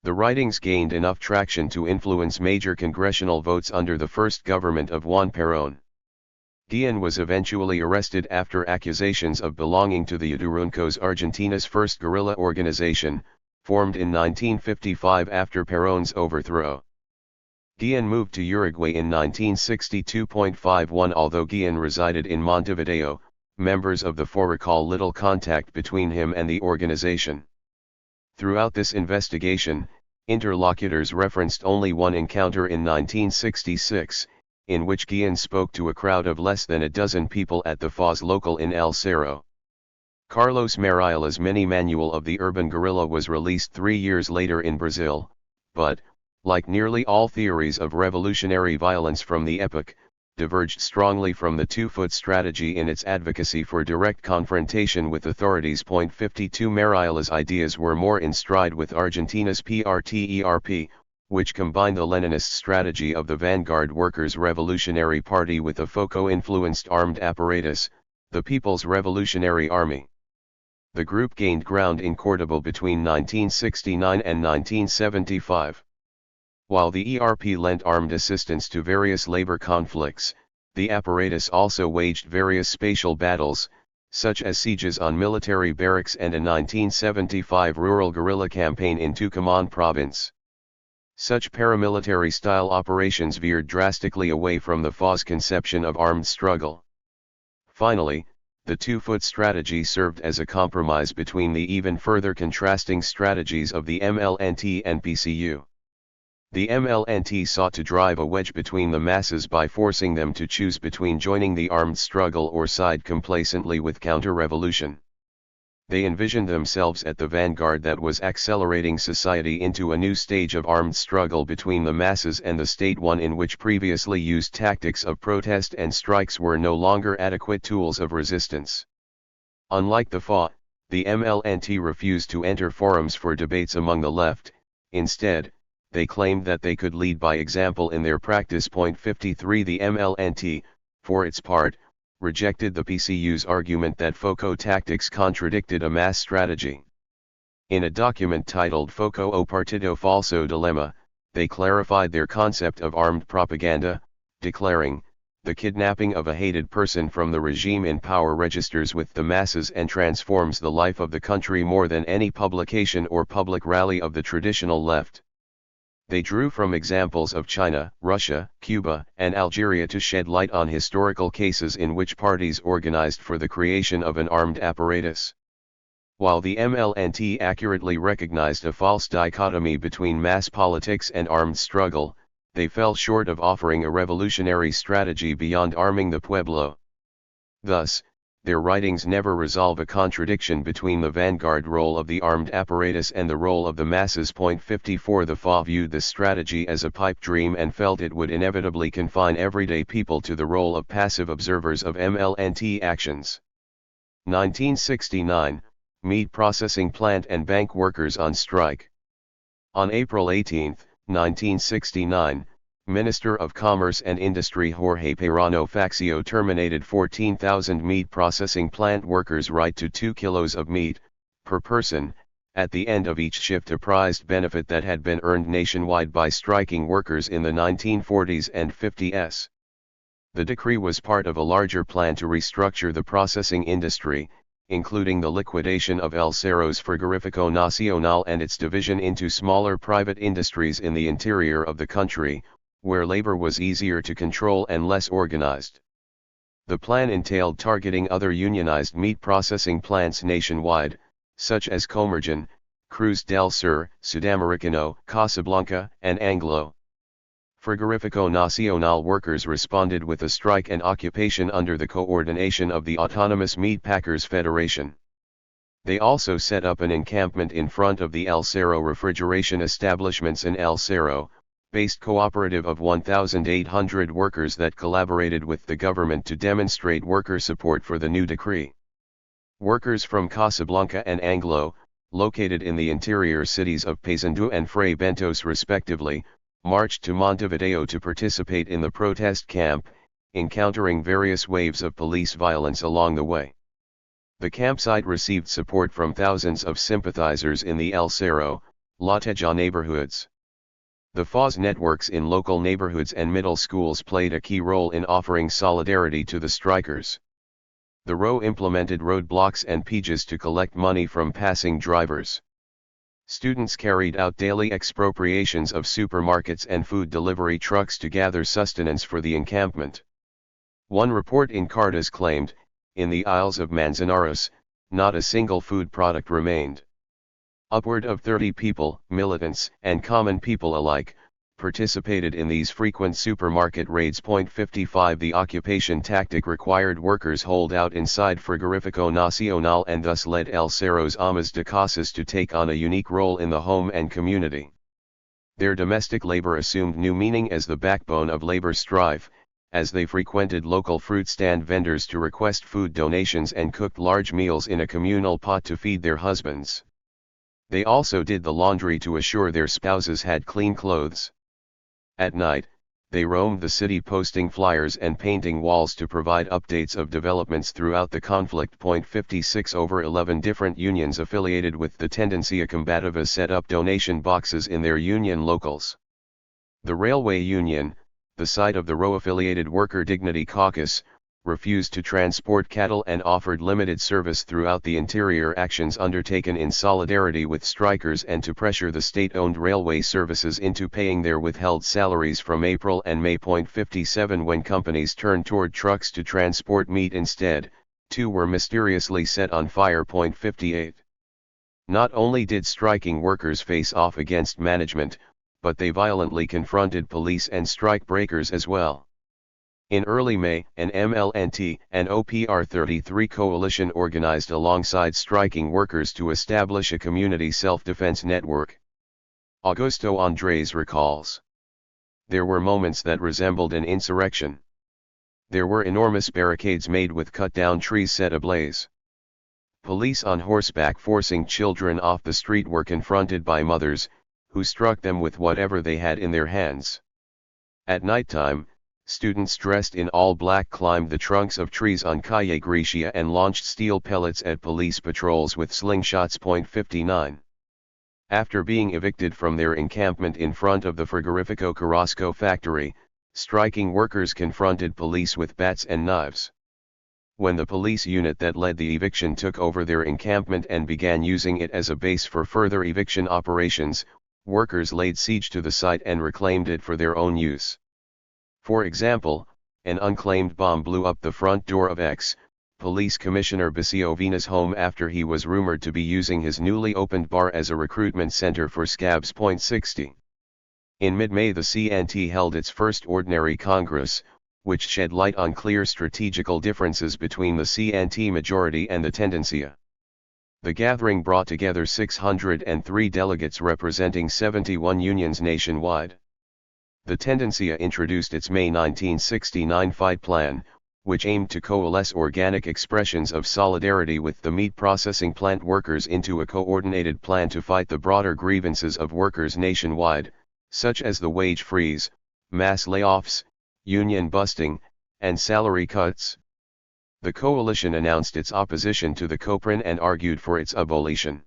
The writings gained enough traction to influence major congressional votes under the first government of Juan Perón. Guillen was eventually arrested after accusations of belonging to the Yaduruncos, Argentina's first guerrilla organization, formed in 1955 after Perón's overthrow. Guillen moved to Uruguay in 1962.51. Although Guillen resided in Montevideo, members of the FA recall little contact between him and the organization. Throughout this investigation, interlocutors referenced only one encounter in 1966, in which Guillen spoke to a crowd of less than a dozen people at the FA's local in El Cerro. Carlos Mariela's mini-manual of the urban guerrilla was released 3 years later in Brazil, but, like nearly all theories of revolutionary violence from the epoch, diverged strongly from the two-foot strategy in its advocacy for direct confrontation with authorities. 52 Mariela's ideas were more in stride with Argentina's PRTERP, which combined the Leninist strategy of the vanguard Workers' Revolutionary Party with a Foucault-influenced armed apparatus, the People's Revolutionary Army. The group gained ground in Córdoba between 1969 and 1975. While the ERP lent armed assistance to various labor conflicts, the apparatus also waged various spatial battles, such as sieges on military barracks and a 1975 rural guerrilla campaign in Tucumán province. Such paramilitary-style operations veered drastically away from the FA's conception of armed struggle. Finally, the two-foot strategy served as a compromise between the even further contrasting strategies of the MLNT and PCU. The MLNT sought to drive a wedge between the masses by forcing them to choose between joining the armed struggle or side complacently with counter-revolution. They envisioned themselves at the vanguard that was accelerating society into a new stage of armed struggle between the masses and the state, one in which previously used tactics of protest and strikes were no longer adequate tools of resistance. Unlike the FA, the MLNT refused to enter forums for debates among the left. Instead, they claimed that they could lead by example in their practice. 53 The MLNT, for its part, rejected the PCU's argument that Foucault tactics contradicted a mass strategy. In a document titled Foucault o Partido Falso Dilemma, they clarified their concept of armed propaganda, declaring, "The kidnapping of a hated person from the regime in power registers with the masses and transforms the life of the country more than any publication or public rally of the traditional left." They drew from examples of China, Russia, Cuba, and Algeria to shed light on historical cases in which parties organized for the creation of an armed apparatus. While the MLNT accurately recognized a false dichotomy between mass politics and armed struggle, they fell short of offering a revolutionary strategy beyond arming the pueblo. Thus, their writings never resolve a contradiction between the vanguard role of the armed apparatus and the role of the masses. 54 The FA viewed this strategy as a pipe dream and felt it would inevitably confine everyday people to the role of passive observers of MLNT actions. 1969, Meat Processing Plant and Bank Workers on Strike. On April 18, 1969, Minister of Commerce and Industry Jorge Perano Faxio terminated 14,000 meat processing plant workers' right to 2 kilos of meat, per person, at the end of each shift, a prized benefit that had been earned nationwide by striking workers in the 1940s and 50s. The decree was part of a larger plan to restructure the processing industry, including the liquidation of El Cerro's Frigorifico Nacional and its division into smaller private industries in the interior of the country, where labor was easier to control and less organized. The plan entailed targeting other unionized meat processing plants nationwide, such as Comergin, Cruz del Sur, Sudamericano, Casablanca, and Anglo. Frigorifico Nacional workers responded with a strike and occupation under the coordination of the Autonomous Meat Packers Federation. They also set up an encampment in front of the El Cerro refrigeration establishments in El Cerro, based cooperative of 1,800 workers that collaborated with the government to demonstrate worker support for the new decree. Workers from Casablanca and Anglo, located in the interior cities of Paysandú and Fray Bentos respectively, marched to Montevideo to participate in the protest camp, encountering various waves of police violence along the way. The campsite received support from thousands of sympathizers in the El Cerro, La Teja neighborhoods. The FAS networks in local neighborhoods and middle schools played a key role in offering solidarity to the strikers. The RO implemented roadblocks and peages to collect money from passing drivers. Students carried out daily expropriations of supermarkets and food delivery trucks to gather sustenance for the encampment. One report in Cartas claimed, in the Isles of Manzanares, not a single food product remained. Upward of 30 people, militants and common people alike, participated in these frequent supermarket raids. 55 The occupation tactic required workers hold out inside Frigorifico Nacional and thus led El Cerro's amas de casas to take on a unique role in the home and community. Their domestic labor assumed new meaning as the backbone of labor strife, as they frequented local fruit stand vendors to request food donations and cooked large meals in a communal pot to feed their husbands. They also did the laundry to assure their spouses had clean clothes. At night, they roamed the city posting flyers and painting walls to provide updates of developments throughout the conflict. 56 Over 11 different unions affiliated with the Tendencia Combativa set up donation boxes in their union locals. The Railway Union, the site of the RO-affiliated Worker Dignity Caucus, refused to transport cattle and offered limited service throughout the interior, actions undertaken in solidarity with strikers and to pressure the state-owned railway services into paying their withheld salaries from April and May. 57 When companies turned toward trucks to transport meat instead, two were mysteriously set on fire. 58 Not only did striking workers face off against management, but they violently confronted police and strike breakers as well. In early May, an MLNT and OPR 33 coalition organized alongside striking workers to establish a community self-defense network. Augusto Andres recalls. There were moments that resembled an insurrection. There were enormous barricades made with cut-down trees set ablaze. Police on horseback forcing children off the street were confronted by mothers, who struck them with whatever they had in their hands. At nighttime, students dressed in all black climbed the trunks of trees on Calle Grecia and launched steel pellets at police patrols with slingshots. 59 After being evicted from their encampment in front of the Frigorifico Carrasco factory, striking workers confronted police with bats and knives. When the police unit that led the eviction took over their encampment and began using it as a base for further eviction operations, workers laid siege to the site and reclaimed it for their own use. For example, an unclaimed bomb blew up the front door of ex-police commissioner Basiovina's home after he was rumored to be using his newly opened bar as a recruitment center for scabs. 60 In mid-May the CNT held its first ordinary Congress, which shed light on clear strategical differences between the CNT majority and the Tendencia. The gathering brought together 603 delegates representing 71 unions nationwide. The Tendencia introduced its May 1969 Fight Plan, which aimed to coalesce organic expressions of solidarity with the meat processing plant workers into a coordinated plan to fight the broader grievances of workers nationwide, such as the wage freeze, mass layoffs, union busting, and salary cuts. The coalition announced its opposition to the COPRAN and argued for its abolition.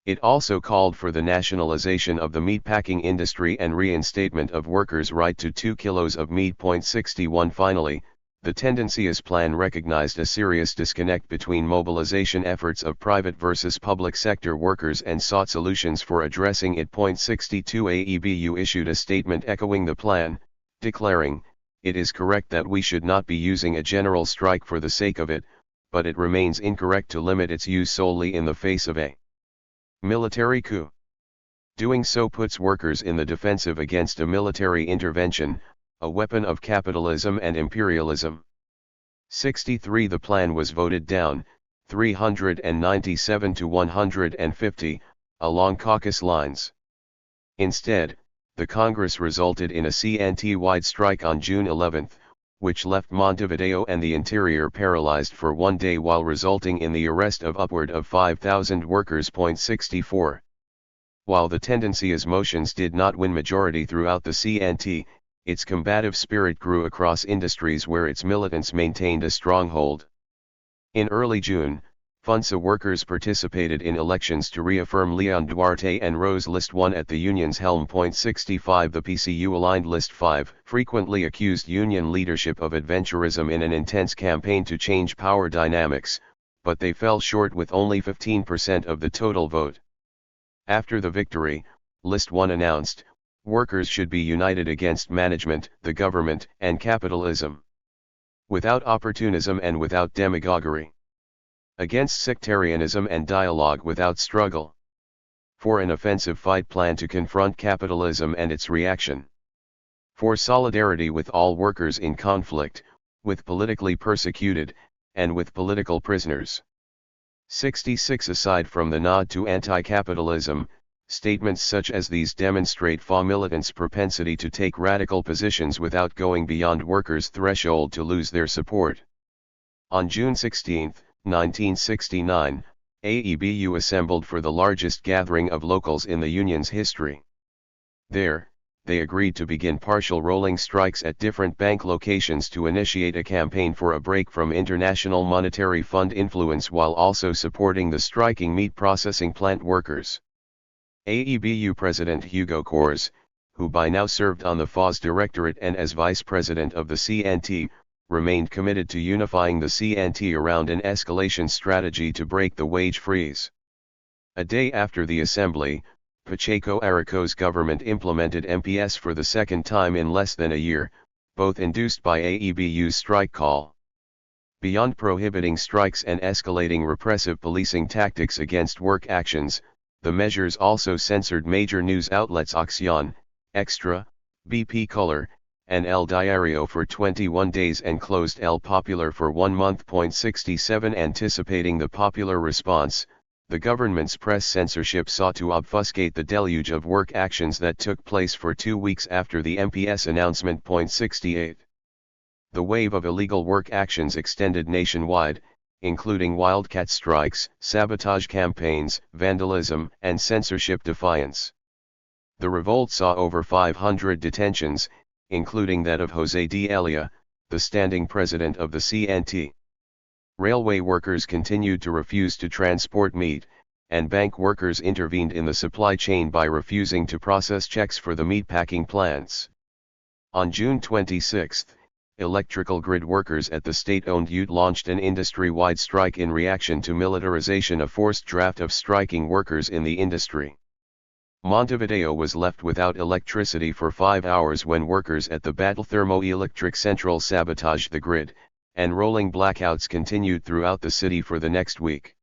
It also called for the nationalization of the meatpacking industry and reinstatement of workers' right to 2 kilos of meat. 61 Finally, the Tendencia's plan recognized a serious disconnect between mobilization efforts of private versus public sector workers and sought solutions for addressing it. 62 AEBU issued a statement echoing the plan, declaring, "It is correct that we should not be using a general strike for the sake of it, but it remains incorrect to limit its use solely in the face of a military coup. Doing so puts workers in the defensive against a military intervention, a weapon of capitalism and imperialism." 63 The plan was voted down, 397 to 150, along caucus lines. Instead, the Congress resulted in a CNT-wide strike on June 11, which left Montevideo and the interior paralyzed for one day while resulting in the arrest of upward of 5,000 workers. 64. While the tendencia's motions did not win majority throughout the CNT, its combative spirit grew across industries where its militants maintained a stronghold. In early June, FUNSA workers participated in elections to reaffirm Leon Duarte and Rose List 1 at the union's helm. 65 The PCU-aligned List 5 frequently accused union leadership of adventurism in an intense campaign to change power dynamics, but they fell short with only 15% of the total vote. After the victory, List 1 announced, "Workers should be united against management, the government, and capitalism. Without opportunism and without demagoguery. Against sectarianism and dialogue without struggle. For an offensive fight plan to confront capitalism and its reaction. For solidarity with all workers in conflict, with politically persecuted, and with political prisoners." 66 Aside from the nod to anti-capitalism, statements such as these demonstrate FA militants' propensity to take radical positions without going beyond workers' threshold to lose their support. On June 16, 1969, AEBU assembled for the largest gathering of locals in the union's history. There, they agreed to begin partial rolling strikes at different bank locations to initiate a campaign for a break from International Monetary Fund influence while also supporting the striking meat processing plant workers. AEBU President Hugo Kors, who by now served on the FA's directorate and as vice president of the CNT, remained committed to unifying the CNT around an escalation strategy to break the wage freeze. A day after the assembly, Pacheco Araújo's government implemented MPS for the second time in less than a year, both induced by AEBU's strike call. Beyond prohibiting strikes and escalating repressive policing tactics against work actions, the measures also censored major news outlets Acción, Extra, BP Color, and El Diario for 21 days and closed El Popular for 1 month. 67 Anticipating the popular response, the government's press censorship sought to obfuscate the deluge of work actions that took place for 2 weeks after the MPS announcement. 68 The wave of illegal work actions extended nationwide, including wildcat strikes, sabotage campaigns, vandalism, and censorship defiance. The revolt saw over 500 detentions, including that of José D. Elia, the standing president of the CNT. Railway workers continued to refuse to transport meat, and bank workers intervened in the supply chain by refusing to process checks for the meatpacking plants. On June 26, electrical grid workers at the state-owned UT launched an industry-wide strike in reaction to militarization, a forced draft of striking workers in the industry. Montevideo was left without electricity for 5 hours when workers at the Battle Thermoelectric Central sabotaged the grid, and rolling blackouts continued throughout the city for the next week.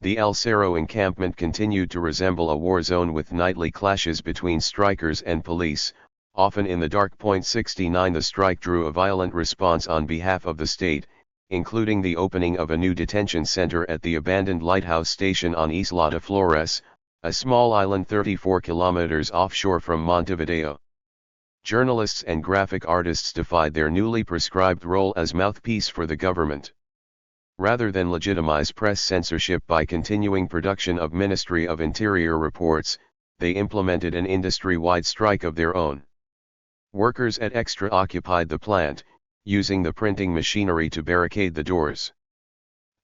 The El Cerro encampment continued to resemble a war zone with nightly clashes between strikers and police, often in the dark. 69 The strike drew a violent response on behalf of the state, including the opening of a new detention center at the abandoned lighthouse station on Isla de Flores, a small island 34 kilometers offshore from Montevideo. Journalists and graphic artists defied their newly prescribed role as mouthpiece for the government. Rather than legitimize press censorship by continuing production of Ministry of Interior reports, they implemented an industry-wide strike of their own. Workers at Extra occupied the plant, using the printing machinery to barricade the doors.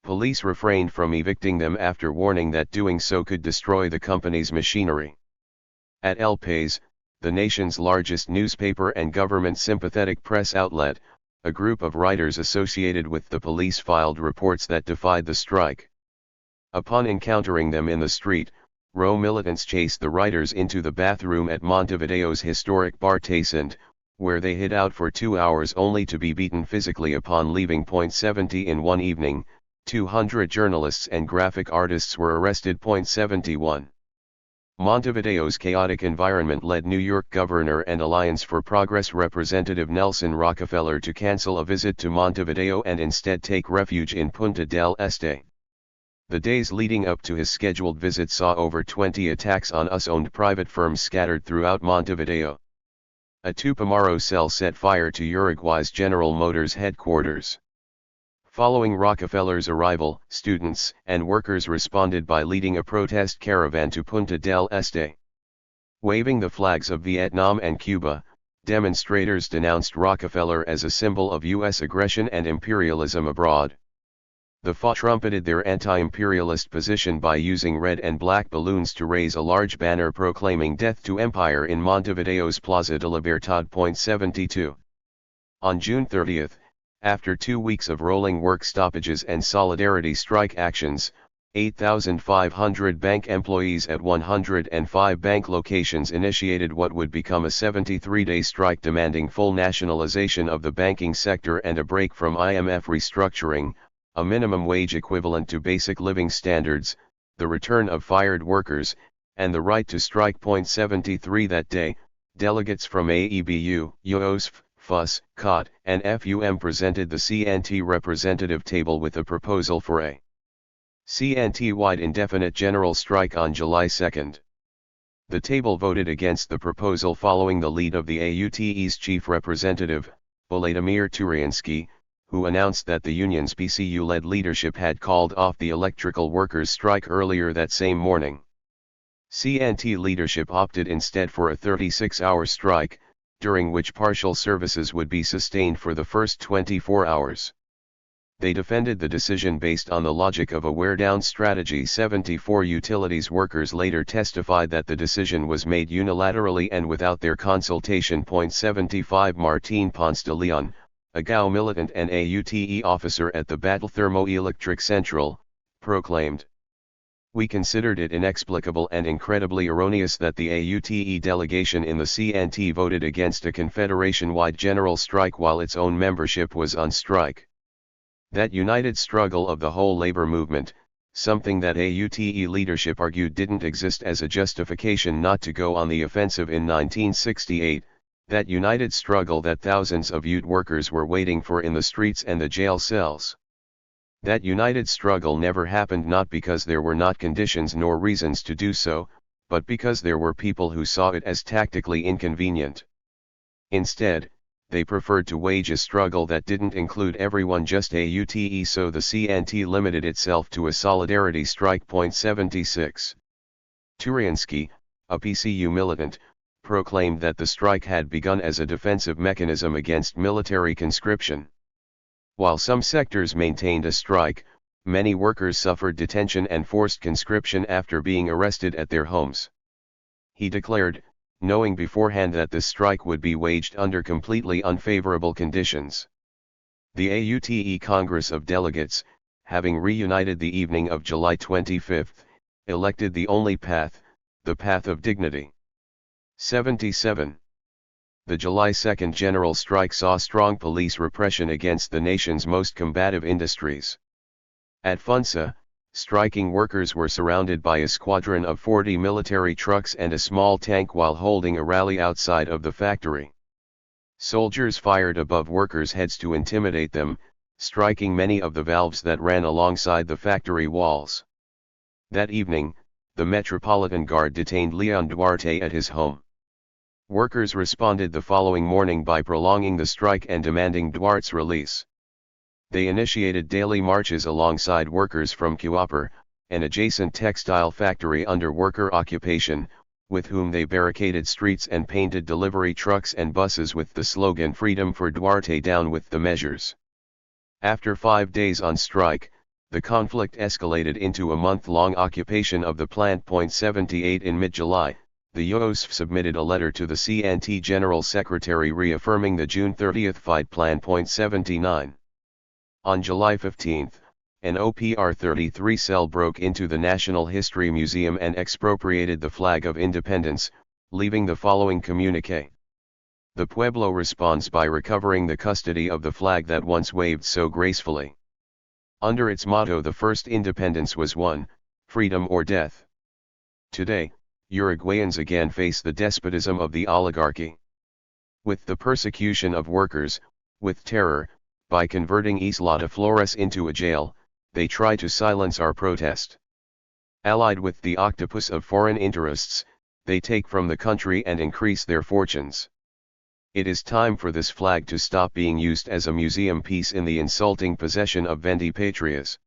Police refrained from evicting them after warning that doing so could destroy the company's machinery. At El País, the nation's largest newspaper and government-sympathetic press outlet, a group of writers associated with the police filed reports that defied the strike. Upon encountering them in the street, Row militants chased the writers into the bathroom at Montevideo's historic bar Dissident, where they hid out for 2 hours only to be beaten physically upon leaving Point 70 in one evening. 200 journalists and graphic artists were arrested. Point 71. Montevideo's chaotic environment led New York Governor and Alliance for Progress Representative Nelson Rockefeller to cancel a visit to Montevideo and instead take refuge in Punta del Este. The days leading up to his scheduled visit saw over 20 attacks on US-owned private firms scattered throughout Montevideo. A Tupamaro cell set fire to Uruguay's General Motors headquarters. Following Rockefeller's arrival, students and workers responded by leading a protest caravan to Punta del Este. Waving the flags of Vietnam and Cuba, demonstrators denounced Rockefeller as a symbol of U.S. aggression and imperialism abroad. The FA trumpeted their anti-imperialist position by using red and black balloons to raise a large banner proclaiming death to empire in Montevideo's Plaza de Libertad. Point 72. On June 30, after 2 weeks of rolling work stoppages and solidarity strike actions, 8,500 bank employees at 105 bank locations initiated what would become a 73-day strike demanding full nationalization of the banking sector and a break from IMF restructuring, a minimum wage equivalent to basic living standards, the return of fired workers, and the right to strike. Point 73. That day, delegates from AEBU, UOSF, FUS, COT, and FUM presented the CNT representative table with a proposal for a CNT-wide indefinite general strike on July 2. The table voted against the proposal following the lead of the AUTE's chief representative, Volodymyr Turiansky, who announced that the union's PCU-led leadership had called off the electrical workers' strike earlier that same morning. CNT leadership opted instead for a 36-hour strike, during which partial services would be sustained for the first 24 hours. They defended the decision based on the logic of a wear-down strategy. 74 utilities workers later testified that the decision was made unilaterally and without their consultation. Point 75. Martín Ponce de Leon, a GAO militant and AUTE officer at the Battle Thermoelectric Central, proclaimed, "We considered it inexplicable and incredibly erroneous that the AUTE delegation in the CNT voted against a confederation-wide general strike while its own membership was on strike. That united struggle of the whole labor movement, something that AUTE leadership argued didn't exist as a justification not to go on the offensive in 1968, that united struggle that thousands of UT workers were waiting for in the streets and the jail cells. That united struggle never happened not because there were not conditions nor reasons to do so, but because there were people who saw it as tactically inconvenient. Instead, they preferred to wage a struggle that didn't include everyone, just AUTE, so the CNT limited itself to a solidarity strike. Point 76. Turiansky, a PCU militant, proclaimed that the strike had begun as a defensive mechanism against military conscription. While some sectors maintained a strike, many workers suffered detention and forced conscription after being arrested at their homes. He declared, knowing beforehand that the strike would be waged under completely unfavorable conditions. The AUTE Congress of Delegates, having reunited the evening of July 25, elected the only path, the path of dignity. 77. The July 2 general strike saw strong police repression against the nation's most combative industries. At Funsa, striking workers were surrounded by a squadron of 40 military trucks and a small tank while holding a rally outside of the factory. Soldiers fired above workers' heads to intimidate them, striking many of the valves that ran alongside the factory walls. That evening, the Metropolitan Guard detained Leon Duarte at his home. Workers responded the following morning by prolonging the strike and demanding Duarte's release. They initiated daily marches alongside workers from Cuaper, an adjacent textile factory under worker occupation, with whom they barricaded streets and painted delivery trucks and buses with the slogan "Freedom for Duarte, down with the measures." After 5 days on strike, the conflict escalated into a month-long occupation of the plant. 78. In mid-July, the UOSF submitted a letter to the CNT General Secretary reaffirming the June 30 fight plan. 79. On July 15, an OPR 33 cell broke into the National History Museum and expropriated the flag of independence, leaving the following communique. The pueblo responds by recovering the custody of the flag that once waved so gracefully. Under its motto, the first independence was won, freedom or death. Today, Uruguayans again face the despotism of the oligarchy. With the persecution of workers, with terror, by converting Isla de Flores into a jail, they try to silence our protest. Allied with the octopus of foreign interests, they take from the country and increase their fortunes. It is time for this flag to stop being used as a museum piece in the insulting possession of vendipatrias.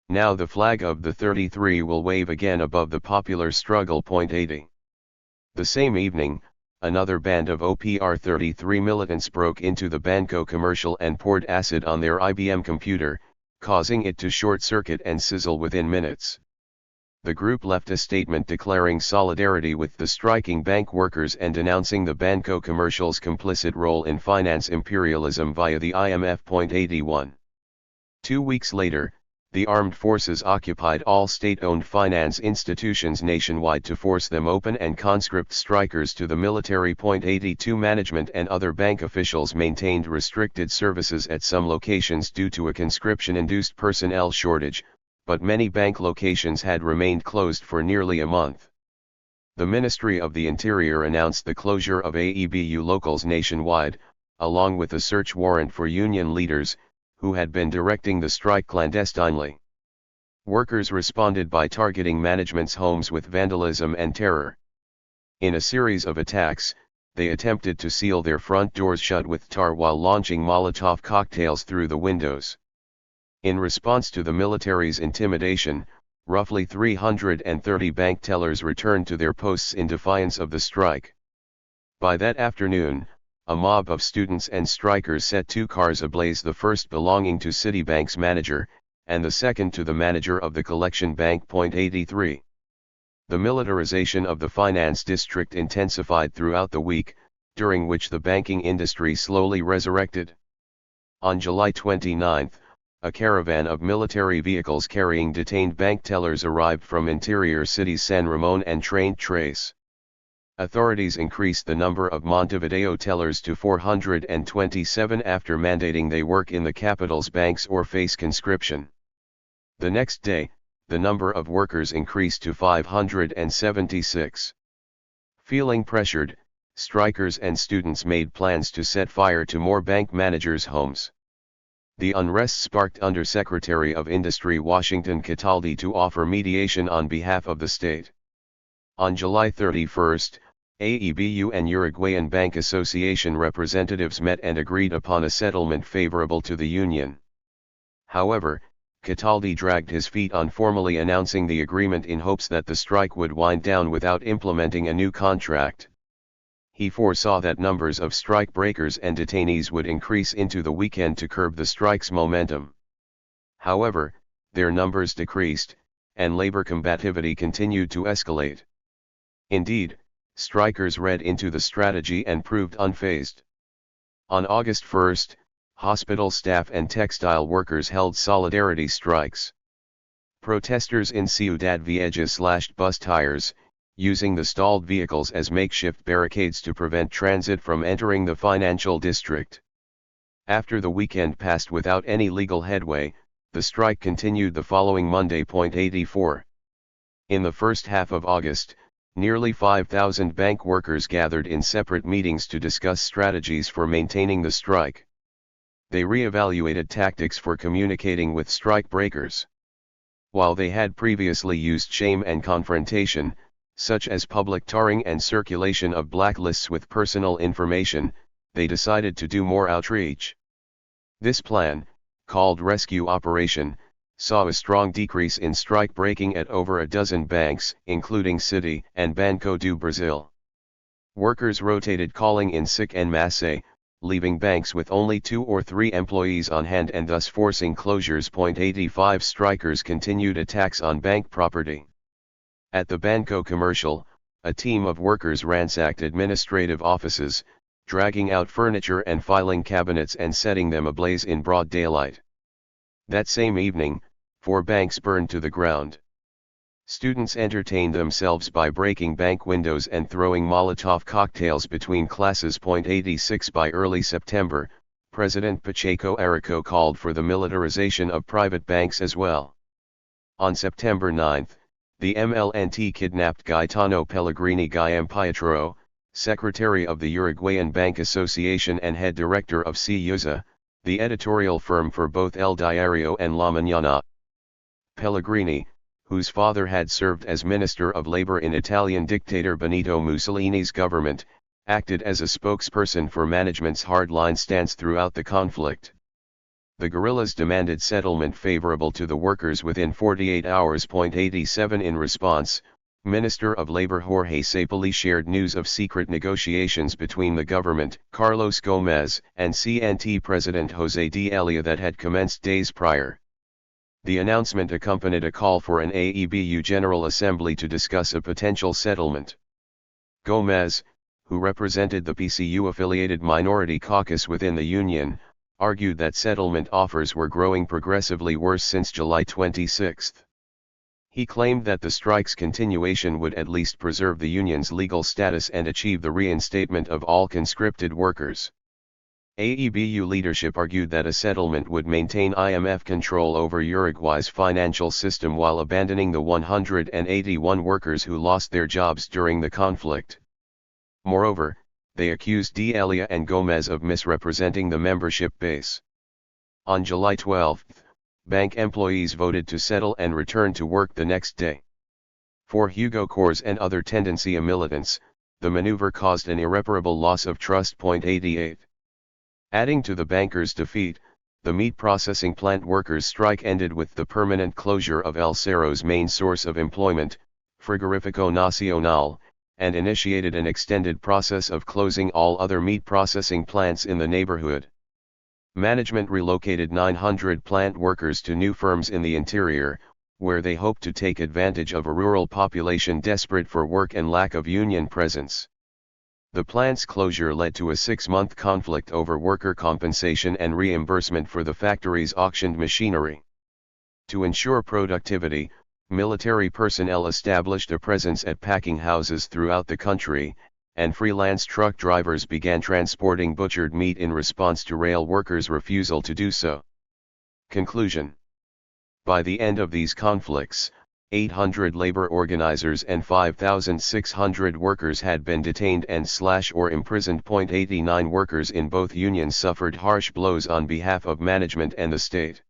Now the flag of the 33 will wave again above the popular struggle. 80. The same evening, another band of OPR 33 militants broke into the Banco Commercial and poured acid on their IBM computer, causing it to short-circuit and sizzle within minutes. The group left a statement declaring solidarity with the striking bank workers and denouncing the Banco Comercial's complicit role in finance imperialism via the IMF. 81. 2 weeks later, the armed forces occupied all state-owned finance institutions nationwide to force them open and conscript strikers to the military. 82 Management and other bank officials maintained restricted services at some locations due to a conscription-induced personnel shortage, but many bank locations had remained closed for nearly a month. The Ministry of the Interior announced the closure of AEBU locals nationwide, along with a search warrant for union leaders, who had been directing the strike clandestinely. Workers responded by targeting management's homes with vandalism and terror. In a series of attacks, they attempted to seal their front doors shut with tar while launching Molotov cocktails through the windows. In response to the military's intimidation, roughly 330 bank tellers returned to their posts in defiance of the strike. By that afternoon, a mob of students and strikers set 2 cars ablaze, the first belonging to Citibank's manager, and the second to the manager of the collection bank. 83. The militarization of the finance district intensified throughout the week, during which the banking industry slowly resurrected. On July 29, a caravan of military vehicles carrying detained bank tellers arrived from interior cities San Ramon and Trained Trace. Authorities increased the number of Montevideo tellers to 427 after mandating they work in the capital's banks or face conscription. The next day, the number of workers increased to 576. Feeling pressured, strikers and students made plans to set fire to more bank managers' homes. The unrest sparked Undersecretary of Industry Washington Cataldi to offer mediation on behalf of the state. On July 31, AEBU and Uruguayan Bank Association representatives met and agreed upon a settlement favorable to the union. However, Cataldi dragged his feet on formally announcing the agreement in hopes that the strike would wind down without implementing a new contract. He foresaw that numbers of strike breakers and detainees would increase into the weekend to curb the strike's momentum. However, their numbers decreased, and labor combativity continued to escalate. Indeed, strikers read into the strategy and proved unfazed. On August 1, hospital staff and textile workers held solidarity strikes. Protesters in Ciudad Vieja slashed bus tires, using the stalled vehicles as makeshift barricades to prevent transit from entering the financial district. After the weekend passed without any legal headway, the strike continued the following Monday. 84. In the first half of August, nearly 5,000 bank workers gathered in separate meetings to discuss strategies for maintaining the strike. They re-evaluated tactics for communicating with strike breakers. While they had previously used shame and confrontation, such as public tarring and circulation of blacklists with personal information, they decided to do more outreach. This plan, called Rescue Operation, saw a strong decrease in strike breaking at over a dozen banks, including Citi and Banco do Brasil. Workers rotated calling in sick en masse, leaving banks with only 2 or 3 employees on hand and thus forcing closures. 85 Strikers continued attacks on bank property. At the Banco Commercial, a team of workers ransacked administrative offices, dragging out furniture and filing cabinets and setting them ablaze in broad daylight. That same evening, 4 banks burned to the ground. Students entertained themselves by breaking bank windows and throwing Molotov cocktails between classes. 86 By early September, President Pacheco Araújo called for the militarization of private banks as well. On September 9, the MLNT kidnapped Gaetano Pellegrini Pietro, secretary of the Uruguayan Bank Association and head director of CUSA, the editorial firm for both El Diario and La Mañana. Pellegrini, whose father had served as Minister of Labor in Italian dictator Benito Mussolini's government, acted as a spokesperson for management's hardline stance throughout the conflict. The guerrillas demanded settlement favorable to the workers within 48 hours. 87 In response, Minister of Labor Jorge Cepali shared news of secret negotiations between the government, Carlos Gómez, and CNT President José D'Elia that had commenced days prior. The announcement accompanied a call for an AEBU General Assembly to discuss a potential settlement. Gómez, who represented the PCU-affiliated minority caucus within the union, argued that settlement offers were growing progressively worse since July 26. He claimed that the strike's continuation would at least preserve the union's legal status and achieve the reinstatement of all conscripted workers. AEBU leadership argued that a settlement would maintain IMF control over Uruguay's financial system while abandoning the 181 workers who lost their jobs during the conflict. Moreover, they accused D'Elia and Gómez of misrepresenting the membership base. On July 12, bank employees voted to settle and return to work the next day. For Hugo Cors and other Tendencia militants, the maneuver caused an irreparable loss of trust. 88. Adding to the bankers' defeat, the meat processing plant workers' strike ended with the permanent closure of El Cerro's main source of employment, Frigorifico Nacional, and initiated an extended process of closing all other meat processing plants in the neighborhood. Management relocated 900 plant workers to new firms in the interior, where they hoped to take advantage of a rural population desperate for work and lack of union presence. The plant's closure led to a 6-month conflict over worker compensation and reimbursement for the factory's auctioned machinery. To ensure productivity, military personnel established a presence at packing houses throughout the country, and freelance truck drivers began transporting butchered meat in response to rail workers' refusal to do so. Conclusion: by the end of these conflicts, 800 labor organizers and 5,600 workers had been detained and or imprisoned. 89 Workers in both unions suffered harsh blows on behalf of management and the state.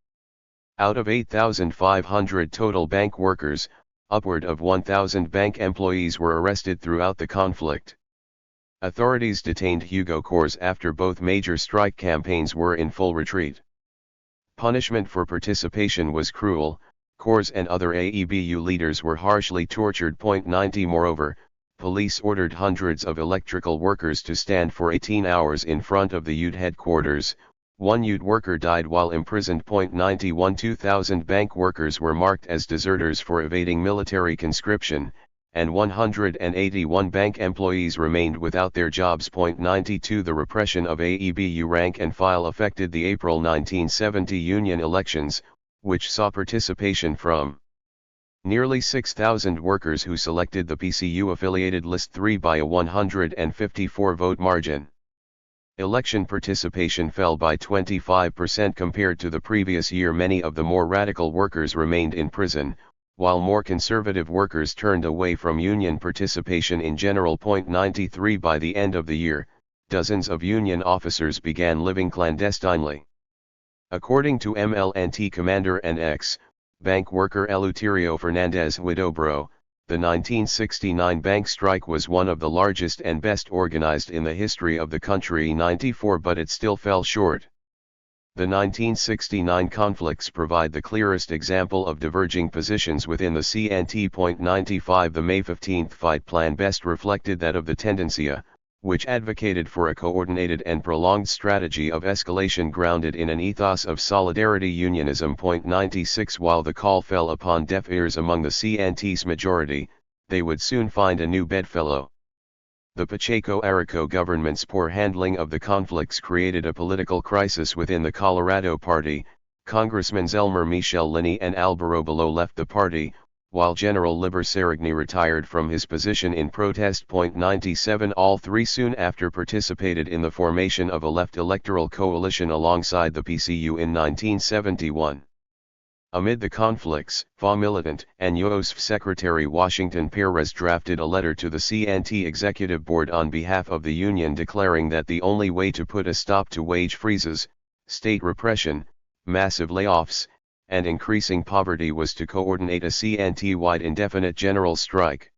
Out of 8,500 total bank workers, upward of 1,000 bank employees were arrested throughout the conflict. Authorities detained Hugo Cors after both major strike campaigns were in full retreat. Punishment for participation was cruel. Cors and other AEBU leaders were harshly tortured. 90 Moreover, police ordered hundreds of electrical workers to stand for 18 hours in front of the UD headquarters. One UD worker died while imprisoned. 91 2,000 bank workers were marked as deserters for evading military conscription, and 181 bank employees remained without their jobs. 92 The repression of AEBU rank and file affected the April 1970 union elections, which saw participation from nearly 6,000 workers who selected the PCU-affiliated List 3 by a 154-vote margin. Election participation fell by 25% compared to the previous year. Many of the more radical workers remained in prison, while more conservative workers turned away from union participation in general. 93 By the end of the year, dozens of union officers began living clandestinely. According to MLNT commander and ex-bank worker Eleuterio Fernandez Huidobro, the 1969 bank strike was one of the largest and best organized in the history of the country. 94 But it still fell short. The 1969 conflicts provide the clearest example of diverging positions within the CNT. 95 The May 15 fight plan best reflected that of the Tendencia, which advocated for a coordinated and prolonged strategy of escalation grounded in an ethos of solidarity unionism. 96 While the call fell upon deaf ears among the CNT's majority, they would soon find a new bedfellow. The Pacheco Araújo government's poor handling of the conflicts created a political crisis within the Colorado Party. Congressmen Elmer Michel Linney and Álvaro Bello left the party, while General Liber Serigny retired from his position in protest. 97 All three soon after participated in the formation of a left electoral coalition alongside the PCU in 1971. Amid the conflicts, FA militant and UOSF Secretary Washington Perez drafted a letter to the CNT Executive Board on behalf of the union declaring that the only way to put a stop to wage freezes, state repression, massive layoffs, and increasing poverty was to coordinate a CNT-wide indefinite general strike.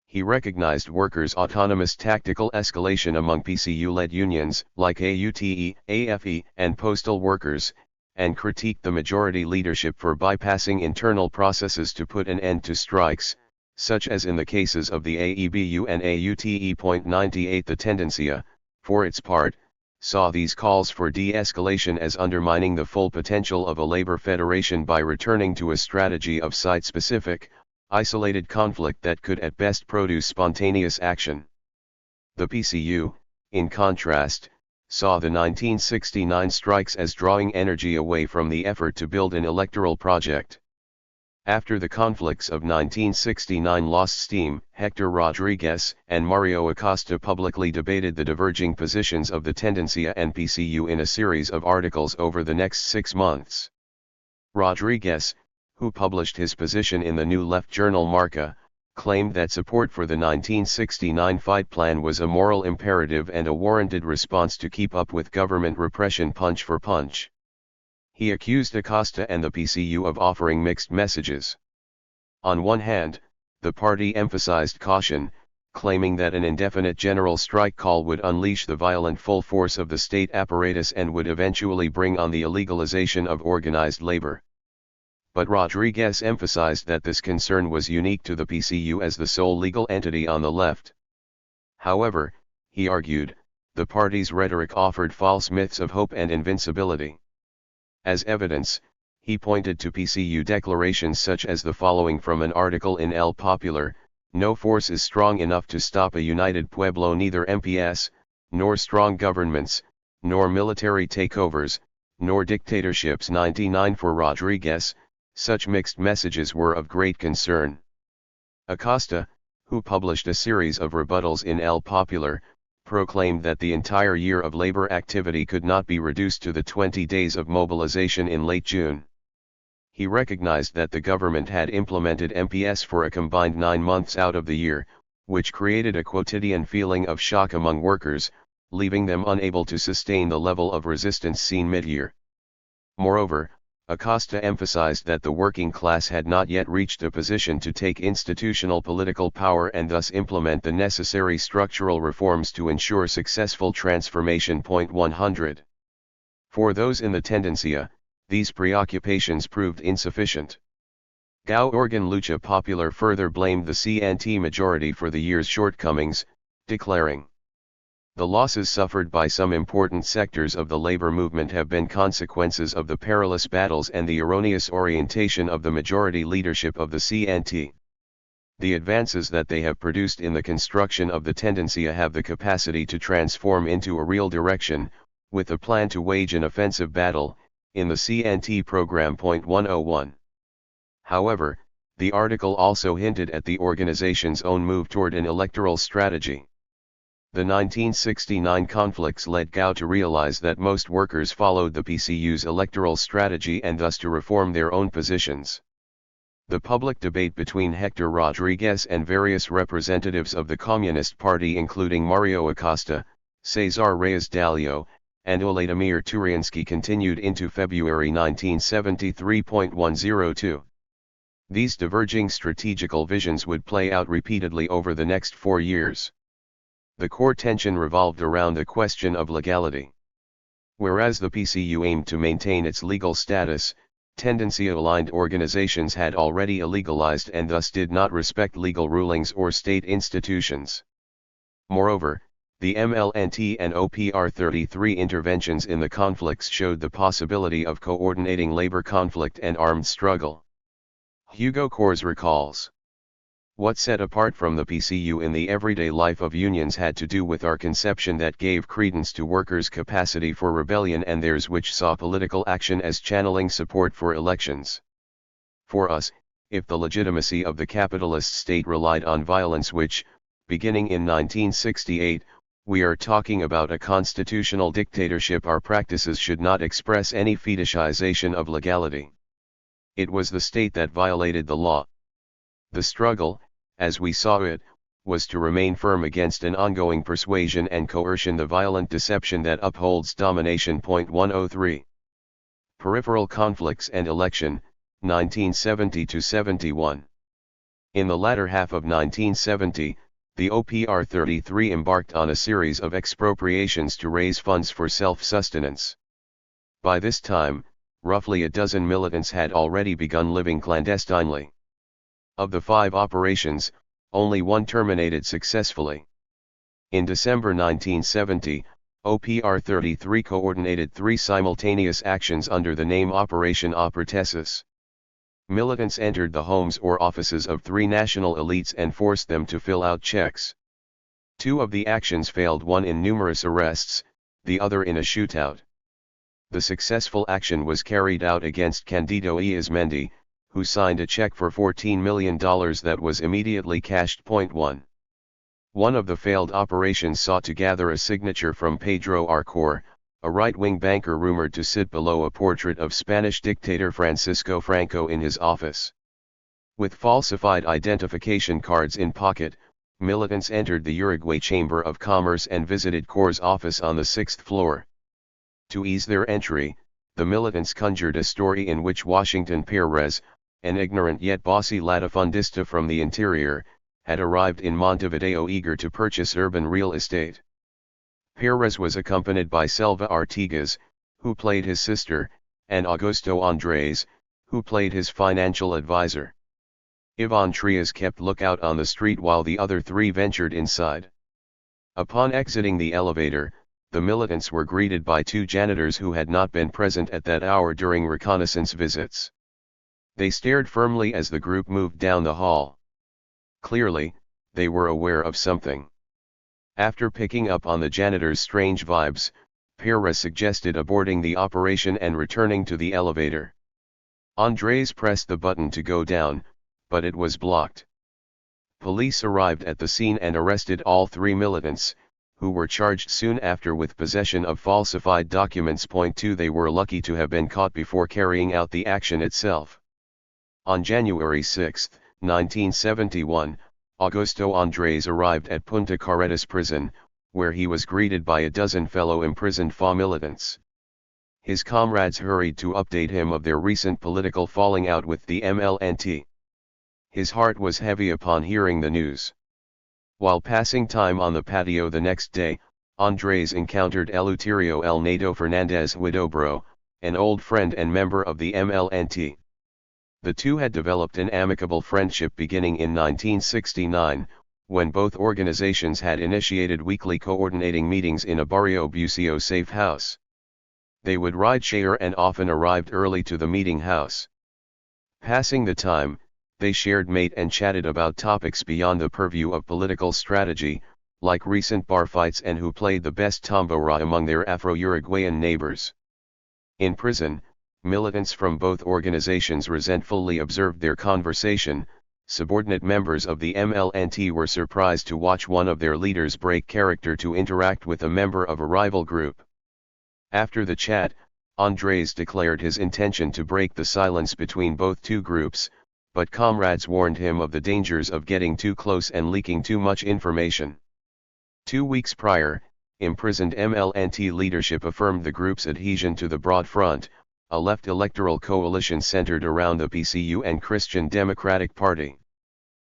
He recognized workers' autonomous tactical escalation among PCU-led unions, like AUTE, AFE, and postal workers, and critiqued the majority leadership for bypassing internal processes to put an end to strikes, such as in the cases of the AEBU and AUTE. 98 The Tendencia, for its part, saw these calls for de-escalation as undermining the full potential of a labor federation by returning to a strategy of site-specific, isolated conflict that could at best produce spontaneous action. The PCU, in contrast, saw the 1969 strikes as drawing energy away from the effort to build an electoral project. After the conflicts of 1969 lost steam, Hector Rodriguez and Mario Acosta publicly debated the diverging positions of the Tendencia and PCU in a series of articles over the next 6 months. Rodriguez, who published his position in the New Left journal Marca, claimed that support for the 1969 fight plan was a moral imperative and a warranted response to keep up with government repression punch for punch. He accused Acosta and the PCU of offering mixed messages. On one hand, the party emphasized caution, claiming that an indefinite general strike call would unleash the violent full force of the state apparatus and would eventually bring on the illegalization of organized labor. But Rodriguez emphasized that this concern was unique to the PCU as the sole legal entity on the left. However, he argued, the party's rhetoric offered false myths of hope and invincibility. As evidence, he pointed to PCU declarations such as the following from an article in El Popular: "No force is strong enough to stop a united pueblo, neither MPS, nor strong governments, nor military takeovers, nor dictatorships." 99 For Rodriguez, such mixed messages were of great concern. Acosta, who published a series of rebuttals in El Popular, proclaimed that the entire year of labor activity could not be reduced to the 20 days of mobilization in late June. He recognized that the government had implemented MPS for a combined 9 months out of the year, which created a quotidian feeling of shock among workers, leaving them unable to sustain the level of resistance seen mid-year. Moreover, Acosta emphasized that the working class had not yet reached a position to take institutional political power and thus implement the necessary structural reforms to ensure successful transformation. 100. For those in the Tendencia, these preoccupations proved insufficient. Gao Organ Lucha Popular further blamed the CNT majority for the year's shortcomings, declaring, "The losses suffered by some important sectors of the labor movement have been consequences of the perilous battles and the erroneous orientation of the majority leadership of the CNT. The advances that they have produced in the construction of the Tendencia have the capacity to transform into a real direction, with a plan to wage an offensive battle, in the CNT program." 101. However, the article also hinted at the organization's own move toward an electoral strategy. The 1969 conflicts led Gao to realize that most workers followed the PCU's electoral strategy and thus to reform their own positions. The public debate between Hector Rodriguez and various representatives of the Communist Party including Mario Acosta, Cesar Reyes Dalio, and Vladimir Turiansky continued into February 1973. 102. These diverging strategical visions would play out repeatedly over the next 4 years. The core tension revolved around the question of legality. Whereas the PCU aimed to maintain its legal status, Tendencia-aligned organizations had already illegalized and thus did not respect legal rulings or state institutions. Moreover, the MLNT and OPR 33 interventions in the conflicts showed the possibility of coordinating labor conflict and armed struggle. Hugo Kors recalls, "What set apart from the PCU in the everyday life of unions had to do with our conception that gave credence to workers' capacity for rebellion and theirs which saw political action as channeling support for elections. For us, if the legitimacy of the capitalist state relied on violence which, beginning in 1968, we are talking about a constitutional dictatorship, our practices should not express any fetishization of legality. It was the state that violated the law. The struggle, as we saw it, was to remain firm against an ongoing persuasion and coercion, the violent deception that upholds domination. 103. Peripheral conflicts and election, 1970–71. In the latter half of 1970, the OPR 33 embarked on a series of expropriations to raise funds for self-sustenance. By this time, roughly a dozen militants had already begun living clandestinely. Of the 5 operations, only one terminated successfully. In December 1970, OPR 33 coordinated 3 simultaneous actions under the name Operation Operatesis. Militants entered the homes or offices of 3 national elites and forced them to fill out checks. 2 of the actions failed, one in numerous arrests, the other in a shootout. The successful action was carried out against Candido Izmendi, who signed a check for $14 million that was immediately cashed. 1. One of the failed operations sought to gather a signature from Pedro Arcor, a right-wing banker rumored to sit below a portrait of Spanish dictator Francisco Franco in his office. With falsified identification cards in pocket, militants entered the Uruguay Chamber of Commerce and visited Cor's office on the 6th floor. To ease their entry, the militants conjured a story in which Washington Pérez, an ignorant yet bossy latifundista from the interior, had arrived in Montevideo eager to purchase urban real estate. Pérez was accompanied by Selva Artigas, who played his sister, and Augusto Andrés, who played his financial advisor. Ivan Trias kept lookout on the street while the other 3 ventured inside. Upon exiting the elevator, the militants were greeted by 2 janitors who had not been present at that hour during reconnaissance visits. They stared firmly as the group moved down the hall. Clearly, they were aware of something. After picking up on the janitor's strange vibes, Pérez suggested aborting the operation and returning to the elevator. Andrés pressed the button to go down, but it was blocked. Police arrived at the scene and arrested all 3 militants, who were charged soon after with possession of falsified documents. 2. They were lucky to have been caught before carrying out the action itself. On January 6, 1971, Augusto Andrés arrived at Punta Carretas prison, where he was greeted by a dozen fellow imprisoned FA militants. His comrades hurried to update him of their recent political falling out with the MLNT. His heart was heavy upon hearing the news. While passing time on the patio the next day, Andrés encountered Eleuterio El Nato Fernández Huidobro, an old friend and member of the MLNT. The two had developed an amicable friendship beginning in 1969, when both organizations had initiated weekly coordinating meetings in a Barrio Bucio safe house. They would ride share and often arrived early to the meeting house. Passing the time, they shared mate and chatted about topics beyond the purview of political strategy, like recent bar fights and who played the best tambora among their Afro-Uruguayan neighbors. In prison, militants from both organizations resentfully observed their conversation. Subordinate members of the MLNT were surprised to watch one of their leaders break character to interact with a member of a rival group. After the chat, Andrés declared his intention to break the silence between both two groups, but comrades warned him of the dangers of getting too close and leaking too much information. 2 weeks prior, imprisoned MLNT leadership affirmed the group's adhesion to the Broad Front, a left electoral coalition centered around the PCU and Christian Democratic Party.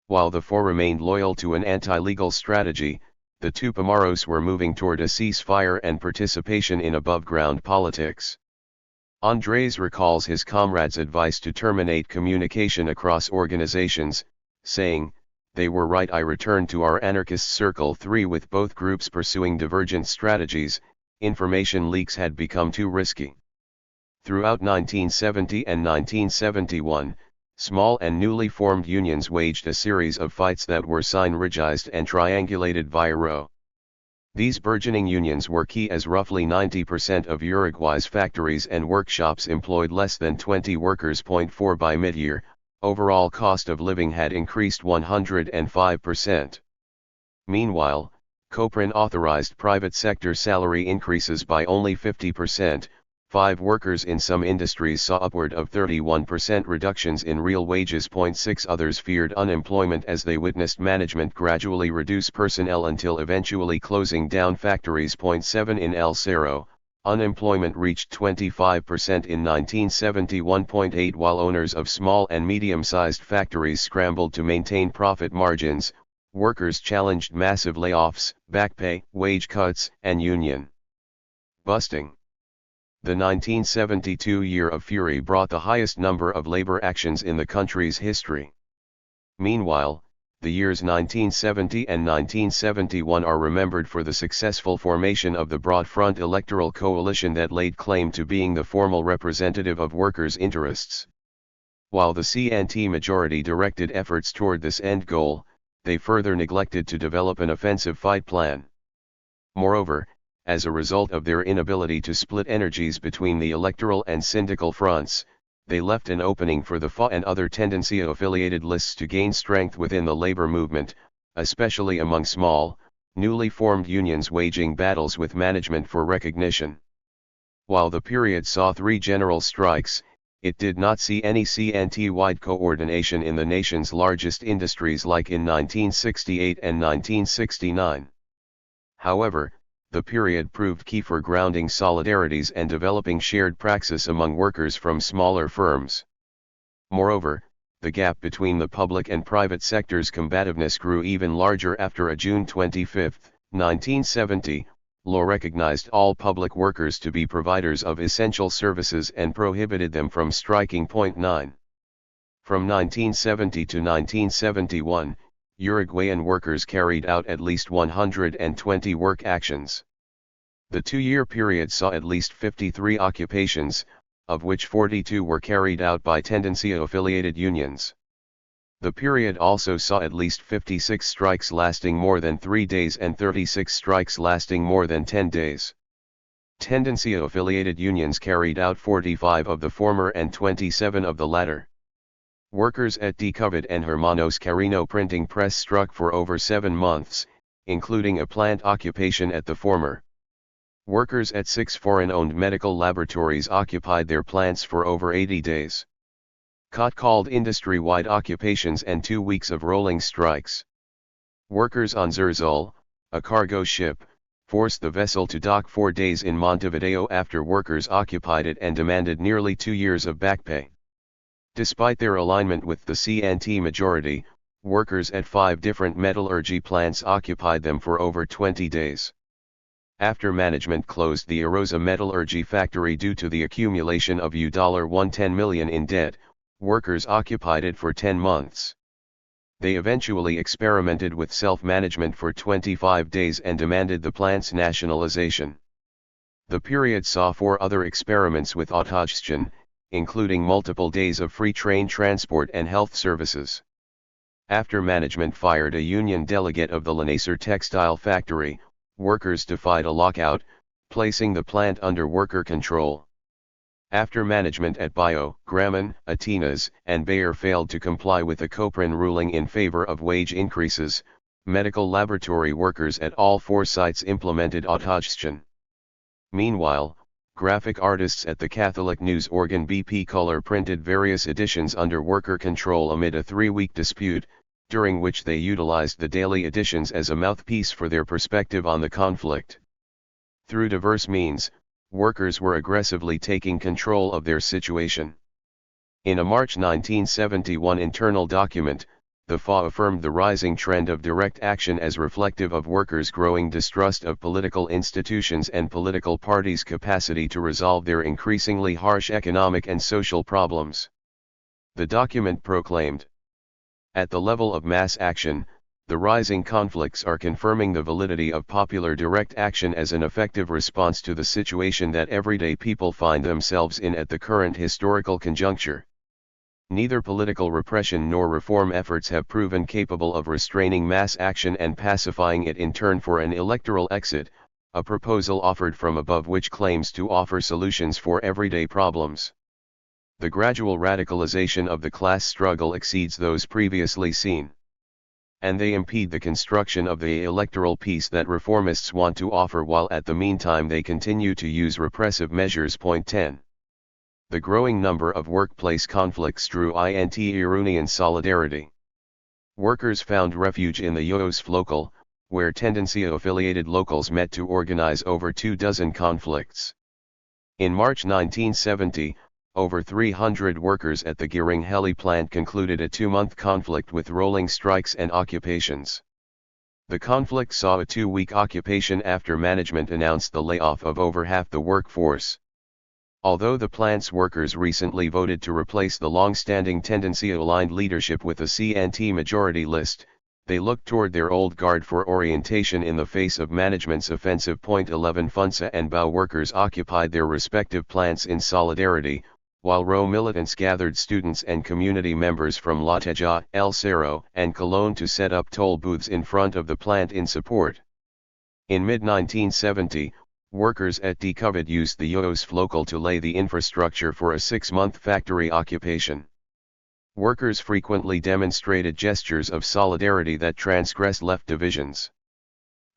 While the four remained loyal to an anti-legal strategy, the Tupamaros were moving toward a ceasefire and participation in above-ground politics. Andrés recalls his comrades' advice to terminate communication across organizations, saying, "They were right. I returned to our anarchist circle 3 with both groups pursuing divergent strategies. Information leaks had become too risky." Throughout 1970 and 1971, small and newly formed unions waged a series of fights that were synergized and triangulated via RO. These burgeoning unions were key as roughly 90% of Uruguay's factories and workshops employed less than 20 workers. 4 By mid-year, overall cost of living had increased 105%. Meanwhile, Coprin authorized private sector salary increases by only 50%. 5 workers in some industries saw upward of 31% reductions in real wages. 6 Others feared unemployment as they witnessed management gradually reduce personnel until eventually closing down factories. 7 In El Cerro, unemployment reached 25% in 1971. 8 While owners of small and medium-sized factories scrambled to maintain profit margins, workers challenged massive layoffs, back pay, wage cuts, and union busting. The 1972 year of fury brought the highest number of labor actions in the country's history. Meanwhile, the years 1970 and 1971 are remembered for the successful formation of the Broad Front electoral coalition that laid claim to being the formal representative of workers' interests. While the CNT majority directed efforts toward this end goal, they further neglected to develop an offensive fight plan. Moreover, as a result of their inability to split energies between the electoral and syndical fronts, they left an opening for the FA and other Tendencio-affiliated lists to gain strength within the labor movement, especially among small, newly formed unions waging battles with management for recognition. While the period saw 3 general strikes, it did not see any CNT-wide coordination in the nation's largest industries like in 1968 and 1969. However, the period proved key for grounding solidarities and developing shared praxis among workers from smaller firms. Moreover, the gap between the public and private sector's combativeness grew even larger after a June 25, 1970, law recognized all public workers to be providers of essential services and prohibited them from striking. 9. From 1970 to 1971, Uruguayan workers carried out at least 120 work actions. The 2-year period saw at least 53 occupations, of which 42 were carried out by Tendencio-affiliated unions. The period also saw at least 56 strikes lasting more than 3 days and 36 strikes lasting more than 10 days. Tendencio-affiliated unions carried out 45 of the former and 27 of the latter. Workers at Decovid and Hermanos Carino printing press struck for over 7 months, including a plant occupation at the former. Workers at 6 foreign-owned medical laboratories occupied their plants for over 80 days. COT called industry-wide occupations and 2 weeks of rolling strikes. Workers on Zerzul, a cargo ship, forced the vessel to dock 4 days in Montevideo after workers occupied it and demanded nearly 2 years of back pay. Despite their alignment with the CNT majority, workers at 5 different metallurgy plants occupied them for over 20 days. After management closed the Araiza metallurgy factory due to the accumulation of $110 million in debt, workers occupied it for 10 months. They eventually experimented with self-management for 25 days and demanded the plant's nationalization. The period saw 4 other experiments with autogestion, including multiple days of free train transport and health services. After management fired a union delegate of the Lenacer textile factory, workers defied a lockout, placing the plant under worker control. After management at Bio, Graman, Atenas, and Bayer failed to comply with the Coprin ruling in favor of wage increases, medical laboratory workers at all 4 sites implemented autogestion. Meanwhile, graphic artists at the Catholic news organ BP Color printed various editions under worker control amid a 3-week dispute, during which they utilized the daily editions as a mouthpiece for their perspective on the conflict. Through diverse means, workers were aggressively taking control of their situation. In a March 1971 internal document, the FA affirmed the rising trend of direct action as reflective of workers' growing distrust of political institutions and political parties' capacity to resolve their increasingly harsh economic and social problems. The document proclaimed, "At the level of mass action, the rising conflicts are confirming the validity of popular direct action as an effective response to the situation that everyday people find themselves in at the current historical conjuncture. Neither political repression nor reform efforts have proven capable of restraining mass action and pacifying it in turn for an electoral exit, a proposal offered from above which claims to offer solutions for everyday problems. The gradual radicalization of the class struggle exceeds those previously seen, and they impede the construction of the electoral peace that reformists want to offer, while at the meantime they continue to use repressive measures. Point 10. The growing number of workplace conflicts drew Iranian solidarity. Workers found refuge in the Yosf local, where Tendencia-affiliated locals met to organize over 24 conflicts. In March 1970, over 300 workers at the Giring Heli plant concluded a 2-month conflict with rolling strikes and occupations. The conflict saw a 2-week occupation after management announced the layoff of over half the workforce. Although the plant's workers recently voted to replace the long-standing Tendencia-aligned leadership with a CNT majority list, they looked toward their old guard for orientation in the face of management's offensive. 11 Funsa and BAU workers occupied their respective plants in solidarity, while RO militants gathered students and community members from La Teja, El Cerro, and Colón to set up toll booths in front of the plant in support. In mid-1970, workers at Dcovid used the Yosf local to lay the infrastructure for a 6-month factory occupation. Workers frequently demonstrated gestures of solidarity that transgress left divisions.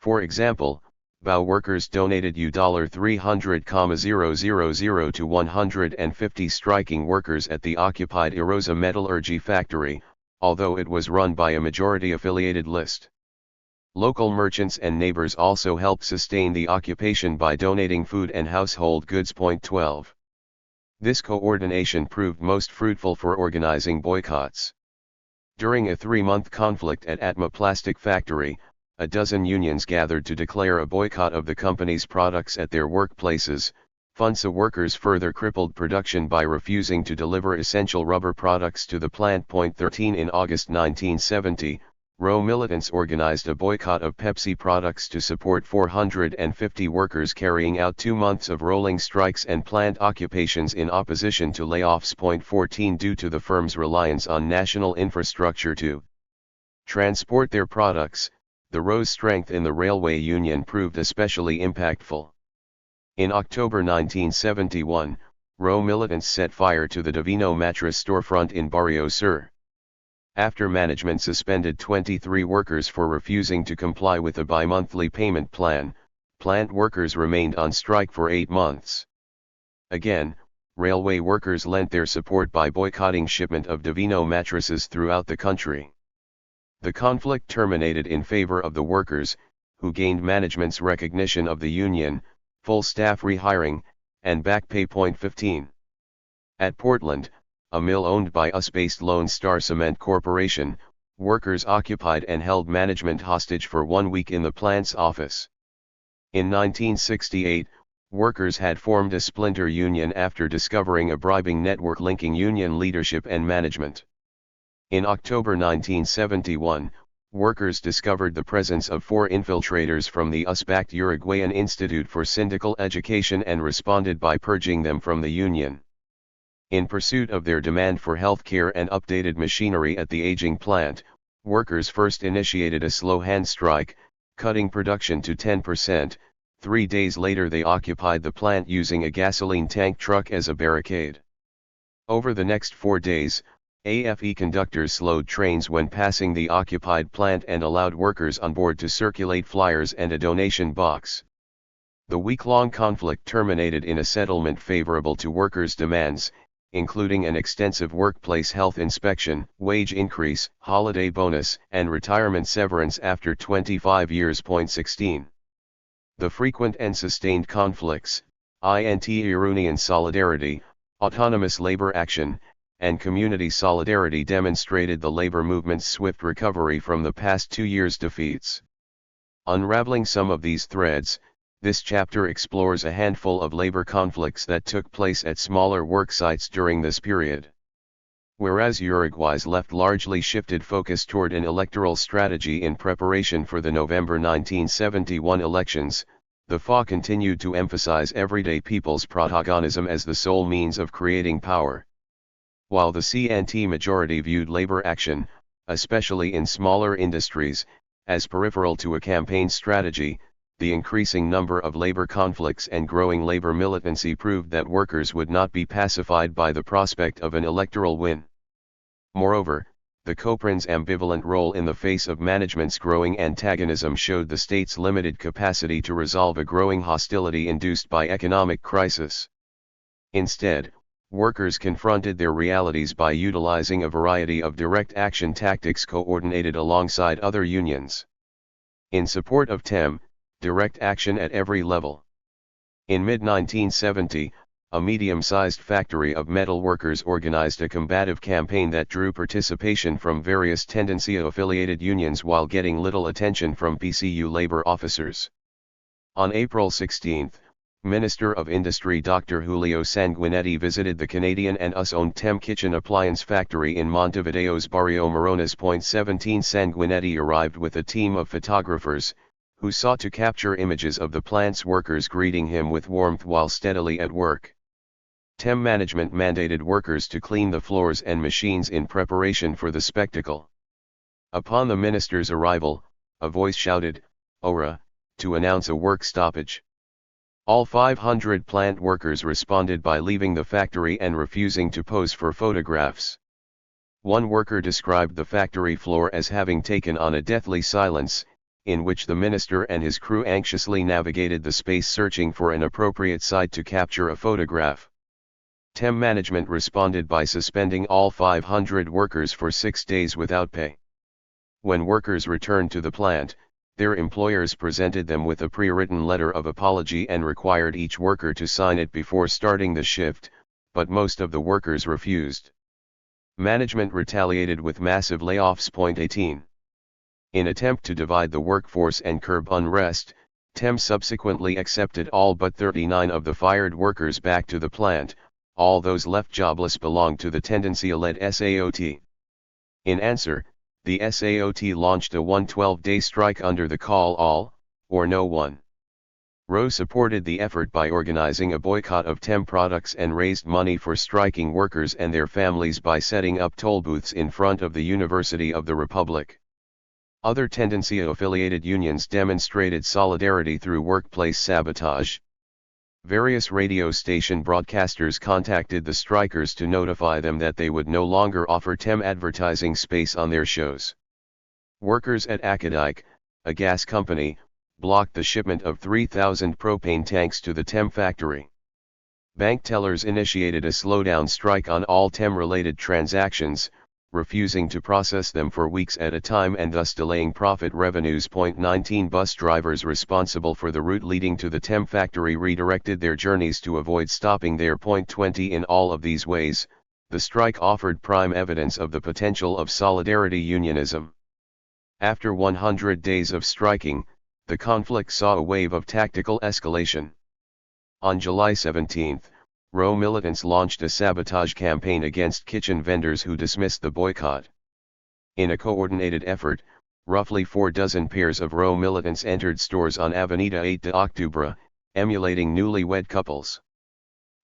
For example, BAU workers donated $300,000 to 150 striking workers at the occupied Araiza metallurgy factory, although it was run by a majority-affiliated list. Local merchants and neighbors also helped sustain the occupation by donating food and household goods. 12. This coordination proved most fruitful for organizing boycotts. During a 3-month conflict at Atma Plastic Factory, a dozen unions gathered to declare a boycott of the company's products at their workplaces. Funsa workers further crippled production by refusing to deliver essential rubber products to the plant. 13 In August 1970, RO militants organized a boycott of Pepsi products to support 450 workers carrying out 2 months of rolling strikes and plant occupations in opposition to layoffs. 14 Due to the firm's reliance on national infrastructure to transport their products, the RO's strength in the railway union proved especially impactful. In October 1971, RO militants set fire to the Divino mattress storefront in Barrio Sur. After management suspended 23 workers for refusing to comply with a bi-monthly payment plan, plant workers remained on strike for 8 months. Again, railway workers lent their support by boycotting shipment of Divino mattresses throughout the country. The conflict terminated in favor of the workers, who gained management's recognition of the union, full staff rehiring, and back pay. 15. At Portland, a mill owned by US-based Lone Star Cement Corporation, workers occupied and held management hostage for 1 week in the plant's office. In 1968, workers had formed a splinter union after discovering a bribing network linking union leadership and management. In October 1971, workers discovered the presence of 4 infiltrators from the US-backed Uruguayan Institute for Syndical Education and responded by purging them from the union. In pursuit of their demand for health care and updated machinery at the aging plant, workers first initiated a slow hand strike, cutting production to 10%. 3 days later they occupied the plant using a gasoline tank truck as a barricade. Over the next 4 days, AFE conductors slowed trains when passing the occupied plant and allowed workers on board to circulate flyers and a donation box. The week-long conflict terminated in a settlement favorable to workers' demands, including an extensive workplace health inspection, wage increase, holiday bonus, and retirement severance after 25 years. 16. The frequent and sustained conflicts, Iranian solidarity, autonomous labor action, and community solidarity demonstrated the labor movement's swift recovery from the past 2 years' defeats. Unraveling some of these threads, this chapter explores a handful of labor conflicts that took place at smaller work sites during this period. Whereas Uruguay's left largely shifted focus toward an electoral strategy in preparation for the November 1971 elections, the FA continued to emphasize everyday people's protagonism as the sole means of creating power. While the CNT majority viewed labor action, especially in smaller industries, as peripheral to a campaign strategy, the increasing number of labor conflicts and growing labor militancy proved that workers would not be pacified by the prospect of an electoral win. Moreover, the Coprin's ambivalent role in the face of management's growing antagonism showed the state's limited capacity to resolve a growing hostility induced by economic crisis. Instead, workers confronted their realities by utilizing a variety of direct action tactics coordinated alongside other unions. In support of TEM, direct action at every level. In mid-1970, a medium-sized factory of metal workers organized a combative campaign that drew participation from various Tendencia-affiliated unions while getting little attention from PCU labor officers. On April 16, Minister of Industry Dr. Julio Sanguinetti visited the Canadian and US-owned TEM kitchen appliance factory in Montevideo's Barrio Morones. 17 Sanguinetti arrived with a team of photographers, who sought to capture images of the plant's workers greeting him with warmth while steadily at work. TEM management mandated workers to clean the floors and machines in preparation for the spectacle. Upon the minister's arrival, a voice shouted, "Ora!" to announce a work stoppage. All 500 plant workers responded by leaving the factory and refusing to pose for photographs. One worker described the factory floor as having taken on a deathly silence, in which the minister and his crew anxiously navigated the space searching for an appropriate site to capture a photograph. TEM management responded by suspending all 500 workers for 6 days without pay. When workers returned to the plant, their employers presented them with a pre-written letter of apology and required each worker to sign it before starting the shift, but most of the workers refused. Management retaliated with massive layoffs. 18. In attempt to divide the workforce and curb unrest, TEM subsequently accepted all but 39 of the fired workers back to the plant. All those left jobless belonged to the Tendencia-led SAOT. In answer, the SAOT launched a 112-day strike under the call All, or No One. Rowe supported the effort by organizing a boycott of TEM products and raised money for striking workers and their families by setting up toll booths in front of the University of the Republic. Other Tendencia-affiliated unions demonstrated solidarity through workplace sabotage. Various radio station broadcasters contacted the strikers to notify them that they would no longer offer TEM advertising space on their shows. Workers at Acadike, a gas company, blocked the shipment of 3,000 propane tanks to the TEM factory. Bank tellers initiated a slowdown strike on all TEM-related transactions, refusing to process them for weeks at a time and thus delaying profit revenues. 19 Bus drivers responsible for the route leading to the TEM factory redirected their journeys to avoid stopping there. 20 In all of these ways, the strike offered prime evidence of the potential of solidarity unionism. After 100 days of striking, the conflict saw a wave of tactical escalation. On July 17, Rowe militants launched a sabotage campaign against kitchen vendors who dismissed the boycott. In a coordinated effort, roughly 4 dozen pairs of Rowe militants entered stores on Avenida 8 de Octubre, emulating newlywed couples.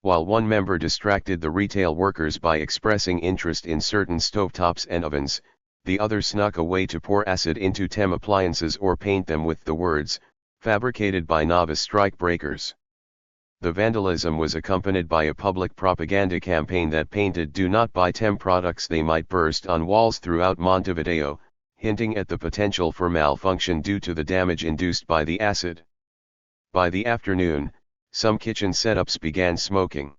While one member distracted the retail workers by expressing interest in certain stovetops and ovens, the other snuck away to pour acid into TEM appliances or paint them with the words, "Fabricated by novice strike breakers." The vandalism was accompanied by a public propaganda campaign that painted "Do not buy TEM products, they might burst" on walls throughout Montevideo, hinting at the potential for malfunction due to the damage induced by the acid. By the afternoon, some kitchen setups began smoking.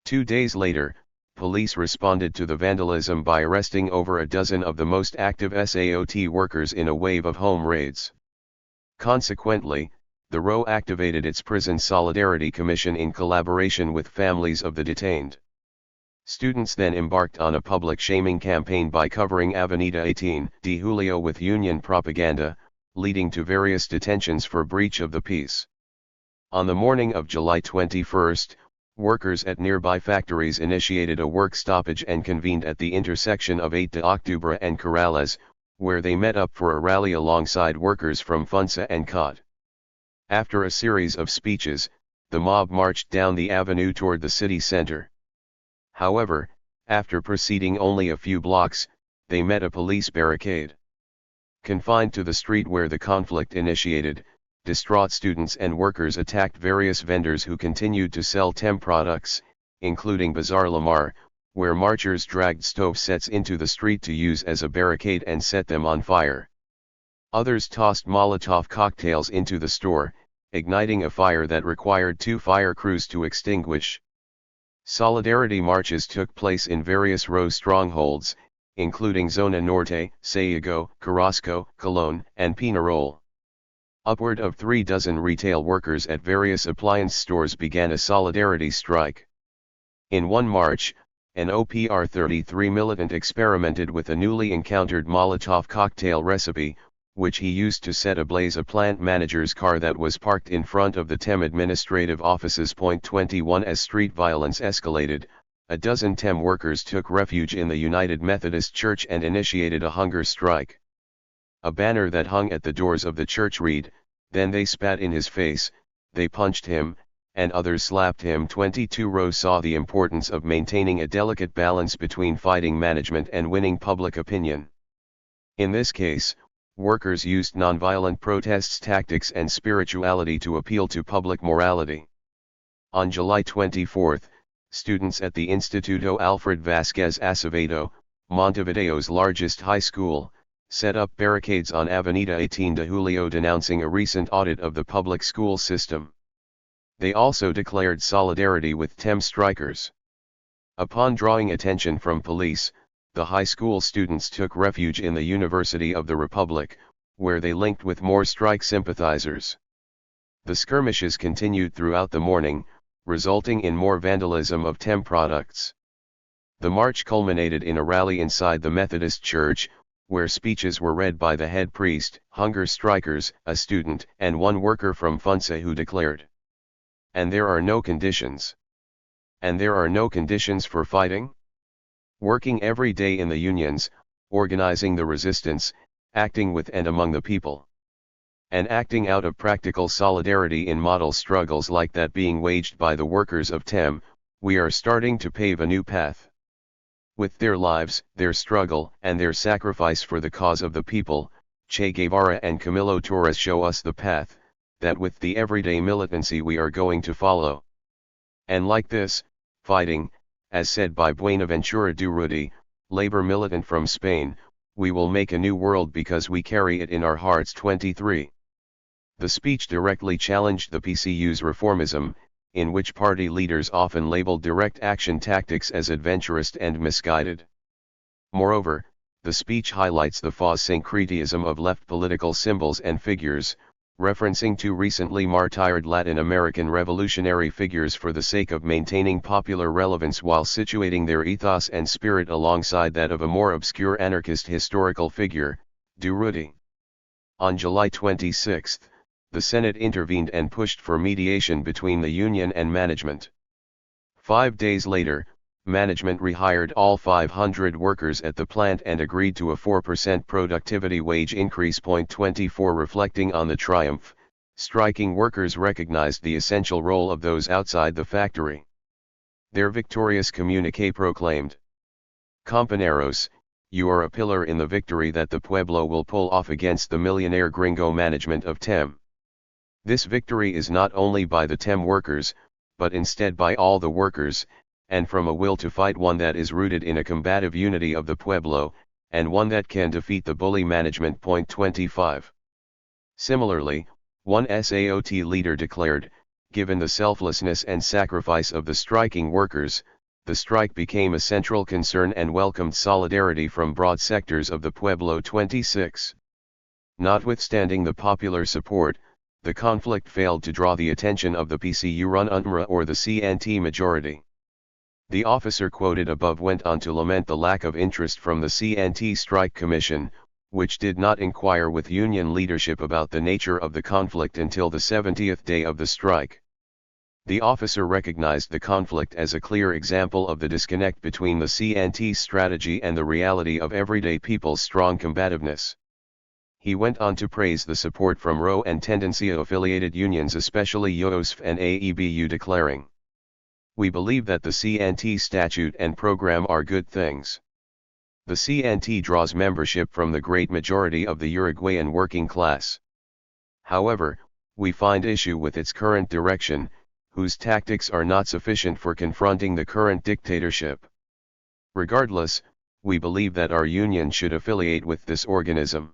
2 days later, police responded to the vandalism by arresting over a dozen of the most active SAOT workers in a wave of home raids. Consequently, the Rowe activated its Prison Solidarity Commission in collaboration with families of the detained. Students then embarked on a public shaming campaign by covering Avenida 18 de Julio with union propaganda, leading to various detentions for breach of the peace. On the morning of July 21, workers at nearby factories initiated a work stoppage and convened at the intersection of 8 de Octubre and Corrales, where they met up for a rally alongside workers from FUNSA and COT. After a series of speeches, the mob marched down the avenue toward the city center. However, after proceeding only a few blocks, they met a police barricade. Confined to the street where the conflict initiated, distraught students and workers attacked various vendors who continued to sell TEM products, including Bazaar Lamar, where marchers dragged stove sets into the street to use as a barricade and set them on fire. Others tossed Molotov cocktails into the store, igniting a fire that required 2 fire crews to extinguish. Solidarity marches took place in various Rose strongholds, including Zona Norte, Sayago, Carrasco, Colón, and Peñarol. Upward of 3 dozen retail workers at various appliance stores began a solidarity strike. In one march, an OPR 33 militant experimented with a newly encountered Molotov cocktail recipe, which he used to set ablaze a plant manager's car that was parked in front of the TEM administrative offices. 21 As street violence escalated, a dozen TEM workers took refuge in the United Methodist Church and initiated a hunger strike. A banner that hung at the doors of the church read, "Then they spat in his face, they punched him, and others slapped him." 22 Rose saw the importance of maintaining a delicate balance between fighting management and winning public opinion. In this case, workers used nonviolent protests tactics and spirituality to appeal to public morality. On July 24, students at the Instituto Alfred Vázquez Acevedo, Montevideo's largest high school, set up barricades on Avenida 18 de Julio denouncing a recent audit of the public school system. They also declared solidarity with TEM strikers. Upon drawing attention from police, the high school students took refuge in the University of the Republic, where they linked with more strike sympathizers. The skirmishes continued throughout the morning, resulting in more vandalism of TEM products. The march culminated in a rally inside the Methodist Church, where speeches were read by the head priest, hunger strikers, a student, and one worker from Funce who declared, "And there are no conditions. And there are no conditions for fighting?" Working every day in the unions, organizing the resistance, acting with and among the people. And acting out of practical solidarity in model struggles like that being waged by the workers of TEM, we are starting to pave a new path. With their lives, their struggle, and their sacrifice for the cause of the people, Che Guevara and Camilo Torres show us the path, that with the everyday militancy we are going to follow. And like this, fighting, as said by Buenaventura Durruti, labor militant from Spain, we will make a new world because we carry it in our hearts. 23. The speech directly challenged the PCU's reformism, in which party leaders often labeled direct action tactics as adventurous and misguided. Moreover, the speech highlights the faux syncretism of left political symbols and figures, referencing two recently martyred Latin American revolutionary figures for the sake of maintaining popular relevance while situating their ethos and spirit alongside that of a more obscure anarchist historical figure, Durruti. On July 26, the Senate intervened and pushed for mediation between the union and management. 5 days later, management rehired all 500 workers at the plant and agreed to a 4% productivity wage increase. 24 Reflecting on the triumph, striking workers recognized the essential role of those outside the factory. Their victorious communiqué proclaimed, "Compañeros, you are a pillar in the victory that the pueblo will pull off against the millionaire gringo management of TEM. This victory is not only by the TEM workers, but instead by all the workers, and from a will to fight, one that is rooted in a combative unity of the pueblo, and one that can defeat the bully management." 25. Similarly, one SAOT leader declared, given the selflessness and sacrifice of the striking workers, the strike became a central concern and welcomed solidarity from broad sectors of the pueblo. 26. Notwithstanding the popular support, the conflict failed to draw the attention of the PCU-run UNRWA or the CNT majority. The officer quoted above went on to lament the lack of interest from the CNT Strike Commission, which did not inquire with union leadership about the nature of the conflict until the 70th day of the strike. The officer recognized the conflict as a clear example of the disconnect between the CNT strategy and the reality of everyday people's strong combativeness. He went on to praise the support from RO and Tendencia-affiliated unions, especially YOSF and AEBU, declaring, "We believe that the CNT statute and program are good things. The CNT draws membership from the great majority of the Uruguayan working class. However, we find issue with its current direction, whose tactics are not sufficient for confronting the current dictatorship. Regardless, we believe that our union should affiliate with this organism.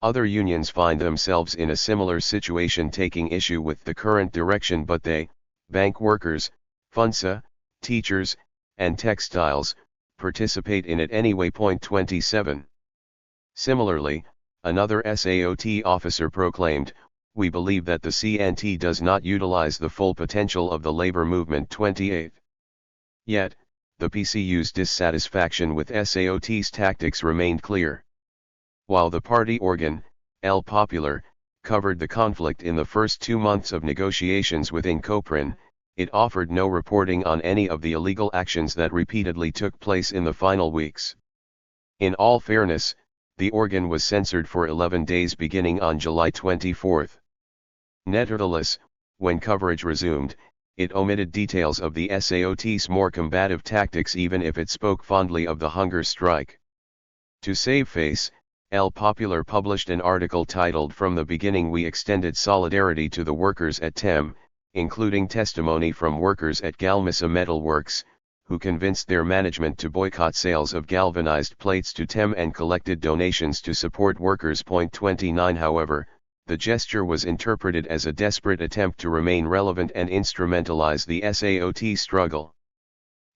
Other unions find themselves in a similar situation, taking issue with the current direction, but they, bank workers, FUNSA, teachers, and textiles, participate in it anyway. 27. Similarly, another SAOT officer proclaimed, "We believe that the CNT does not utilize the full potential of the labor movement." 28. Yet, the PCU's dissatisfaction with SAOT's tactics remained clear. While the party organ, El Popular, covered the conflict in the first 2 months of negotiations within COPRIN, it offered no reporting on any of the illegal actions that repeatedly took place in the final weeks. In all fairness, the organ was censored for 11 days beginning on July 24. Nevertheless, when coverage resumed, it omitted details of the SAOT's more combative tactics, even if it spoke fondly of the hunger strike. To save face, El Popular published an article titled "From the Beginning We Extended Solidarity to the Workers at TEM," including testimony from workers at Galmisa Metal Works, who convinced their management to boycott sales of galvanized plates to TEM and collected donations to support workers. 29. However, the gesture was interpreted as a desperate attempt to remain relevant and instrumentalize the SAOT struggle.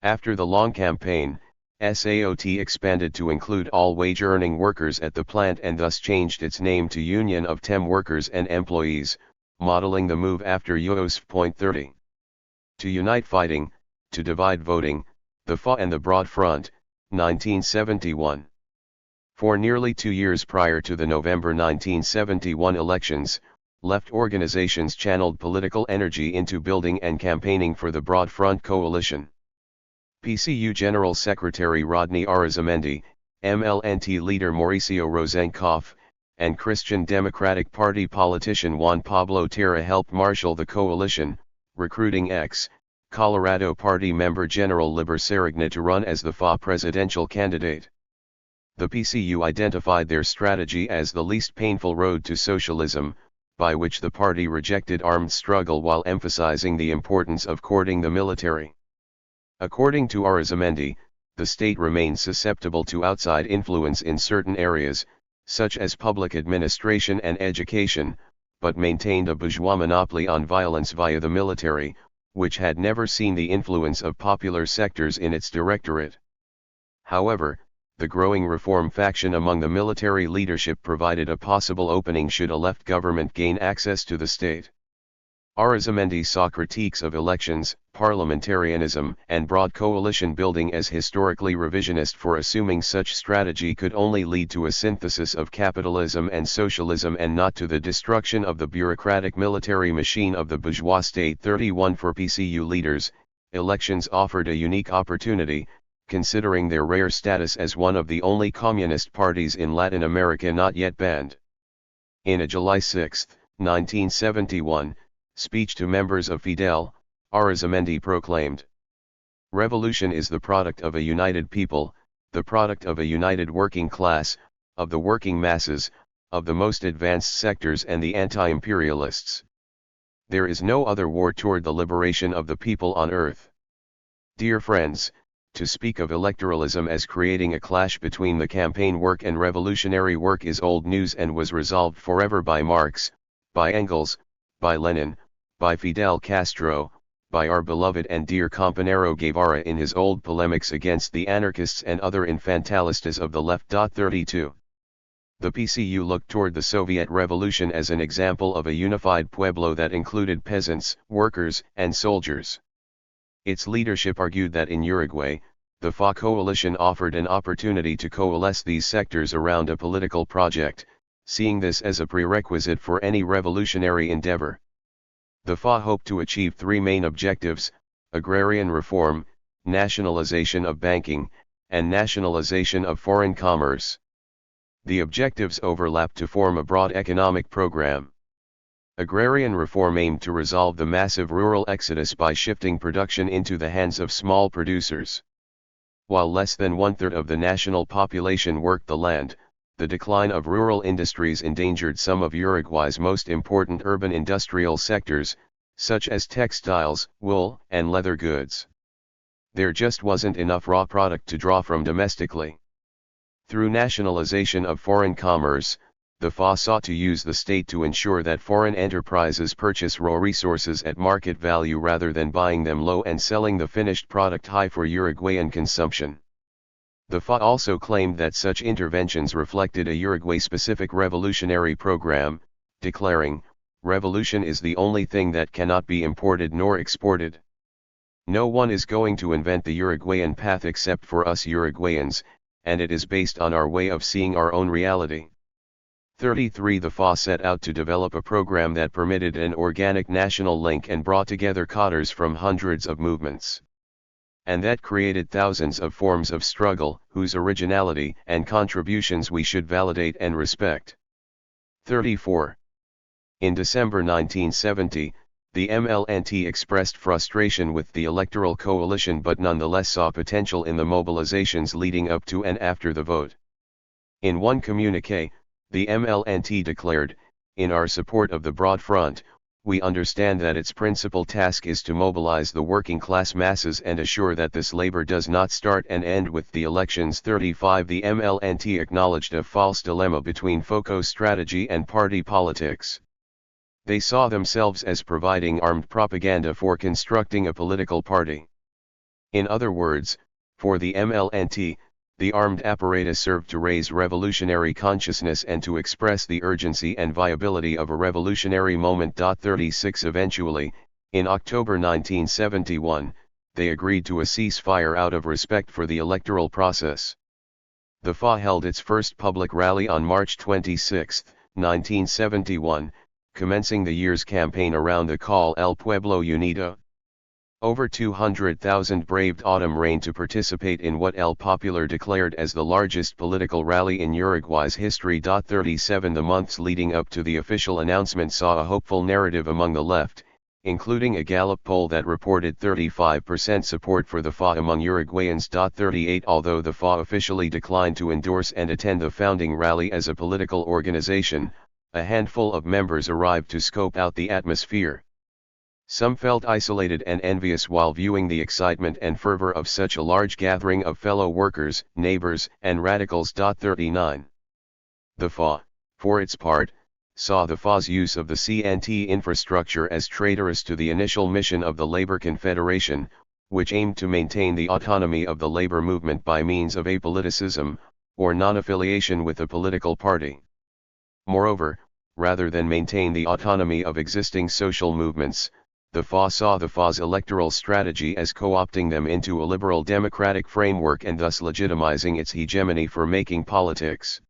After the long campaign, SAOT expanded to include all wage-earning workers at the plant and thus changed its name to Union of TEM Workers and Employees, modeling the move after UOSF. 30. To unite fighting, to divide voting, the FA and the Broad Front, 1971. For nearly 2 years prior to the November 1971 elections, left organizations channeled political energy into building and campaigning for the Broad Front coalition. PCU General Secretary Rodney Arizamendi, MLNT leader Mauricio Rosenkoff, and Christian Democratic Party politician Juan Pablo Terra helped marshal the coalition, recruiting ex-Colorado Party member General Liber Serigna to run as the FA presidential candidate. The PCU identified their strategy as the least painful road to socialism, by which the party rejected armed struggle while emphasizing the importance of courting the military. According to Arizamendi, the state remains susceptible to outside influence in certain areas, such as public administration and education, but maintained a bourgeois monopoly on violence via the military, which had never seen the influence of popular sectors in its directorate. However, the growing reform faction among the military leadership provided a possible opening should a left government gain access to the state. Arizamendi saw critiques of elections, parliamentarianism, and broad coalition building as historically revisionist, for assuming such strategy could only lead to a synthesis of capitalism and socialism and not to the destruction of the bureaucratic military machine of the bourgeois state. 31. For PCU leaders, elections offered a unique opportunity, considering their rare status as one of the only communist parties in Latin America not yet banned. In a July 6, 1971, speech to members of Fidel, Arizamendi proclaimed, "Revolution is the product of a united people, the product of a united working class, of the working masses, of the most advanced sectors and the anti-imperialists. There is no other war toward the liberation of the people on earth." Dear friends, to speak of electoralism as creating a clash between the campaign work and revolutionary work is old news and was resolved forever by Marx, by Engels, by Lenin, by Fidel Castro, by our beloved and dear Compañero Guevara in his old polemics against the anarchists and other infantilistas of the left. 32. The PCU looked toward the Soviet Revolution as an example of a unified pueblo that included peasants, workers, and soldiers. Its leadership argued that in Uruguay, the FA coalition offered an opportunity to coalesce these sectors around a political project, seeing this as a prerequisite for any revolutionary endeavor. The FA hoped to achieve 3 main objectives: agrarian reform, nationalization of banking, and nationalization of foreign commerce. The objectives overlap to form a broad economic program. Agrarian reform aimed to resolve the massive rural exodus by shifting production into the hands of small producers. While less than 1/3 of the national population worked the land, the decline of rural industries endangered some of Uruguay's most important urban industrial sectors, such as textiles, wool, and leather goods. There just wasn't enough raw product to draw from domestically. Through nationalization of foreign commerce, the FA sought to use the state to ensure that foreign enterprises purchase raw resources at market value rather than buying them low and selling the finished product high for Uruguayan consumption. The FA also claimed that such interventions reflected a Uruguay-specific revolutionary program, declaring, "Revolution is the only thing that cannot be imported nor exported. No one is going to invent the Uruguayan path except for us Uruguayans, and it is based on our way of seeing our own reality." 33 The FA set out to develop a program that permitted an organic national link and brought together cadres from hundreds of movements. And that created thousands of forms of struggle, whose originality and contributions we should validate and respect. 34. In December 1970, the MLNT expressed frustration with the electoral coalition but nonetheless saw potential in the mobilizations leading up to and after the vote. In one communiqué, the MLNT declared, "In our support of the Broad Front, we understand that its principal task is to mobilize the working class masses and assure that this labor does not start and end with the elections." 35 The MLNT acknowledged a false dilemma between FOCO strategy and party politics. They saw themselves as providing armed propaganda for constructing a political party. In other words, for the MLNT, the armed apparatus served to raise revolutionary consciousness and to express the urgency and viability of a revolutionary moment. 36 Eventually, in October 1971, they agreed to a ceasefire out of respect for the electoral process. The FA held its first public rally on March 26, 1971, commencing the year's campaign around the call El Pueblo Unido. Over 200,000 braved autumn rain to participate in what El Popular declared as the largest political rally in Uruguay's history. 37 The months leading up to the official announcement saw a hopeful narrative among the left, including a Gallup poll that reported 35% support for the FA among Uruguayans. 38 Although the FA officially declined to endorse and attend the founding rally as a political organization, a handful of members arrived to scope out the atmosphere. Some felt isolated and envious while viewing the excitement and fervor of such a large gathering of fellow workers, neighbors, and radicals. 39 The FA, for its part, saw the FA's use of the CNT infrastructure as traitorous to the initial mission of the Labor Confederation, which aimed to maintain the autonomy of the labor movement by means of apoliticism, or non-affiliation with a political party. Moreover, rather than maintain the autonomy of existing social movements, the FA saw the FA's electoral strategy as co-opting them into a liberal democratic framework and thus legitimizing its hegemony for making politics.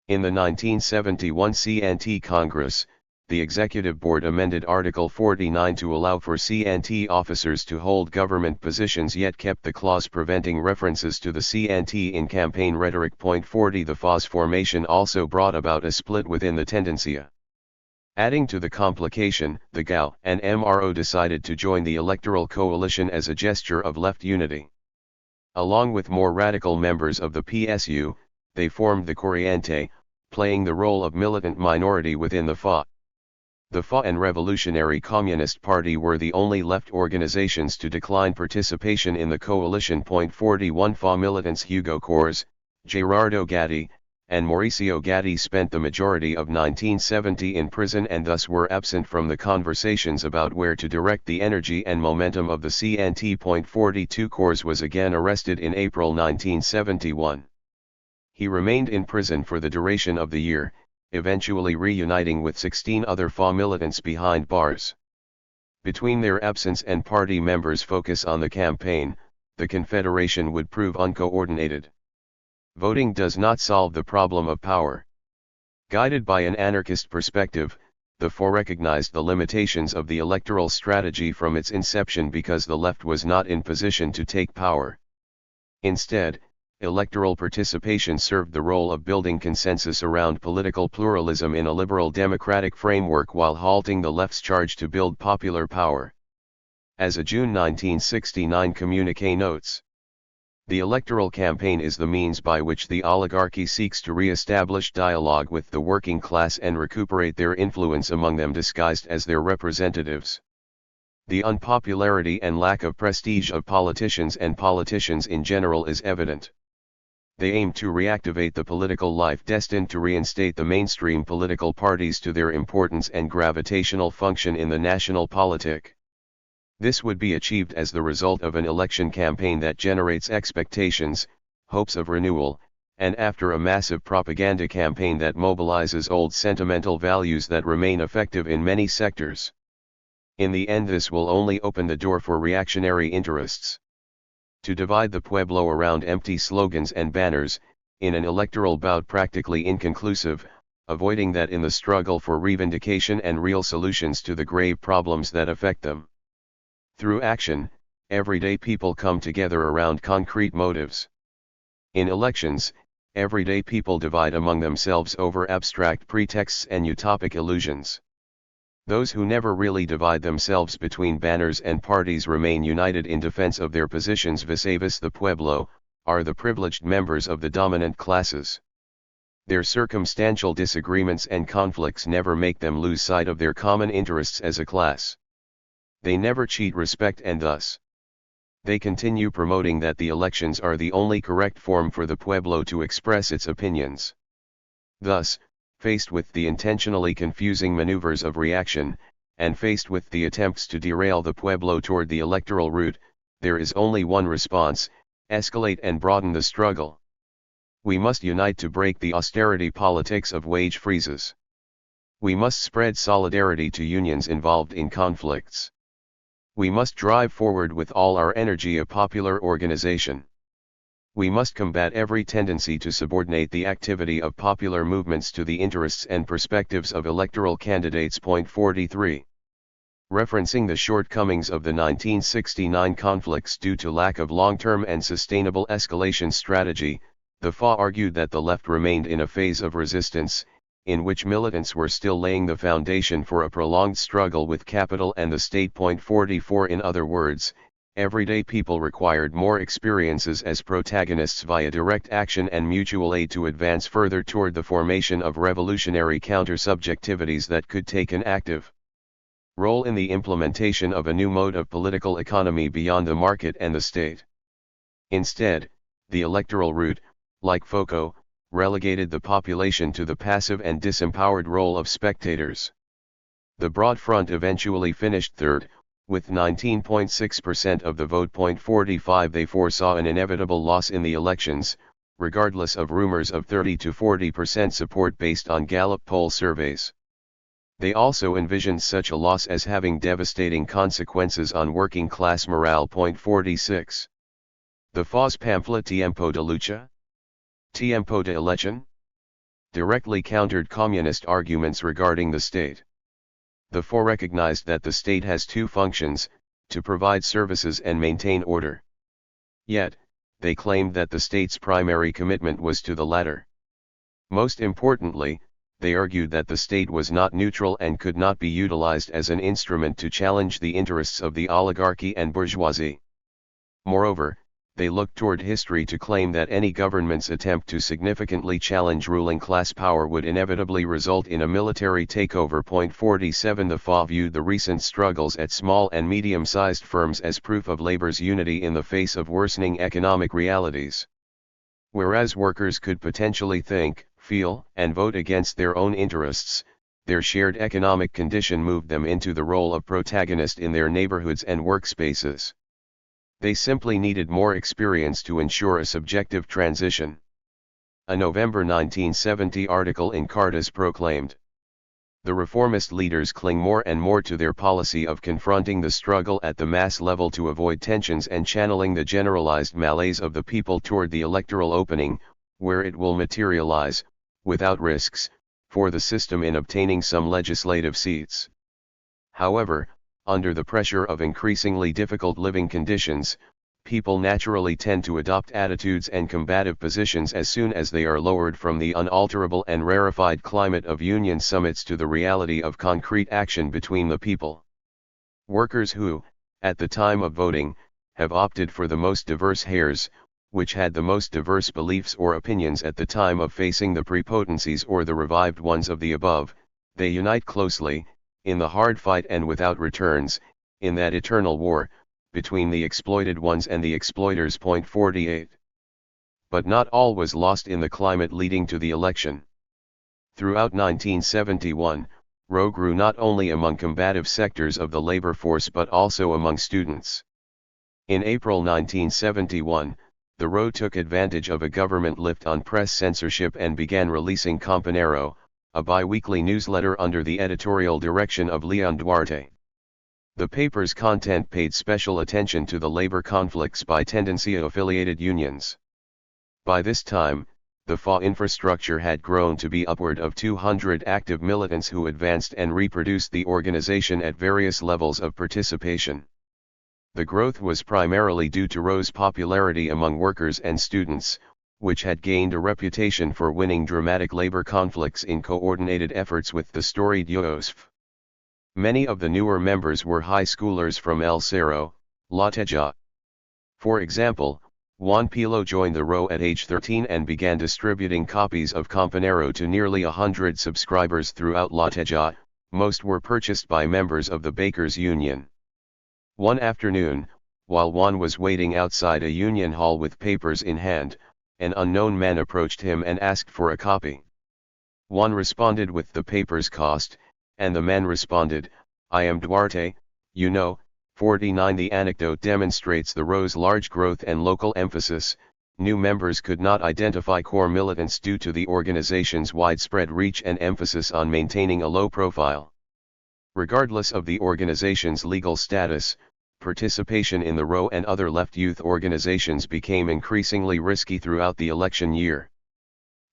In the 1971 CNT Congress, the Executive Board amended Article 49 to allow for CNT officers to hold government positions yet kept the clause preventing references to the CNT in campaign rhetoric. 40 The FA's formation also brought about a split within the Tendencia. Adding to the complication, the GAO and MRO decided to join the electoral coalition as a gesture of left unity. Along with more radical members of the PSU, they formed the Corriente, playing the role of militant minority within the FA. The FA and Revolutionary Communist Party were the only left organizations to decline participation in the coalition. 41 FA militants Hugo Cors, Gerardo Gatti, and Mauricio Gatti spent the majority of 1970 in prison and thus were absent from the conversations about where to direct the energy and momentum of the CNT. 42 Cors was again arrested in April 1971. He remained in prison for the duration of the year, eventually reuniting with 16 other FA militants behind bars. Between their absence and party members' focus on the campaign, the Confederation would prove uncoordinated. Voting does not solve the problem of power. Guided by an anarchist perspective, the FA recognized the limitations of the electoral strategy from its inception because the left was not in position to take power. Instead, electoral participation served the role of building consensus around political pluralism in a liberal democratic framework while halting the left's charge to build popular power. As a June 1969 communiqué notes, The electoral campaign is the means by which the oligarchy seeks to re-establish dialogue with the working class and recuperate their influence among them disguised as their representatives. The unpopularity and lack of prestige of politicians and politicians in general is evident. They aim to reactivate the political life destined to reinstate the mainstream political parties to their importance and gravitational function in the national politic. This would be achieved as the result of an election campaign that generates expectations, hopes of renewal, and after a massive propaganda campaign that mobilizes old sentimental values that remain effective in many sectors. In the end, this will only open the door for reactionary interests to divide the pueblo around empty slogans and banners, in an electoral bout practically inconclusive, avoiding that in the struggle for reivindication and real solutions to the grave problems that affect them. Through action, everyday people come together around concrete motives. In elections, everyday people divide among themselves over abstract pretexts and utopic illusions. Those who never really divide themselves between banners and parties remain united in defense of their positions vis-a-vis the pueblo, are the privileged members of the dominant classes. Their circumstantial disagreements and conflicts never make them lose sight of their common interests as a class. They never cheat respect, and thus they continue promoting that the elections are the only correct form for the pueblo to express its opinions. Thus, faced with the intentionally confusing maneuvers of reaction, and faced with the attempts to derail the pueblo toward the electoral route, there is only one response: escalate and broaden the struggle. We must unite to break the austerity politics of wage freezes. We must spread solidarity to unions involved in conflicts. We must drive forward with all our energy a popular organization. We must combat every tendency to subordinate the activity of popular movements to the interests and perspectives of electoral candidates. Point 43. Referencing the shortcomings of the 1969 conflicts due to lack of long-term and sustainable escalation strategy, the FA argued that the left remained in a phase of resistance, in which militants were still laying the foundation for a prolonged struggle with capital and the state. Point 44. In other words, everyday people required more experiences as protagonists via direct action and mutual aid to advance further toward the formation of revolutionary counter-subjectivities that could take an active role in the implementation of a new mode of political economy beyond the market and the state. Instead, the electoral route, like Foucault, relegated the population to the passive and disempowered role of spectators. The Broad Front eventually finished third, with 19.6% of the vote. Point 45. They foresaw an inevitable loss in the elections, regardless of rumors of 30 to 40% support based on Gallup poll surveys. They also envisioned such a loss as having devastating consequences on working class morale. Point 46. The FA's pamphlet Tiempo de Lucha? Tiempo de Elección? Directly countered communist arguments regarding the state. The FA recognized that the state has two functions: to provide services and maintain order. Yet, they claimed that the state's primary commitment was to the latter. Most importantly, they argued that the state was not neutral and could not be utilized as an instrument to challenge the interests of the oligarchy and bourgeoisie. Moreover, they looked toward history to claim that any government's attempt to significantly challenge ruling class power would inevitably result in a military takeover. Point 47. The FA viewed the recent struggles at small and medium-sized firms as proof of labor's unity in the face of worsening economic realities. Whereas workers could potentially think, feel, and vote against their own interests, their shared economic condition moved them into the role of protagonist in their neighborhoods and workspaces. They simply needed more experience to ensure a subjective transition. A November 1970 article in Cartas proclaimed, "The reformist leaders cling more and more to their policy of confronting the struggle at the mass level to avoid tensions and channeling the generalized malaise of the people toward the electoral opening, where it will materialize, without risks, for the system in obtaining some legislative seats." However, under the pressure of increasingly difficult living conditions, people naturally tend to adopt attitudes and combative positions as soon as they are lowered from the unalterable and rarefied climate of union summits to the reality of concrete action between the people. Workers who, at the time of voting, have opted for the most diverse hairs, which had the most diverse beliefs or opinions at the time of facing the prepotencies or the revived ones of the above, they unite closely, in the hard fight and without returns, in that eternal war, between the exploited ones and the exploiters. 48. But not all was lost in the climate leading to the election. Throughout 1971, RO grew not only among combative sectors of the labor force but also among students. In April 1971, the RO took advantage of a government lift on press censorship and began releasing Compañero, a bi-weekly newsletter under the editorial direction of Leon Duarte. The paper's content paid special attention to the labor conflicts by Tendencia-affiliated unions. By this time, the FA infrastructure had grown to be upward of 200 active militants who advanced and reproduced the organization at various levels of participation. The growth was primarily due to RO's popularity among workers and students, which had gained a reputation for winning dramatic labor conflicts in coordinated efforts with the storied UOSF. Many of the newer members were high schoolers from El Cerro, La Teja. For example, Juan Pilo joined the RO at age 13 and began distributing copies of Compañero to nearly 100 subscribers throughout La Teja. Most were purchased by members of the Bakers Union. One afternoon, while Juan was waiting outside a union hall with papers in hand, an unknown man approached him and asked for a copy. Juan responded with the paper's cost, and the man responded, "I am Duarte, you know." 49. The anecdote demonstrates the RO's large growth and local emphasis. New members could not identify core militants due to the organization's widespread reach and emphasis on maintaining a low profile. Regardless of the organization's legal status, participation in the RO and other left youth organizations became increasingly risky throughout the election year.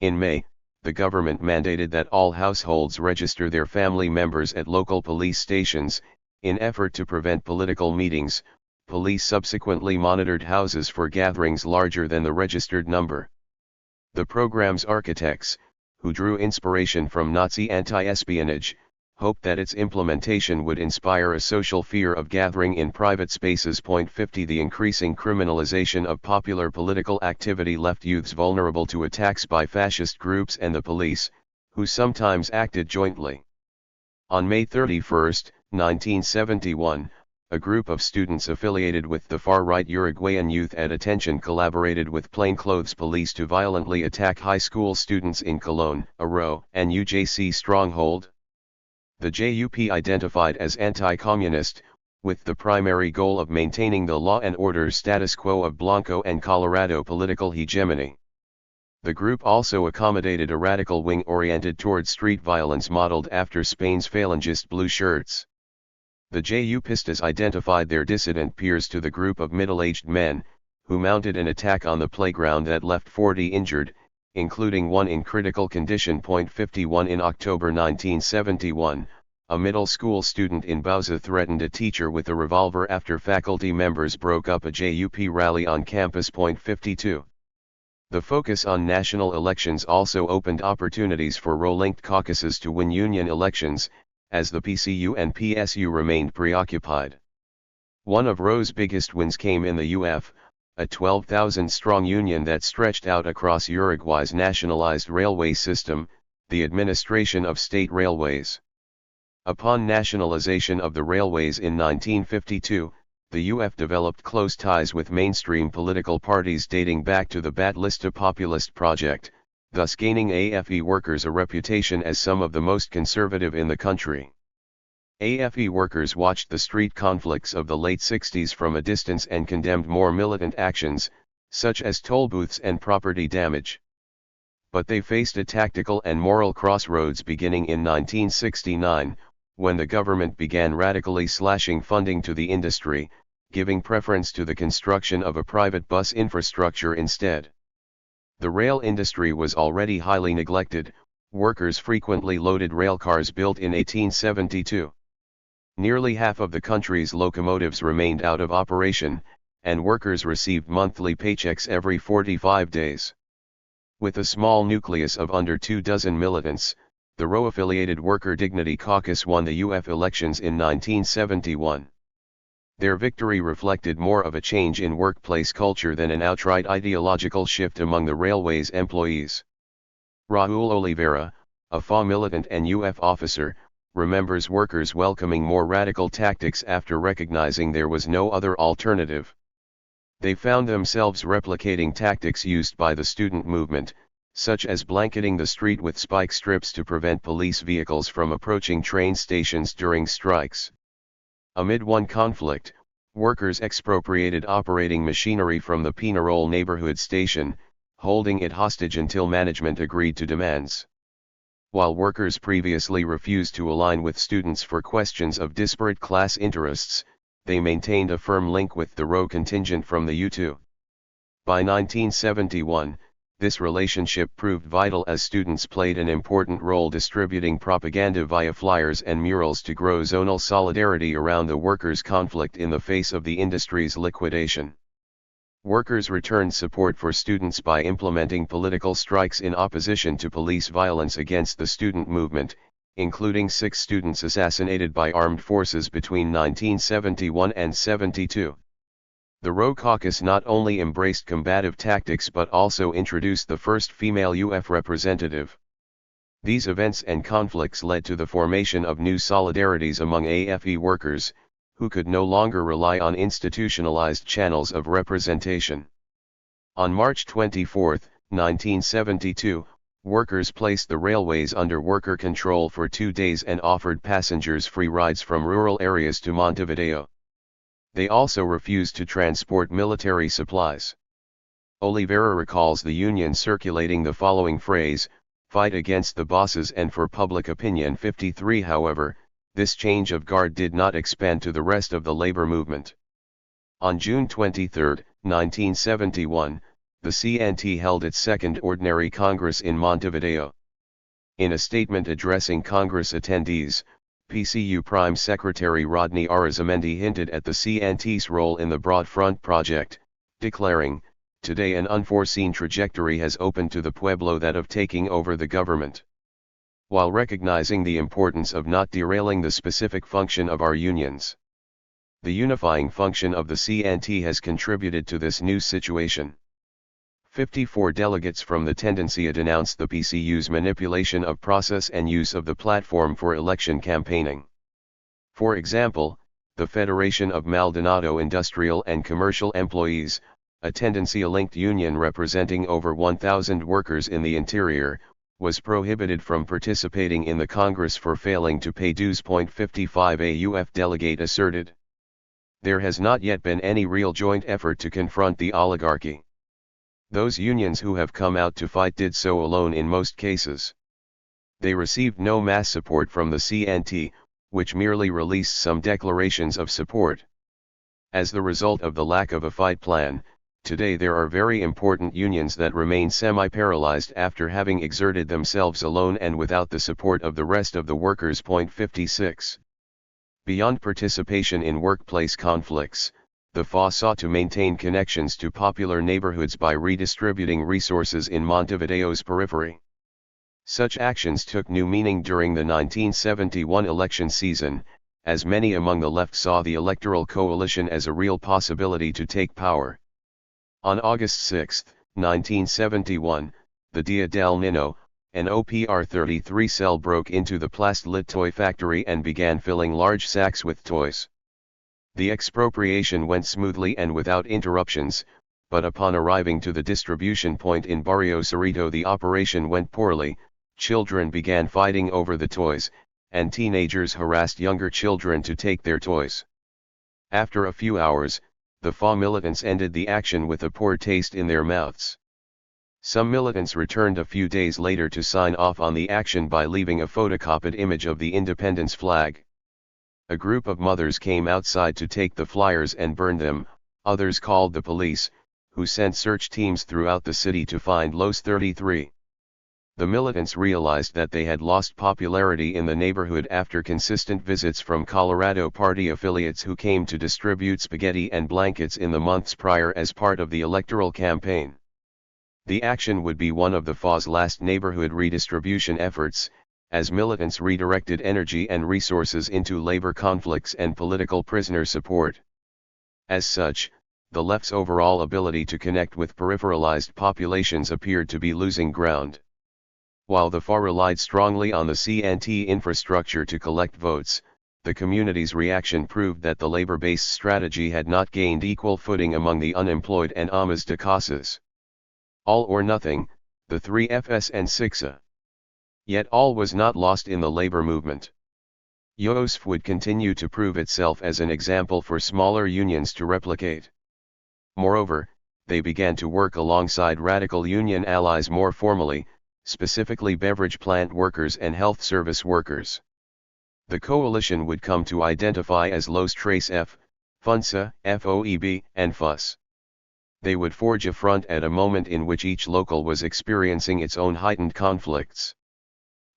In May, the government mandated that all households register their family members at local police stations. In effort to prevent political meetings, police subsequently monitored houses for gatherings larger than the registered number. The program's architects, who drew inspiration from Nazi anti-espionage, hoped that its implementation would inspire a social fear of gathering in private spaces. 50. The increasing criminalization of popular political activity left youths vulnerable to attacks by fascist groups and the police, who sometimes acted jointly. On May 31, 1971, a group of students affiliated with the far-right Uruguayan Youth at Attention collaborated with plainclothes police to violently attack high school students in Cologne, a RO and UJC stronghold. The JUP identified as anti-communist, with the primary goal of maintaining the law and order status quo of Blanco and Colorado political hegemony. The group also accommodated a radical wing oriented toward street violence modeled after Spain's Falangist blue shirts. The JUPistas identified their dissident peers to the group of middle-aged men, who mounted an attack on the playground that left 40 injured, including one in critical condition. 51. In October 1971, a middle school student in Bauza threatened a teacher with a revolver after faculty members broke up a JUP rally on campus. 52. The focus on national elections also opened opportunities for RO-linked caucuses to win union elections, as the PCU and PSU remained preoccupied. One of RO's biggest wins came in the UF, a 12,000-strong union that stretched out across Uruguay's nationalized railway system, the administration of state railways. Upon nationalization of the railways in 1952, the UF developed close ties with mainstream political parties dating back to the Batllista Populist project, thus gaining AFE workers a reputation as some of the most conservative in the country. AFE workers watched the street conflicts of the late 60s from a distance and condemned more militant actions, such as toll booths and property damage. But they faced a tactical and moral crossroads beginning in 1969, when the government began radically slashing funding to the industry, giving preference to the construction of a private bus infrastructure instead. The rail industry was already highly neglected. Workers frequently loaded railcars built in 1872. Nearly half of the country's locomotives remained out of operation, and workers received monthly paychecks every 45 days. With a small nucleus of under 2 dozen militants, the RO-affiliated Worker Dignity Caucus won the UF elections in 1971. Their victory reflected more of a change in workplace culture than an outright ideological shift among the railway's employees. Raul Oliveira, a FA militant and UF officer, remembers workers welcoming more radical tactics after recognizing there was no other alternative. They found themselves replicating tactics used by the student movement, such as blanketing the street with spike strips to prevent police vehicles from approaching train stations during strikes. Amid one conflict, workers expropriated operating machinery from the Penarol neighborhood station, holding it hostage until management agreed to demands. While workers previously refused to align with students for questions of disparate class interests, they maintained a firm link with the Row contingent from the U2. By 1971, this relationship proved vital as students played an important role distributing propaganda via flyers and murals to grow zonal solidarity around the workers' conflict in the face of the industry's liquidation. Workers returned support for students by implementing political strikes in opposition to police violence against the student movement, including 6 students assassinated by armed forces between 1971 and 72. The Row caucus not only embraced combative tactics but also introduced the first female UF representative. These events and conflicts led to the formation of new solidarities among AFE workers, who could no longer rely on institutionalized channels of representation. On March 24, 1972, workers placed the railways under worker control for 2 days and offered passengers free rides from rural areas to Montevideo. They also refused to transport military supplies. Oliveira recalls the union circulating the following phrase, "Fight against the bosses and for public opinion." 53. However, this change of guard did not expand to the rest of the labor movement. On June 23, 1971, the CNT held its second Ordinary Congress in Montevideo. In a statement addressing Congress attendees, PCU Prime Secretary Rodney Arizamendi hinted at the CNT's role in the Broad Front project, declaring, "Today an unforeseen trajectory has opened to the Pueblo, that of taking over the government." While recognizing the importance of not derailing the specific function of our unions, the unifying function of the CNT has contributed to this new situation. 54 delegates from the Tendencia denounced the PCU's manipulation of process and use of the platform for election campaigning. For example, the Federation of Maldonado Industrial and Commercial Employees, a Tendencia-linked union representing over 1,000 workers in the interior, was prohibited from participating in the Congress for failing to pay dues. 55 A UF delegate asserted. There has not yet been any real joint effort to confront the oligarchy. Those unions who have come out to fight did so alone in most cases. They received no mass support from the CNT, which merely released some declarations of support. As the result of the lack of a fight plan, today there are very important unions that remain semi-paralyzed after having exerted themselves alone and without the support of the rest of the workers. 56. Beyond participation in workplace conflicts, the FA sought to maintain connections to popular neighborhoods by redistributing resources in Montevideo's periphery. Such actions took new meaning during the 1971 election season, as many among the left saw the electoral coalition as a real possibility to take power. On August 6, 1971, the Dia del Niño, an OPR 33 cell broke into the Plastlit toy factory and began filling large sacks with toys. The expropriation went smoothly and without interruptions, but upon arriving to the distribution point in Barrio Cerrito the operation went poorly. Children began fighting over the toys, and teenagers harassed younger children to take their toys. After a few hours, the FA militants ended the action with a poor taste in their mouths. Some militants returned a few days later to sign off on the action by leaving a photocopied image of the independence flag. A group of mothers came outside to take the flyers and burn them. Others called the police, who sent search teams throughout the city to find Los 33. The militants realized that they had lost popularity in the neighborhood after consistent visits from Colorado Party affiliates who came to distribute spaghetti and blankets in the months prior as part of the electoral campaign. The action would be one of the FA's last neighborhood redistribution efforts, as militants redirected energy and resources into labor conflicts and political prisoner support. As such, the left's overall ability to connect with peripheralized populations appeared to be losing ground. While the far relied strongly on the CNT infrastructure to collect votes, the community's reaction proved that the labor-based strategy had not gained equal footing among the unemployed and amas de casas. All or nothing, the 3Fs and 6A. Yet all was not lost in the labor movement. UOSF would continue to prove itself as an example for smaller unions to replicate. Moreover, they began to work alongside radical union allies more formally, specifically beverage plant workers and health service workers. The coalition would come to identify as Los Tres F, FUNSA, FOEB, and FUS. They would forge a front at a moment in which each local was experiencing its own heightened conflicts.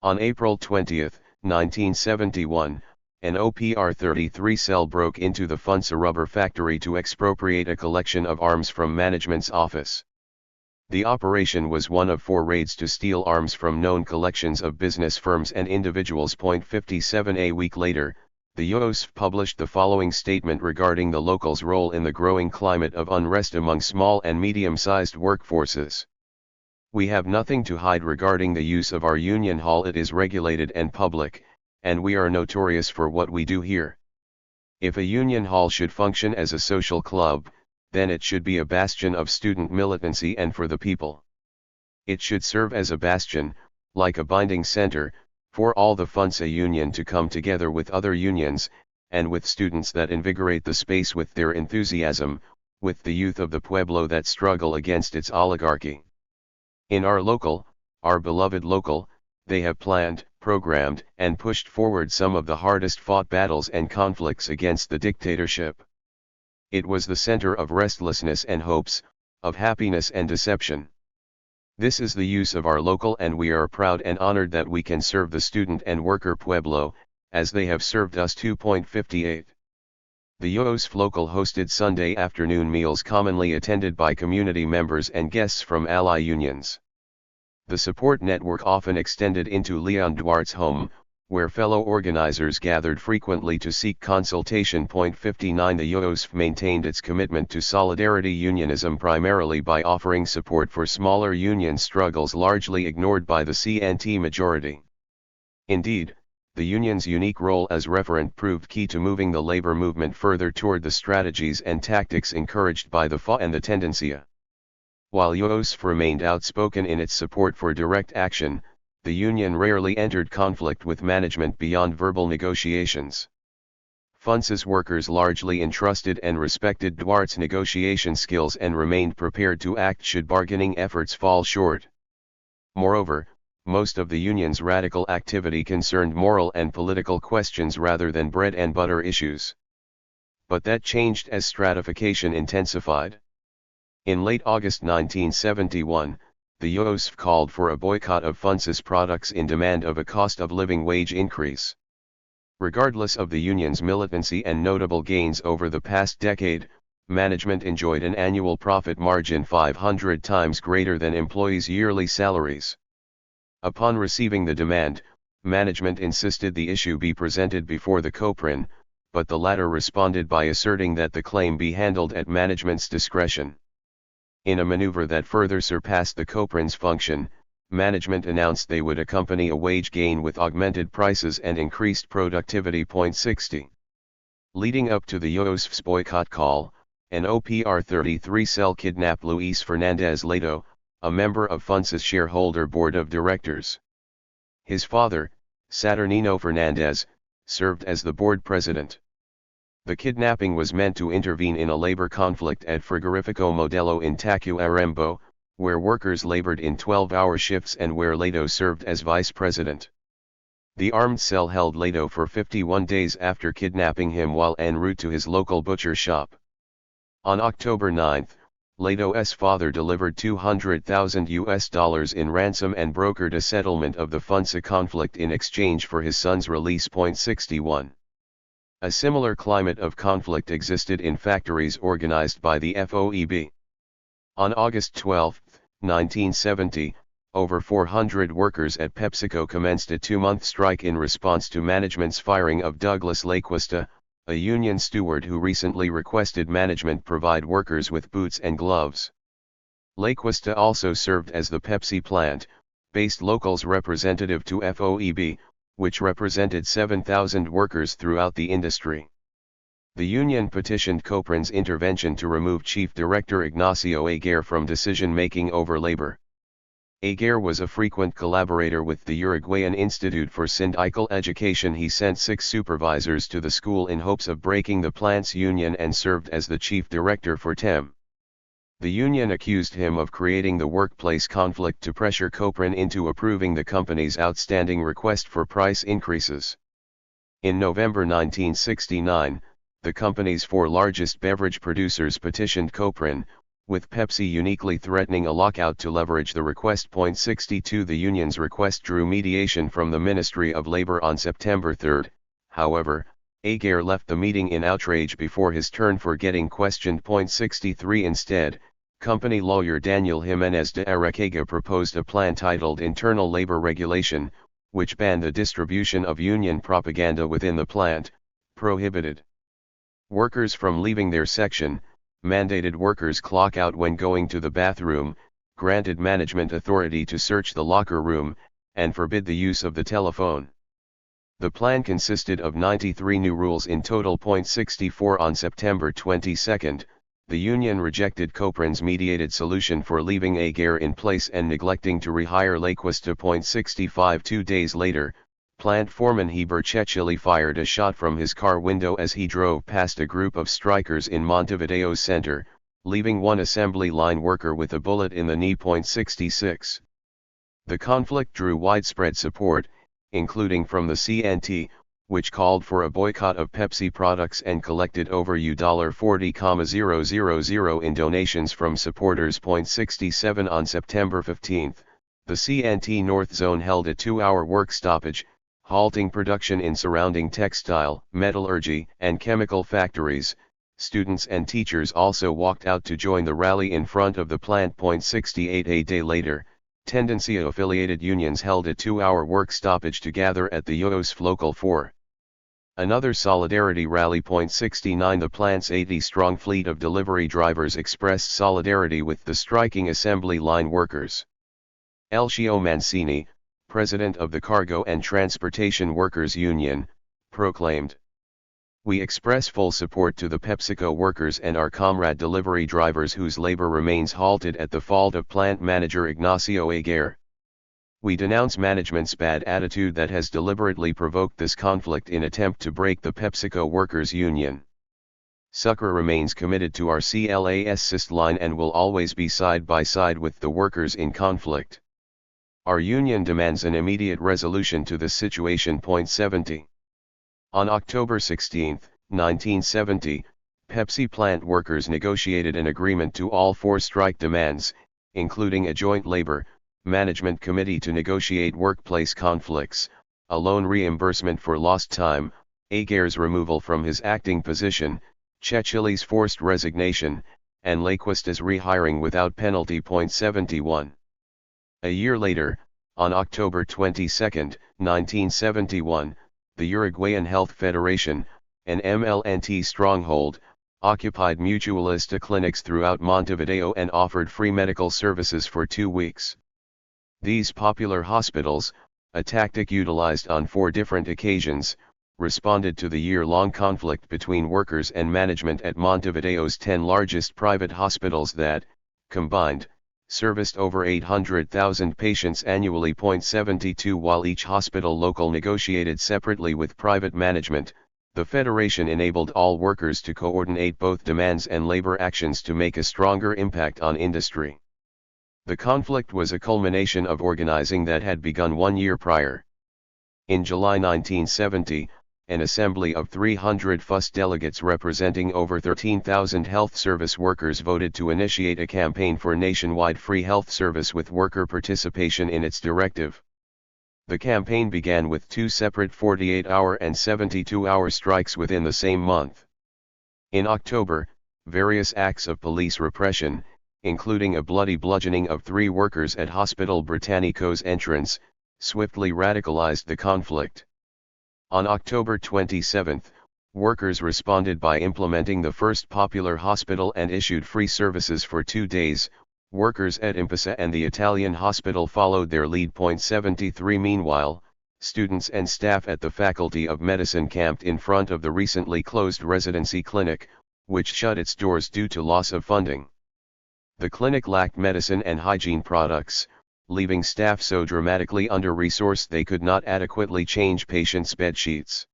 On April 20, 1971, an OPR-33 cell broke into the FUNSA rubber factory to expropriate a collection of arms from management's office. The operation was one of 4 raids to steal arms from known collections of business firms and individuals. 57 A week later, the UOSF published the following statement regarding the locals' role in the growing climate of unrest among small and medium-sized workforces. We have nothing to hide regarding the use of our union hall. It is regulated and public, and we are notorious for what we do here. If a union hall should function as a social club, then it should be a bastion of student militancy and for the people. It should serve as a bastion, like a binding center, for all the FUNSA union to come together with other unions, and with students that invigorate the space with their enthusiasm, with the youth of the pueblo that struggle against its oligarchy. In our local, our beloved local, they have planned, programmed, and pushed forward some of the hardest fought battles and conflicts against the dictatorship. It was the center of restlessness and hopes, of happiness and deception. This is the use of our local, and we are proud and honored that we can serve the student and worker pueblo, as they have served us. 2.58. The UOSF local hosted Sunday afternoon meals commonly attended by community members and guests from ally unions. The support network often extended into Leon Duarte's home, where fellow organizers gathered frequently to seek consultation. 59 The UOSF maintained its commitment to solidarity unionism primarily by offering support for smaller union struggles largely ignored by the CNT majority. Indeed, the union's unique role as referent proved key to moving the labor movement further toward the strategies and tactics encouraged by the FA and the Tendencia. While UOSF remained outspoken in its support for direct action, the union rarely entered conflict with management beyond verbal negotiations. FUNSA's workers largely entrusted and respected Duarte's negotiation skills and remained prepared to act should bargaining efforts fall short. Moreover, most of the union's radical activity concerned moral and political questions rather than bread and butter issues. But that changed as stratification intensified. In late August 1971, the UOSF called for a boycott of FUNSA's products in demand of a cost of living wage increase. Regardless of the union's militancy and notable gains over the past decade, management enjoyed an annual profit margin 500 times greater than employees' yearly salaries. Upon receiving the demand, management insisted the issue be presented before the COPRIN, but the latter responded by asserting that the claim be handled at management's discretion. In a maneuver that further surpassed the COPRIN's function, management announced they would accompany a wage gain with augmented prices and increased productivity. 60. Leading up to the UOSF's boycott call, an OPR-33 cell kidnapped Luis Fernandez Ledo, a member of FUNSA's shareholder board of directors. His father, Saturnino Fernandez, served as the board president. The kidnapping was meant to intervene in a labor conflict at Frigorifico Modelo in Tacuarembó, where workers labored in 12-hour shifts and where Ledo served as vice president. The armed cell held Ledo for 51 days after kidnapping him while en route to his local butcher shop. On October 9, Ledo's father delivered $200,000 in ransom and brokered a settlement of the FUNSA conflict in exchange for his son's release. 61. A similar climate of conflict existed in factories organized by the FOEB. On August 12, 1970, over 400 workers at PepsiCo commenced a 2-month strike in response to management's firing of Douglas Lacuesta, a union steward who recently requested management provide workers with boots and gloves. Laquista also served as the Pepsi plant-based locals representative to FOEB, which represented 7,000 workers throughout the industry. The union petitioned Coprin's intervention to remove Chief Director Ignacio Aguirre from decision-making over labor. Aguirre was a frequent collaborator with the Uruguayan Institute for Syndical Education. He sent 6 supervisors to the school in hopes of breaking the plant's union and served as the chief director for TEM. The union accused him of creating the workplace conflict to pressure Coprin into approving the company's outstanding request for price increases. In November 1969, the company's 4 largest beverage producers petitioned Coprin, with Pepsi uniquely threatening a lockout to leverage the request. 62 The union's request drew mediation from the Ministry of Labor on September 3. However, Aguirre left the meeting in outrage before his turn for getting questioned. 63 Instead, company lawyer Daniel Jimenez de Arequega proposed a plan titled Internal Labor Regulation, which banned the distribution of union propaganda within the plant, prohibited workers from leaving their section, mandated workers clock out when going to the bathroom, granted management authority to search the locker room, and forbid the use of the telephone. The plan consisted of 93 new rules in total. 64 On September 22, the union rejected Coprin's mediated solution for leaving Aguirre in place and neglecting to rehire Laquista. 65 2 days later, plant foreman Heber Cecchilli fired a shot from his car window as he drove past a group of strikers in Montevideo's center, leaving one assembly line worker with a bullet in the knee. 66. The conflict drew widespread support, including from the CNT, which called for a boycott of Pepsi products and collected over $40,000 in donations from supporters. 67 On September 15, the CNT North Zone held a 2-hour work stoppage, halting production in surrounding textile, metallurgy, and chemical factories. Students and teachers also walked out to join the rally in front of the plant. 68 A day later, Tendencia-affiliated unions held a 2-hour work stoppage to gather at the UOSF Local 4. Another solidarity rally. 69 The plant's 80-strong fleet of delivery drivers expressed solidarity with the striking assembly line workers. Elcio Mancini, president of the Cargo and Transportation Workers Union, proclaimed, "We express full support to the PepsiCo workers and our comrade delivery drivers whose labor remains halted at the fault of plant manager Ignacio Aguirre. We denounce management's bad attitude that has deliberately provoked this conflict in attempt to break the PepsiCo Workers Union. Sucre remains committed to our CLAS line and will always be side by side with the workers in conflict. Our union demands an immediate resolution to this situation." 70. On October 16, 1970, Pepsi plant workers negotiated an agreement to all 4 strike demands, including a joint labor management committee to negotiate workplace conflicts, a loan reimbursement for lost time, Aguirre's removal from his acting position, Cecchilli's forced resignation, and Laquista's rehiring without penalty. 71. A year later, on October 22, 1971, the Uruguayan Health Federation, an MLNT stronghold, occupied mutualista clinics throughout Montevideo and offered free medical services for 2 weeks. These popular hospitals, a tactic utilized on 4 different occasions, responded to the year-long conflict between workers and management at Montevideo's 10 largest private hospitals that, combined, serviced over 800,000 patients annually. 72 While each hospital local negotiated separately with private management, the Federation enabled all workers to coordinate both demands and labor actions to make a stronger impact on industry. The conflict was a culmination of organizing that had begun 1 year prior. In July 1970, an assembly of 300 FUS delegates representing over 13,000 health service workers voted to initiate a campaign for nationwide free health service with worker participation in its directive. The campaign began with 2 separate 48-hour and 72-hour strikes within the same month. In October, various acts of police repression, including a bloody bludgeoning of 3 workers at Hospital Britannico's entrance, swiftly radicalized the conflict. On October 27, Workers responded by implementing the first popular hospital and issued free services for 2 days. Workers at Impasa and the Italian hospital followed their lead. 73 Meanwhile, students and staff at the Faculty of Medicine camped in front of the recently closed residency clinic, which shut its doors due to loss of funding. The clinic lacked medicine and hygiene products, leaving staff so dramatically under-resourced they could not adequately change patients' bed sheets.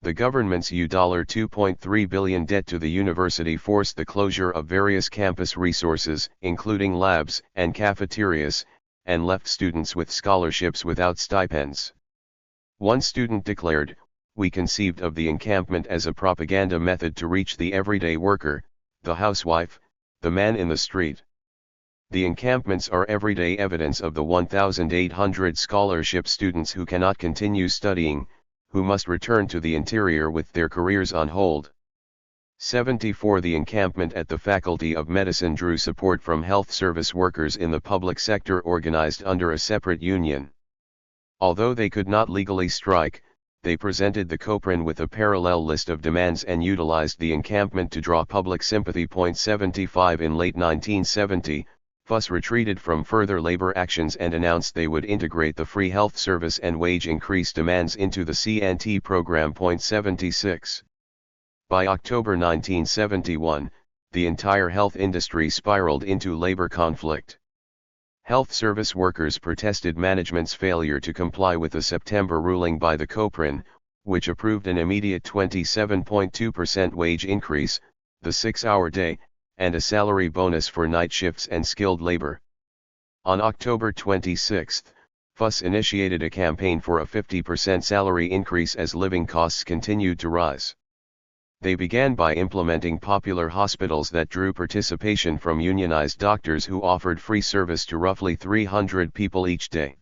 The government's $2.3 billion debt to the university forced the closure of various campus resources, including labs and cafeterias, and left students with scholarships without stipends. One student declared, "We conceived of the encampment as a propaganda method to reach the everyday worker, the housewife, the man in the street. The encampments are everyday evidence of the 1,800 scholarship students who cannot continue studying, who must return to the interior with their careers on hold." 74 The encampment at the Faculty of Medicine drew support from health service workers in the public sector organized under a separate union. Although they could not legally strike, they presented the Coprin with a parallel list of demands and utilized the encampment to draw public sympathy. 75 In late 1970, FUS retreated from further labor actions and announced they would integrate the free health service and wage increase demands into the CNT program. 76 By October 1971, the entire health industry spiraled into labor conflict. Health service workers protested management's failure to comply with the September ruling by the Coprin, which approved an immediate 27.2% wage increase, the 6-hour day, and a salary bonus for night shifts and skilled labor. On October 26, FUS initiated a campaign for a 50% salary increase as living costs continued to rise. They began by implementing popular hospitals that drew participation from unionized doctors who offered free service to roughly 300 people each day.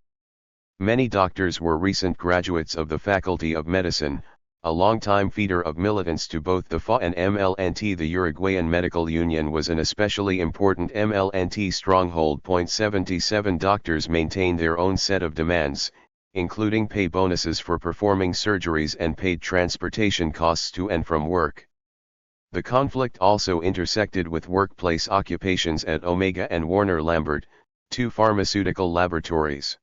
Many doctors were recent graduates of the Faculty of Medicine, a longtime feeder of militants to both the FA and MLNT. The Uruguayan Medical Union was an especially important MLNT stronghold. 77 Doctors maintained their own set of demands, including pay bonuses for performing surgeries and paid transportation costs to and from work. The conflict also intersected with workplace occupations at Omega and Warner Lambert, two pharmaceutical laboratories.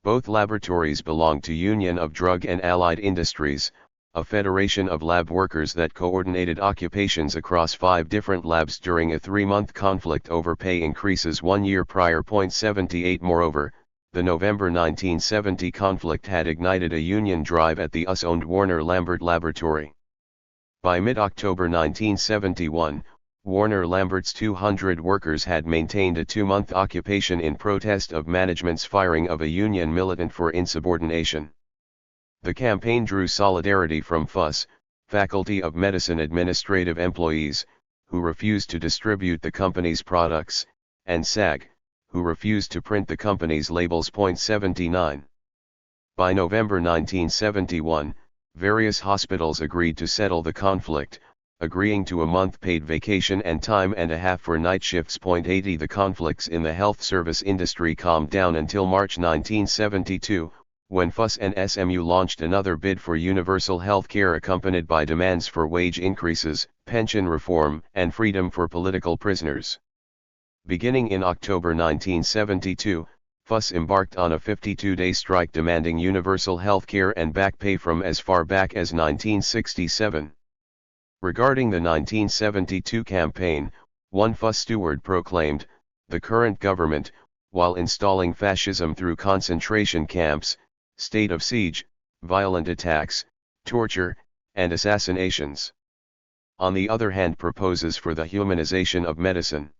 Both laboratories belonged to Union of Drug and Allied Industries, a federation of lab workers that coordinated occupations across 5 different labs during a 3-month conflict over pay increases 1 year prior. 78 Moreover, the November 1970 conflict had ignited a union drive at the US-owned Warner Lambert laboratory. By mid-October 1971, Warner Lambert's 200 workers had maintained a 2-month occupation in protest of management's firing of a union militant for insubordination. The campaign drew solidarity from FUS, Faculty of Medicine administrative employees, who refused to distribute the company's products, and SAG, who refused to print the company's labels. 79 By November 1971, various hospitals agreed to settle the conflict, agreeing to a month paid vacation and time and a half for night shifts. 80 The conflicts in the health service industry calmed down until March 1972, when FUS and SMU launched another bid for universal health care accompanied by demands for wage increases, pension reform, and freedom for political prisoners. Beginning in October 1972, FUS embarked on a 52-day strike demanding universal health care and back pay from as far back as 1967. Regarding the 1972 campaign, one FUS steward proclaimed, "The current government, while installing fascism through concentration camps, state of siege, violent attacks, torture, and assassinations, on the other hand proposes for the humanization of medicine.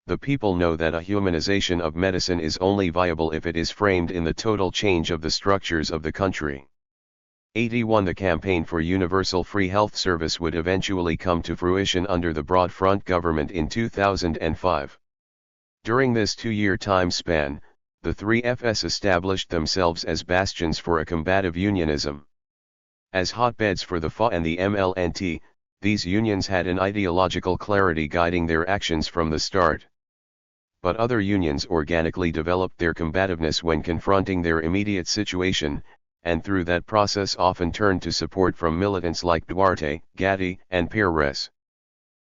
The people know that a humanization of medicine is only viable if it is framed in the total change of the structures of the country." 81 The campaign for universal free health service would eventually come to fruition under the Broad Front government in 2005. During this 2-year time span, the three FS established themselves as bastions for a combative unionism. As hotbeds for the FA and the MLNT, these unions had an ideological clarity guiding their actions from the start. But other unions organically developed their combativeness when confronting their immediate situation, and through that process often turned to support from militants like Duarte, Gatti, and Pérez.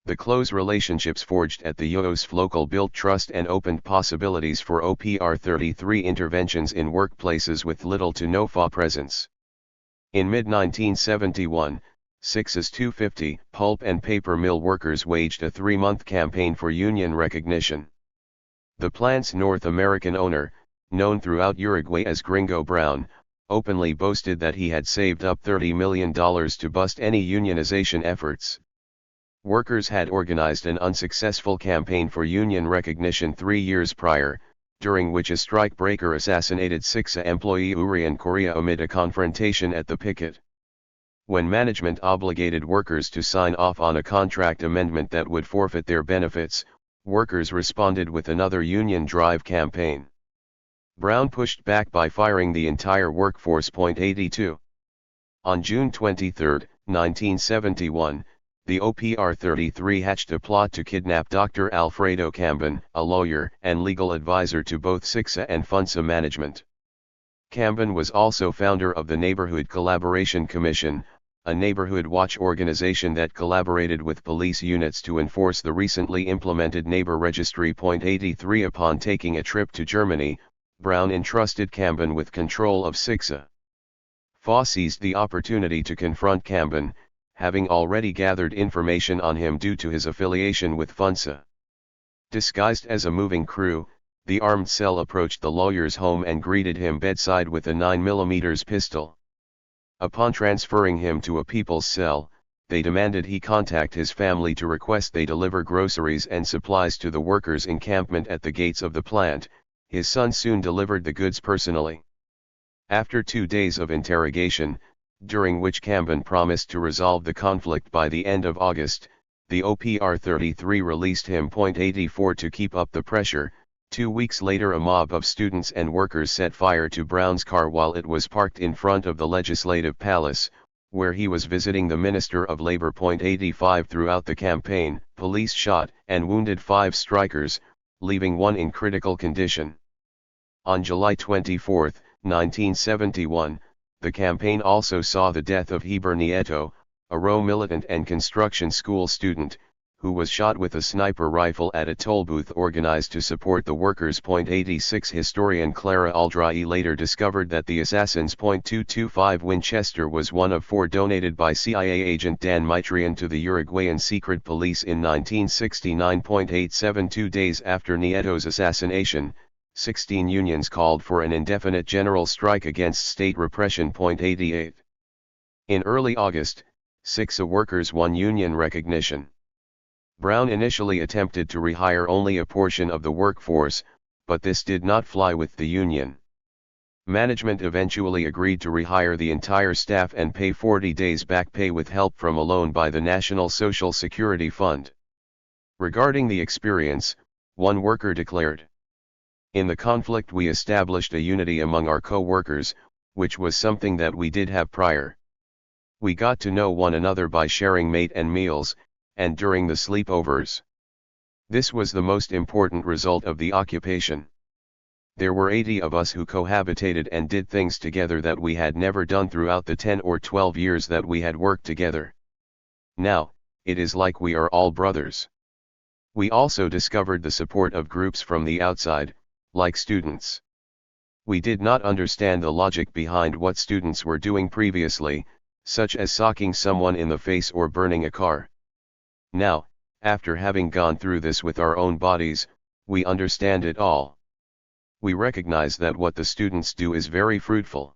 The close relationships forged at the UOSF local built trust and opened possibilities for OPR 33 interventions in workplaces with little to no FA presence. In mid-1971, 6's 250 pulp and paper mill workers waged a 3-month campaign for union recognition. The plant's North American owner, known throughout Uruguay as Gringo Brown, openly boasted that he had saved up $30 million to bust any unionization efforts. Workers had organized an unsuccessful campaign for union recognition 3 years prior, during which a strikebreaker assassinated 6A employee Urian Correa amid a confrontation at the picket. When management obligated workers to sign off on a contract amendment that would forfeit their benefits, workers responded with another union drive campaign. Brown pushed back by firing the entire workforce. 82. On June 23, 1971, the OPR 33 hatched a plot to kidnap Dr. Alfredo Cambon, a lawyer and legal advisor to both 6A and FUNSA management. Cambon was also founder of the Neighborhood Collaboration Commission, a neighborhood watch organization that collaborated with police units to enforce the recently implemented neighbor registry. 83. Upon taking a trip to Germany, Brown entrusted Cambon with control of 6A. FA seized the opportunity to confront Cambon, having already gathered information on him due to his affiliation with FUNSA. Disguised as a moving crew, the armed cell approached the lawyer's home and greeted him bedside with a 9mm pistol. Upon transferring him to a people's cell, they demanded he contact his family to request they deliver groceries and supplies to the workers' encampment at the gates of the plant. His son soon delivered the goods personally. After 2 days of interrogation, during which Cambon promised to resolve the conflict by the end of August, the OPR 33 released him. 84. To keep up the pressure, 2 weeks later a mob of students and workers set fire to Brown's car while it was parked in front of the Legislative Palace, where he was visiting the Minister of Labor. 85. Throughout the campaign, police shot and wounded 5 strikers, leaving 1 in critical condition. On July 24, 1971, the campaign also saw the death of Heber Nieto, a Rho militant and construction school student, who was shot with a sniper rifle at a toll booth organized to support the workers. 86. Historian Clara Aldrai later discovered that the assassin's .225 Winchester was one of 4 donated by CIA agent Dan Mitrian to the Uruguayan secret police in 1969. 87. 2 days after Nieto's assassination, 16 unions called for an indefinite general strike against state repression. 88. In early August, 6A workers won union recognition. Brown initially attempted to rehire only a portion of the workforce, but this did not fly with the union. Management eventually agreed to rehire the entire staff and pay 40 days back pay with help from a loan by the National Social Security Fund. Regarding the experience, one worker declared, "In the conflict we established a unity among our co-workers, which was something that we did have prior. We got to know one another by sharing mate and meals, and during the sleepovers. This was the most important result of the occupation. There were 80 of us who cohabitated and did things together that we had never done throughout the 10 or 12 years that we had worked together. Now, it is like we are all brothers. We also discovered the support of groups from the outside, like students. We did not understand the logic behind what students were doing previously, such as socking someone in the face or burning a car. Now, after having gone through this with our own bodies, we understand it all. We recognize that what the students do is very fruitful.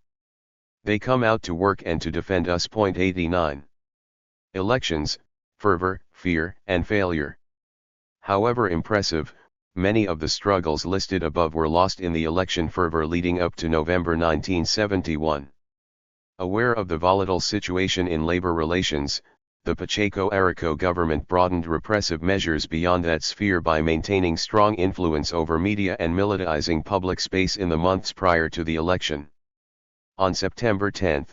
They come out to work and to defend us. 89. Elections, fervor, fear, and failure. However impressive, many of the struggles listed above were lost in the election fervor leading up to November 1971. Aware of the volatile situation in labor relations, the Pacheco Araújo government broadened repressive measures beyond that sphere by maintaining strong influence over media and militarizing public space in the months prior to the election. On September 10,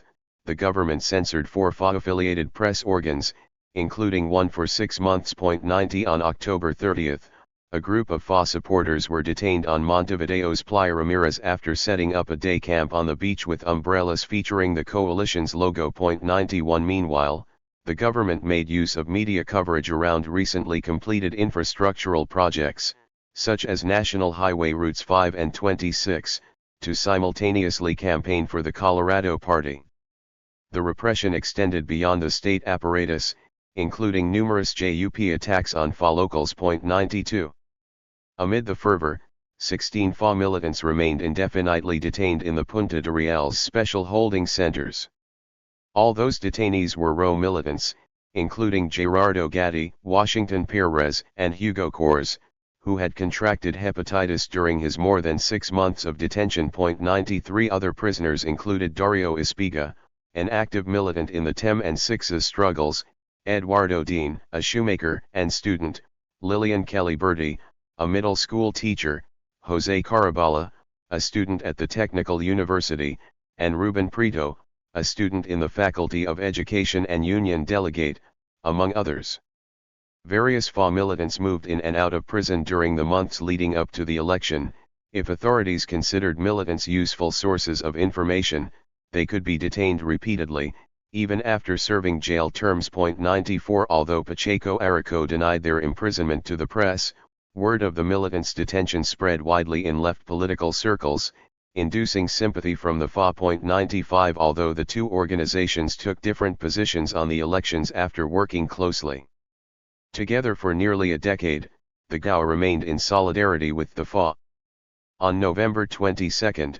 the government censored 4 FA-affiliated press organs, including one for 6 months. 90. On October 30, a group of FA supporters were detained on Montevideo's Playa Ramirez after setting up a day camp on the beach with umbrellas featuring the coalition's logo. 91 Meanwhile, the government made use of media coverage around recently completed infrastructural projects, such as National Highway Routes 5 and 26, to simultaneously campaign for the Colorado Party. The repression extended beyond the state apparatus, including numerous JUP attacks on FA locals. 92. Amid the fervor, 16 FA militants remained indefinitely detained in the Punta de Reales special holding centers. All those detainees were RO militants, including Gerardo Gatti, Washington Perez, and Hugo Cors, who had contracted hepatitis during his more than 6 months of detention. 93 Other prisoners included Dario Espiga, an active militant in the TEM and Sixes struggles, Eduardo Dean, a shoemaker and student, Lillian Kelly Berti, a middle school teacher, Jose Carabala, a student at the Technical University, and Ruben Prieto, a student in the Faculty of Education and Union Delegate, among others. Various FA militants moved in and out of prison during the months leading up to the election. If authorities considered militants useful sources of information, they could be detained repeatedly, even after serving jail terms. 94 Although Pacheco Arico denied their imprisonment to the press, word of the militants' detention spread widely in left political circles, inducing sympathy from the FA. 95 Although the two organizations took different positions on the elections after working closely together for nearly a decade, the GAO remained in solidarity with the FA. On November 22,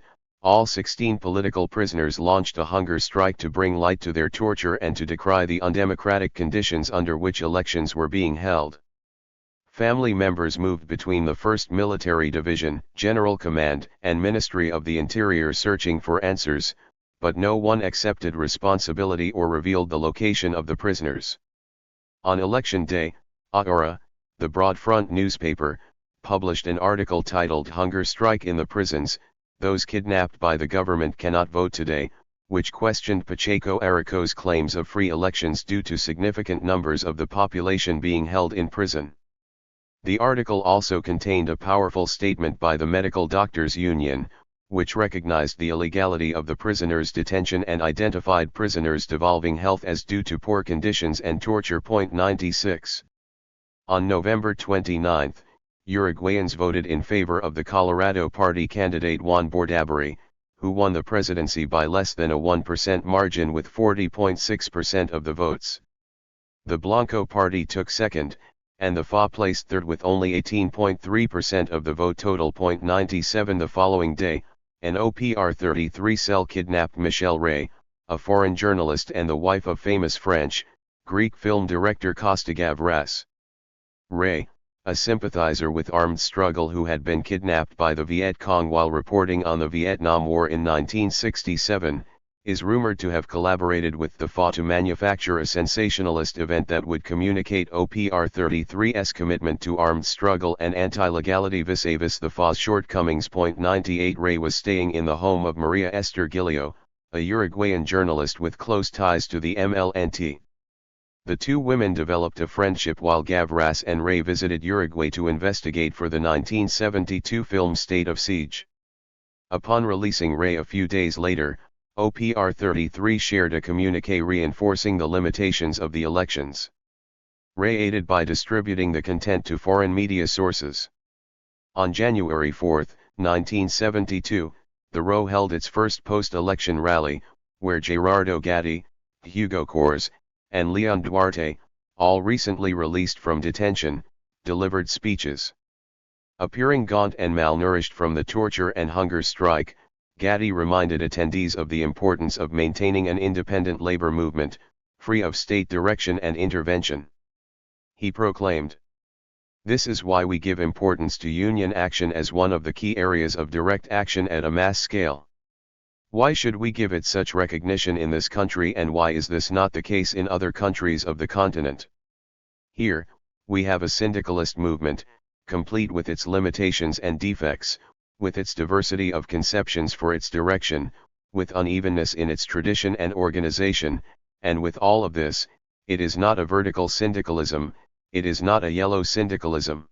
all 16 political prisoners launched a hunger strike to bring light to their torture and to decry the undemocratic conditions under which elections were being held. Family members moved between the 1st Military Division, General Command, and Ministry of the Interior searching for answers, but no one accepted responsibility or revealed the location of the prisoners. On election day, Ahora, the Broad Front newspaper, published an article titled "Hunger Strike in the Prisons, Those Kidnapped by the Government Cannot Vote Today," which questioned Pacheco Arico's claims of free elections due to significant numbers of the population being held in prison. The article also contained a powerful statement by the Medical Doctors Union, which recognized the illegality of the prisoners' detention and identified prisoners' devolving health as due to poor conditions and torture. 96. On November 29, Uruguayans voted in favor of the Colorado Party candidate Juan Bordaberry, who won the presidency by less than a 1% margin with 40.6% of the votes. The Blanco Party took second, and the FA placed third with only 18.3% of the vote total. 97 The following day, an OPR 33 cell kidnapped Michelle Ray, a foreign journalist and the wife of famous French, Greek film director Costa Gavras. Ray, a sympathizer with armed struggle who had been kidnapped by the Viet Cong while reporting on the Vietnam War in 1967, is rumored to have collaborated with the FA to manufacture a sensationalist event that would communicate OPR 33's commitment to armed struggle and anti-legality vis-a-vis the FA's shortcomings. 98 Ray was staying in the home of Maria Esther Gilio, a Uruguayan journalist with close ties to the MLNT. The two women developed a friendship while Gavras and Ray visited Uruguay to investigate for the 1972 film State of Siege. Upon releasing Ray a few days later, OPR 33 shared a communiqué reinforcing the limitations of the elections. Ray aided by distributing the content to foreign media sources. On January 4, 1972, the RO held its first post-election rally, where Gerardo Gatti, Hugo Cors, and Leon Duarte, all recently released from detention, delivered speeches. Appearing gaunt and malnourished from the torture and hunger strike, Gatti reminded attendees of the importance of maintaining an independent labor movement, free of state direction and intervention. He proclaimed, "This is why we give importance to union action as one of the key areas of direct action at a mass scale. Why should we give it such recognition in this country, and why is this not the case in other countries of the continent? Here, we have a syndicalist movement, complete with its limitations and defects, with its diversity of conceptions for its direction, with unevenness in its tradition and organization, and with all of this, it is not a vertical syndicalism, it is not a yellow syndicalism.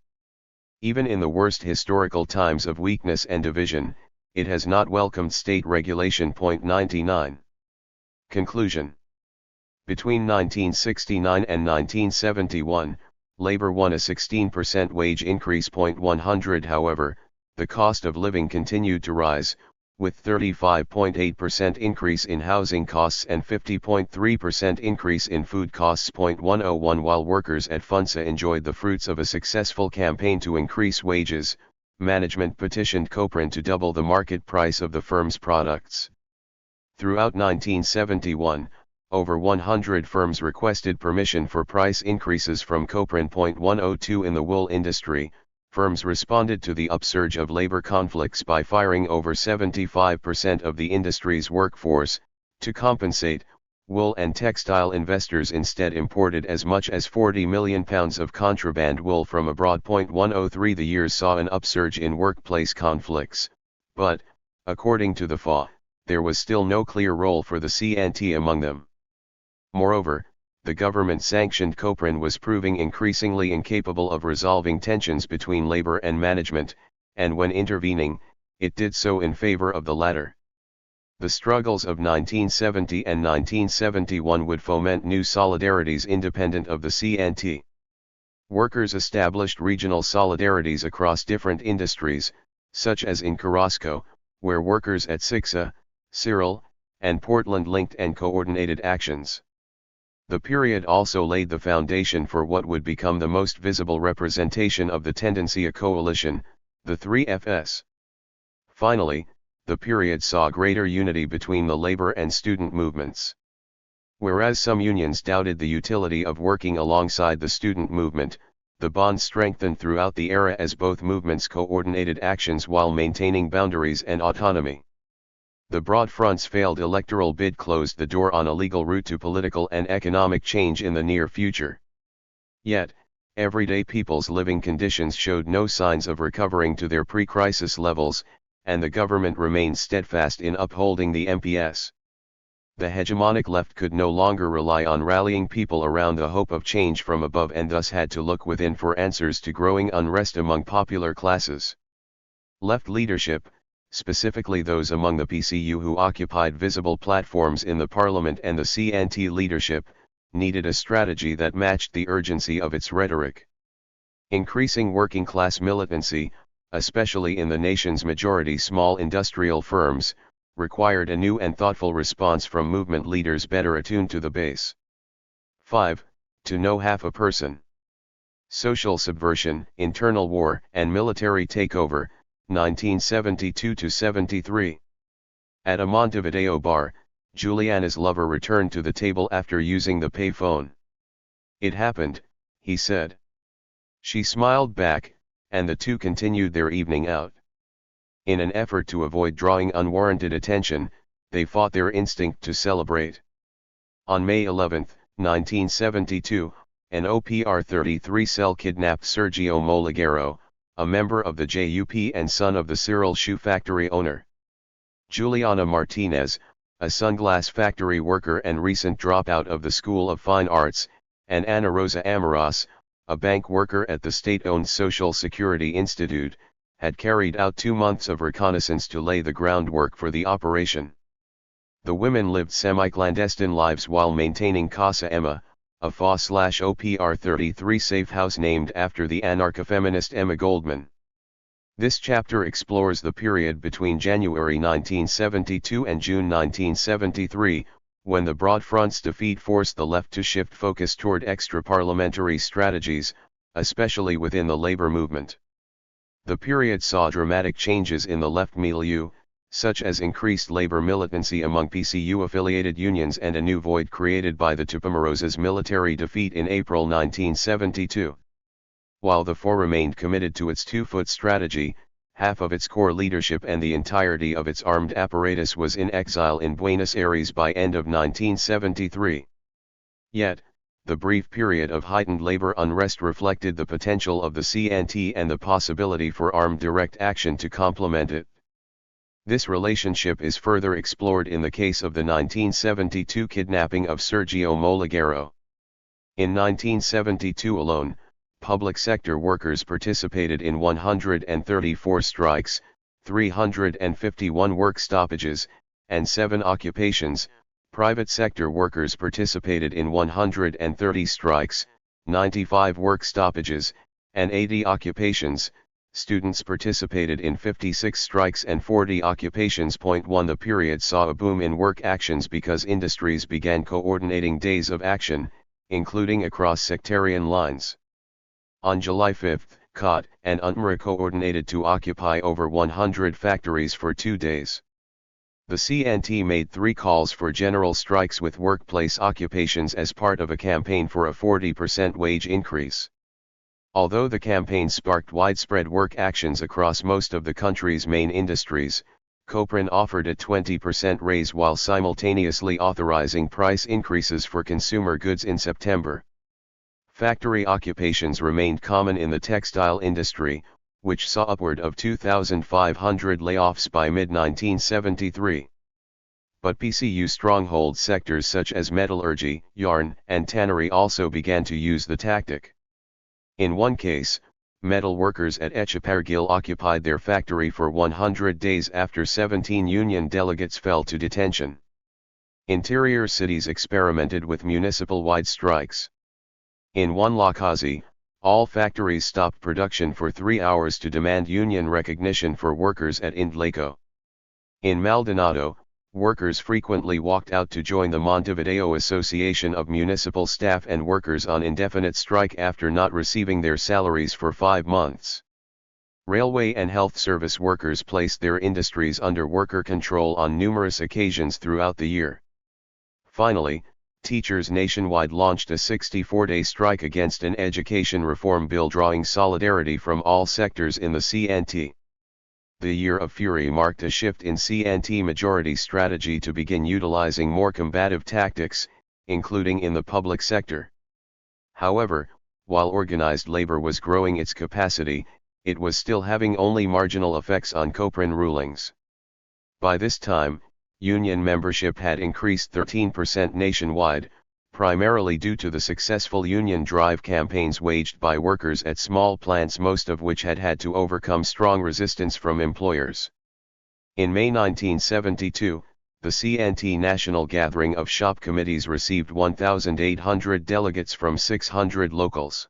Even in the worst historical times of weakness and division, it has not welcomed state regulation. 99. Conclusion. Between 1969 and 1971, labor won a 16% wage increase. 100. However, the cost of living continued to rise, with 35.8% increase in housing costs and 50.3% increase in food costs. 101. While workers at FUNSA enjoyed the fruits of a successful campaign to increase wages, management petitioned Coprin to double the market price of the firm's products. Throughout 1971, over 100 firms requested permission for price increases from Coprin. 102. In the wool industry, firms responded to the upsurge of labor conflicts by firing over 75% of the industry's workforce. To compensate, wool and textile investors instead imported as much as 40 million pounds of contraband wool from abroad. 103. The years saw an upsurge in workplace conflicts, but, according to the FA, there was still no clear role for the CNT among them. Moreover, the government-sanctioned Coprin was proving increasingly incapable of resolving tensions between labor and management, and when intervening, it did so in favor of the latter. The struggles of 1970 and 1971 would foment new solidarities independent of the CNT. Workers established regional solidarities across different industries, such as in Carrasco, where workers at Sixa, Cyril, and Portland linked and coordinated actions. The period also laid the foundation for what would become the most visible representation of the Tendencia coalition, the 3FS. Finally, the period saw greater unity between the labor and student movements. Whereas some unions doubted the utility of working alongside the student movement, the bond strengthened throughout the era as both movements coordinated actions while maintaining boundaries and autonomy. The broad front's failed electoral bid closed the door on a legal route to political and economic change in the near future. Yet, everyday people's living conditions showed no signs of recovering to their pre-crisis levels, and the government remained steadfast in upholding the MPS. The hegemonic left could no longer rely on rallying people around the hope of change from above and thus had to look within for answers to growing unrest among popular classes. Left leadership, specifically those among the PCU who occupied visible platforms in the parliament and the CNT leadership, needed a strategy that matched the urgency of its rhetoric. Increasing working-class militancy, especially in the nation's majority small industrial firms, required a new and thoughtful response from movement leaders better attuned to the base. 5. To know half a person. Social subversion, internal war, and military takeover, 1972-73. At a Montevideo bar, Juliana's lover returned to the table after using the payphone. "It happened," he said. She smiled back, and the two continued their evening out. In an effort to avoid drawing unwarranted attention, they fought their instinct to celebrate. On May 11, 1972, an OPR-33 cell kidnapped Sergio Moliguero, a member of the JUP and son of the Cyril shoe factory owner. Juliana Martinez, a sunglass factory worker and recent dropout of the School of Fine Arts, and Anaraiza Amaras, a bank worker at the state-owned Social Security Institute, had carried out 2 months of reconnaissance to lay the groundwork for the operation. The women lived semi-clandestine lives while maintaining Casa Emma, a FA/OPR-33 safe house named after the anarcho-feminist Emma Goldman. This chapter explores the period between January 1972 and June 1973, when the Broad Front's defeat forced the left to shift focus toward extra-parliamentary strategies, especially within the labor movement. The period saw dramatic changes in the left milieu, such as increased labor militancy among PCU-affiliated unions and a new void created by the Tupamarosa's military defeat in April 1972. While the FOR remained committed to its two-foot strategy, half of its core leadership and the entirety of its armed apparatus was in exile in Buenos Aires by end of 1973. Yet, the brief period of heightened labor unrest reflected the potential of the CNT and the possibility for armed direct action to complement it. This relationship is further explored in the case of the 1972 kidnapping of Sergio Moliguero. In 1972 alone, Public sector workers participated in 134 strikes, 351 work stoppages, and 7 occupations. Private sector workers participated in 130 strikes, 95 work stoppages, and 80 occupations. Students participated in 56 strikes and 40 occupations. 1. The period saw a boom in work actions because industries began coordinating days of action, including across sectarian lines. On July 5, COT and UNMRA coordinated to occupy over 100 factories for 2 days. The CNT made 3 calls for general strikes with workplace occupations as part of a campaign for a 40% wage increase. Although the campaign sparked widespread work actions across most of the country's main industries, Copran offered a 20% raise while simultaneously authorizing price increases for consumer goods in September. Factory occupations remained common in the textile industry, which saw upward of 2,500 layoffs by mid-1973. But PCU stronghold sectors such as metallurgy, yarn, and tannery also began to use the tactic. In one case, metal workers at Echepargil occupied their factory for 100 days after 17 union delegates fell to detention. Interior cities experimented with municipal-wide strikes. In one Lakazi, all factories stopped production for 3 hours to demand union recognition for workers at Indleco. In Maldonado, workers frequently walked out to join the Montevideo Association of Municipal Staff and Workers on indefinite strike after not receiving their salaries for 5 months. Railway and health service workers placed their industries under worker control on numerous occasions throughout the year. Finally, teachers nationwide launched a 64-day strike against an education reform bill drawing solidarity from all sectors in the CNT. The Year of Fury marked a shift in CNT majority strategy to begin utilizing more combative tactics, including in the public sector. However, while organized labor was growing its capacity, it was still having only marginal effects on Copran rulings. By this time, union membership had increased 13% nationwide, primarily due to the successful union drive campaigns waged by workers at small plants, most of which had to overcome strong resistance from employers. In May 1972, the CNT National Gathering of Shop Committees received 1,800 delegates from 600 locals.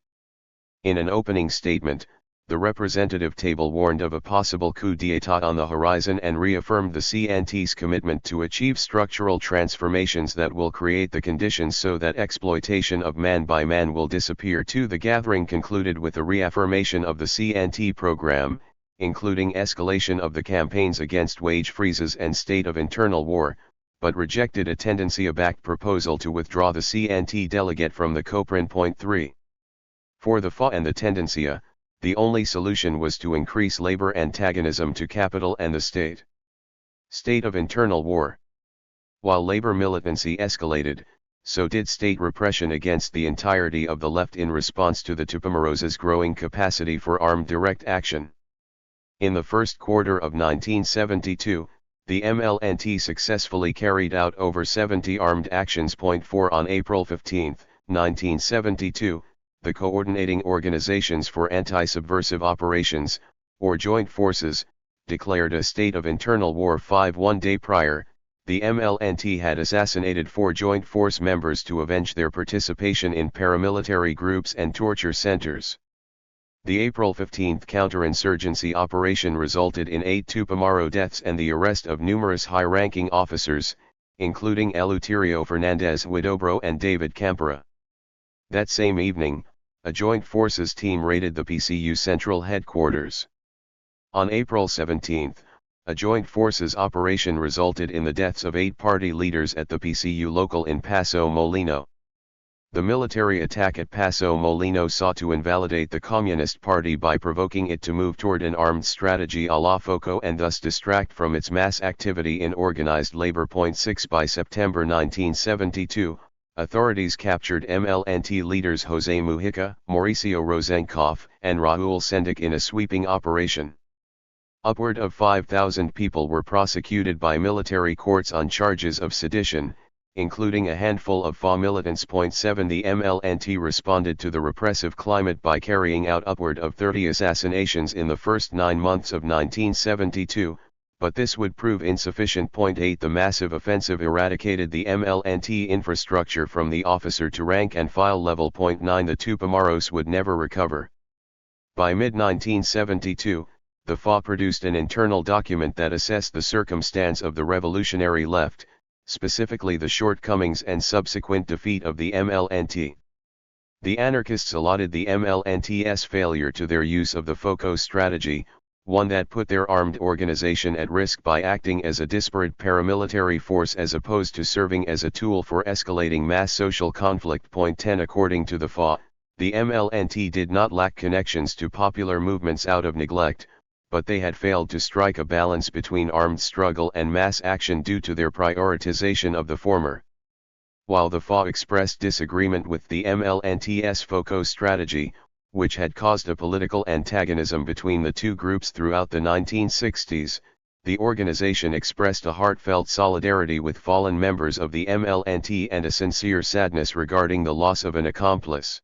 In an opening statement, the representative table warned of a possible coup d'état on the horizon and reaffirmed the CNT's commitment to achieve structural transformations that will create the conditions so that exploitation of man by man will disappear. The gathering concluded with a reaffirmation of the CNT program, including escalation of the campaigns against wage freezes and state of internal war, but rejected a Tendencia-backed proposal to withdraw the CNT delegate from the Copran. 3. For the FA and the Tendencia, the only solution was to increase labor antagonism to capital and the state. State of internal war. While labor militancy escalated, so did state repression against the entirety of the left in response to the Tupamarosa's growing capacity for armed direct action. In the first quarter of 1972, the MLNT successfully carried out over 70 armed actions. 4 On April 15, 1972, the Coordinating Organizations for Anti-Subversive Operations, or Joint Forces, declared a state of internal war. 1 day prior, the MLNT had assassinated 4 Joint Force members to avenge their participation in paramilitary groups and torture centers. The April 15 counterinsurgency operation resulted in 8 Tupamaro deaths and the arrest of numerous high-ranking officers, including Eleuterio Fernandez Huidobro and David Campera. That same evening, a Joint Forces team raided the PCU Central Headquarters. On April 17, a Joint Forces operation resulted in the deaths of 8 party leaders at the PCU local in Paso Molino. The military attack at Paso Molino sought to invalidate the Communist Party by provoking it to move toward an armed strategy a la Foco and thus distract from its mass activity in organized labor. 6 By September 1972, authorities captured MLNT leaders José Mujica, Mauricio Rosenkopf, and Raúl Sendic in a sweeping operation. Upward of 5,000 people were prosecuted by military courts on charges of sedition, including a handful of FA militants. 7 The MLNT responded to the repressive climate by carrying out upward of 30 assassinations in the first 9 months of 1972, but this would prove insufficient. 8 The massive offensive eradicated the MLNT infrastructure from the officer to rank and file level. 9 The Tupamaros would never recover. By mid-1972, the FA produced an internal document that assessed the circumstance of the revolutionary left, specifically the shortcomings and subsequent defeat of the MLNT. The anarchists allotted the MLNT's failure to their use of the FOCO strategy, one that put their armed organization at risk by acting as a disparate paramilitary force as opposed to serving as a tool for escalating mass social conflict. 10 According to the FA, the MLNT did not lack connections to popular movements out of neglect, but they had failed to strike a balance between armed struggle and mass action due to their prioritization of the former. While the FA expressed disagreement with the MLNT's FOCO strategy, which had caused a political antagonism between the two groups throughout the 1960s, the organization expressed a heartfelt solidarity with fallen members of the MLNT and a sincere sadness regarding the loss of an accomplice.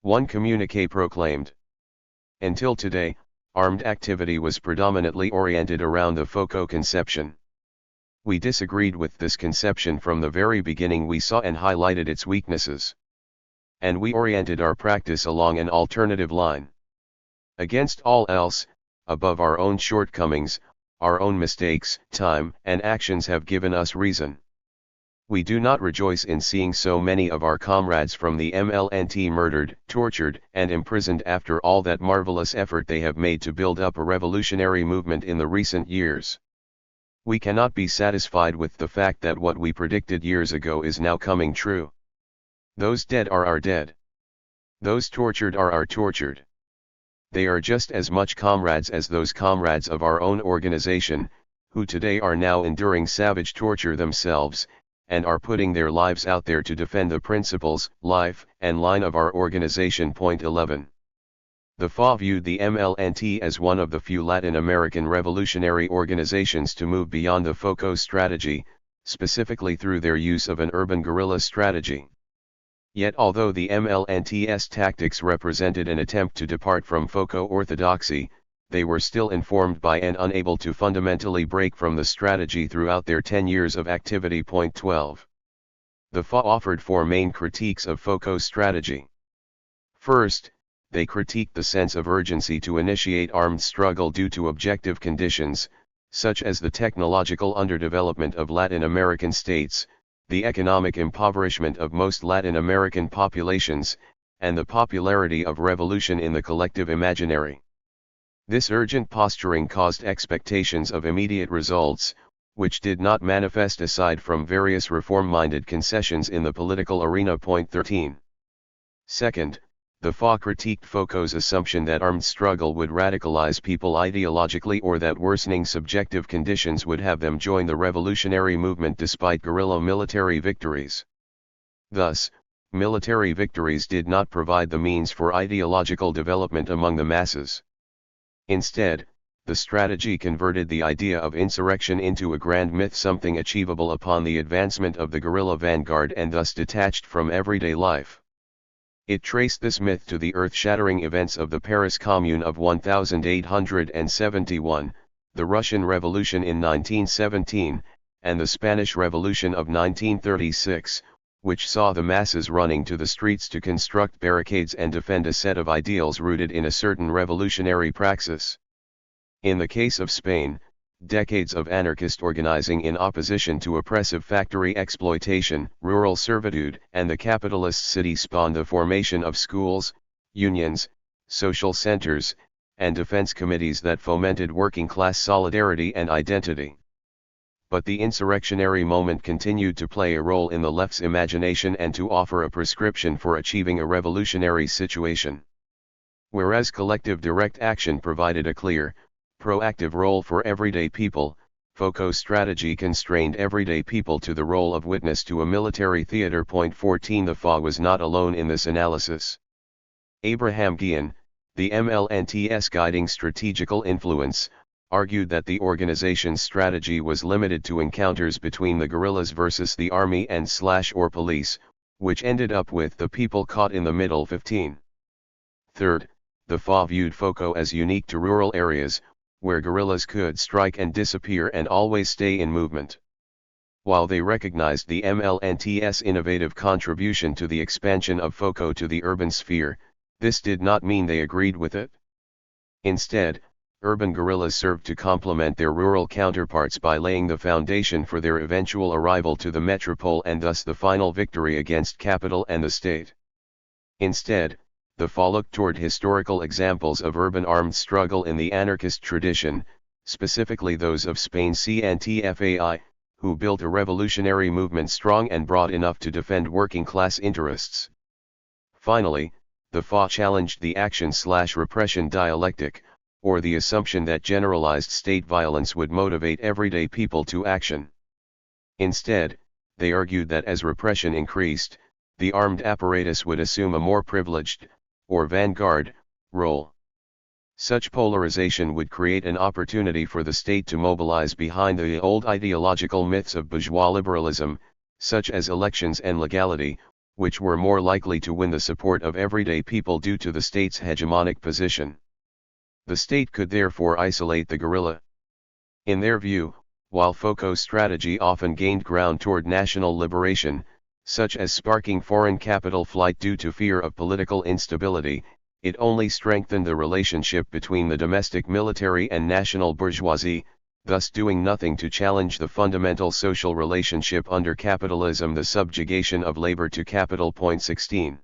One communiqué proclaimed, "Until today, armed activity was predominantly oriented around the FOCO conception. We disagreed with this conception from the very beginning. We saw and highlighted its weaknesses. And we oriented our practice along an alternative line. Against all else, above our own shortcomings, our own mistakes, time and actions have given us reason. We do not rejoice in seeing so many of our comrades from the MLNT murdered, tortured, and imprisoned after all that marvelous effort they have made to build up a revolutionary movement in the recent years. We cannot be satisfied with the fact that what we predicted years ago is now coming true. Those dead are our dead. Those tortured are our tortured. They are just as much comrades as those comrades of our own organization, who today are now enduring savage torture themselves, and are putting their lives out there to defend the principles, life, and line of our organization. 11. The FA viewed the MLNT as one of the few Latin American revolutionary organizations to move beyond the FOCO strategy, specifically through their use of an urban guerrilla strategy. Yet although the MLNT's tactics represented an attempt to depart from FOCO orthodoxy, they were still informed by and unable to fundamentally break from the strategy throughout their 10 years of activity. 12. The FA offered 4 main critiques of FOCO strategy. First, they critiqued the sense of urgency to initiate armed struggle due to objective conditions, such as the technological underdevelopment of Latin American states, the economic impoverishment of most Latin American populations, and the popularity of revolution in the collective imaginary. This urgent posturing caused expectations of immediate results, which did not manifest aside from various reform-minded concessions in the political arena. 13. Second, the FA critiqued FOCO's assumption that armed struggle would radicalize people ideologically or that worsening subjective conditions would have them join the revolutionary movement despite guerrilla military victories. Thus, military victories did not provide the means for ideological development among the masses. Instead, the strategy converted the idea of insurrection into a grand myth, something achievable upon the advancement of the guerrilla vanguard and thus detached from everyday life. It traced this myth to the earth-shattering events of the Paris Commune of 1871, the Russian Revolution in 1917, and the Spanish Revolution of 1936, which saw the masses running to the streets to construct barricades and defend a set of ideals rooted in a certain revolutionary praxis. In the case of Spain, decades of anarchist organizing in opposition to oppressive factory exploitation, rural servitude, and the capitalist city spawned the formation of schools, unions, social centers, and defense committees that fomented working-class solidarity and identity. But the insurrectionary moment continued to play a role in the left's imagination and to offer a prescription for achieving a revolutionary situation. Whereas collective direct action provided a clear, proactive role for everyday people, FOCO strategy constrained everyday people to the role of witness to a military theater. 14 The FA was not alone in this analysis. Abraham Guillen, the MLNT's guiding strategical influence, argued that the organization's strategy was limited to encounters between the guerrillas versus the army and/or police, which ended up with the people caught in the middle. 15. Third, the FA viewed FOCO as unique to rural areas, where guerrillas could strike and disappear and always stay in movement. While they recognized the MLNT's innovative contribution to the expansion of FOCO to the urban sphere, this did not mean they agreed with it. Instead, urban guerrillas served to complement their rural counterparts by laying the foundation for their eventual arrival to the metropole and thus the final victory against capital and the state. Instead, the FA looked toward historical examples of urban armed struggle in the anarchist tradition, specifically those of Spain's CNTFAI, who built a revolutionary movement strong and broad enough to defend working-class interests. Finally, the FA challenged the action/repression dialectic, or the assumption that generalized state violence would motivate everyday people to action. Instead, they argued that as repression increased, the armed apparatus would assume a more privileged, or vanguard, role. Such polarization would create an opportunity for the state to mobilize behind the old ideological myths of bourgeois liberalism, such as elections and legality, which were more likely to win the support of everyday people due to the state's hegemonic position. The state could therefore isolate the guerrilla. In their view, while FOCO's strategy often gained ground toward national liberation, such as sparking foreign capital flight due to fear of political instability, it only strengthened the relationship between the domestic military and national bourgeoisie, thus doing nothing to challenge the fundamental social relationship under capitalism, the subjugation of labor to capital. 16.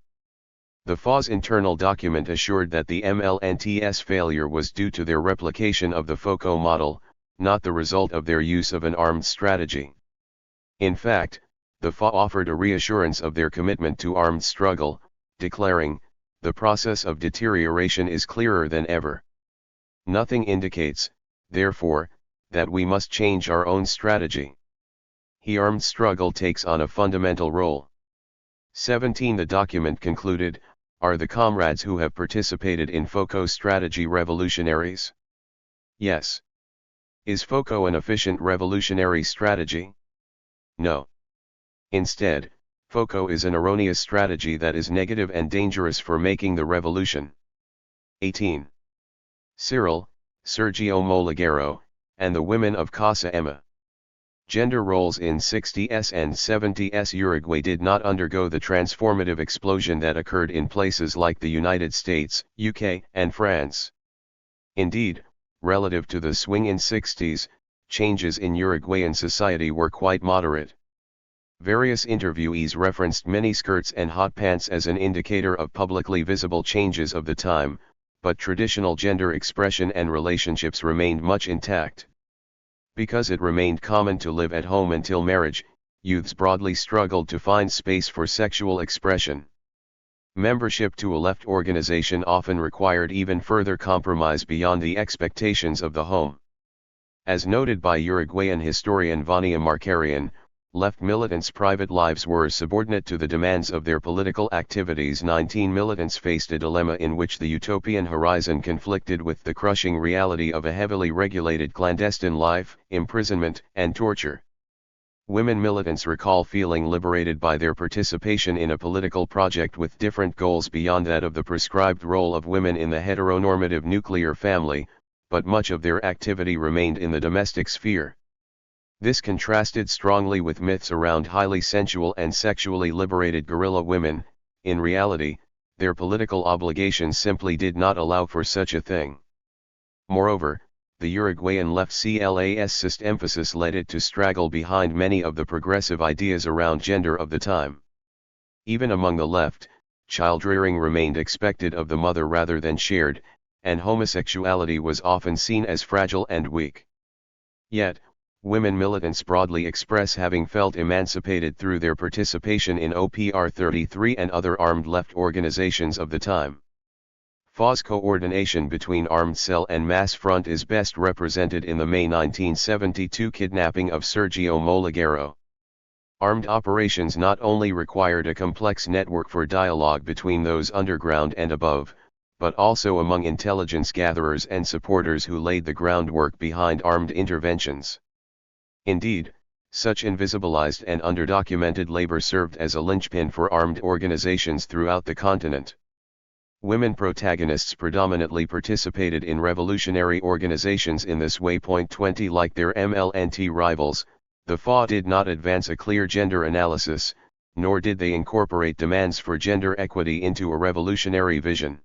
The FA's internal document assured that the MLNT's failure was due to their replication of the FOCO model, not the result of their use of an armed strategy. In fact, the FA offered a reassurance of their commitment to armed struggle, declaring, "The process of deterioration is clearer than ever. Nothing indicates, therefore, that we must change our own strategy. Armed struggle takes on a fundamental role." 17. The document concluded, "Are the comrades who have participated in FOCO strategy revolutionaries? Yes. Is FOCO an efficient revolutionary strategy? No. Instead, FOCO is an erroneous strategy that is negative and dangerous for making the revolution." 18. Cyril, Sergio Moliguero, and the Women of Casa Emma. Gender roles in 60s and 70s Uruguay did not undergo the transformative explosion that occurred in places like the United States, UK, and France. Indeed, relative to the swing in 60s, changes in Uruguayan society were quite moderate. Various interviewees referenced miniskirts and hot pants as an indicator of publicly visible changes of the time, but traditional gender expression and relationships remained much intact. Because it remained common to live at home until marriage, youths broadly struggled to find space for sexual expression. Membership to a left organization often required even further compromise beyond the expectations of the home. As noted by Uruguayan historian Vania Markarian, left militants' private lives were subordinate to the demands of their political activities. 19 Militants faced a dilemma in which the utopian horizon conflicted with the crushing reality of a heavily regulated clandestine life, imprisonment, and torture. Women militants recall feeling liberated by their participation in a political project with different goals beyond that of the prescribed role of women in the heteronormative nuclear family, but much of their activity remained in the domestic sphere. This contrasted strongly with myths around highly sensual and sexually liberated guerrilla women. In reality, their political obligations simply did not allow for such a thing. Moreover, the Uruguayan left classist emphasis led it to straggle behind many of the progressive ideas around gender of the time. Even among the left, child-rearing remained expected of the mother rather than shared, and homosexuality was often seen as fragile and weak. Yet, women militants broadly express having felt emancipated through their participation in OPR 33 and other armed left organizations of the time. FA's coordination between Armed Cell and Mass Front is best represented in the May 1972 kidnapping of Sergio Moliguero. Armed operations not only required a complex network for dialogue between those underground and above, but also among intelligence gatherers and supporters who laid the groundwork behind armed interventions. Indeed, such invisibilized and underdocumented labor served as a linchpin for armed organizations throughout the continent. Women protagonists predominantly participated in revolutionary organizations in this way. 20 Like their MLNT rivals, the FA did not advance a clear gender analysis, nor did they incorporate demands for gender equity into a revolutionary vision.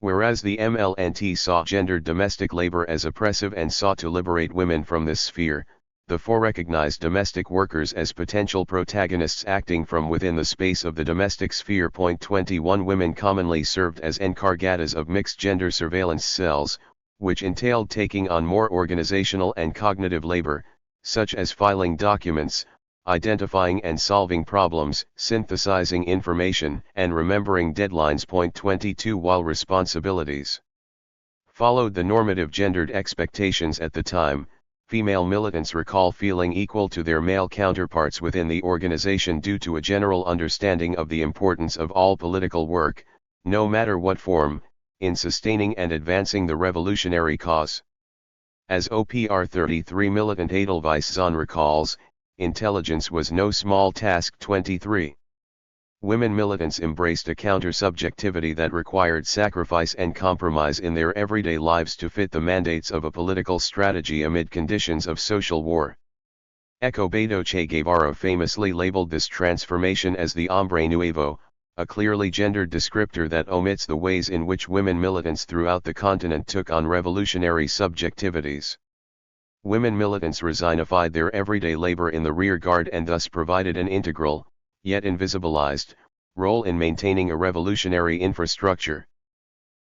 Whereas the MLNT saw gendered domestic labor as oppressive and sought to liberate women from this sphere, the FA recognized domestic workers as potential protagonists acting from within the space of the domestic sphere. 21 Women commonly served as encargadas of mixed-gender surveillance cells, which entailed taking on more organizational and cognitive labor, such as filing documents, identifying and solving problems, synthesizing information, and remembering deadlines. 22 While responsibilities followed the normative gendered expectations at the time, female militants recall feeling equal to their male counterparts within the organization due to a general understanding of the importance of all political work, no matter what form, in sustaining and advancing the revolutionary cause. As OPR 33 militant Edelweiss Zahn recalls, intelligence was no small task. 23. Women militants embraced a counter-subjectivity that required sacrifice and compromise in their everyday lives to fit the mandates of a political strategy amid conditions of social war. Eco Beto Che Guevara famously labeled this transformation as the hombre nuevo, a clearly gendered descriptor that omits the ways in which women militants throughout the continent took on revolutionary subjectivities. Women militants resignified their everyday labor in the rear guard and thus provided an integral, yet invisibilized, role in maintaining a revolutionary infrastructure.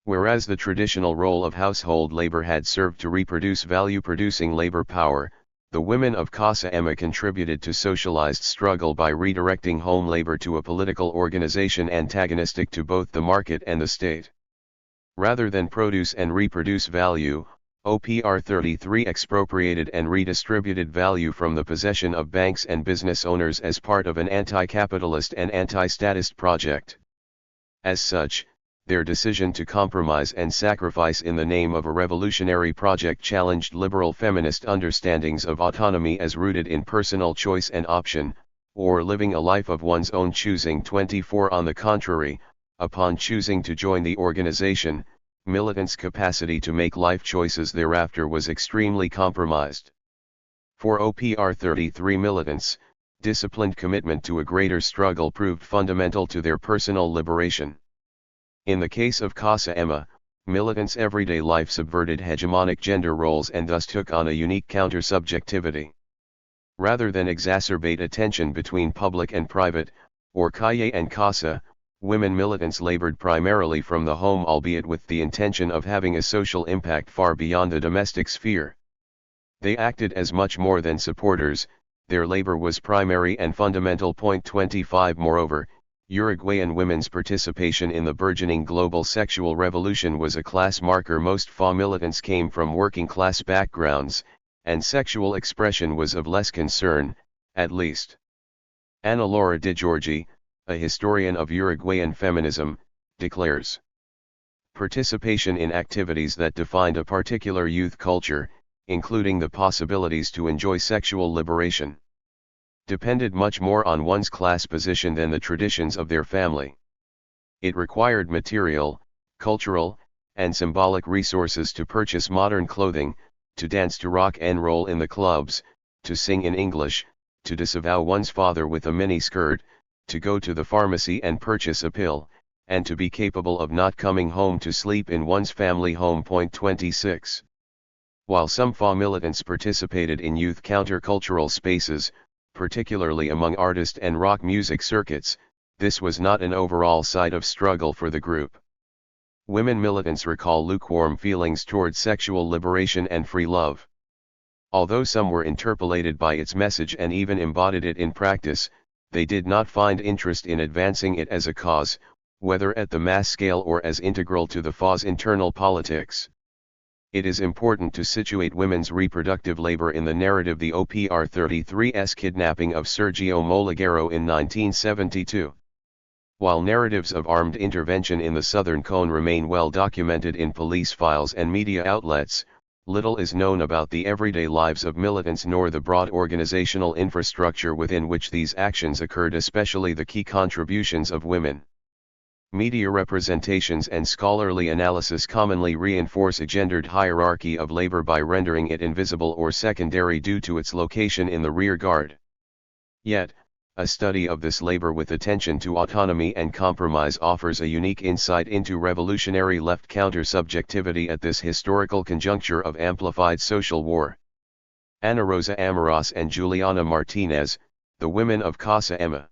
Whereas the traditional role of household labor had served to reproduce value-producing labor power, the women of Casa Emma contributed to socialized struggle by redirecting home labor to a political organization antagonistic to both the market and the state. Rather than produce and reproduce value, OPR 33 expropriated and redistributed value from the possession of banks and business owners as part of an anti-capitalist and anti-statist project. As such, their decision to compromise and sacrifice in the name of a revolutionary project challenged liberal feminist understandings of autonomy as rooted in personal choice and option, or living a life of one's own choosing. 24 On the contrary, upon choosing to join the organization, militants' capacity to make life choices thereafter was extremely compromised. For OPR 33 militants, disciplined commitment to a greater struggle proved fundamental to their personal liberation. In the case of Casa Emma, militants' everyday life subverted hegemonic gender roles and thus took on a unique counter-subjectivity. Rather than exacerbate a tension between public and private, or calle and casa, women militants labored primarily from the home, albeit with the intention of having a social impact far beyond the domestic sphere. They acted as much more than supporters, their labor was primary and fundamental. 25 Moreover, Uruguayan women's participation in the burgeoning global sexual revolution was a class marker. Most FA militants came from working class backgrounds, and sexual expression was of less concern, at least. Ana Laura Di Giorgi, a historian of Uruguayan feminism, declares, participation in activities that defined a particular youth culture, including the possibilities to enjoy sexual liberation, depended much more on one's class position than the traditions of their family. It required material, cultural, and symbolic resources to purchase modern clothing, to dance to rock and roll in the clubs, to sing in English, to disavow one's father with a mini-skirt, to go to the pharmacy and purchase a pill, and to be capable of not coming home to sleep in one's family home. 26. While some FA militants participated in youth countercultural spaces, particularly among artist and rock music circuits, this was not an overall site of struggle for the group. Women militants recall lukewarm feelings toward sexual liberation and free love. Although some were interpolated by its message and even embodied it in practice, they did not find interest in advancing it as a cause, whether at the mass scale or as integral to the FA's internal politics. It is important to situate women's reproductive labor in the narrative. The OPR 33's kidnapping of Sergio Moliguero in 1972. While narratives of armed intervention in the Southern Cone remain well documented in police files and media outlets, little is known about the everyday lives of militants nor the broad organizational infrastructure within which these actions occurred, especially the key contributions of women. Media representations and scholarly analysis commonly reinforce a gendered hierarchy of labor by rendering it invisible or secondary due to its location in the rear guard. Yet, a study of this labor with attention to autonomy and compromise offers a unique insight into revolutionary left counter-subjectivity at this historical conjuncture of amplified social war. Anaraiza Amoros and Juliana Martinez, the women of Casa Emma.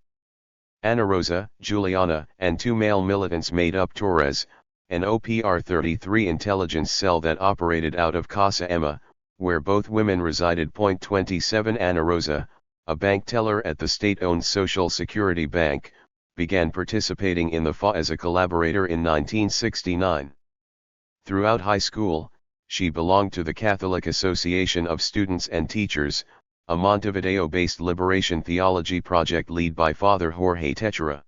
Anaraiza, Juliana, and two male militants made up Torres, an OPR-33 intelligence cell that operated out of Casa Emma, where both women resided. 27 Anaraiza, a bank teller at the state-owned Social Security Bank, began participating in the FA as a collaborator in 1969. Throughout high school, she belonged to the Catholic Association of Students and Teachers, a Montevideo-based liberation theology project led by Father Jorge Techera.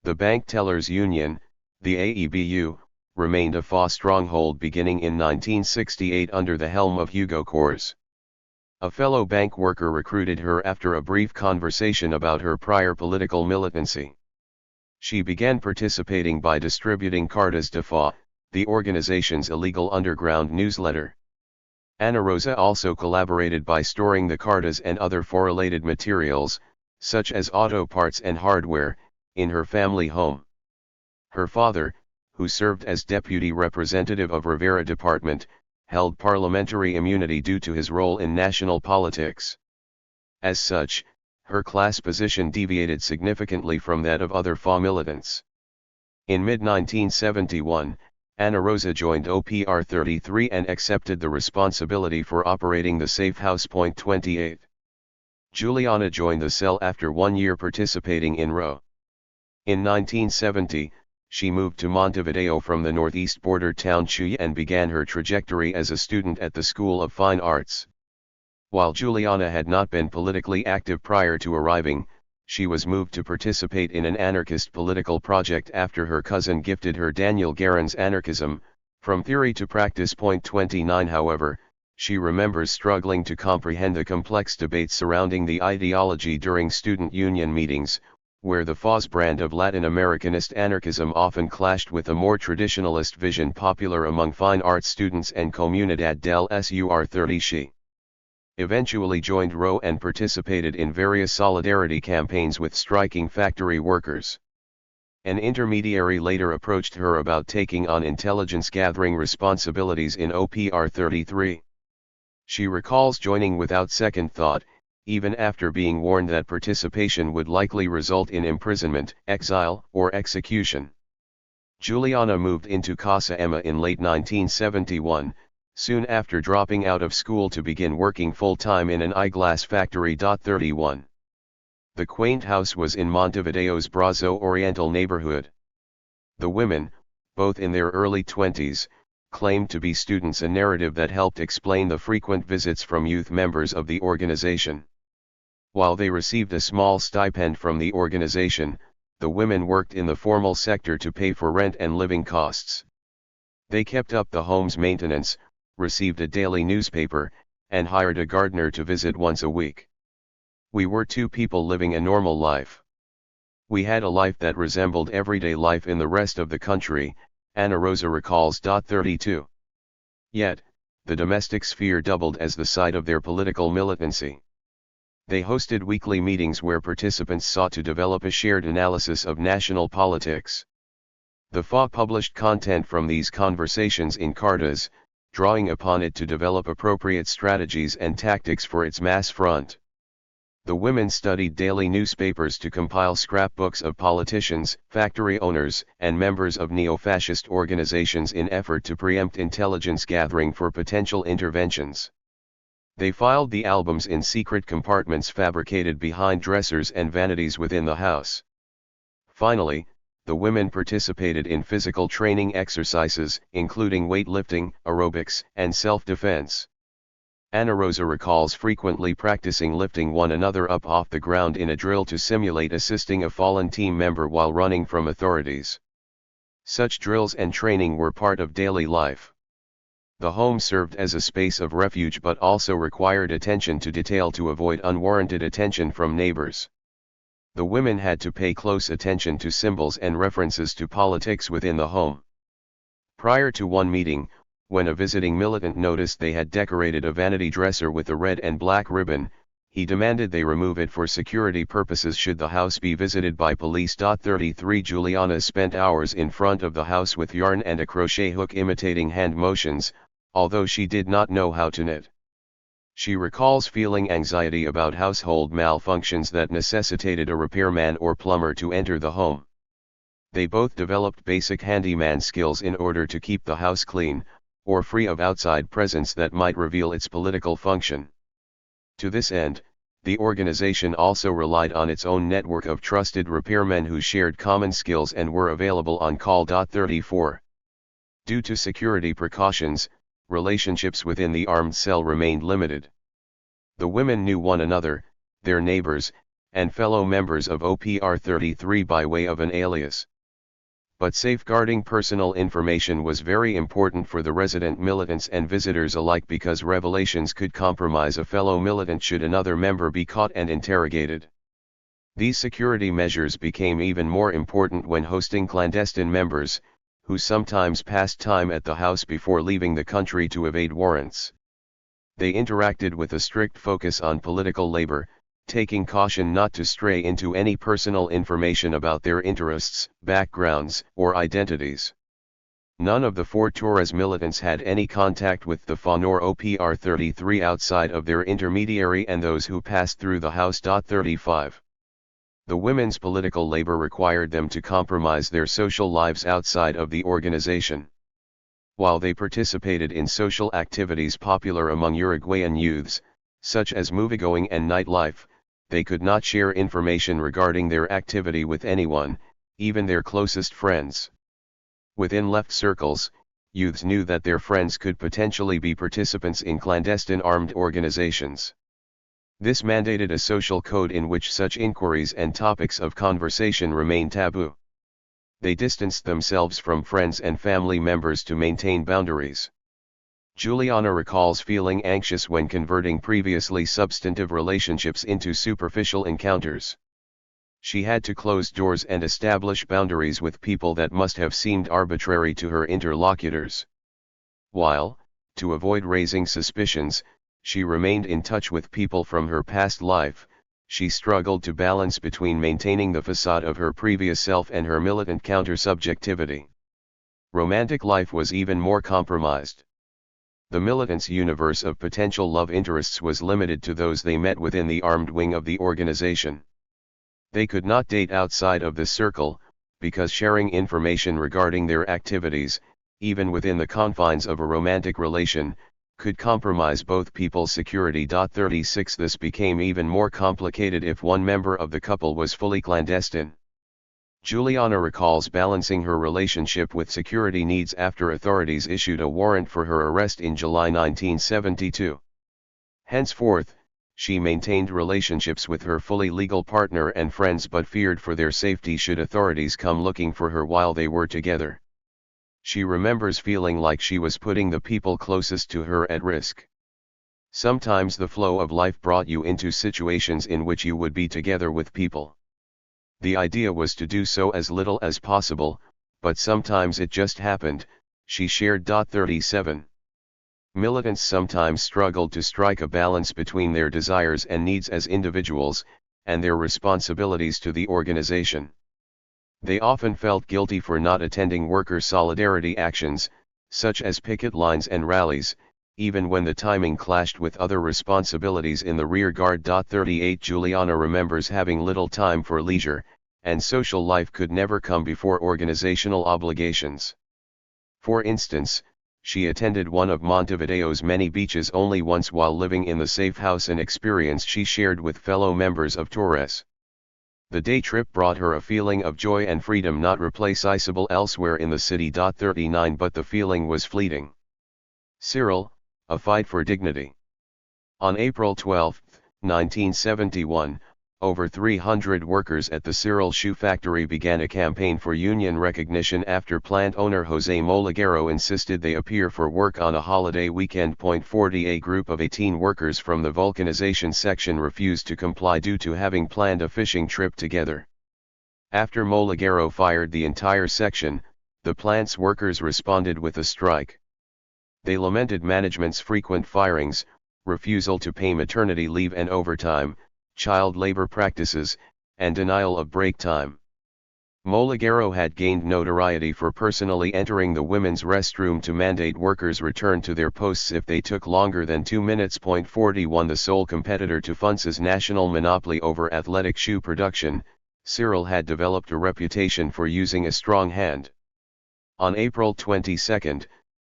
The Bank Tellers Union, the AEBU, remained a FA stronghold beginning in 1968 under the helm of Hugo Kors. A fellow bank worker recruited her after a brief conversation about her prior political militancy. She began participating by distributing Cartas de FA, the organization's illegal underground newsletter. Anaraiza also collaborated by storing the cartas and other FA-related materials, such as auto parts and hardware, in her family home. Her father, who served as deputy representative of Rivera Department, held parliamentary immunity due to his role in national politics. As such, her class position deviated significantly from that of other FA militants. In mid-1971, Anaraiza joined OPR-33 and accepted the responsibility for operating the safe house. 28. Juliana joined the cell after 1 year participating in RO. In 1970, she moved to Montevideo from the northeast border town Chuy and began her trajectory as a student at the School of Fine Arts. While Juliana had not been politically active prior to arriving, she was moved to participate in an anarchist political project after her cousin gifted her Daniel Guérin's Anarchism, From Theory to Practice. 29. However, she remembers struggling to comprehend the complex debates surrounding the ideology during student union meetings, where the FA's brand of Latin Americanist anarchism often clashed with a more traditionalist vision popular among fine arts students and Comunidad del Sur 30. She eventually joined RO and participated in various solidarity campaigns with striking factory workers. An intermediary later approached her about taking on intelligence gathering responsibilities in OPR 33. She recalls joining without second thought, even after being warned that participation would likely result in imprisonment, exile, or execution. Juliana moved into Casa Emma in late 1971, soon after dropping out of school to begin working full-time in an eyeglass factory. 31. The quaint house was in Montevideo's Brazo Oriental neighborhood. The women, both in their early 20s, claimed to be students, a narrative that helped explain the frequent visits from youth members of the organization. While they received a small stipend from the organization, the women worked in the formal sector to pay for rent and living costs. They kept up the home's maintenance, received a daily newspaper, and hired a gardener to visit once a week. We were two people living a normal life. We had a life that resembled everyday life in the rest of the country, Anaraiza recalls. 32. Yet, the domestic sphere doubled as the site of their political militancy. They hosted weekly meetings where participants sought to develop a shared analysis of national politics. The FA published content from these conversations in cartas, drawing upon it to develop appropriate strategies and tactics for its mass front. The women studied daily newspapers to compile scrapbooks of politicians, factory owners, and members of neo-fascist organizations in effort to preempt intelligence gathering for potential interventions. They filed the albums in secret compartments fabricated behind dressers and vanities within the house. Finally, the women participated in physical training exercises, including weightlifting, aerobics, and self-defense. Araiza recalls frequently practicing lifting one another up off the ground in a drill to simulate assisting a fallen team member while running from authorities. Such drills and training were part of daily life. The home served as a space of refuge but also required attention to detail to avoid unwarranted attention from neighbors. The women had to pay close attention to symbols and references to politics within the home. Prior to one meeting, when a visiting militant noticed they had decorated a vanity dresser with a red and black ribbon, he demanded they remove it for security purposes should the house be visited by police. 33 Juliana spent hours in front of the house with yarn and a crochet hook imitating hand motions, although she did not know how to knit. She recalls feeling anxiety about household malfunctions that necessitated a repairman or plumber to enter the home. They both developed basic handyman skills in order to keep the house clean, or free of outside presence that might reveal its political function. To this end, the organization also relied on its own network of trusted repairmen who shared common skills and were available on call. 34. Due to security precautions, relationships within the armed cell remained limited. The women knew one another, their neighbors, and fellow members of OPR 33 by way of an alias. But safeguarding personal information was very important for the resident militants and visitors alike because revelations could compromise a fellow militant should another member be caught and interrogated. These security measures became even more important when hosting clandestine members, who sometimes passed time at the house before leaving the country to evade warrants. They interacted with a strict focus on political labor, taking caution not to stray into any personal information about their interests, backgrounds, or identities. None of the 4 Torres militants had any contact with the FAN or OPR 33 outside of their intermediary and those who passed through the house. 35. The women's political labor required them to compromise their social lives outside of the organization. While they participated in social activities popular among Uruguayan youths, such as moviegoing and nightlife, they could not share information regarding their activity with anyone, even their closest friends. Within left circles, youths knew that their friends could potentially be participants in clandestine armed organizations. This mandated a social code in which such inquiries and topics of conversation remained taboo. They distanced themselves from friends and family members to maintain boundaries. Juliana recalls feeling anxious when converting previously substantive relationships into superficial encounters. She had to close doors and establish boundaries with people that must have seemed arbitrary to her interlocutors. While, to avoid raising suspicions, she remained in touch with people from her past life, she struggled to balance between maintaining the facade of her previous self and her militant counter-subjectivity. Romantic life was even more compromised. The militants' universe of potential love interests was limited to those they met within the armed wing of the organization. They could not date outside of this circle, because sharing information regarding their activities, even within the confines of a romantic relation, could compromise both people's security. 36 This became even more complicated if one member of the couple was fully clandestine. Juliana recalls balancing her relationship with security needs after authorities issued a warrant for her arrest in July 1972. Henceforth, she maintained relationships with her fully legal partner and friends but feared for their safety should authorities come looking for her while they were together. She remembers feeling like she was putting the people closest to her at risk. Sometimes the flow of life brought you into situations in which you would be together with people. The idea was to do so as little as possible, but sometimes it just happened, she shared. 37. Militants sometimes struggled to strike a balance between their desires and needs as individuals, and their responsibilities to the organization. They often felt guilty for not attending worker solidarity actions, such as picket lines and rallies, even when the timing clashed with other responsibilities in the rear guard. 38 Juliana remembers having little time for leisure, and social life could never come before organizational obligations. For instance, she attended one of Montevideo's many beaches only once while living in the safe house, an experience she shared with fellow members of Torres. The day trip brought her a feeling of joy and freedom not replaceable elsewhere in the city. 39 But the feeling was fleeting. Cyril, a fight for dignity. On April 12, 1971, over 300 workers at the Cyril shoe factory began a campaign for union recognition after plant owner Jose Moliguero insisted they appear for work on a holiday weekend. 40 A group of 18 workers from the vulcanization section refused to comply due to having planned a fishing trip together. After Moliguero fired the entire section, the plant's workers responded with a strike. They lamented management's frequent firings, refusal to pay maternity leave and overtime, child labor practices, and denial of break time. Moliguero had gained notoriety for personally entering the women's restroom to mandate workers return to their posts if they took longer than 2 minutes. 41 The sole competitor to Funce's national monopoly over athletic shoe production, Cyril had developed a reputation for using a strong hand. On April 22,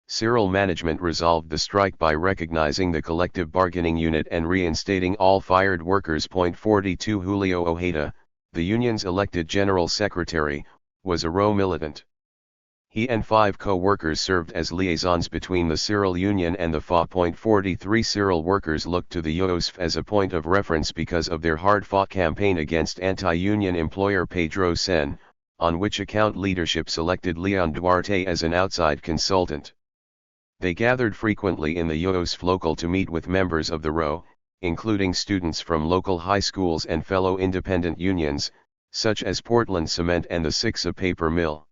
Cyril management resolved the strike by recognizing the collective bargaining unit and reinstating all fired workers. 42 Julio Ojeda, the union's elected general secretary, was a Rho militant. He and 5 co-workers served as liaisons between the Cyril union and the FA. 43 Cyril workers looked to the UOSF as a point of reference because of their hard-fought campaign against anti-union employer Pedro Sen, on which account leadership selected Leon Duarte as an outside consultant. They gathered frequently in the UOSF local to meet with members of the Rho, including students from local high schools and fellow independent unions, such as Portland Cement and the Sixa Paper Mill.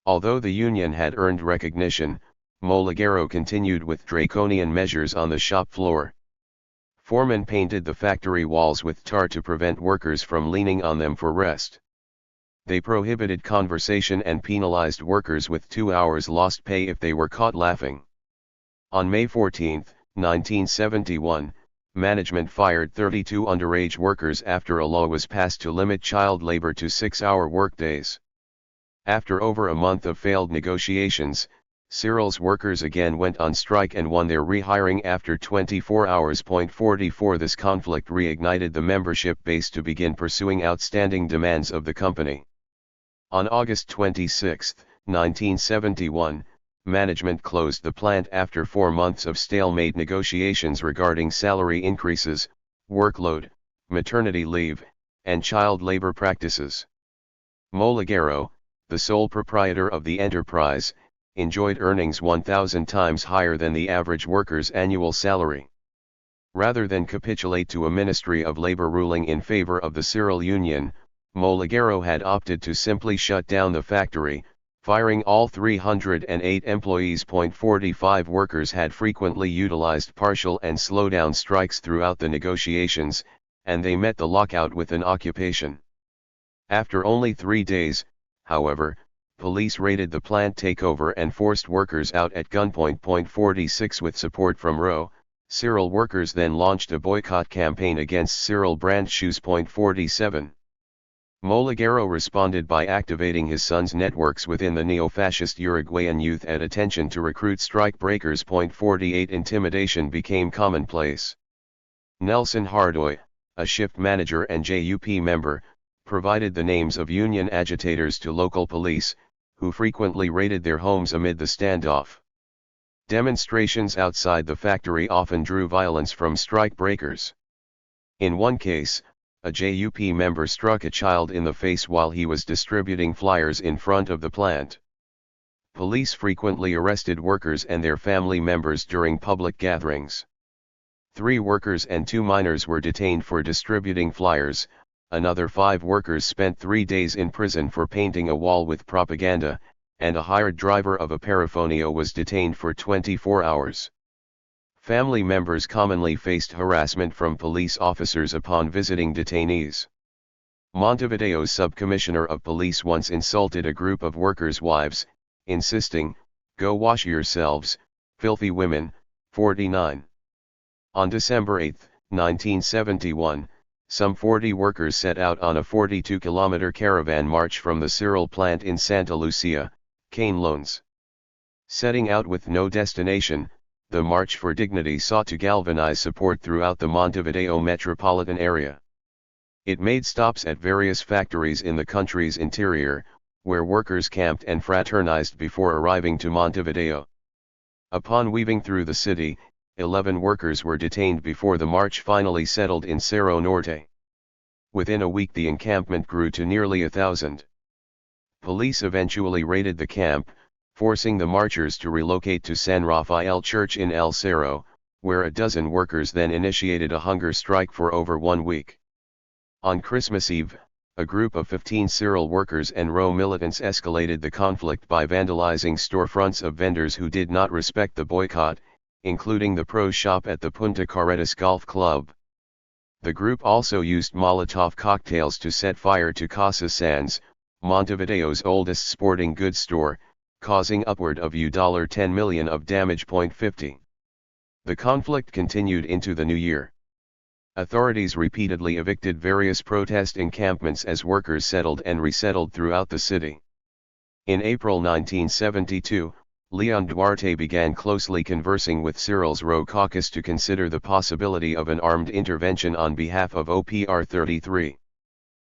Although the union had earned recognition, Moliguero continued with draconian measures on the shop floor. Foremen painted the factory walls with tar to prevent workers from leaning on them for rest. They prohibited conversation and penalized workers with 2 hours lost pay if they were caught laughing. On May 14, 1971, management fired 32 underage workers after a law was passed to limit child labor to 6-hour workdays. After over a month of failed negotiations, Cyril's workers again went on strike and won their rehiring after 24 hours. 44 This conflict reignited the membership base to begin pursuing outstanding demands of the company. On August 26, 1971, management closed the plant after 4 months of stalemate negotiations regarding salary increases, workload, maternity leave, and child labor practices. Moliguero, the sole proprietor of the enterprise, enjoyed earnings 1,000 times higher than the average worker's annual salary. Rather than capitulate to a Ministry of Labor ruling in favor of the Cyril Union, Moliguero had opted to simply shut down the factory, firing all 308 employees. 45 Workers had frequently utilized partial and slowdown strikes throughout the negotiations, and they met the lockout with an occupation. After only 3 days, however, police raided the plant takeover and forced workers out at gunpoint. 46 With support from Rho, Cyril workers then launched a boycott campaign against Cyril brand shoes. 47 Moliguero responded by activating his son's networks within the neo-fascist Uruguayan youth at attention to recruit strike breakers. 48 Intimidation became commonplace. Nelson Hardoy, a shift manager and JUP member, provided the names of union agitators to local police, who frequently raided their homes amid the standoff. Demonstrations outside the factory often drew violence from strike breakers. In one case, a JUP member struck a child in the face while he was distributing flyers in front of the plant. Police frequently arrested workers and their family members during public gatherings. 3 workers and 2 minors were detained for distributing flyers. Another 5 workers spent 3 days in prison for painting a wall with propaganda, and a hired driver of a Parafonio was detained for 24 hours. Family members commonly faced harassment from police officers upon visiting detainees. Montevideo's subcommissioner of police once insulted a group of workers' wives, insisting, "Go wash yourselves, filthy women." 49. On December 8, 1971, some 40 workers set out on a 42-kilometer caravan march from the Cyril plant in Santa Lucia, Canelones. Setting out with no destination, the March for Dignity sought to galvanize support throughout the Montevideo metropolitan area. It made stops at various factories in the country's interior, where workers camped and fraternized before arriving to Montevideo. Upon weaving through the city, 11 workers were detained before the march finally settled in Cerro Norte. Within a week the encampment grew to nearly 1,000. Police eventually raided the camp, forcing the marchers to relocate to San Rafael Church in El Cerro, where a dozen workers then initiated a hunger strike for over 1 week. On Christmas Eve, a group of 15 Cyril workers and Row militants escalated the conflict by vandalizing storefronts of vendors who did not respect the boycott, including the pro shop at the Punta Carretas Golf Club. The group also used Molotov cocktails to set fire to Casa Sands, Montevideo's oldest sporting goods store, causing upward of $10 million of damage. 50. The conflict continued into the new year. Authorities repeatedly evicted various protest encampments as workers settled and resettled throughout the city. In April 1972, Leon Duarte began closely conversing with Cyril's Row caucus to consider the possibility of an armed intervention on behalf of OPR 33.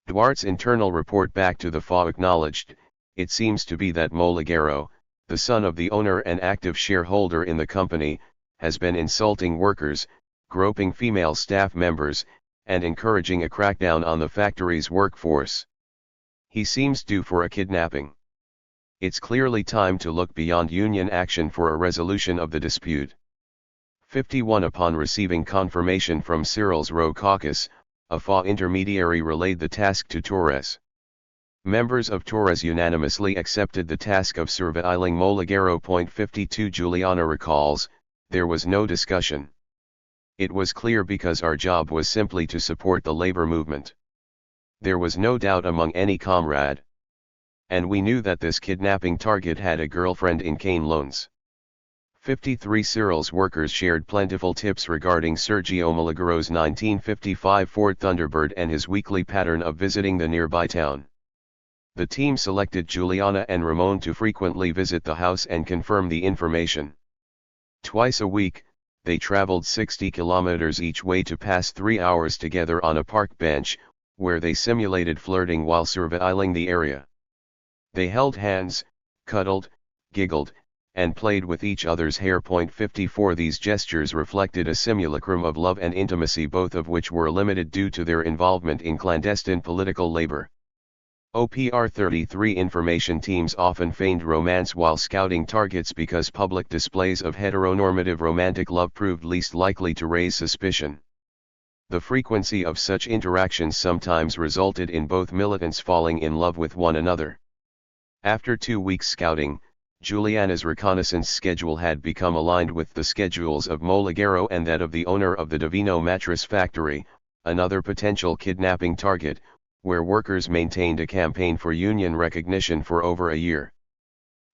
Duarte's internal report back to the FA acknowledged, "It seems to be that Molagaro, the son of the owner and active shareholder in the company, has been insulting workers, groping female staff members, and encouraging a crackdown on the factory's workforce. He seems due for a kidnapping. It's clearly time to look beyond union action for a resolution of the dispute." 51. Upon receiving confirmation from Cyril's Row caucus, a FA intermediary relayed the task to Torres. Members of Torres unanimously accepted the task of surveilling Molagaro. 52. Juliana recalls, "There was no discussion. It was clear because our job was simply to support the labor movement. There was no doubt among any comrade. And we knew that this kidnapping target had a girlfriend in cane loans." 53. Cyril's workers shared plentiful tips regarding Sergio Molagaro's 1955 Ford Thunderbird and his weekly pattern of visiting the nearby town. The team selected Juliana and Ramon to frequently visit the house and confirm the information. Twice a week, they traveled 60 kilometers each way to pass 3 hours together on a park bench, where they simulated flirting while surveilling the area. They held hands, cuddled, giggled, and played with each other's hair. 54. These gestures reflected a simulacrum of love and intimacy, both of which were limited due to their involvement in clandestine political labor. OPR 33 information teams often feigned romance while scouting targets because public displays of heteronormative romantic love proved least likely to raise suspicion. The frequency of such interactions sometimes resulted in both militants falling in love with one another. After 2 weeks scouting, Juliana's reconnaissance schedule had become aligned with the schedules of Molagaro and that of the owner of the Divino mattress factory, another potential kidnapping target, where workers maintained a campaign for union recognition for over a year.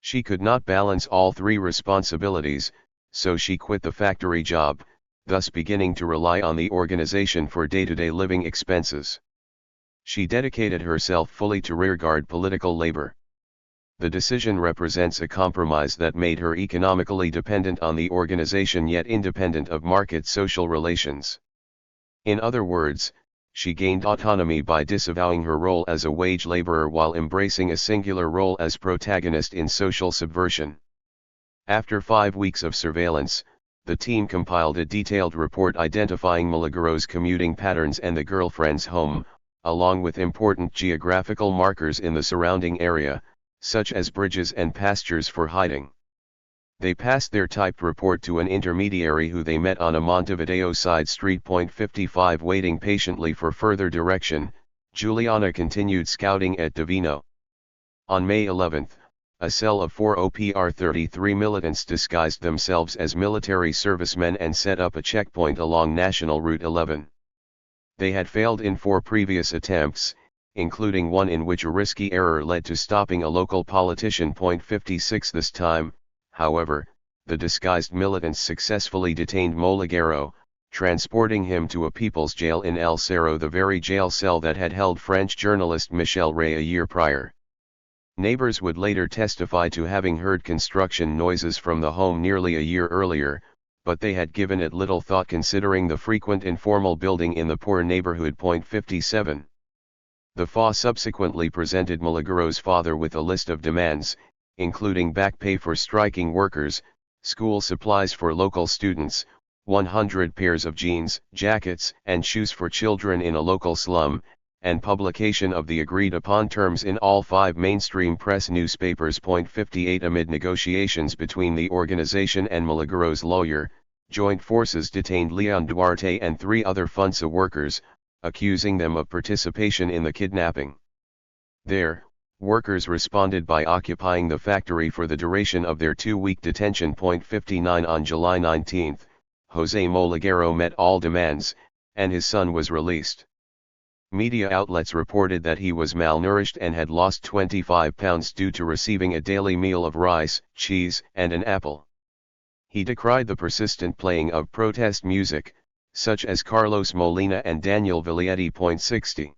She could not balance all three responsibilities, so she quit the factory job, thus beginning to rely on the organization for day-to-day living expenses. She dedicated herself fully to rearguard political labor. The decision represents a compromise that made her economically dependent on the organization yet independent of market social relations. In other words, she gained autonomy by disavowing her role as a wage laborer while embracing a singular role as protagonist in social subversion. After 5 weeks of surveillance, the team compiled a detailed report identifying Molagaro's commuting patterns and the girlfriend's home, along with important geographical markers in the surrounding area, such as bridges and pastures for hiding. They passed their typed report to an intermediary who they met on a Montevideo side street. 55 Waiting patiently for further direction, Juliana continued scouting at Divino. On May 11, a cell of 4 OPR 33 militants disguised themselves as military servicemen and set up a checkpoint along National Route 11. They had failed in 4 previous attempts, including one in which a risky error led to stopping a local politician. 56 This time, however, the disguised militants successfully detained Molagaro, transporting him to a people's jail in El Cerro, the very jail cell that had held French journalist Michel Rey a year prior. Neighbors would later testify to having heard construction noises from the home nearly a year earlier, but they had given it little thought considering the frequent informal building in the poor neighborhood. 57. The FA subsequently presented Molagaro's father with a list of demands, including back pay for striking workers, school supplies for local students, 100 pairs of jeans, jackets, and shoes for children in a local slum, and publication of the agreed-upon terms in all 5 mainstream press newspapers. 58 Amid negotiations between the organization and Milagros' lawyer, Joint Forces detained Leon Duarte and 3 other FUNSA workers, accusing them of participation in the kidnapping. There, workers responded by occupying the factory for the duration of their 2-week detention. 59 On July 19, Jose Molagero met all demands, and his son was released. Media outlets reported that he was malnourished and had lost 25 pounds due to receiving a daily meal of rice, cheese, and an apple. He decried the persistent playing of protest music, such as Carlos Molina and Daniel Villietti. 60.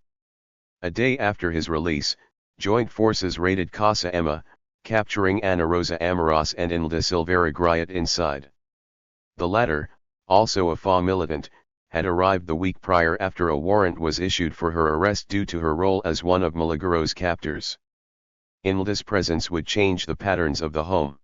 A day after his release, Joint Forces raided Casa Emma, capturing Anaraiza Amoros and Inilda Silveira Griot inside. The latter, also a FA militant, had arrived the week prior after a warrant was issued for her arrest due to her role as one of Milagros' captors. Inilda's presence would change the patterns of the home.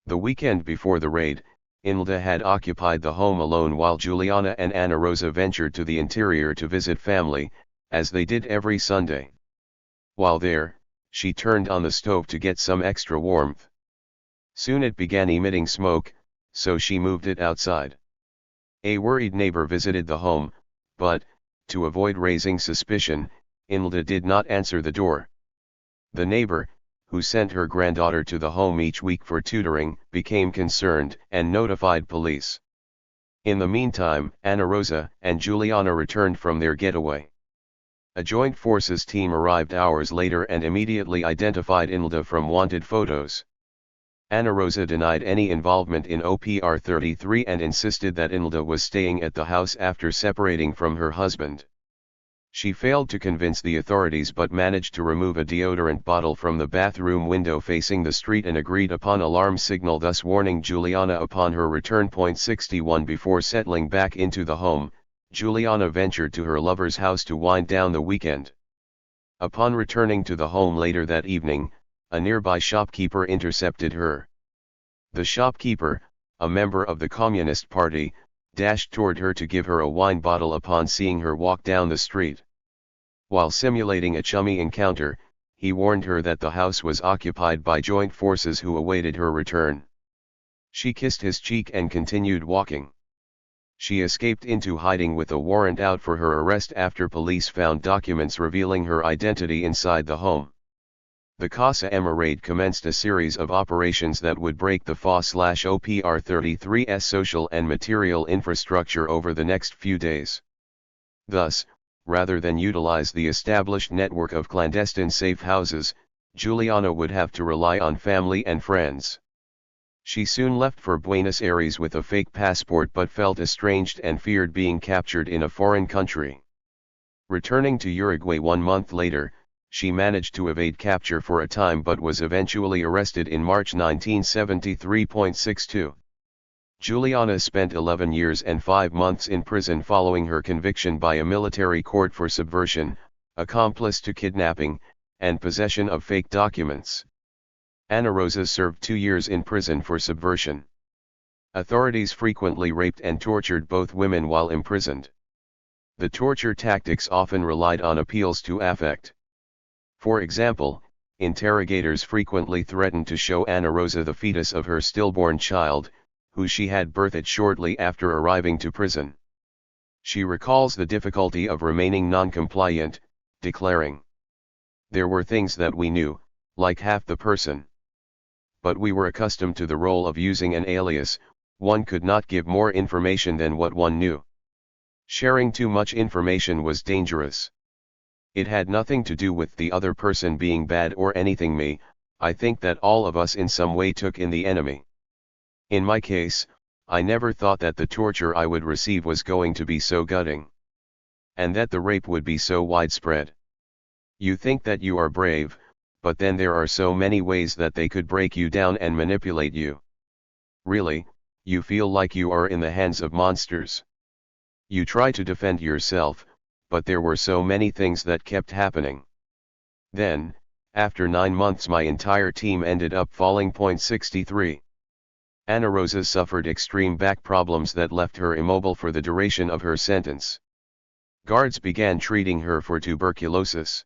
The weekend before the raid, Inilda had occupied the home alone while Juliana and Anaraiza ventured to the interior to visit family, as they did every Sunday. While there, she turned on the stove to get some extra warmth. Soon it began emitting smoke, so she moved it outside. A worried neighbor visited the home, but, to avoid raising suspicion, Inilda did not answer the door. The neighbor, who sent her granddaughter to the home each week for tutoring, became concerned and notified police. In the meantime, Anaraiza and Juliana returned from their getaway. A Joint Forces team arrived hours later and immediately identified Inilda from wanted photos. Anaraiza denied any involvement in OPR 33 and insisted that Inilda was staying at the house after separating from her husband. She failed to convince the authorities but managed to remove a deodorant bottle from the bathroom window facing the street and agreed upon alarm signal, thus warning Juliana upon her return. 61 Before settling back into the home, Juliana ventured to her lover's house to wind down the weekend. Upon returning to the home later that evening, a nearby shopkeeper intercepted her. The shopkeeper, a member of the Communist Party, dashed toward her to give her a wine bottle upon seeing her walk down the street. While simulating a chummy encounter, he warned her that the house was occupied by Joint Forces who awaited her return. She kissed his cheek and continued walking. She escaped into hiding with a warrant out for her arrest after police found documents revealing her identity inside the home. The Casa Emma raid commenced a series of operations that would break the FA/OPR 33's social and material infrastructure over the next few days. Thus, rather than utilize the established network of clandestine safe houses, Juliana would have to rely on family and friends. She soon left for Buenos Aires with a fake passport but felt estranged and feared being captured in a foreign country. Returning to Uruguay 1 month later, she managed to evade capture for a time but was eventually arrested in March 1973. 62. Juliana spent 11 years and 5 months in prison following her conviction by a military court for subversion, accomplice to kidnapping, and possession of fake documents. Anaraiza served 2 years in prison for subversion. Authorities frequently raped and tortured both women while imprisoned. The torture tactics often relied on appeals to affect. For example, interrogators frequently threatened to show Anaraiza the fetus of her stillborn child, who she had birthed shortly after arriving to prison. She recalls the difficulty of remaining non-compliant, declaring, "There were things that we knew, like half the person. But we were accustomed to the role of using an alias, one could not give more information than what one knew. Sharing too much information was dangerous. It had nothing to do with the other person being bad or anything me, I think that all of us in some way took in the enemy. In my case, I never thought that the torture I would receive was going to be so gutting. And that the rape would be so widespread. You think that you are brave, but then there are so many ways that they could break you down and manipulate you. Really, you feel like you are in the hands of monsters. You try to defend yourself, but there were so many things that kept happening. Then, after 9 months my entire team ended up falling." 63. Araiza suffered extreme back problems that left her immobile for the duration of her sentence. Guards began treating her for tuberculosis.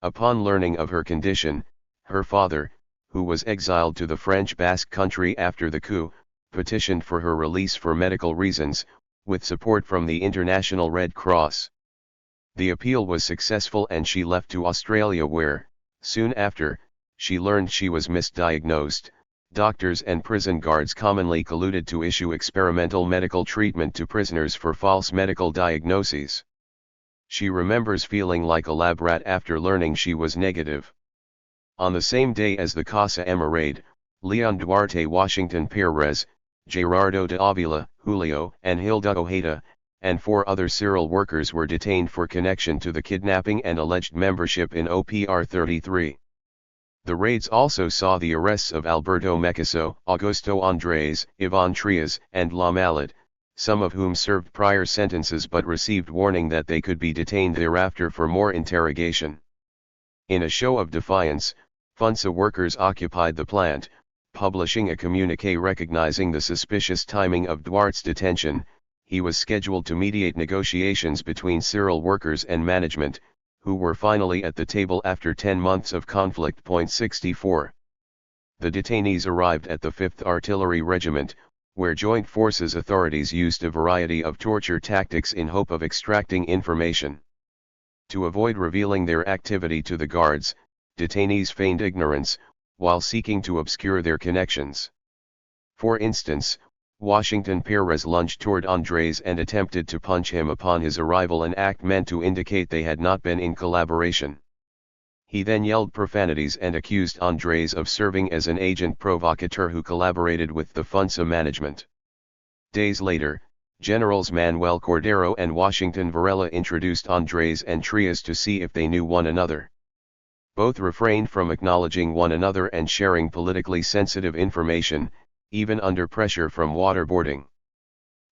Upon learning of her condition, her father, who was exiled to the French Basque Country after the coup, petitioned for her release for medical reasons, with support from the International Red Cross. The appeal was successful and she left to Australia where, soon after, she learned she was misdiagnosed. Doctors and prison guards commonly colluded to issue experimental medical treatment to prisoners for false medical diagnoses. She remembers feeling like a lab rat after learning she was negative. On the same day as the Casa Emma raid, Leon Duarte Washington Perez, Gerardo de Avila, Julio and Hilda Ojeda, and 4 other serial workers were detained for connection to the kidnapping and alleged membership in OPR 33. The raids also saw the arrests of Alberto Mecaso, Augusto Andres, Ivan Trias, and La Malade, some of whom served prior sentences but received warning that they could be detained thereafter for more interrogation. In a show of defiance, FUNSA workers occupied the plant, publishing a communique recognizing the suspicious timing of Duarte's detention. He was scheduled to mediate negotiations between serial workers and management, who were finally at the table after 10 months of conflict. 64. The detainees arrived at the 5th Artillery Regiment, where Joint Forces authorities used a variety of torture tactics in hope of extracting information. To avoid revealing their activity to the guards, detainees feigned ignorance, while seeking to obscure their connections. For instance, Washington Perez lunged toward Andres and attempted to punch him upon his arrival, an act meant to indicate they had not been in collaboration. He then yelled profanities and accused Andres of serving as an agent provocateur who collaborated with the FUNSA management. Days later, Generals Manuel Cordero and Washington Varela introduced Andres and Trias to see if they knew one another. Both refrained from acknowledging one another and sharing politically sensitive information, even under pressure from waterboarding.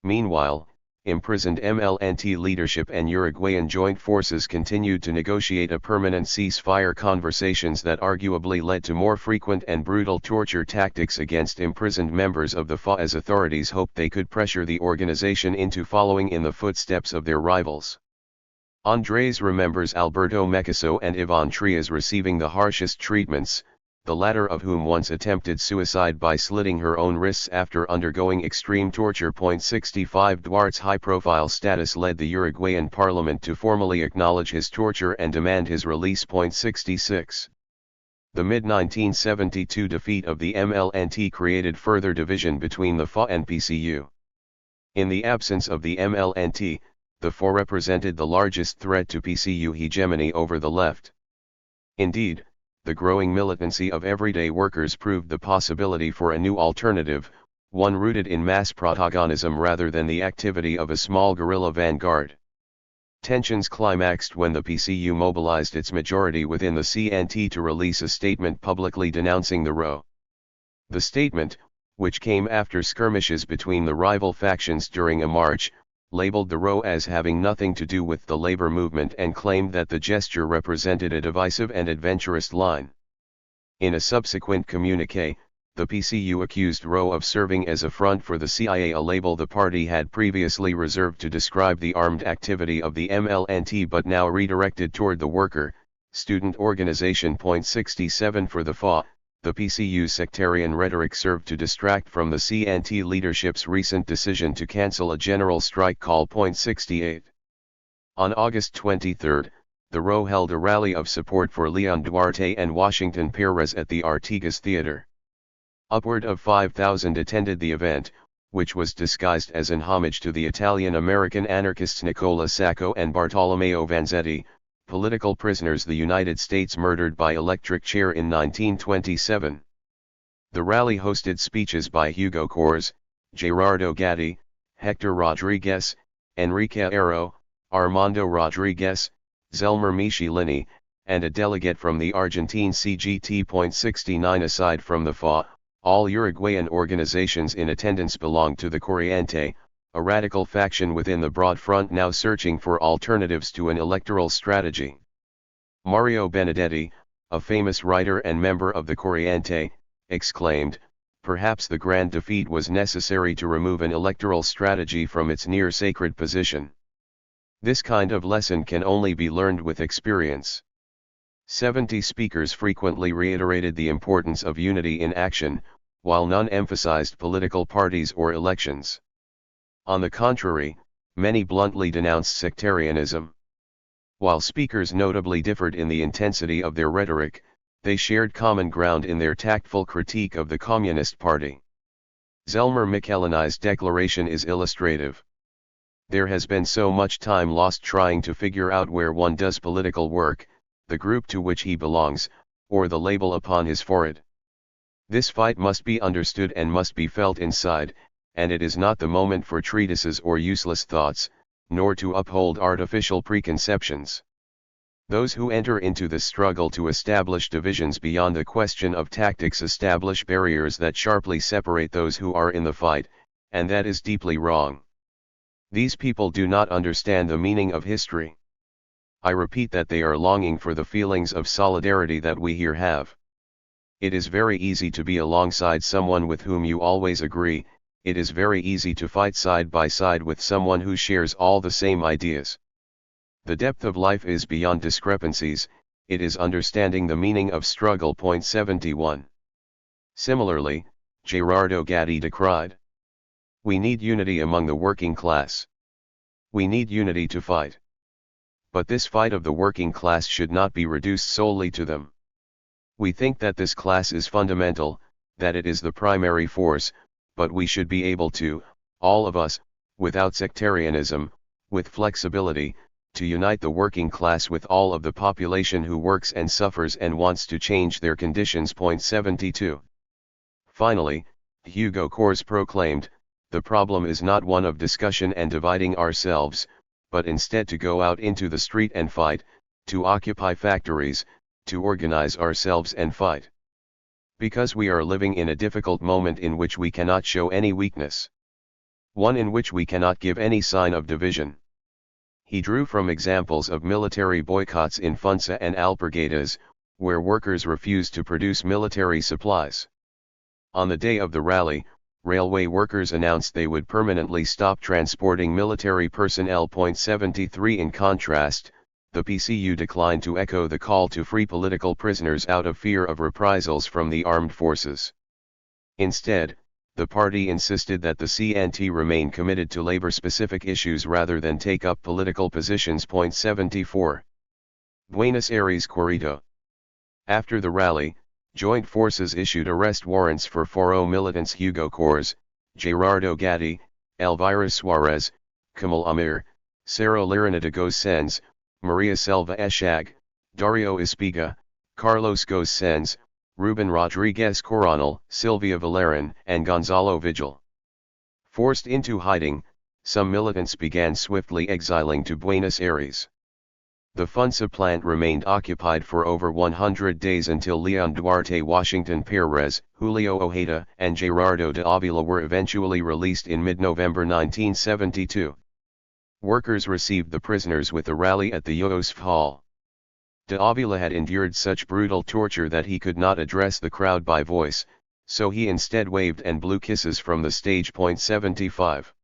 Meanwhile, imprisoned MLNT leadership and Uruguayan joint forces continued to negotiate a permanent ceasefire, conversations that arguably led to more frequent and brutal torture tactics against imprisoned members of the FA, as authorities hoped they could pressure the organization into following in the footsteps of their rivals. Andres remembers Alberto Mecaso and Ivan Trias receiving the harshest treatments, the latter of whom once attempted suicide by slitting her own wrists after undergoing extreme torture. 65 Duarte's high-profile status led the Uruguayan parliament to formally acknowledge his torture and demand his release. 66 The mid-1972 defeat of the MLNT created further division between the FA and PCU. In the absence of the MLNT, the FA represented the largest threat to PCU hegemony over the left. Indeed, the growing militancy of everyday workers proved the possibility for a new alternative, one rooted in mass protagonism rather than the activity of a small guerrilla vanguard. Tensions climaxed when the PCU mobilized its majority within the CNT to release a statement publicly denouncing the RO. The statement, which came after skirmishes between the rival factions during a march, labeled the RO as having nothing to do with the labor movement and claimed that the gesture represented a divisive and adventurous line. In a subsequent communique, the PCU accused RO of serving as a front for the CIA, a label the party had previously reserved to describe the armed activity of the MLNT but now redirected toward the worker, student organization. 67 For the FA, the PCU's sectarian rhetoric served to distract from the CNT leadership's recent decision to cancel a general strike call. 68 On August 23, the RO held a rally of support for Leon Duarte and Washington Perez at the Artigas Theater. Upward of 5,000 attended the event, which was disguised as an homage to the Italian-American anarchists Nicola Sacco and Bartolomeo Vanzetti, political prisoners the United States murdered by electric chair in 1927. The rally hosted speeches by Hugo Cors, Gerardo Gatti, Hector Rodriguez, Enrique Arroyo, Armando Rodriguez, Zelmer Michelini, and a delegate from the Argentine CGT. 69 Aside from the FA, all Uruguayan organizations in attendance belonged to the Corriente, a radical faction within the Broad Front now searching for alternatives to an electoral strategy. Mario Benedetti, a famous writer and member of the Corriente, exclaimed, perhaps the grand defeat was necessary to remove an electoral strategy from its near-sacred position. This kind of lesson can only be learned with experience. 70 speakers frequently reiterated the importance of unity in action, while none emphasized political parties or elections. On the contrary, many bluntly denounced sectarianism. While speakers notably differed in the intensity of their rhetoric, they shared common ground in their tactful critique of the Communist Party. Zelmer Michelini's declaration is illustrative. There has been so much time lost trying to figure out where one does political work, the group to which he belongs, or the label upon his forehead. This fight must be understood and must be felt inside, and it is not the moment for treatises or useless thoughts, nor to uphold artificial preconceptions. Those who enter into the struggle to establish divisions beyond the question of tactics establish barriers that sharply separate those who are in the fight, and that is deeply wrong. These people do not understand the meaning of history. I repeat that they are longing for the feelings of solidarity that we here have. It is very easy to be alongside someone with whom you always agree, it is very easy to fight side by side with someone who shares all the same ideas. The depth of life is beyond discrepancies, it is understanding the meaning of struggle. 71. Similarly, Gerardo Gatti decried. We need unity among the working class. We need unity to fight. But this fight of the working class should not be reduced solely to them. We think that this class is fundamental, that it is the primary force, but we should be able to, all of us, without sectarianism, with flexibility, to unite the working class with all of the population who works and suffers and wants to change their conditions. 72. Finally, Hugo Kors proclaimed, the problem is not one of discussion and dividing ourselves, but instead to go out into the street and fight, to occupy factories, to organize ourselves and fight. Because we are living in a difficult moment in which we cannot show any weakness. One in which we cannot give any sign of division. He drew from examples of military boycotts in Funza and Alpargatas, where workers refused to produce military supplies. On the day of the rally, railway workers announced they would permanently stop transporting military personnel. 73. In contrast, the PCU declined to echo the call to free political prisoners out of fear of reprisals from the armed forces. Instead, the party insisted that the CNT remain committed to labor-specific issues rather than take up political positions. 74. Buenos Aires Corrito. After the rally, joint forces issued arrest warrants for 4 militants: Hugo Kors, Gerardo Gatti, Elvira Suarez, Kamal Amir, Sara Lirina de Gosens, Maria Selva Eshag, Dario Espiga, Carlos Gosens, Ruben Rodriguez Coronel, Silvia Valerin, and Gonzalo Vigil. Forced into hiding, some militants began swiftly exiling to Buenos Aires. The Funza plant remained occupied for over 100 days until Leon Duarte, Washington Perez, Julio Ojeda, and Gerardo de Avila were eventually released in mid-November 1972. Workers received the prisoners with a rally at the Yosf Hall. De Avila had endured such brutal torture that he could not address the crowd by voice, so he instead waved and blew kisses from the stage. 75.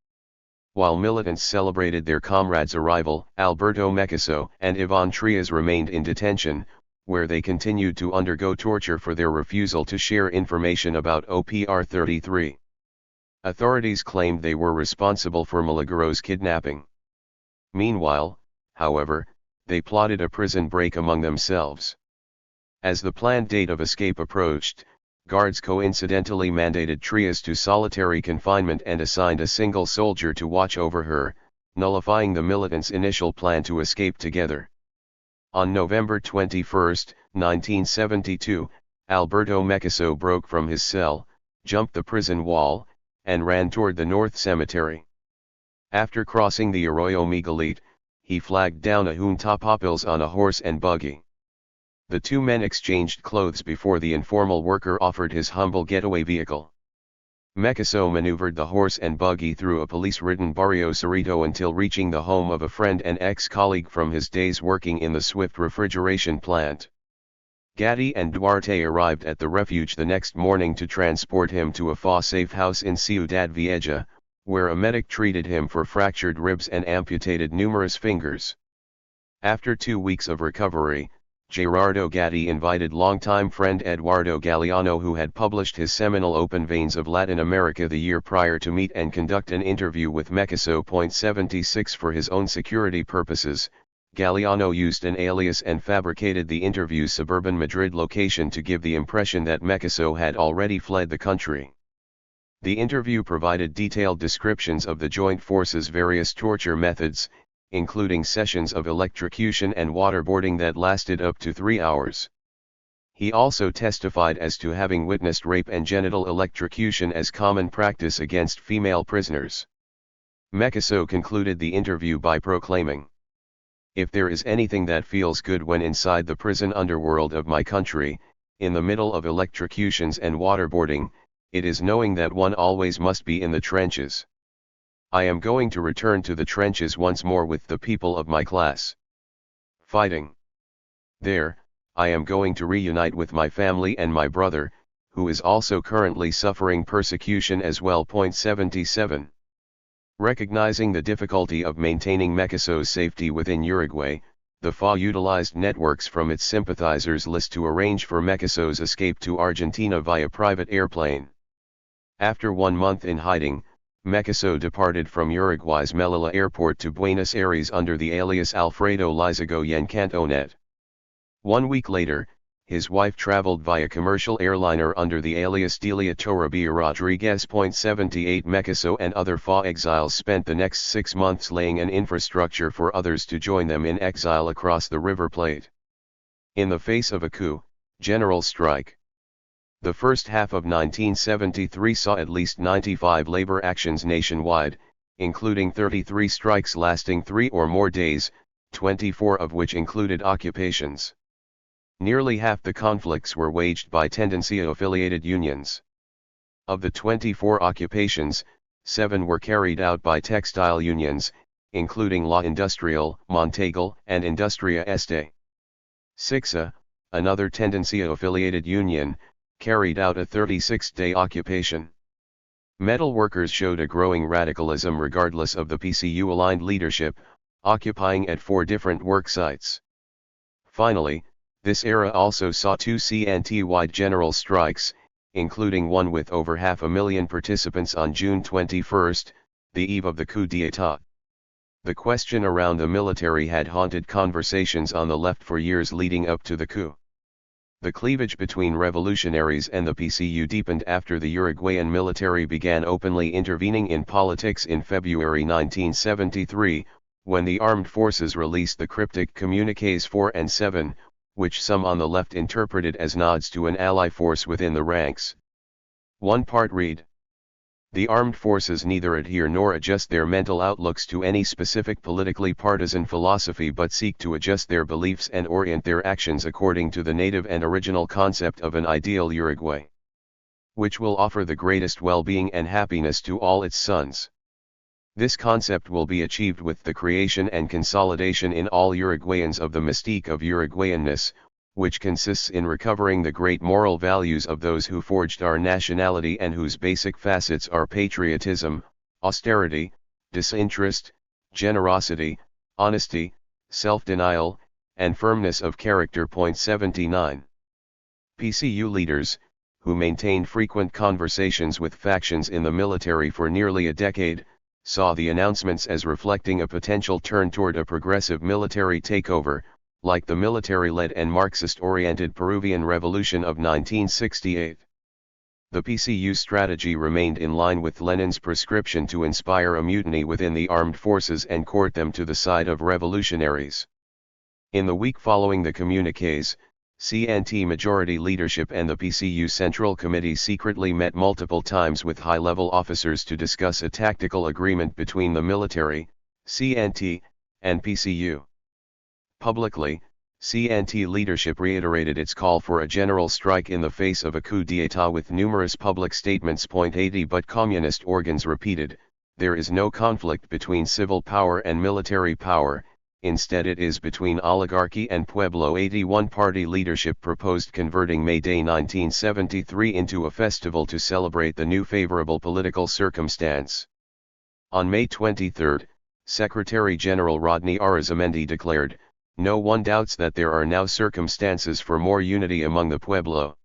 While militants celebrated their comrades' arrival, Alberto Mecaso and Ivan Trias remained in detention, where they continued to undergo torture for their refusal to share information about OPR 33. Authorities claimed they were responsible for Milagros' kidnapping. Meanwhile, however, they plotted a prison break among themselves. As the planned date of escape approached, guards coincidentally mandated Trias to solitary confinement and assigned a single soldier to watch over her, nullifying the militants' initial plan to escape together. On November 21, 1972, Alberto Mecaso broke from his cell, jumped the prison wall, and ran toward the North Cemetery. After crossing the Arroyo Miguelite, he flagged down a Junta Papeles on a horse and buggy. The two men exchanged clothes before the informal worker offered his humble getaway vehicle. Mecaso maneuvered the horse and buggy through a police-ridden Barrio Cerrito until reaching the home of a friend and ex-colleague from his days working in the Swift refrigeration plant. Gatti and Duarte arrived at the refuge the next morning to transport him to a safe house in Ciudad Vieja, where a medic treated him for fractured ribs and amputated numerous fingers. After 2 weeks of recovery, Gerardo Gatti invited longtime friend Eduardo Galeano, who had published his seminal Open Veins of Latin America the year prior, to meet and conduct an interview with Mekiso. 76 For his own security purposes, Galeano used an alias and fabricated the interview's suburban Madrid location to give the impression that Mekiso had already fled the country. The interview provided detailed descriptions of the joint forces' various torture methods, including sessions of electrocution and waterboarding that lasted up to 3 hours. He also testified as to having witnessed rape and genital electrocution as common practice against female prisoners. Mekiso concluded the interview by proclaiming, "If there is anything that feels good when inside the prison underworld of my country, in the middle of electrocutions and waterboarding, it is knowing that one always must be in the trenches. I am going to return to the trenches once more with the people of my class. Fighting. There, I am going to reunite with my family and my brother, who is also currently suffering persecution as well." 77. Recognizing the difficulty of maintaining Mekiso's safety within Uruguay, the FA utilized networks from its sympathizers list to arrange for Mekiso's escape to Argentina via private airplane. After 1 month in hiding, Mekiso departed from Uruguay's Melilla airport to Buenos Aires under the alias Alfredo Lizagoyen Cantonet. 1 week later, his wife traveled via commercial airliner under the alias Delia Toribia Rodriguez. 78 Mekiso and other FA exiles spent the next 6 months laying an infrastructure for others to join them in exile across the River Plate. In the face of a coup, general strike. The first half of 1973 saw at least 95 labor actions nationwide, including 33 strikes lasting 3 or more days, 24 of which included occupations. Nearly half the conflicts were waged by Tendencia-affiliated unions. Of the 24 occupations, 7 were carried out by textile unions, including La Industrial, Montegal, and Industria Este. Sixa, another Tendencia-affiliated union, carried out a 36-day occupation. Metal workers showed a growing radicalism regardless of the PCU-aligned leadership, occupying at 4 different work sites. Finally, this era also saw 2 CNT-wide general strikes, including one with over 500,000 participants on June 21, the eve of the coup d'état. The question around the military had haunted conversations on the left for years leading up to the coup. The cleavage between revolutionaries and the PCU deepened after the Uruguayan military began openly intervening in politics in February 1973, when the armed forces released the cryptic communiques 4 and 7, which some on the left interpreted as nods to an ally force within the ranks. One part read: "The armed forces neither adhere nor adjust their mental outlooks to any specific politically partisan philosophy but seek to adjust their beliefs and orient their actions according to the native and original concept of an ideal Uruguay, which will offer the greatest well-being and happiness to all its sons. This concept will be achieved with the creation and consolidation in all Uruguayans of the mystique of Uruguayanness, which consists in recovering the great moral values of those who forged our nationality and whose basic facets are patriotism, austerity, disinterest, generosity, honesty, self-denial, and firmness of character." 79. PCU leaders, who maintained frequent conversations with factions in the military for nearly a decade, saw the announcements as reflecting a potential turn toward a progressive military takeover, like the military-led and Marxist-oriented Peruvian Revolution of 1968. The PCU strategy remained in line with Lenin's prescription to inspire a mutiny within the armed forces and court them to the side of revolutionaries. In the week following the communiques, CNT majority leadership and the PCU Central Committee secretly met multiple times with high-level officers to discuss a tactical agreement between the military, CNT, and PCU. Publicly, CNT leadership reiterated its call for a general strike in the face of a coup d'état with numerous public statements. 80 But communist organs repeated, "There is no conflict between civil power and military power, instead it is between oligarchy and pueblo. 81 Party leadership proposed converting May Day 1973 into a festival to celebrate the new favorable political circumstance. On May 23, Secretary General Rodney Arizamendi declared, "No one doubts that there are now circumstances for more unity among the pueblo.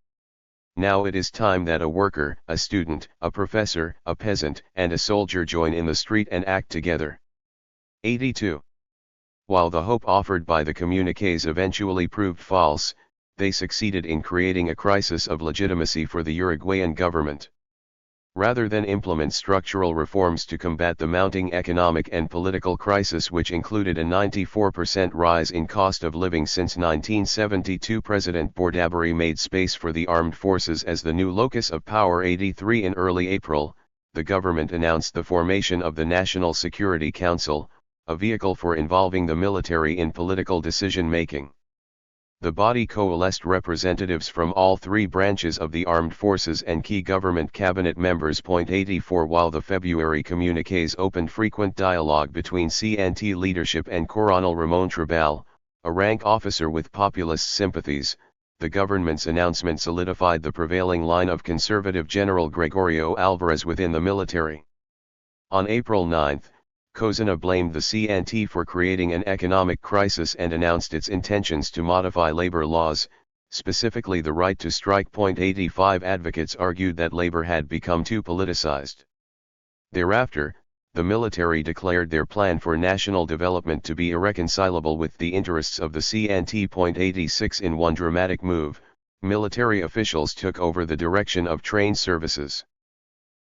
Now it is time that a worker, a student, a professor, a peasant, and a soldier join in the street and act together." 82. While the hope offered by the communiques eventually proved false, they succeeded in creating a crisis of legitimacy for the Uruguayan government. Rather than implement structural reforms to combat the mounting economic and political crisis, which included a 94% rise in cost of living since 1972, President Bordaberry made space for the armed forces as the new locus of power. 83. In early April, the government announced the formation of the National Security Council, a vehicle for involving the military in political decision-making. The body coalesced representatives from all three branches of the armed forces and key government cabinet members. 84. While the February communiques opened frequent dialogue between CNT leadership and Coronel Ramon Trabal, a rank officer with populist sympathies, the government's announcement solidified the prevailing line of conservative General Gregorio Alvarez within the military. On April 9, Cozina blamed the CNT for creating an economic crisis and announced its intentions to modify labor laws, specifically the right to strike. 85. Advocates argued that labor had become too politicized. Thereafter, the military declared their plan for national development to be irreconcilable with the interests of the CNT. 86. In one dramatic move, military officials took over the direction of train services.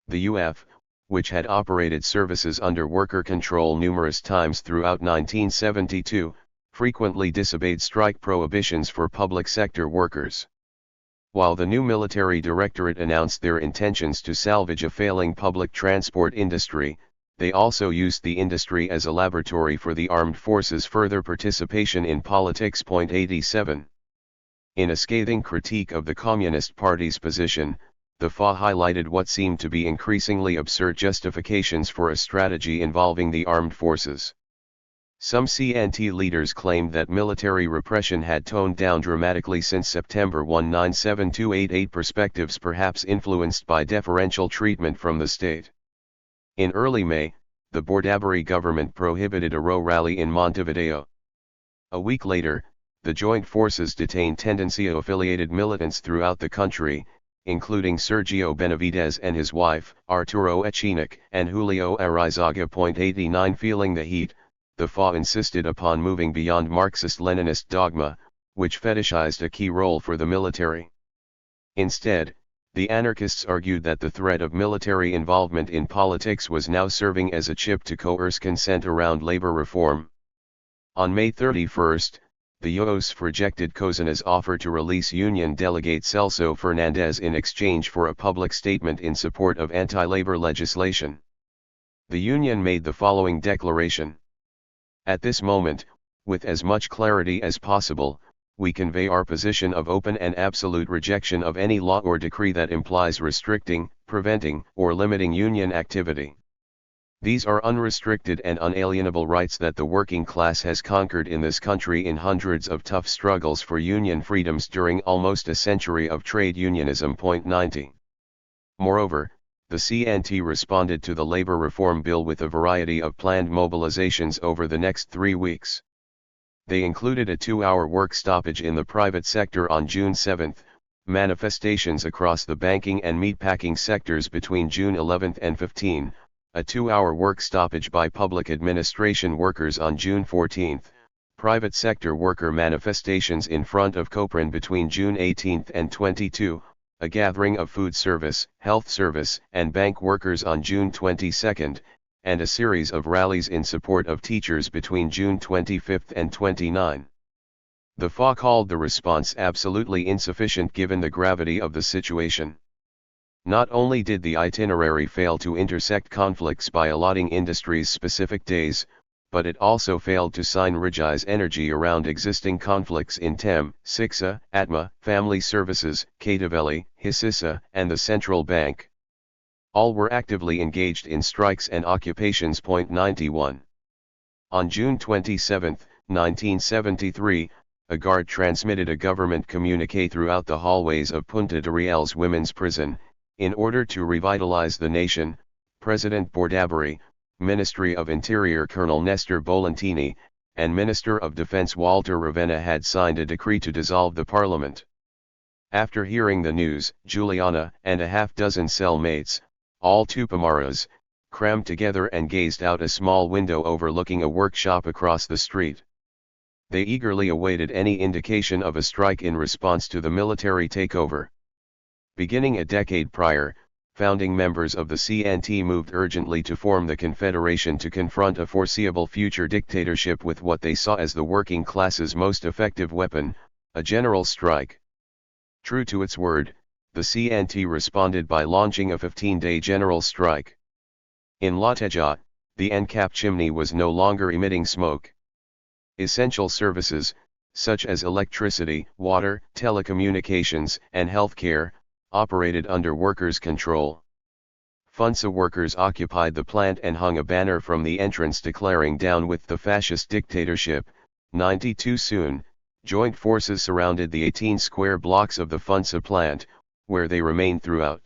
The UF, which had operated services under worker control numerous times throughout 1972, frequently disobeyed strike prohibitions for public sector workers. While the new military directorate announced their intentions to salvage a failing public transport industry, they also used the industry as a laboratory for the armed forces' further participation in politics. 87. In a scathing critique of the Communist Party's position, the FA highlighted what seemed to be increasingly absurd justifications for a strategy involving the armed forces. Some CNT leaders claimed that military repression had toned down dramatically since September 1972. Perspectives perhaps influenced by deferential treatment from the state. In early May, the Bordaberry government prohibited a row rally in Montevideo. A week later, the joint forces detained Tendencio-affiliated militants throughout the country, including Sergio Benavidez and his wife, Arturo Echenique, and Julio Araiza. 89. Feeling the heat, the FA insisted upon moving beyond Marxist-Leninist dogma, which fetishized a key role for the military. Instead, the anarchists argued that the threat of military involvement in politics was now serving as a chip to coerce consent around labor reform. On May 31, the UOS rejected Cozina's offer to release Union delegate Celso Fernandez in exchange for a public statement in support of anti-labor legislation. The Union made the following declaration: "At this moment, with as much clarity as possible, we convey our position of open and absolute rejection of any law or decree that implies restricting, preventing, or limiting union activity. These are unrestricted and unalienable rights that the working class has conquered in this country in hundreds of tough struggles for union freedoms during almost a century of trade unionism." 90. Moreover, the CNT responded to the labor reform bill with a variety of planned mobilizations over the next 3 weeks. They included a 2-hour work stoppage in the private sector on June 7, manifestations across the banking and meatpacking sectors between June 11 and 15, a 2-hour work stoppage by public administration workers on June 14, private sector worker manifestations in front of Copran between June 18 and 22, a gathering of food service, health service, and bank workers on June 22, and a series of rallies in support of teachers between June 25 and 29. The FA called the response absolutely insufficient given the gravity of the situation. Not only did the itinerary fail to intersect conflicts by allotting industries specific days, but it also failed to synergize energy around existing conflicts in TEM, SIXA, ATMA, Family Services, KTVELI, HISISA, and the Central Bank. All were actively engaged in strikes and occupations. 91. On June 27, 1973, a guard transmitted a government communique throughout the hallways of Punta de Real's women's prison. In order to revitalize the nation, President Bordaberry, Ministry of Interior Colonel Nestor Bolentini, and Minister of Defense Walter Ravenna had signed a decree to dissolve the parliament. After hearing the news, Juliana and a half-dozen cellmates, all Tupamaras, crammed together and gazed out a small window overlooking a workshop across the street. They eagerly awaited any indication of a strike in response to the military takeover. Beginning a decade prior, founding members of the CNT moved urgently to form the Confederation to confront a foreseeable future dictatorship with what they saw as the working class's most effective weapon, a general strike. True to its word, the CNT responded by launching a 15-day general strike. In Lateja, the NCAP chimney was no longer emitting smoke. Essential services, such as electricity, water, telecommunications, and healthcare, operated under workers' control. FUNSA workers occupied the plant and hung a banner from the entrance declaring "Down with the fascist dictatorship." 92 Soon, joint forces surrounded the 18 square blocks of the FUNSA plant, where they remained throughout.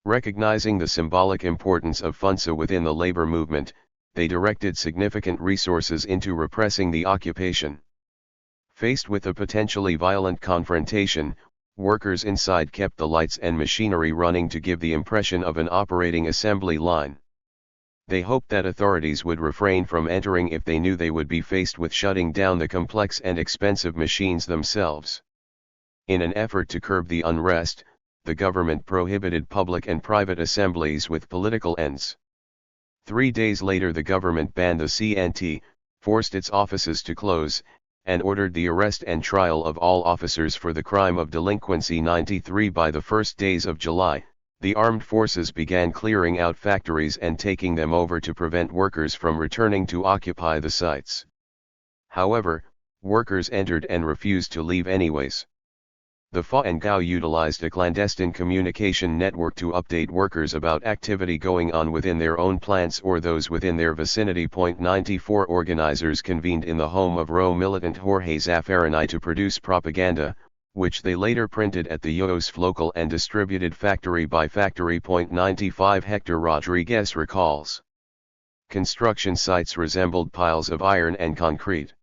Recognizing the symbolic importance of FUNSA within the labor movement, they directed significant resources into repressing the occupation. Faced with a potentially violent confrontation, workers inside kept the lights and machinery running to give the impression of an operating assembly line. They hoped that authorities would refrain from entering if they knew they would be faced with shutting down the complex and expensive machines themselves. In an effort to curb the unrest, the government prohibited public and private assemblies with political ends. 3 days later the government banned the CNT, forced its offices to close, and ordered the arrest and trial of all officers for the crime of delinquency. 93 By the first days of July, the armed forces began clearing out factories and taking them over to prevent workers from returning to occupy the sites. However, workers entered and refused to leave anyways. The FA and GAO utilized a clandestine communication network to update workers about activity going on within their own plants or those within their vicinity. 94 Organizers convened in the home of Row militant Jorge Zaffarani to produce propaganda, which they later printed at the UOSF local and distributed factory by factory. 95 Hector Rodriguez recalls. Construction sites resembled piles of iron and concrete.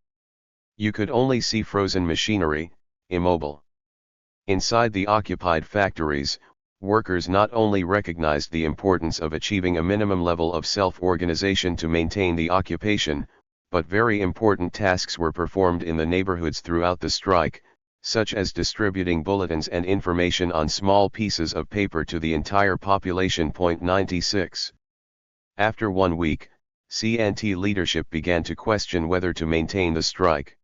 You could only see frozen machinery, immobile. Inside the occupied factories, workers not only recognized the importance of achieving a minimum level of self-organization to maintain the occupation, but very important tasks were performed in the neighborhoods throughout the strike, such as distributing bulletins and information on small pieces of paper to the entire population. 96. After 1 week, CNT leadership began to question whether to maintain the strike.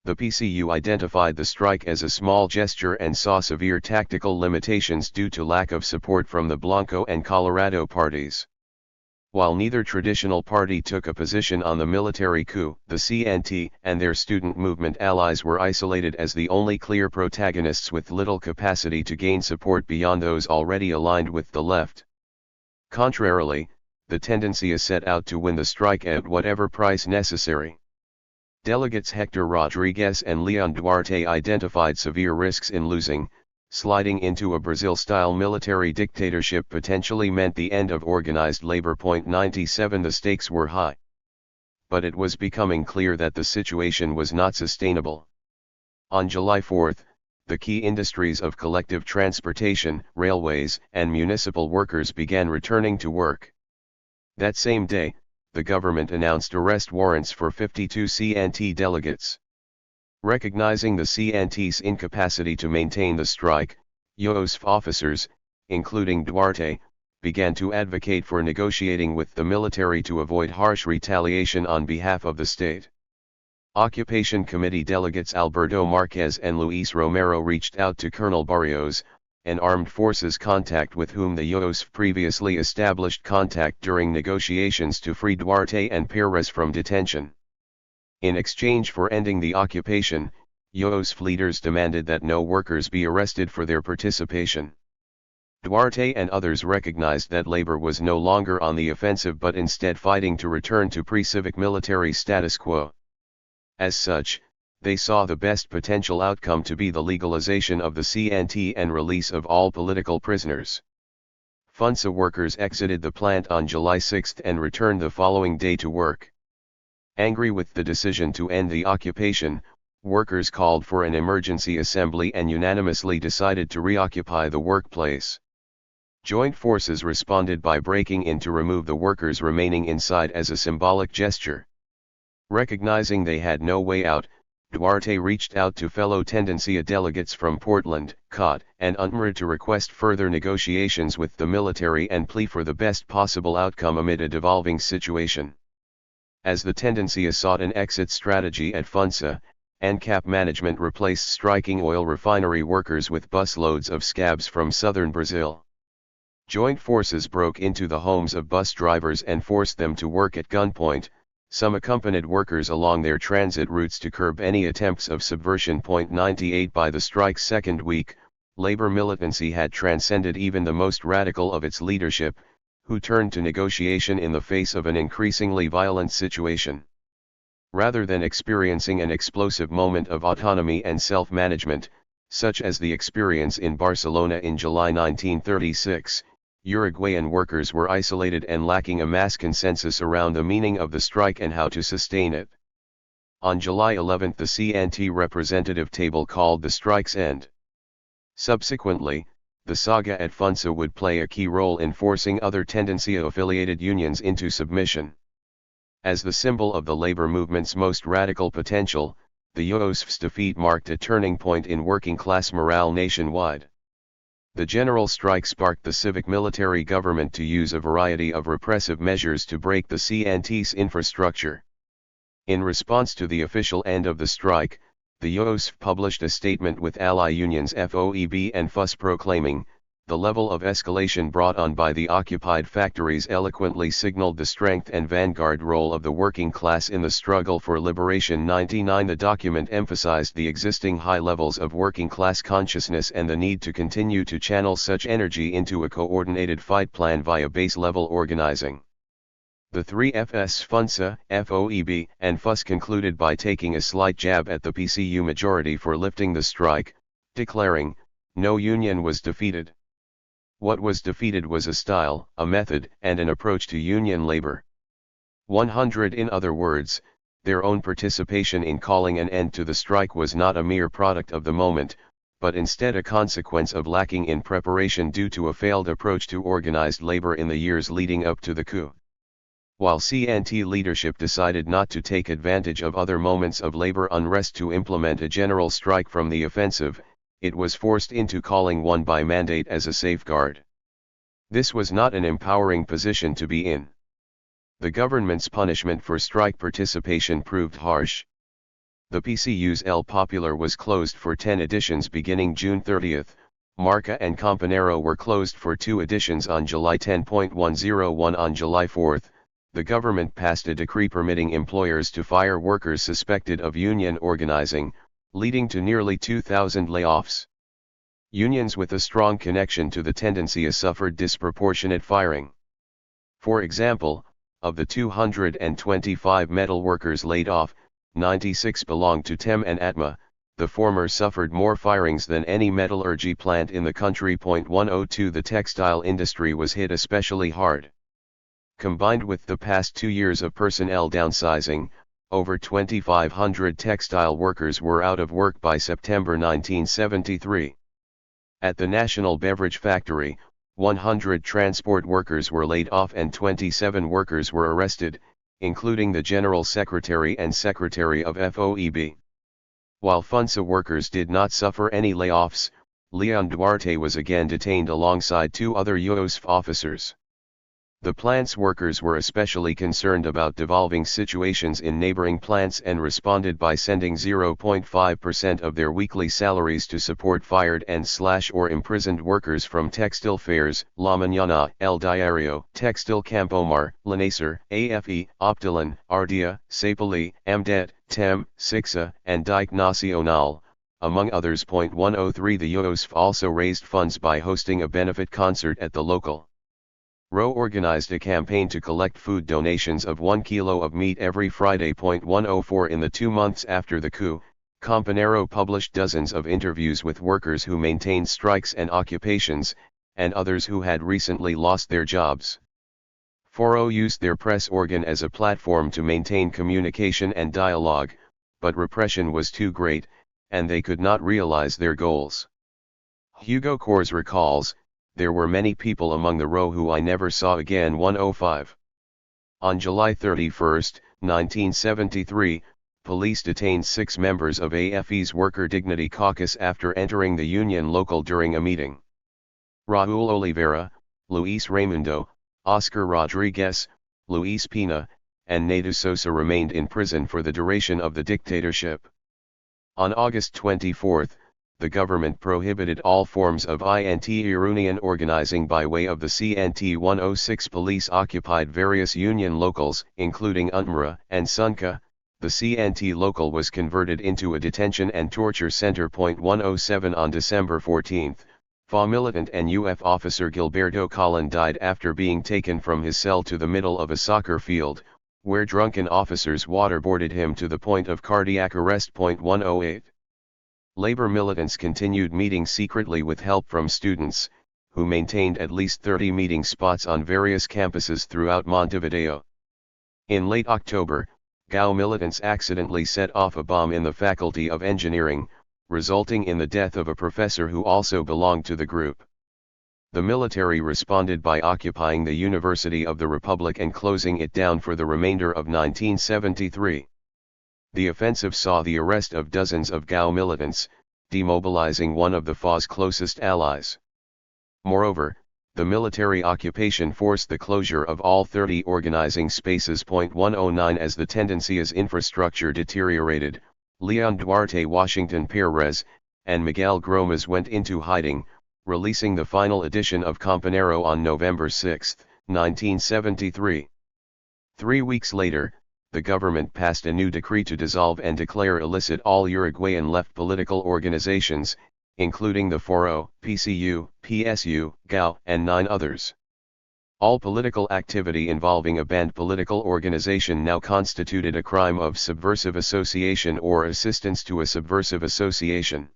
The PCU identified the strike as a small gesture and saw severe tactical limitations due to lack of support from the Blanco and Colorado parties. While neither traditional party took a position on the military coup, the CNT and their student movement allies were isolated as the only clear protagonists with little capacity to gain support beyond those already aligned with the left. Contrarily, the tendency is set out to win the strike at whatever price necessary. Delegates Hector Rodriguez and Leon Duarte identified severe risks in losing. Sliding into a Brazil-style military dictatorship potentially meant the end of organized labor. 97 The stakes were high. But it was becoming clear that the situation was not sustainable. On July 4, the key industries of collective transportation, railways, and municipal workers began returning to work. That same day, the government announced arrest warrants for 52 CNT delegates. Recognizing the CNT's incapacity to maintain the strike, UOSF officers, including Duarte, began to advocate for negotiating with the military to avoid harsh retaliation on behalf of the state. Occupation Committee delegates Alberto Marquez and Luis Romero reached out to Colonel Barrios, an armed forces contact with whom the UOSF previously established contact during negotiations to free Duarte and Perez from detention. In exchange for ending the occupation, UOSF leaders demanded that no workers be arrested for their participation. Duarte and others recognized that labor was no longer on the offensive but instead fighting to return to pre-civic military status quo. As such, they saw the best potential outcome to be the legalization of the CNT and release of all political prisoners. FUNSA workers exited the plant on July 6 and returned the following day to work. Angry with the decision to end the occupation, workers called for an emergency assembly and unanimously decided to reoccupy the workplace. Joint forces responded by breaking in to remove the workers remaining inside as a symbolic gesture. Recognizing they had no way out, Duarte reached out to fellow Tendencia delegates from Portland, COT, and UNRWA to request further negotiations with the military and plea for the best possible outcome amid a devolving situation. As the Tendencia sought an exit strategy at FUNSA, ANCAP management replaced striking oil refinery workers with busloads of scabs from southern Brazil. Joint forces broke into the homes of bus drivers and forced them to work at gunpoint. Some accompanied workers along their transit routes to curb any attempts of subversion. 98 By the strike's second week, labor militancy had transcended even the most radical of its leadership, who turned to negotiation in the face of an increasingly violent situation. Rather than experiencing an explosive moment of autonomy and self-management, such as the experience in Barcelona in July 1936, Uruguayan workers were isolated and lacking a mass consensus around the meaning of the strike and how to sustain it. On July 11 the CNT representative table called the strike's end. Subsequently, the saga at FUNSA would play a key role in forcing other Tendencia-affiliated unions into submission. As the symbol of the labor movement's most radical potential, the UOSF's defeat marked a turning point in working-class morale nationwide. The general strike sparked the civic-military government to use a variety of repressive measures to break the CNT's infrastructure. In response to the official end of the strike, the UOSF published a statement with ally unions FOEB and FUS proclaiming, "The level of escalation brought on by the occupied factories eloquently signaled the strength and vanguard role of the working class in the struggle for liberation." 99 The document emphasized the existing high levels of working class consciousness and the need to continue to channel such energy into a coordinated fight plan via base-level organizing. The three FS FUNSA, FOEB, and FUS concluded by taking a slight jab at the PCU majority for lifting the strike, declaring, "No union was defeated. What was defeated was a style, a method, and an approach to union labor." 100 In other words, their own participation in calling an end to the strike was not a mere product of the moment, but instead a consequence of lacking in preparation due to a failed approach to organized labor in the years leading up to the coup. While CNT leadership decided not to take advantage of other moments of labor unrest to implement a general strike from the offensive, it was forced into calling one by mandate as a safeguard. This was not an empowering position to be in. The government's punishment for strike participation proved harsh. The PCU's El Popular was closed for 10 editions beginning June 30. Marca and Campanero were closed for 2 editions on July 10.101. On July 4, the government passed a decree permitting employers to fire workers suspected of union organizing, leading to nearly 2,000 layoffs. Unions with a strong connection to the Tendencia suffered disproportionate firing. For example, of the 225 metal workers laid off, 96 belonged to TEM and ATMA, the former suffered more firings than any metallurgy plant in the country. 102 The textile industry was hit especially hard. Combined with the past 2 years of personnel downsizing, over 2,500 textile workers were out of work by September 1973. At the National Beverage Factory, 100 transport workers were laid off and 27 workers were arrested, including the General Secretary and Secretary of FOEB. While FUNSA workers did not suffer any layoffs, Leon Duarte was again detained alongside 2 other UOSF officers. The plant's workers were especially concerned about devolving situations in neighboring plants and responded by sending 0.5% of their weekly salaries to support fired and/or imprisoned workers from Textile Fairs, La Mañana, El Diario, Textile Campomar, Lanacer, AFE, Optilan, Ardea, Sapali, Amdet, TEM, Sixa, and Dike Nacional, among others. 103 The UOSF also raised funds by hosting a benefit concert at the local RO organized a campaign to collect food donations of 1 kilo of meat every Friday. 104 In the 2 months after the coup, Campanero published dozens of interviews with workers who maintained strikes and occupations, and others who had recently lost their jobs. Foro used their press organ as a platform to maintain communication and dialogue, but repression was too great, and they could not realize their goals. Hugo Kors recalls, "There were many people among the row who I never saw again." 105. On July 31, 1973, police detained 6 members of AFE's Worker Dignity Caucus after entering the union local during a meeting. Raul Oliveira, Luis Raimundo, Oscar Rodriguez, Luis Pina, and Nadu Sosa remained in prison for the duration of the dictatorship. On August 24, the government prohibited all forms of Iranian organizing by way of the CNT 106. Police occupied various union locals, including UNMRA and SUNCA. The CNT local was converted into a detention and torture center. 107 On December 14, FA militant and UF officer Gilberto Colin died after being taken from his cell to the middle of a soccer field, where drunken officers waterboarded him to the point of cardiac arrest. 108. Labor militants continued meeting secretly with help from students, who maintained at least 30 meeting spots on various campuses throughout Montevideo. In late October, GAO militants accidentally set off a bomb in the Faculty of Engineering, resulting in the death of a professor who also belonged to the group. The military responded by occupying the University of the Republic and closing it down for the remainder of 1973. The offensive saw the arrest of dozens of GAO militants, demobilizing one of the FA's closest allies. Moreover, the military occupation forced the closure of all 30 organizing spaces. 109 As the tendencia's infrastructure deteriorated, Leon Duarte Washington Perez, and Miguel Gromas went into hiding, releasing the final edition of Campanero on November 6, 1973. 3 weeks later, the government passed a new decree to dissolve and declare illicit all Uruguayan left political organizations, including the Foro, PCU, PSU, GAO, and 9 others. All political activity involving a banned political organization now constituted a crime of subversive association or assistance to a subversive association.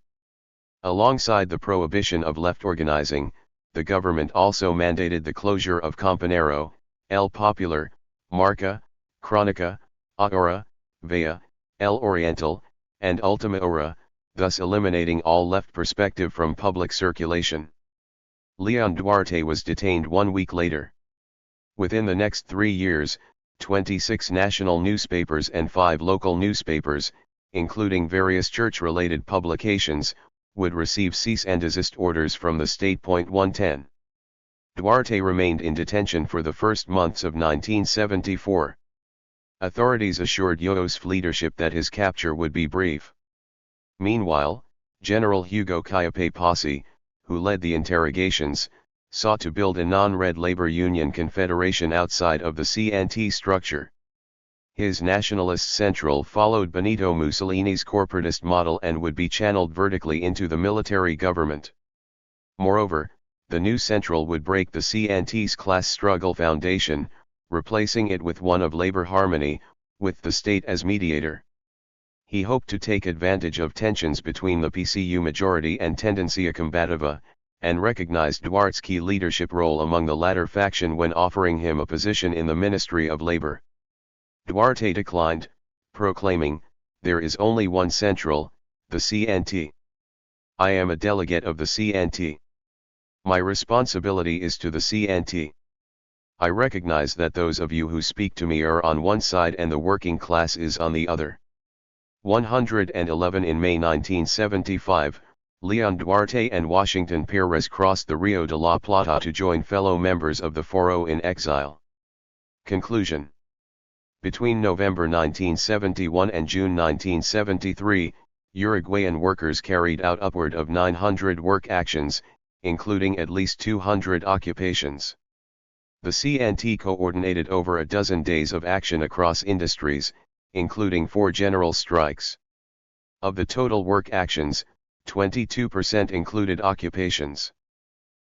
Alongside the prohibition of left organizing, the government also mandated the closure of Campanero, El Popular, Marca, Crónica, Ahora, Vea, El Oriental, and Ultima Hora, thus eliminating all left perspective from public circulation. Leon Duarte was detained 1 week later. Within the next 3 years, 26 national newspapers and 5 local newspapers, including various church-related publications, would receive cease and desist orders from the state. 110. Duarte remained in detention for the first months of 1974. Authorities assured Yousf leadership that his capture would be brief. Meanwhile, General Hugo Cayape Posse, who led the interrogations, sought to build a non-red labor union confederation outside of the CNT structure. His Nationalist Central followed Benito Mussolini's corporatist model and would be channeled vertically into the military government. Moreover, the new Central would break the CNT's class struggle foundation, replacing it with one of labor harmony, with the state as mediator. He hoped to take advantage of tensions between the PCU majority and Tendencia Combativa, and recognized Duarte's key leadership role among the latter faction when offering him a position in the Ministry of Labor. Duarte declined, proclaiming, "There is only one Central, the CNT. I am a delegate of the CNT. My responsibility is to the CNT. I recognize that those of you who speak to me are on one side and the working class is on the other." 111 In May 1975, Leon Duarte and Washington Perez crossed the Rio de la Plata to join fellow members of the Foro in exile. Conclusion. Between November 1971 and June 1973, Uruguayan workers carried out upward of 900 work actions, including at least 200 occupations. The CNT coordinated over a dozen days of action across industries, including 4 general strikes. Of the total work actions, 22% included occupations.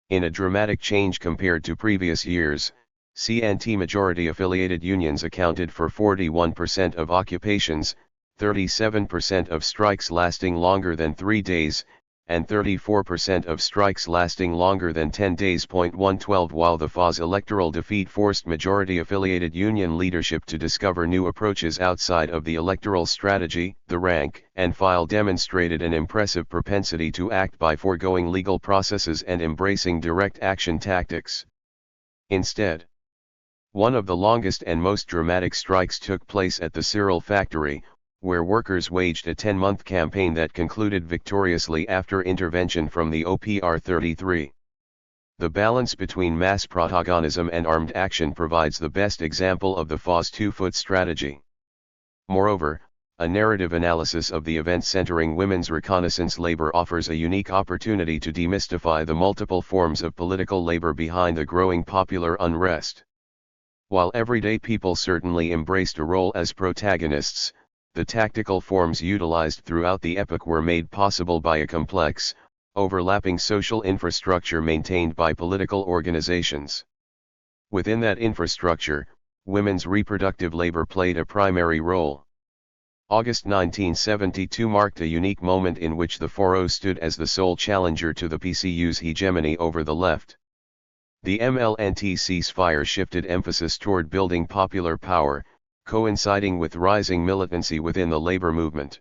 In a dramatic change compared to previous years, CNT majority-affiliated unions accounted for 41% of occupations, 37% of strikes lasting longer than 3 days, and 34% of strikes lasting longer than 10 days. 112 While the FA's electoral defeat forced majority-affiliated union leadership to discover new approaches outside of the electoral strategy, the rank and file demonstrated an impressive propensity to act by foregoing legal processes and embracing direct action tactics. Instead, one of the longest and most dramatic strikes took place at the Cyril factory, where workers waged a 10-month campaign that concluded victoriously after intervention from the OPR 33. The balance between mass protagonism and armed action provides the best example of the FA's two-foot strategy. Moreover, a narrative analysis of the event centering women's reconnaissance labor offers a unique opportunity to demystify the multiple forms of political labor behind the growing popular unrest. While everyday people certainly embraced a role as protagonists, the tactical forms utilized throughout the epoch were made possible by a complex, overlapping social infrastructure maintained by political organizations. Within that infrastructure, women's reproductive labor played a primary role. August 1972 marked a unique moment in which the 4O stood as the sole challenger to the PCU's hegemony over the left. The MLNT ceasefire shifted emphasis toward building popular power, coinciding with rising militancy within the labor movement.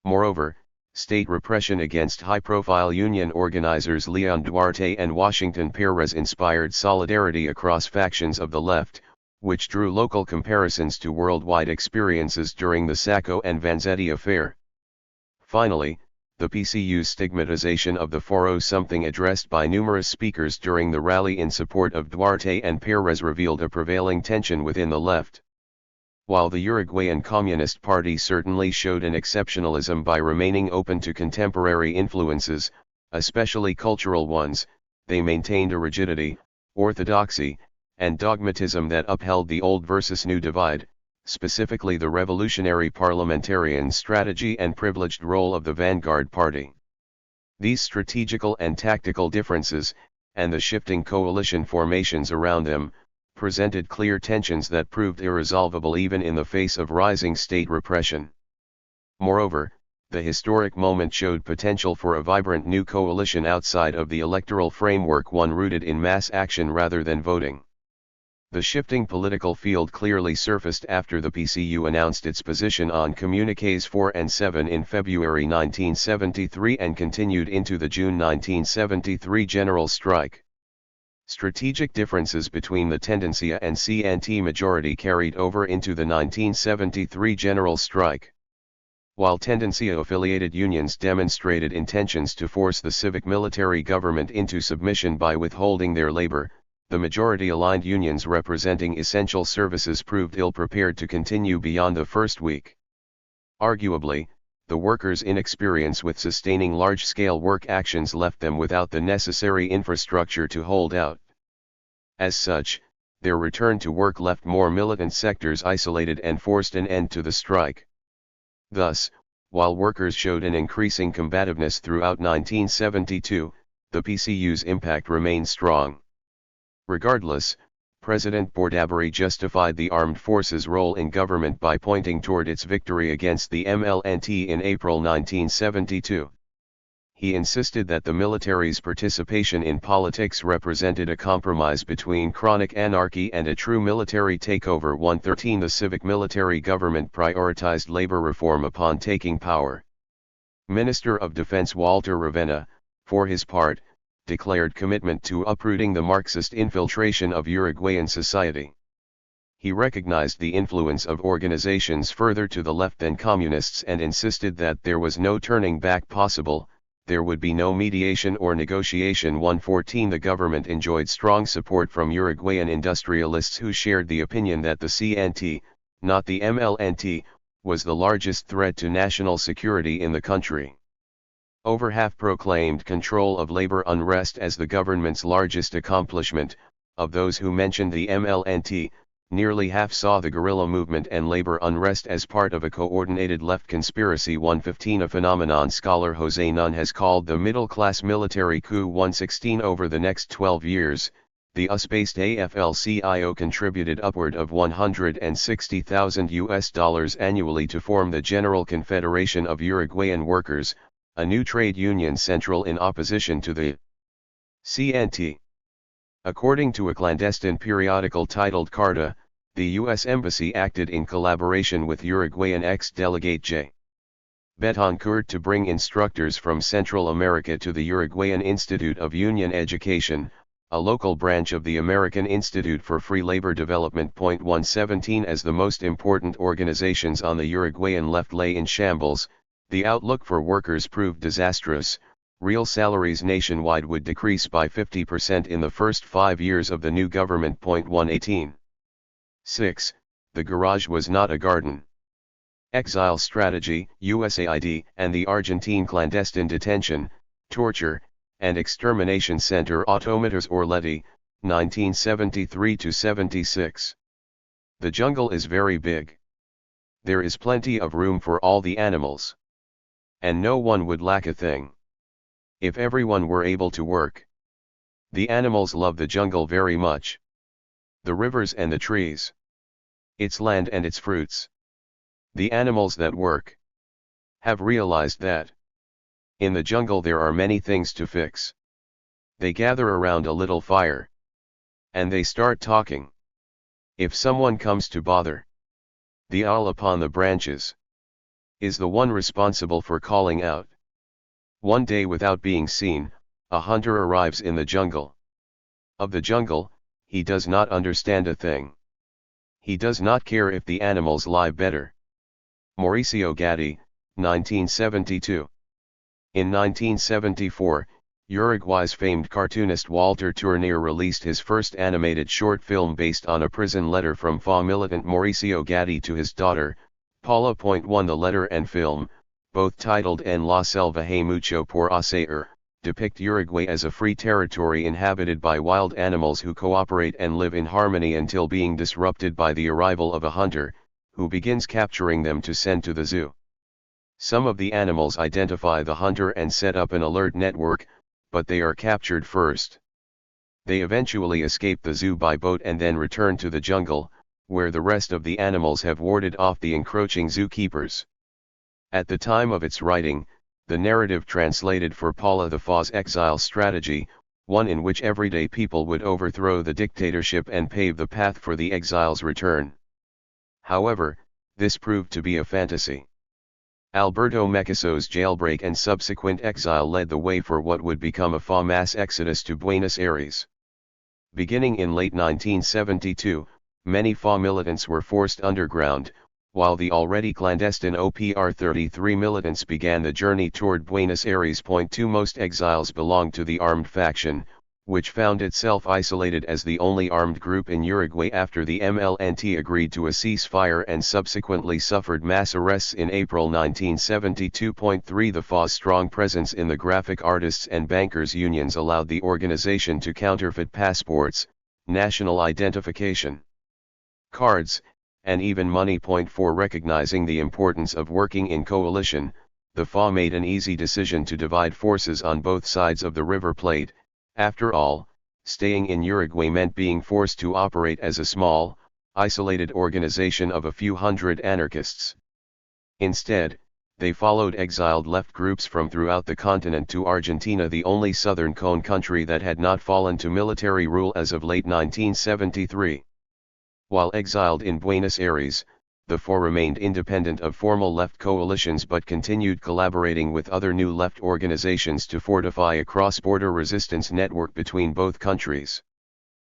Moreover, state repression against high-profile union organizers Leon Duarte and Washington Perez inspired solidarity across factions of the left, which drew local comparisons to worldwide experiences during the Sacco and Vanzetti affair. Finally, the PCU's stigmatization of the 4O, something addressed by numerous speakers during the rally in support of Duarte and Perez, revealed a prevailing tension within the left. While the Uruguayan Communist Party certainly showed an exceptionalism by remaining open to contemporary influences, especially cultural ones, they maintained a rigidity, orthodoxy, and dogmatism that upheld the old versus new divide, specifically the revolutionary parliamentarian strategy and privileged role of the vanguard party. These strategical and tactical differences, and the shifting coalition formations around them, presented clear tensions that proved irresolvable even in the face of rising state repression. Moreover, the historic moment showed potential for a vibrant new coalition outside of the electoral framework, one rooted in mass action rather than voting. The shifting political field clearly surfaced after the PCU announced its position on Communiques 4 and 7 in February 1973 and continued into the June 1973 general strike. Strategic differences between the Tendencia and CNT majority carried over into the 1973 general strike. While Tendencia-affiliated unions demonstrated intentions to force the civic-military government into submission by withholding their labor, the majority-aligned unions representing essential services proved ill-prepared to continue beyond the first week. Arguably, the workers' inexperience with sustaining large-scale work actions left them without the necessary infrastructure to hold out. As such, their return to work left more militant sectors isolated and forced an end to the strike. Thus, while workers showed an increasing combativeness throughout 1972, the PCU's impact remained strong. Regardless, President Bordaberry justified the armed forces' role in government by pointing toward its victory against the MLNT in April 1972. He insisted that the military's participation in politics represented a compromise between chronic anarchy and a true military takeover. 113 The civic-military government prioritized labor reform upon taking power. Minister of Defense Walter Ravenna, for his part, declared commitment to uprooting the Marxist infiltration of Uruguayan society. He recognized the influence of organizations further to the left than communists and insisted that there was no turning back possible, there would be no mediation or negotiation. 114 The government enjoyed strong support from Uruguayan industrialists who shared the opinion that the CNT, not the MLNT, was the largest threat to national security in the country. Over half proclaimed control of labor unrest as the government's largest accomplishment. Of those who mentioned the MLNT, nearly half saw the guerrilla movement and labor unrest as part of a coordinated left conspiracy. 115 A phenomenon scholar Jose Nunn has called the middle-class military coup. 116 Over the next 12 years, the US-based AFL-CIO contributed upward of $160,000 annually to form the General Confederation of Uruguayan Workers, a new trade union central in opposition to the CNT. According to a clandestine periodical titled Carta, the U.S. Embassy acted in collaboration with Uruguayan ex-delegate J. Betancourt to bring instructors from Central America to the Uruguayan Institute of Union Education, a local branch of the American Institute for Free Labor Development. 117 As the most important organizations on the Uruguayan left lay in shambles, the outlook for workers proved disastrous. Real salaries nationwide would decrease by 50% in the first 5 years of the new government. 118. 6. The garage was not a garden. Exile strategy, USAID, and the Argentine clandestine detention, torture, and extermination center Automators Orletti, 1973-76. The jungle is very big. There is plenty of room for all the animals. And no one would lack a thing. If everyone were able to work. The animals love the jungle very much. The rivers and the trees. Its land and its fruits. The animals that work have realized that in the jungle there are many things to fix. They gather around a little fire. And they start talking. If someone comes to bother, the owl upon the branches is the one responsible for calling out. One day, without being seen, a hunter arrives in the jungle. Of the jungle, he does not understand a thing. He does not care if the animals lie better. Mauricio Gatti, 1972. In 1974, Uruguay's famed cartoonist Walter Tournier released his first animated short film based on a prison letter from FA militant Mauricio Gatti to his daughter, Paula. 1 The letter and film, both titled En la selva hay mucho por hacer, depict Uruguay as a free territory inhabited by wild animals who cooperate and live in harmony until being disrupted by the arrival of a hunter, who begins capturing them to send to the zoo. Some of the animals identify the hunter and set up an alert network, but they are captured first. They eventually escape the zoo by boat and then return to the jungle, where the rest of the animals have warded off the encroaching zookeepers. At the time of its writing, the narrative translated for Paula the FA's exile strategy, one in which everyday people would overthrow the dictatorship and pave the path for the exile's return. However, this proved to be a fantasy. Alberto Meccaso's jailbreak and subsequent exile led the way for what would become a FA mass exodus to Buenos Aires. Beginning in late 1972, many FA militants were forced underground, while the already clandestine OPR 33 militants began the journey toward Buenos Aires. 2 Most exiles belonged to the armed faction, which found itself isolated as the only armed group in Uruguay after the MLNT agreed to a ceasefire and subsequently suffered mass arrests in April 1972. 3 The FA's strong presence in the graphic artists and bankers unions allowed the organization to counterfeit passports, national identification cards, and even money. 4 Recognizing the importance of working in coalition, the FA made an easy decision to divide forces on both sides of the River Plate. After all, staying in Uruguay meant being forced to operate as a small, isolated organization of a few hundred anarchists. Instead, they followed exiled left groups from throughout the continent to Argentina, the only southern cone country that had not fallen to military rule as of late 1973. While exiled in Buenos Aires, the FA remained independent of formal left coalitions but continued collaborating with other new left organizations to fortify a cross-border resistance network between both countries.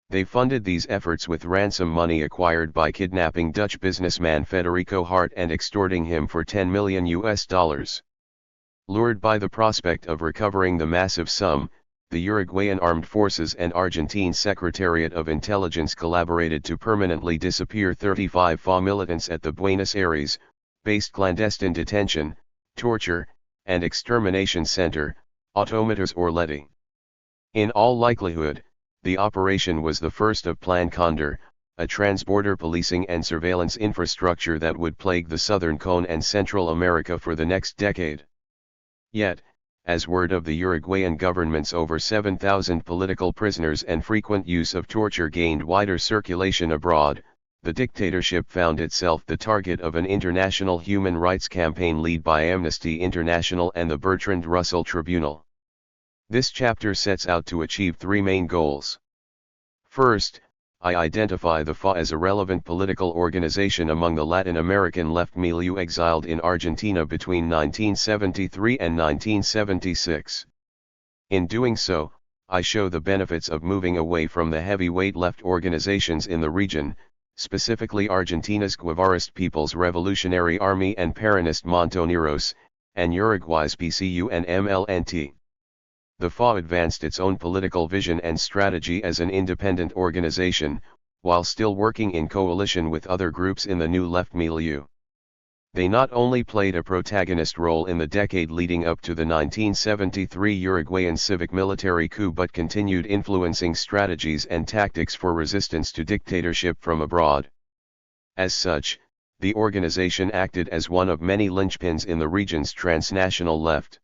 They funded these efforts with ransom money acquired by kidnapping Dutch businessman Federico Hart and extorting him for $10 million. Lured by the prospect of recovering the massive sum, the Uruguayan Armed Forces and Argentine Secretariat of Intelligence collaborated to permanently disappear 35 FA militants at the Buenos Aires-based clandestine detention, torture, and extermination center, Automators Orletti. In all likelihood, the operation was the first of Plan Condor, a transborder policing and surveillance infrastructure that would plague the Southern Cone and Central America for the next decade. Yet, as word of the Uruguayan government's over 7,000 political prisoners and frequent use of torture gained wider circulation abroad, the dictatorship found itself the target of an international human rights campaign led by Amnesty International and the Bertrand Russell Tribunal. This chapter sets out to achieve three main goals. First, I identify the FA as a relevant political organization among the Latin American left milieu exiled in Argentina between 1973 and 1976. In doing so, I show the benefits of moving away from the heavyweight left organizations in the region, specifically Argentina's Guevarist People's Revolutionary Army and Peronist Montoneros, and Uruguay's PCU and MLNT. The FA advanced its own political vision and strategy as an independent organization, while still working in coalition with other groups in the new left milieu. They not only played a protagonist role in the decade leading up to the 1973 Uruguayan civic-military coup but continued influencing strategies and tactics for resistance to dictatorship from abroad. As such, the organization acted as one of many linchpins in the region's transnational left.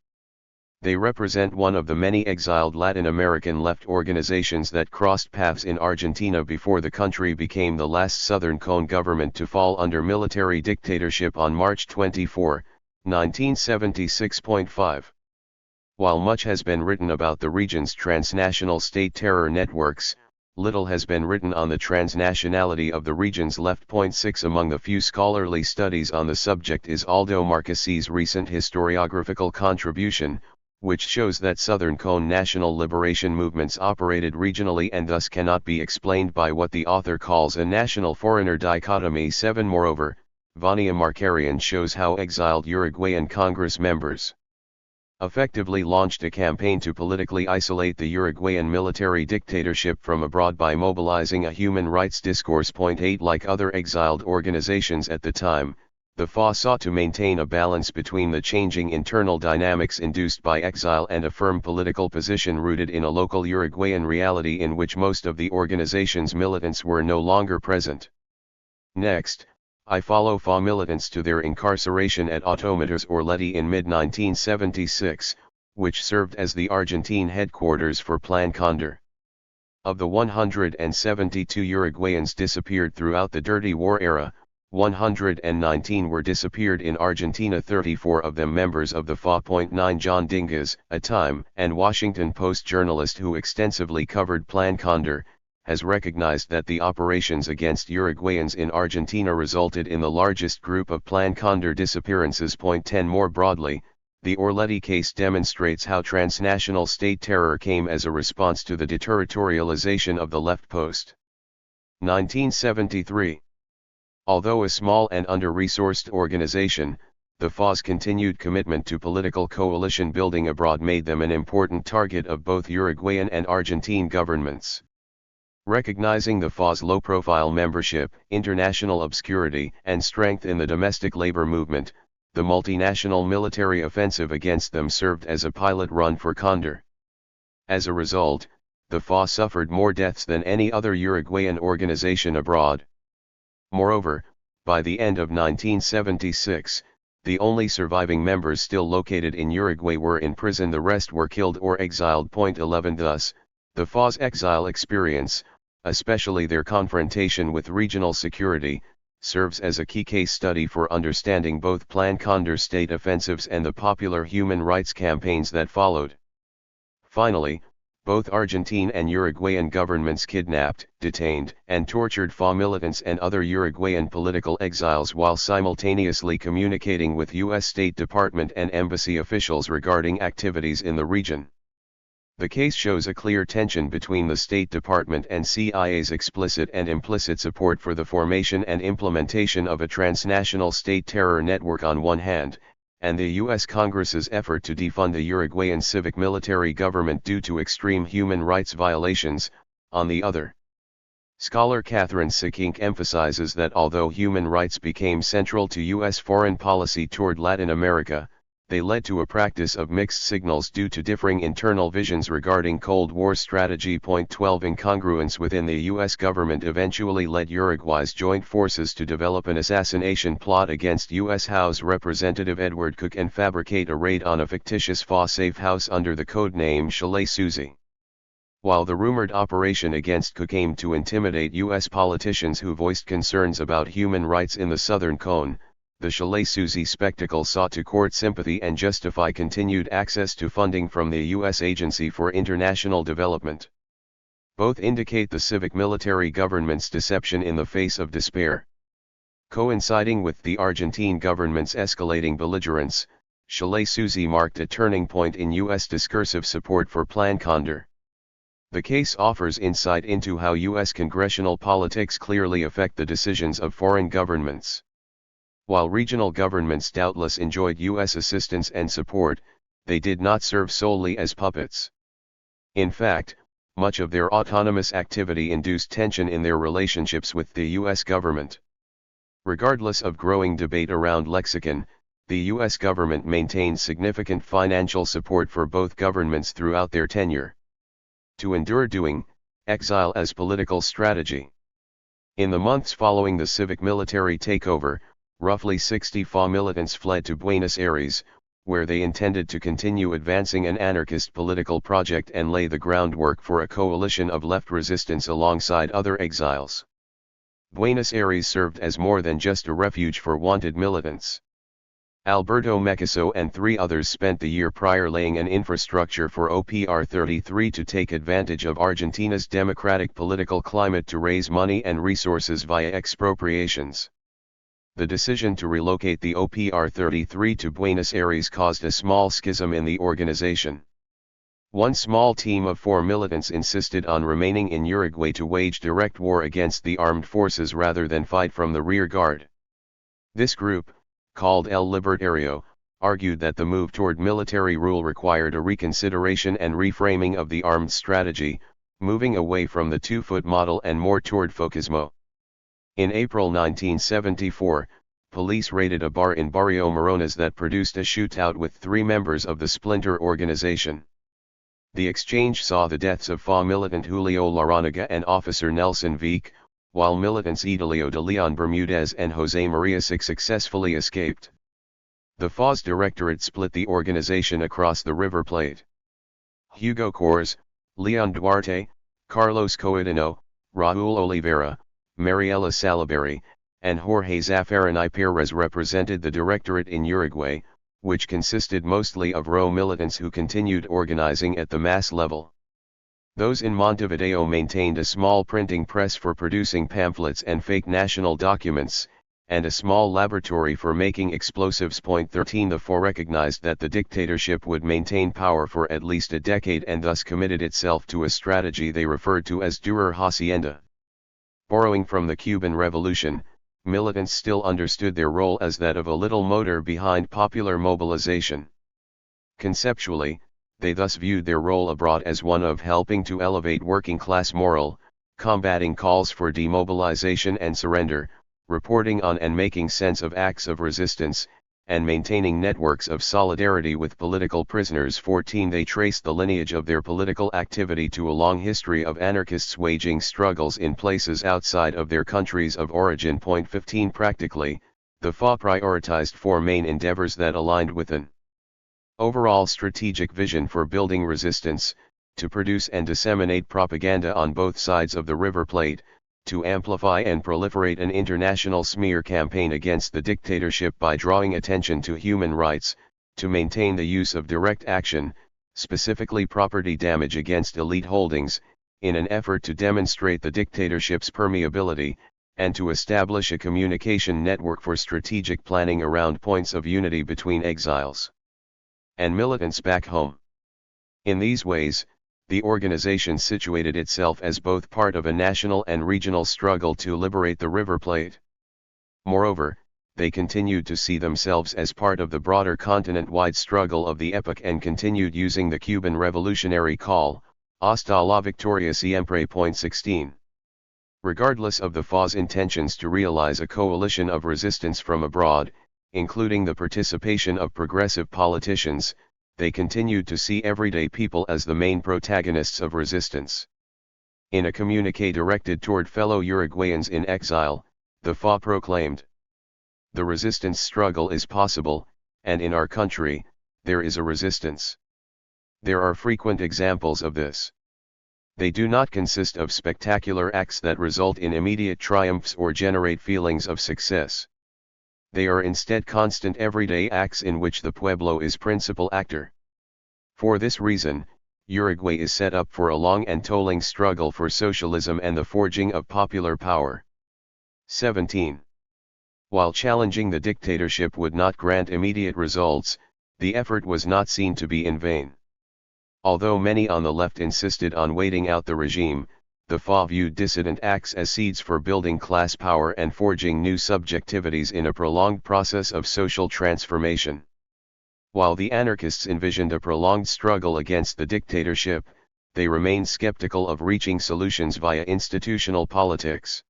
They represent one of the many exiled Latin American left organizations that crossed paths in Argentina before the country became the last Southern Cone government to fall under military dictatorship on March 24, 1976.5. While much has been written about the region's transnational state terror networks, little has been written on the transnationality of the region's left. 6 Among the few scholarly studies on the subject is Aldo Marquesi's recent historiographical contribution, which shows that Southern Cone national liberation movements operated regionally and thus cannot be explained by what the author calls a national-foreigner dichotomy. 7 Moreover, Vania Markarian shows how exiled Uruguayan Congress members effectively launched a campaign to politically isolate the Uruguayan military dictatorship from abroad by mobilizing a human rights discourse. 8 Like other exiled organizations at the time, the FA sought to maintain a balance between the changing internal dynamics induced by exile and a firm political position rooted in a local Uruguayan reality in which most of the organization's militants were no longer present. Next, I follow FA militants to their incarceration at Automators Orletti in mid-1976, which served as the Argentine headquarters for Plan Condor. Of the 172 Uruguayans disappeared throughout the Dirty War era, 119 were disappeared in Argentina, 34 of them members of the FA. 9 John Dingas, a Time and Washington Post journalist who extensively covered Plan Condor, has recognized that the operations against Uruguayans in Argentina resulted in the largest group of Plan Condor disappearances. 10 More broadly, the Orletti case demonstrates how transnational state terror came as a response to the deterritorialization of the left post. 1973. Although a small and under-resourced organization, the FA's continued commitment to political coalition building abroad made them an important target of both Uruguayan and Argentine governments. Recognizing the FA's low-profile membership, international obscurity, and strength in the domestic labor movement, the multinational military offensive against them served as a pilot run for Condor. As a result, the FA suffered more deaths than any other Uruguayan organization abroad. Moreover, by the end of 1976, the only surviving members still located in Uruguay were in prison, the rest were killed or exiled. 11 Thus, the FA's exile experience, especially their confrontation with regional security, serves as a key case study for understanding both Plan Condor state offensives and the popular human rights campaigns that followed. Finally, both Argentine and Uruguayan governments kidnapped, detained, and tortured FA militants and other Uruguayan political exiles while simultaneously communicating with U.S. State Department and embassy officials regarding activities in the region. The case shows a clear tension between the State Department and CIA's explicit and implicit support for the formation and implementation of a transnational state terror network on one hand, and the U.S. Congress's effort to defund the Uruguayan civic-military government due to extreme human rights violations, on the other. Scholar Catherine Sikink emphasizes that although human rights became central to U.S. foreign policy toward Latin America, they led to a practice of mixed signals due to differing internal visions regarding Cold War strategy. 12 Incongruence within the U.S. government eventually led Uruguay's joint forces to develop an assassination plot against U.S. House Representative Edward Cook and fabricate a raid on a fictitious FA safe house under the code name Chalet Suzy. While the rumored operation against Cook aimed to intimidate U.S. politicians who voiced concerns about human rights in the Southern Cone, the Chalet Suzy spectacle sought to court sympathy and justify continued access to funding from the U.S. Agency for International Development. Both indicate the civic-military government's deception in the face of despair. Coinciding with the Argentine government's escalating belligerence, Chalet Suzy marked a turning point in U.S. discursive support for Plan Condor. The case offers insight into how U.S. congressional politics clearly affect the decisions of foreign governments. While regional governments doubtless enjoyed U.S. assistance and support, they did not serve solely as puppets. In fact, much of their autonomous activity induced tension in their relationships with the U.S. government. Regardless of growing debate around lexicon, the U.S. government maintained significant financial support for both governments throughout their tenure. To endure doing, exile as political strategy. In the months following the civic-military takeover, roughly 60 FA militants fled to Buenos Aires, where they intended to continue advancing an anarchist political project and lay the groundwork for a coalition of left resistance alongside other exiles. Buenos Aires served as more than just a refuge for wanted militants. Alberto Mecaso and 3 others spent the year prior laying an infrastructure for OPR 33 to take advantage of Argentina's democratic political climate to raise money and resources via expropriations. The decision to relocate the OPR 33 to Buenos Aires caused a small schism in the organization. One small team of 4 militants insisted on remaining in Uruguay to wage direct war against the armed forces rather than fight from the rear guard. This group, called El Libertario, argued that the move toward military rule required a reconsideration and reframing of the armed strategy, moving away from the two-foot model and more toward Focusmo. In April 1974, police raided a bar in Barrio Morones that produced a shootout with 3 members of the splinter organization. The exchange saw the deaths of FA militant Julio Laranaga and Officer Nelson Vique, while militants Idilio de Leon Bermudez and Jose Maria Six successfully escaped. The FA's directorate split the organization across the River Plate. Hugo Cors, Leon Duarte, Carlos Coedino, Raúl Oliveira, Mariela Salaberry, and Jorge Zaffarani Perez represented the directorate in Uruguay, which consisted mostly of RO militants who continued organizing at the mass level. Those in Montevideo maintained a small printing press for producing pamphlets and fake national documents, and a small laboratory for making explosives. 13 The FA recognized that the dictatorship would maintain power for at least a decade and thus committed itself to a strategy they referred to as Durar Hacienda. Borrowing from the Cuban Revolution, militants still understood their role as that of a little motor behind popular mobilization. Conceptually, they thus viewed their role abroad as one of helping to elevate working-class morale, combating calls for demobilization and surrender, reporting on and making sense of acts of resistance, and maintaining networks of solidarity with political prisoners. 14 They traced the lineage of their political activity to a long history of anarchists waging struggles in places outside of their countries of origin. 15 Practically, the FA prioritized 4 main endeavors that aligned with an overall strategic vision for building resistance, to produce and disseminate propaganda on both sides of the River Plate, to amplify and proliferate an international smear campaign against the dictatorship by drawing attention to human rights, to maintain the use of direct action, specifically property damage against elite holdings, in an effort to demonstrate the dictatorship's permeability, and to establish a communication network for strategic planning around points of unity between exiles and militants back home. In these ways, the organization situated itself as both part of a national and regional struggle to liberate the River Plate. Moreover, they continued to see themselves as part of the broader continent-wide struggle of the epoch and continued using the Cuban revolutionary call, "Hasta la victoria siempre." 16. Regardless of the FA's intentions to realize a coalition of resistance from abroad, including the participation of progressive politicians, they continued to see everyday people as the main protagonists of resistance. In a communiqué directed toward fellow Uruguayans in exile, the FA proclaimed, "The resistance struggle is possible, and in our country, there is a resistance. There are frequent examples of this. They do not consist of spectacular acts that result in immediate triumphs or generate feelings of success. They are instead constant everyday acts in which the pueblo is principal actor. For this reason, Uruguay is set up for a long and tolling struggle for socialism and the forging of popular power." 17. While challenging the dictatorship would not grant immediate results, the effort was not seen to be in vain. Although many on the left insisted on waiting out the regime, the FA viewed dissident acts as seeds for building class power and forging new subjectivities in a prolonged process of social transformation. While the anarchists envisioned a prolonged struggle against the dictatorship, they remained skeptical of reaching solutions via institutional politics.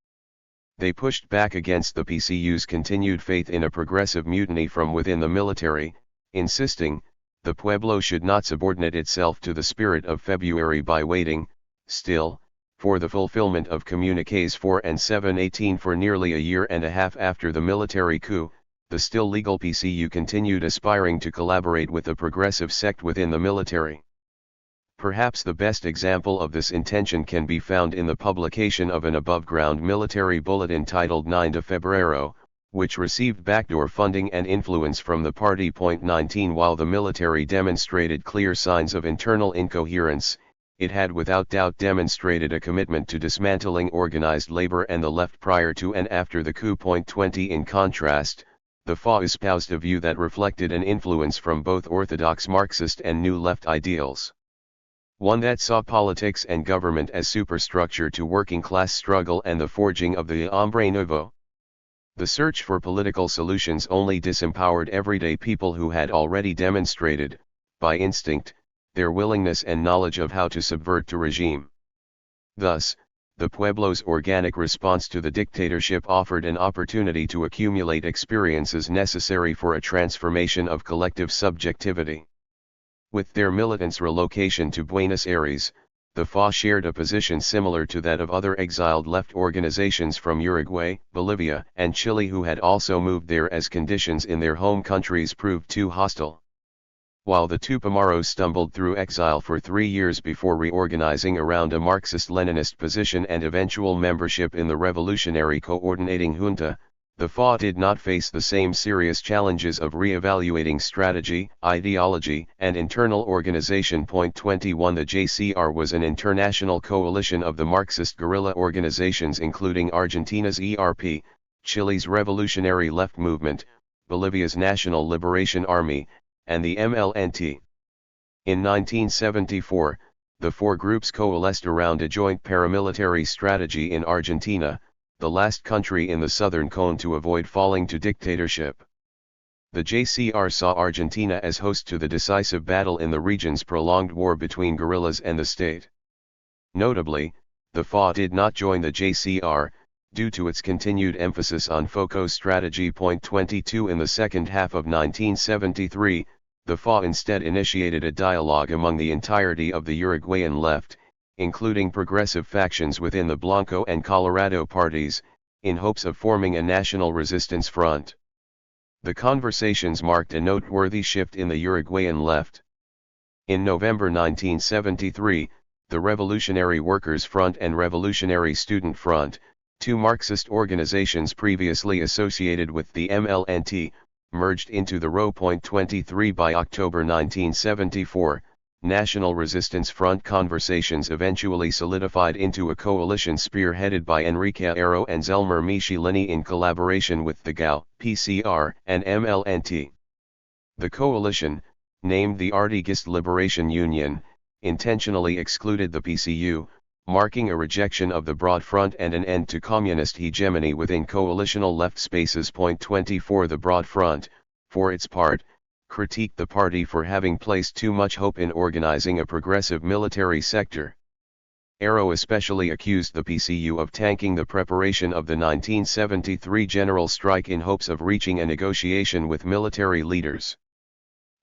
They pushed back against the PCU's continued faith in a progressive mutiny from within the military, insisting, the pueblo should not subordinate itself to the spirit of February by waiting, still, for the fulfillment of communiques 4 and 7/18. For nearly a year and a half after the military coup, the still legal PCU continued aspiring to collaborate with the progressive sect within the military. Perhaps the best example of this intention can be found in the publication of an above-ground military bulletin titled 9 de Febrero, which received backdoor funding and influence from the party. 19 While the military demonstrated clear signs of internal incoherence, it had without doubt demonstrated a commitment to dismantling organized labor and the left prior to and after the coup. 20 In contrast, the FA espoused a view that reflected an influence from both orthodox Marxist and New Left ideals. One that saw politics and government as superstructure to working class struggle and the forging of the hombre nuevo. The search for political solutions only disempowered everyday people who had already demonstrated, by instinct, their willingness and knowledge of how to subvert the regime. Thus, the pueblo's organic response to the dictatorship offered an opportunity to accumulate experiences necessary for a transformation of collective subjectivity. With their militants' relocation to Buenos Aires, the FA shared a position similar to that of other exiled left organizations from Uruguay, Bolivia, and Chile who had also moved there as conditions in their home countries proved too hostile. While the Tupamaros stumbled through exile for 3 years before reorganizing around a Marxist-Leninist position and eventual membership in the Revolutionary Coordinating Junta, the FA did not face the same serious challenges of re-evaluating strategy, ideology, and internal organization. 21 The JCR was an international coalition of the Marxist guerrilla organizations including Argentina's ERP, Chile's Revolutionary Left Movement, Bolivia's National Liberation Army, and the MLNT. In 1974, the four groups coalesced around a joint paramilitary strategy in Argentina, the last country in the southern cone to avoid falling to dictatorship. The JCR saw Argentina as host to the decisive battle in the region's prolonged war between guerrillas and the state. Notably, the FA did not join the JCR, due to its continued emphasis on FOCO strategy. 22 In the second half of 1973, the FA instead initiated a dialogue among the entirety of the Uruguayan left, including progressive factions within the Blanco and Colorado parties, in hopes of forming a national resistance front. The conversations marked a noteworthy shift in the Uruguayan left. In November 1973, the Revolutionary Workers' Front and Revolutionary Student Front, two Marxist organizations previously associated with the MLNT, merged into the RO. 23 By October 1974, National Resistance Front conversations eventually solidified into a coalition spearheaded by Enrique Arroyo and Zelmer Michelini in collaboration with the GAU, PCR, and MLNT. The coalition, named the Artiguist Liberation Union, intentionally excluded the PCU, marking a rejection of the Broad Front and an end to communist hegemony within coalitional left spaces. 24 The Broad Front, for its part, critiqued the party for having placed too much hope in organizing a progressive military sector. Arrow especially accused the PCU of tanking the preparation of the 1973 general strike in hopes of reaching a negotiation with military leaders.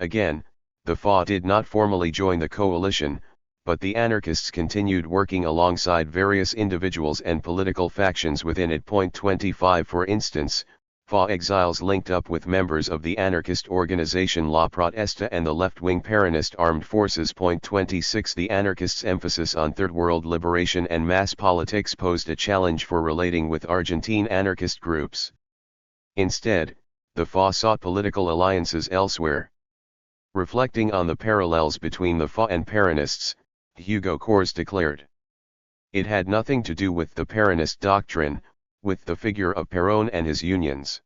Again, the FA did not formally join the coalition, but the anarchists continued working alongside various individuals and political factions within it. 25 For instance, FA exiles linked up with members of the anarchist organization La Protesta and the left-wing Peronist armed forces. 26 The anarchists' emphasis on Third World liberation and mass politics posed a challenge for relating with Argentine anarchist groups. Instead, the FA sought political alliances elsewhere. Reflecting on the parallels between the FA and Peronists, Hugo Kors declared, "It had nothing to do with the Peronist doctrine, with the figure of Perón and his unions.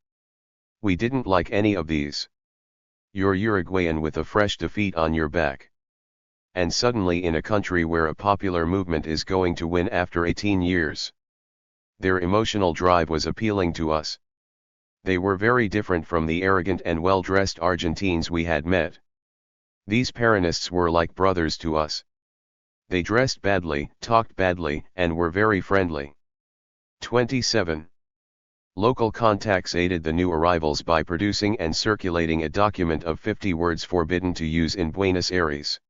We didn't like any of these. You're Uruguayan with a fresh defeat on your back. And suddenly in a country where a popular movement is going to win after 18 years. Their emotional drive was appealing to us. They were very different from the arrogant and well-dressed Argentines we had met. These Peronists were like brothers to us. They dressed badly, talked badly, and were very friendly." 27. Local contacts aided the new arrivals by producing and circulating a document of 50 words forbidden to use in Buenos Aires.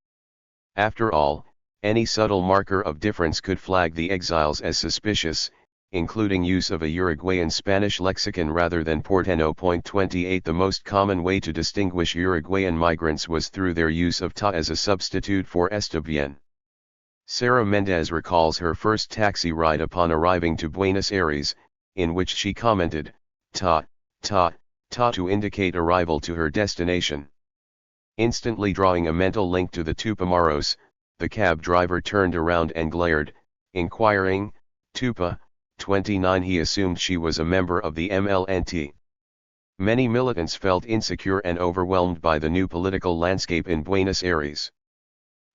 After all, any subtle marker of difference could flag the exiles as suspicious, including use of a Uruguayan Spanish lexicon rather than Porteño. 28 The most common way to distinguish Uruguayan migrants was through their use of ta as a substitute for está bien. Sara Mendez recalls her first taxi ride upon arriving to Buenos Aires, in which she commented, ta, ta, ta to indicate arrival to her destination. Instantly drawing a mental link to the Tupamaros, the cab driver turned around and glared, inquiring, "Tupa?" 29 He assumed she was a member of the MLNT. Many militants felt insecure and overwhelmed by the new political landscape in Buenos Aires.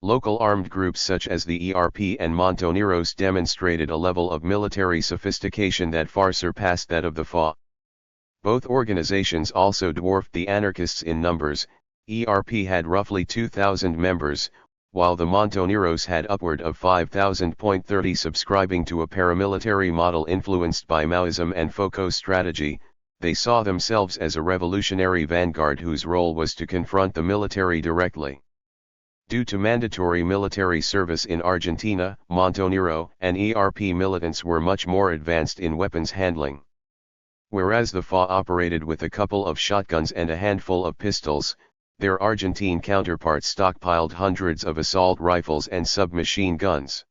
Local armed groups such as the ERP and Montoneros demonstrated a level of military sophistication that far surpassed that of the FA. Both organizations also dwarfed the anarchists in numbers. ERP had roughly 2,000 members, while the Montoneros had upward of 5,000. 30 Subscribing to a paramilitary model influenced by Maoism and Foucault's strategy, they saw themselves as a revolutionary vanguard whose role was to confront the military directly. Due to mandatory military service in Argentina, Montonero and ERP militants were much more advanced in weapons handling. Whereas the FA operated with a couple of shotguns and a handful of pistols, their Argentine counterparts stockpiled hundreds of assault rifles and submachine guns.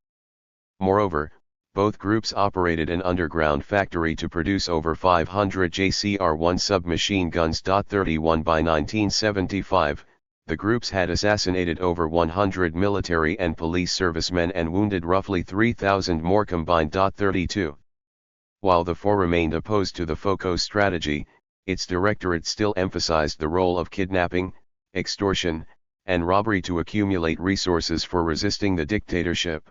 Moreover, both groups operated an underground factory to produce over 500 JCR-1 submachine guns. 31 By 1975, the groups had assassinated over 100 military and police servicemen and wounded roughly 3,000 more combined. 32. While the FA remained opposed to the Foucault strategy, its directorate still emphasized the role of kidnapping, extortion, and robbery to accumulate resources for resisting the dictatorship.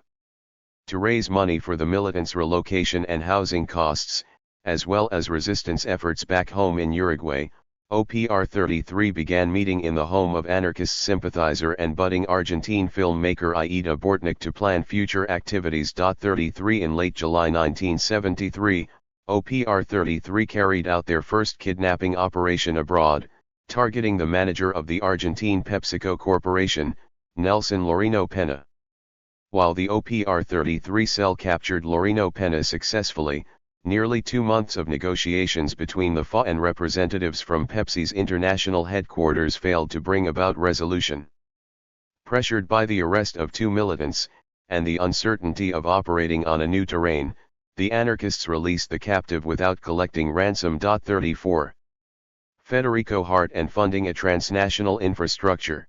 To raise money for the militants' relocation and housing costs, as well as resistance efforts back home in Uruguay, OPR 33 began meeting in the home of anarchist sympathizer and budding Argentine filmmaker Aida Bortnik to plan future activities. 33 In late July 1973, OPR 33 carried out their first kidnapping operation abroad, targeting the manager of the Argentine PepsiCo Corporation, Nelson Loreno Pena. While the OPR 33 cell captured Loreno Pena successfully, nearly 2 months of negotiations between the FA and representatives from Pepsi's international headquarters failed to bring about resolution. Pressured by the arrest of 2 militants, and the uncertainty of operating on a new terrain, the anarchists released the captive without collecting ransom. 34. Federico Hart and funding a transnational infrastructure.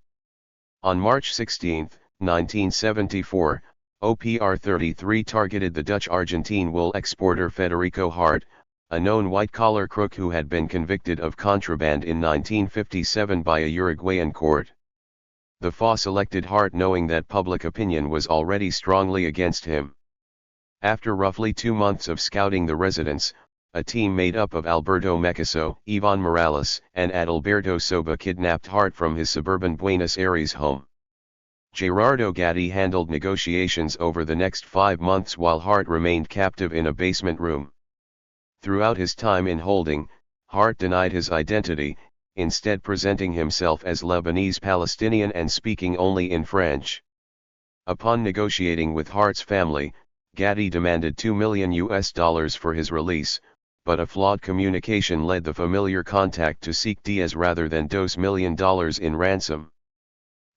On March 16, 1974, OPR 33 targeted the Dutch-Argentine wool exporter Federico Hart, a known white-collar crook who had been convicted of contraband in 1957 by a Uruguayan court. The FA selected Hart knowing that public opinion was already strongly against him. After roughly 2 months of scouting the residence, a team made up of Alberto Mecaso, Ivan Morales, and Adalberto Soba kidnapped Hart from his suburban Buenos Aires home. Gerardo Gatti handled negotiations over the next 5 months while Hart remained captive in a basement room. Throughout his time in holding, Hart denied his identity, instead presenting himself as Lebanese Palestinian and speaking only in French. Upon negotiating with Hart's family, Gatti demanded $2 million for his release, but a flawed communication led the familiar contact to seek Diaz rather than $2 million in ransom.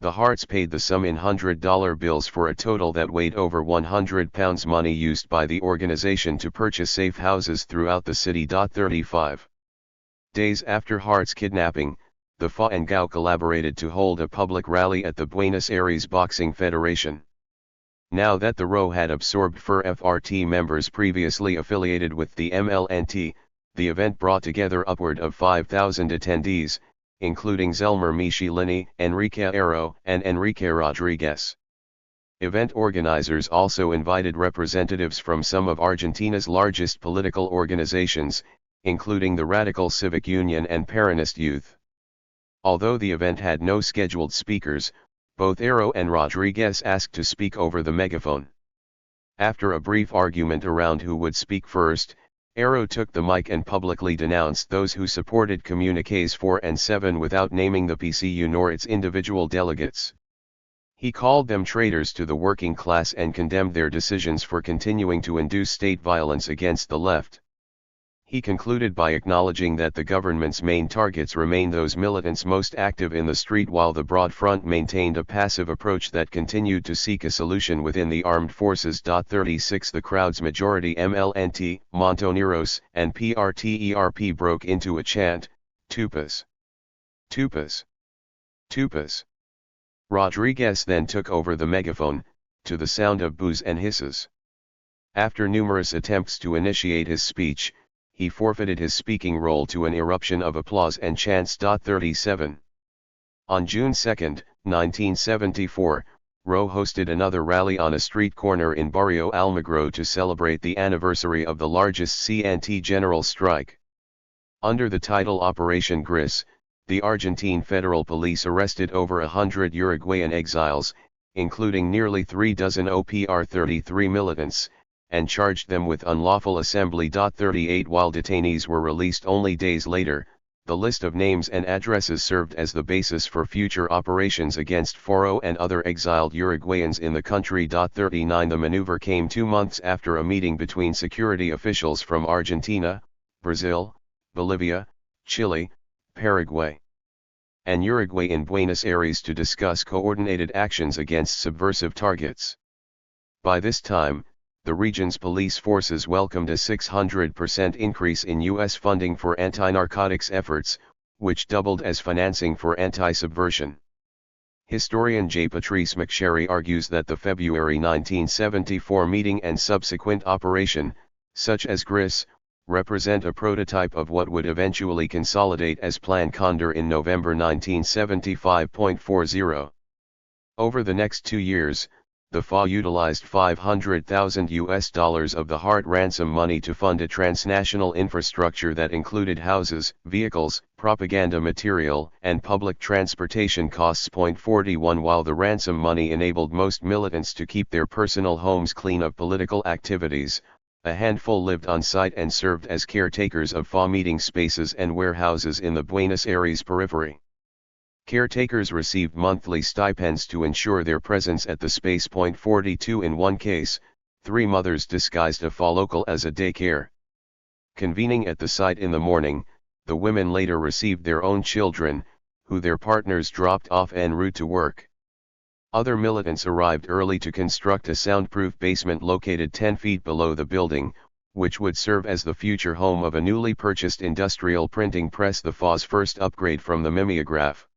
The Harts paid the sum in $100 bills for a total that weighed over £100, money used by the organization to purchase safe houses throughout the city. 35 days after Hart's kidnapping, the FA and GAO collaborated to hold a public rally at the Buenos Aires Boxing Federation. Now that the RO had absorbed FRT members previously affiliated with the MLNT, the event brought together upward of 5,000 attendees, including Zelmer Michelini, Enrique Arro, and Enrique Rodriguez. Event organizers also invited representatives from some of Argentina's largest political organizations, including the Radical Civic Union and Peronist Youth. Although the event had no scheduled speakers, both Arro and Rodriguez asked to speak over the megaphone. After a brief argument around who would speak first, Arro took the mic and publicly denounced those who supported Communiques 4 and 7 without naming the PCU nor its individual delegates. He called them traitors to the working class and condemned their decisions for continuing to induce state violence against the left. He concluded by acknowledging that the government's main targets remain those militants most active in the street while the Broad Front maintained a passive approach that continued to seek a solution within the armed forces. 36 The crowd's majority MLNT, Montoneros, and PRTERP broke into a chant, Tupas. Tupas. Tupas. Rodriguez then took over the megaphone, to the sound of boos and hisses. After numerous attempts to initiate his speech, he forfeited his speaking role to an eruption of applause and chants. 37 On June 2, 1974, RO hosted another rally on a street corner in Barrio Almagro to celebrate the anniversary of the largest CNT general strike. Under the title Operation Gris, the Argentine Federal Police arrested over 100 Uruguayan exiles, including nearly 3 dozen OPR-33 militants, and charged them with unlawful assembly. 38 While detainees were released only days later, the list of names and addresses served as the basis for future operations against Foro and other exiled Uruguayans in the country. 39 The maneuver came 2 months after a meeting between security officials from Argentina, Brazil, Bolivia, Chile, Paraguay, and Uruguay in Buenos Aires to discuss coordinated actions against subversive targets. By this time, the region's police forces welcomed a 600% increase in U.S. funding for anti-narcotics efforts, which doubled as financing for anti-subversion. Historian J. Patrice McSherry argues that the February 1974 meeting and subsequent operation, such as Gris, represent a prototype of what would eventually consolidate as Plan Condor in November 1975.40. Over the next 2 years, the FA utilized $500,000 of the Hart ransom money to fund a transnational infrastructure that included houses, vehicles, propaganda material, and public transportation costs. 41 While the ransom money enabled most militants to keep their personal homes clean of political activities, a handful lived on site and served as caretakers of FA meeting spaces and warehouses in the Buenos Aires periphery. Caretakers received monthly stipends to ensure their presence at the space. 42 In one case, 3 mothers disguised a FA local as a daycare. Convening at the site in the morning, the women later received their own children, who their partners dropped off en route to work. Other militants arrived early to construct a soundproof basement located 10 feet below the building, which would serve as the future home of a newly purchased industrial printing press, the FA's first upgrade from the mimeograph.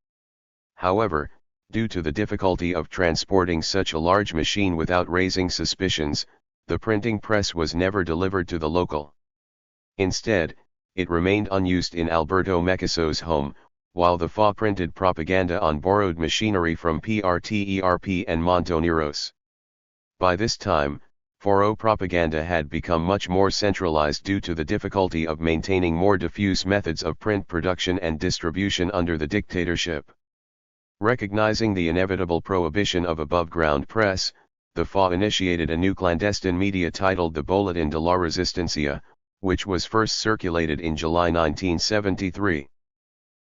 However, due to the difficulty of transporting such a large machine without raising suspicions, the printing press was never delivered to the local. Instead, it remained unused in Alberto Mecasso's home, while the FA printed propaganda on borrowed machinery from PRTERP and Montoneros. By this time, Foro propaganda had become much more centralized due to the difficulty of maintaining more diffuse methods of print production and distribution under the dictatorship. Recognizing the inevitable prohibition of above-ground press, the FA initiated a new clandestine media titled the Boletín de la Resistencia, which was first circulated in July 1973.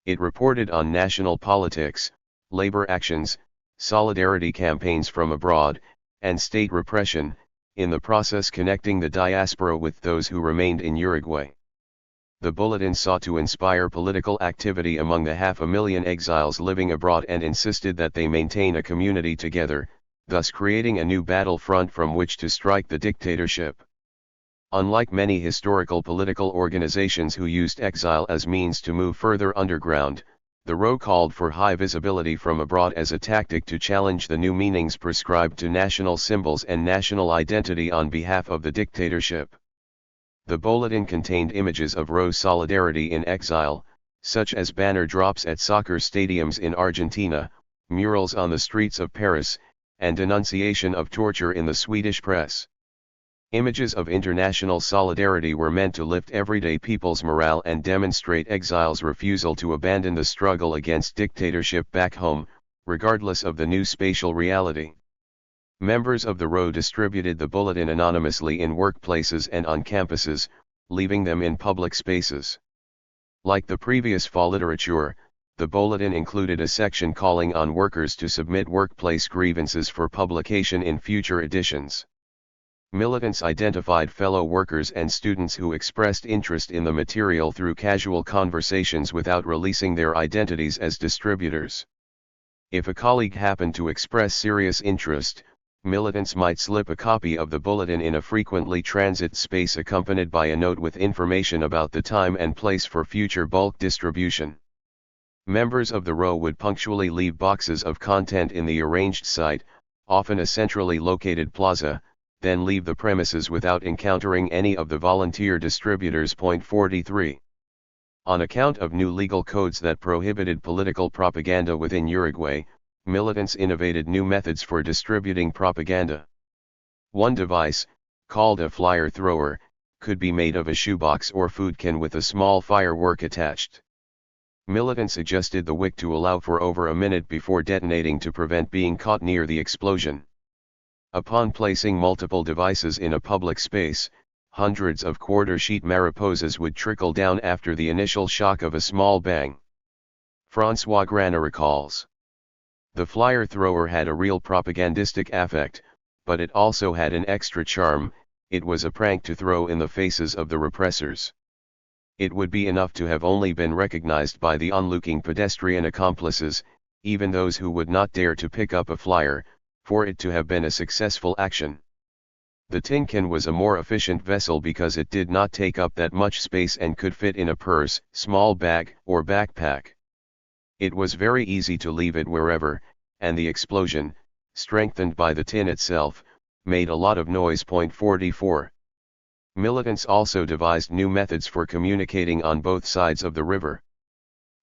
It reported on national politics, labor actions, solidarity campaigns from abroad, and state repression, in the process connecting the diaspora with those who remained in Uruguay. The bulletin sought to inspire political activity among the 500,000 exiles living abroad and insisted that they maintain a community together, thus creating a new battlefront from which to strike the dictatorship. Unlike many historical political organizations who used exile as means to move further underground, the RO called for high visibility from abroad as a tactic to challenge the new meanings prescribed to national symbols and national identity on behalf of the dictatorship. The bulletin contained images of RO solidarity in exile, such as banner drops at soccer stadiums in Argentina, murals on the streets of Paris, and denunciation of torture in the Swedish press. Images of international solidarity were meant to lift everyday people's morale and demonstrate exiles' refusal to abandon the struggle against dictatorship back home, regardless of the new spatial reality. Members of the RO distributed the bulletin anonymously in workplaces and on campuses, leaving them in public spaces. Like the previous FA literature, the bulletin included a section calling on workers to submit workplace grievances for publication in future editions. Militants identified fellow workers and students who expressed interest in the material through casual conversations without releasing their identities as distributors. If a colleague happened to express serious interest, militants might slip a copy of the bulletin in a frequently transit space accompanied by a note with information about the time and place for future bulk distribution. Members of the RO would punctually leave boxes of content in the arranged site, often a centrally located plaza, then leave the premises without encountering any of the volunteer distributors. Point 43. On account of new legal codes that prohibited political propaganda within Uruguay, militants innovated new methods for distributing propaganda. One device, called a flyer thrower, could be made of a shoebox or food can with a small firework attached. Militants adjusted the wick to allow for over a minute before detonating to prevent being caught near the explosion. Upon placing multiple devices in a public space, hundreds of quarter-sheet mariposas would trickle down after the initial shock of a small bang. François Grana recalls. The flyer thrower had a real propagandistic affect, but it also had an extra charm. It was a prank to throw in the faces of the repressors. It would be enough to have only been recognized by the onlooking pedestrian accomplices, even those who would not dare to pick up a flyer, for it to have been a successful action. The tin can was a more efficient vessel because it did not take up that much space and could fit in a purse, small bag, or backpack. It was very easy to leave it wherever, and the explosion, strengthened by the tin itself, made a lot of noise. Point 44. Militants also devised new methods for communicating on both sides of the river.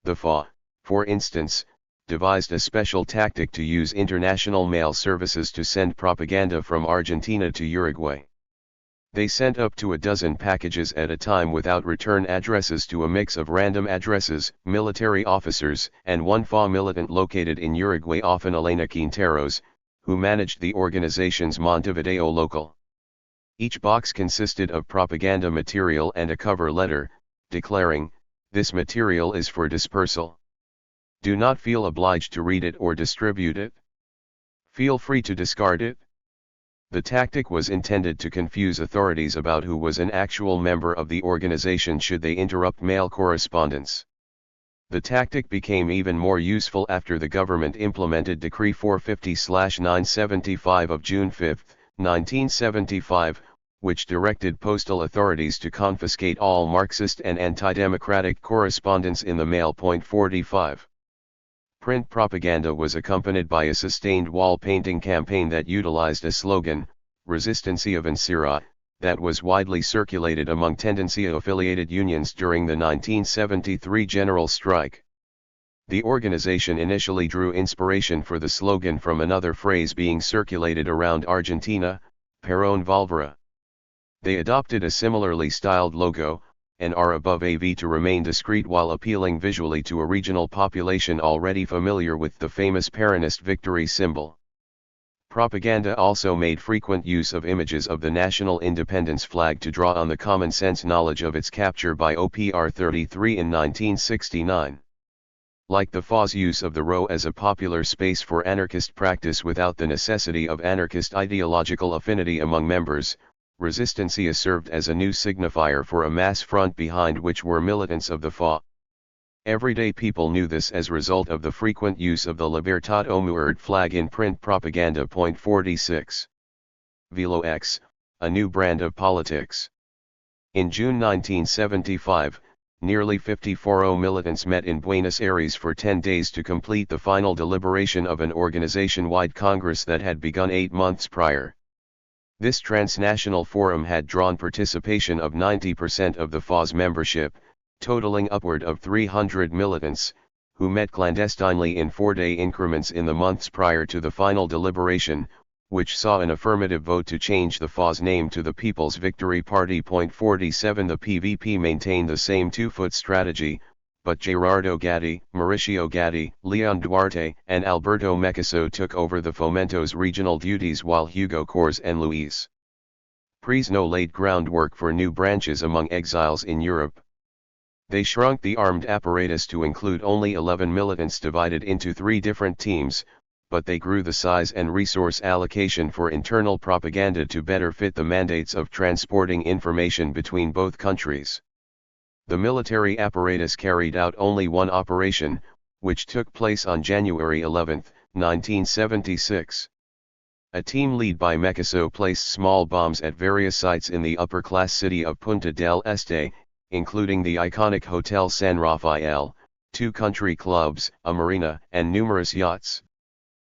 The FA, for instance, devised a special tactic to use international mail services to send propaganda from Argentina to Uruguay. They sent up to a dozen packages at a time without return addresses to a mix of random addresses, military officers, and one FA militant located in Uruguay, often Elena Quinteros, who managed the organization's Montevideo local. Each box consisted of propaganda material and a cover letter, declaring, "This material is for dispersal. Do not feel obliged to read it or distribute it. Feel free to discard it." The tactic was intended to confuse authorities about who was an actual member of the organization should they interrupt mail correspondence. The tactic became even more useful after the government implemented Decree 450/975 of June 5, 1975, which directed postal authorities to confiscate all Marxist and anti-democratic correspondence in the mail. Point 45. Print propaganda was accompanied by a sustained wall painting campaign that utilized a slogan, "Resistencia Vencera," that was widely circulated among Tendencia-affiliated unions during the 1973 general strike. The organization initially drew inspiration for the slogan from another phrase being circulated around Argentina, "Perón Volverá." They adopted a similarly styled logo, and are above AV to remain discreet while appealing visually to a regional population already familiar with the famous Peronist victory symbol. Propaganda also made frequent use of images of the national independence flag to draw on the common sense knowledge of its capture by OPR 33 in 1969. Like the FA's use of the row as a popular space for anarchist practice without the necessity of anarchist ideological affinity among members, Resistencia served as a new signifier for a mass front behind which were militants of the FA. Everyday people knew this as a result of the frequent use of the Libertad Omuerd flag in print propaganda. 46. Velo X, a new brand of politics. In June 1975, nearly 54 militants met in Buenos Aires for 10 days to complete the final deliberation of an organization-wide congress that had begun 8 months prior. This transnational forum had drawn participation of 90% of the FA's membership, totaling upward of 300 militants, who met clandestinely in 4-day increments in the months prior to the final deliberation, which saw an affirmative vote to change the FA's name to the People's Victory Party. 47 The PVP maintained the same two-foot strategy, but Gerardo Gatti, Mauricio Gatti, Leon Duarte, and Alberto Mecaso took over the Fomento's regional duties while Hugo Cors and Luis Presno laid groundwork for new branches among exiles in Europe. They shrunk the armed apparatus to include only 11 militants divided into 3 different teams, but they grew the size and resource allocation for internal propaganda to better fit the mandates of transporting information between both countries. The military apparatus carried out only one operation, which took place on January 11, 1976. A team led by Mecaso placed small bombs at various sites in the upper-class city of Punta del Este, including the iconic Hotel San Rafael, 2 country clubs, a marina, and numerous yachts.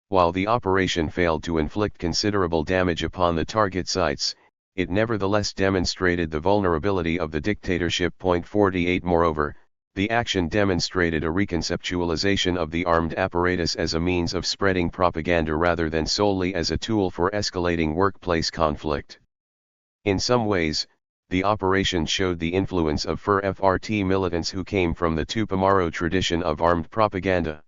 While the operation failed to inflict considerable damage upon the target sites, it nevertheless demonstrated the vulnerability of the dictatorship. 48 Moreover, the action demonstrated a reconceptualization of the armed apparatus as a means of spreading propaganda rather than solely as a tool for escalating workplace conflict. In some ways, the operation showed the influence of FART militants who came from the Tupamaro tradition of armed propaganda.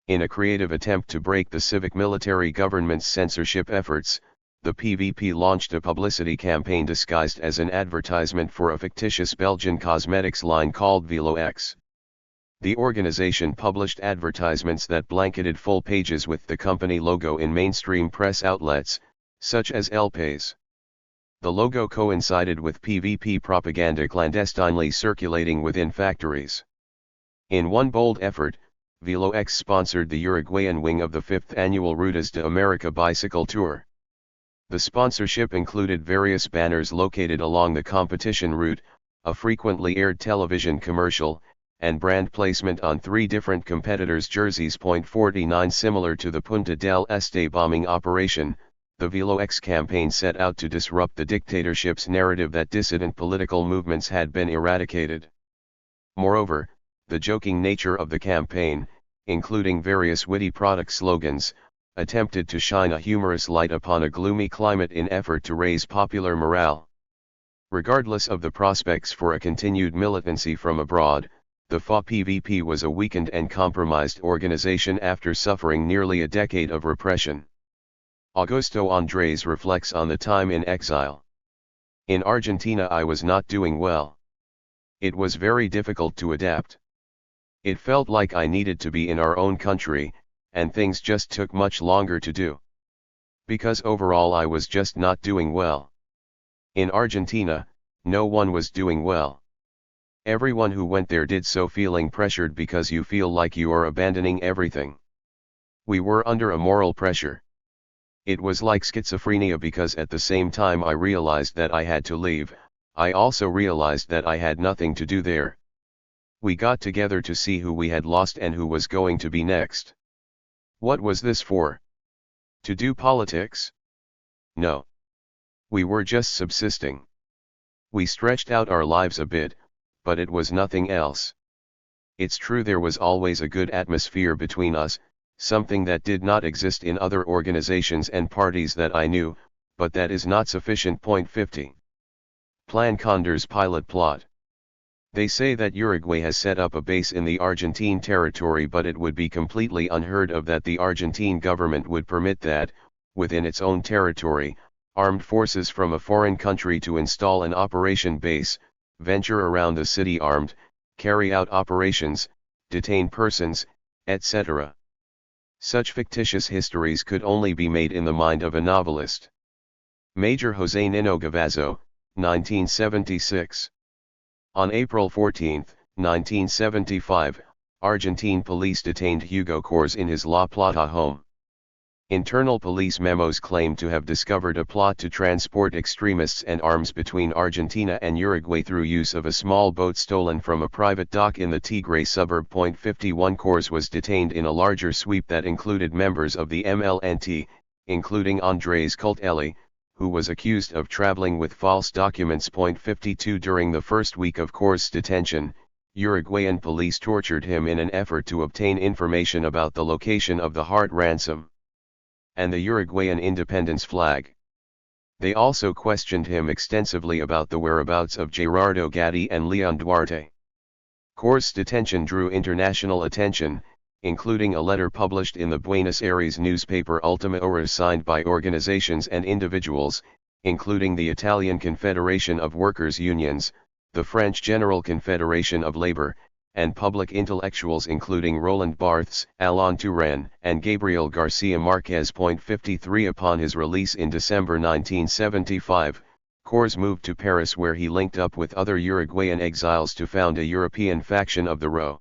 In a creative attempt to break the civic-military government's censorship efforts, the PVP launched a publicity campaign disguised as an advertisement for a fictitious Belgian cosmetics line called Velo X. The organization published advertisements that blanketed full pages with the company logo in mainstream press outlets, such as El País. The logo coincided with PVP propaganda clandestinely circulating within factories. In one bold effort, Velo X sponsored the Uruguayan wing of the 5th annual Rutas de America bicycle tour. The sponsorship included various banners located along the competition route, a frequently aired television commercial, and brand placement on 3 different competitors' jerseys. 49 Similar to the Punta del Este bombing operation, the Velo X campaign set out to disrupt the dictatorship's narrative that dissident political movements had been eradicated. Moreover, the joking nature of the campaign, including various witty product slogans, attempted to shine a humorous light upon a gloomy climate in effort to raise popular morale. Regardless of the prospects for a continued militancy from abroad, the FA-PVP was a weakened and compromised organization after suffering nearly a decade of repression. Augusto Andreas reflects on the time in exile. In Argentina I was not doing well. It was very difficult to adapt. It felt like I needed to be in our own country, and things just took much longer to do. Because overall I was just not doing well. In Argentina, no one was doing well. Everyone who went there did so feeling pressured because you feel like you are abandoning everything. We were under a moral pressure. It was like schizophrenia because at the same time I realized that I had to leave, I also realized that I had nothing to do there. We got together to see who we had lost and who was going to be next. What was this for? To do politics? No. We were just subsisting. We stretched out our lives a bit, but it was nothing else. It's true there was always a good atmosphere between us, something that did not exist in other organizations and parties that I knew, but that is not sufficient. 50. Plan Condor's pilot plot. They say that Uruguay has set up a base in the Argentine territory, but it would be completely unheard of that the Argentine government would permit that, within its own territory, armed forces from a foreign country to install an operation base, venture around the city armed, carry out operations, detain persons, etc. Such fictitious histories could only be made in the mind of a novelist. Major José Nino Gavazzo, 1976. On April 14, 1975, Argentine police detained Hugo Cors in his La Plata home. Internal police memos claim to have discovered a plot to transport extremists and arms between Argentina and Uruguay through use of a small boat stolen from a private dock in the Tigre suburb. 51 Cors was detained in a larger sweep that included members of the MLNT, including Andreas Cultelli, who was accused of traveling with false documents. 52 During the first week of Cors' detention, Uruguayan police tortured him in an effort to obtain information about the location of the Heart ransom and the Uruguayan independence flag. They also questioned him extensively about the whereabouts of Gerardo Gatti and Leon Duarte. Cors' detention drew international attention, including a letter published in the Buenos Aires newspaper Ultima Hora signed by organizations and individuals, including the Italian Confederation of Workers' Unions, the French General Confederation of Labor, and public intellectuals including Roland Barthes, Alain Touraine, and Gabriel Garcia Marquez. 53 Upon his release in December 1975, Cors moved to Paris, where he linked up with other Uruguayan exiles to found a European faction of the RO.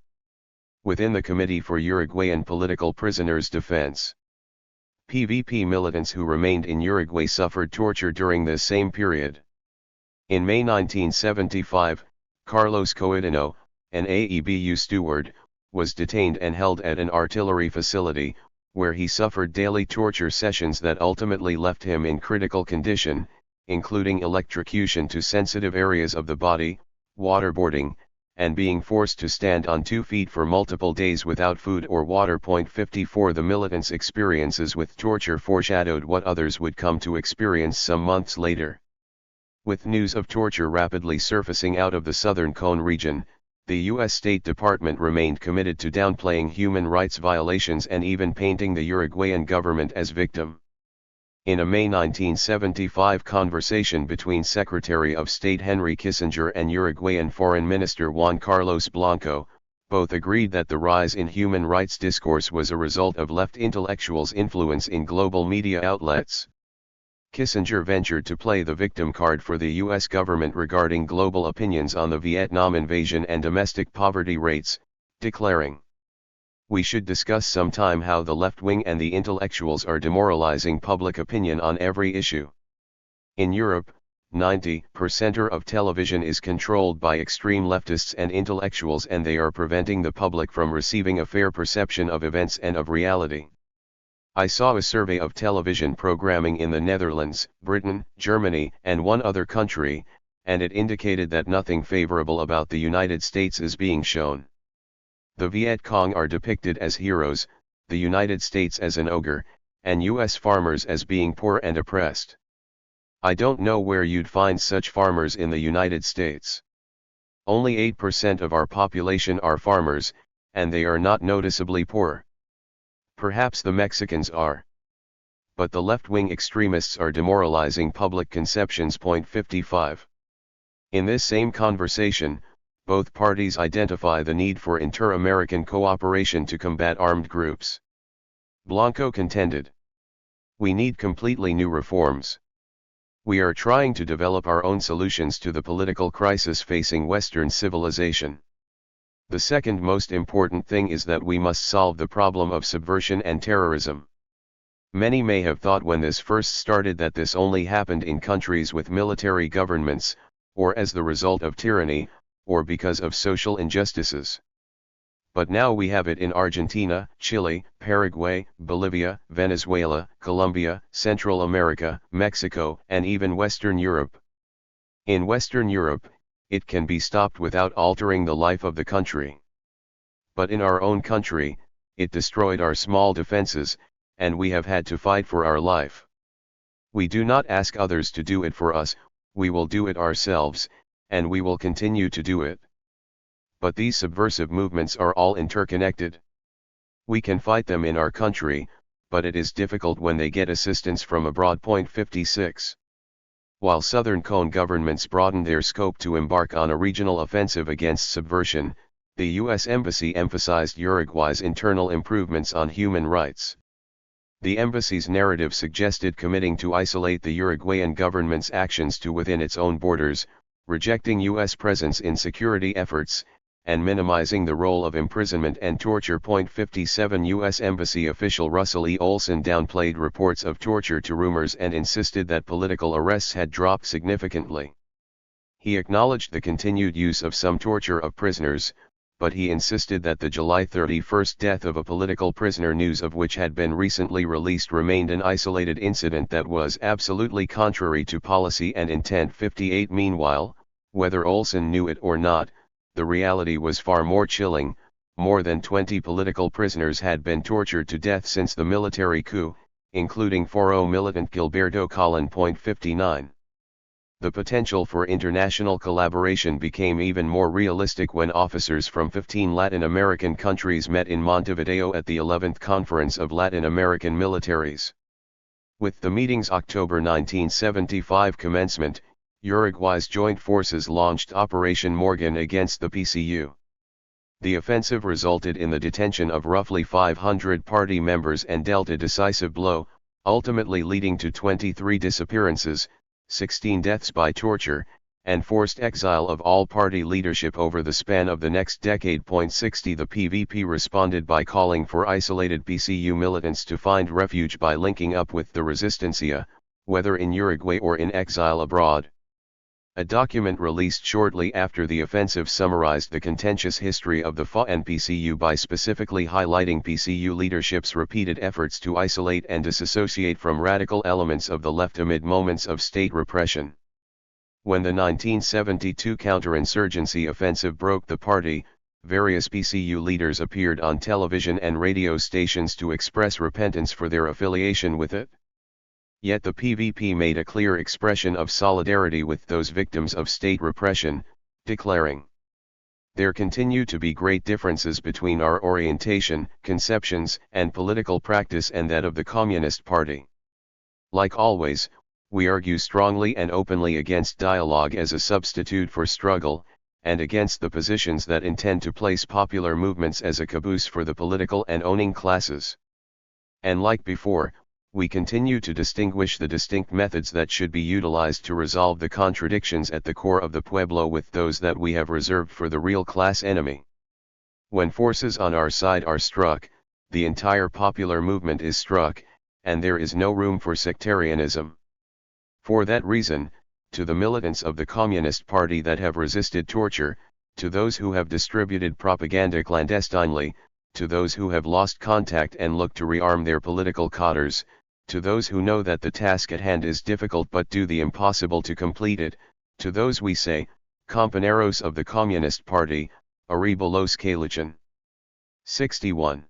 Within the Committee for Uruguayan Political Prisoners' Defense. PVP militants who remained in Uruguay suffered torture during this same period. In May 1975, Carlos Coedino, an AEBU steward, was detained and held at an artillery facility, where he suffered daily torture sessions that ultimately left him in critical condition, including electrocution to sensitive areas of the body, waterboarding, and being forced to stand on 2 feet for multiple days without food or water. 54 The militants' experiences with torture foreshadowed what others would come to experience some months later. With news of torture rapidly surfacing out of the southern Cone region, the U.S. State Department remained committed to downplaying human rights violations and even painting the Uruguayan government as victim. In a May 1975 conversation between Secretary of State Henry Kissinger and Uruguayan Foreign Minister Juan Carlos Blanco, both agreed that the rise in human rights discourse was a result of left intellectuals' influence in global media outlets. Kissinger ventured to play the victim card for the U.S. government regarding global opinions on the Vietnam invasion and domestic poverty rates, declaring, "We should discuss sometime how the left wing and the intellectuals are demoralizing public opinion on every issue. In Europe, 90% of television is controlled by extreme leftists and intellectuals, and they are preventing the public from receiving a fair perception of events and of reality. I saw a survey of television programming in the Netherlands, Britain, Germany, and one other country, and it indicated that nothing favorable about the United States is being shown. The Viet Cong are depicted as heroes, the United States as an ogre, and U.S. farmers as being poor and oppressed. I don't know where you'd find such farmers in the United States. Only 8% of our population are farmers, and they are not noticeably poor. Perhaps the Mexicans are. But the left-wing extremists are demoralizing public conceptions. 55. In this same conversation, both parties identify the need for inter-American cooperation to combat armed groups. Blanco contended, "We need completely new reforms. We are trying to develop our own solutions to the political crisis facing Western civilization. The second most important thing is that we must solve the problem of subversion and terrorism. Many may have thought when this first started that this only happened in countries with military governments, or as the result of tyranny, or because of social injustices. But now we have it in Argentina, Chile, Paraguay, Bolivia, Venezuela, Colombia, Central America, Mexico, and even Western Europe. In Western Europe, it can be stopped without altering the life of the country. But in our own country, it destroyed our small defenses, and we have had to fight for our life. We do not ask others to do it for us, we will do it ourselves, and we will continue to do it. but these subversive movements are all interconnected. We can fight them in our country, but it is difficult when they get assistance from abroad. 56. While Southern Cone governments broadened their scope to embark on a regional offensive against subversion, the U.S. Embassy emphasized Uruguay's internal improvements on human rights. The embassy's narrative suggested committing to isolate the Uruguayan government's actions to within its own borders, rejecting U.S. presence in security efforts, and minimizing the role of imprisonment and torture. 57 U.S. Embassy official Russell E. Olson downplayed reports of torture to rumors and insisted that political arrests had dropped significantly. He acknowledged the continued use of some torture of prisoners, but he insisted that the July 31 death of a political prisoner, news of which had been recently released, remained an isolated incident that was absolutely contrary to policy and intent. 58 Meanwhile, whether Olson knew it or not, the reality was far more chilling. More than 20 political prisoners had been tortured to death since the military coup, including Foro militant Gilberto Colon. 59. The potential for international collaboration became even more realistic when officers from 15 Latin American countries met in Montevideo at the 11th Conference of Latin American Militaries. With the meeting's October 1975 commencement, Uruguay's joint forces launched Operation Morgan against the PCU. The offensive resulted in the detention of roughly 500 party members and dealt a decisive blow, ultimately leading to 23 disappearances, 16 deaths by torture, and forced exile of all party leadership over the span of the next decade. 60 The PVP responded by calling for isolated PCU militants to find refuge by linking up with the Resistencia, whether in Uruguay or in exile abroad. A document released shortly after the offensive summarized the contentious history of the FA and PCU by specifically highlighting PCU leadership's repeated efforts to isolate and disassociate from radical elements of the left amid moments of state repression. When the 1972 counterinsurgency offensive broke the party, various PCU leaders appeared on television and radio stations to express repentance for their affiliation with it. Yet the PVP made a clear expression of solidarity with those victims of state repression, declaring, "There continue to be great differences between our orientation, conceptions, and political practice and that of the Communist Party. Like always, we argue strongly and openly against dialogue as a substitute for struggle, and against the positions that intend to place popular movements as a caboose for the political and owning classes. And like before, we continue to distinguish the distinct methods that should be utilized to resolve the contradictions at the core of the pueblo with those that we have reserved for the real class enemy. When forces on our side are struck, the entire popular movement is struck, and there is no room for sectarianism. For that reason, to the militants of the Communist Party that have resisted torture, to those who have distributed propaganda clandestinely, to those who have lost contact and look to rearm their political codders, to those who know that the task at hand is difficult but do the impossible to complete it, to those we say, compañeros of the Communist Party, arriba los que luchan. 61.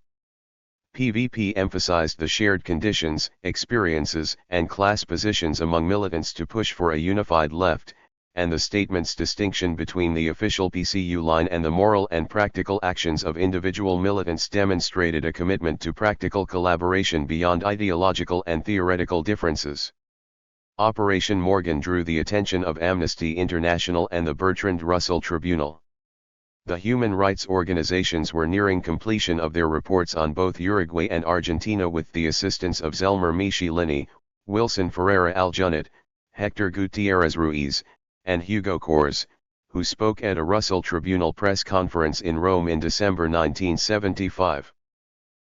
PVP emphasized the shared conditions, experiences, and class positions among militants to push for a unified left, and the statement's distinction between the official PCU line and the moral and practical actions of individual militants demonstrated a commitment to practical collaboration beyond ideological and theoretical differences. Operation Morgan drew the attention of Amnesty International and the Bertrand Russell Tribunal. The human rights organizations were nearing completion of their reports on both Uruguay and Argentina with the assistance of Zelmer Michelini, Wilson Ferreira Aljunet, Hector Gutierrez Ruiz, and Hugo Cors, who spoke at a Russell Tribunal press conference in Rome in December 1975.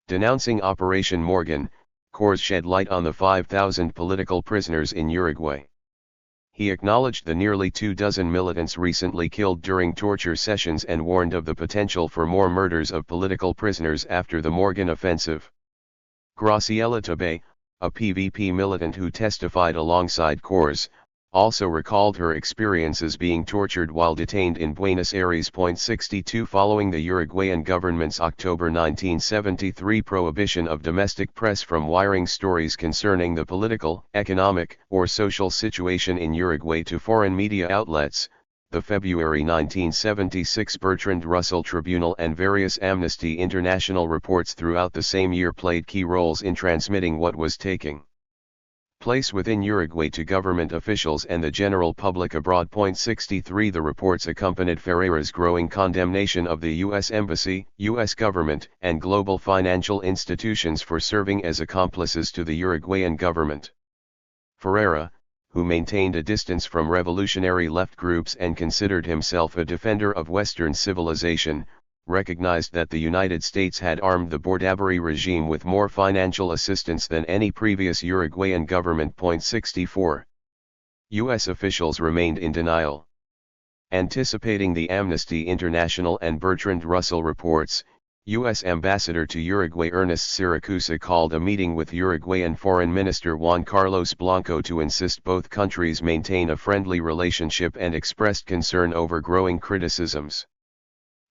Denouncing Operation Morgan, Cors shed light on the 5,000 political prisoners in Uruguay. He acknowledged the nearly 24 militants recently killed during torture sessions and warned of the potential for more murders of political prisoners after the Morgan offensive. Graciela Tabay, a PVP militant who testified alongside Cors, also recalled her experiences being tortured while detained in Buenos Aires. 62 Following the Uruguayan government's October 1973 prohibition of domestic press from wiring stories concerning the political, economic, or social situation in Uruguay to foreign media outlets, the February 1976 Bertrand Russell Tribunal and various Amnesty International reports throughout the same year played key roles in transmitting what was taking place within Uruguay to government officials and the general public abroad. 63 The reports accompanied Ferreira's growing condemnation of the U.S. Embassy, U.S. government, and global financial institutions for serving as accomplices to the Uruguayan government. Ferreira, who maintained a distance from revolutionary left groups and considered himself a defender of Western civilization, recognized that the United States had armed the Bordaberry regime with more financial assistance than any previous Uruguayan government. 64. U.S. officials remained in denial. Anticipating the Amnesty International and Bertrand Russell reports, U.S. Ambassador to Uruguay Ernest Siracusa called a meeting with Uruguayan Foreign Minister Juan Carlos Blanco to insist both countries maintain a friendly relationship and expressed concern over growing criticisms.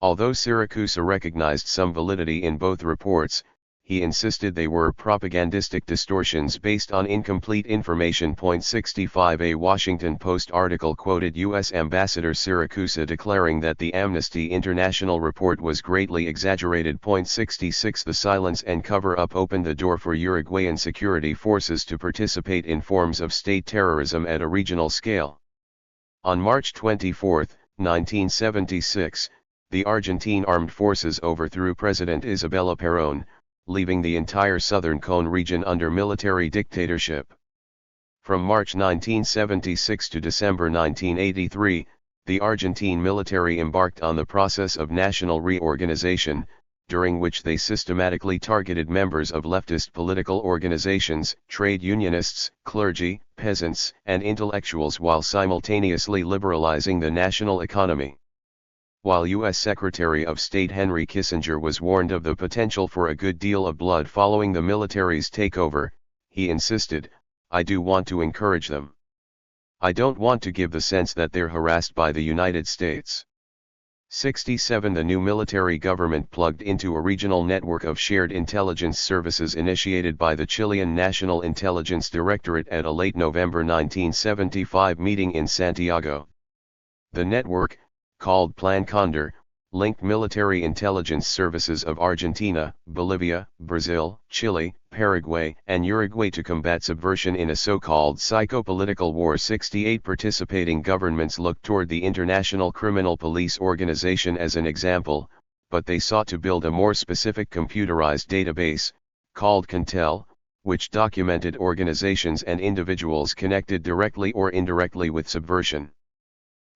Although Siracusa recognized some validity in both reports, he insisted they were propagandistic distortions based on incomplete information. 65 A Washington Post article quoted U.S. Ambassador Siracusa declaring that the Amnesty International report was greatly exaggerated. 66 The silence and cover-up opened the door for Uruguayan security forces to participate in forms of state terrorism at a regional scale. On March 24, 1976, the Argentine armed forces overthrew President Isabella Perón, leaving the entire southern Cone region under military dictatorship. From March 1976 to December 1983, the Argentine military embarked on the process of national reorganization, during which they systematically targeted members of leftist political organizations, trade unionists, clergy, peasants, and intellectuals while simultaneously liberalizing the national economy. While U.S. Secretary of State Henry Kissinger was warned of the potential for a good deal of blood following the military's takeover, he insisted, "I do want to encourage them. I don't want to give the sense that they're harassed by the United States." 67 The new military government plugged into a regional network of shared intelligence services initiated by the Chilean National Intelligence Directorate at a late November 1975 meeting in Santiago. The network, called Plan Condor, linked military intelligence services of Argentina, Bolivia, Brazil, Chile, Paraguay, and Uruguay to combat subversion in a so-called psychopolitical war. 68 Participating governments looked toward the International Criminal Police Organization as an example, but they sought to build a more specific computerized database, called CONTEL, which documented organizations and individuals connected directly or indirectly with subversion.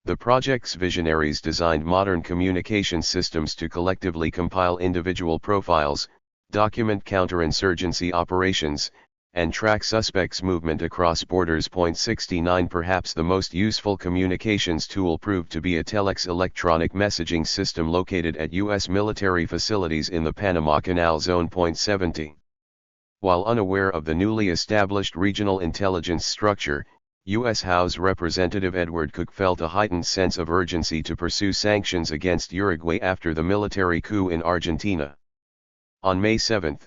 The project's visionaries designed modern communication systems to collectively compile individual profiles, document counterinsurgency operations, and track suspects' movement across borders. 69 Perhaps the most useful communications tool proved to be a telex electronic messaging system located at U.S. military facilities in the Panama Canal Zone. 70 While unaware of the newly established regional intelligence structure, U.S. House Representative Edward Cook felt a heightened sense of urgency to pursue sanctions against Uruguay after the military coup in Argentina. On May 7,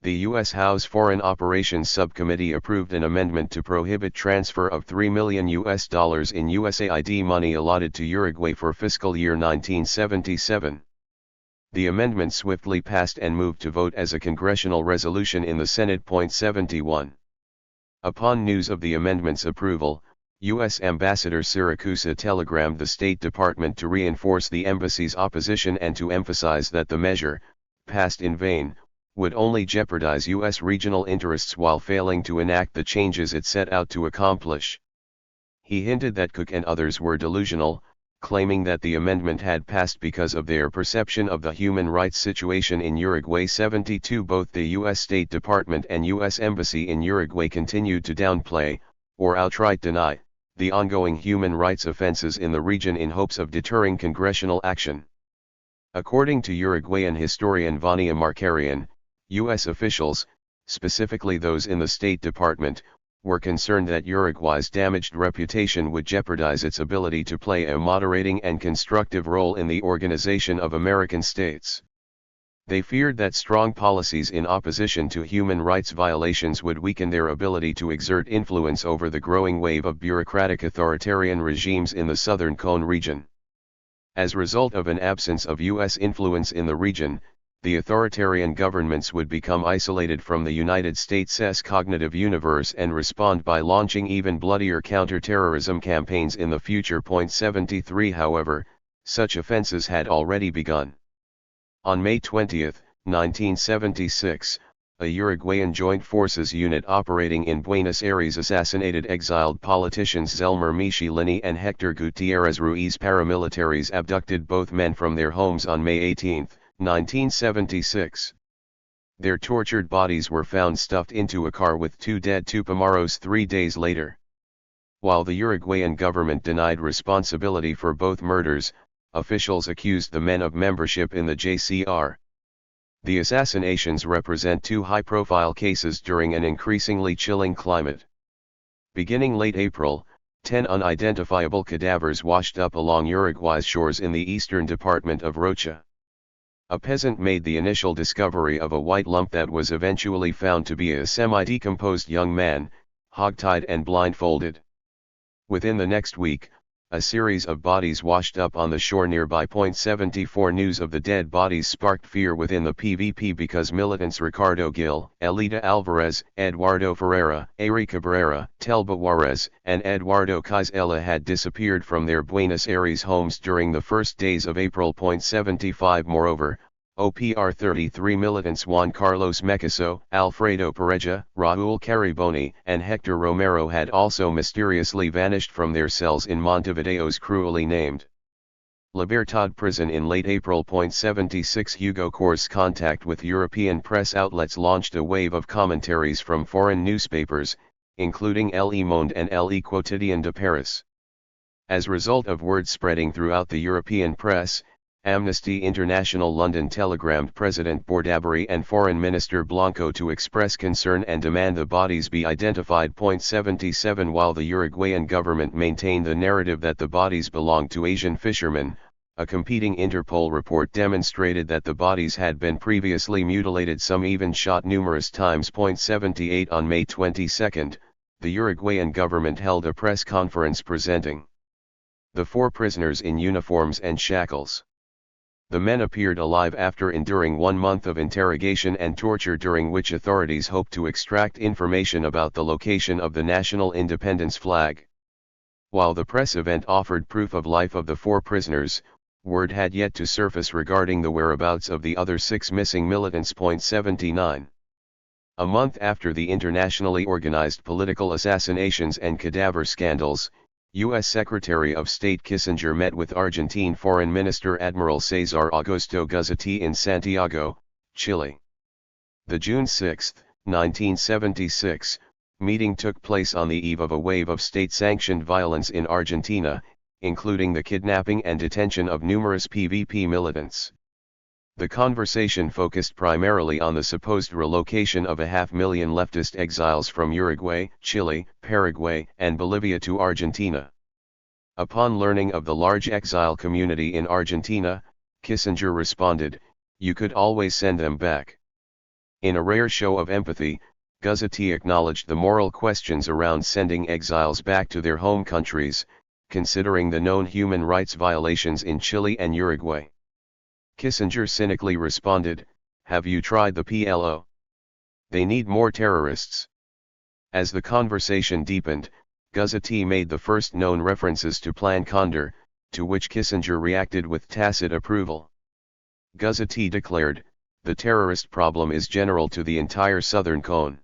the U.S. House Foreign Operations Subcommittee approved an amendment to prohibit transfer of $3 million in USAID money allotted to Uruguay for fiscal year 1977. The amendment swiftly passed and moved to vote as a congressional resolution in the Senate. 71 Upon news of the amendment's approval, U.S. Ambassador Siracusa telegrammed the State Department to reinforce the embassy's opposition and to emphasize that the measure, passed in vain, would only jeopardize U.S. regional interests while failing to enact the changes it set out to accomplish. He hinted that Cook and others were delusional, claiming that the amendment had passed because of their perception of the human rights situation in Uruguay. 72 Both the U.S. State Department and U.S. Embassy in Uruguay continued to downplay, or outright deny, the ongoing human rights offenses in the region in hopes of deterring congressional action. According to Uruguayan historian Vania Markarian, U.S. officials, specifically those in the State Department, were concerned that Uruguay's damaged reputation would jeopardize its ability to play a moderating and constructive role in the organization of American states. They feared that strong policies in opposition to human rights violations would weaken their ability to exert influence over the growing wave of bureaucratic authoritarian regimes in the southern Cone region. As a result of an absence of U.S. influence in the region, the authoritarian governments would become isolated from the United States' cognitive universe and respond by launching even bloodier counterterrorism campaigns in the future. 73 However, such offenses had already begun. On May 20, 1976, a Uruguayan Joint Forces unit operating in Buenos Aires assassinated exiled politicians Zelmer Michelini and Hector Gutierrez Ruiz. Paramilitaries abducted both men from their homes on May 18, 1976. Their tortured bodies were found stuffed into a car with two dead Tupamaros 3 days later. While the Uruguayan government denied responsibility for both murders, officials accused the men of membership in the JCR. The assassinations represent two high-profile cases during an increasingly chilling climate. Beginning late April, 10 unidentifiable cadavers washed up along Uruguay's shores in the eastern department of Rocha. A peasant made the initial discovery of a white lump that was eventually found to be a semi-decomposed young man, hogtied and blindfolded. Within the next week, a series of bodies washed up on the shore nearby. 74 News of the dead bodies sparked fear within the PVP because militants Ricardo Gil, Elida Alvarez, Eduardo Ferreira, Ari Cabrera, Telba Juarez, and Eduardo Cazella had disappeared from their Buenos Aires homes during the first days of April. 75 Moreover, OPR 33 militants Juan Carlos Mecaso, Alfredo Pareja, Raúl Cariboni, and Hector Romero had also mysteriously vanished from their cells in Montevideo's cruelly named Libertad prison in late April. 76 Hugo Cor's contact with European press outlets launched a wave of commentaries from foreign newspapers, including Le Monde and Le Quotidien de Paris. As a result of word spreading throughout the European press, Amnesty International London telegrammed President Bordaberry and Foreign Minister Blanco to express concern and demand the bodies be identified. 77 While the Uruguayan government maintained the narrative that the bodies belonged to Asian fishermen, a competing Interpol report demonstrated that the bodies had been previously mutilated, some even shot numerous times. 78 On May 22, the Uruguayan government held a press conference presenting the 4 prisoners in uniforms and shackles. The men appeared alive after enduring 1 month of interrogation and torture, during which authorities hoped to extract information about the location of the national independence flag. While the press event offered proof of life of the 4 prisoners, word had yet to surface regarding the whereabouts of the other 6 missing militants. 79. A month after the internationally organized political assassinations and cadaver scandals, U.S. Secretary of State Kissinger met with Argentine Foreign Minister Admiral Cesar Augusto Guzzetti in Santiago, Chile. The June 6, 1976, meeting took place on the eve of a wave of state-sanctioned violence in Argentina, including the kidnapping and detention of numerous PVP militants. The conversation focused primarily on the supposed relocation of 500,000 leftist exiles from Uruguay, Chile, Paraguay, and Bolivia to Argentina. Upon learning of the large exile community in Argentina, Kissinger responded, "You could always send them back." In a rare show of empathy, Guzzetti acknowledged the moral questions around sending exiles back to their home countries, considering the known human rights violations in Chile and Uruguay. Kissinger cynically responded, "Have you tried the PLO? They need more terrorists." As the conversation deepened, Guzzetti made the first known references to Plan Condor, to which Kissinger reacted with tacit approval. Guzzetti declared, "The terrorist problem is general to the entire Southern Cone.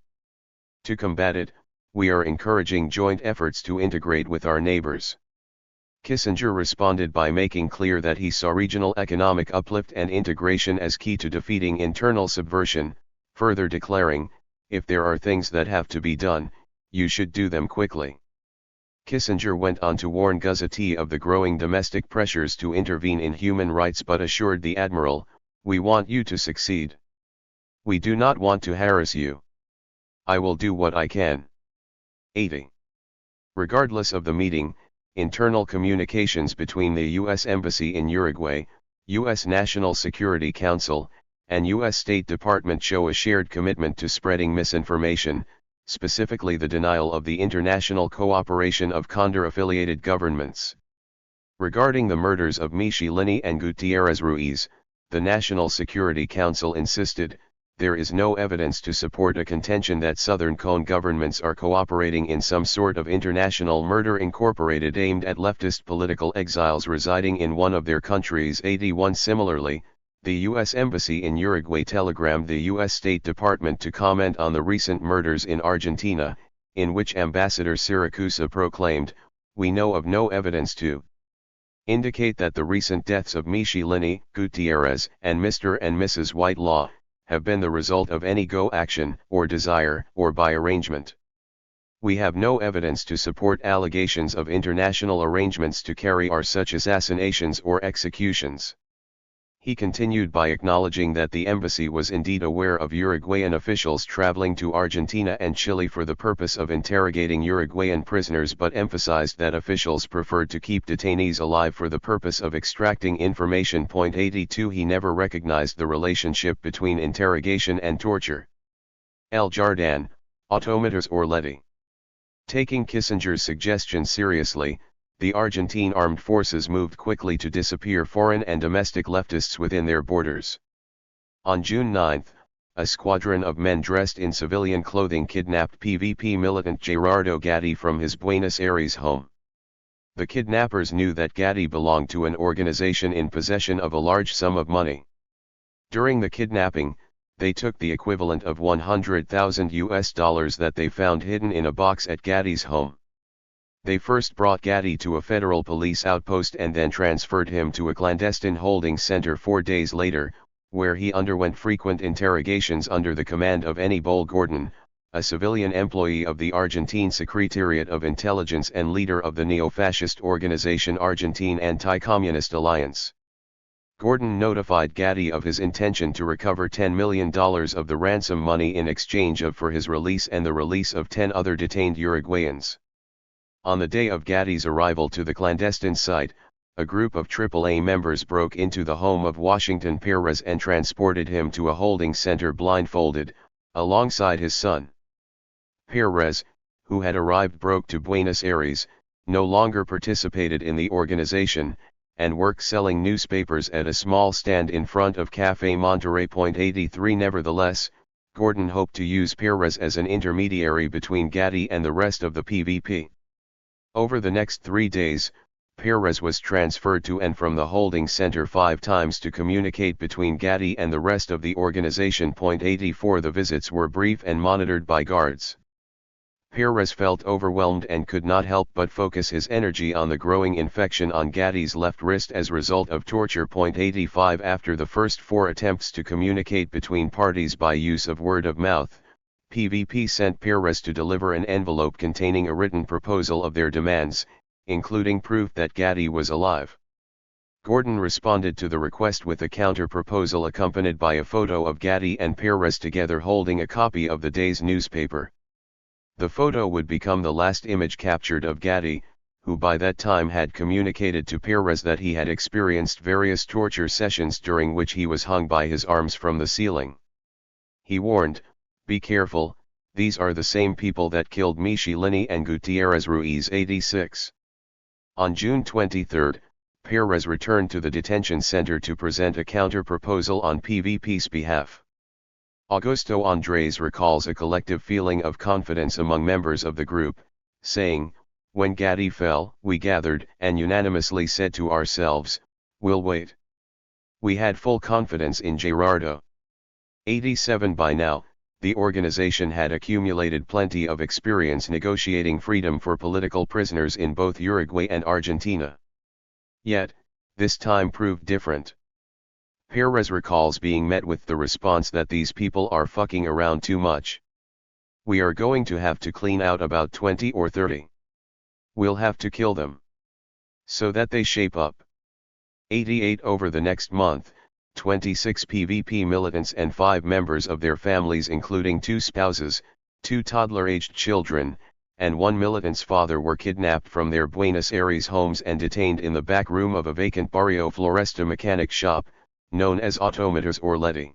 To combat it, we are encouraging joint efforts to integrate with our neighbors." Kissinger responded by making clear that he saw regional economic uplift and integration as key to defeating internal subversion, further declaring, "If there are things that have to be done, you should do them quickly." Kissinger went on to warn Guzzetti of the growing domestic pressures to intervene in human rights, but assured the admiral, "We want you to succeed. We do not want to harass you. I will do what I can." 80. Regardless of the meeting, internal communications between the U.S. Embassy in Uruguay, U.S. National Security Council, and U.S. State Department show a shared commitment to spreading misinformation, specifically the denial of the international cooperation of Condor-affiliated governments. Regarding the murders of Michelini and Gutierrez Ruiz, the National Security Council insisted, there is no evidence to support a contention that Southern Cone governments are cooperating in some sort of international murder incorporated aimed at leftist political exiles residing in one of their countries. 81 Similarly, the U.S. Embassy in Uruguay telegrammed the U.S. State Department to comment on the recent murders in Argentina, in which Ambassador Siracusa proclaimed, "We know of no evidence to indicate that the recent deaths of Michelini, Gutierrez, and Mr. and Mrs. Whitelaw have been the result of any go action, or desire, or by arrangement. We have no evidence to support allegations of international arrangements to carry out such assassinations or executions." He continued by acknowledging that the embassy was indeed aware of Uruguayan officials traveling to Argentina and Chile for the purpose of interrogating Uruguayan prisoners, but emphasized that officials preferred to keep detainees alive for the purpose of extracting information. 82 He never recognized the relationship between interrogation and torture. El Jardin, Automators Orletti. Taking Kissinger's suggestion seriously, the Argentine armed forces moved quickly to disappear foreign and domestic leftists within their borders. On June 9, a squadron of men dressed in civilian clothing kidnapped PVP militant Gerardo Gatti from his Buenos Aires home. The kidnappers knew that Gatti belonged to an organization in possession of a large sum of money. During the kidnapping, they took the equivalent of $100,000 that they found hidden in a box at Gatti's home. They first brought Gatti to a federal police outpost and then transferred him to a clandestine holding center 4 days later, where he underwent frequent interrogations under the command of Aníbal Gordon, a civilian employee of the Argentine Secretariat of Intelligence and leader of the neo-fascist organization Argentine Anti-Communist Alliance. Gordon notified Gatti of his intention to recover $10 million of the ransom money in exchange for his release and the release of 10 other detained Uruguayans. On the day of Gatti's arrival to the clandestine site, a group of AAA members broke into the home of Washington Perez and transported him to a holding center blindfolded, alongside his son. Perez, who had arrived broke to Buenos Aires, no longer participated in the organization, and worked selling newspapers at a small stand in front of Café Monterrey. 83 Nevertheless, Gordon hoped to use Perez as an intermediary between Gatti and the rest of the PVP. Over the next 3 days, Perez was transferred to and from the holding center 5 times to communicate between Gatti and the rest of the organization. 84 The visits were brief and monitored by guards. Perez felt overwhelmed and could not help but focus his energy on the growing infection on Gatti's left wrist as result of torture. 85 After the first 4 attempts to communicate between parties by use of word of mouth, PVP sent Perez to deliver an envelope containing a written proposal of their demands, including proof that Gatti was alive. Gordon responded to the request with a counter-proposal accompanied by a photo of Gatti and Perez together holding a copy of the day's newspaper. The photo would become the last image captured of Gatti, who by that time had communicated to Perez that he had experienced various torture sessions during which he was hung by his arms from the ceiling. He warned, "Be careful, these are the same people that killed Michelini and Gutierrez Ruiz." 86. On June 23, Perez returned to the detention center to present a counter-proposal on PVP's behalf. Augusto Andres recalls a collective feeling of confidence among members of the group, saying, "When Gatti fell, we gathered and unanimously said to ourselves, we'll wait. We had full confidence in Gerardo." 87 By now, the organization had accumulated plenty of experience negotiating freedom for political prisoners in both Uruguay and Argentina. Yet, this time proved different. Perez recalls being met with the response that these people are fucking around too much. We are going to have to clean out about 20 or 30. We'll have to kill them. So that they shape up. 88 Over the next month, 26 PVP militants and 5 members of their families including 2 spouses, 2 toddler-aged children, and 1 militant's father were kidnapped from their Buenos Aires homes and detained in the back room of a vacant Barrio Floresta mechanic shop, known as Automators Orletti.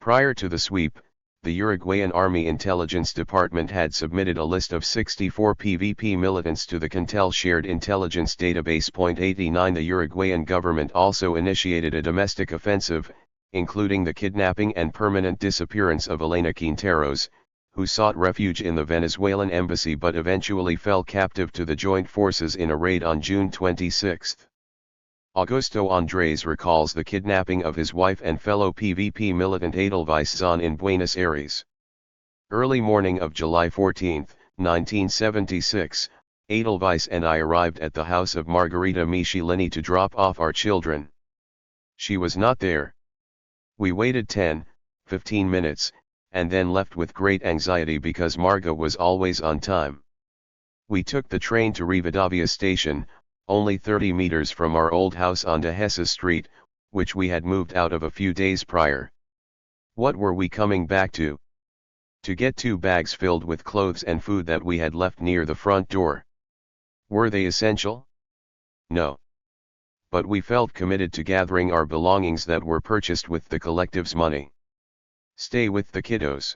Prior to the sweep, the Uruguayan Army Intelligence Department had submitted a list of 64 PVP militants to the Cantel Shared Intelligence Database. 89 The Uruguayan government also initiated a domestic offensive, including the kidnapping and permanent disappearance of Elena Quinteros, who sought refuge in the Venezuelan embassy but eventually fell captive to the joint forces in a raid on June 26. Augusto Andres recalls the kidnapping of his wife and fellow PVP militant Edelweiss Zahn in Buenos Aires. Early morning of July 14, 1976, Edelweiss and I arrived at the house of Margarita Michelini to drop off our children. She was not there. We waited 10-15 minutes, and then left with great anxiety because Marga was always on time. We took the train to Rivadavia station, only 30 meters from our old house on Dehesa Street, which we had moved out of a few days prior. What were we coming back to? To get 2 bags filled with clothes and food that we had left near the front door. Were they essential? No. But we felt committed to gathering our belongings that were purchased with the collective's money. Stay with the kiddos.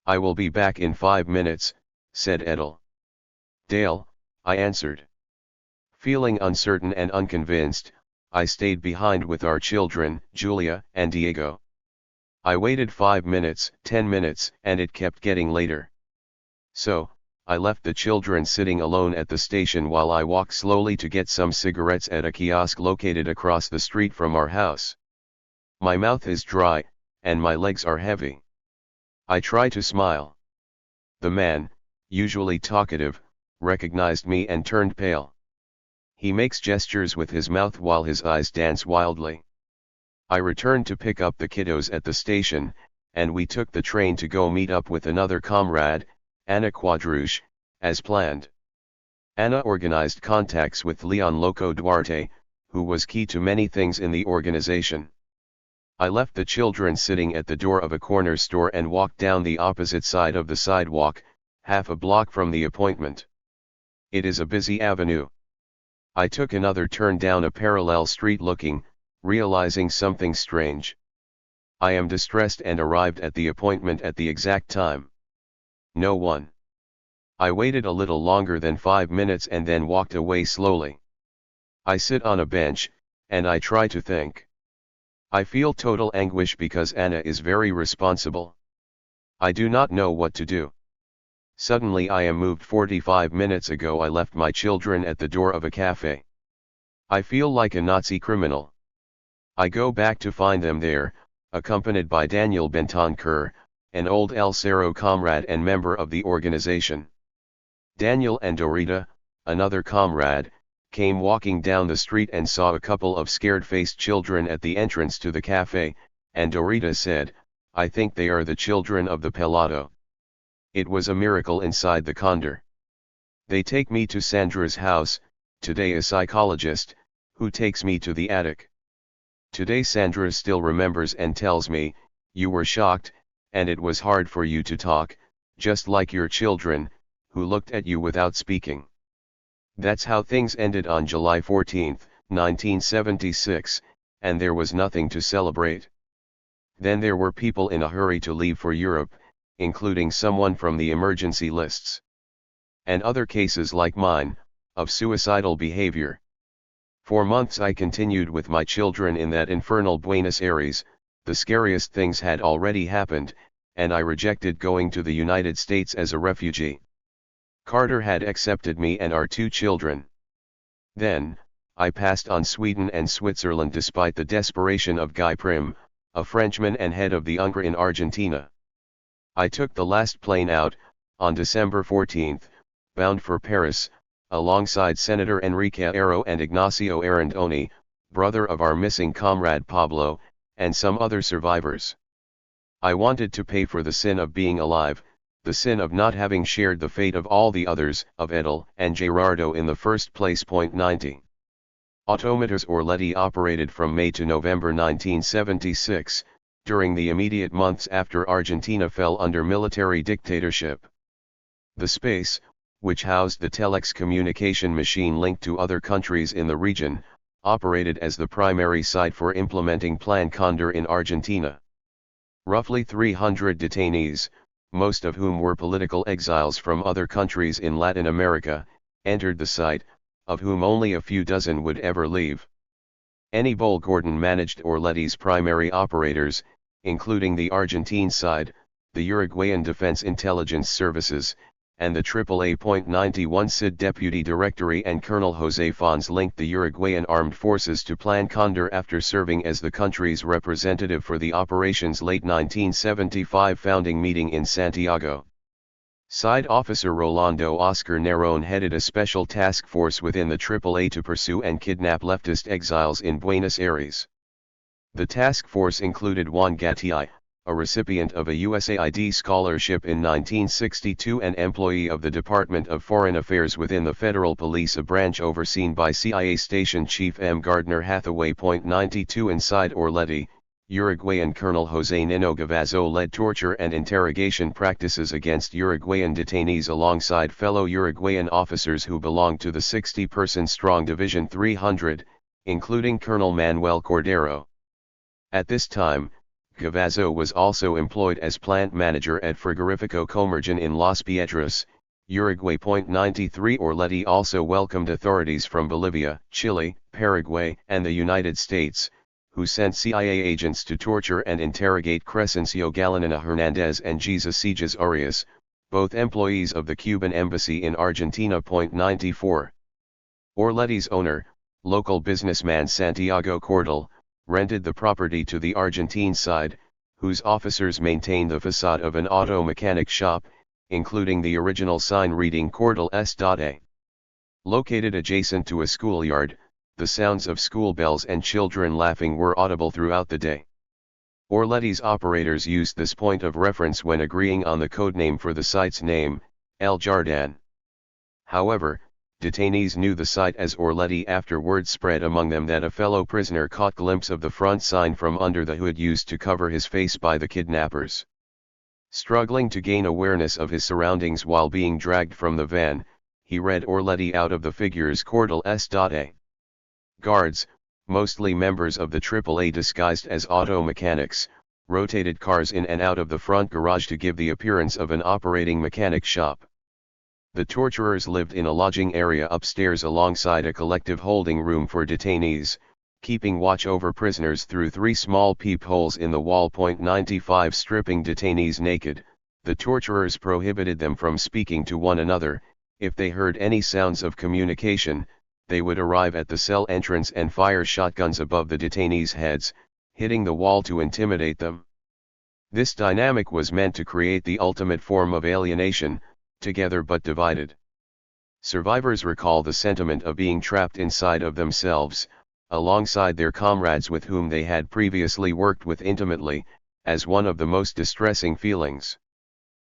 I will be back in 5 minutes, said Edel. Dale, I answered. Feeling uncertain and unconvinced, I stayed behind with our children, Julia and Diego. I waited 5 minutes, 10 minutes, and it kept getting later. So, I left the children sitting alone at the station while I walked slowly to get some cigarettes at a kiosk located across the street from our house. My mouth is dry, and my legs are heavy. I try to smile. The man, usually talkative, recognized me and turned pale. He makes gestures with his mouth while his eyes dance wildly. I returned to pick up the kiddos at the station, and we took the train to go meet up with another comrade, Ana Quadrush, as planned. Ana organized contacts with Leon Loco Duarte, who was key to many things in the organization. I left the children sitting at the door of a corner store and walked down the opposite side of the sidewalk, half a block from the appointment. It is a busy avenue. I took another turn down a parallel street realizing something strange. I am distressed and arrived at the appointment at the exact time. No one. I waited a little longer than 5 minutes and then walked away slowly. I sit on a bench, and I try to think. I feel total anguish because Anna is very responsible. I do not know what to do. Suddenly I am moved. 45 minutes ago I left my children at the door of a cafe. I feel like a Nazi criminal. I go back to find them there, accompanied by Daniel Bentancur, an old El Cerro comrade and member of the organization. Daniel and Dorita, another comrade, came walking down the street and saw a couple of scared-faced children at the entrance to the cafe, and Dorita said, "I think they are the children of the Pelado." It was a miracle inside the Condor. They take me to Sandra's house, today a psychologist, who takes me to the attic. Today Sandra still remembers and tells me, "You were shocked, and it was hard for you to talk, just like your children, who looked at you without speaking." That's how things ended on July 14, 1976, and there was nothing to celebrate. Then there were people in a hurry to leave for Europe, including someone from the emergency lists. And other cases like mine, of suicidal behavior. For months I continued with my children in that infernal Buenos Aires. The scariest things had already happened, and I rejected going to the United States as a refugee. Carter had accepted me and our 2 children. Then, I passed on Sweden and Switzerland despite the desperation of Guy Prim, a Frenchman and head of the UNRWA in Argentina. I took the last plane out, on December 14, bound for Paris, alongside Senator Enrique Arro and Ignacio Arandoni, brother of our missing comrade Pablo, and some other survivors. I wanted to pay for the sin of being alive, the sin of not having shared the fate of all the others, of Edel and Gerardo in the first place. 90. Automatas Orletti operated from May to November 1976, during the immediate months after Argentina fell under military dictatorship. The space, which housed the telex communication machine linked to other countries in the region, operated as the primary site for implementing Plan Condor in Argentina. Roughly 300 detainees, most of whom were political exiles from other countries in Latin America, entered the site, of whom only a few dozen would ever leave. Aníbal Gordon managed Orletti's primary operators, including the Argentine side, the Uruguayan Defense Intelligence Services, and the AAA.91 CID Deputy Directory, and Colonel José Fons linked the Uruguayan armed forces to Plan Condor after serving as the country's representative for the operation's late 1975 founding meeting in Santiago. Side Officer Rolando Oscar Nerón headed a special task force within the AAA to pursue and kidnap leftist exiles in Buenos Aires. The task force included Juan Gatti, a recipient of a USAID scholarship in 1962 and employee of the Department of Foreign Affairs within the Federal Police, a branch overseen by CIA Station Chief M. Gardner Hathaway. 92 Inside Orletti, Uruguayan Colonel José Nino Gavazzo led torture and interrogation practices against Uruguayan detainees alongside fellow Uruguayan officers who belonged to the 60-person-strong Division 300, including Colonel Manuel Cordero. At this time, Gavazzo was also employed as plant manager at Frigorifico Comergen in Las Piedras, Uruguay. 93 Orletti also welcomed authorities from Bolivia, Chile, Paraguay, and the United States, who sent CIA agents to torture and interrogate Crescencio Galanina Hernandez and Jesus Sejas Arias, both employees of the Cuban embassy in Argentina. 94 Orletti's owner, local businessman Santiago Cordal, rented the property to the Argentine side, whose officers maintained the facade of an auto mechanic shop, including the original sign reading Cordal S.A. Located adjacent to a schoolyard, the sounds of school bells and children laughing were audible throughout the day. Orletti's operators used this point of reference when agreeing on the codename for the site's name, El Jardín. However, detainees knew the site as Orletti after word spread among them that a fellow prisoner caught glimpse of the front sign from under the hood used to cover his face by the kidnappers. Struggling to gain awareness of his surroundings while being dragged from the van, he read Orletti out of the figures Cordal S.A. Guards, mostly members of the AAA disguised as auto mechanics, rotated cars in and out of the front garage to give the appearance of an operating mechanic shop. The torturers lived in a lodging area upstairs alongside a collective holding room for detainees, keeping watch over prisoners through 3 small peepholes in the wall. 95 Stripping detainees naked, the torturers prohibited them from speaking to one another. If they heard any sounds of communication, they would arrive at the cell entrance and fire shotguns above the detainees' heads, hitting the wall to intimidate them. This dynamic was meant to create the ultimate form of alienation, together but divided. Survivors recall the sentiment of being trapped inside of themselves, alongside their comrades with whom they had previously worked with intimately, as one of the most distressing feelings.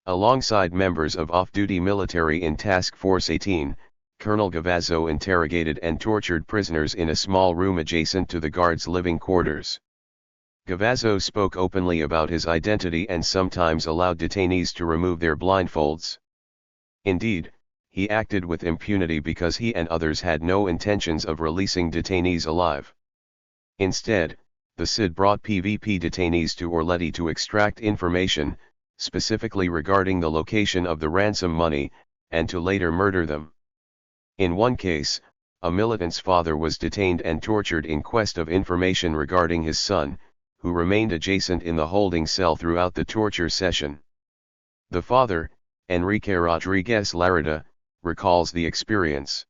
Alongside members of off-duty military in Task Force 18, Colonel Gavazzo interrogated and tortured prisoners in a small room adjacent to the guards' living quarters. Gavazzo spoke openly about his identity and sometimes allowed detainees to remove their blindfolds. Indeed, he acted with impunity because he and others had no intentions of releasing detainees alive. Instead, the CID brought PVP detainees to Orletti to extract information, specifically regarding the location of the ransom money, and to later murder them. In one case, a militant's father was detained and tortured in quest of information regarding his son, who remained adjacent in the holding cell throughout the torture session. The father, Enrique Rodriguez Larrada, recalls the experience.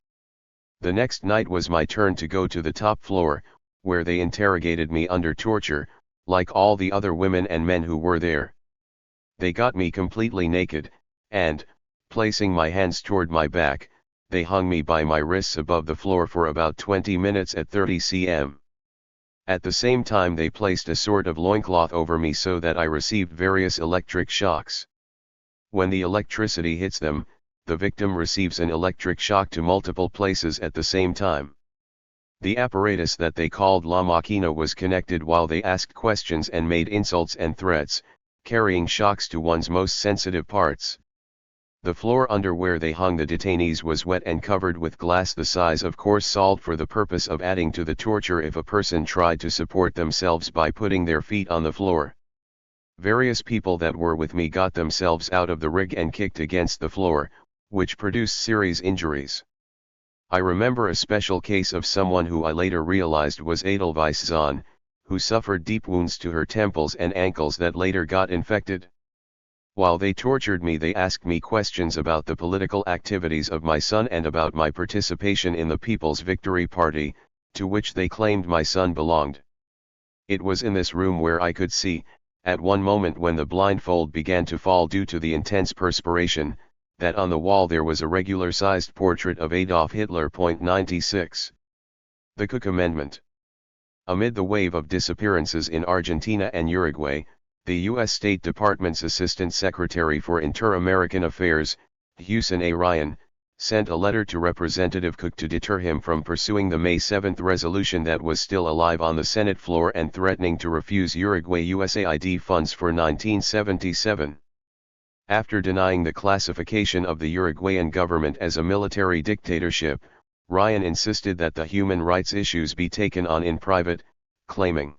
The next night was my turn to go to the top floor, where they interrogated me under torture, like all the other women and men who were there. They got me completely naked, and, placing my hands toward my back, they hung me by my wrists above the floor for about 20 minutes at 30 cm. At the same time they placed a sort of loincloth over me so that I received various electric shocks. When the electricity hits them, the victim receives an electric shock to multiple places at the same time. The apparatus that they called La Máquina was connected while they asked questions and made insults and threats, carrying shocks to one's most sensitive parts. The floor under where they hung the detainees was wet and covered with glass the size of coarse salt for the purpose of adding to the torture if a person tried to support themselves by putting their feet on the floor. Various people that were with me got themselves out of the rig and kicked against the floor, which produced serious injuries. I remember a special case of someone who I later realized was Edelweiss Zahn, who suffered deep wounds to her temples and ankles that later got infected. While they tortured me, they asked me questions about the political activities of my son and about my participation in the People's Victory Party, to which they claimed my son belonged. It was in this room where I could see, at one moment when the blindfold began to fall due to the intense perspiration, that on the wall there was a regular-sized portrait of Adolf Hitler. 96. The Cook Amendment. Amid the wave of disappearances in Argentina and Uruguay, the U.S. State Department's Assistant Secretary for Inter-American Affairs, Hewson A. Ryan, sent a letter to Representative Cook to deter him from pursuing the May 7 resolution that was still alive on the Senate floor and threatening to refuse Uruguay USAID funds for 1977. After denying the classification of the Uruguayan government as a military dictatorship, Ryan insisted that the human rights issues be taken on in private, claiming,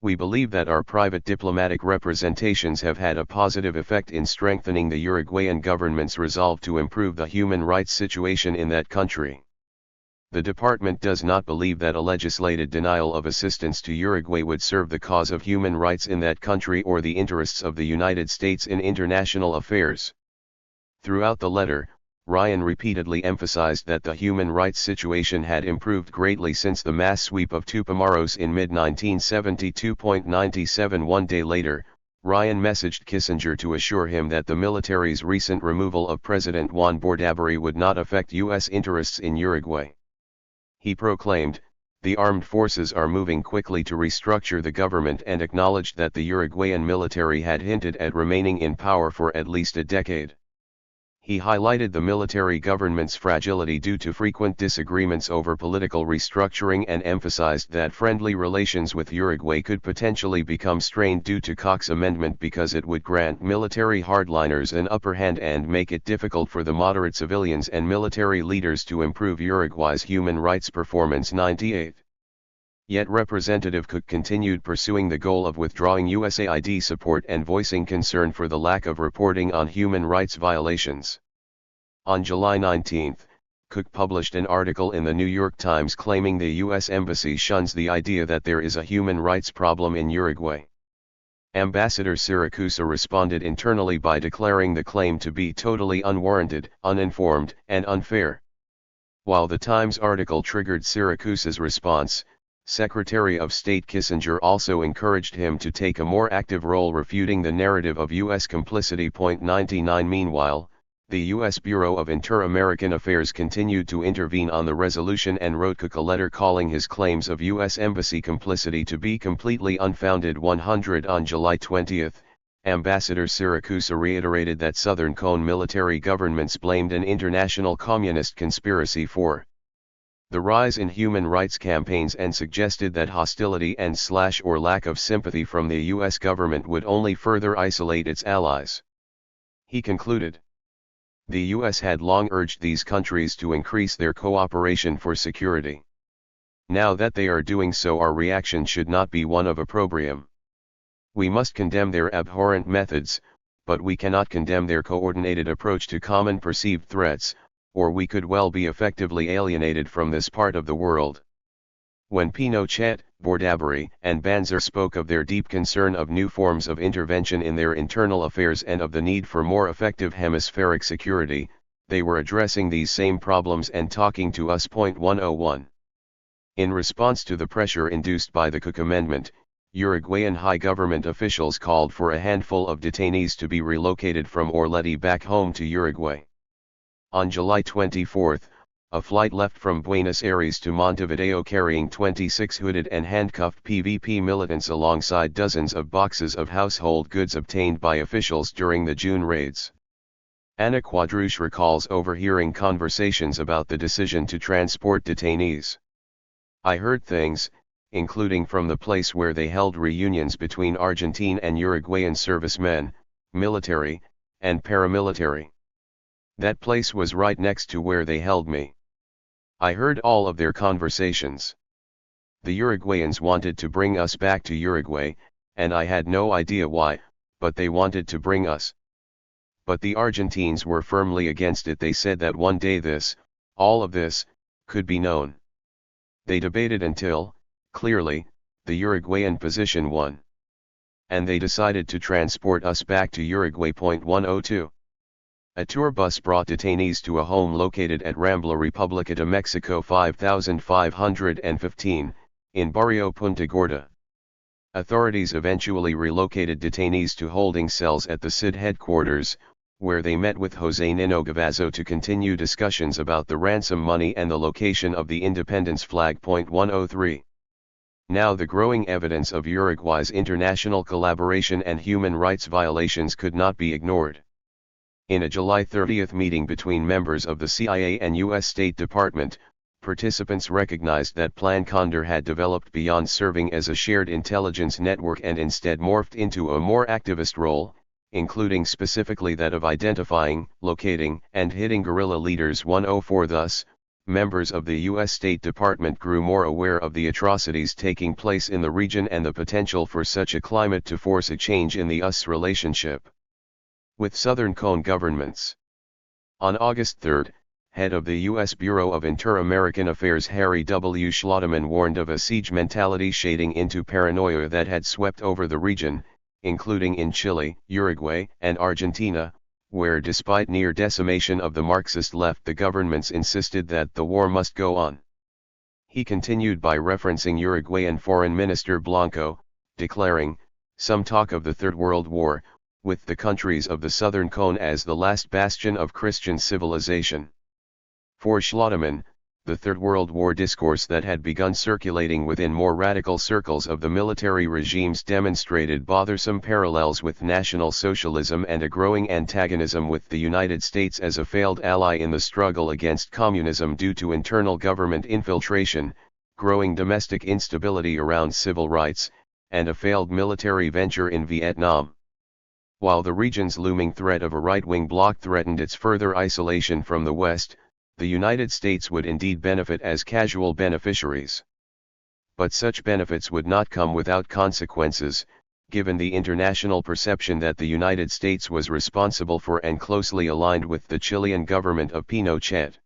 "We believe that our private diplomatic representations have had a positive effect in strengthening the Uruguayan government's resolve to improve the human rights situation in that country. The department does not believe that a legislated denial of assistance to Uruguay would serve the cause of human rights in that country or the interests of the United States in international affairs." Throughout the letter, Ryan repeatedly emphasized that the human rights situation had improved greatly since the mass sweep of Tupamaros in mid-1972. 97. One day later, Ryan messaged Kissinger to assure him that the military's recent removal of President Juan Bordaberry would not affect U.S. interests in Uruguay. He proclaimed, "The armed forces are moving quickly to restructure the government," and acknowledged that the Uruguayan military had hinted at remaining in power for at least a decade. He highlighted the military government's fragility due to frequent disagreements over political restructuring and emphasized that friendly relations with Uruguay could potentially become strained due to Koch's amendment because it would grant military hardliners an upper hand and make it difficult for the moderate civilians and military leaders to improve Uruguay's human rights performance. 98. Yet Representative Cook continued pursuing the goal of withdrawing USAID support and voicing concern for the lack of reporting on human rights violations. On July 19, Cook published an article in the New York Times claiming the U.S. Embassy shuns the idea that there is a human rights problem in Uruguay. Ambassador Siracusa responded internally by declaring the claim to be totally unwarranted, uninformed, and unfair. While the Times article triggered Siracusa's response, Secretary of State Kissinger also encouraged him to take a more active role refuting the narrative of U.S. complicity. 99. Meanwhile, the U.S. Bureau of Inter-American Affairs continued to intervene on the resolution and wrote Cook a letter calling his claims of U.S. Embassy complicity to be completely unfounded. 100. On July 20, Ambassador Siracusa reiterated that Southern Cone military governments blamed an international communist conspiracy for the rise in human rights campaigns and suggested that hostility and or lack of sympathy from the U.S. government would only further isolate its allies. He concluded, "The U.S. had long urged these countries to increase their cooperation for security. Now that they are doing so, our reaction should not be one of opprobrium. We must condemn their abhorrent methods, but we cannot condemn their coordinated approach to common perceived threats, or we could well be effectively alienated from this part of the world." When Pinochet, Bordaberry, and Banzer spoke of their deep concern of new forms of intervention in their internal affairs and of the need for more effective hemispheric security, they were addressing these same problems and talking to us. 101. In response to the pressure induced by the Cook Amendment, Uruguayan high government officials called for a handful of detainees to be relocated from Orleti back home to Uruguay. On July 24, a flight left from Buenos Aires to Montevideo carrying 26 hooded and handcuffed PVP militants alongside dozens of boxes of household goods obtained by officials during the June raids. Anna Quadrouche recalls overhearing conversations about the decision to transport detainees. "I heard things, including from the place where they held reunions between Argentine and Uruguayan servicemen, military, and paramilitary. That place was right next to where they held me. I heard all of their conversations. The Uruguayans wanted to bring us back to Uruguay, and I had no idea why, but they wanted to bring us. But the Argentines were firmly against it. They said that one day all of this, could be known. They debated until, clearly, the Uruguayan position won. And they decided to transport us back to Uruguay. 102. A tour bus brought detainees to a home located at Rambla República de Mexico 5515, in Barrio Punta Gorda. Authorities eventually relocated detainees to holding cells at the CID headquarters, where they met with José Nino Gavazzo to continue discussions about the ransom money and the location of the independence flag. 103. Now the growing evidence of Uruguay's international collaboration and human rights violations could not be ignored. In a July 30 meeting between members of the CIA and U.S. State Department, participants recognized that Plan Condor had developed beyond serving as a shared intelligence network and instead morphed into a more activist role, including specifically that of identifying, locating, and hitting guerrilla leaders. 104. Thus, members of the U.S. State Department grew more aware of the atrocities taking place in the region and the potential for such a climate to force a change in the US relationship with Southern Cone governments. On August 3, head of the U.S. Bureau of Inter-American Affairs Harry W. Schlotterman warned of a siege mentality shading into paranoia that had swept over the region, including in Chile, Uruguay, and Argentina, where despite near decimation of the Marxist left, the governments insisted that the war must go on. He continued by referencing Uruguayan Foreign Minister Blanco, declaring, "Some talk of the Third World War, with the countries of the Southern Cone as the last bastion of Christian civilization." For Schlotterman, the Third World War discourse that had begun circulating within more radical circles of the military regimes demonstrated bothersome parallels with National Socialism and a growing antagonism with the United States as a failed ally in the struggle against communism due to internal government infiltration, growing domestic instability around civil rights, and a failed military venture in Vietnam. While the region's looming threat of a right-wing bloc threatened its further isolation from the West, the United States would indeed benefit as casual beneficiaries. But such benefits would not come without consequences, given the international perception that the United States was responsible for and closely aligned with the Chilean government of Pinochet.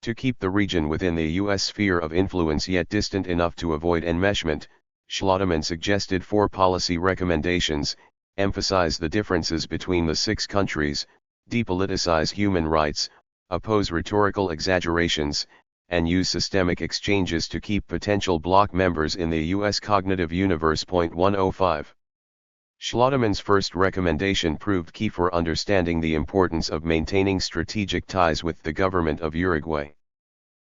To keep the region within the U.S. sphere of influence yet distant enough to avoid enmeshment, Schlotterman suggested 4 policy recommendations: emphasize the differences between the 6 countries, depoliticize human rights, oppose rhetorical exaggerations, and use systemic exchanges to keep potential bloc members in the U.S. cognitive universe. 105. Schlotterman's first recommendation proved key for understanding the importance of maintaining strategic ties with the government of Uruguay.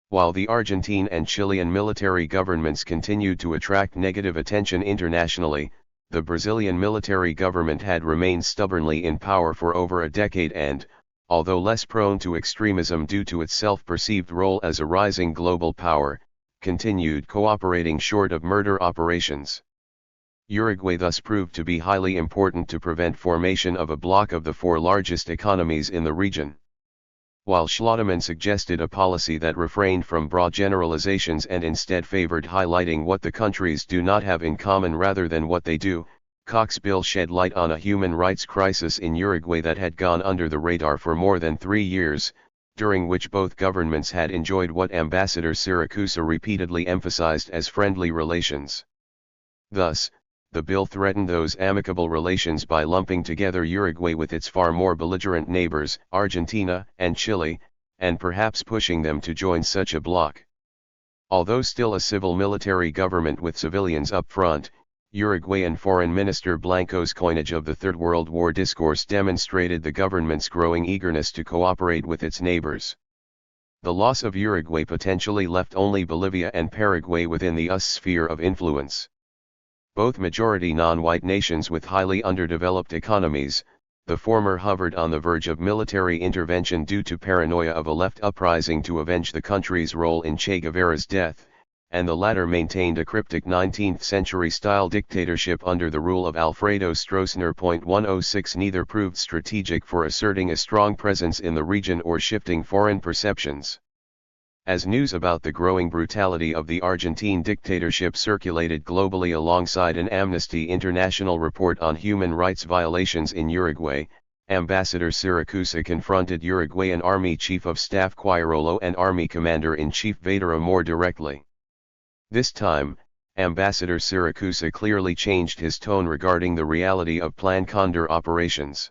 While the Argentine and Chilean military governments continued to attract negative attention internationally, the Brazilian military government had remained stubbornly in power for over a decade and, although less prone to extremism due to its self-perceived role as a rising global power, continued cooperating short of murder operations. Uruguay thus proved to be highly important to prevent formation of a bloc of the 4 largest economies in the region. While Schlotterman suggested a policy that refrained from broad generalizations and instead favored highlighting what the countries do not have in common rather than what they do, Koch's bill shed light on a human rights crisis in Uruguay that had gone under the radar for more than 3 years, during which both governments had enjoyed what Ambassador Siracusa repeatedly emphasized as friendly relations. Thus, the bill threatened those amicable relations by lumping together Uruguay with its far more belligerent neighbors, Argentina and Chile, and perhaps pushing them to join such a bloc. Although still a civil-military government with civilians up front, Uruguayan Foreign Minister Blanco's coinage of the Third World War discourse demonstrated the government's growing eagerness to cooperate with its neighbors. The loss of Uruguay potentially left only Bolivia and Paraguay within the US sphere of influence. Both majority non-white nations with highly underdeveloped economies, the former hovered on the verge of military intervention due to paranoia of a left uprising to avenge the country's role in Che Guevara's death, and the latter maintained a cryptic 19th-century-style dictatorship under the rule of Alfredo Stroessner. 106 Neither proved strategic for asserting a strong presence in the region or shifting foreign perceptions. As news about the growing brutality of the Argentine dictatorship circulated globally alongside an Amnesty International report on human rights violations in Uruguay, Ambassador Siracusa confronted Uruguayan Army Chief of Staff Quairolo and Army Commander-in-Chief Vadera more directly. This time, Ambassador Siracusa clearly changed his tone regarding the reality of Plan Condor operations.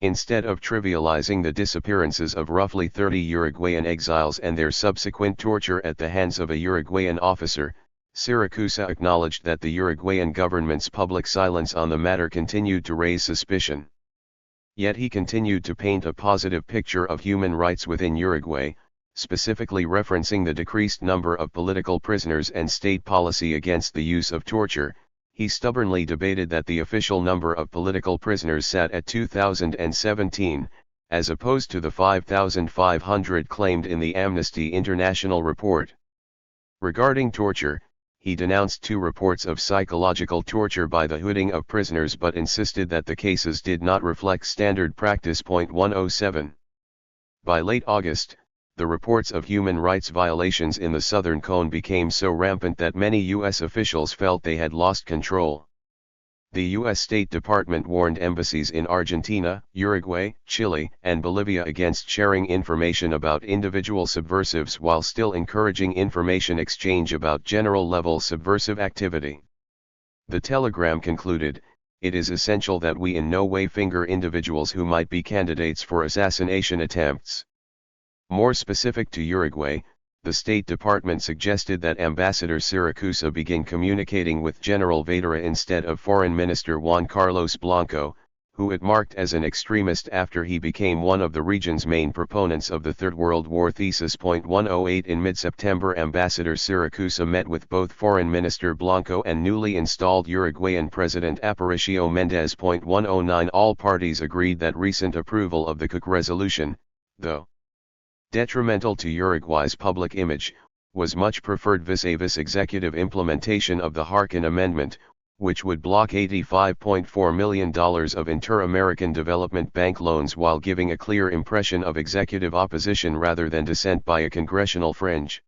Instead of trivializing the disappearances of roughly 30 Uruguayan exiles and their subsequent torture at the hands of a Uruguayan officer, Siracusa acknowledged that the Uruguayan government's public silence on the matter continued to raise suspicion. Yet he continued to paint a positive picture of human rights within Uruguay, specifically referencing the decreased number of political prisoners and state policy against the use of torture. He stubbornly debated that the official number of political prisoners sat at 2,017, as opposed to the 5,500 claimed in the Amnesty International report. Regarding torture, he denounced 2 reports of psychological torture by the hooding of prisoners but insisted that the cases did not reflect standard practice. 107. By late August, the reports of human rights violations in the Southern Cone became so rampant that many U.S. officials felt they had lost control. The U.S. State Department warned embassies in Argentina, Uruguay, Chile, and Bolivia against sharing information about individual subversives while still encouraging information exchange about general-level subversive activity. The telegram concluded, "It is essential that we in no way finger individuals who might be candidates for assassination attempts." More specific to Uruguay, the State Department suggested that Ambassador Siracusa begin communicating with General Vadera instead of Foreign Minister Juan Carlos Blanco, who it marked as an extremist after he became one of the region's main proponents of the Third World War thesis. 108 In mid-September, Ambassador Siracusa met with both Foreign Minister Blanco and newly installed Uruguayan President Aparicio Mendez. 109 All parties agreed that recent approval of the Cook resolution, though detrimental to Uruguay's public image, was much preferred vis-a-vis executive implementation of the Harkin Amendment, which would block $85.4 million of Inter-American Development Bank loans while giving a clear impression of executive opposition rather than dissent by a congressional fringe.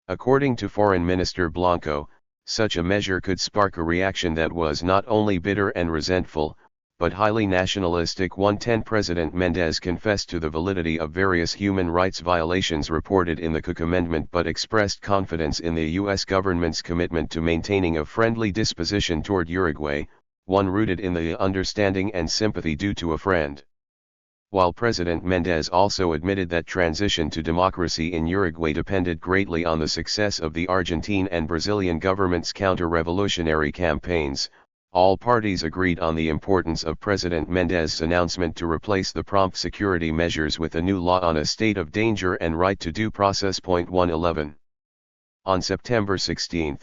According to Foreign Minister Blanco, such a measure could spark a reaction that was not only bitter and resentful, but highly nationalistic. 110 President Mendez confessed to the validity of various human rights violations reported in the Cook Amendment but expressed confidence in the U.S. government's commitment to maintaining a friendly disposition toward Uruguay, one rooted in the understanding and sympathy due to a friend. While President Mendez also admitted that transition to democracy in Uruguay depended greatly on the success of the Argentine and Brazilian government's counter-revolutionary campaigns, all parties agreed on the importance of President Mendez's announcement to replace the prompt security measures with a new law on a state of danger and right to due process. 111. On September 16,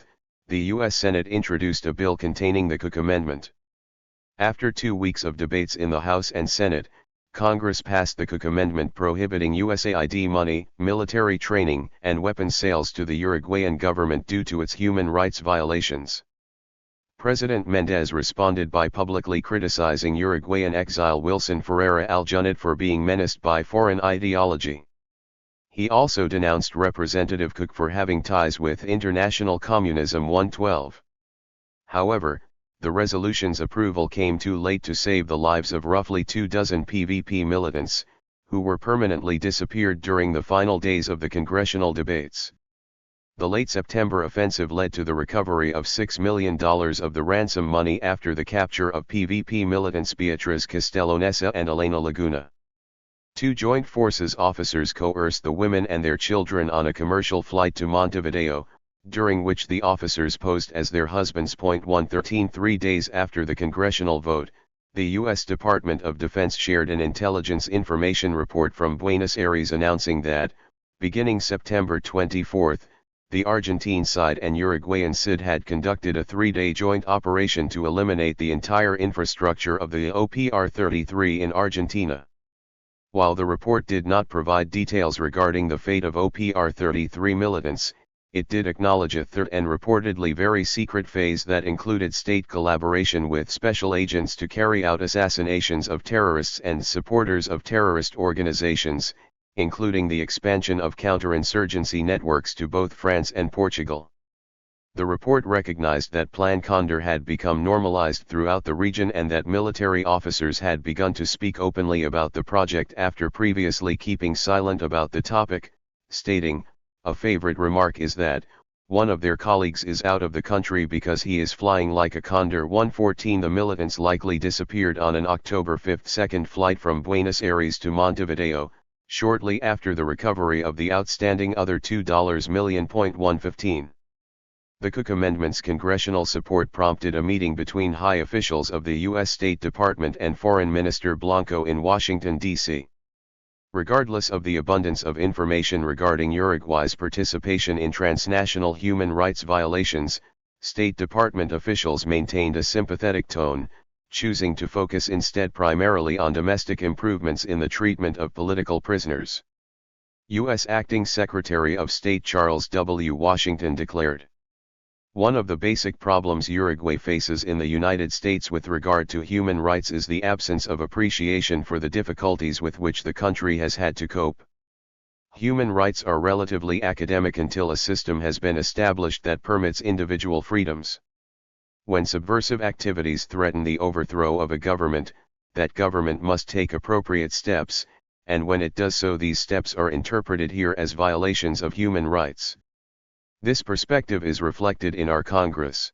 the U.S. Senate introduced a bill containing the Cook Amendment. After 2 weeks of debates in the House and Senate, Congress passed the Cook Amendment prohibiting USAID money, military training, and weapons sales to the Uruguayan government due to its human rights violations. President Mendez responded by publicly criticizing Uruguayan exile Wilson Ferreira Aljunit for being menaced by foreign ideology. He also denounced Representative Cook for having ties with international communism. 112. However, the resolution's approval came too late to save the lives of roughly 24 PVP militants, who were permanently disappeared during the final days of the congressional debates. The late September offensive led to the recovery of $6 million of the ransom money after the capture of PVP militants Beatriz Castellonesa and Elena Laguna. 2 Joint Forces officers coerced the women and their children on a commercial flight to Montevideo, during which the officers posed as their husbands. 113 3 days after the congressional vote, the U.S. Department of Defense shared an intelligence information report from Buenos Aires announcing that, beginning September 24, the Argentine side and Uruguayan side had conducted a 3-day joint operation to eliminate the entire infrastructure of the OPR-33 in Argentina. While the report did not provide details regarding the fate of OPR-33 militants, it did acknowledge a third and reportedly very secret phase that included state collaboration with special agents to carry out assassinations of terrorists and supporters of terrorist organizations, including the expansion of counterinsurgency networks to both France and Portugal. The report recognized that Plan Condor had become normalized throughout the region and that military officers had begun to speak openly about the project after previously keeping silent about the topic, stating, "A favorite remark is that, one of their colleagues is out of the country because he is flying like a Condor 114." The militants likely disappeared on an October 5 second flight from Buenos Aires to Montevideo, shortly after the recovery of the outstanding other $2 million.115. The Cook Amendment's congressional support prompted a meeting between high officials of the U.S. State Department and Foreign Minister Blanco in Washington, D.C. Regardless of the abundance of information regarding Uruguay's participation in transnational human rights violations, State Department officials maintained a sympathetic tone, choosing to focus instead primarily on domestic improvements in the treatment of political prisoners. U.S. Acting Secretary of State Charles W. Washington declared, "One of the basic problems Uruguay faces in the United States with regard to human rights is the absence of appreciation for the difficulties with which the country has had to cope. Human rights are relatively academic until a system has been established that permits individual freedoms. When subversive activities threaten the overthrow of a government, that government must take appropriate steps, and when it does so, these steps are interpreted here as violations of human rights. This perspective is reflected in our Congress.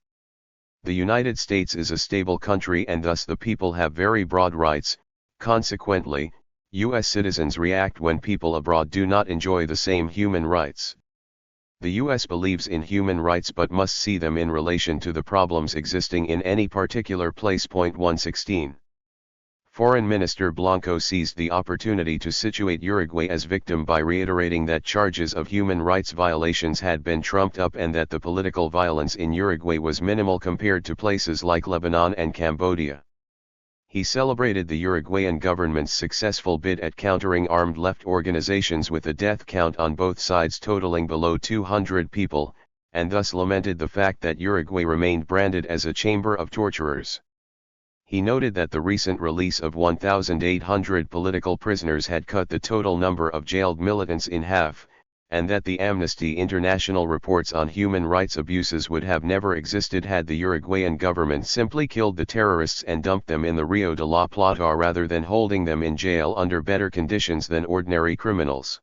The United States is a stable country and thus the people have very broad rights. Consequently, U.S. citizens react when people abroad do not enjoy the same human rights. The U.S. believes in human rights but must see them in relation to the problems existing in any particular place." 116. Foreign Minister Blanco seized the opportunity to situate Uruguay as victim by reiterating that charges of human rights violations had been trumped up and that the political violence in Uruguay was minimal compared to places like Lebanon and Cambodia. He celebrated the Uruguayan government's successful bid at countering armed left organizations with a death count on both sides totaling below 200 people, and thus lamented the fact that Uruguay remained branded as a chamber of torturers. He noted that the recent release of 1,800 political prisoners had cut the total number of jailed militants in half, and that the Amnesty International reports on human rights abuses would have never existed had the Uruguayan government simply killed the terrorists and dumped them in the Rio de la Plata rather than holding them in jail under better conditions than ordinary criminals.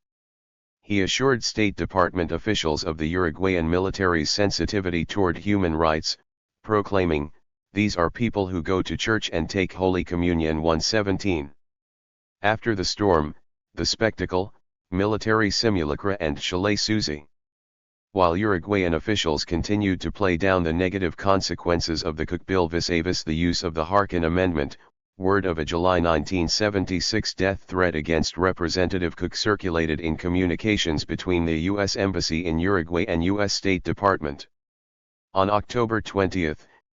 He assured State Department officials of the Uruguayan military's sensitivity toward human rights, proclaiming, "These are people who go to church and take Holy Communion." 117. After the storm, the spectacle, military simulacra and chalet Suzy. While Uruguayan officials continued to play down the negative consequences of the Cook Bill vis-a-vis the use of the Harkin Amendment, word of a July 1976 death threat against Representative Cook circulated in communications between the U.S. Embassy in Uruguay and U.S. State Department. On October 20,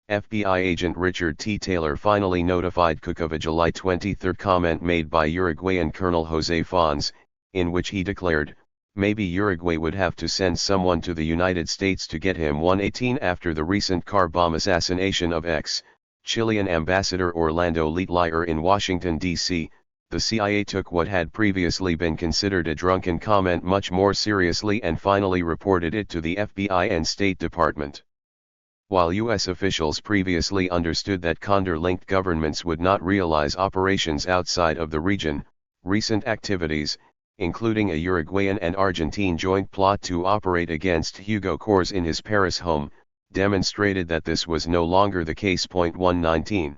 FBI agent Richard T. Taylor finally notified Cook of a July 23 comment made by Uruguayan Colonel José Fons, in which he declared, "Maybe Uruguay would have to send someone to the United States to get him." 118. After the recent car bomb assassination of ex-Chilean Ambassador Orlando Letelier in Washington, D.C., the CIA took what had previously been considered a drunken comment much more seriously and finally reported it to the FBI and State Department. While U.S. officials previously understood that Condor-linked governments would not realize operations outside of the region, recent activities, including a Uruguayan and Argentine joint plot to operate against Hugo Cors in his Paris home, demonstrated that this was no longer the case. 119.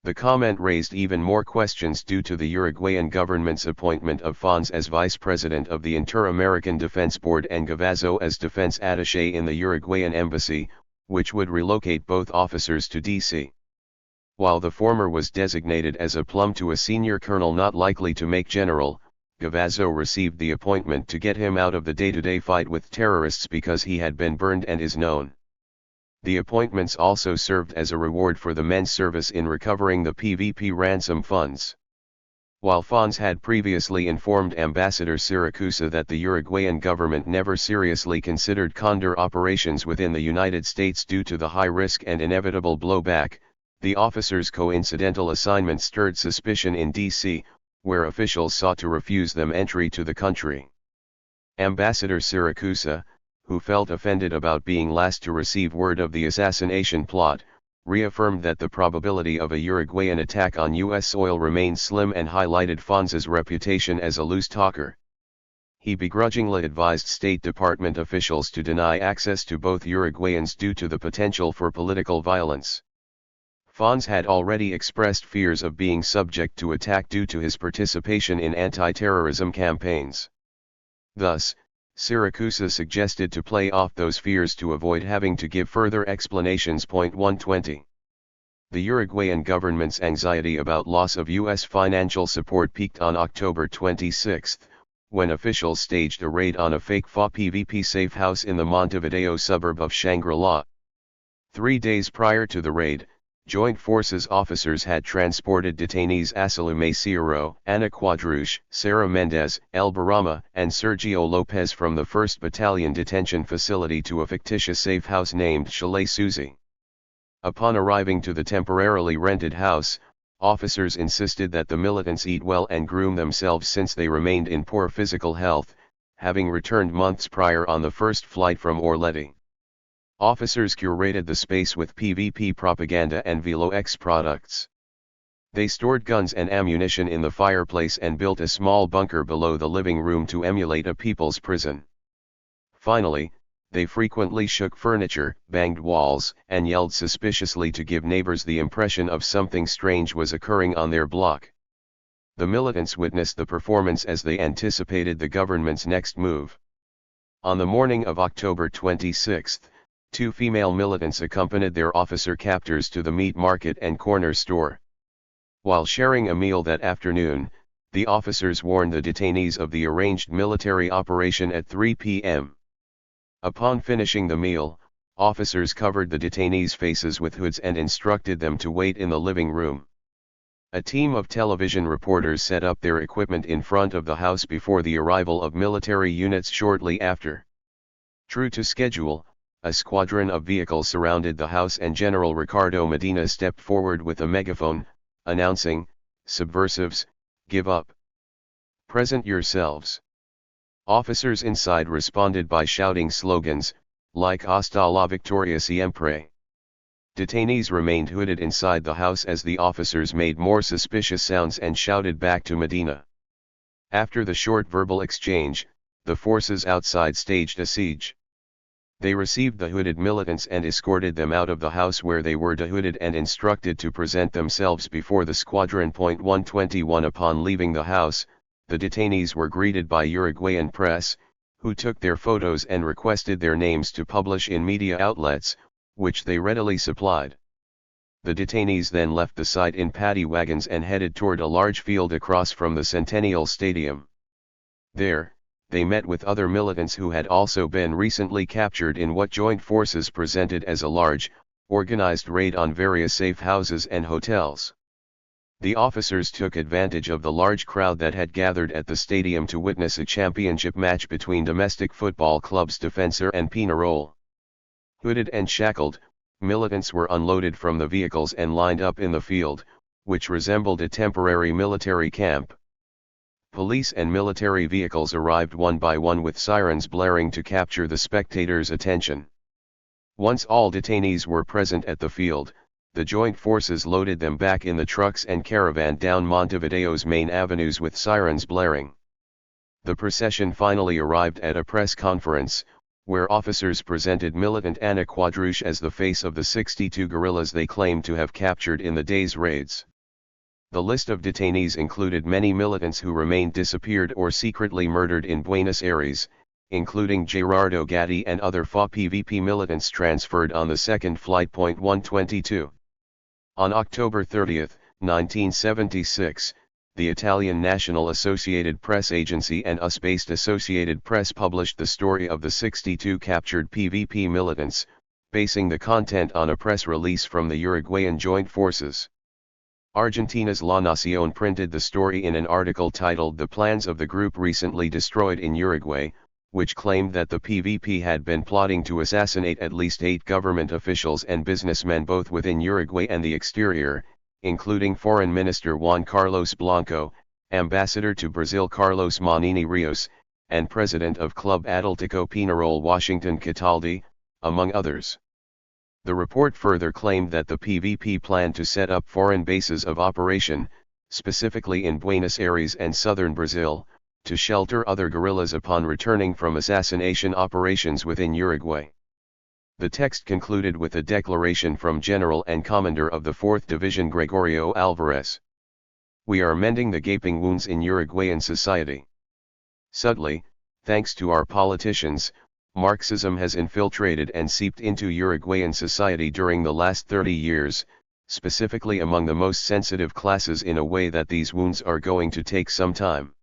The comment raised even more questions due to the Uruguayan government's appointment of Fons as vice president of the Inter-American Defense Board and Gavazzo as defense attaché in the Uruguayan embassy, which would relocate both officers to D.C. While the former was designated as a plum to a senior colonel not likely to make general, Gavazzo received the appointment to get him out of the day-to-day fight with terrorists because he had been burned and is known. The appointments also served as a reward for the men's service in recovering the PVP ransom funds. While Fons had previously informed Ambassador Siracusa that the Uruguayan government never seriously considered Condor operations within the United States due to the high risk and inevitable blowback, the officer's coincidental assignment stirred suspicion in D.C., where officials sought to refuse them entry to the country. Ambassador Siracusa, who felt offended about being last to receive word of the assassination plot, reaffirmed that the probability of a Uruguayan attack on U.S. soil remained slim and highlighted Fonse's reputation as a loose talker. He begrudgingly advised State Department officials to deny access to both Uruguayans due to the potential for political violence. Fonse had already expressed fears of being subject to attack due to his participation in anti-terrorism campaigns. Thus, Siracusa suggested to play off those fears to avoid having to give further explanations. 120. The Uruguayan government's anxiety about loss of U.S. financial support peaked on October 26, when officials staged a raid on a fake FA-PVP safe house in the Montevideo suburb of Shangri-La. 3 days prior to the raid, Joint Forces officers had transported detainees Asalume Cierro, Ana Quadruche, Sarah Mendez, El Barama, and Sergio Lopez from the 1st Battalion detention facility to a fictitious safe house named Chalet Suzy. Upon arriving to the temporarily rented house, officers insisted that the militants eat well and groom themselves since they remained in poor physical health, having returned months prior on the first flight from Orleti. Officers curated the space with PvP propaganda and Velo X products. They stored guns and ammunition in the fireplace and built a small bunker below the living room to emulate a people's prison. Finally, they frequently shook furniture, banged walls, and yelled suspiciously to give neighbors the impression of something strange was occurring on their block. The militants witnessed the performance as they anticipated the government's next move. On the morning of October 26, 2 female militants accompanied their officer captors to the meat market and corner store. While sharing a meal that afternoon, the officers warned the detainees of the arranged military operation at 3 p.m. Upon finishing the meal, officers covered the detainees' faces with hoods and instructed them to wait in the living room. A team of television reporters set up their equipment in front of the house before the arrival of military units shortly after. True to schedule, a squadron of vehicles surrounded the house and General Ricardo Medina stepped forward with a megaphone, announcing, "Subversives, give up. Present yourselves." Officers inside responded by shouting slogans, like "Hasta la victoria siempre." Detainees remained hooded inside the house as the officers made more suspicious sounds and shouted back to Medina. After the short verbal exchange, the forces outside staged a siege. They received the hooded militants and escorted them out of the house where they were dehooded and instructed to present themselves before the squadron. 121 Upon leaving the house, the detainees were greeted by Uruguayan press, who took their photos and requested their names to publish in media outlets, which they readily supplied. The detainees then left the site in paddy wagons and headed toward a large field across from the Centennial Stadium. There, they met with other militants who had also been recently captured in what Joint Forces presented as a large, organized raid on various safe houses and hotels. The officers took advantage of the large crowd that had gathered at the stadium to witness a championship match between domestic football clubs Defensor and Peñarol. Hooded and shackled, militants were unloaded from the vehicles and lined up in the field, which resembled a temporary military camp. Police and military vehicles arrived one by one with sirens blaring to capture the spectators' attention. Once all detainees were present at the field, the Joint Forces loaded them back in the trucks and caravan down Montevideo's main avenues with sirens blaring. The procession finally arrived at a press conference, where officers presented militant Ana Quadruche as the face of the 62 guerrillas they claimed to have captured in the day's raids. The list of detainees included many militants who remained disappeared or secretly murdered in Buenos Aires, including Gerardo Gatti and other FA-PVP militants transferred on the second flight. 122. On October 30, 1976, the Italian National Associated Press Agency and US-based Associated Press published the story of the 62 captured PVP militants, basing the content on a press release from the Uruguayan Joint Forces. Argentina's La Nación printed the story in an article titled "The Plans of the Group Recently Destroyed in Uruguay," which claimed that the PVP had been plotting to assassinate at least 8 government officials and businessmen both within Uruguay and the exterior, including Foreign Minister Juan Carlos Blanco, Ambassador to Brazil Carlos Manini Rios, and President of Club Atlético Peñarol Washington Cataldi, among others. The report further claimed that the PVP planned to set up foreign bases of operation, specifically in Buenos Aires and southern Brazil, to shelter other guerrillas upon returning from assassination operations within Uruguay. The text concluded with a declaration from General and Commander of the 4th Division Gregorio Alvarez. "We are mending the gaping wounds in Uruguayan society. Subtly, thanks to our politicians, Marxism has infiltrated and seeped into Uruguayan society during the last 30 years, specifically among the most sensitive classes in a way that these wounds are going to take some time.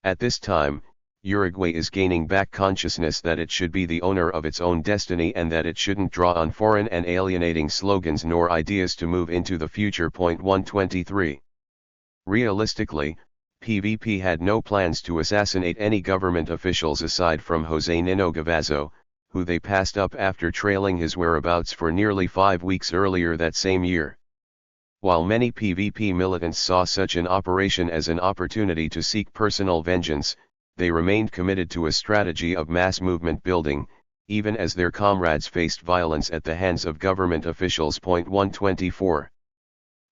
At this time, Uruguay is gaining back consciousness that it should be the owner of its own destiny and that it shouldn't draw on foreign and alienating slogans nor ideas to move into the future." 123. Realistically, PVP had no plans to assassinate any government officials aside from José Nino Gavazzo, who they passed up after trailing his whereabouts for nearly 5 weeks earlier that same year. While many PVP militants saw such an operation as an opportunity to seek personal vengeance, they remained committed to a strategy of mass movement building, even as their comrades faced violence at the hands of government officials. 124.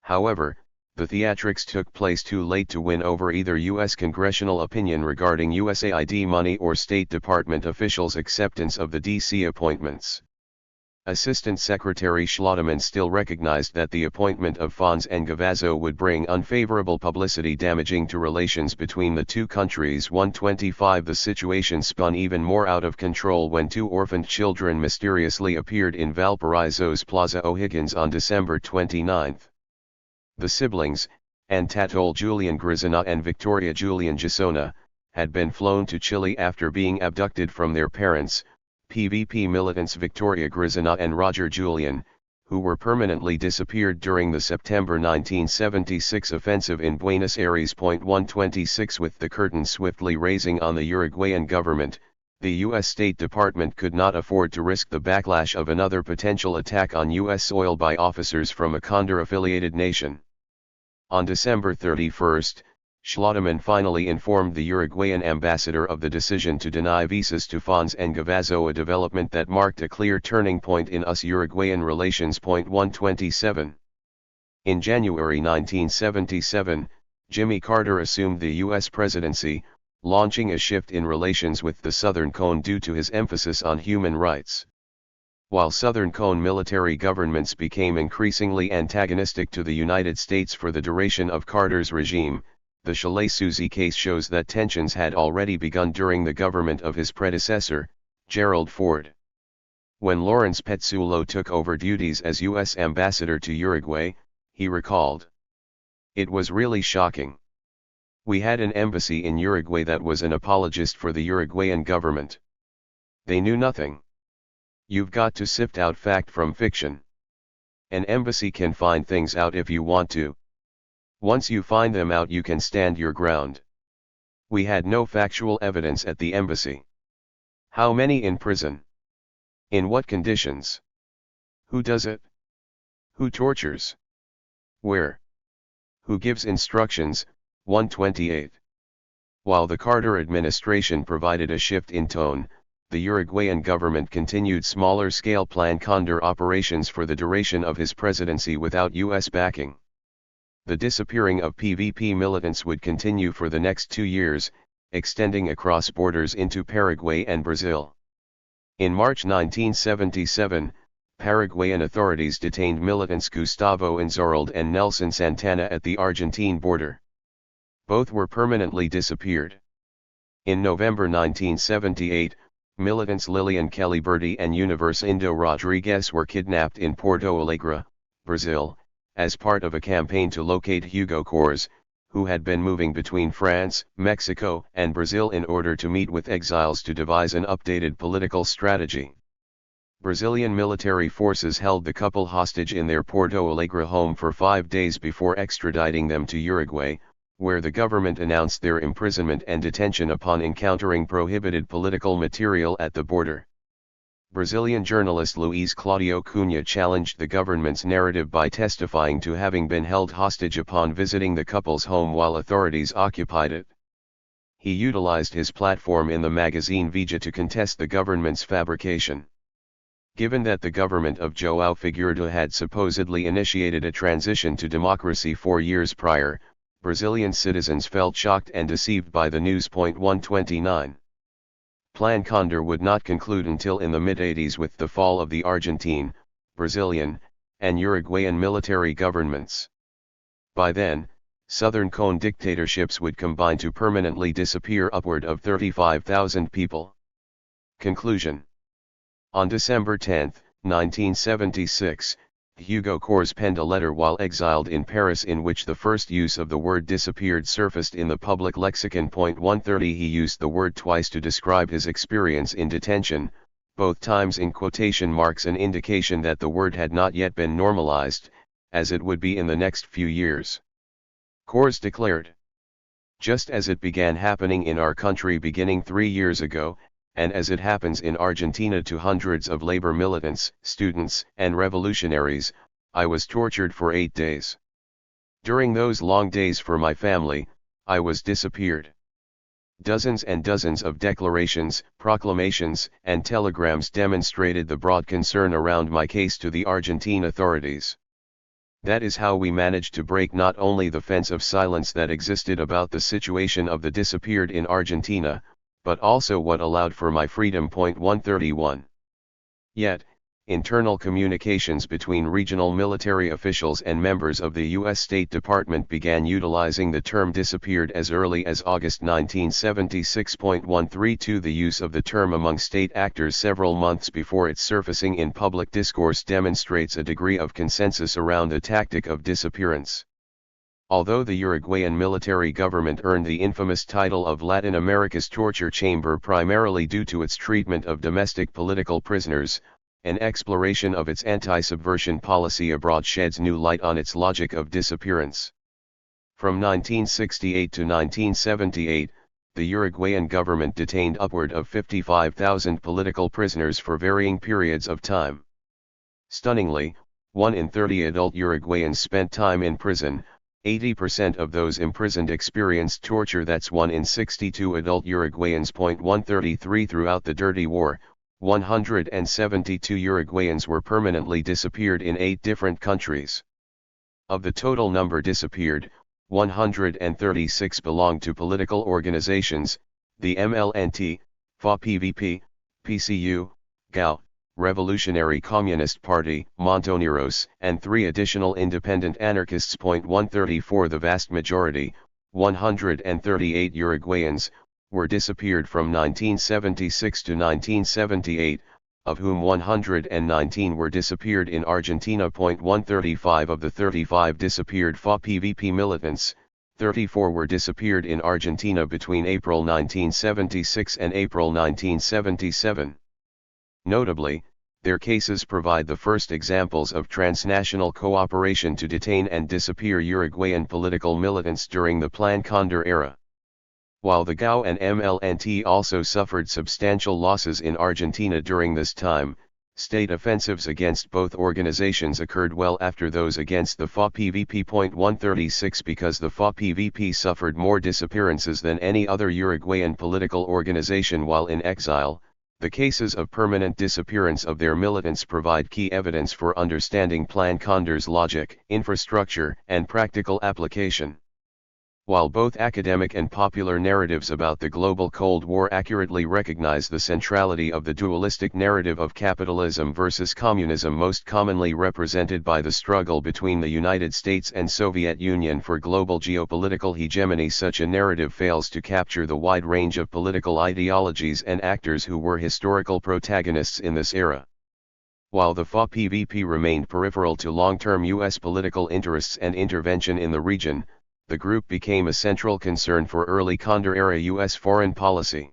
However, the theatrics took place too late to win over either U.S. congressional opinion regarding USAID money or State Department officials' acceptance of the D.C. appointments. Assistant Secretary Schlotterman still recognized that the appointment of Fons and Gavazzo would bring unfavorable publicity damaging to relations between the two countries. 125. The situation spun even more out of control when 2 orphaned children mysteriously appeared in Valparaiso's Plaza O'Higgins on December 29. The siblings, Antatole Julian Grisana and Victoria Julian Gisona, had been flown to Chile after being abducted from their parents, PVP militants Victoria Grisana and Roger Julian, who were permanently disappeared during the September 1976 offensive in Buenos Aires. 126. With the curtain swiftly raising on the Uruguayan government, the U.S. State Department could not afford to risk the backlash of another potential attack on U.S. soil by officers from a Condor-affiliated nation. On December 31, Schlotterman finally informed the Uruguayan ambassador of the decision to deny visas to Fons and Gavazzo, a development that marked a clear turning point in US-Uruguayan relations. 127. In January 1977, Jimmy Carter assumed the U.S. presidency, launching a shift in relations with the Southern Cone due to his emphasis on human rights. While Southern Cone military governments became increasingly antagonistic to the United States for the duration of Carter's regime, the Chalet-Souzy case shows that tensions had already begun during the government of his predecessor, Gerald Ford. When Lawrence Petzulo took over duties as U.S. ambassador to Uruguay, he recalled, "It was really shocking. We had an embassy in Uruguay that was an apologist for the Uruguayan government. They knew nothing. You've got to sift out fact from fiction. An embassy can find things out if you want to. Once you find them out, you can stand your ground. We had no factual evidence at the embassy. How many in prison? In what conditions? Who does it? Who tortures? Where? Who gives instructions?" 128. While the Carter administration provided a shift in tone, the Uruguayan government continued smaller-scale Plan Condor operations for the duration of his presidency without U.S. backing. The disappearing of PVP militants would continue for the next 2 years, extending across borders into Paraguay and Brazil. In March 1977, Paraguayan authorities detained militants Gustavo Inzaralde and Nelson Santana at the Argentine border. Both were permanently disappeared. In November 1978, militants Lilian Caliberti and Universe Indo Rodriguez were kidnapped in Porto Alegre, Brazil, as part of a campaign to locate Hugo Cors, who had been moving between France, Mexico, and Brazil in order to meet with exiles to devise an updated political strategy. Brazilian military forces held the couple hostage in their Porto Alegre home for 5 days before extraditing them to Uruguay, where the government announced their imprisonment and detention upon encountering prohibited political material at the border. Brazilian journalist Luiz Claudio Cunha challenged the government's narrative by testifying to having been held hostage upon visiting the couple's home while authorities occupied it. He utilized his platform in the magazine Veja to contest the government's fabrication. Given that the government of João Figueiredo had supposedly initiated a transition to democracy 4 years prior, Brazilian citizens felt shocked and deceived by the news. 129. Plan Condor would not conclude until in the mid-80s with the fall of the Argentine, Brazilian, and Uruguayan military governments. By then, Southern Cone dictatorships would combine to permanently disappear upward of 35,000 people. Conclusion. On December 10, 1976, Hugo Corres penned a letter while exiled in Paris in which the first use of the word disappeared surfaced in the public lexicon. 130 He used the word twice to describe his experience in detention, both times in quotation marks, an indication that the word had not yet been normalized, as it would be in the next few years. Corres declared, "Just as it began happening in our country beginning 3 years ago, and as it happens in Argentina to hundreds of labor militants, students, and revolutionaries, I was tortured for 8 days. During those long days for my family, I was disappeared. Dozens and dozens of declarations, proclamations, and telegrams demonstrated the broad concern around my case to the Argentine authorities. That is how we managed to break not only the fence of silence that existed about the situation of the disappeared in Argentina, but also what allowed for my freedom." 131. Yet, internal communications between regional military officials and members of the U.S. State Department began utilizing the term disappeared as early as August 1976. 132 The use of the term among state actors several months before its surfacing in public discourse demonstrates a degree of consensus around the tactic of disappearance. Although the Uruguayan military government earned the infamous title of Latin America's torture chamber primarily due to its treatment of domestic political prisoners, an exploration of its anti-subversion policy abroad sheds new light on its logic of disappearance. From 1968 to 1978, the Uruguayan government detained upward of 55,000 political prisoners for varying periods of time. Stunningly, 1 in 30 adult Uruguayans spent time in prison. 80% of those imprisoned experienced torture. That's 1 in 62 adult Uruguayans. 133 Throughout the Dirty War, 172 Uruguayans were permanently disappeared in 8 different countries. Of the total number disappeared, 136 belonged to political organizations, the MLNT, FA-PVP, PCU, GAO, Revolutionary Communist Party, Montoneros, and 3 additional independent anarchists. 134 The vast majority, 138 Uruguayans, were disappeared from 1976 to 1978, of whom 119 were disappeared in Argentina. 135 Of the 35 disappeared FA-PVP militants, 34 were disappeared in Argentina between April 1976 and April 1977. Notably, their cases provide the first examples of transnational cooperation to detain and disappear Uruguayan political militants during the Plan Condor era. While the GAO and MLNT also suffered substantial losses in Argentina during this time, state offensives against both organizations occurred well after those against the FA-PVP. 136 Because the FA-PVP suffered more disappearances than any other Uruguayan political organization while in exile, the cases of permanent disappearance of their militants provide key evidence for understanding Plan Condor's logic, infrastructure, and practical application. While both academic and popular narratives about the global Cold War accurately recognize the centrality of the dualistic narrative of capitalism versus communism, most commonly represented by the struggle between the United States and Soviet Union for global geopolitical hegemony, such a narrative fails to capture the wide range of political ideologies and actors who were historical protagonists in this era. While the FA-PVP remained peripheral to long-term U.S. political interests and intervention in the region, the group became a central concern for early Condor-era U.S. foreign policy.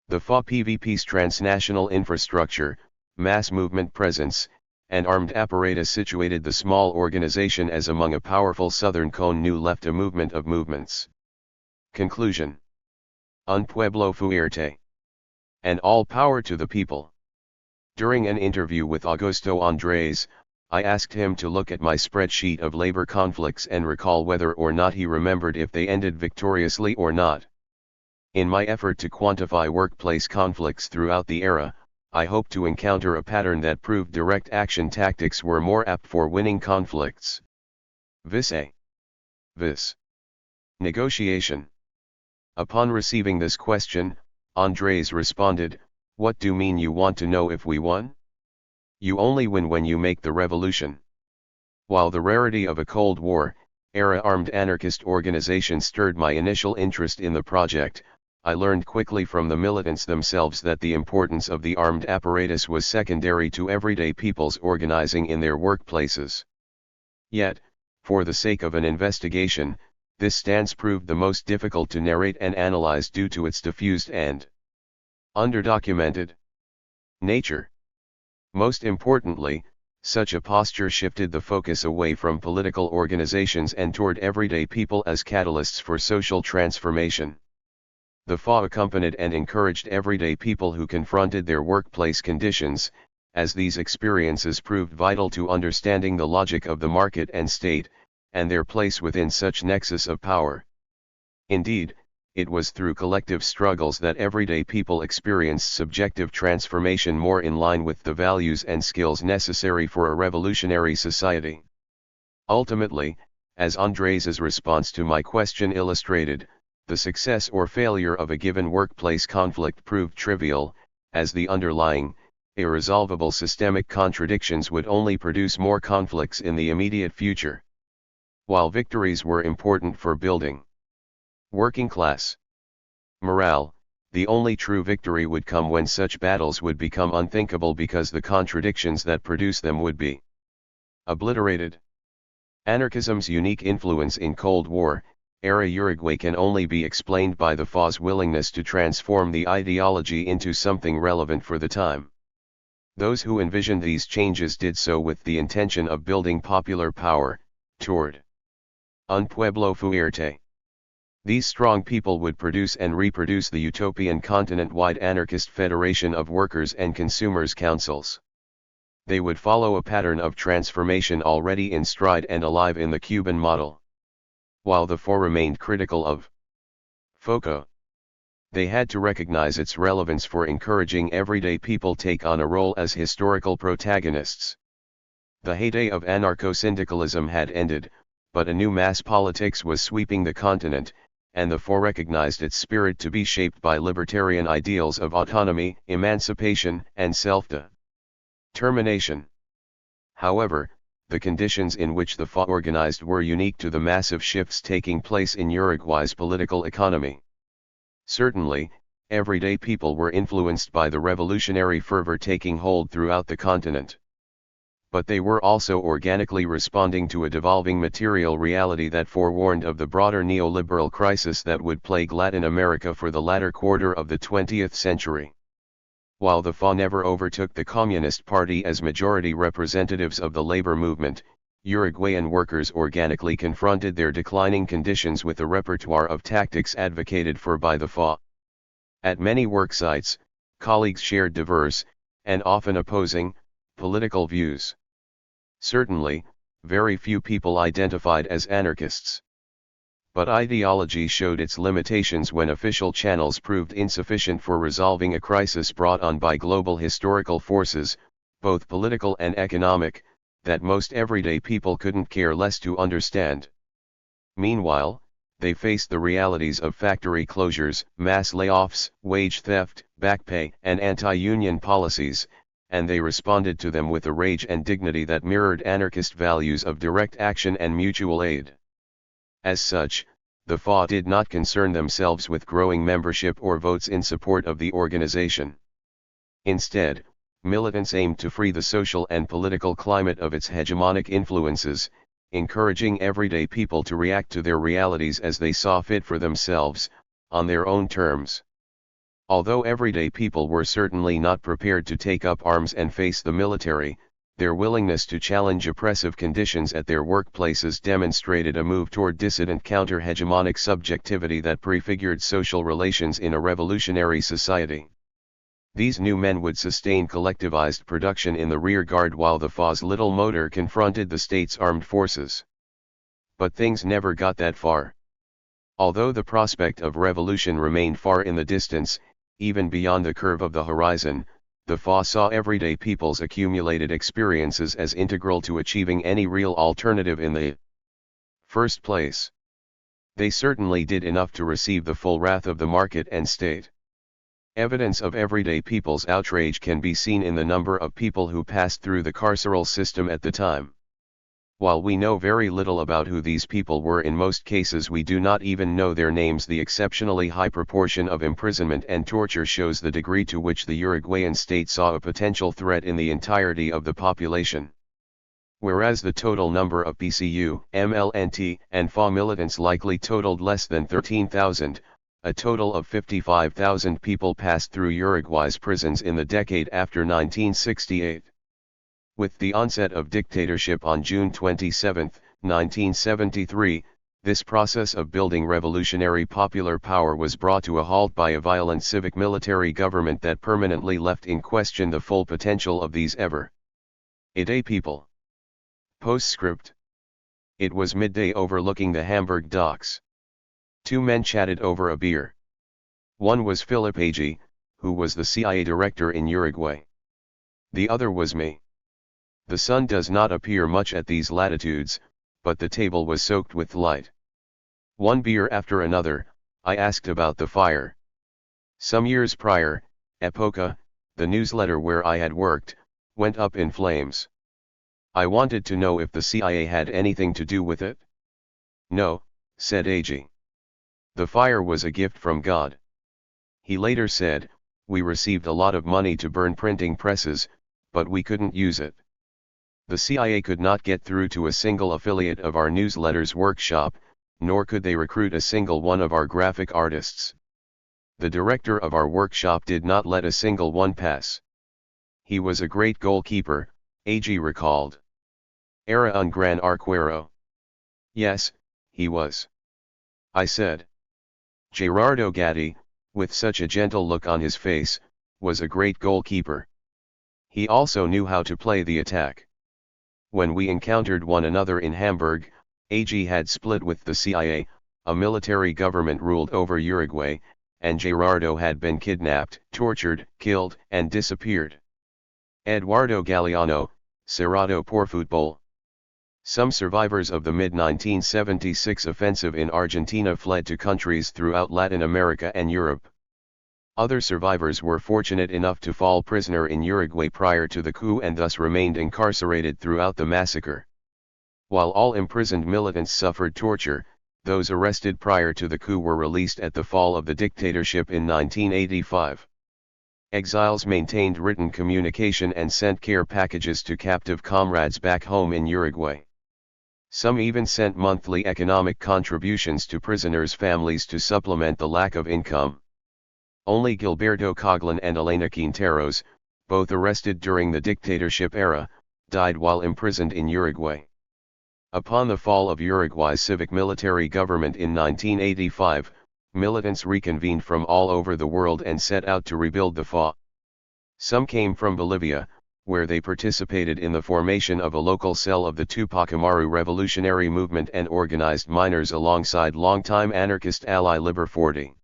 The FA-PVP's transnational infrastructure, mass movement presence, and armed apparatus situated the small organization as among a powerful Southern Cone New Left, a movement of movements. Conclusion. Un pueblo fuerte. And all power to the people. During an interview with Andreas, I asked him to look at my spreadsheet of labor conflicts and recall whether or not he remembered if they ended victoriously or not. In my effort to quantify workplace conflicts throughout the era, I hoped to encounter a pattern that proved direct action tactics were more apt for winning conflicts. Vis a. Vis. Negotiation. Upon receiving this question, Andres responded, "What do you mean you want to know if we won? You only win when you make the revolution." While the rarity of a Cold War-era armed anarchist organization stirred my initial interest in the project, I learned quickly from the militants themselves that the importance of the armed apparatus was secondary to everyday people's organizing in their workplaces. Yet, for the sake of an investigation, this stance proved the most difficult to narrate and analyze due to its diffused and underdocumented nature. Most importantly, such a posture shifted the focus away from political organizations and toward everyday people as catalysts for social transformation. The FA accompanied and encouraged everyday people who confronted their workplace conditions, as these experiences proved vital to understanding the logic of the market and state, and their place within such nexus of power. Indeed, it was through collective struggles that everyday people experienced subjective transformation more in line with the values and skills necessary for a revolutionary society. Ultimately, as Andres' response to my question illustrated, the success or failure of a given workplace conflict proved trivial, as the underlying, irresolvable systemic contradictions would only produce more conflicts in the immediate future. While victories were important for building working class morale, the only true victory would come when such battles would become unthinkable because the contradictions that produce them would be obliterated. Anarchism's unique influence in Cold War-era Uruguay can only be explained by the FA's willingness to transform the ideology into something relevant for the time. Those who envisioned these changes did so with the intention of building popular power, toward un pueblo fuerte. These strong people would produce and reproduce the utopian continent-wide anarchist federation of workers and consumers' councils. They would follow a pattern of transformation already in stride and alive in the Cuban model. While the FA remained critical of FOCO, they had to recognize its relevance for encouraging everyday people take on a role as historical protagonists. The heyday of anarcho-syndicalism had ended, but a new mass politics was sweeping the continent, and the FA recognized its spirit to be shaped by libertarian ideals of autonomy, emancipation, and self-determination. However, the conditions in which the FA organized were unique to the massive shifts taking place in Uruguay's political economy. Certainly, everyday people were influenced by the revolutionary fervor taking hold throughout the continent. But they were also organically responding to a devolving material reality that forewarned of the broader neoliberal crisis that would plague Latin America for the latter quarter of the 20th century. While the FA never overtook the Communist Party as majority representatives of the labor movement, Uruguayan workers organically confronted their declining conditions with a repertoire of tactics advocated for by the FA. At many work sites, colleagues shared diverse, and often opposing, political views. Certainly, very few people identified as anarchists. But ideology showed its limitations when official channels proved insufficient for resolving a crisis brought on by global historical forces, both political and economic, that most everyday people couldn't care less to understand. Meanwhile, they faced the realities of factory closures, mass layoffs, wage theft, back pay, and anti-union policies, and they responded to them with a rage and dignity that mirrored anarchist values of direct action and mutual aid. As such, the FA did not concern themselves with growing membership or votes in support of the organization. Instead, militants aimed to free the social and political climate of its hegemonic influences, encouraging everyday people to react to their realities as they saw fit for themselves, on their own terms. Although everyday people were certainly not prepared to take up arms and face the military, their willingness to challenge oppressive conditions at their workplaces demonstrated a move toward dissident counter-hegemonic subjectivity that prefigured social relations in a revolutionary society. These new men would sustain collectivized production in the rear guard while the FA's little motor confronted the state's armed forces. But things never got that far. Although the prospect of revolution remained far in the distance, even beyond the curve of the horizon, the FA saw everyday people's accumulated experiences as integral to achieving any real alternative in the first place. They certainly did enough to receive the full wrath of the market and state. Evidence of everyday people's outrage can be seen in the number of people who passed through the carceral system at the time. While we know very little about who these people were, in most cases we do not even know their names. The exceptionally high proportion of imprisonment and torture shows the degree to which the Uruguayan state saw a potential threat in the entirety of the population. Whereas the total number of PCU, MLNT, and FA militants likely totaled less than 13,000, a total of 55,000 people passed through Uruguay's prisons in the decade after 1968. With the onset of dictatorship on June 27, 1973, this process of building revolutionary popular power was brought to a halt by a violent civic military government that permanently left in question the full potential of these everyday people. Postscript. It was midday overlooking the Hamburg docks. Two men chatted over a beer. One was Philip Agee, who was the CIA director in Uruguay. The other was me. The sun does not appear much at these latitudes, but the table was soaked with light. One beer after another, I asked about the fire. Some years prior, Epoca, the newsletter where I had worked, went up in flames. I wanted to know if the CIA had anything to do with it. No, said Agee. The fire was a gift from God. He later said, we received a lot of money to burn printing presses, but we couldn't use it. The CIA could not get through to a single affiliate of our newsletter's workshop, nor could they recruit a single one of our graphic artists. The director of our workshop did not let a single one pass. He was a great goalkeeper, Agee recalled. Era un gran arquero. Yes, he was. I said. Gerardo Gatti, with such a gentle look on his face, was a great goalkeeper. He also knew how to play the attack. When we encountered one another in Hamburg, Agee had split with the CIA, a military government ruled over Uruguay, and Gerardo had been kidnapped, tortured, killed, and disappeared. Eduardo Galeano, Cerrado por Fútbol. Some survivors of the mid-1976 offensive in Argentina fled to countries throughout Latin America and Europe. Other survivors were fortunate enough to fall prisoner in Uruguay prior to the coup and thus remained incarcerated throughout the massacre. While all imprisoned militants suffered torture, those arrested prior to the coup were released at the fall of the dictatorship in 1985. Exiles maintained written communication and sent care packages to captive comrades back home in Uruguay. Some even sent monthly economic contributions to prisoners' families to supplement the lack of income. Only Gilberto Coghlan and Elena Quinteros, both arrested during the dictatorship era, died while imprisoned in Uruguay. Upon the fall of Uruguay's civic-military government in 1985, militants reconvened from all over the world and set out to rebuild the FA. Some came from Bolivia, where they participated in the formation of a local cell of the Tupac Amaru revolutionary movement and organized miners alongside longtime anarchist ally Liber 40.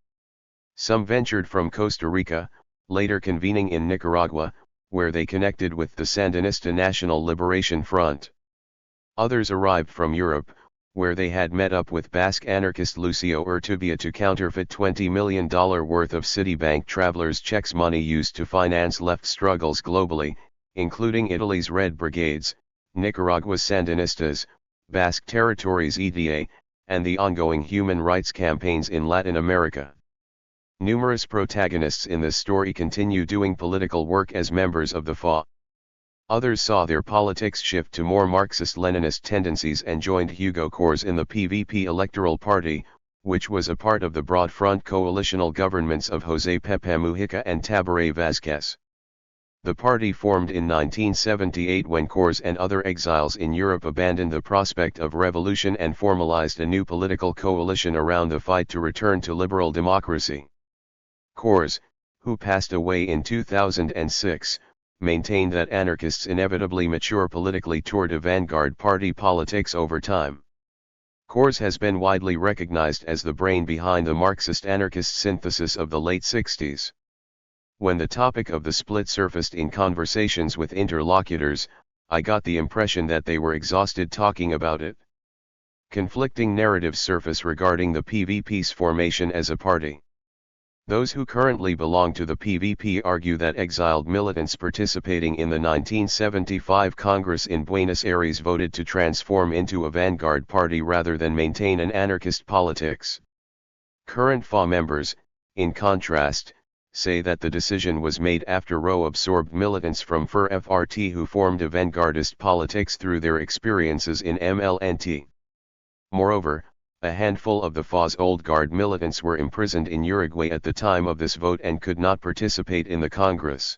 Some ventured from Costa Rica, later convening in Nicaragua, where they connected with the Sandinista National Liberation Front. Others arrived from Europe, where they had met up with Basque anarchist Lucio Urtubia to counterfeit $20 million worth of Citibank travelers' checks, money used to finance left struggles globally, including Italy's Red Brigades, Nicaragua's Sandinistas, Basque Territories EDA, and the ongoing human rights campaigns in Latin America. Numerous protagonists in this story continue doing political work as members of the FA. Others saw their politics shift to more Marxist-Leninist tendencies and joined Hugo Cors in the PVP Electoral Party, which was a part of the Broad Front coalitional governments of José Pepe Mujica and Tabaré Vázquez. The party formed in 1978 when Cors and other exiles in Europe abandoned the prospect of revolution and formalized a new political coalition around the fight to return to liberal democracy. Cors, who passed away in 2006, maintained that anarchists inevitably mature politically toward a vanguard party politics over time. Kors has been widely recognized as the brain behind the Marxist-anarchist synthesis of the late 60s. When the topic of the split surfaced in conversations with interlocutors, I got the impression that they were exhausted talking about it. Conflicting narratives surface regarding the PVP's formation as a party. Those who currently belong to the PVP argue that exiled militants participating in the 1975 Congress in Buenos Aires voted to transform into a vanguard party rather than maintain an anarchist politics. Current FA members, in contrast, say that the decision was made after absorbed militants from FR-FRT who formed a vanguardist politics through their experiences in MLNT. Moreover, a handful of the FA's old guard militants were imprisoned in Uruguay at the time of this vote and could not participate in the Congress.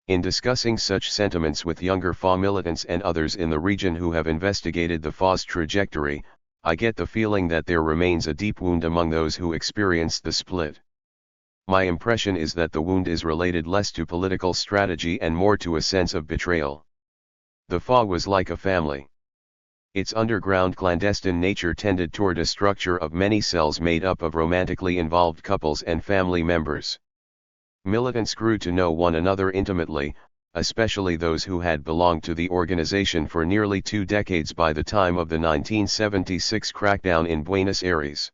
In discussing such sentiments with younger FA militants and others in the region who have investigated the FA's trajectory, I get the feeling that there remains a deep wound among those who experienced the split. My impression is that the wound is related less to political strategy and more to a sense of betrayal. The FA was like a family. Its underground clandestine nature tended toward a structure of many cells made up of romantically involved couples and family members. Militants grew to know one another intimately, especially those who had belonged to the organization for nearly 2 decades by the time of the 1976 crackdown in Buenos Aires.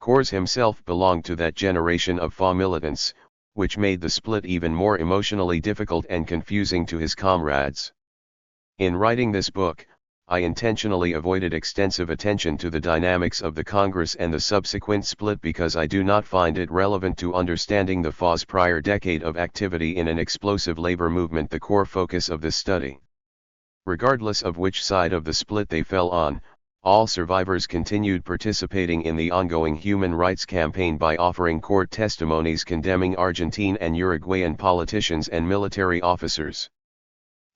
Kors himself belonged to that generation of FA militants, which made the split even more emotionally difficult and confusing to his comrades. In writing this book, I intentionally avoided extensive attention to the dynamics of the Congress and the subsequent split because I do not find it relevant to understanding the FA's prior decade of activity in an explosive labor movement, the core focus of this study. Regardless of which side of the split they fell on, all survivors continued participating in the ongoing human rights campaign by offering court testimonies condemning Argentine and Uruguayan politicians and military officers.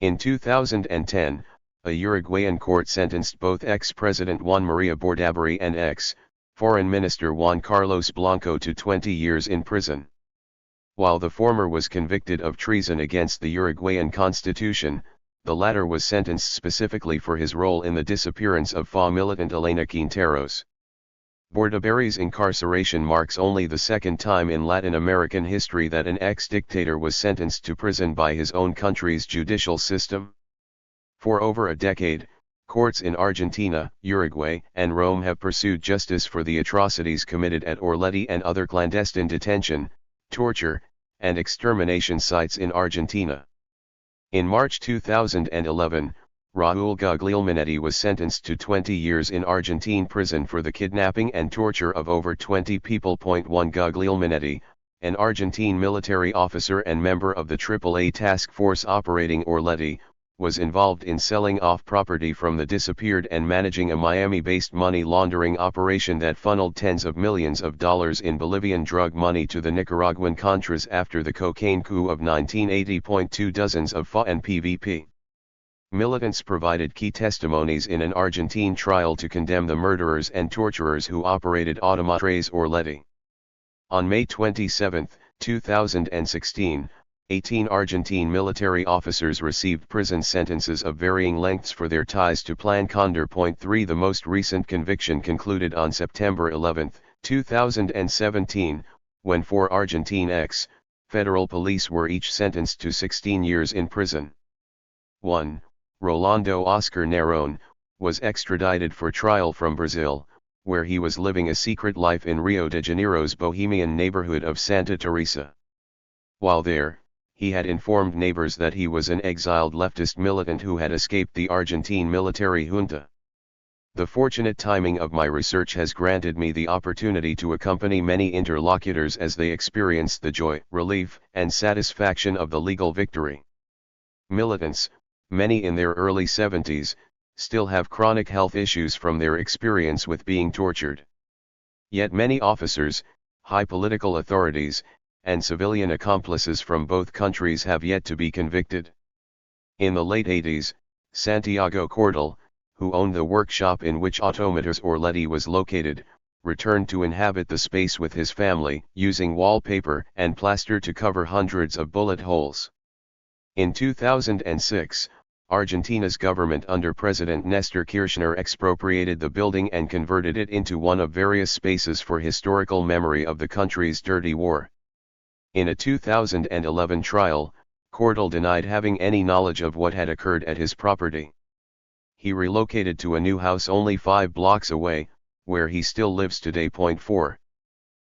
In 2010, a Uruguayan court sentenced both ex-President Juan Maria Bordaberry and ex-Foreign Minister Juan Carlos Blanco to 20 years in prison. While the former was convicted of treason against the Uruguayan constitution, the latter was sentenced specifically for his role in the disappearance of FA militant Elena Quinteros. Bordaberry's incarceration marks only the second time in Latin American history that an ex-dictator was sentenced to prison by his own country's judicial system. For over a decade, courts in Argentina, Uruguay, and Rome have pursued justice for the atrocities committed at Orletti and other clandestine detention, torture, and extermination sites in Argentina. In March 2011, Raúl Guglielminetti was sentenced to 20 years in Argentine prison for the kidnapping and torture of over 20 people. One Guglielminetti, an Argentine military officer and member of the AAA task force operating Orletti, was involved in selling off property from the disappeared and managing a Miami-based money laundering operation that funneled tens of millions of dollars in Bolivian drug money to the Nicaraguan Contras after the cocaine coup of 1980. Dozens of FA and PVP militants provided key testimonies in an Argentine trial to condemn the murderers and torturers who operated Automatres Orletti. On May 27, 2016, 18 Argentine military officers received prison sentences of varying lengths for their ties to Plan Condor. 3 The most recent conviction concluded on September 11, 2017, when 4 Argentine ex-federal police were each sentenced to 16 years in prison. 1. Rolando Oscar Nerone was extradited for trial from Brazil, where he was living a secret life in Rio de Janeiro's bohemian neighborhood of Santa Teresa. While there, he had informed neighbors that he was an exiled leftist militant who had escaped the Argentine military junta. The fortunate timing of my research has granted me the opportunity to accompany many interlocutors as they experienced the joy, relief, and satisfaction of the legal victory. Militants, many in their early 70s, still have chronic health issues from their experience with being tortured. Yet many officers, high political authorities, and civilian accomplices from both countries have yet to be convicted. In the late 80s, Santiago Cordal, who owned the workshop in which Automatres Orletti was located, returned to inhabit the space with his family, using wallpaper and plaster to cover hundreds of bullet holes. In 2006, Argentina's government under President Néstor Kirchner expropriated the building and converted it into one of various spaces for historical memory of the country's dirty war. In a 2011 trial, Cordell denied having any knowledge of what had occurred at his property. He relocated to a new house only 5 blocks away, where he still lives today. 4.